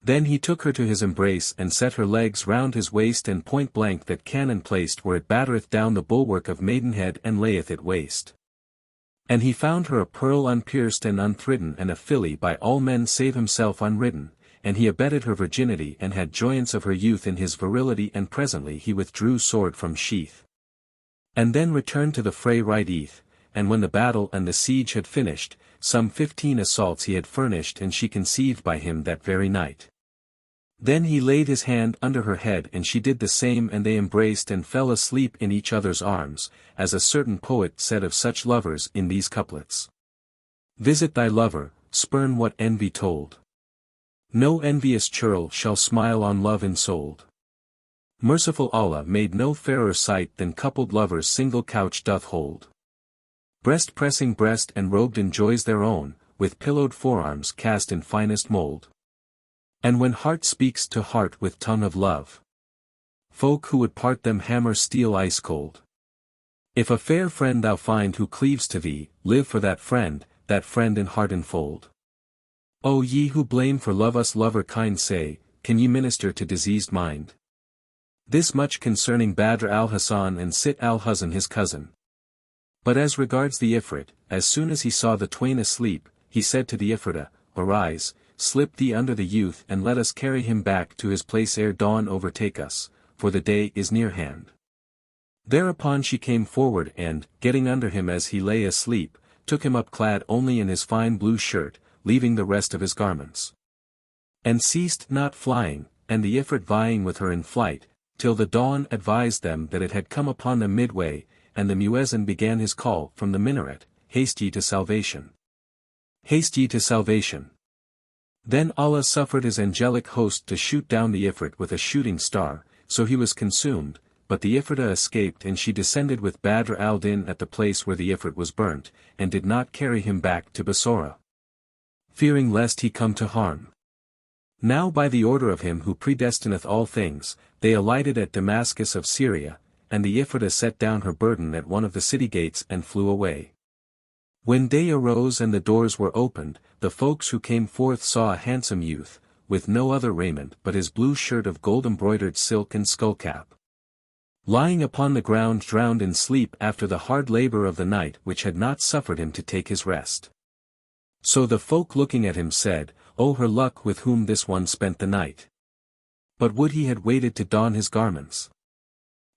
Then he took her to his embrace and set her legs round his waist and point blank that cannon placed where it battereth down the bulwark of maidenhead and layeth it waste. And he found her a pearl unpierced and unthridden and a filly by all men save himself unridden, and he abetted her virginity and had joyance of her youth in his virility and presently he withdrew sword from sheath. And then returned to the fray right eth, and when the battle and the siege had finished, some 15 assaults he had furnished and she conceived by him that very night. Then he laid his hand under her head and she did the same and they embraced and fell asleep in each other's arms, as a certain poet said of such lovers in these couplets. Visit thy lover, spurn what envy told. No envious churl shall smile on love ensouled. Merciful Allah made no fairer sight than coupled lovers single couch doth hold. Breast pressing breast and robed in joys their own, with pillowed forearms cast in finest mold. And when heart speaks to heart with tongue of love, folk who would part them hammer steel ice cold. If a fair friend thou find who cleaves to thee, live for that friend in heart enfold. O ye who blame for love us lover kind say, can ye minister to diseased mind? This much concerning Badr al-Hasan and Sit al-Huzn his cousin. But as regards the Ifrit, as soon as he saw the twain asleep, he said to the Ifrita, Arise, slip thee under the youth and let us carry him back to his place ere dawn overtake us, for the day is near hand. Thereupon she came forward and, getting under him as he lay asleep, took him up clad only in his fine blue shirt, leaving the rest of his garments. And ceased not flying, and the Ifrit vying with her in flight, till the dawn advised them that it had come upon them midway, and the muezzin began his call from the minaret, Haste ye to salvation. Haste ye to salvation. Then Allah suffered his angelic host to shoot down the Ifrit with a shooting star, so he was consumed, but the Ifrita escaped and she descended with Badr al-Din at the place where the Ifrit was burnt, and did not carry him back to Bassorah, fearing lest he come to harm. Now by the order of him who predestineth all things, they alighted at Damascus of Syria, and the Ifrita set down her burden at one of the city gates and flew away. When day arose and the doors were opened, the folks who came forth saw a handsome youth, with no other raiment but his blue shirt of gold-embroidered silk and skullcap, lying upon the ground drowned in sleep after the hard labor of the night which had not suffered him to take his rest. So the folk looking at him said, O her luck with whom this one spent the night. But would he had waited to don his garments.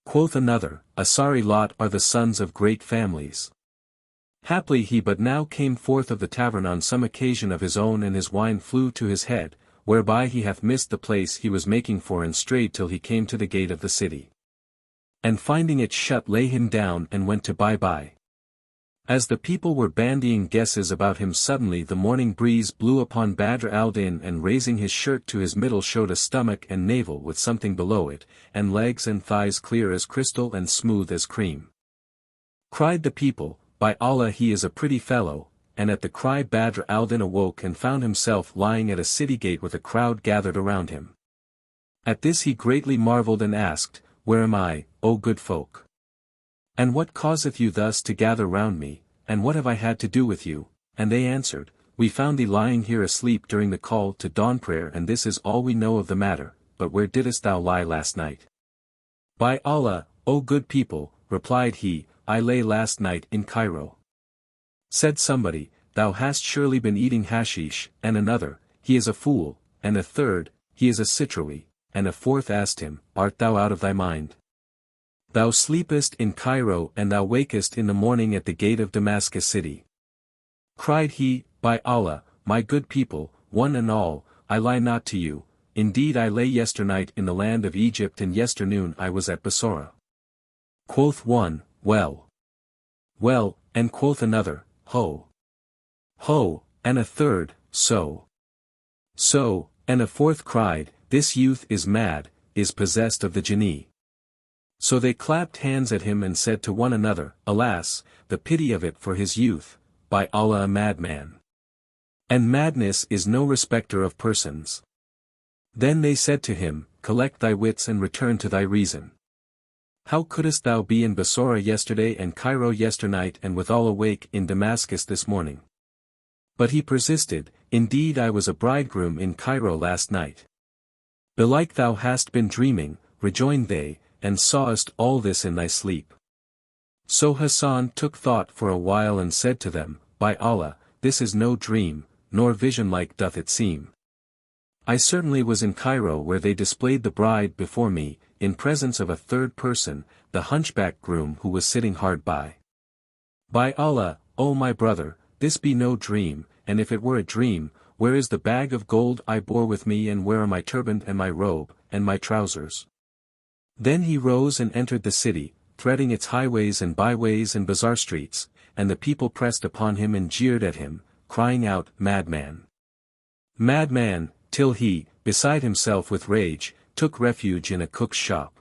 Quoth another, A sorry lot are the sons of great families. Haply he but now came forth of the tavern on some occasion of his own and his wine flew to his head, whereby he hath missed the place he was making for and strayed till he came to the gate of the city. And finding it shut lay him down and went to bye-bye. As the people were bandying guesses about him suddenly the morning breeze blew upon Badr al-Din and raising his shirt to his middle showed a stomach and navel with something below it, and legs and thighs clear as crystal and smooth as cream. Cried the people, By Allah he is a pretty fellow, and at the cry Badr al-Din awoke and found himself lying at a city gate with a crowd gathered around him. At this he greatly marveled and asked, Where am I, O good folk? And what causeth you thus to gather round me, and what have I had to do with you? And they answered, We found thee lying here asleep during the call to dawn prayer and this is all we know of the matter, but where didst thou lie last night? By Allah, O good people, replied he, I lay last night in Cairo. Said somebody, thou hast surely been eating hashish, and another, he is a fool, and a third, he is a citroe, and a fourth asked him, art thou out of thy mind? Thou sleepest in Cairo and thou wakest in the morning at the gate of Damascus city. Cried he, by Allah, my good people, one and all, I lie not to you, indeed I lay yesternight in the land of Egypt and yesternoon I was at Bassorah. Quoth one, well. Well, and quoth another, ho. Ho, and a third, so. So, and a fourth cried, this youth is mad, is possessed of the JINNI. So they clapped hands at him and said to one another, alas, the pity of it for his youth, by Allah a madman. And madness is no respecter of persons. Then they said to him, collect thy wits and return to thy reason. How couldst thou be in Bassorah yesterday and Cairo yesternight and withal awake in Damascus this morning? But he persisted, indeed I was a bridegroom in Cairo last night. Belike thou hast been dreaming, rejoined they, and sawest all this in thy sleep. So Hassan took thought for a while and said to them, by Allah, this is no dream, nor vision like doth it seem. I certainly was in Cairo where they displayed the bride before me, in presence of a third person, the hunchback groom who was sitting hard by. By Allah, O my brother, this be no dream, and if it were a dream, where is the bag of gold I bore with me and where are my turban and my robe, and my trousers? Then he rose and entered the city, threading its highways and byways and bazaar streets, and the people pressed upon him and jeered at him, crying out, madman! Madman, till he, beside himself with rage, took refuge in a cook's shop.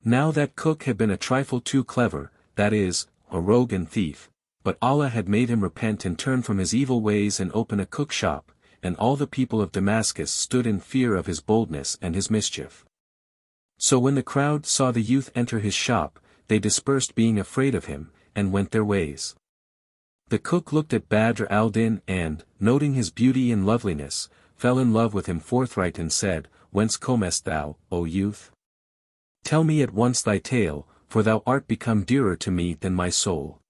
Now that cook had been a trifle too clever, that is, a rogue and thief, but Allah had made him repent and turn from his evil ways and open a cook shop, and all the people of Damascus stood in fear of his boldness and his mischief. So when the crowd saw the youth enter his shop, they dispersed being afraid of him, and went their ways. The cook looked at Badr al-Din and, noting his beauty and loveliness, fell in love with him forthright and said, whence comest thou, O youth? Tell me at once thy tale, for thou art become dearer to me than my soul.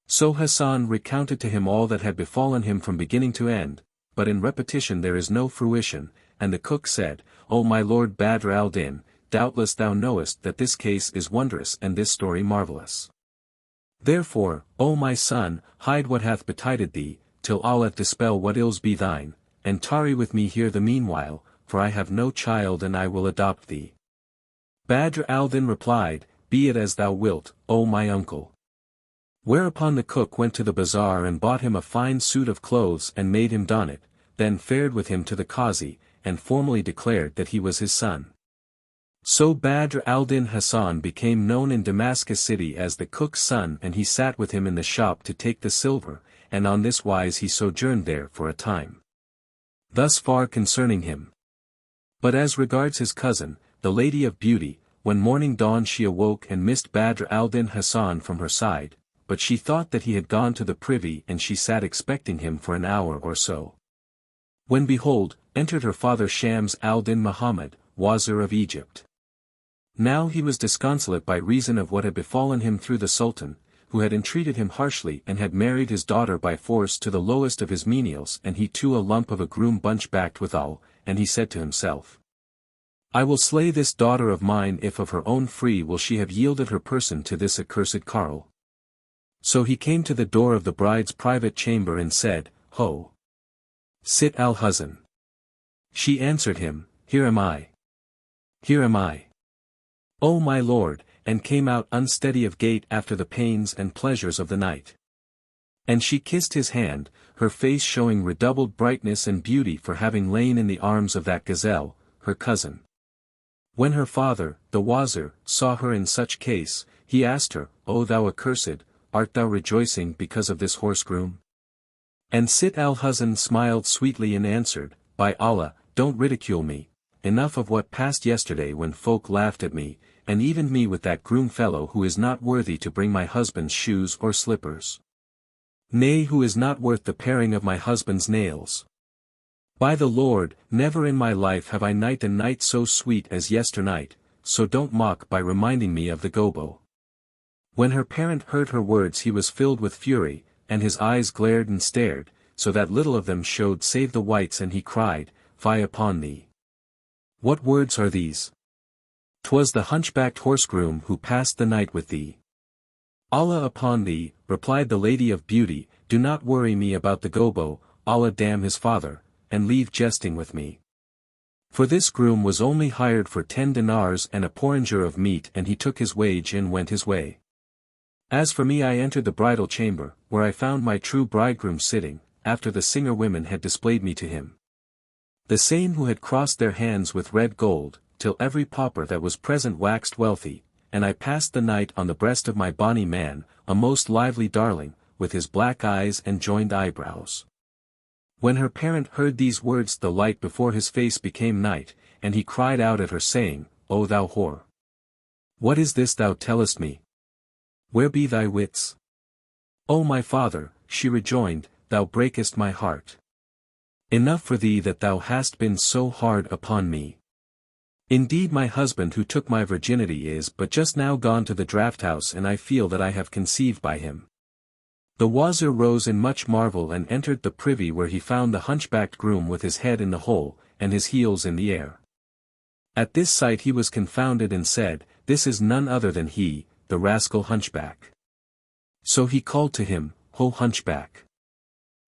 So Hassan recounted to him all that had befallen him from beginning to end, but in repetition there is no fruition, and the cook said, O my lord Badr al-Din, doubtless thou knowest that this case is wondrous and this story marvelous. Therefore, O my son, hide what hath betided thee, till Allah dispel what ills be thine, and tarry with me here the meanwhile, for I have no child and I will adopt thee. Badr al-Din replied, be it as thou wilt, O my uncle. Whereupon the cook went to the bazaar and bought him a fine suit of clothes and made him don it, then fared with him to the Qazi, and formally declared that he was his son. So Badr al-Din Hassan became known in Damascus city as the cook's son, and he sat with him in the shop to take the silver, and on this wise he sojourned there for a time. Thus far concerning him. But as regards his cousin, the Lady of Beauty, when morning dawned she awoke and missed Badr al-Din Hassan from her side, but she thought that he had gone to the privy and she sat expecting him for an hour or so. When behold, entered her father Shams al-Din Muhammad, Wazir of Egypt. Now he was disconsolate by reason of what had befallen him through the Sultan, who had entreated him harshly and had married his daughter by force to the lowest of his menials, and he too a lump of a groom bunch-backed withal, and he said to himself, I will slay this daughter of mine if of her own free will she have yielded her person to this accursed carle. So he came to the door of the bride's private chamber and said, Ho! Sit al-Huzn. She answered him, Here am I. Here am I. O my lord, and came out unsteady of gait after the pains and pleasures of the night. And she kissed his hand, her face showing redoubled brightness and beauty for having lain in the arms of that gazelle, her cousin. When her father, the Wazir, saw her in such case, he asked her, O thou accursed, art thou rejoicing because of this horse-groom? And Sit al-Huzn smiled sweetly and answered, By Allah, don't ridicule me, enough of what passed yesterday when folk laughed at me, and even me with that groom fellow who is not worthy to bring my husband's shoes or slippers. Nay, who is not worth the paring of my husband's nails. By the Lord, never in my life have I night and night so sweet as yesternight, so don't mock by reminding me of the gobo. When her parent heard her words he was filled with fury, and his eyes glared and stared, so that little of them showed save the whites, and he cried, Fie upon thee! What words are these? 'Twas the hunchbacked horse-groom who passed the night with thee. Allah upon thee, replied the Lady of Beauty, do not worry me about the gobo, Allah damn his father, and leave jesting with me. For this groom was only hired for 10 dinars and a porringer of meat, and he took his wage and went his way. As for me, I entered the bridal chamber, where I found my true bridegroom sitting, after the singer women had displayed me to him. The same who had crossed their hands with red gold, till every pauper that was present waxed wealthy, and I passed the night on the breast of my bonny man, a most lively darling, with his black eyes and joined eyebrows. When her parent heard these words, the light before his face became night, and he cried out at her, saying, O thou whore! What is this thou tellest me? Where be thy wits? O my father, she rejoined, thou breakest my heart. Enough for thee that thou hast been so hard upon me. Indeed, my husband who took my virginity is but just now gone to the draught-house, and I feel that I have conceived by him. The wazir rose in much marvel and entered the privy, where he found the hunchbacked groom with his head in the hole, and his heels in the air. At this sight he was confounded and said, This is none other than he, the rascal hunchback. So he called to him, Ho hunchback!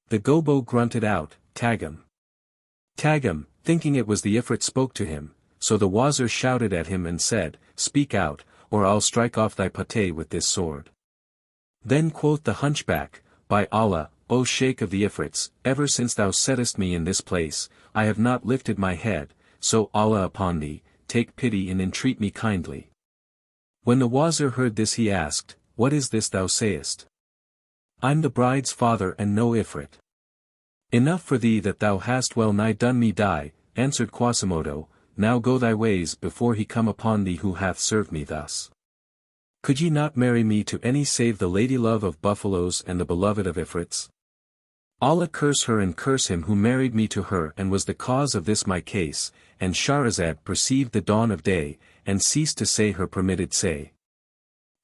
The gobo grunted out, Tag him, thinking it was the Ifrit spoke to him, so the wazir shouted at him and said, Speak out, or I'll strike off thy pate with this sword. Then quoth the hunchback, By Allah, O Sheikh of the Ifrits, ever since thou settest me in this place, I have not lifted my head, so Allah upon thee, take pity and entreat me kindly. When the wazir heard this, he asked, What is this thou sayest? I'm the bride's father and no Ifrit. Enough for thee that thou hast well nigh done me die, answered Quasimodo, now go thy ways before he come upon thee who hath served me thus. Could ye not marry me to any save the lady-love of buffaloes and the beloved of Ifrits? Allah curse her and curse him who married me to her and was the cause of this my case. And Scheherazade perceived the dawn of day, and ceased to say her permitted say.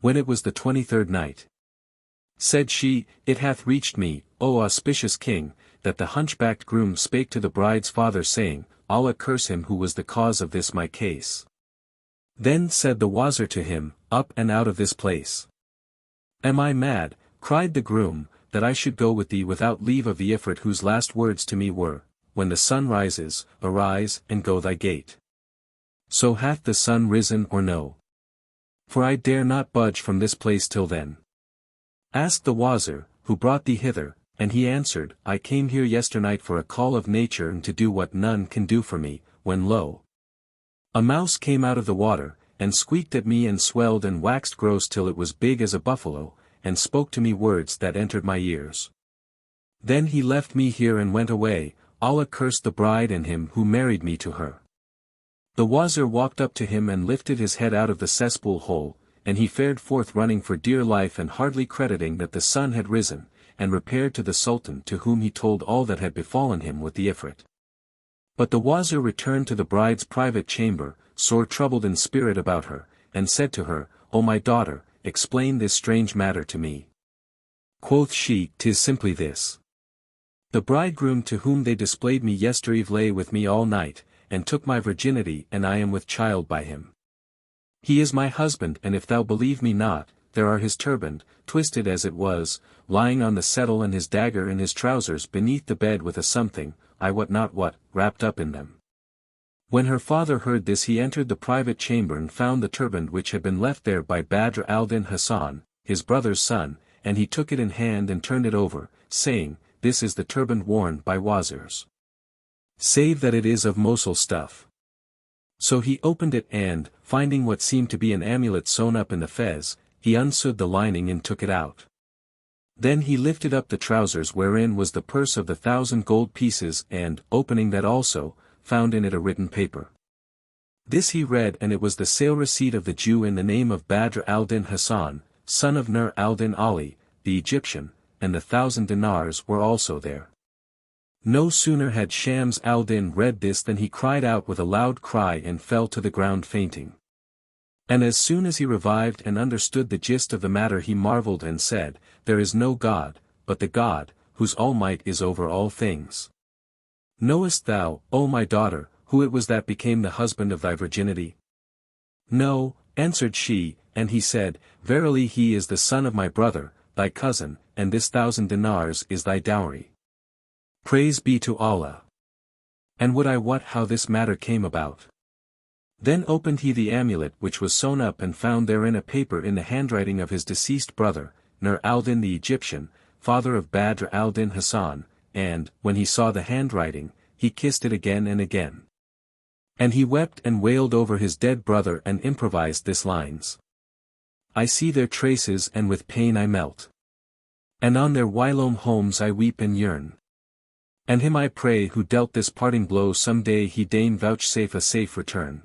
When it was the 23rd night, said she, It hath reached me, O auspicious king, that the hunchbacked groom spake to the bride's father, saying, Allah curse him who was the cause of this my case. Then said the wazir to him, Up and out of this place. Am I mad, cried the groom, that I should go with thee without leave of the Ifrit whose last words to me were, When the sun rises, arise and go thy gait. So hath the sun risen or no? For I dare not budge from this place till then. Asked the wazir, Who brought thee hither? And he answered, I came here yesternight for a call of nature and to do what none can do for me, when lo! A mouse came out of the water, and squeaked at me and swelled and waxed gross till it was big as a buffalo, and spoke to me words that entered my ears. Then he left me here and went away, Allah curse the bride and him who married me to her. The wazir walked up to him and lifted his head out of the cesspool hole, and he fared forth running for dear life and hardly crediting that the sun had risen, and repaired to the Sultan, to whom he told all that had befallen him with the Ifrit. But the wazir returned to the bride's private chamber, sore troubled in spirit about her, and said to her, O my daughter, explain this strange matter to me. Quoth she, 'Tis simply this. The bridegroom to whom they displayed me yestereve lay with me all night, and took my virginity, and I am with child by him. He is my husband, and if thou believe me not, there are his turban, twisted as it was, lying on the settle, and his dagger in his trousers beneath the bed with a something, I wot not what, wrapped up in them. When her father heard this, he entered the private chamber and found the turban which had been left there by Badr al-Din Hassan, his brother's son, and he took it in hand and turned it over, saying, This is the turban worn by wazirs. Save that it is of Mosul stuff. So he opened it and, finding what seemed to be an amulet sewn up in the fez, he unsewed the lining and took it out. Then he lifted up the trousers wherein was the purse of the 1,000 gold pieces and, opening that also, found in it a written paper. This he read, and it was the sale receipt of the Jew in the name of Badr al-Din Hassan, son of Nur al-Din Ali, the Egyptian, and the 1,000 dinars were also there. No sooner had Shams al-Din read this than he cried out with a loud cry and fell to the ground fainting. And as soon as he revived and understood the gist of the matter, he marveled and said, There is no God, but the God, whose all might is over all things. Knowest thou, O my daughter, who it was that became the husband of thy virginity? No, answered she, and he said, Verily he is the son of my brother, thy cousin, and this 1,000 dinars is thy dowry. Praise be to Allah. And would I wot how this matter came about? Then opened he the amulet which was sewn up and found therein a paper in the handwriting of his deceased brother, Nur al-Din the Egyptian, father of Badr al-Din Hassan, and, when he saw the handwriting, he kissed it again and again. And he wept and wailed over his dead brother and improvised this lines. I see their traces and with pain I melt. And on their whilome homes I weep and yearn. And him I pray who dealt this parting blow some day he deign vouchsafe a safe return.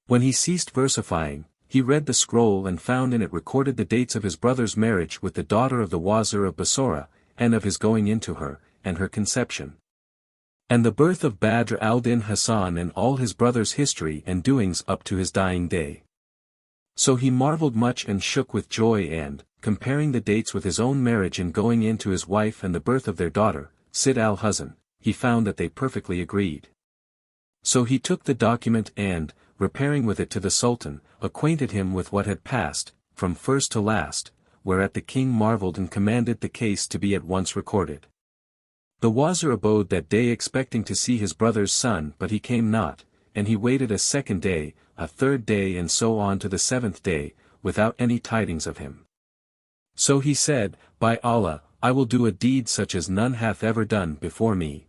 When he ceased versifying, he read the scroll and found in it recorded the dates of his brother's marriage with the daughter of the Wazir of Bassorah, and of his going into her, and her conception. And the birth of Badr al-Din Hassan and all his brother's history and doings up to his dying day. So he marveled much and shook with joy and, comparing the dates with his own marriage and going in to his wife and the birth of their daughter, Sid al-Huzn, he found that they perfectly agreed. So he took the document and, repairing with it to the Sultan, acquainted him with what had passed, from first to last, whereat the king marveled and commanded the case to be at once recorded. The Wazir abode that day expecting to see his brother's son but he came not, and he waited a second day, a third day and so on to the 7th day, without any tidings of him. So he said, By Allah, I will do a deed such as none hath ever done before me.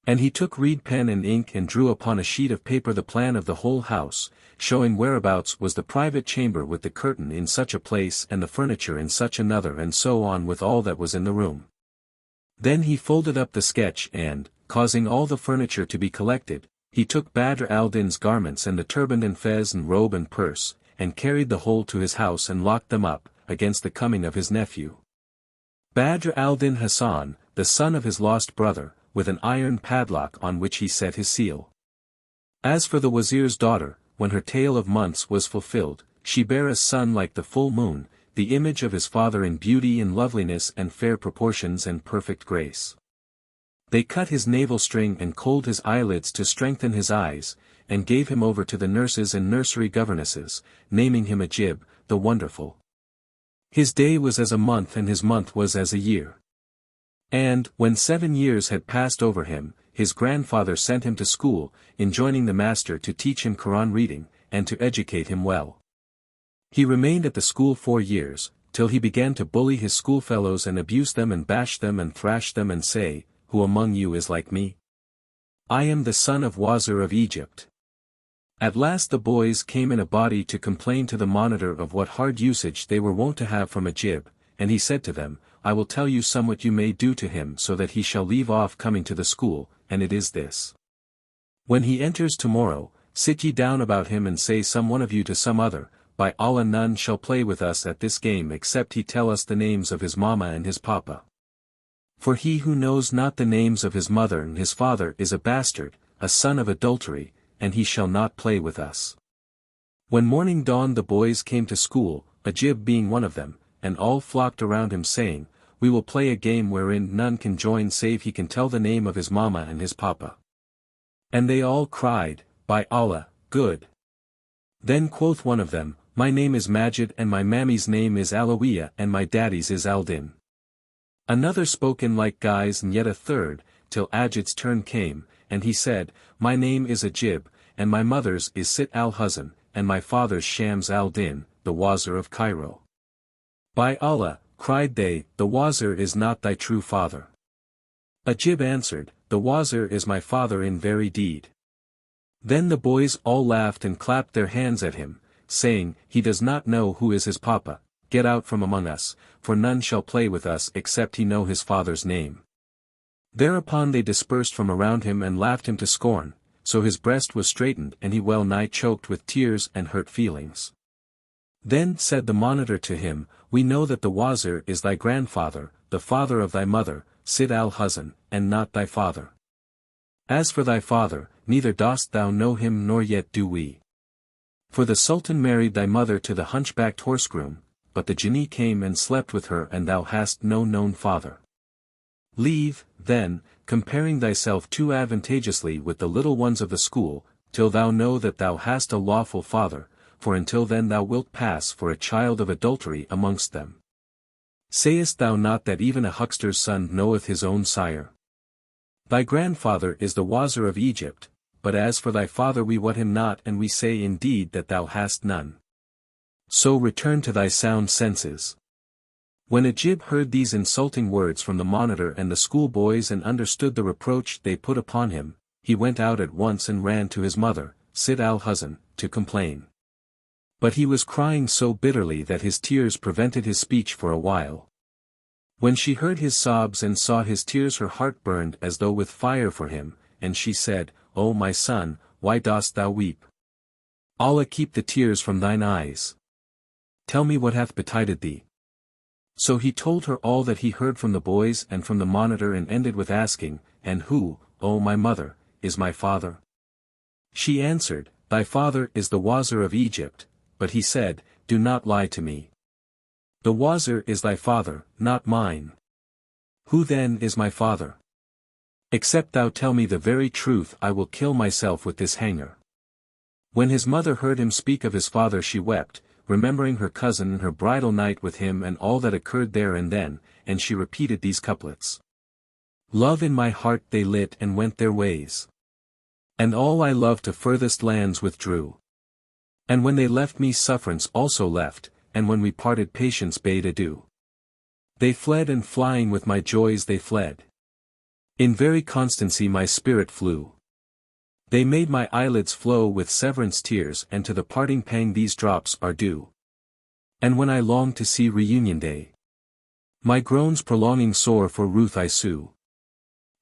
And he took reed pen and ink and drew upon a sheet of paper the plan of the whole house, showing whereabouts was the private chamber with the curtain in such a place and the furniture in such another and so on with all that was in the room. Then he folded up the sketch and, causing all the furniture to be collected, he took Badr al-Din's garments and the turban and fez and robe and purse, and carried the whole to his house and locked them up, against the coming of his nephew. Badr al-Din Hassan, the son of his lost brother, with an iron padlock on which he set his seal. As for the Wazir's daughter, when her tale of months was fulfilled, she bare a son like the full moon, the image of his father in beauty and loveliness and fair proportions and perfect grace. They cut his navel string and kohled his eyelids to strengthen his eyes, and gave him over to the nurses and nursery governesses, naming him Ajib, the Wonderful. His day was as a month and his month was as a year. And, when 7 years had passed over him, his grandfather sent him to school, enjoining the master to teach him Quran reading, and to educate him well. He remained at the school 4 years, till he began to bully his schoolfellows and abuse them and bash them and thrash them and say, Who among you is like me? I am the son of Wazir of Egypt. At last the boys came in a body to complain to the monitor of what hard usage they were wont to have from Ajib, and he said to them, I will tell you somewhat you may do to him so that he shall leave off coming to the school, and it is this. When he enters tomorrow, sit ye down about him and say some one of you to some other, By Allah none shall play with us at this game except he tell us the names of his mamma and his papa. For he who knows not the names of his mother and his father is a bastard, a son of adultery, and he shall not play with us. When morning dawned the boys came to school, Ajib being one of them, and all flocked around him saying, We will play a game wherein none can join save he can tell the name of his mamma and his papa. And they all cried, By Allah, good. Then quoth one of them, My name is Majid and my mammy's name is Alawiya and my daddy's is Al-Din. Another spoke in like guise and yet a third, till Ajid's turn came, and he said, My name is Ajib, and my mother's is Sit al-Huzn, and my father's Shams al-Din, the Wazir of Cairo. By Allah, cried they, the Wazir is not thy true father. Ajib answered, The Wazir is my father in very deed. Then the boys all laughed and clapped their hands at him, saying, He does not know who is his papa, get out from among us, for none shall play with us except he know his father's name. Thereupon they dispersed from around him and laughed him to scorn, so his breast was straitened and he well nigh choked with tears and hurt feelings. Then said the monitor to him, We know that the Wazir is thy grandfather, the father of thy mother, Sid al-Huzn, and not thy father. As for thy father, neither dost thou know him nor yet do we. For the Sultan married thy mother to the hunchbacked horsegroom, but the Jinni came and slept with her and thou hast no known father. Leave, then, comparing thyself too advantageously with the little ones of the school, till thou know that thou hast a lawful father, for until then thou wilt pass for a child of adultery amongst them. Sayest thou not that even a huckster's son knoweth his own sire? Thy grandfather is the Wazir of Egypt, but as for thy father we wot him not, and we say indeed that thou hast none. So return to thy sound senses. When Ajib heard these insulting words from the monitor and the schoolboys and understood the reproach they put upon him, he went out at once and ran to his mother, Sitt al-Huzn, to complain. But he was crying so bitterly that his tears prevented his speech for a while. When she heard his sobs and saw his tears her heart burned as though with fire for him, and she said, O my son, why dost thou weep? Allah keep the tears from thine eyes. Tell me what hath betided thee. So he told her all that he heard from the boys and from the monitor and ended with asking, And who, O my mother, is my father? She answered, Thy father is the Wazir of Egypt, but he said, Do not lie to me. The Wazir is thy father, not mine. Who then is my father? Except thou tell me the very truth I will kill myself with this hanger. When his mother heard him speak of his father she wept, remembering her cousin and her bridal night with him and all that occurred there and then, and she repeated these couplets. Love in my heart they lit and went their ways. And all I loved to furthest lands withdrew. And when they left me sufferance also left, and when we parted patience bade adieu. They fled and flying with my joys they fled. In very constancy my spirit flew. They made my eyelids flow with severance tears and to the parting pang these drops are due. And when I long to see reunion day, my groans prolonging sore for ruth I sue.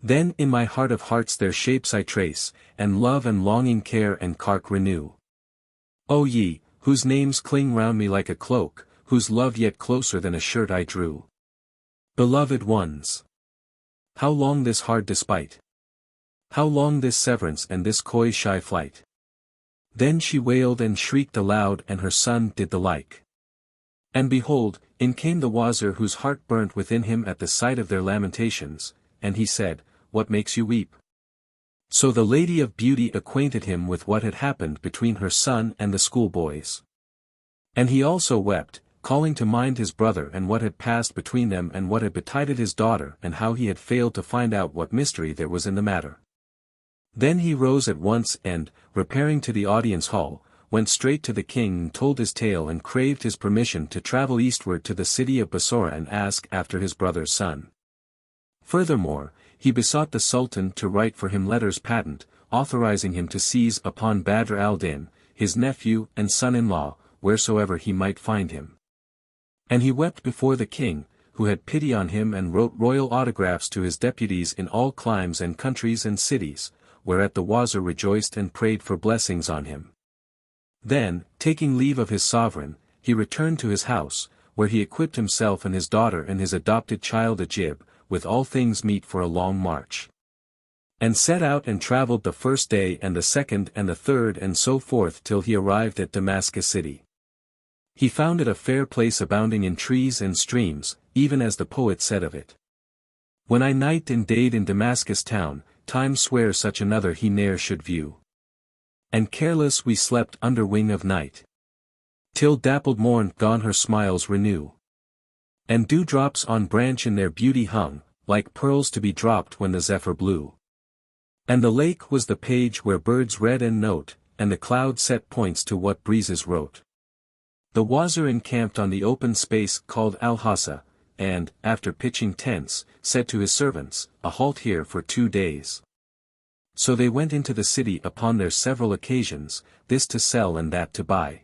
Then in my heart of hearts their shapes I trace, and love and longing care and cark renew. O ye, whose names cling round me like a cloak, whose love yet closer than a shirt I drew. Beloved ones! How long this hard despite? How long this severance and this coy shy flight? Then she wailed and shrieked aloud and her son did the like. And behold, in came the Wazir whose heart burnt within him at the sight of their lamentations, and he said, What makes you weep? So the Lady of Beauty acquainted him with what had happened between her son and the schoolboys. And he also wept, calling to mind his brother and what had passed between them and what had betided his daughter and how he had failed to find out what mystery there was in the matter. Then he rose at once and, repairing to the audience hall, went straight to the king and told his tale and craved his permission to travel eastward to the city of Bassora and ask after his brother's son. Furthermore, he besought the Sultan to write for him letters patent, authorizing him to seize upon Badr al-Din, his nephew and son-in-law, wheresoever he might find him. And he wept before the king, who had pity on him and wrote royal autographs to his deputies in all climes and countries and cities, whereat the Wazir rejoiced and prayed for blessings on him. Then, taking leave of his sovereign, he returned to his house, where he equipped himself and his daughter and his adopted child Ajib, with all things meet for a long march. And set out and travelled the first day and the second and the third and so forth till he arrived at Damascus city. He found it a fair place abounding in trees and streams, even as the poet said of it. When I night and dayed in Damascus town, time sware such another he ne'er should view. And careless we slept under wing of night, till dappled morn gone her smiles renew. And dewdrops on branch in their beauty hung, like pearls to be dropped when the zephyr blew. And the lake was the page where birds read and note, and the cloud set points to what breezes wrote. The Wazir encamped on the open space called Al-Hassa, and, after pitching tents, said to his servants, A halt here for 2 days. So they went into the city upon their several occasions, this to sell and that to buy.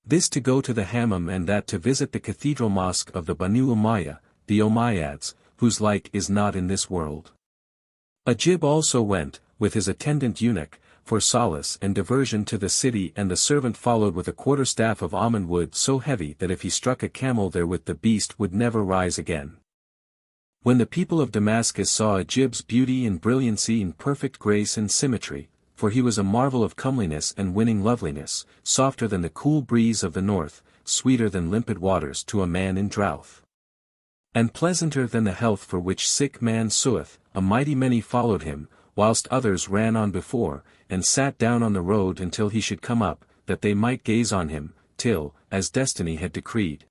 This to go to the Hammam and that to visit the cathedral mosque of the Banu Umayyah, the Umayyads, whose like is not in this world. Ajib also went, with his attendant eunuch, for solace and diversion to the city, and the servant followed with a quarterstaff of almond wood so heavy that if he struck a camel therewith the beast would never rise again. When the people of Damascus saw Ajib's beauty and brilliancy and perfect grace and symmetry, for he was a marvel of comeliness and winning loveliness, softer than the cool breeze of the north, sweeter than limpid waters to a man in drouth. And pleasanter than the health for which sick man sueth, a mighty many followed him, whilst others ran on before, and sat down on the road until he should come up, that they might gaze on him, till, as destiny had decreed.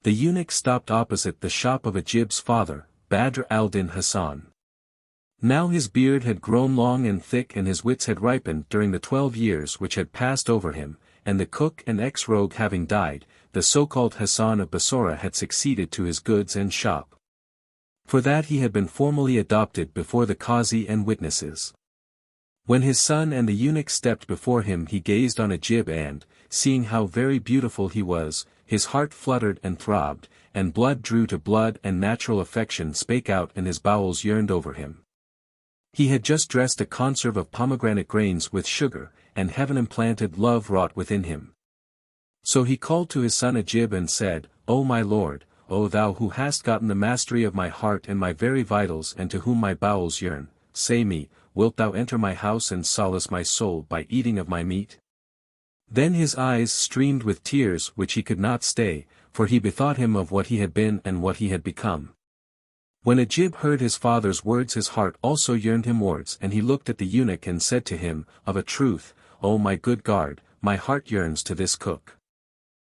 The eunuch stopped opposite the shop of Ajib's father, Badr al-Din Hasan. Now his beard had grown long and thick and his wits had ripened during the 12 years which had passed over him, and the cook and ex-rogue having died, the so-called Hasan of Bassorah had succeeded to his goods and shop. For that he had been formally adopted before the Qazi and witnesses. When his son and the eunuch stepped before him he gazed on Ajib and, seeing how very beautiful he was, his heart fluttered and throbbed, and blood drew to blood and natural affection spake out and his bowels yearned over him. He had just dressed a conserve of pomegranate grains with sugar, and heaven-implanted love wrought within him. So he called to his son Ajib and said, O my lord, O thou who hast gotten the mastery of my heart and my very vitals and to whom my bowels yearn, say me, wilt thou enter my house and solace my soul by eating of my meat? Then his eyes streamed with tears which he could not stay, for he bethought him of what he had been and what he had become. When Ajib heard his father's words his heart also yearned himwards and he looked at the eunuch and said to him, Of a truth, O my good guard, my heart yearns to this cook.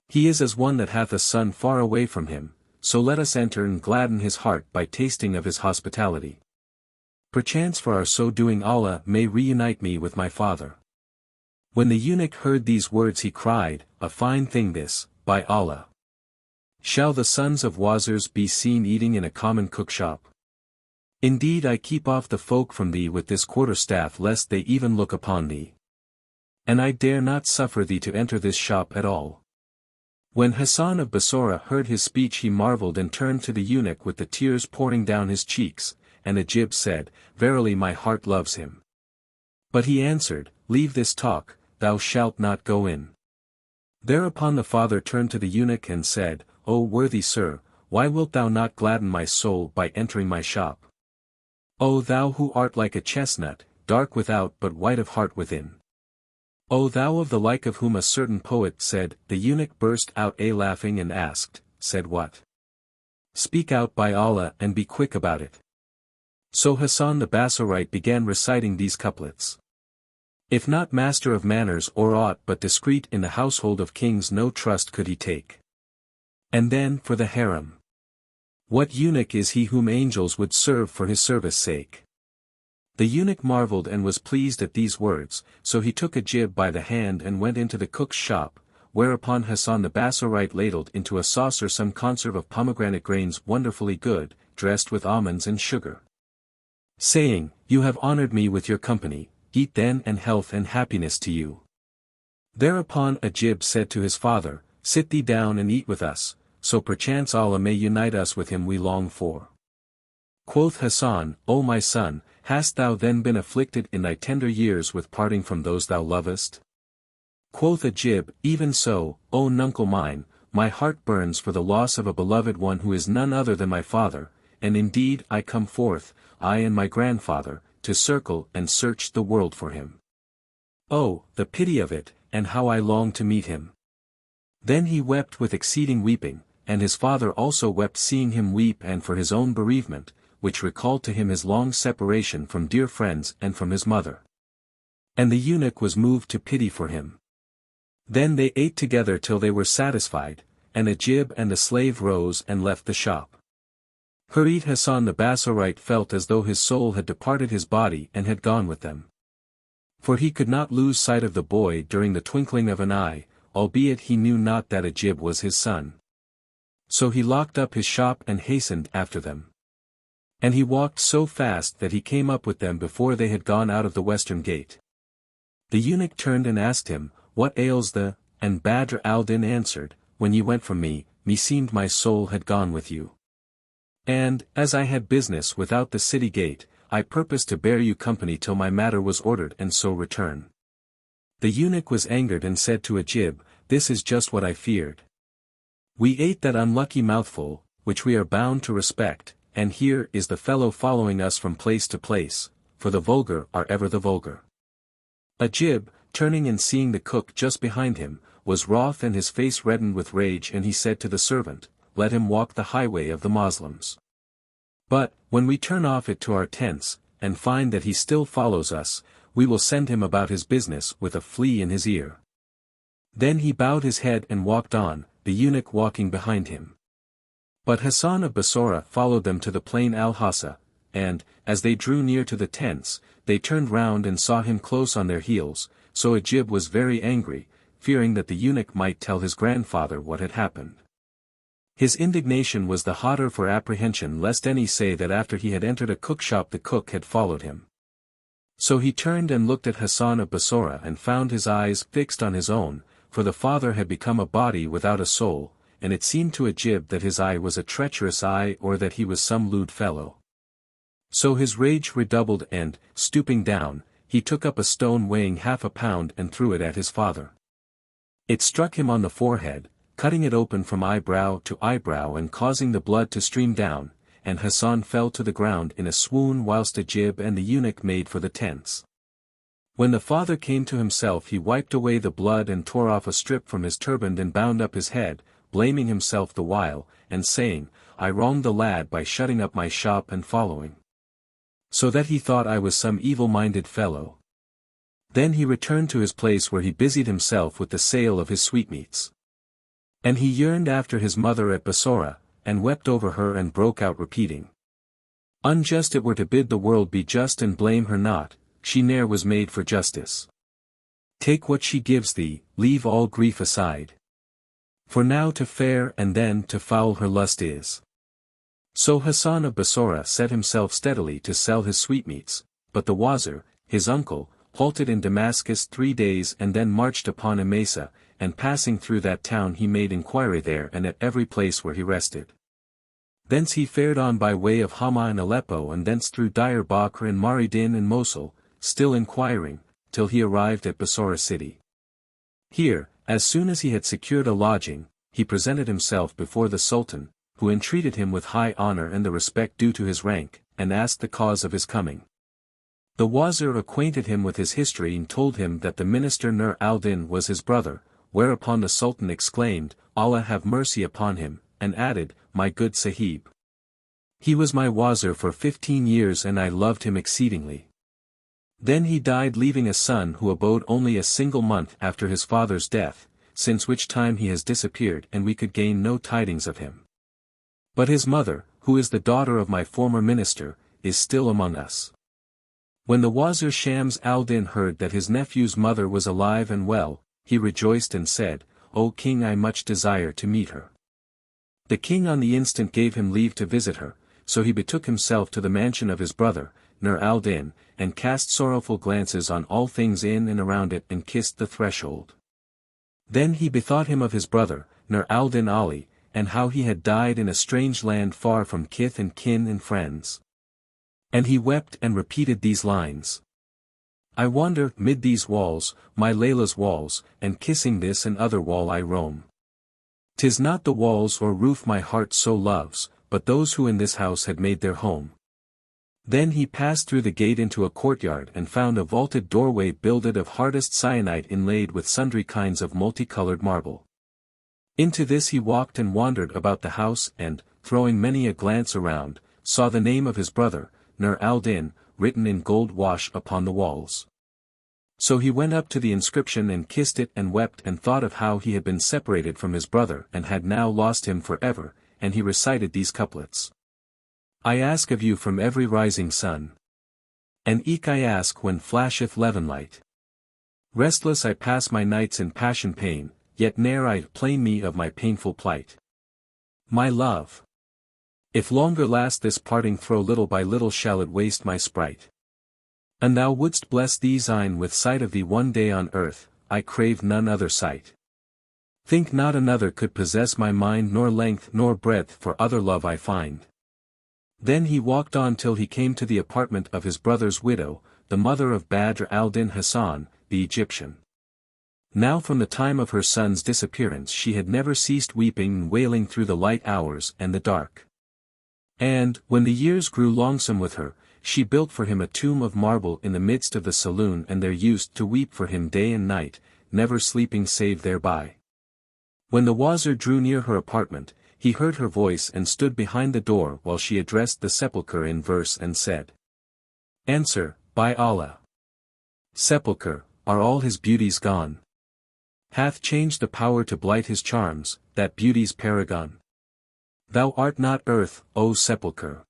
He is as one that hath a son far away from him, so let us enter and gladden his heart by tasting of his hospitality. Perchance for our so doing Allah may reunite me with my father. When the eunuch heard these words he cried, A fine thing this, by Allah! Shall the sons of wazirs be seen eating in a common cookshop? Indeed I keep off the folk from thee with this quarterstaff lest they even look upon thee. And I dare not suffer thee to enter this shop at all. When Hasan of Bassorah heard his speech he marveled and turned to the eunuch with the tears pouring down his cheeks, and Ajib said, Verily my heart loves him. But he answered, Leave this talk, thou shalt not go in. Thereupon the father turned to the eunuch and said, O worthy sir, why wilt thou not gladden my soul by entering my shop? O thou who art like a chestnut, dark without but white of heart within. O thou of the like of whom a certain poet said, the eunuch burst out laughing and asked, said what? Speak out by Allah and be quick about it. So Hasan the Bassorite began reciting these couplets. If not master of manners or aught but discreet in the household of kings no trust could he take. And then for the harem. What eunuch is he whom angels would serve for his service sake? The eunuch marveled and was pleased at these words, so he took Ajib by the hand and went into the cook's shop, whereupon Hasan the Bassorite ladled into a saucer some conserve of pomegranate grains wonderfully good, dressed with almonds and sugar. Saying, You have honored me with your company, eat then and health and happiness to you. Thereupon Ajib said to his father, Sit thee down and eat with us, so perchance Allah may unite us with him we long for. Quoth Hasan, O my son, hast thou then been afflicted in thy tender years with parting from those thou lovest? Quoth Ajib, Even so, O nuncle mine, my heart burns for the loss of a beloved one who is none other than my father, and indeed I come forth, I and my grandfather, to circle and search the world for him. Oh, the pity of it, and how I long to meet him. Then he wept with exceeding weeping, and his father also wept seeing him weep and for his own bereavement, which recalled to him his long separation from dear friends and from his mother. And the eunuch was moved to pity for him. Then they ate together till they were satisfied, and Ajib and the slave rose and left the shop. Hurried Hasan the Bassorite felt as though his soul had departed his body and had gone with them. For he could not lose sight of the boy during the twinkling of an eye, albeit he knew not that Ajib was his son. So he locked up his shop and hastened after them. And he walked so fast that he came up with them before they had gone out of the western gate. The eunuch turned and asked him, What ails the? And Badr al-Din answered, When ye went from me, meseemed my soul had gone with you. And, as I had business without the city gate, I purposed to bear you company till my matter was ordered and so return. The eunuch was angered and said to Ajib, This is just what I feared. We ate that unlucky mouthful, which we are bound to respect, and here is the fellow following us from place to place, for the vulgar are ever the vulgar. Ajib, turning and seeing the cook just behind him, was wroth and his face reddened with rage, and he said to the servant, "Let him walk the highway of the Moslems. But, when we turn off it to our tents, and find that he still follows us, we will send him about his business with a flea in his ear." Then he bowed his head and walked on, the eunuch walking behind him. But Hassan of Bassora followed them to the plain Al-Hassa, and, as they drew near to the tents, they turned round and saw him close on their heels, so Ajib was very angry, fearing that the eunuch might tell his grandfather what had happened. His indignation was the hotter for apprehension lest any say that after he had entered a cookshop the cook had followed him. So he turned and looked at Hassan of Bassora and found his eyes fixed on his own, for the father had become a body without a soul, and it seemed to Ajib that his eye was a treacherous eye or that he was some lewd fellow. So his rage redoubled and, stooping down, he took up a stone weighing 1/2 pound and threw it at his father. It struck him on the forehead, cutting it open from eyebrow to eyebrow and causing the blood to stream down, and Hassan fell to the ground in a swoon whilst Ajib and the eunuch made for the tents. When the father came to himself he wiped away the blood and tore off a strip from his turban and bound up his head, blaming himself the while, and saying, "I wronged the lad by shutting up my shop and following. So that he thought I was some evil-minded fellow." Then he returned to his place where he busied himself with the sale of his sweetmeats. And he yearned after his mother at Bassora, and wept over her and broke out repeating, "Unjust it were to bid the world be just and blame her not, she ne'er was made for justice. Take what she gives thee, leave all grief aside. For now to fair and then to foul her lust is." So Hassan of Bassora set himself steadily to sell his sweetmeats, but the wazir, his uncle, halted in Damascus 3 days and then marched upon Emesa, and passing through that town he made inquiry there and at every place where he rested. Thence he fared on by way of Hama and Aleppo and thence through Dire Bakr and Maridin and Mosul, still inquiring, till he arrived at Bassora city. Here, as soon as he had secured a lodging, he presented himself before the Sultan, who entreated him with high honor and the respect due to his rank, and asked the cause of his coming. The wazir acquainted him with his history and told him that the minister Nur al-Din was his brother, whereupon the Sultan exclaimed, "Allah have mercy upon him," and added, "My good Sahib. He was my wazir for 15 years and I loved him exceedingly. Then he died leaving a son who abode only a single month after his father's death, since which time he has disappeared and we could gain no tidings of him. But his mother, who is the daughter of my former minister, is still among us." When the wazir Shams al-Din heard that his nephew's mother was alive and well, he rejoiced and said, "O king, I much desire to meet her." The king on the instant gave him leave to visit her, so he betook himself to the mansion of his brother, Nur al-Din, and cast sorrowful glances on all things in and around it and kissed the threshold. Then he bethought him of his brother, Nur al-Din Ali, and how he had died in a strange land far from kith and kin and friends. And he wept and repeated these lines. "I wander mid these walls, my Layla's walls, and kissing this and other wall I roam. 'Tis not the walls or roof my heart so loves, but those who in this house had made their home." Then he passed through the gate into a courtyard and found a vaulted doorway builded of hardest syenite inlaid with sundry kinds of multicolored marble. Into this he walked and wandered about the house and, throwing many a glance around, saw the name of his brother, Nur al-Din, written in gold wash upon the walls. So he went up to the inscription and kissed it and wept and thought of how he had been separated from his brother and had now lost him for ever, and he recited these couplets. "I ask of you from every rising sun, and eke I ask when flasheth levin light. Restless I pass my nights in passion pain, yet ne'er I plain me of my painful plight. My love, if longer last this parting throw little by little shall it waste my sprite. And thou wouldst bless these eyne with sight of thee one day on earth, I crave none other sight. Think not another could possess my mind nor length nor breadth for other love I find." Then he walked on till he came to the apartment of his brother's widow, the mother of Badr al-Din Hassan, the Egyptian. Now from the time of her son's disappearance she had never ceased weeping and wailing through the light hours and the dark. And, when the years grew longsome with her, she built for him a tomb of marble in the midst of the saloon, and there used to weep for him day and night, never sleeping save thereby. When the wazir drew near her apartment, he heard her voice and stood behind the door while she addressed the sepulchre in verse and said, "Answer, by Allah! Sepulchre, are all his beauties gone? Hath changed the power to blight his charms, that beauty's paragon? Thou art not earth, O sepulchre.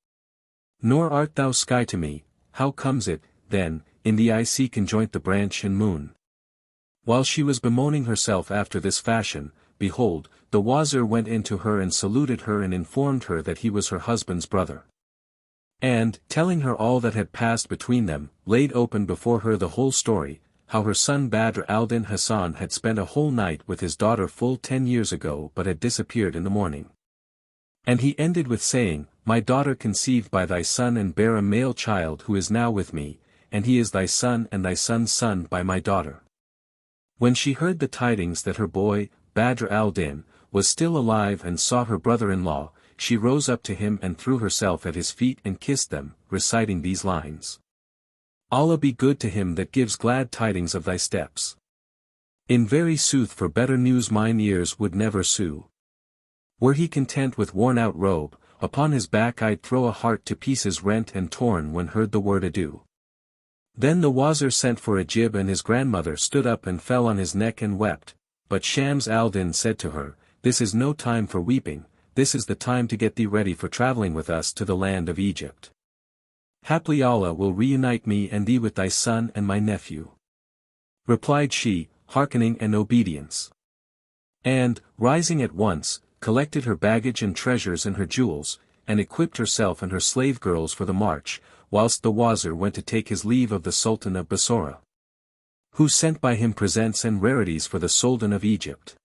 Nor art thou sky to me. How comes it, then, in thee I see conjoint the branch and moon?" While she was bemoaning herself after this fashion, behold, the wazir went in to her and saluted her and informed her that he was her husband's brother. And, telling her all that had passed between them, laid open before her the whole story, how her son Badr al-Din Hassan had spent a whole night with his daughter full 10 years ago but had disappeared in the morning. And he ended with saying, "My daughter conceived by thy son and bare a male child who is now with me, and he is thy son and thy son's son by my daughter." When she heard the tidings that her boy, Badr al-Din, was still alive and saw her brother-in-law, she rose up to him and threw herself at his feet and kissed them, reciting these lines. Allah be good to him that gives glad tidings of thy steps. In very sooth for better news mine ears would never sue. Were he content with worn-out robe, upon his back I'd throw a heart to pieces rent and torn when heard the word adieu. Then the wazir sent for Ajib, and his grandmother stood up and fell on his neck and wept, but Shams al-Din said to her, "This is no time for weeping, this is the time to get thee ready for traveling with us to the land of Egypt. Haply Allah will reunite me and thee with thy son and my nephew." Replied she, hearkening and obedience. And, rising at once, collected her baggage and treasures and her jewels, and equipped herself and her slave girls for the march, whilst the wazir went to take his leave of the Sultan of Bassorah, who sent by him presents and rarities for the Sultan of Egypt.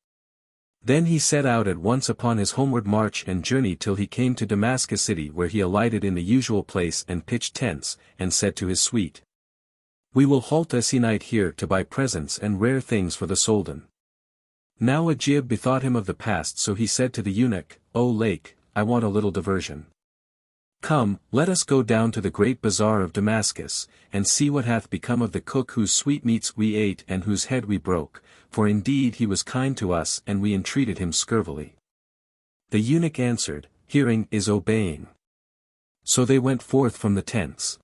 Then he set out at once upon his homeward march and journey till he came to Damascus city, where he alighted in the usual place and pitched tents, and said to his suite, "We will halt a night here to buy presents and rare things for the Sultan." Now Ajib bethought him of the past, so he said to the eunuch, "O lake, I want a little diversion. Come, let us go down to the great bazaar of Damascus, and see what hath become of the cook whose sweetmeats we ate and whose head we broke, for indeed he was kind to us and we entreated him scurvily." The eunuch answered, "Hearing is obeying." So they went forth from the tents.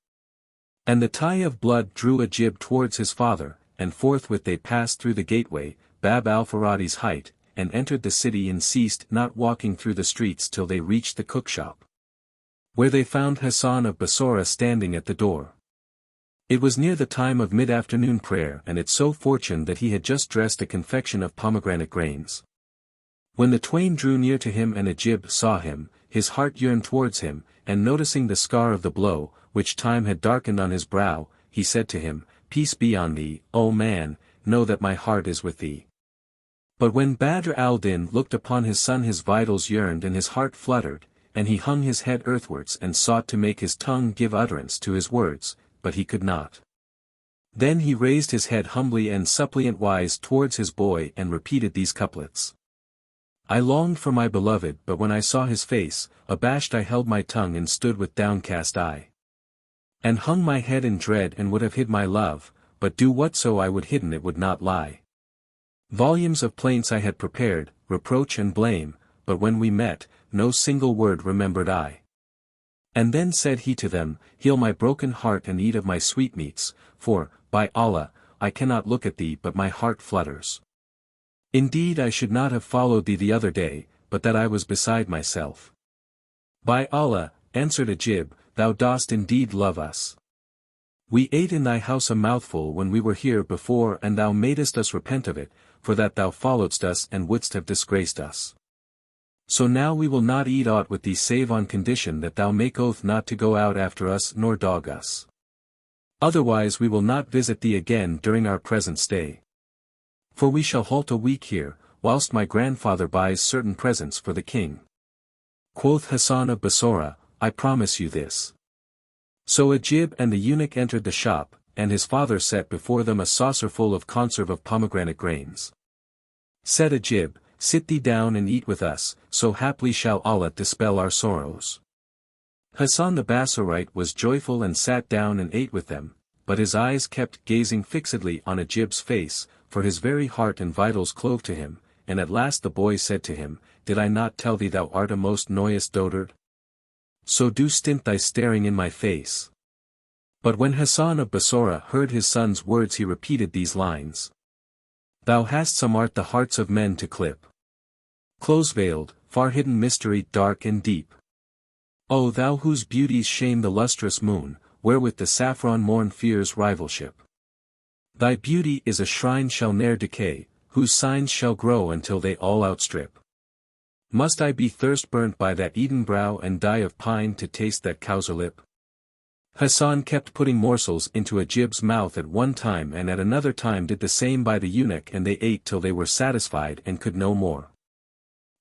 And the tie of blood drew Ajib towards his father, and forthwith they passed through the gateway, Bab al-Faradi's height, and entered the city and ceased not walking through the streets till they reached the cookshop, where they found Hassan of Bassorah standing at the door. It was near the time of mid-afternoon prayer, and it so fortuned that he had just dressed a confection of pomegranate grains. When the twain drew near to him and Ajib saw him, his heart yearned towards him, and noticing the scar of the blow, which time had darkened on his brow, he said to him, "Peace be on thee, O man, know that my heart is with thee." But when Badr al-Din looked upon his son his vitals yearned and his heart fluttered, and he hung his head earthwards and sought to make his tongue give utterance to his words, but he could not. Then he raised his head humbly and suppliant-wise towards his boy and repeated these couplets. "I longed for my beloved, but when I saw his face, abashed I held my tongue and stood with downcast eye. And hung my head in dread and would have hid my love, but do whatso I would hidden it would not lie. Volumes of plaints I had prepared, reproach and blame, but when we met, no single word remembered I. And then said he to them, Heal my broken heart and eat of my sweetmeats, for, by Allah, I cannot look at thee but my heart flutters. Indeed I should not have followed thee the other day, but that I was beside myself. By Allah, answered Ajib, thou dost indeed love us. We ate in thy house a mouthful when we were here before, and thou madest us repent of it, for that thou followedst us and wouldst have disgraced us. So now we will not eat aught with thee save on condition that thou make oath not to go out after us nor dog us. Otherwise we will not visit thee again during our present stay. For we shall halt a week here, whilst my grandfather buys certain presents for the king. Quoth Hassan of Bassorah, I promise you this. So Ajib and the eunuch entered the shop, and his father set before them a saucerful of conserve of pomegranate grains. Said Ajib, Sit thee down and eat with us, so haply shall Allah dispel our sorrows. Hassan the Bassorite was joyful and sat down and ate with them, but his eyes kept gazing fixedly on Ajib's face, for his very heart and vitals clove to him, and at last the boy said to him, Did I not tell thee thou art a most noyous dotard? So do stint thy staring in my face. But when Hassan of Bassora heard his son's words he repeated these lines. Thou hast some art the hearts of men to clip. Close-veiled, far-hidden mystery dark and deep. O thou whose beauties shame the lustrous moon, wherewith the saffron morn fears rivalship. Thy beauty is a shrine shall ne'er decay, whose signs shall grow until they all outstrip. Must I be thirst-burnt by that Eden brow and die of pine to taste that Kausar lip? Hassan kept putting morsels into Ajib's mouth at one time and at another time did the same by the eunuch, and they ate till they were satisfied and could no more.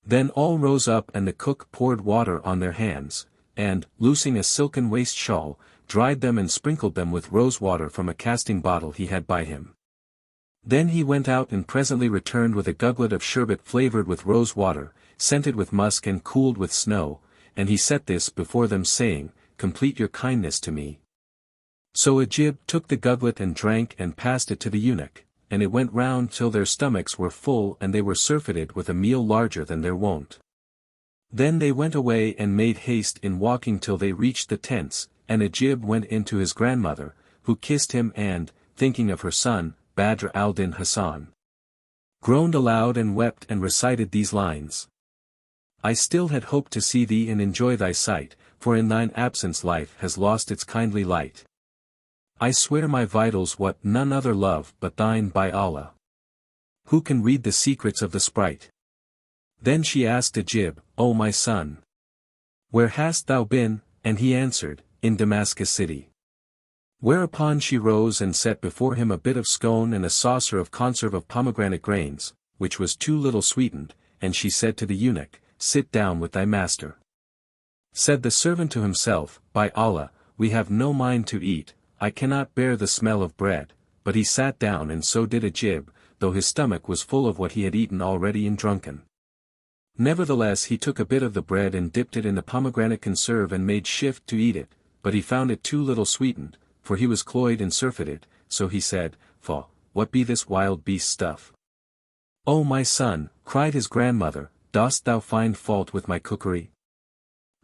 Then all rose up and the cook poured water on their hands, and, loosing a silken waist shawl, dried them and sprinkled them with rose water from a casting bottle he had by him. Then he went out and presently returned with a gugglet of sherbet flavored with rose water, scented with musk and cooled with snow, and he set this before them saying, Complete your kindness to me. So Ajib took the gugglet and drank and passed it to the eunuch, and it went round till their stomachs were full and they were surfeited with a meal larger than their wont. Then they went away and made haste in walking till they reached the tents, and Ajib went in to his grandmother, who kissed him and, thinking of her son, Badr al-Din Hassan, groaned aloud and wept and recited these lines. I still had hoped to see thee and enjoy thy sight, for in thine absence life has lost its kindly light. I swear my vitals what none other love but thine by Allah. Who can read the secrets of the sprite? Then she asked Ajib, O my son, where hast thou been? And he answered, In Damascus city. Whereupon she rose and set before him a bit of scone and a saucer of conserve of pomegranate grains, which was too little sweetened, and she said to the eunuch, Sit down with thy master. Said the servant to himself, By Allah, we have no mind to eat, I cannot bear the smell of bread, but he sat down and so did Ajib, though his stomach was full of what he had eaten already and drunken. Nevertheless he took a bit of the bread and dipped it in the pomegranate conserve and made shift to eat it, but he found it too little sweetened, for he was cloyed and surfeited, so he said, Faugh, what be this wild beast stuff? O my son, cried his grandmother, dost thou find fault with my cookery?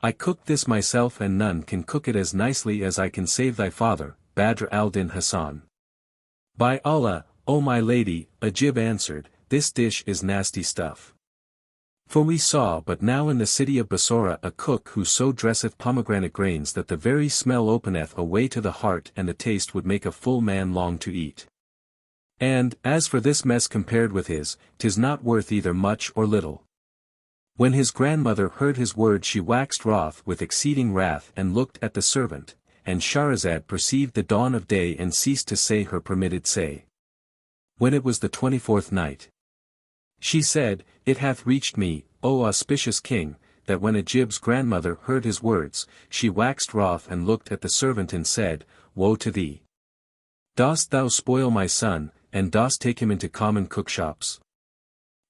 I cooked this myself and none can cook it as nicely as I can save thy father, Badr al-Din Hassan. By Allah, O my lady, Ajib answered, this dish is nasty stuff. For we saw but now in the city of Bassora a cook who so dresseth pomegranate grains that the very smell openeth a way to the heart and the taste would make a full man long to eat. And, as for this mess compared with his, 'tis not worth either much or little. When his grandmother heard his words she waxed wroth with exceeding wrath and looked at the servant, and Scheherazade perceived the dawn of day and ceased to say her permitted say. When it was the 24th night, she said, It hath reached me, O auspicious king, that when Ajib's grandmother heard his words, she waxed wroth and looked at the servant and said, Woe to thee! Dost thou spoil my son, and dost take him into common cookshops?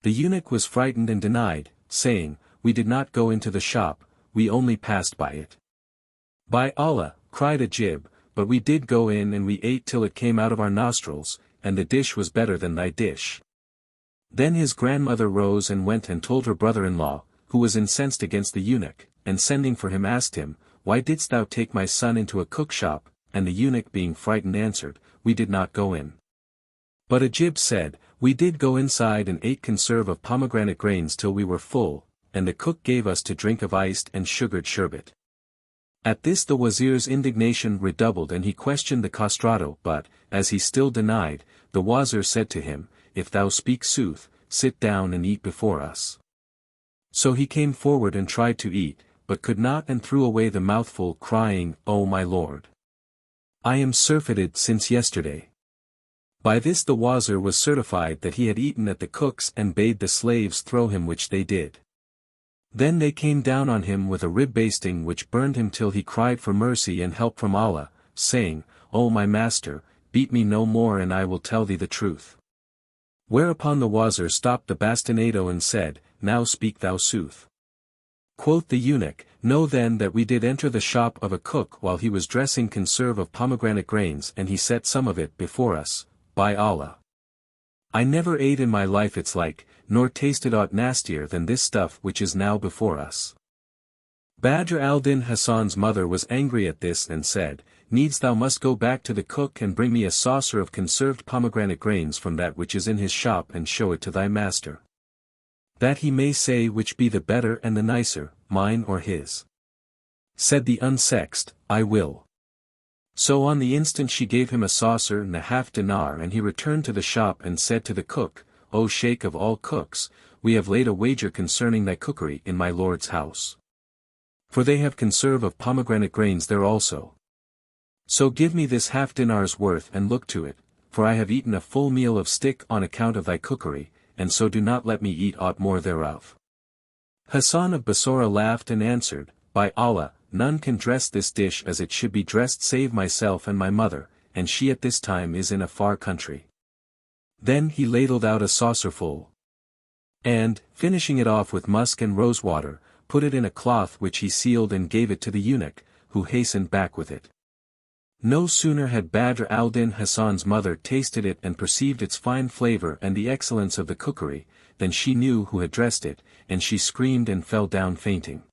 The eunuch was frightened and denied, saying, We did not go into the shop, we only passed by it. By Allah, cried Ajib, but we did go in and we ate till it came out of our nostrils, and the dish was better than thy dish. Then his grandmother rose and went and told her brother-in-law, who was incensed against the eunuch, and sending for him asked him, Why didst thou take my son into a cookshop? And the eunuch being frightened answered, We did not go in. But Ajib said, We did go inside and ate conserve of pomegranate grains till we were full, and the cook gave us to drink of iced and sugared sherbet. At this the wazir's indignation redoubled and he questioned the castrato, but, as he still denied, the wazir said to him, If thou speak sooth, sit down and eat before us. So he came forward and tried to eat, but could not and threw away the mouthful crying, O my lord! I am surfeited since yesterday. By this the wazir was certified that he had eaten at the cook's and bade the slaves throw him, which they did. Then they came down on him with a rib basting which burned him till he cried for mercy and help from Allah, saying, O my master, beat me no more and I will tell thee the truth. Whereupon the wazir stopped the bastinado and said, Now speak thou sooth. Quoth the eunuch, know then that we did enter the shop of a cook while he was dressing conserve of pomegranate grains and he set some of it before us, by Allah. I never ate in my life its like, nor tasted aught nastier than this stuff which is now before us. Badr al-Din Hasan's mother was angry at this and said, Needs thou must go back to the cook and bring me a saucer of conserved pomegranate grains from that which is in his shop and show it to thy master. That he may say which be the better and the nicer, mine or his. Said the unsexed, I will. So on the instant she gave him a saucer and a half dinar and he returned to the shop and said to the cook, O Sheikh of all cooks, we have laid a wager concerning thy cookery in my lord's house. For they have conserve of pomegranate grains there also. So give me this half dinar's worth and look to it, for I have eaten a full meal of stick on account of thy cookery, and so do not let me eat aught more thereof. Hasan of Bassorah laughed and answered, By Allah, none can dress this dish as it should be dressed save myself and my mother, and she at this time is in a far country. Then he ladled out a saucerful. And, finishing it off with musk and rosewater, put it in a cloth which he sealed and gave it to the eunuch, who hastened back with it. No sooner had Badr al-Din Hasan's mother tasted it and perceived its fine flavor and the excellence of the cookery, than she knew who had dressed it, and she screamed and fell down fainting.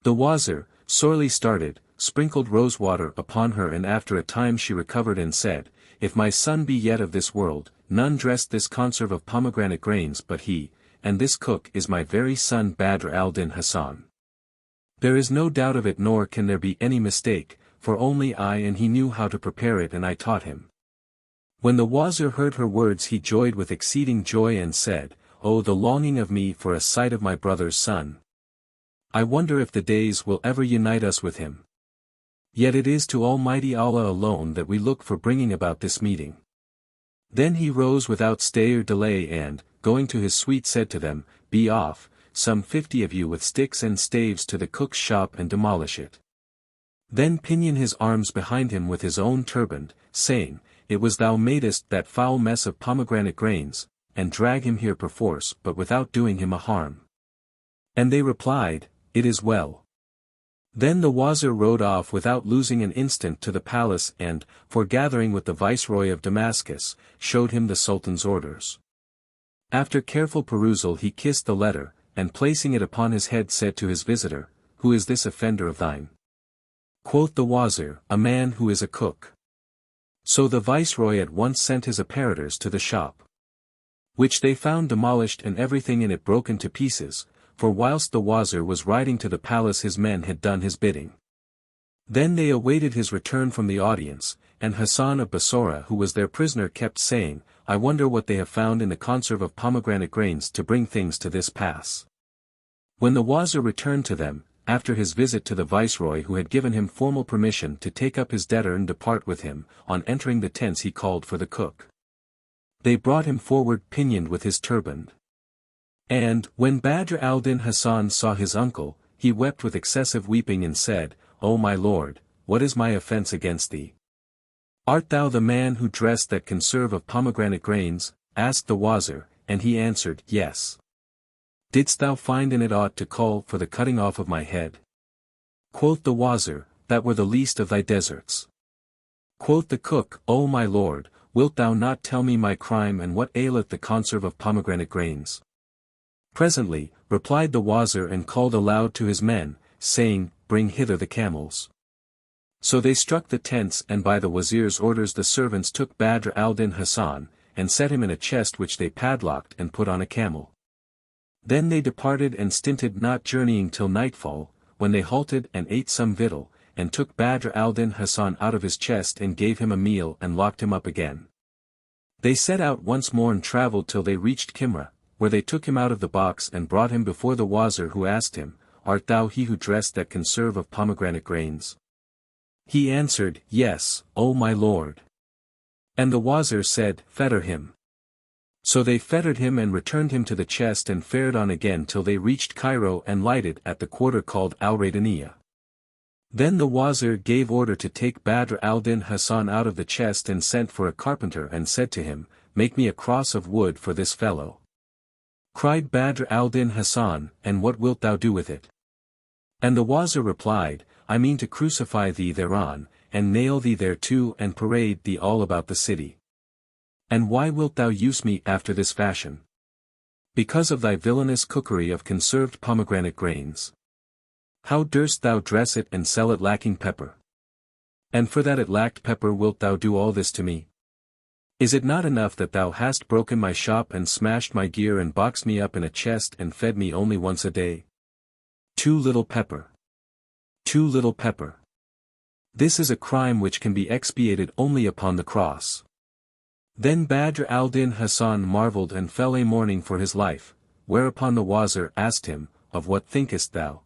The wazir, sorely started, sprinkled rosewater upon her and after a time she recovered and said, If my son be yet of this world, none dressed this conserve of pomegranate grains but he, and this cook is my very son Badr al-Din Hasan. There is no doubt of it nor can there be any mistake, for only I and he knew how to prepare it and I taught him. When the wazir heard her words he joyed with exceeding joy and said, O the longing of me for a sight of my brother's son! I wonder if the days will ever unite us with him. Yet it is to Almighty Allah alone that we look for bringing about this meeting. Then he rose without stay or delay and, going to his suite said to them, Be off, some 50 of you with sticks and staves to the cook's shop and demolish it. Then pinion his arms behind him with his own turband, saying, It was thou madest that foul mess of pomegranate grains, and drag him here perforce but without doing him a harm. And they replied, It is well. Then the wazir rode off without losing an instant to the palace and, foregathering with the viceroy of Damascus, showed him the sultan's orders. After careful perusal he kissed the letter, and placing it upon his head said to his visitor, Who is this offender of thine? Quoth the wazir, A man who is a cook. So the viceroy at once sent his apparitors to the shop, which they found demolished and everything in it broken to pieces, for whilst the wazir was riding to the palace his men had done his bidding. Then they awaited his return from the audience, and Hasan of Bassorah who was their prisoner kept saying, I wonder what they have found in the conserve of pomegranate grains to bring things to this pass. When the wazir returned to them, after his visit to the viceroy who had given him formal permission to take up his debtor and depart with him, on entering the tents he called for the cook. They brought him forward pinioned with his turband. And, when Badr al-Din Hasan saw his uncle, he wept with excessive weeping and said, O my lord, what is my offence against thee? Art thou the man who dressed that conserve of pomegranate grains? Asked the wazir, and he answered, Yes. Didst thou find in it aught to call for the cutting off of my head? Quoth the wazir, That were the least of thy deserts. Quoth the cook, O my lord, wilt thou not tell me my crime and what aileth the conserve of pomegranate grains? Presently, replied the wazir and called aloud to his men, saying, Bring hither the camels. So they struck the tents and by the wazir's orders the servants took Badr al-Din Hasan, and set him in a chest which they padlocked and put on a camel. Then they departed and stinted not journeying till nightfall, when they halted and ate some victual, and took Badr al-Din Hasan out of his chest and gave him a meal and locked him up again. They set out once more and travelled till they reached Kimra, where they took him out of the box and brought him before the wazir who asked him, Art thou he who dressed that conserve of pomegranate grains? He answered, Yes, O my lord. And the wazir said, Fetter him. So they fettered him and returned him to the chest and fared on again till they reached Cairo and lighted at the quarter called Al-Radaniya. Then the wazir gave order to take Badr al-Din Hasan out of the chest and sent for a carpenter and said to him, Make me a cross of wood for this fellow. Cried Badr al-Din Hasan, And what wilt thou do with it? And the wazir replied, I mean to crucify thee thereon, and nail thee thereto and parade thee all about the city. And why wilt thou use me after this fashion? Because of thy villainous cookery of conserved pomegranate grains. How durst thou dress it and sell it lacking pepper? And for that it lacked pepper wilt thou do all this to me? Is it not enough that thou hast broken my shop and smashed my gear and boxed me up in a chest and fed me only once a day? Too little pepper. Too little pepper. This is a crime which can be expiated only upon the cross. Then Badr al-Din Hasan marveled and fell a mourning for his life, whereupon the wazir asked him, Of what thinkest thou?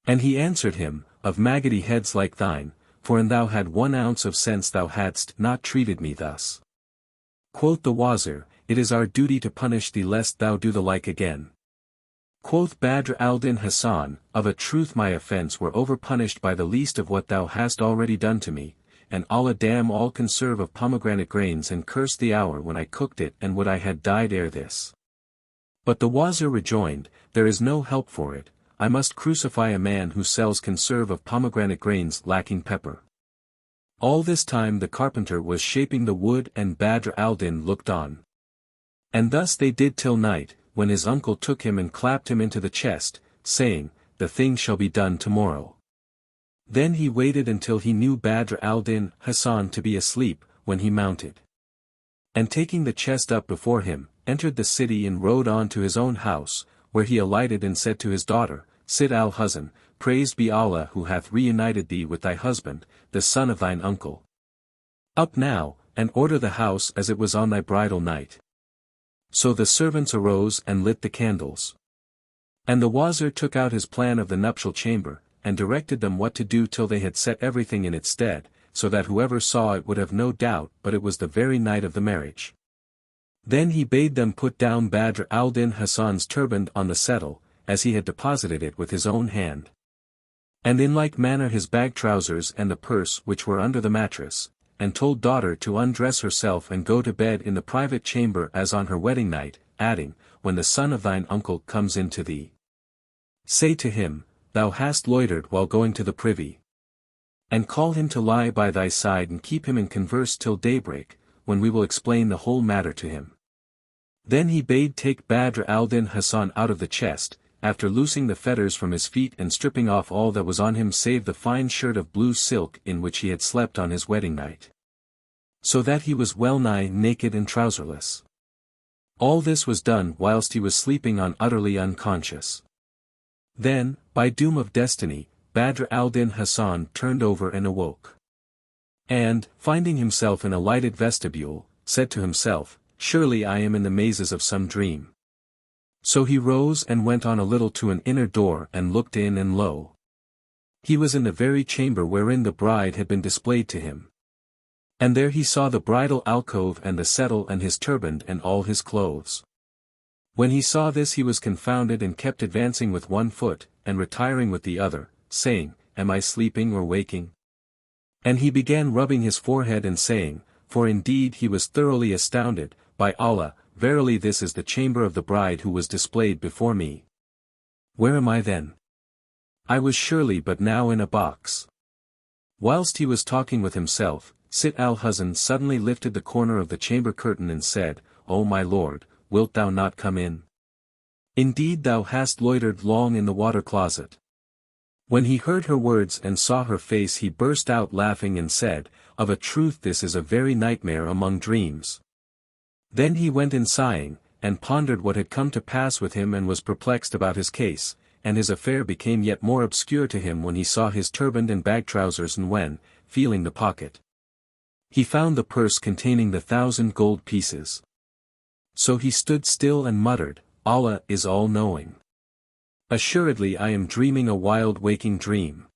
And he answered him, Of maggoty heads like thine, for an thou had 1 ounce of sense thou hadst not treated me thus. Quoth the wazir, It is our duty to punish thee lest thou do the like again. Quoth Badr al-Din Hasan, Of a truth my offence were overpunished by the least of what thou hast already done to me, and Allah damn all conserve of pomegranate grains and curse the hour when I cooked it and would I had died ere this. But the wazir rejoined, There is no help for it, I must crucify a man who sells conserve of pomegranate grains lacking pepper. All this time the carpenter was shaping the wood and Badr al-Din looked on. And thus they did till night, when his uncle took him and clapped him into the chest, saying, The thing shall be done tomorrow. Then he waited until he knew Badr al-Din Hasan to be asleep, when he mounted. And taking the chest up before him, entered the city and rode on to his own house, where he alighted and said to his daughter, Sit al-Hasan, praised be Allah who hath reunited thee with thy husband, the son of thine uncle. Up now, and order the house as it was on thy bridal night. So the servants arose and lit the candles. And the wazir took out his plan of the nuptial chamber, and directed them what to do till they had set everything in its stead, so that whoever saw it would have no doubt but it was the very night of the marriage. Then he bade them put down Badr al-Din Hasan's turban on the settle, as he had deposited it with his own hand. And in like manner his bag trousers and the purse which were under the mattress, and told daughter to undress herself and go to bed in the private chamber as on her wedding night, adding, When the son of thine uncle comes in to thee, say to him, Thou hast loitered while going to the privy. And call him to lie by thy side and keep him in converse till daybreak, when we will explain the whole matter to him. Then he bade take Badr al-Din Hasan out of the chest, after loosing the fetters from his feet and stripping off all that was on him save the fine shirt of blue silk in which he had slept on his wedding night. So that he was well nigh naked and trouserless. All this was done whilst he was sleeping on utterly unconscious. Then, by doom of destiny, Badr al-Din Hasan turned over and awoke. And, finding himself in a lighted vestibule, said to himself, Surely I am in the mazes of some dream. So he rose and went on a little to an inner door and looked in and lo! He was in the very chamber wherein the bride had been displayed to him. And there he saw the bridal alcove and the settle and his turban and all his clothes. When he saw this he was confounded and kept advancing with one foot, and retiring with the other, saying, Am I sleeping or waking? And he began rubbing his forehead and saying, For indeed he was thoroughly astounded, By Allah, verily this is the chamber of the bride who was displayed before me. Where am I then? I was surely but now in a box. Whilst he was talking with himself, Sit al-Hasan suddenly lifted the corner of the chamber curtain and said, O my lord, wilt thou not come in? Indeed thou hast loitered long in the water closet. When he heard her words and saw her face he burst out laughing and said, Of a truth this is a very nightmare among dreams. Then he went in sighing, and pondered what had come to pass with him and was perplexed about his case, and his affair became yet more obscure to him when he saw his turban and bag trousers and when, feeling the pocket, he found the purse containing the 1,000 gold pieces. So he stood still and muttered, Allah is all-knowing. Assuredly I am dreaming a wild waking dream.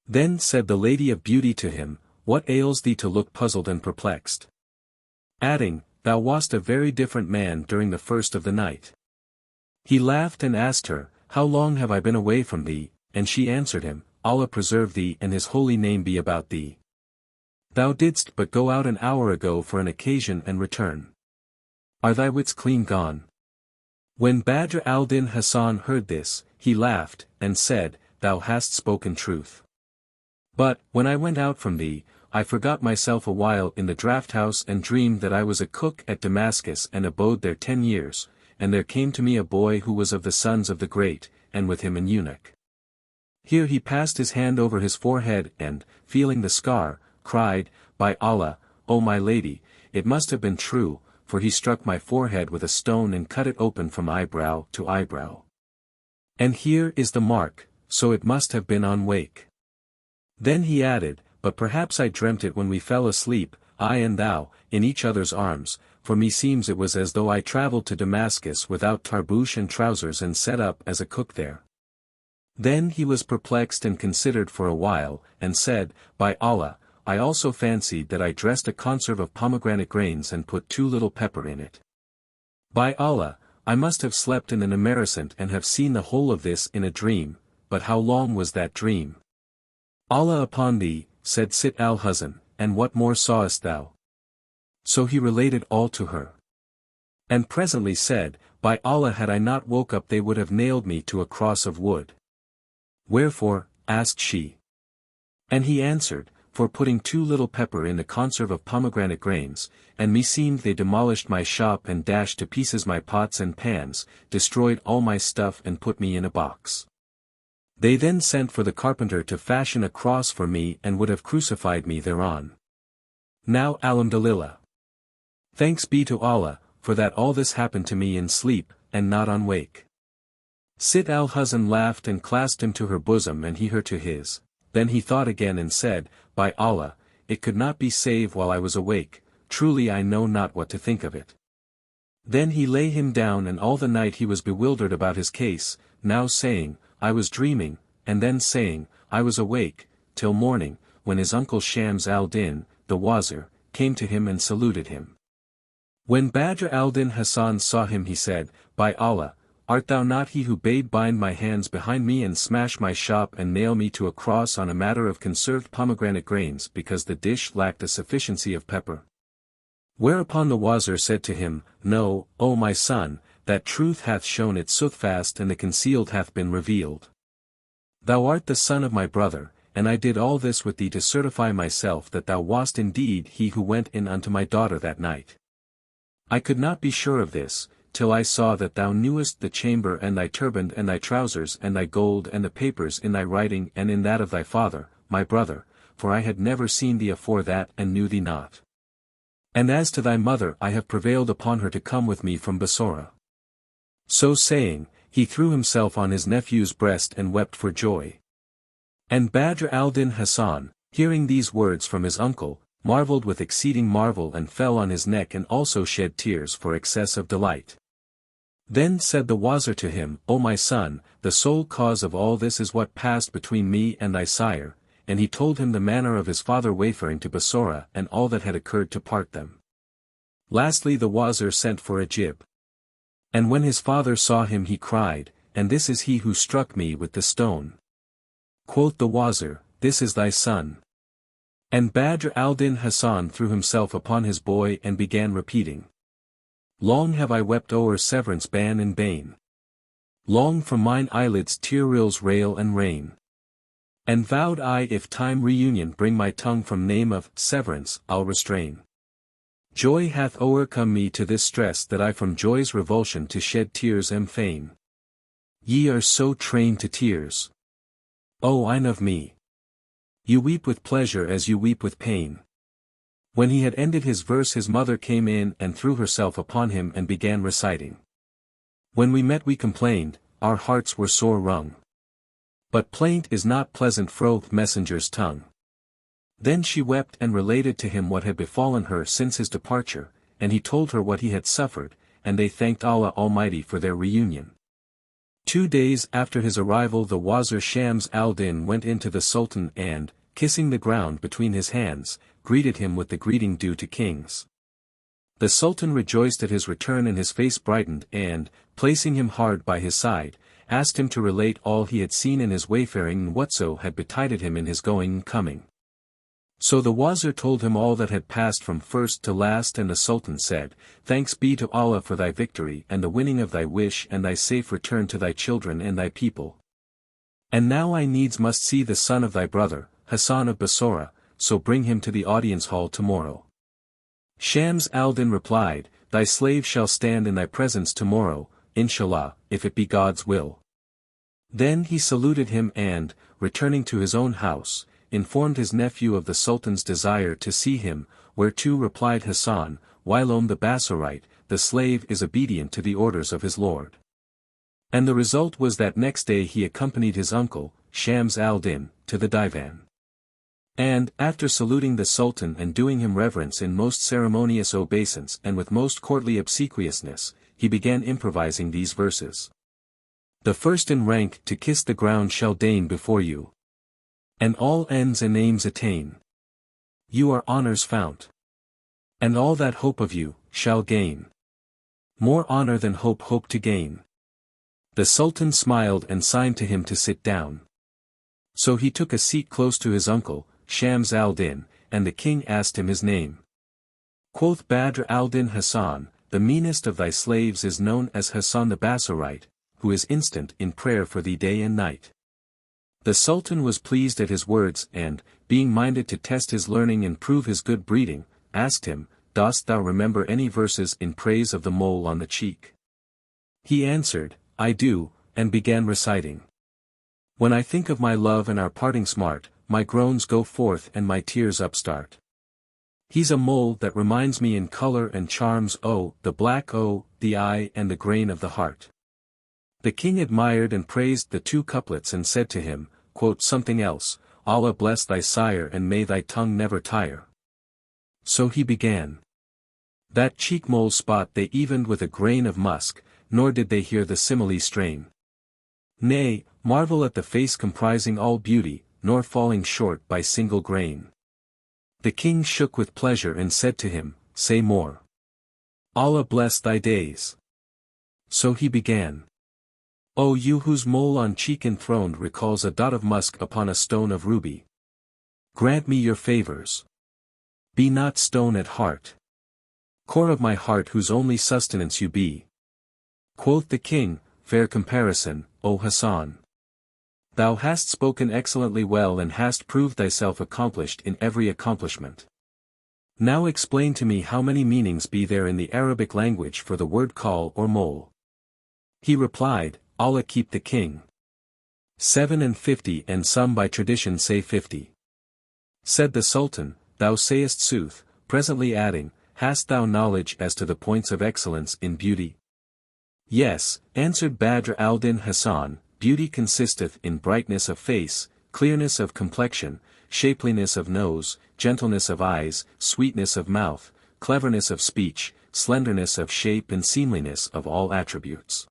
Then said the Lady of Beauty to him, What ails thee to look puzzled and perplexed? Adding, Thou wast a very different man during the first of the night. He laughed and asked her, How long have I been away from thee? And she answered him, Allah preserve thee and his holy name be about thee. Thou didst but go out an hour ago for an occasion and return. Are thy wits clean gone? When Badr al-Din Hasan heard this, he laughed, and said, thou hast spoken truth. But, when I went out from thee, I forgot myself a while in the draught-house and dreamed that I was a cook at Damascus and abode there 10 years, and there came to me a boy who was of the sons of the great, and with him an eunuch. Here he passed his hand over his forehead and, feeling the scar, cried, By Allah, O my lady, it must have been true, for he struck my forehead with a stone and cut it open from eyebrow to eyebrow. And here is the mark, so it must have been on wake. Then he added, But perhaps I dreamt it when we fell asleep, I and thou, in each other's arms, for meseems it was as though I travelled to Damascus without tarboosh and trousers and set up as a cook there. Then he was perplexed and considered for a while, and said, By Allah, I also fancied that I dressed a conserve of pomegranate grains and put too little pepper in it. By Allah, I must have slept in an amaracent and have seen the whole of this in a dream, but how long was that dream? Allah upon thee, said Sitt al-Huzn, and what more sawest thou? So he related all to her. And presently said, By Allah, had I not woke up they would have nailed me to a cross of wood. Wherefore? Asked she. And he answered, For putting too little pepper in the conserve of pomegranate grains, and meseemed they demolished my shop and dashed to pieces my pots and pans, destroyed all my stuff and put me in a box. They then sent for the carpenter to fashion a cross for me and would have crucified me thereon. Now alhamdulillah. Thanks be to Allah, for that all this happened to me in sleep, and not on wake. Sitt al-Huzn laughed and clasped him to her bosom and he her to his. Then he thought again and said, By Allah, it could not be save while I was awake, truly I know not what to think of it. Then he lay him down and all the night he was bewildered about his case, now saying, I was dreaming, and then saying, I was awake, till morning, when his uncle Shams al-Din, the wazir, came to him and saluted him. When Badr al-Din Hassan saw him he said, By Allah, art thou not he who bade bind my hands behind me and smash my shop and nail me to a cross on a matter of conserved pomegranate grains because the dish lacked a sufficiency of pepper? Whereupon the wazir said to him, No, O my son, that truth hath shown its soothfast and the concealed hath been revealed. Thou art the son of my brother, and I did all this with thee to certify myself that thou wast indeed he who went in unto my daughter that night. I could not be sure of this, till I saw that thou knewest the chamber and thy turband and thy trousers and thy gold and the papers in thy writing and in that of thy father, my brother, for I had never seen thee afore that and knew thee not. And as to thy mother I have prevailed upon her to come with me from Bassora. So saying, he threw himself on his nephew's breast and wept for joy. And Badr al-Din Hassan, hearing these words from his uncle, marveled with exceeding marvel and fell on his neck and also shed tears for excess of delight. Then said the wazir to him, O my son, the sole cause of all this is what passed between me and thy sire, and he told him the manner of his father wayfaring to Bassora and all that had occurred to part them. Lastly the wazir sent for a jib. And when his father saw him he cried, And this is he who struck me with the stone. Quoth the wazir, This is thy son. And Badr al-Din Hassan threw himself upon his boy and began repeating. Long have I wept o'er severance ban and bane. Long from mine eyelids tear rills rail and rain. And vowed I if time reunion bring my tongue from name of severance I'll restrain. Joy hath o'ercome me to this stress that I from joy's revulsion to shed tears am fain. Ye are so trained to tears. O eyne of me! You weep with pleasure as you weep with pain. When he had ended his verse his mother came in and threw herself upon him and began reciting. When we met we complained, our hearts were sore wrung. But plaint is not pleasant froth messenger's tongue. Then she wept and related to him what had befallen her since his departure, and he told her what he had suffered, and they thanked Allah Almighty for their reunion. 2 days after his arrival the wazir Shams al-Din went in to the Sultan and, kissing the ground between his hands, greeted him with the greeting due to kings. The Sultan rejoiced at his return and his face brightened and, placing him hard by his side, asked him to relate all he had seen in his wayfaring and whatso had betided him in his going and coming. So the wazir told him all that had passed from first to last and the Sultan said, Thanks be to Allah for thy victory and the winning of thy wish and thy safe return to thy children and thy people. And now I needs must see the son of thy brother, Hassan of Bassora, so bring him to the audience hall tomorrow. Shams al-Din replied, Thy slave shall stand in thy presence tomorrow, inshallah, if it be God's will. Then he saluted him and, returning to his own house, informed his nephew of the Sultan's desire to see him, whereto replied Hassan, Whilome the Bassorite, the slave is obedient to the orders of his lord. And the result was that next day he accompanied his uncle, Shams al-Din, to the divan. And, after saluting the Sultan and doing him reverence in most ceremonious obeisance and with most courtly obsequiousness, he began improvising these verses. The first in rank to kiss the ground shall deign before you. And all ends and aims attain. You are honor's fount. And all that hope of you, shall gain. More honor than hope to gain. The Sultan smiled and signed to him to sit down. So he took a seat close to his uncle, Shams al-Din, and the king asked him his name. Quoth Badr al-Din Hassan, the meanest of thy slaves is known as Hassan the Bassorite, who is instant in prayer for thee day and night. The Sultan was pleased at his words and, being minded to test his learning and prove his good breeding, asked him, Dost thou remember any verses in praise of the mole on the cheek? He answered, I do, and began reciting. When I think of my love and our parting smart, my groans go forth and my tears upstart. He's a mole that reminds me in color and charms the black the eye and the grain of the heart. The king admired and praised the two couplets and said to him, quote something else, Allah bless thy sire and may thy tongue never tire. So he began. That cheek mole spot they evened with a grain of musk, nor did they hear the simile strain. Nay, marvel at the face comprising all beauty, nor falling short by single grain. The king shook with pleasure and said to him, Say more. Allah bless thy days. So he began. O you whose mole on cheek enthroned recalls a dot of musk upon a stone of ruby. Grant me your favors. Be not stone at heart. Core of my heart whose only sustenance you be. Quoth the king, Fair comparison, O Hassan. Thou hast spoken excellently well and hast proved thyself accomplished in every accomplishment. Now explain to me how many meanings be there in the Arabic language for the word call or mole. He replied, Allah keep the king. 57, and some by tradition say 50. Said the Sultan, Thou sayest sooth, presently adding, Hast thou knowledge as to the points of excellence in beauty? Yes, answered Badr al-Din Hassan, beauty consisteth in brightness of face, clearness of complexion, shapeliness of nose, gentleness of eyes, sweetness of mouth, cleverness of speech, slenderness of shape and seemliness of all attributes.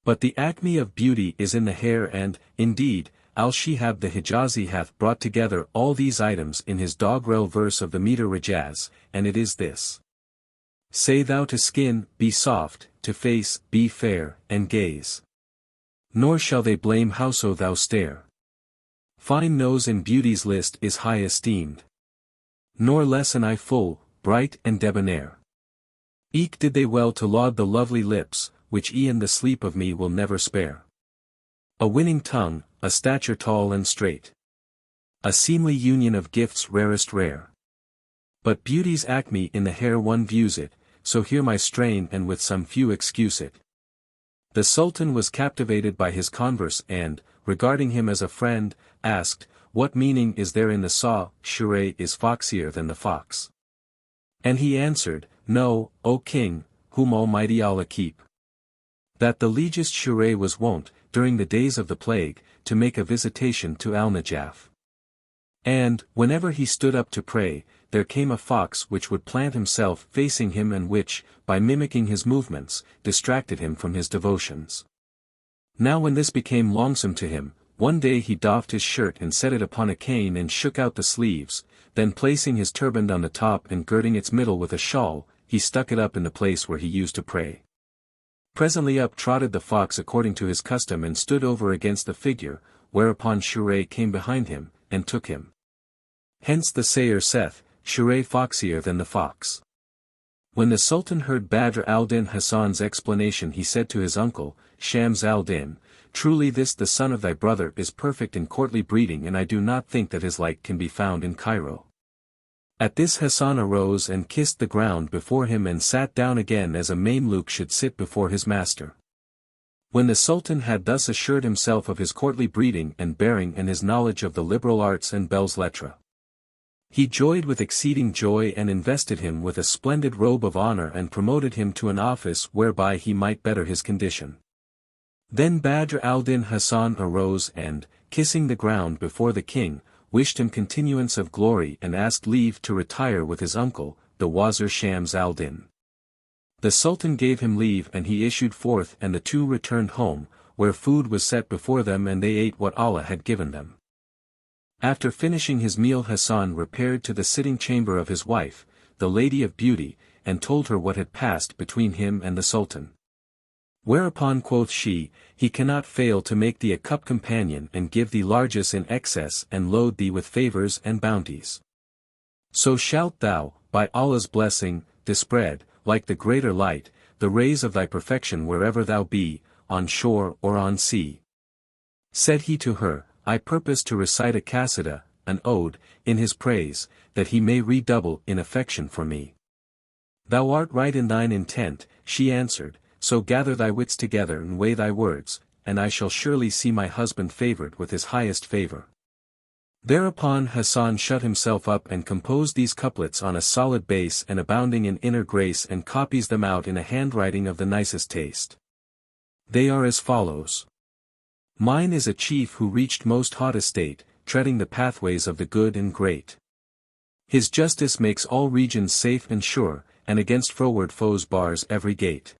But the acme of beauty is in the hair and, indeed, Al-Shihab the Hijazi hath brought together all these items in his doggerel verse of the meter Rajaz, and it is this. Say thou to skin, be soft, to face, be fair, and gaze. Nor shall they blame howso thou stare. Fine nose in beauty's list is high esteemed. Nor less an eye full, bright and debonair. Eke did they well to laud the lovely lips, which e'en the sleep of me will never spare. A winning tongue, a stature tall and straight. A seemly union of gifts rarest rare. But beauty's acme in the hair one views it, so hear my strain and with some few excuse it. The Sultan was captivated by his converse and, regarding him as a friend, asked, What meaning is there in the saw, Shahryar is foxier than the fox? And he answered, Know, O king, whom Almighty Allah keep. That the legist Shahryar was wont, during the days of the plague, to make a visitation to Al-Najaf. And, whenever he stood up to pray, there came a fox which would plant himself facing him and which, by mimicking his movements, distracted him from his devotions. Now when this became longsome to him, one day he doffed his shirt and set it upon a cane and shook out the sleeves, then placing his turban on the top and girding its middle with a shawl, he stuck it up in the place where he used to pray. Presently up trotted the fox according to his custom and stood over against the figure, whereupon Shahryar came behind him, and took him. Hence the sayer saith, Shahryar foxier than the fox. When the Sultan heard Badr al-Din Hasan's explanation, he said to his uncle, Shams al-Din, "Truly this the son of thy brother is perfect in courtly breeding, and I do not think that his like can be found in Cairo." At this Hasan arose and kissed the ground before him and sat down again as a Mameluke should sit before his master. When the Sultan had thus assured himself of his courtly breeding and bearing and his knowledge of the liberal arts and belles lettres, he joyed with exceeding joy and invested him with a splendid robe of honor and promoted him to an office whereby he might better his condition. Then Badr al-Din Hasan arose and, kissing the ground before the king, wished him continuance of glory and asked leave to retire with his uncle, the Wazir Shams al-Din. The Sultan gave him leave and he issued forth, and the two returned home, where food was set before them and they ate what Allah had given them. After finishing his meal, Hasan repaired to the sitting chamber of his wife, the Lady of Beauty, and told her what had passed between him and the Sultan. Whereupon quoth she, "He cannot fail to make thee a cup companion and give thee largesse in excess and load thee with favors and bounties. So shalt thou, by Allah's blessing, dispread, like the greater light, the rays of thy perfection wherever thou be, on shore or on sea." Said he to her, "I purpose to recite a qasida, an ode, in his praise, that he may redouble in affection for me." "Thou art right in thine intent," she answered, "so gather thy wits together and weigh thy words, and I shall surely see my husband favored with his highest favor." Thereupon Hasan shut himself up and composed these couplets on a solid base and abounding in inner grace, and copies them out in a handwriting of the nicest taste. They are as follows. Mine is a chief who reached most hot estate, treading the pathways of the good and great. His justice makes all regions safe and sure, and against froward foes bars every gate.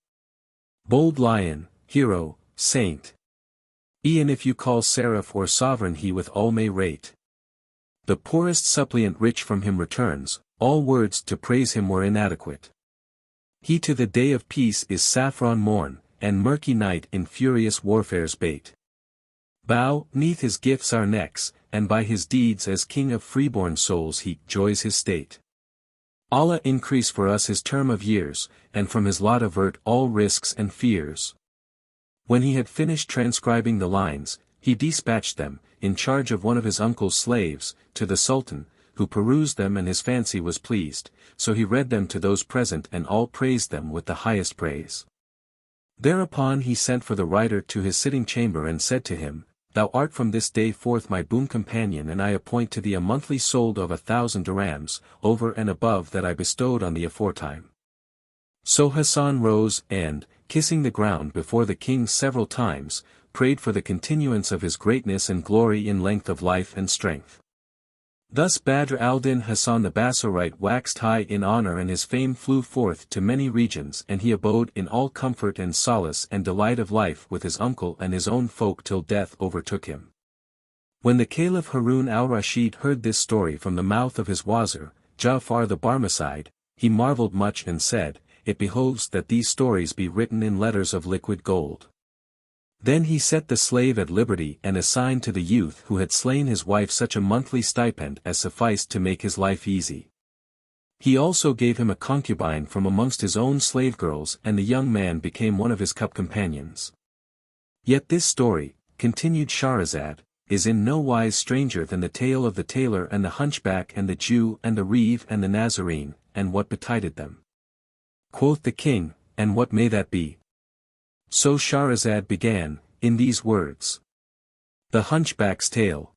Bold lion, hero, saint. E'en if you call seraph or sovereign he with all may rate. The poorest suppliant rich from him returns, all words to praise him were inadequate. He to the day of peace is saffron morn, and murky night in furious warfare's bait. Bow, 'neath his gifts our necks, and by his deeds as king of freeborn souls he joys his state. Allah increase for us his term of years, and from his lot avert all risks and fears. When he had finished transcribing the lines, he dispatched them, in charge of one of his uncle's slaves, to the Sultan, who perused them and his fancy was pleased, so he read them to those present and all praised them with the highest praise. Thereupon he sent for the writer to his sitting chamber and said to him, "Thou art from this day forth my boon companion, and I appoint to thee a monthly solde of 1,000 dirhams, over and above that I bestowed on thee aforetime." So Hasan rose and, kissing the ground before the king several times, prayed for the continuance of his greatness and glory in length of life and strength. Thus Badr al-Din Hasan the Bassorite waxed high in honor, and his fame flew forth to many regions, and he abode in all comfort and solace and delight of life with his uncle and his own folk till death overtook him. When the Caliph Harun al-Rashid heard this story from the mouth of his Wazir, Ja'far the Barmecide, he marveled much and said, "It behoves that these stories be written in letters of liquid gold." Then he set the slave at liberty and assigned to the youth who had slain his wife such a monthly stipend as sufficed to make his life easy. He also gave him a concubine from amongst his own slave girls, and the young man became one of his cup companions. Yet this story, continued Shahrazad, is in no wise stranger than the tale of the tailor and the hunchback and the Jew and the Reeve and the Nazarene, and what betided them. Quoth the king, "And what may that be?" So Shahrazad began, in these words. The Hunchback's Tale.